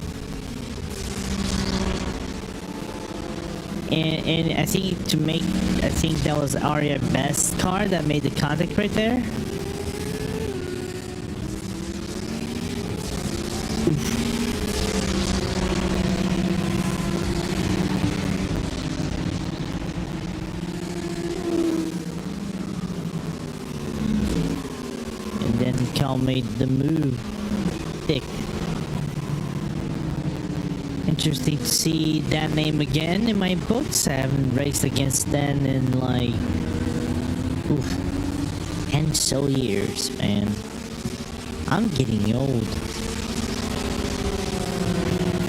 And I think that was Aria Best's car that made the contact right there. And then Cal made the move. Thick. Interesting to see that name again in my books. I haven't raced against Dan in like 10 so years, man. I'm getting old.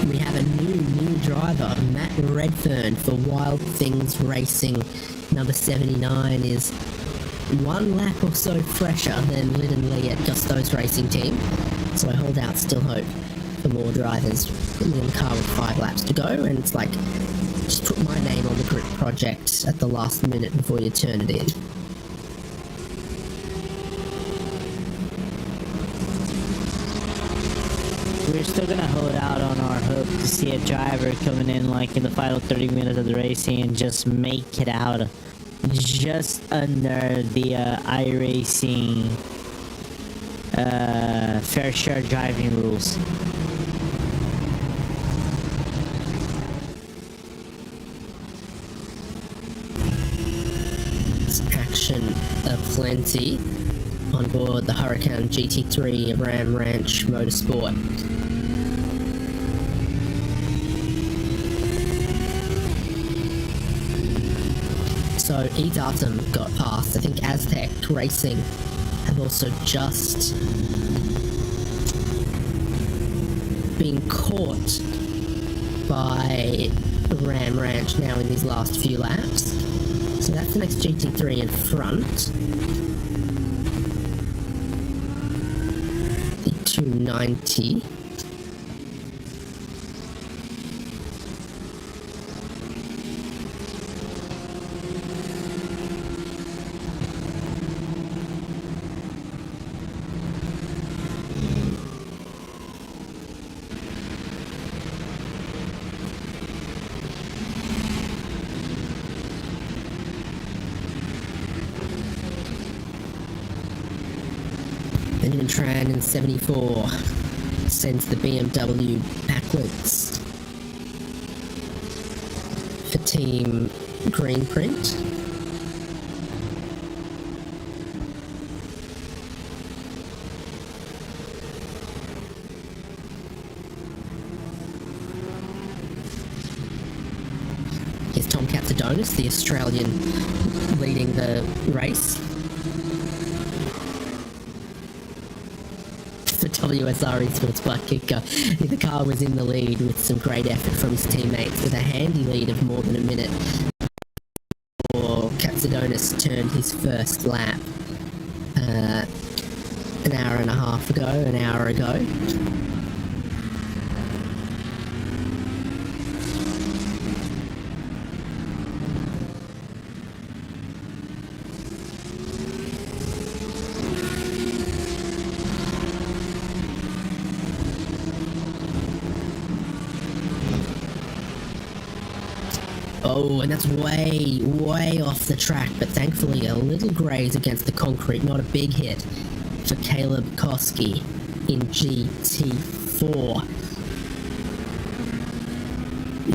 We have a new driver, Matt Redfern for Wild Things Racing. Number 79 is one lap or so fresher than Lyndon Lee at Gusto's racing team. So I hold out still hope for more drivers. Put me in the car with 5 laps to go, and it's like, just put my name on the group project at the last minute before you turn it in. We're still gonna hold out on our hope to see a driver coming in like in the final 30 minutes of the racing and just make it out just under the iRacing fair share driving rules. Action aplenty on board the Huracan GT3 of Ram Ranch Motorsport. So eDatum got past. I think Aztec Racing have also just been caught by Ram Ranch now in these last few laps. So that's the next GT3 in front. The 290. Benjamin Tran in 74 sends the BMW backwards for Team Greenprint. Catsidonis, the Australian, leading the race. For WSR Esports Buttkicker, the car was in the lead with some great effort from his teammates with a handy lead of more than a minute before Catsidonis turned his first lap an hour and a half ago, an hour ago. Oh, and that's way, way off the track, but thankfully a little graze against the concrete, not a big hit for Caleb Koski in GT4.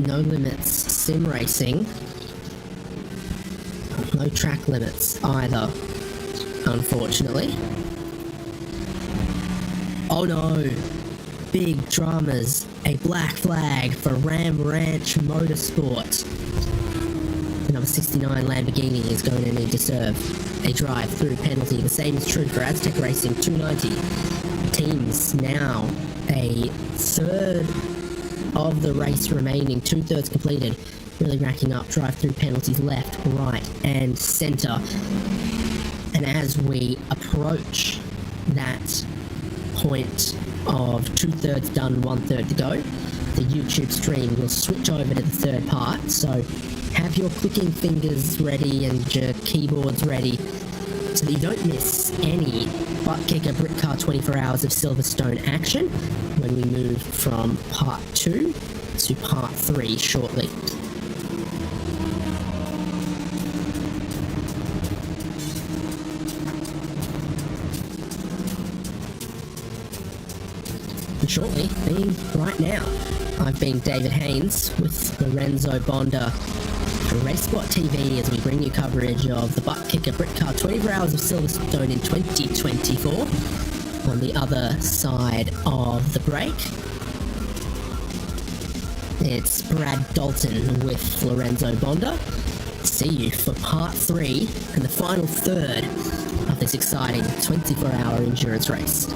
No limits sim racing. No track limits either, unfortunately. Oh no! Big dramas. A black flag for Ram Ranch Motorsport. The number 69 Lamborghini is going to need to serve a drive-through penalty. The same is true for Aztec Racing 290. Teams now a third of the race remaining, 2/3 completed. Really racking up drive-through penalties left, right, and centre. And as we approach that point of 2/3 done, 1/3 to go, the YouTube stream will switch over to the third part. So have your clicking fingers ready and your keyboards ready so that you don't miss any Buttkicker Britcar 24 hours of Silverstone action when we move from part 2 to part 3 shortly. And shortly, being right now, I've been David Haynes with Lorenzo Bonda for RaceSpot TV as we bring you coverage of the Buttkicker Britcar 24 hours of Silverstone in 2024. On the other side of the break, it's Brad Dalton with Lorenzo Bonda. See you for part 3 and the final third of this exciting 24-hour endurance race.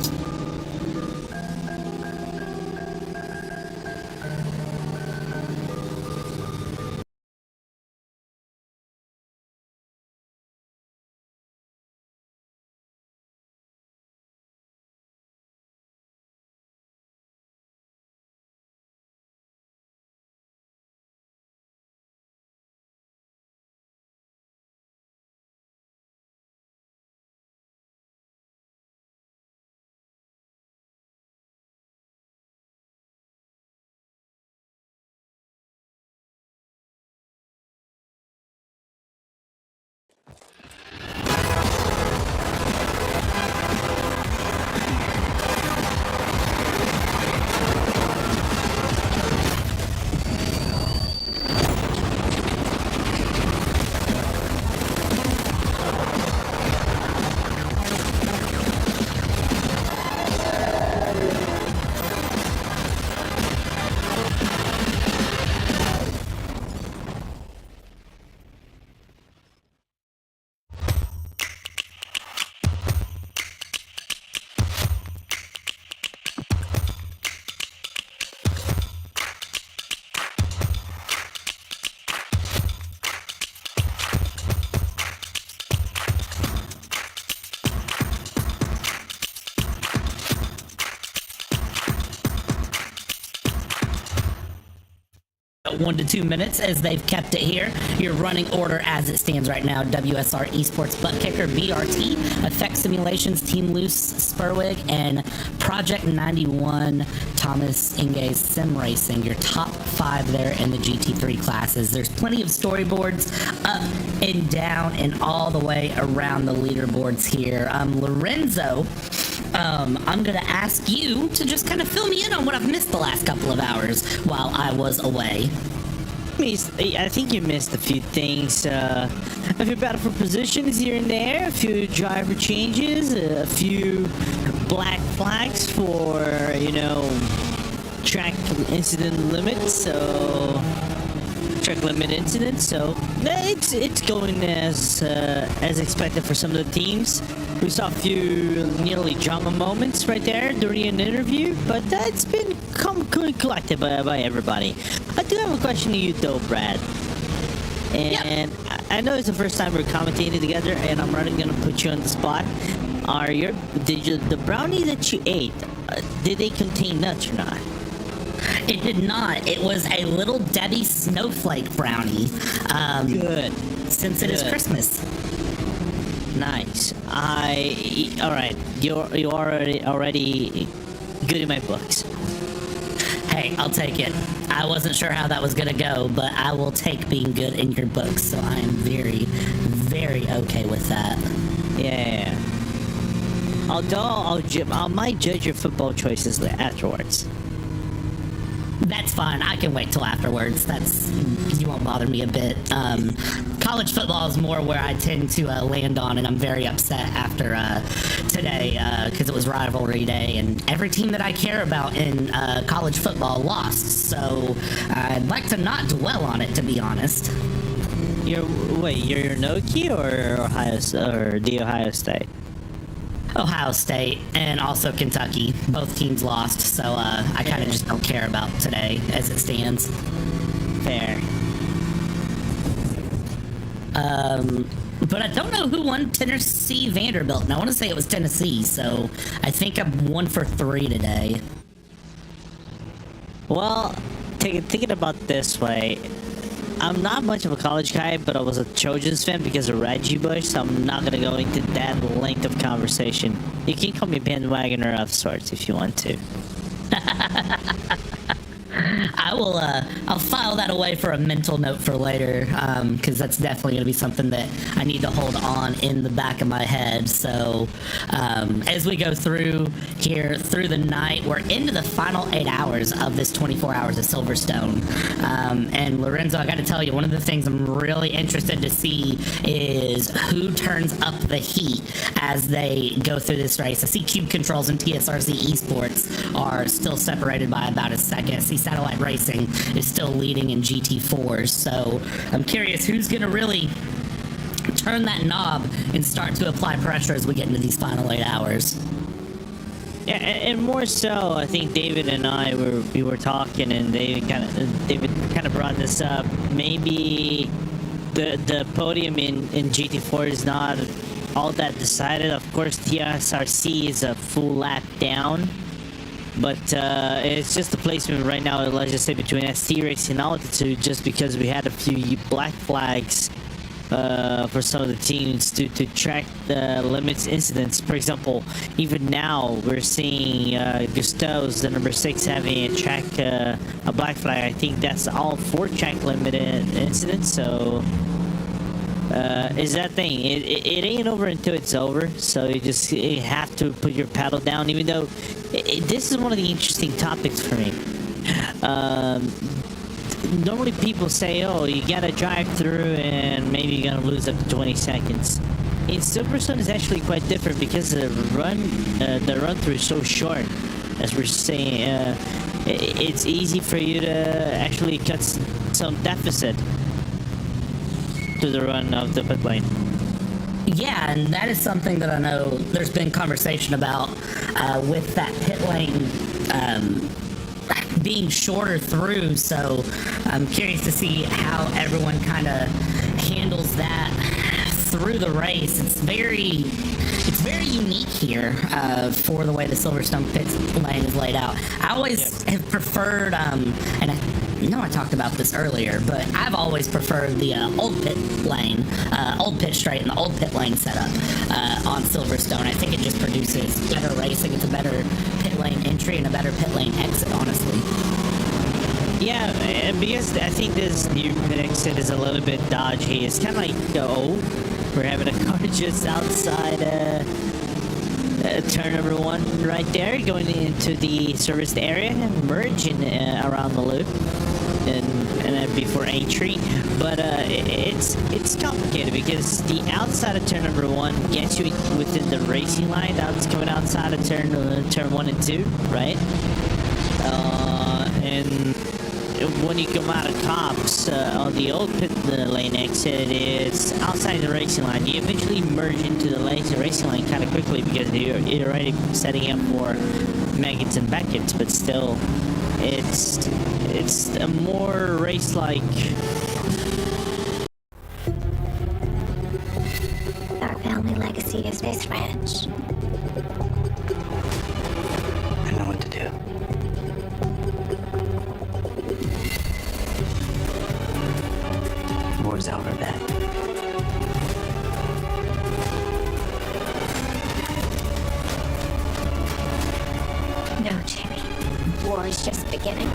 about 1 to 2 minutes as they've kept it here. Your running order as it stands right now: WSR Esports Buttkicker, BRT, Effect Simulations, Team Loose, Spurwig, and Project 91 Thomas Inge's Sim Racing. Your top 5 there in the GT3 classes. There's plenty of storyboards up and down and all the way around the leaderboards here. Lorenzo, I'm going to ask you to just kind of fill me in on what I've missed the last couple of hours while I was away. I think you missed a few things. A few battle for positions here and there, a few driver changes, a few black flags for, track incident limits. So track limit incident, so it's going as expected for some of the teams. We saw a few nearly drama moments right there during an interview, but that's been collected by everybody. I do have a question to you though, Brad. And I know it's the first time we're commentating together, and I'm really gonna put you on the spot. The brownie that you ate, did they contain nuts or not? It did not. It was a Little Debbie snowflake brownie. Good. Since it is Christmas. Nice. All right. You already good in my books. Hey, I'll take it. I wasn't sure how that was gonna go, but I will take being good in your books. So I am very, very okay with that. Yeah. Although I might judge your football choices afterwards. That's fine. I can wait till afterwards. You won't bother me a bit. College football is more where I tend to land on, and I'm very upset after today because it was rivalry day, and every team that I care about in college football lost. So I'd like to not dwell on it, to be honest. You're Noki or the Ohio State? Ohio State and also Kentucky. Both teams lost, so I kind of just don't care about today as it stands. Fair. But I don't know who won Tennessee Vanderbilt, and I want to say it was Tennessee, so I think I'm 1 for 3 today. Well, thinking about it this way, I'm not much of a college guy, but I was a Trojans fan because of Reggie Bush, so I'm not going to go into that length of conversation. You can call me bandwagoner of sorts if you want to. I'll file that away for a mental note for later, because that's definitely going to be something that I need to hold on in the back of my head. So as we go through the night, we're into the final 8 hours of this 24 hours of Silverstone. And Lorenzo, I got to tell you, one of the things I'm really interested to see is who turns up the heat as they go through this race. I see Cube Controls and TSRC eSports are still separated by about a second. I see Satellite Racing is still leading in GT4s. So I'm curious who's going to really turn that knob and start to apply pressure as we get into these final 8 hours. Yeah, and more so, I think David and I were talking, and David kind of brought this up. Maybe the podium in GT4 is not all that decided. Of course, TSRC is a full lap down, but it's just the placement right now. Let's just say between ST Racing and Altitude, just because we had a few black flags for some of the teams to track the limits incidents. For example, even now we're seeing Gusto's, the number 6, having a black flag. I think that's all 4 track limited incidents. So is that thing? It ain't over until it's over. So you have to put your paddle down. Even though this is one of the interesting topics for me. Normally people say, oh, you gotta drive through and maybe you're gonna lose up to 20 seconds. In Silverstone is actually quite different because the run through is so short. As we're saying, it's easy for you to actually cut some deficit to the run of the pit lane. Yeah, and that is something that I know there's been conversation about with that pit lane being shorter through, so I'm curious to see how everyone kind of handles that through the race. It's very unique here for the way the Silverstone pit lane is laid out. I always have preferred, and I know I talked about this earlier, but I've always preferred the old pit lane, old pit straight and the old pit lane setup on Silverstone. I think it just produces better racing. It's a better pit lane entry and a better pit lane exit, honestly. Yeah, because I think this new pit exit is a little bit dodgy. It's kind of like, we're having a car just outside turn number 1 right there, going into the serviced area and merging around the loop. And then before entry, but it's complicated because the outside of turn number 1 gets you within the racing line. That's coming outside of turn 1 and 2, right? And when you come out of tops on the old pit lane exit, it's outside the racing line. You eventually merge into the racing line kind of quickly because you're already setting up for Maggots and Beckett's, but still, it's a more race-like. Our family legacy is this ranch. I know what to do. War's over, Ben. No, Jamie. War is just beginning.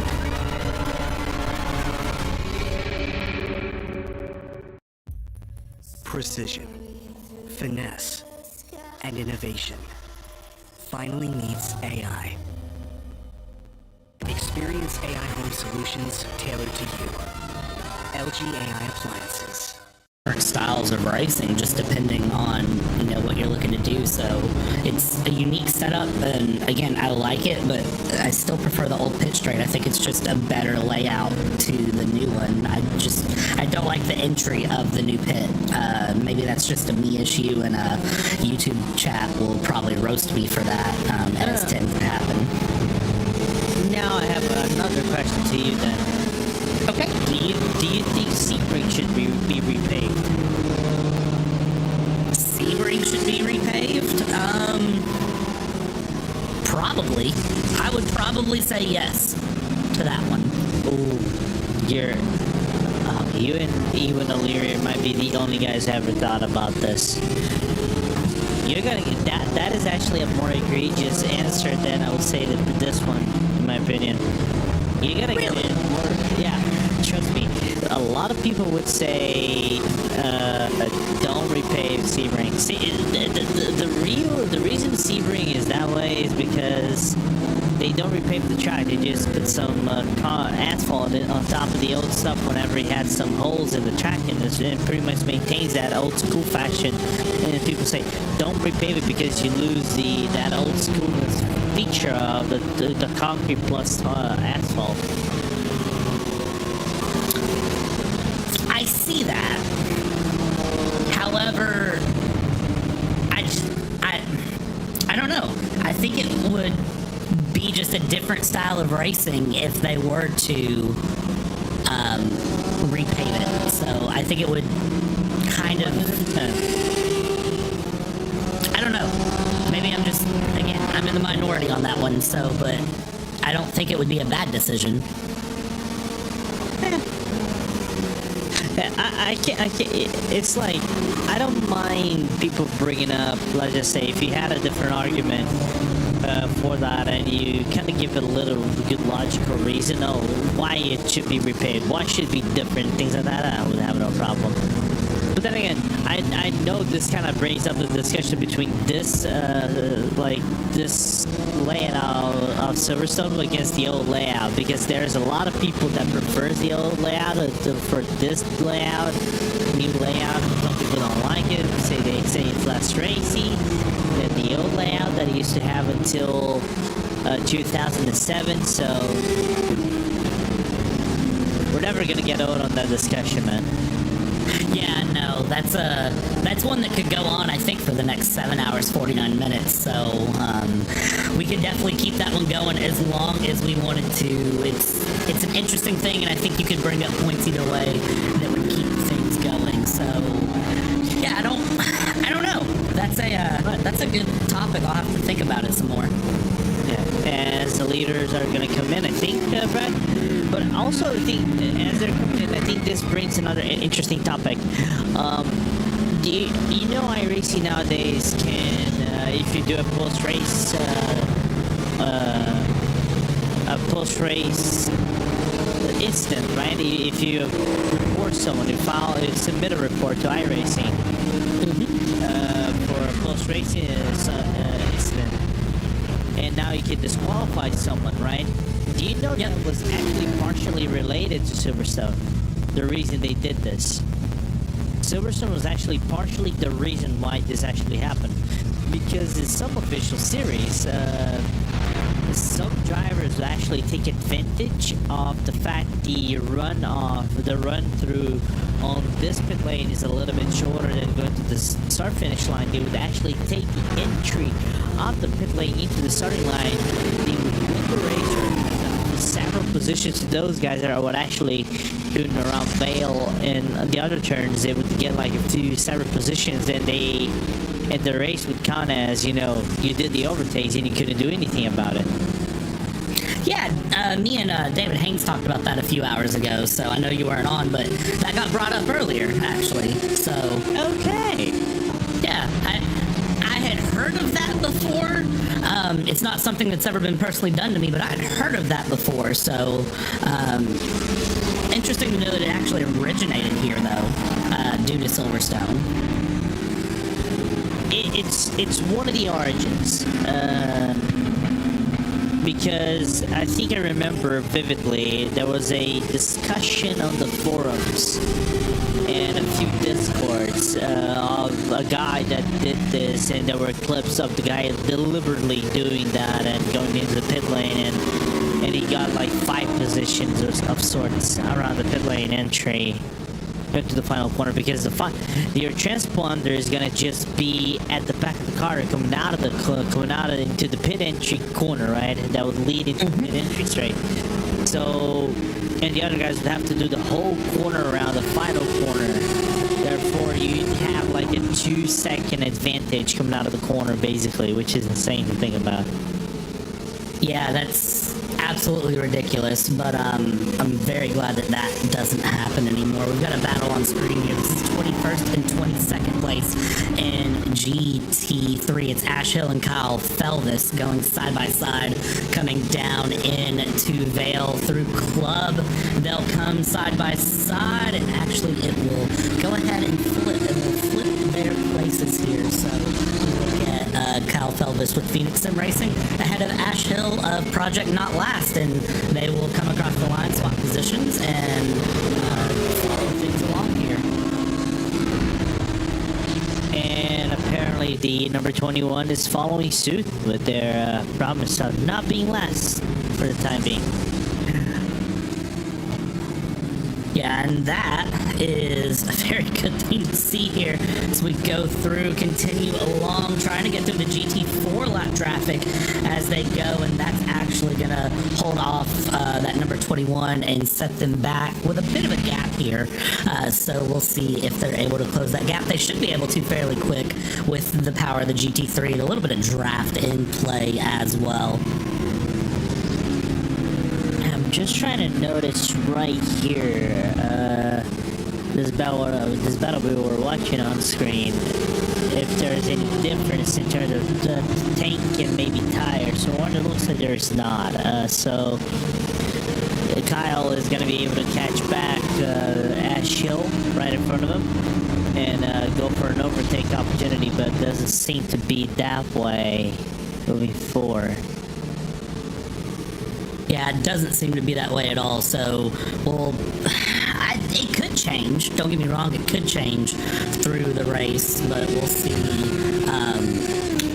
Precision, finesse, and innovation finally meets AI. Experience AI home solutions tailored to you. LG AI appliances. Different styles of racing, just depending on what you're looking to do. So it's a unique setup, and again, I like it, but I still prefer the old pit straight. I think it's just a better layout to the new one. I don't like the entry of the new pit. Maybe that's just a me issue, and a YouTube chat will probably roast me for that, as tends to happen. Now I have another question to you then. Okay. Do you think Sebring should be repaved? Sebring should be repaved? Probably. I would probably say yes to that one. Ooh, you and Ewan O'Leary might be the only guys who ever thought about this. You're gonna get that is actually a more egregious answer than I would say to this one, in my opinion. You gotta get it more. Yeah, trust me. A lot of people would say don't repave Sebring. See, the reason Sebring is that way is because they don't repave the track. They just put some asphalt on top of the old stuff whenever he had some holes in the track, and it pretty much maintains that old school fashion. And people say don't repave it because you lose that old school feature of the concrete plus asphalt. I see that. However, I don't know. I think it would be just a different style of racing if they were to repave it. So I think it would kind of I don't know. Maybe I'm in the minority on that one. So, but I don't think it would be a bad decision. I can't. It's like I don't mind people bringing up. Let's just say if you had a different argument for that, and you kind of give it a little good logical reason, why it should be repaved, why it should be different, things like that, I would have no problem. But then again, I know this kind of brings up the discussion between this this layout of Silverstone against the old layout, because there's a lot of people that prefers the old layout for this layout, new layout. Some people don't like it. They say it's less racy than the old layout that it used to have until 2007. So we're never gonna get out on that discussion, man. Yeah, no, that's one that could go on, I think, for the next 7 hours, 49 minutes. So we could definitely keep that one going as long as we wanted to. It's an interesting thing, and I think you could bring up points either way that would keep things going. So yeah, I don't know. That's a good topic. I'll have to think about it some more. Yeah, as the leaders are going to come in, I think, Brad. But also, I think as they're coming in, I think this brings another interesting topic. Do you know iRacing nowadays can, if you do a post-race incident, right? If you report someone, you submit a report to iRacing for a post-race incident, and now you can disqualify someone, right? Do you know that was actually partially related to Silverstone? The reason they did this. Silverstone was actually partially the reason why this actually happened. Because in some official series, some drivers actually take advantage of the fact the run through on this pit lane is a little bit shorter than going to the start finish line. They would actually take the entry of the pit lane into the starting line. They would win the race or several positions to those guys that are actually doing around Vale and the other turns. They would get like a few separate positions, and the race would count as, you know, you did the overtakes and you couldn't do anything about it. Yeah, me and David Haynes talked about that a few hours ago, so I know you weren't on, but that got brought up earlier, actually. So okay, yeah, I had heard of that before. It's not something that's ever been personally done to me, but I had heard of that before. So interesting to know that it actually originated here, though, due to Silverstone. It's one of the origins. Because I think I remember vividly there was a discussion on the forums and a few discords of a guy that did this, and there were clips of the guy deliberately doing that and going into the pit lane, and he got like 5 positions of sorts around the pit lane entry to the final corner, because your transponder is gonna just be at the back of the car coming out into the pit entry corner, right? That would lead into the pit entry straight. So, and the other guys would have to do the whole corner around the final corner. Therefore, you'd have like a 2-second advantage coming out of the corner, basically, which is insane to think about. Yeah, that's absolutely ridiculous, but I'm very glad that that doesn't happen anymore. We've got a battle on screen here. This is 21st and 22nd place in GT3. It's Ash Hill and Kyle Felvus going side by side, coming down into Vale through Club. They'll come side by side, and actually it will go ahead and flip. It will flip their places here. So we'll get Kyle Felvus with Phoenix Sim Racing ahead of Ash Hill of Project Not Last, and they will come across the line, swap positions, and follow things along here. And apparently the number 21 is following suit with their promise of not being last for the time being. Yeah, and that is a very good thing to see here as we go through, continue along, trying to get through the GT4 lap traffic as they go, and that's actually going to hold off that number 21 and set them back with a bit of a gap here. So we'll see if they're able to close that gap. They should be able to fairly quick with the power of the GT3 and a little bit of draft in play as well. Just trying to notice right here, this battle we were watching on screen, if there's any difference in terms of the tank and maybe tires. So it looks like there's not. So Kyle is going to be able to catch back Ash Hill right in front of him and go for an overtake opportunity, but it doesn't seem to be that way moving forward. Yeah, it doesn't seem to be that way at all, so, well, it could change. Don't get me wrong, it could change through the race, but we'll see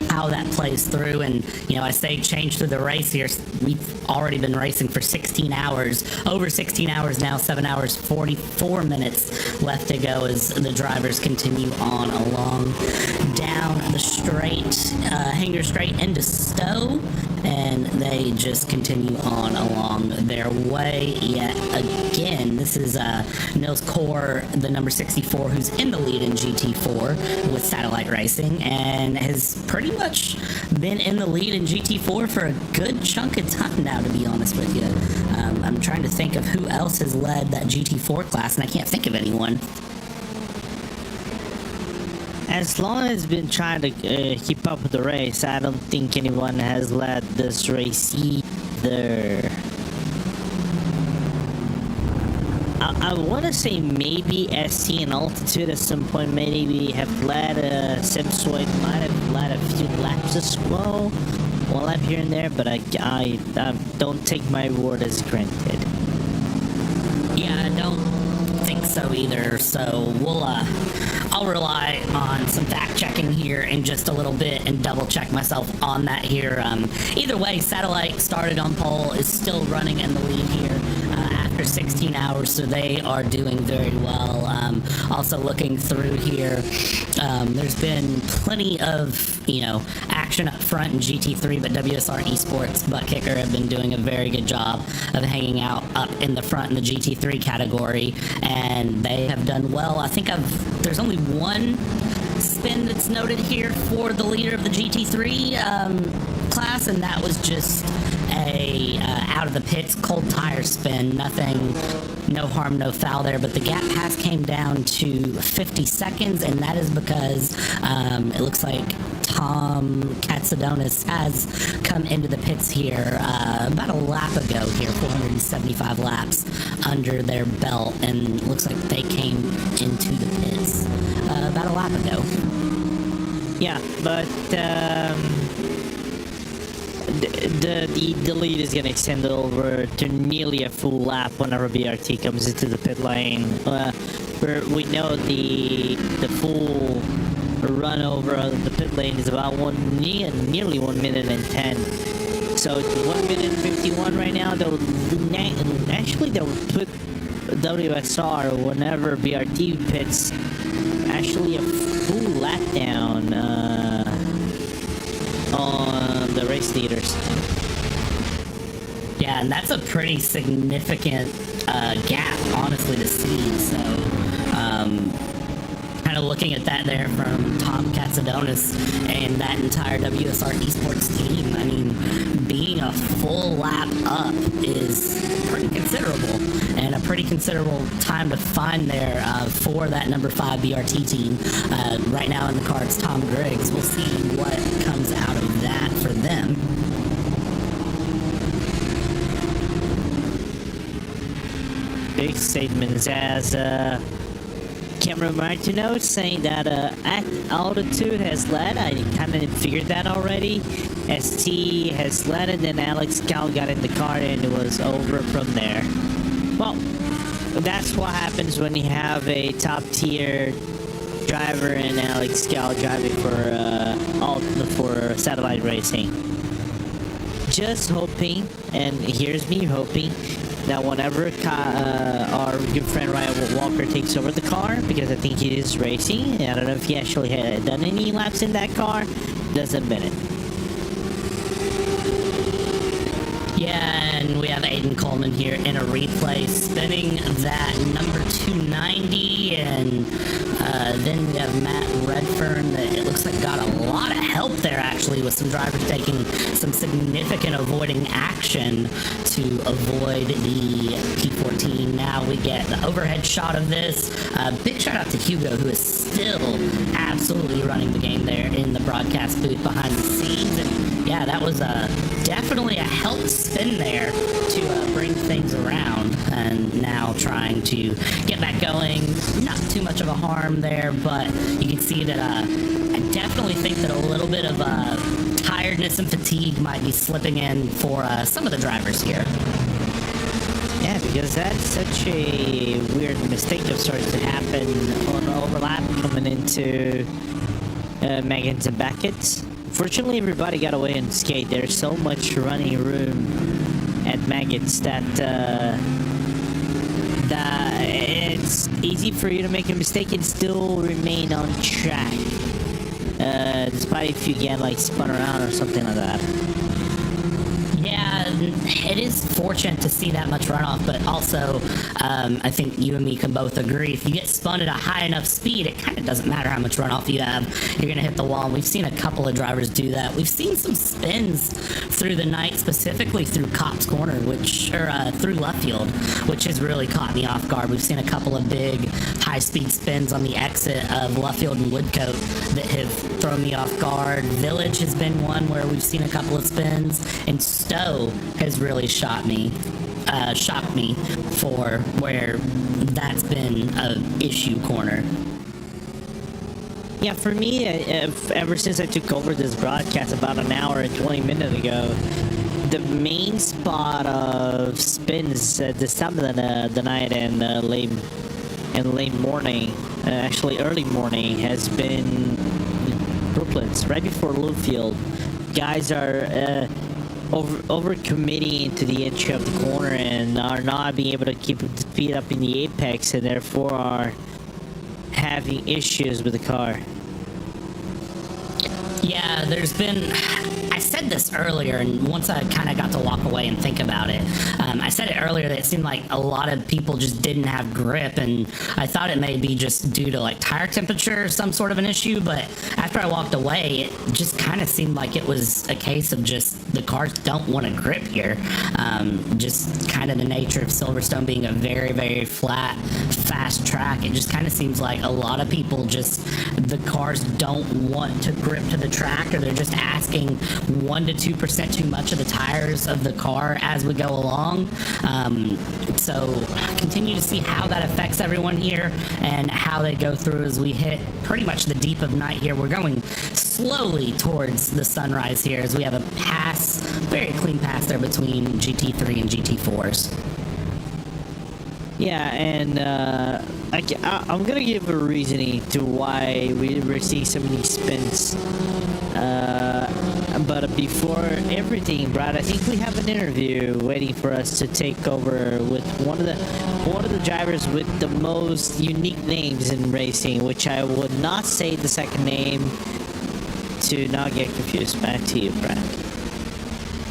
how that plays through. And, you know, I say change through the race here. We've already been racing for 16 hours, over 16 hours now, 7 hours, 44 minutes left to go as the drivers continue on along down the straight, Hanger Straight into Stowe, and they just continue on along their way yet again. This is Nils Core, the number 64, who's in the lead in GT4 with Satellite Racing, and has pretty much been in the lead in GT4 for a good chunk of time now, to be honest with you. I'm trying to think of who else has led that GT4 class, and I can't think of anyone. As long as I've been trying to keep up with the race, I don't think anyone has led this race either. I want to say maybe ST and Altitude at some point maybe have led SimSway might have led a few laps as well, one lap here and there, but I don't take my word as granted. Yeah, I don't think so either, so we'll I'll rely on some fact checking here in just a little bit and double check myself on that here either way, Satellite started on pole, is still running in the lead here after 16 hours, so they are doing very well. Also looking through here, there's been plenty of, action up front in GT3, but WSR Esports, Buttkicker have been doing a very good job of hanging out up in the front in the GT3 category, and they have done well. I think there's only one spin that's noted here for the leader of the GT3 class, and that was just a out of the pits cold tire spin. Nothing, no harm, no foul there, but the gap has came down to 50 seconds, and that is because it looks like Tom Katsadonis has come into the pits here about a lap ago here, 475 laps under their belt, and looks like they came into the pits about a lap ago. Yeah, but the lead is going to extend over to nearly a full lap whenever BRT comes into the pit lane. We know the full run over the pit lane is about nearly 1 minute and 10. So 1 minute and 51 right now. They'll put WSR whenever BRT pits actually a full lap down on the race leaders. Yeah, and that's a pretty significant gap, honestly, to see. So, kind of looking at that there from Tom Katsadonis and that entire WSR Esports team, I mean, being a full lap up is pretty considerable, and a pretty considerable time to find there for that number 5 BRT team. Right now in the car, it's Tom Griggs. We'll see what comes out of that for them. Big statements as Cameron Martineau saying that at altitude has led. I kind of figured that already. ST has led, and then Alex Cal got in the car, and it was over from there. Well, that's what happens when you have a top tier driver and Alex Cal driving for satellite racing. Just hoping, and here's me hoping, that whenever our good friend Ryan Walker takes over the car, because I think he is racing, I don't know if he actually had done any laps in that car, doesn't Bennett. Yeah, and we have Aiden Coleman here in a replay, spinning that number 290, and then we have Matt Redfern that it looks like got a lot of help there, actually, with some drivers taking some significant avoiding action to avoid the P14. Now we get the overhead shot of this. Big shout out to Hugo, who is still absolutely running the game there in the broadcast booth behind the scenes. And yeah, that was definitely a help spin there to bring things around, and now trying to get back going. Not too much of a harm there, but you can see that I definitely think that a little bit of tiredness and fatigue might be slipping in for some of the drivers here. Yeah, because that's such a weird mistake that started to happen on the overlap coming into Meggins and Beckett. Fortunately, everybody got away and skate. There's so much running room at Maggots that it's easy for you to make a mistake and still remain on track. Despite if you get like spun around or something like that. Yeah, it is fortunate to see that much runoff, but also I think you and me can both agree, if you get spun at a high enough speed, it kind of doesn't matter how much runoff you have, you're going to hit the wall. And we've seen a couple of drivers do that. We've seen some spins through the night, specifically through Cops Corner, through Luffield, which has really caught me off guard. We've seen a couple of big high-speed spins on the exit of Luffield and Woodcote that have thrown me off guard. Village has been one where we've seen a couple of spins, and Stowe has really shocked me for where that's been an issue corner. Yeah, for me, ever since I took over this broadcast about an hour and 20 minutes ago, the main spot of spins at this time of the night and late morning, actually early morning, has been Brooklands, right before Luffield. Guys are over committing to the entry of the corner and are not being able to keep the speed up in the apex, and therefore are having issues with the car. Yeah, there's been... I said this earlier, and once I kind of got to walk away and think about it, I said it earlier that it seemed like a lot of people just didn't have grip, and I thought it may be just due to like tire temperature or some sort of an issue, but after I walked away, it just kind of seemed like it was a case of just the cars don't want to grip here. Just kind of the nature of Silverstone being a very, very flat, fast track. It just kind of seems like a lot of people just, the cars don't want to grip to the track, or they're just asking 1 to 2% too much of the tires of the car as we go along. So continue to see how that affects everyone here and how they go through as we hit pretty much the deep of night here. We're going slowly towards the sunrise here as we have a pass, very clean pass there between GT3 and GT4s. Yeah, and I'm gonna give a reasoning to why we receive so many spins. But before everything, Brad, I think we have an interview waiting for us to take over with one of the drivers with the most unique names in racing, which I would not say the second name to not get confused. Back to you, Brad.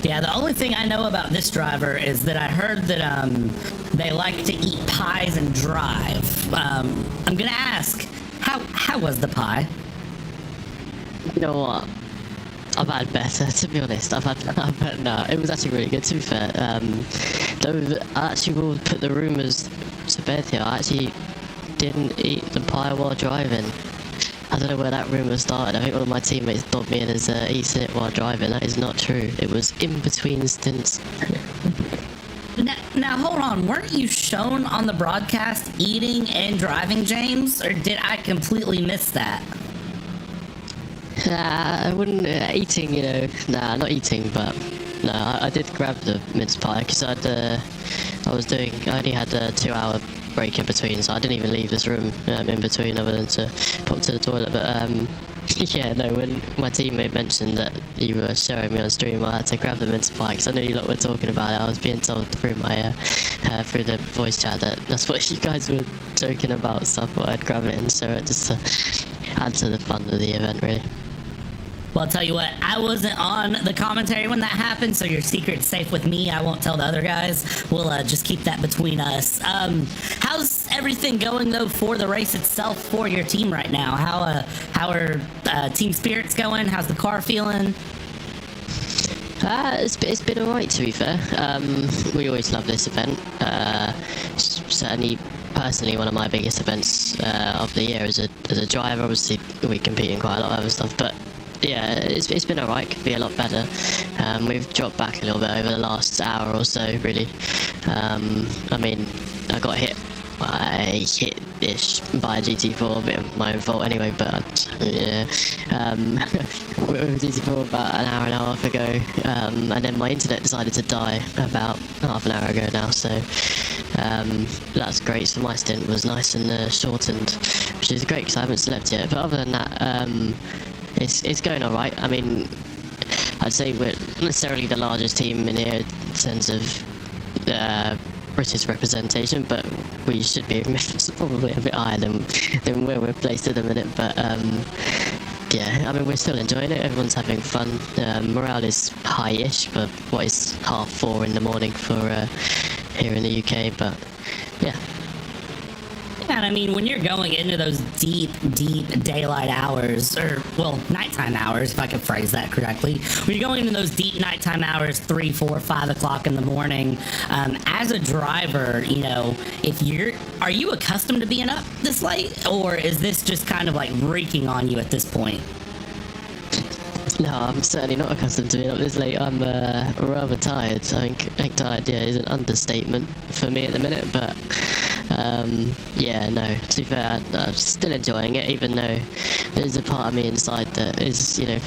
Yeah, the only thing I know about this driver is that I heard that they like to eat pies and drive. I'm gonna ask, how was the pie? You know what? I've had better, to be honest. No, it was actually really good, to be fair. Though I actually will put the rumours to bed here. I actually didn't eat the pie while driving. I don't know where that rumour started. I think one of my teammates dobbed me in as eating it while driving. That is not true. It was in between stints. Now, hold on. Weren't you shown on the broadcast eating and driving, James? Or did I completely miss that? I wouldn't, eating, you know, nah, not eating, but no, I did grab the mince pie because I only had a 2-hour break in between, so I didn't even leave this room in between other than to pop to the toilet. But yeah, no, when my teammate mentioned that you were showing me on stream, I had to grab the mince pie because I knew you lot were talking about it. I was being told through my through the voice chat that that's what you guys were joking about, so I thought I'd grab it and show it just to add to the fun of the event, really. Well, I'll tell you what, I wasn't on the commentary when that happened, so your secret's safe with me. I won't tell the other guys. We'll just keep that between us. How's everything going, though, for the race itself for your team right now? How are team spirits going? How's the car feeling? It's been alright, to be fair. We always love this event. Certainly, personally, one of my biggest events of the year as a driver. Obviously, we compete in quite a lot of other stuff, but yeah, it's been alright. Could be a lot better. We've dropped back a little bit over the last hour or so, really. I mean, I got hit-ish by a GT4, a bit of my own fault anyway, but yeah. With GT4 about an hour and a half ago, and then my internet decided to die about half an hour ago now, so that's great. So my stint was nice and shortened, which is great because I haven't slept yet. But other than that, it's going alright. I mean, I'd say we're not necessarily the largest team in here in terms of British representation, but we should be probably a bit higher than where we're placed at the minute. But yeah, I mean, we're still enjoying it. Everyone's having fun. Morale is high-ish for what is 4:30 in the morning for here in the UK, but yeah. And I mean, when you're going into those deep daylight hours, or, well, nighttime hours, if I could phrase that correctly, when you're going into those deep nighttime hours, 3, 4, 5 o'clock in the morning, as a driver, you know, are you accustomed to being up this late, or is this just kind of like raking on you at this point? No, I'm certainly not accustomed to being up this late. I'm rather tired. I think tired, yeah, is an understatement for me at the minute, but yeah, no, to be fair, I'm still enjoying it, even though there's a part of me inside that is, you know,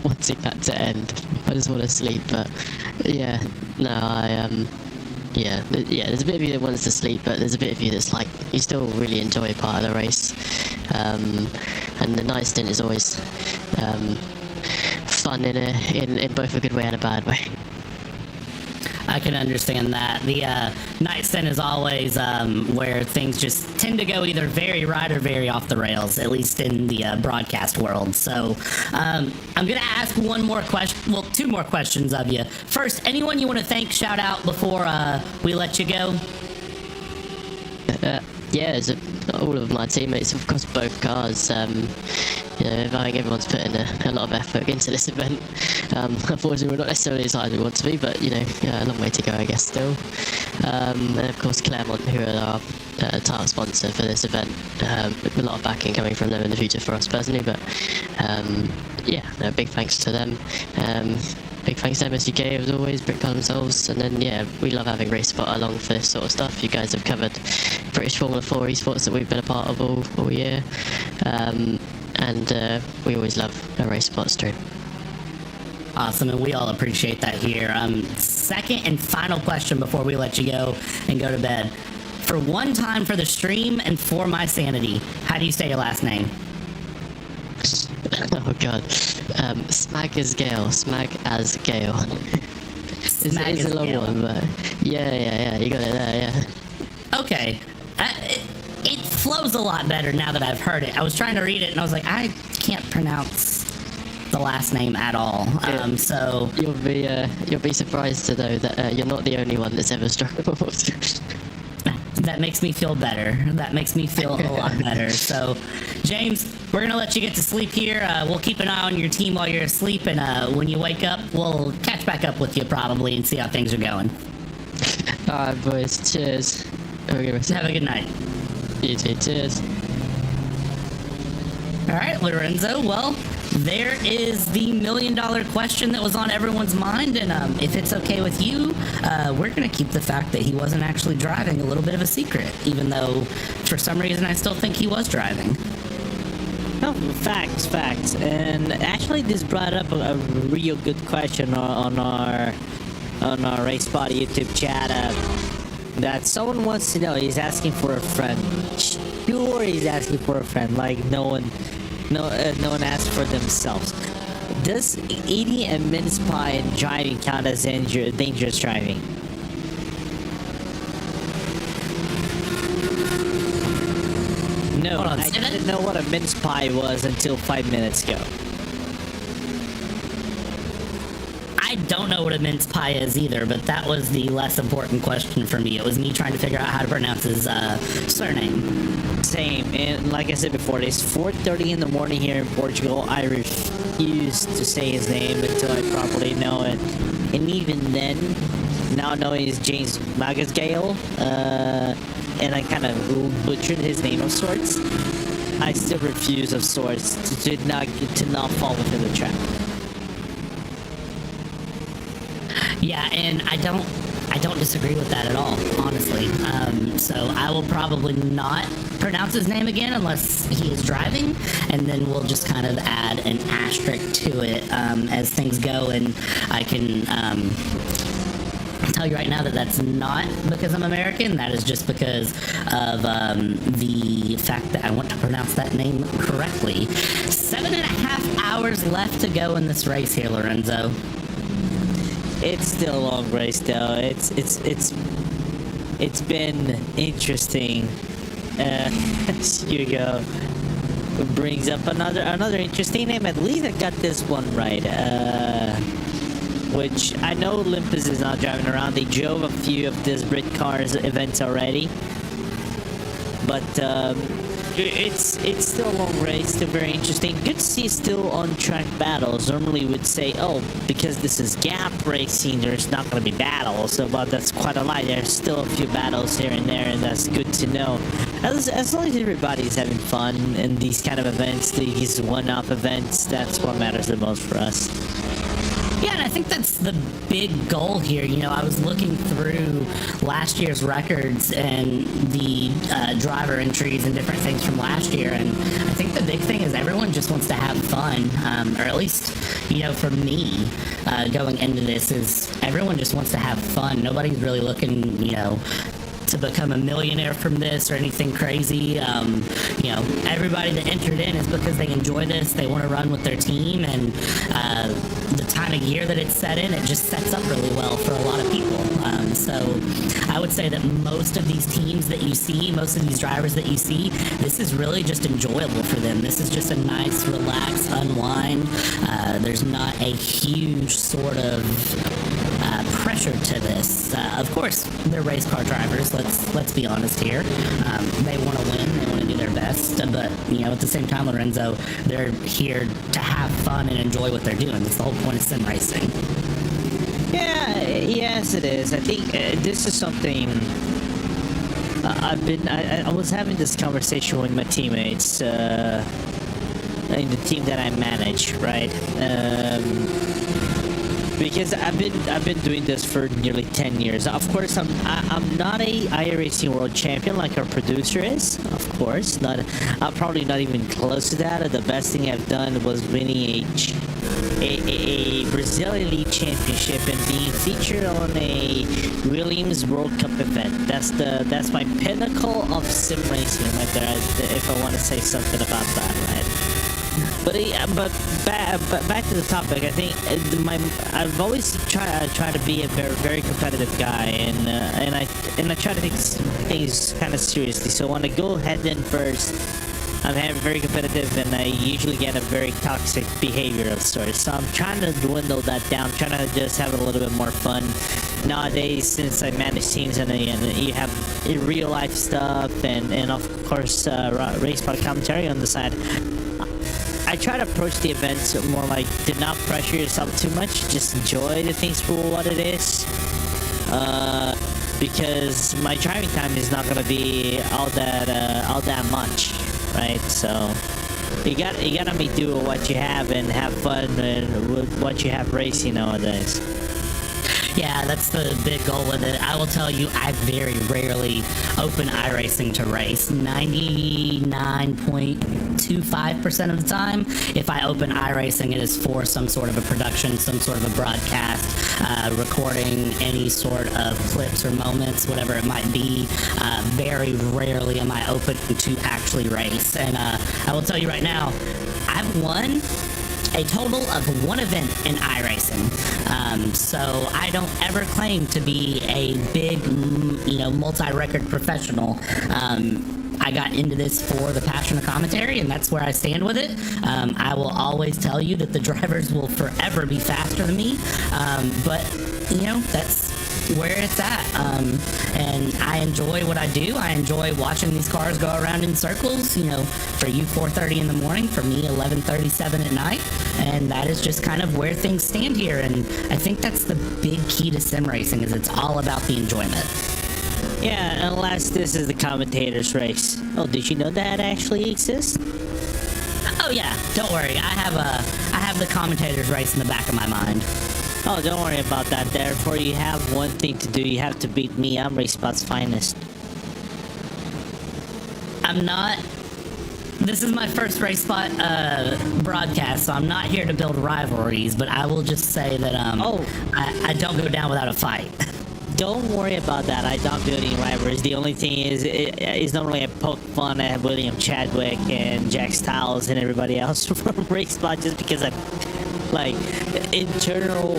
wanting that to end. I just want to sleep, but yeah, no, yeah, there's a bit of you that wants to sleep, but there's a bit of you that's like, you still really enjoy part of the race, and the night stint is always fun in both a good way and a bad way. I can understand that. The nightstand is always where things just tend to go either very right or very off the rails, at least in the broadcast world. So I'm going to ask one more question, well, two more questions of you. First, anyone you want to thank, shout out before we let you go? Yeah, all of my teammates, of course, both cars. You know, I think everyone's put in a lot of effort into this event. Unfortunately, we're not necessarily as high as we want to be, but, you know, a long way to go, I guess, still. And, of course, Claremont, who are our title sponsor for this event. A lot of backing coming from them in the future for us personally, but, yeah, no, big thanks to them. Big thanks to MSUK as always, Britcar themselves, and then yeah, we love having RaceSpot along for this sort of stuff. You guys have covered British Formula 4 eSports that we've been a part of all year, and we always love a RaceSpot stream. Awesome, and we all appreciate that here. Second and final question before we let you go and go to bed. For one time for the stream and for my sanity, how do you say your last name? Oh god. Smag as Gale. It's a long one, but yeah, you got it there, yeah. Okay. It flows a lot better now that I've heard it. I was trying to read it and I was like, I can't pronounce the last name at all. So you'll be surprised to know that you're not the only one that's ever struggled. That makes me feel better. That makes me feel a lot better. So, James, we're going to let you get to sleep here. We'll keep an eye on your team while you're asleep, and when you wake up, we'll catch back up with you probably and see how things are going. Alright, boys. Cheers. Have a good night. You too. Cheers. Alright, Lorenzo. Well, there is the $1 million question that was on everyone's mind, and if it's okay with you, we're going to keep the fact that he wasn't actually driving a little bit of a secret, even though for some reason I still think he was driving. No, facts. And actually this brought up a real good question on our RaceSpot YouTube chat that someone wants to know. He's asking for a friend. Sure, he's asking for a friend, like no one asks for themselves. Does eating a mince pie and driving count as dangerous driving? No, I didn't know what a mince pie was until 5 minutes ago. I don't know what a mince pie is either, but that was the less important question for me. It was me trying to figure out how to pronounce his surname. Same, and like I said before, it's 4:30 in the morning here in Portugal. I refuse to say his name until I properly know it. And even then, now knowing it's James Magasgale, and I kind of butchered his name of sorts, I still refuse of sorts to not fall into the trap. Yeah, and I don't disagree with that at all, honestly. So I will probably not pronounce his name again unless he is driving, and then we'll just kind of add an asterisk to it as things go, and I can tell you right now that that's not because I'm American. That is just because of the fact that I want to pronounce that name correctly. 7.5 hours left to go in this race here, Lorenzo. It's still a long race, though. It's been interesting. Hugo brings up another interesting name. At least I got this one right. Which I know Olympus is not driving around. They drove a few of this Britcar's events already, but it's still a long race, still very interesting. Good to see still on track battles. Normally we'd say, oh, because this is gap racing, there's not going to be battles. So, but that's quite a lie. There's still a few battles here and there, and that's good to know. As long as everybody's having fun in these kind of events, these one-off events, that's what matters the most for us. Yeah, and I think that's the big goal here. You know, I was looking through last year's records and the driver entries and different things from last year, and I think the big thing is everyone just wants to have fun, or at least, you know, for me, going into this is everyone just wants to have fun. Nobody's really looking, you know, to become a millionaire from this or anything crazy. You know, everybody that entered in is because they enjoy this, they want to run with their team, and the time of year that it's set in, it just sets up really well for a lot of people. So I would say that most of these teams that you see, most of these drivers that you see, this is really just enjoyable for them. This is just a nice, relaxed unwind. There's not a huge sort of pressure to this. Of course, they're race car drivers. Let's be honest here. They want to win. They want to do their best. But at the same time, Lorenzo, they're here to have fun and enjoy what they're doing. That's the whole point of sim racing. Yeah, yes, it is. I think this is something. I was having this conversation with my teammates in the team that I manage, right? Because I've been doing this for nearly 10 years. Of course, I'm not a iRacing World Champion like our producer is. Of course, I'm probably not even close to that. The best thing I've done was winning a Brazilian League Championship and being featured on a Williams World Cup event. That's my pinnacle of sim racing right there. If I want to say something about that, right? But back to the topic. I think I've always tried to be a very, very competitive guy, and I try to take things kind of seriously. So when I go head in first, I'm very competitive, and I usually get a very toxic behavior of sorts. So I'm trying to dwindle that down, trying to just have a little bit more fun. Nowadays, since I manage teams and you have real life stuff and of course race part commentary on the side, I try to approach the events more like, do not pressure yourself too much, just enjoy the things for what it is. Because my driving time is not gonna be all that much, right? So you gotta make do with what you have and have fun with what you have racing nowadays. Yeah, that's the big goal with it. I will tell you, I very rarely open iRacing to race. 99.25% of the time, if I open iRacing, it is for some sort of a production, some sort of a broadcast, recording any sort of clips or moments, whatever it might be. Very rarely am I open to actually race. And I will tell you right now, I've won a total of one event in iRacing. So I don't ever claim to be a big, multi-record professional. I got into this for the passion of commentary, and that's where I stand with it. I will always tell you that the drivers will forever be faster than me, but that's where it's at. And I enjoy what I do. I enjoy watching these cars go around in circles. For you 4:30 in the morning, for me 11:37 at night, and that is just kind of where things stand here. And I think that's the big key to sim racing, is it's all about the enjoyment. Yeah, unless this is the commentator's race. Oh, did you know that actually exists? Oh yeah, don't worry. I have the commentator's race in the back of my mind. Oh, don't worry about that. Therefore, you have one thing to do. You have to beat me. I'm RaceSpot's finest. I'm not. This is my first RaceSpot broadcast, so I'm not here to build rivalries, but I will just say that I don't go down without a fight. Don't worry about that. I don't do any rivalries. The only thing is normally I poke fun at William Chadwick and Jack Stiles and everybody else from RaceSpot just because internal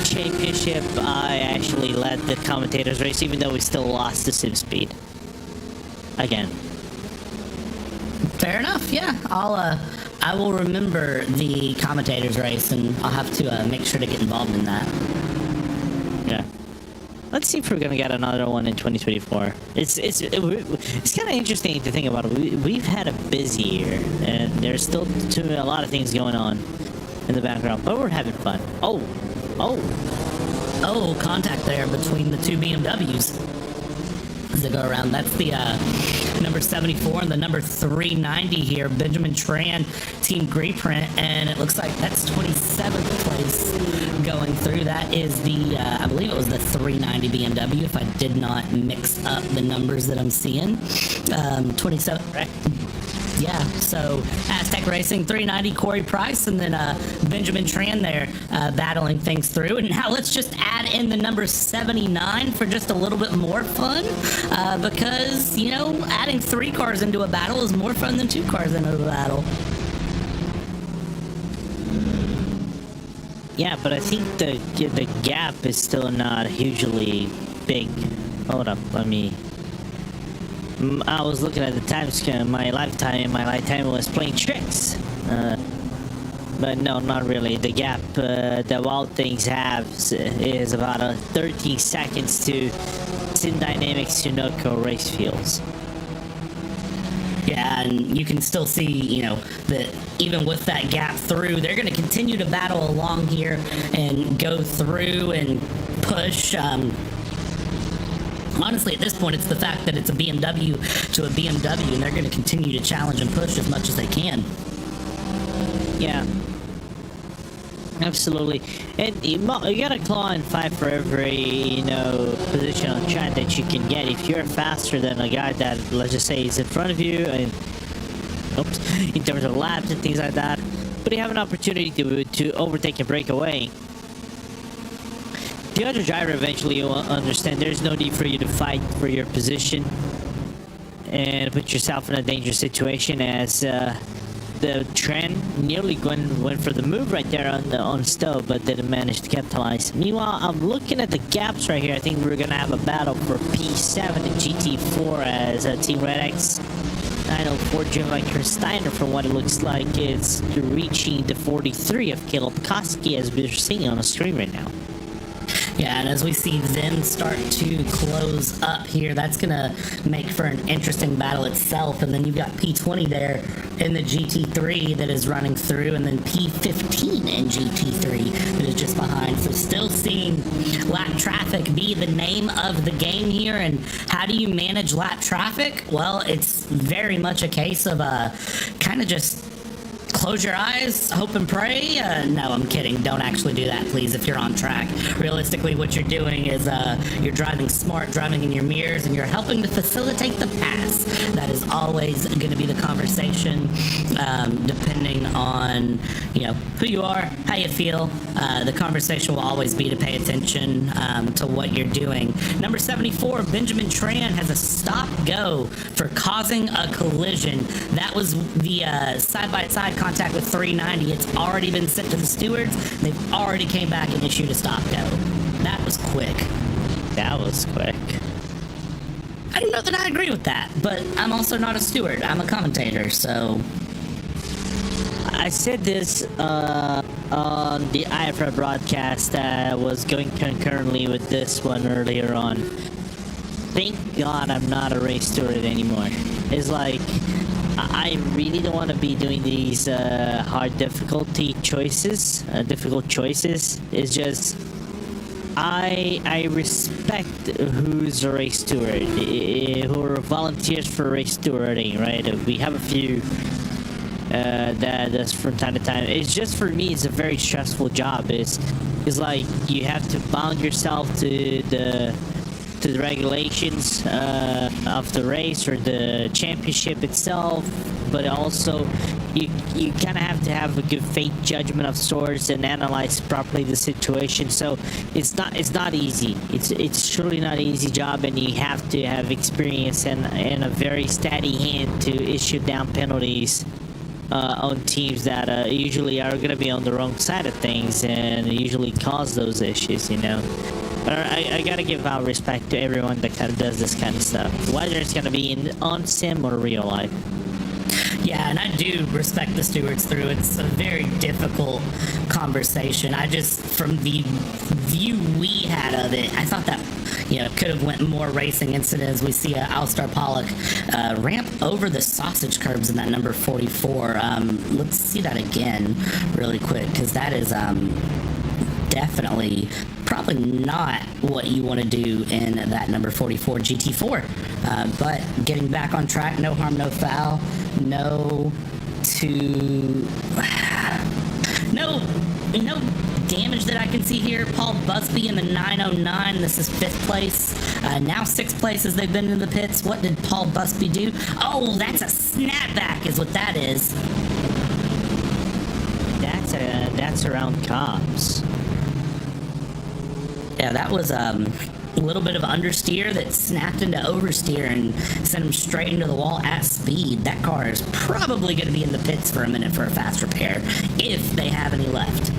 championship, I actually led the commentators race, even though we still lost to SimSpeed. Again. Fair enough. Yeah, I will remember the commentators race, and I'll have to make sure to get involved in that. Yeah. Let's see if we're gonna get another one in 2024. It's kind of interesting to think about. We've had a busy year, and there's still a lot of things going on in the background, but we're having fun. Oh, contact there between the two BMWs as they go around. That's the number 74 and the number 390 here, Benjamin Tran, Team Greyprint, and it looks like that's 27th place going through. That is the, I believe it was the 390 BMW, if I did not mix up the numbers that I'm seeing. 27th, right? Yeah, so Aztec Racing 390, Corey Price, and then Benjamin Tran there battling things through. And now let's just add in the number 79 for just a little bit more fun, because, adding 3 cars into a battle is more fun than 2 cars into a battle. Yeah, but I think the gap is still not hugely big. Hold up, let me. I was looking at the time scan. My lifetime was playing tricks. But no, not really. The gap that Wild Things have is about 13 seconds to Sim Dynamics to Noco race fields. Yeah, and you can still see, you know, that even with that gap through, they're going to continue to battle along here and go through and push. Honestly, at this point, it's the fact that it's a BMW to a BMW, and they're going to continue to challenge and push as much as they can. Yeah. Absolutely. And you gotta claw and fight for every, you know, position on track that you can get. If you're faster than a guy that, let's just say, is in front of you, and in terms of laps and things like that, but you have an opportunity to overtake and break away. The other driver eventually will understand there's no need for you to fight for your position and put yourself in a dangerous situation, as the trend nearly went for the move right there on Stowe, but didn't manage to capitalize. Meanwhile, I'm looking at the gaps right here. I think we're gonna have a battle for P7 and GT4 as Team Red X 904 driven by Chris Steiner. From what it looks like, it's reaching the 43 of Caleb Koski, as we're seeing on the screen right now. Yeah, and as we see them start to close up here, that's going to make for an interesting battle itself. And then you've got P20 there in the GT3 that is running through, and then P15 in GT3 that is just behind. So still seeing lap traffic be the name of the game here. And how do you manage lap traffic? Well, it's very much a case of kind of just close your eyes, hope and pray. No, I'm kidding. Don't actually do that, please, if you're on track. Realistically, what you're doing is you're driving smart, driving in your mirrors, and you're helping to facilitate the pass. That is always going to be the conversation, depending on, you know, who you are, how you feel. The conversation will always be to pay attention to what you're doing. Number 74, Benjamin Tran, has a stop-go for causing a collision. That was the side-by-side contact with 390. It's already been sent to the stewards. They've already came back and issued a stop-go. That was quick. That was quick. I don't know that I agree with that, but I'm also not a steward. I'm a commentator, so... I said this on the IFRA broadcast that was going concurrently with this one earlier on. Thank God I'm not a race steward anymore. It's like, I really don't want to be doing these hard difficulty choices, difficult choices. It's just, I respect who's a race steward, who are volunteers for race stewarding, right? We have a few that does from time to time. It's just, for me, it's a very stressful job. It's like you have to bound yourself to the regulations of the race or the championship itself, but also you kind of have to have a good faith judgment of sorts and analyze properly the situation. So it's not easy. It's truly not an easy job, and you have to have experience and a very steady hand to issue down penalties on teams that usually are going to be on the wrong side of things and usually cause those issues, you know. But I gotta give out respect to everyone that kind of does this kind of stuff, whether it's gonna be on sim or real life. Yeah, and I do respect the stewards through. It's a very difficult conversation. I just, from the view we had of it, I thought that, you know, could have went more racing incidents. We see Alistar Pollock ramp over the sausage curbs in that number 44. Let's see that again really quick, because that is definitely probably not what you want to do in that number 44 GT4. But getting back on track, no harm, no foul, no damage that I can see here. Paul Busby in the 909. This is 5th place. Now 6th place as they've been in the pits. What did Paul Busby do? Oh, that's a snapback is what that is. That's around cops. Yeah, that was a little bit of understeer that snapped into oversteer and sent him straight into the wall at speed. That car is probably going to be in the pits for a minute for a fast repair, if they have any left.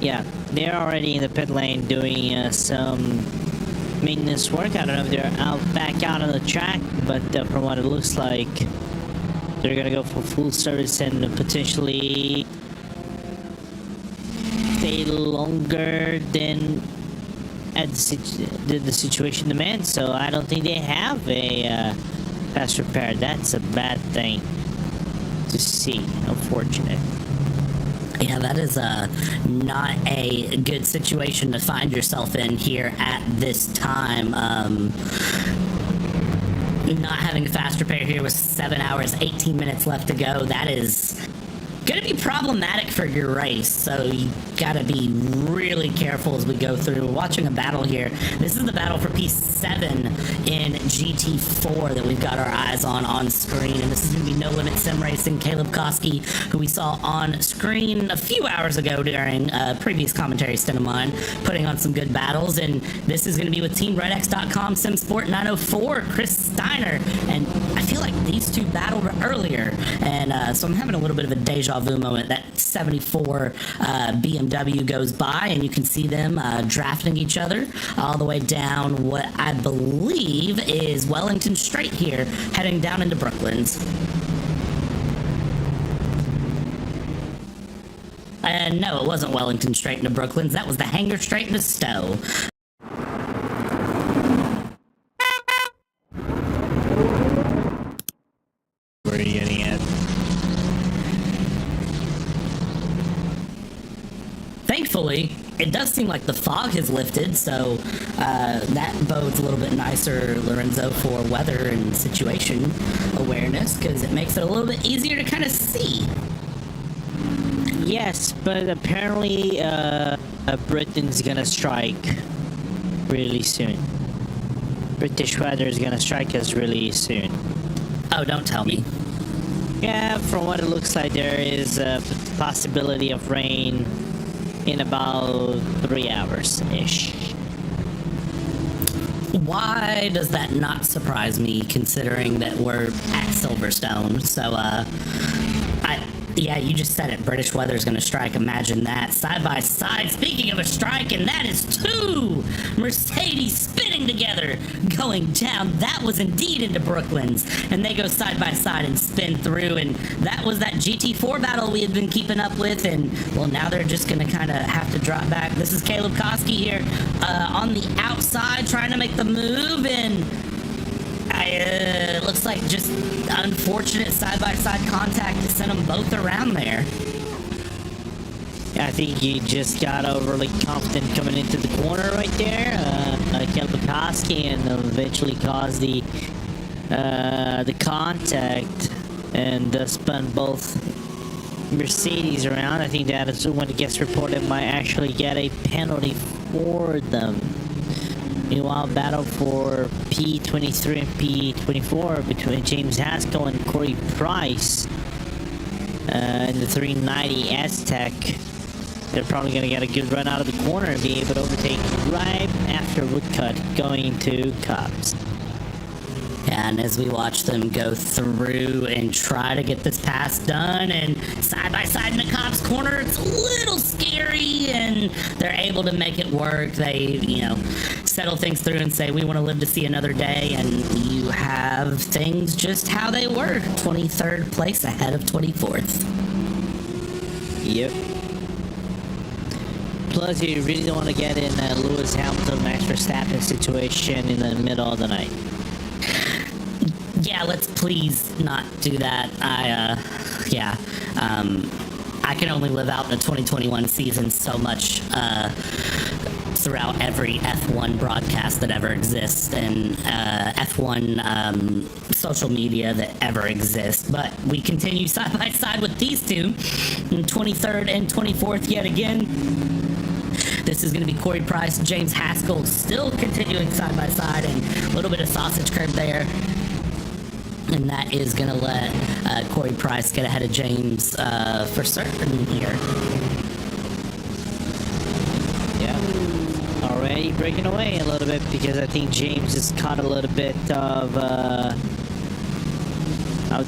Yeah, they're already in the pit lane doing some maintenance work. I don't know if they're back out on the track, but from what it looks like, they're gonna go for full service and potentially stay longer than the situation demands. So I don't think they have a fast repair. That's a bad thing to see. Unfortunate. Yeah, that is not a good situation to find yourself in here at this time. Not having a fast repair here with 7 hours, 18 minutes left to go, that is going to be problematic for your race. So you got to be really careful as we go through. We're watching a battle here. This is the battle for P7 in GT4 that we've got our eyes on screen. And this is going to be No Limit Sim Racing. Caleb Koski, who we saw on screen a few hours ago during a previous commentary stint of mine, putting on some good battles. And this is going to be with TeamRedX.com, SimSport 904, Chris Steiner. And I feel like these two battled earlier. And so I'm having a little bit of a deja vu moment. That 74 BMW goes by, and you can see them drafting each other all the way down what I believe is Wellington Straight here, heading down into Brooklands. No, it wasn't Wellington Straight into Brooklands. That was the Hangar Straight into Stowe. Where are you getting at? Thankfully, it does seem like the fog has lifted, so that bodes a little bit nicer, Lorenzo, for weather and situation awareness, because it makes it a little bit easier to kind of see. Yes, but apparently Britain's gonna strike really soon. British weather is gonna strike us really soon. Oh, don't tell me. Yeah, from what it looks like, there is a possibility of rain in about 3 hours-ish. Why does that not surprise me, considering that we're at Silverstone? So, yeah, you just said it. British weather is going to strike. Imagine that. Side by side. Speaking of a strike, and that is two Mercedes spinning together, going down. That was indeed into Brooklands. And they go side by side and spin through. And that was that GT4 battle we had been keeping up with. And, well, now they're just going to kind of have to drop back. This is Caleb Koski here on the outside trying to make the move. And looks like just unfortunate side-by-side contact to send them both around there. I think he just got overly confident coming into the corner right there. Caleb Koski, and eventually caused the contact and spun both Mercedes around. I think that is when it gets reported might actually get a penalty for them. Meanwhile, battle for P23 and P24 between James Haskell and Corey Price in the 390 Aztec. They're probably going to get a good run out of the corner and be able to overtake right after Woodcut going to Cubs. And as we watch them go through and try to get this pass done, and side by side in the cops' corner, it's a little scary, and they're able to make it work. They, settle things through and say, we want to live to see another day, and you have things just how they were. 23rd place ahead of 24th. Yep. Plus, you really don't want to get in Lewis Hamilton, Max Verstappen situation in the middle of the night. Yeah, let's please not do that. I can only live out the 2021 season so much throughout every F1 broadcast that ever exists and F1 social media that ever exists. But we continue side by side with these two, in 23rd and 24th yet again. This is going to be Corey Price, James Haskell still continuing side by side, and a little bit of sausage curve there. And that is going to let Corey Price get ahead of James for certain here. Yeah. Already breaking away a little bit because I think James has caught a little bit of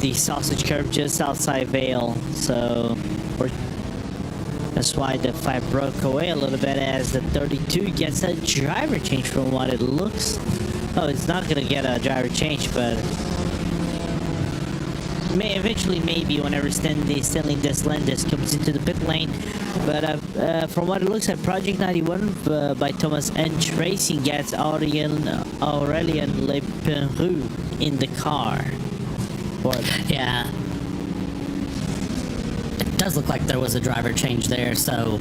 the sausage curve just outside Vale. So we're That's why the fight broke away a little bit as the 32 gets a driver change from what it looks. Oh, it's not gonna get a driver change, but may eventually maybe whenever Stanley Deslandis comes into the pit lane. But from what it looks like, Project 91 by Thomas Ench Racing gets Aurélien Leperoux in the car. Yeah. It does look like there was a driver change there, so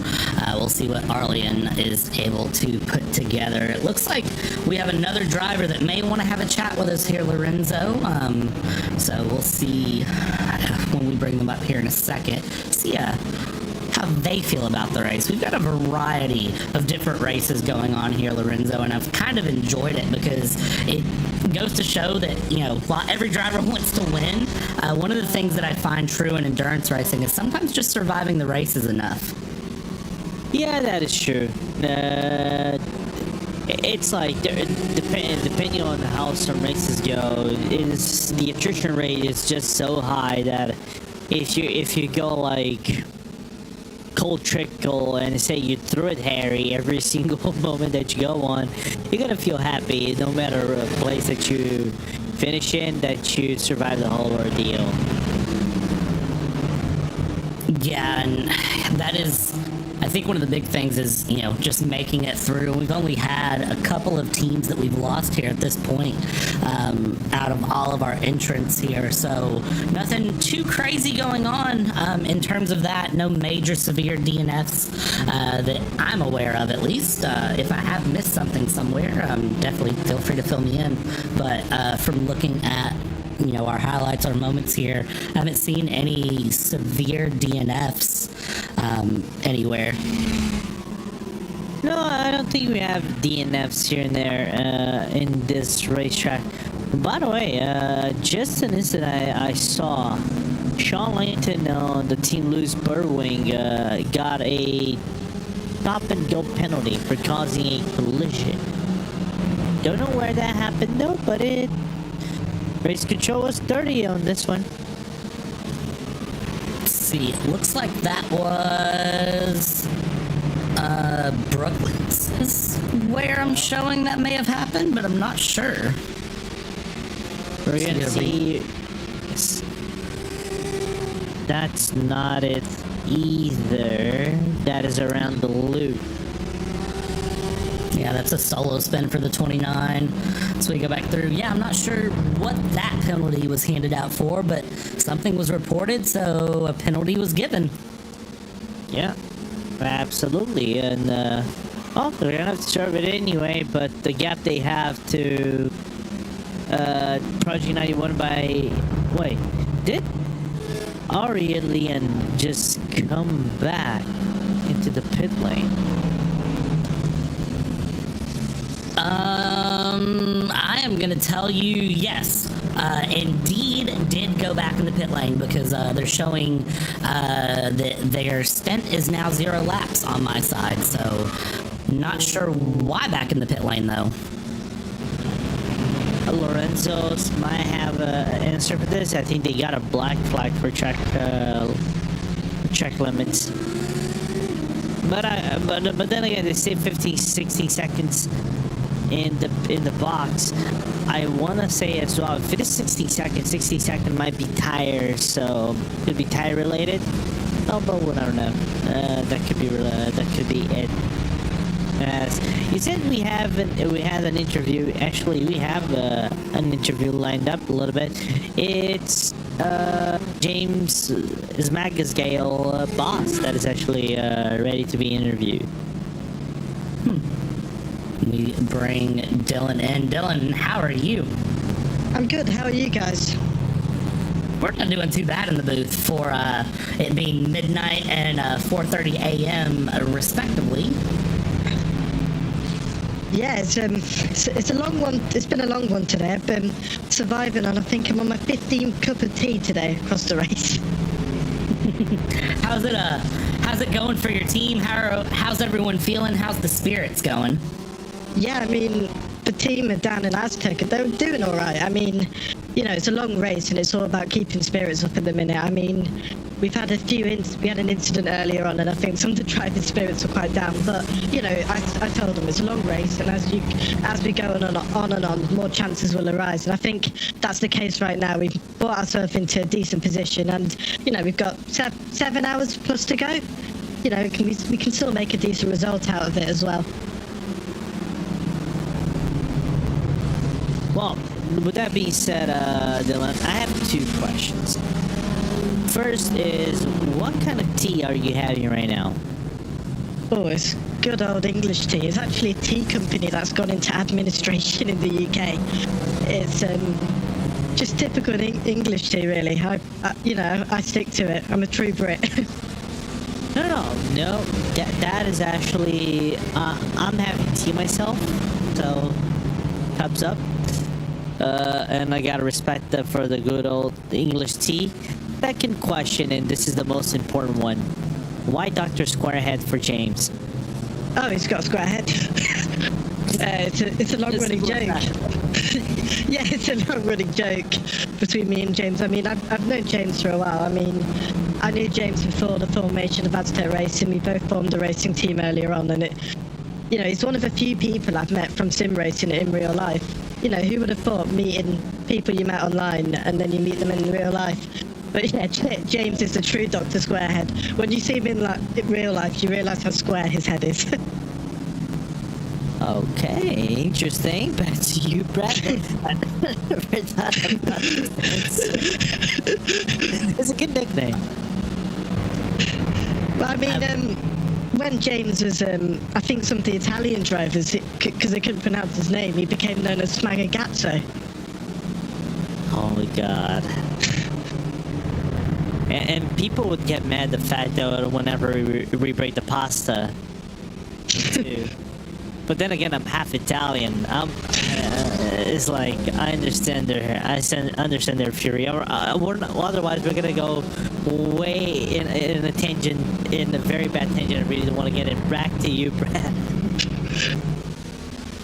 we'll see what Aurélien is able to put together. It looks like we have another driver that may want to have a chat with us here, Lorenzo. So we'll see when we bring them up here in a second. See how they feel about the race. We've got a variety of different races going on here, Lorenzo, and I've kind of enjoyed it because it goes to show that, while every driver wants to win, one of the things that I find true in endurance racing is sometimes just surviving the race is enough. Yeah, that is true. It's like, depending on how some races go, the attrition rate is just so high that if you go like cold trickle and say you throw it Harry every single moment that you go on, you're gonna feel happy no matter what place that you finish in, that you survive the whole ordeal. Yeah, and that is, I think one of the big things is, just making it through. We've only had a couple of teams that we've lost here at this point out of all of our entrants here. So nothing too crazy going on in terms of that. No major severe DNFs that I'm aware of, at least. If I have missed something somewhere, definitely feel free to fill me in. But from looking at our highlights, our moments here, I haven't seen any severe DNFs anywhere. No, I don't think we have DNFs here and there in this racetrack. By the way, just an instant I saw Sean Langton on the Team Loose Burwing got a stop and go penalty for causing a collision. Don't know where that happened though, but race control was 30 on this one. Let's see, it looks like that was Brooklands is where I'm showing that may have happened, but I'm not sure. We're gonna see. That's not it either. That is around the loop. Yeah, that's a solo spin for the 29. So we go back through. Yeah, I'm not sure what that penalty was handed out for, but something was reported, so a penalty was given. Yeah, absolutely. And, they're gonna have to serve it anyway, but the gap they have to Project 91 by... Wait, did Aurélien just come back into the pit lane? I am gonna tell you yes. Indeed, did go back in the pit lane because they're showing that their stint is now 0 laps on my side. So, not sure why back in the pit lane though. Lorenzo's might have an answer for this. I think they got a black flag for track limits. But then again, they say 50-60 seconds in the box. I want to say as well, if it is 60 seconds might be tire, so could be tire related. Oh, but I don't know. That could be it. You said we had an interview. Actually, we have an interview lined up a little bit. It's James Smagasgale boss that is actually ready to be interviewed. We bring Dylan in. Dylan, how are you? I'm good. How are you guys? We're not doing too bad in the booth for it being midnight and 4:30 a.m. Respectively. Yeah, it's a long one. It's been a long one today. I've been surviving, and I think I'm on my 15th cup of tea today across the race. How's it going for your team? How's everyone feeling? How's the spirits going? Yeah, I mean, the team of Dan and Aztec, they're doing all right. I mean, you know, it's a long race and it's all about keeping spirits up at the minute. I mean, we've had we had an incident earlier on, and I think some of the drivers' spirits were quite down. But you know, I told them it's a long race, and as we go on, more chances will arise. And I think that's the case right now. We've brought ourselves into a decent position, and you know, we've got 7 hours plus to go. You know, we can still make a decent result out of it as well. Well, with that being said, Dylan, I have 2 questions. First is, what kind of tea are you having right now? Oh, it's good old English tea. It's actually a tea company that's gone into administration in the UK. It's just typical English tea, really. I stick to it. I'm a true Brit. No. That is actually, I'm having tea myself, so cups up. And I gotta respect that for the good old English tea. Second question, and this is the most important one. Why Dr. Squarehead for James? Oh, he's got a square head. It's a long-running joke. Yeah, it's a long-running joke between me and James. I mean, I've known James for a while. I mean, I knew James before the formation of Aztec Racing. We both formed a racing team earlier on, and you know, he's one of the few people I've met from sim racing in real life. You know, who would have thought meeting people you met online and then you meet them in real life? But yeah, James is the true Dr. Squarehead. When you see him in real life, you realise how square his head is. Okay, interesting. Back to you, Brad. It's a good nickname. Well, I mean, when James was, I think some of the Italian drivers, because they couldn't pronounce his name, he became known as Smagagazzo. Oh my god. And people would get mad the fact that whenever we break the pasta, too. But then again, I'm half Italian. It's like I understand their fury. Otherwise, we're gonna go way in a tangent, in a very bad tangent. I really don't want to get it. Back to you, Brad.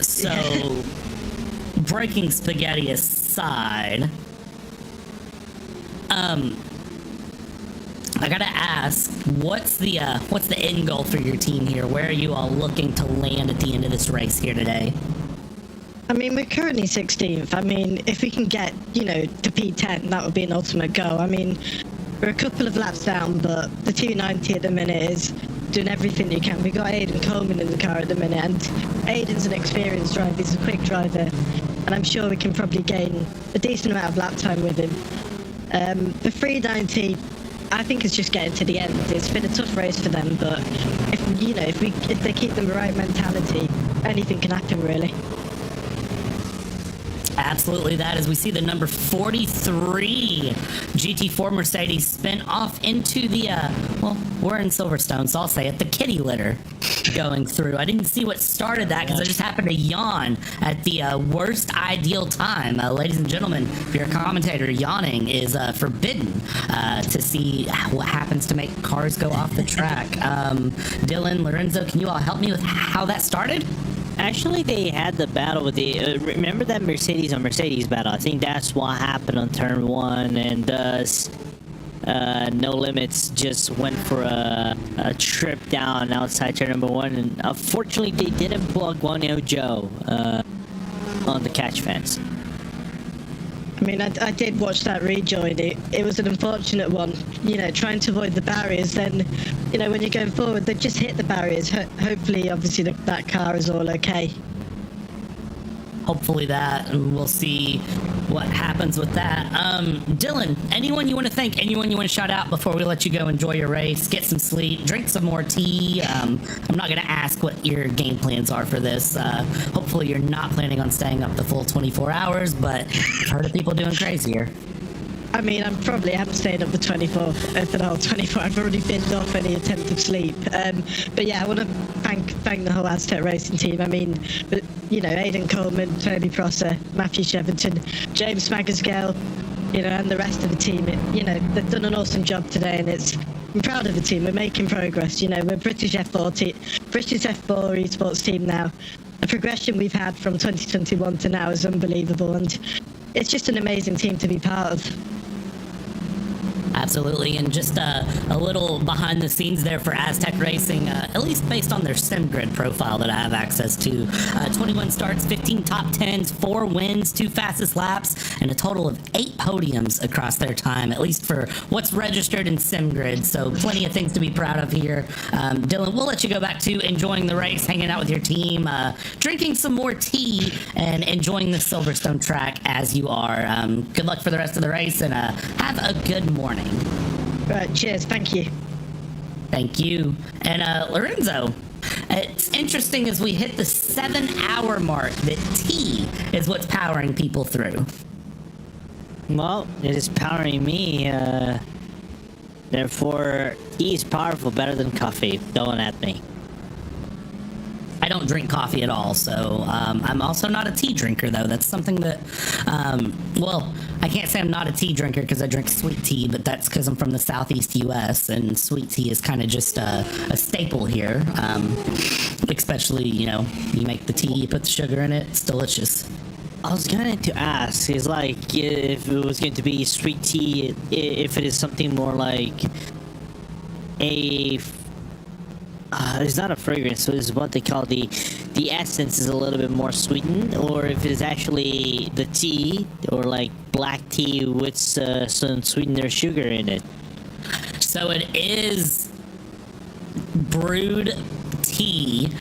So, breaking spaghetti aside, I gotta ask, what's the end goal for your team here? Where are you all looking to land at the end of this race here today? I mean, we're currently 16th. I mean, if we can get, you know, to P10, that would be an ultimate goal. I mean, we're a couple of laps down, but the 290 at the minute is doing everything you can. We've got Aidan Coleman in the car at the minute, and Aidan's an experienced driver. He's a quick driver, and I'm sure we can probably gain a decent amount of lap time with him. The 390... I think it's just getting to the end. It's been a tough race for them, but if they keep the right mentality, anything can happen, really. Absolutely, that as we see the number 43 GT4 Mercedes spin off into the we're in Silverstone, so I'll say it, the kitty litter going through. I didn't see what started that because I just happened to yawn at the worst ideal time. Ladies and gentlemen, if you're a commentator, yawning is forbidden to see what happens to make cars go off the track. Dylan, Lorenzo, can you all help me with how that started? Actually, they had the battle with the... remember that Mercedes on Mercedes battle? I think that's what happened on turn 1, and thus No Limits just went for a trip down outside turn number 1, and unfortunately they didn't plug Guanyo Joe on the catch fence. I mean, I did watch that rejoin. It was an unfortunate one, you know, trying to avoid the barriers. Then, you know, when you're going forward, they just hit the barriers. Hopefully, obviously, that car is all okay. Hopefully that, and we'll see what happens with that. Dylan, anyone you want to thank, anyone you want to shout out before we let you go enjoy your race, get some sleep, drink some more tea? I'm not going to ask what your game plans are for this. Hopefully you're not planning on staying up the full 24 hours, but I've heard of people doing crazier. I mean, I haven't stayed up for the whole 24. I've already binned off any attempt of sleep. But yeah, I want to thank the whole Aztec Racing team. I mean, you know, Aidan Coleman, Toby Prosser, Matthew Shevington, James Magasgale, you know, and the rest of the team. You know, they've done an awesome job today, and it's I'm proud of the team. We're making progress. You know, we're British F4 esports team now. The progression we've had from 2021 to now is unbelievable, and it's just an amazing team to be part of. Absolutely, and just a little behind the scenes there for Aztec Racing, at least based on their SimGrid profile that I have access to. 21 starts, 15 top 10s, 4 wins, 2 fastest laps, and a total of 8 podiums across their time, at least for what's registered in SimGrid. So plenty of things to be proud of here. Dylan, we'll let you go back to enjoying the race, hanging out with your team, drinking some more tea, and enjoying the Silverstone track as you are. Good luck for the rest of the race, and have a good morning. Right, cheers, thank you. Thank you. And Lorenzo, it's interesting as we hit the 7-hour mark that tea is what's powering people through. Well, it is powering me, therefore tea is powerful, better than coffee. Going at me. I don't drink coffee at all, so I'm also not a tea drinker, though. That's something that, well, I can't say I'm not a tea drinker because I drink sweet tea, but that's because I'm from the southeast U.S., and sweet tea is kind of just a staple here. Especially, you know, you make the tea, you put the sugar in it, it's delicious. I was going to ask, is like, if it was going to be sweet tea, if it is something more like a... it's not a fragrance, so it's what they call the essence is a little bit more sweetened, or if it's actually the tea, or like black tea with some sweetener sugar in it. So it is brewed tea.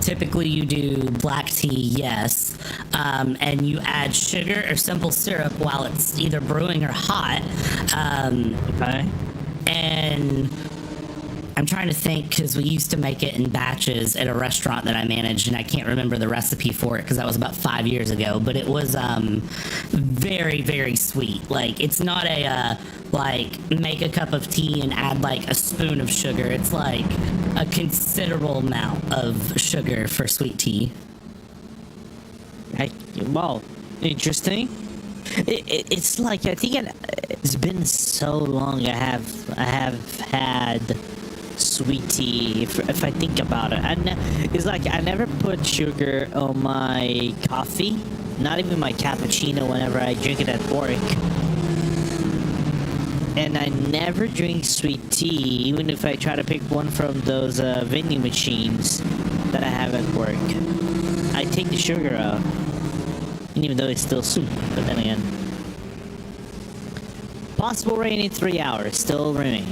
Typically you do black tea, yes, and you add sugar or simple syrup while it's either brewing or hot. Okay. And I'm trying to think, because we used to make it in batches at a restaurant that I managed, and I can't remember the recipe for it because that was about 5 years ago, but it was very, very sweet. Like, it's not a, like, make a cup of tea and add, like, a spoon of sugar. It's, like, a considerable amount of sugar for sweet tea. Well, interesting. It's like, I think it's been so long I have had sweet tea, if I think about it. It's like I never put sugar on my coffee, not even my cappuccino whenever I drink it at work. And I never drink sweet tea, even if I try to pick one from those vending machines that I have at work. I take the sugar out, and even though it's still sweet, but then again. Possible rain in 3 hours, still rain.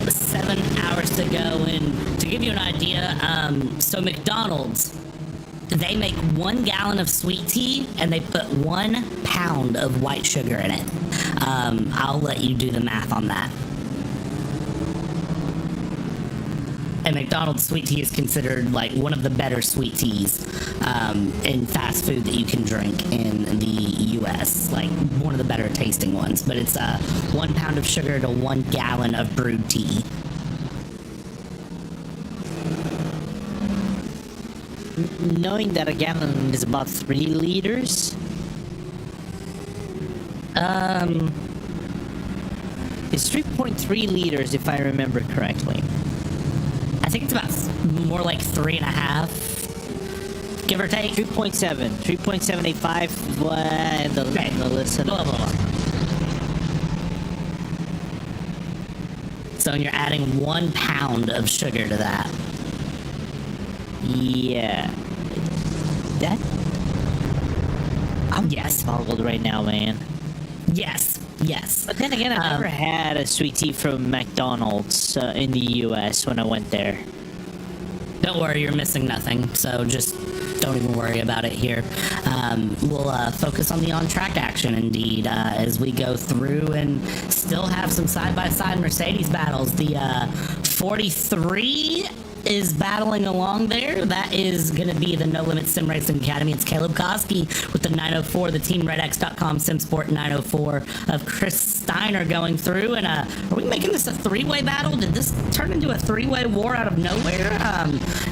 7 hours to go, and to give you an idea, so McDonald's, they make 1 gallon of sweet tea and they put 1 pound of white sugar in it. I'll let you do the math on that. And McDonald's sweet tea is considered like one of the better sweet teas in fast food that you can drink in the U.S. Like one of the better tasting ones. But it's 1 pound of sugar to 1 gallon of brewed tea. Knowing that a gallon is about 3 liters? It's 3.3 liters if I remember correctly. I think it's about more like 3.5, give or take. 3.7, 3.785. Okay. Listen. Blah, blah, blah. So you're adding 1 pound of sugar to that. Yeah. That. I'm boggled right now, man. Yes. Yes. But then again, I never had a sweet tea from McDonald's in the U.S. when I went there. Don't worry, you're missing nothing. So just don't even worry about it here. We'll focus on the on-track action, indeed, as we go through and still have some side-by-side Mercedes battles. The 43 is battling along there. That is going to be the No Limit Sim Racing Academy. It's Caleb Koski with the 904, the TeamRedX.com SimSport 904 of Chris Steiner going through. And are we making this a three-way battle? Did this turn into a three-way war out of nowhere?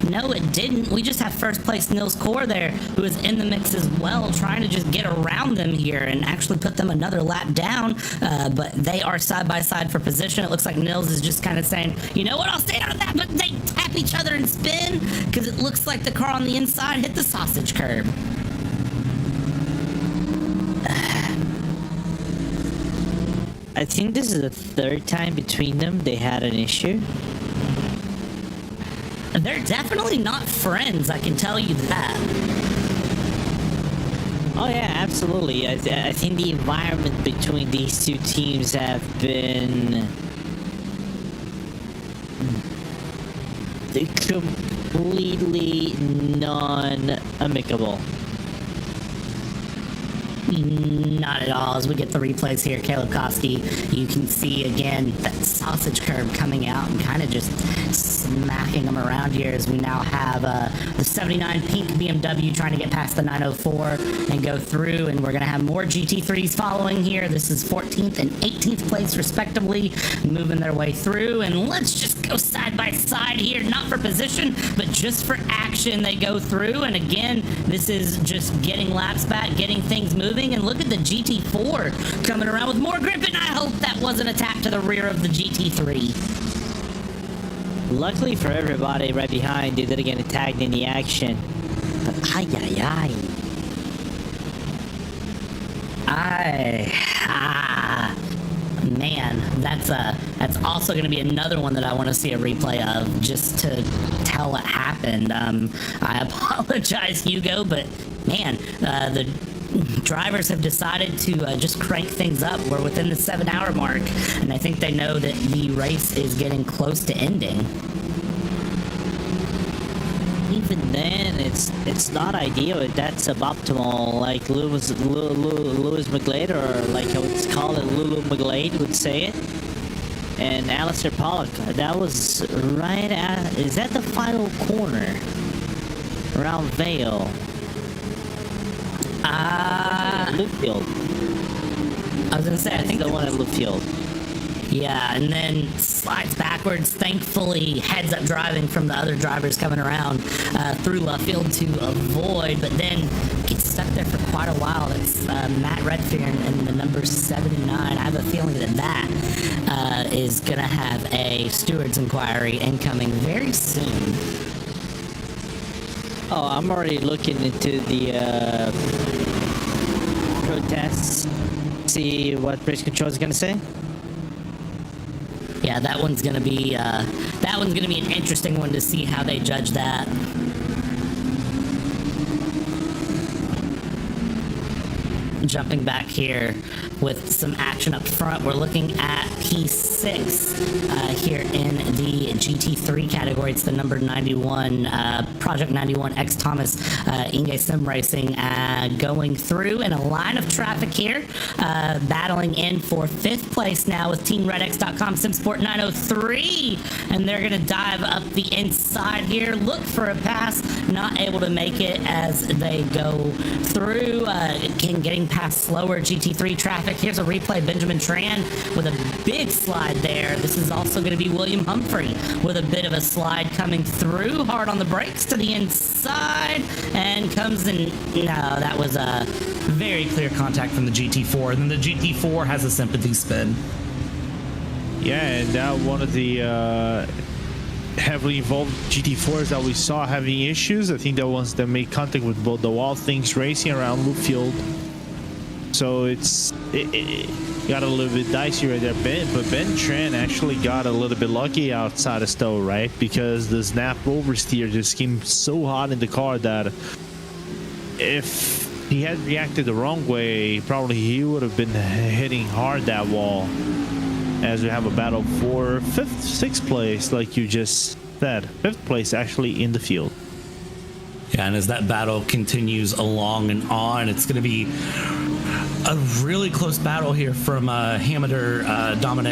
No, it didn't. We just have first place Nils Core there, who is in the mix as well, trying to just get around them here and actually put them another lap down. But they are side by side for position. It looks like Nils is just kind of saying, you know what, I'll stay out of that, but they tap each other and spin because it looks like the car on the inside hit the sausage curb. I think this is the third time between them they had an issue. They're definitely not friends, I can tell you that. Oh yeah, absolutely. I think the environment between these two teams have been completely non-amicable. Not at all. As we get the replays here, Caleb Koski, you can see again that sausage curb coming out and kind of just smacking them around here as we now have the 79 pink BMW trying to get past the 904 and go through, and we're going to have more GT3s following here. This is 14th and 18th place respectively, moving their way through, and let's just go side by side here, not for position, but just for action. They go through, and again, this is just getting laps back, getting things moving. And look at the GT4 coming around with more grip, and I hope that wasn't a tap to the rear of the GT3. Luckily for everybody right behind, they didn't get tagged in the action. But man, that's also going to be another one that I want to see a replay of just to tell what happened. I apologize, Hugo, but man, the drivers have decided to just crank things up. We're within the 7-hour mark, and I think they know that the race is getting close to ending. Even then, it's not ideal. That's suboptimal. Like Lewis McGlade, or like I would call it, Lulu McGlade would say it. And Alistair Pollock, that was right at, is that the final corner around Vale? Luffield. I was gonna say, I think the one at Luffield. Yeah, and then slides backwards, thankfully heads up driving from the other drivers coming around through Luffield to avoid, but then gets stuck there for quite a while. It's Matt Redfern and the number 79. I have a feeling that is gonna have a steward's inquiry incoming very soon. Oh, I'm already looking into the protests. See what race control is gonna say. Yeah, that one's gonna be an interesting one to see how they judge that. Jumping back here with some action up front, we're looking at P6 here in the GT3 category. It's the number 91, Project 91 X Thomas Inge Sim Racing going through in a line of traffic here, battling in for 5th place now with TeamRedX.com SimSport 903, and they're gonna dive up the inside here, look for a pass, not able to make it as they go through, getting past slower GT3 traffic. Here's a replay, Benjamin Tran with a big slide there. This is also going to be William Humphrey with a bit of a slide coming through, hard on the brakes to the inside, and comes in. No, that was a very clear contact from the GT4. And then the GT4 has a sympathy spin. Yeah, and that one of the heavily involved GT4s that we saw having issues. I think that ones that made contact with both the Wild Things Racing around Luffield. So it got a little bit dicey right there. But Ben Tran actually got a little bit lucky outside of Stowe, right? Because the snap oversteer just came so hot in the car that if he had reacted the wrong way, probably he would have been hitting hard that wall. As we have a battle for 5th, 6th place, like you just said. 5th place actually in the field. Yeah, and as that battle continues along and on, it's going to be a really close battle here from Hammer Dominic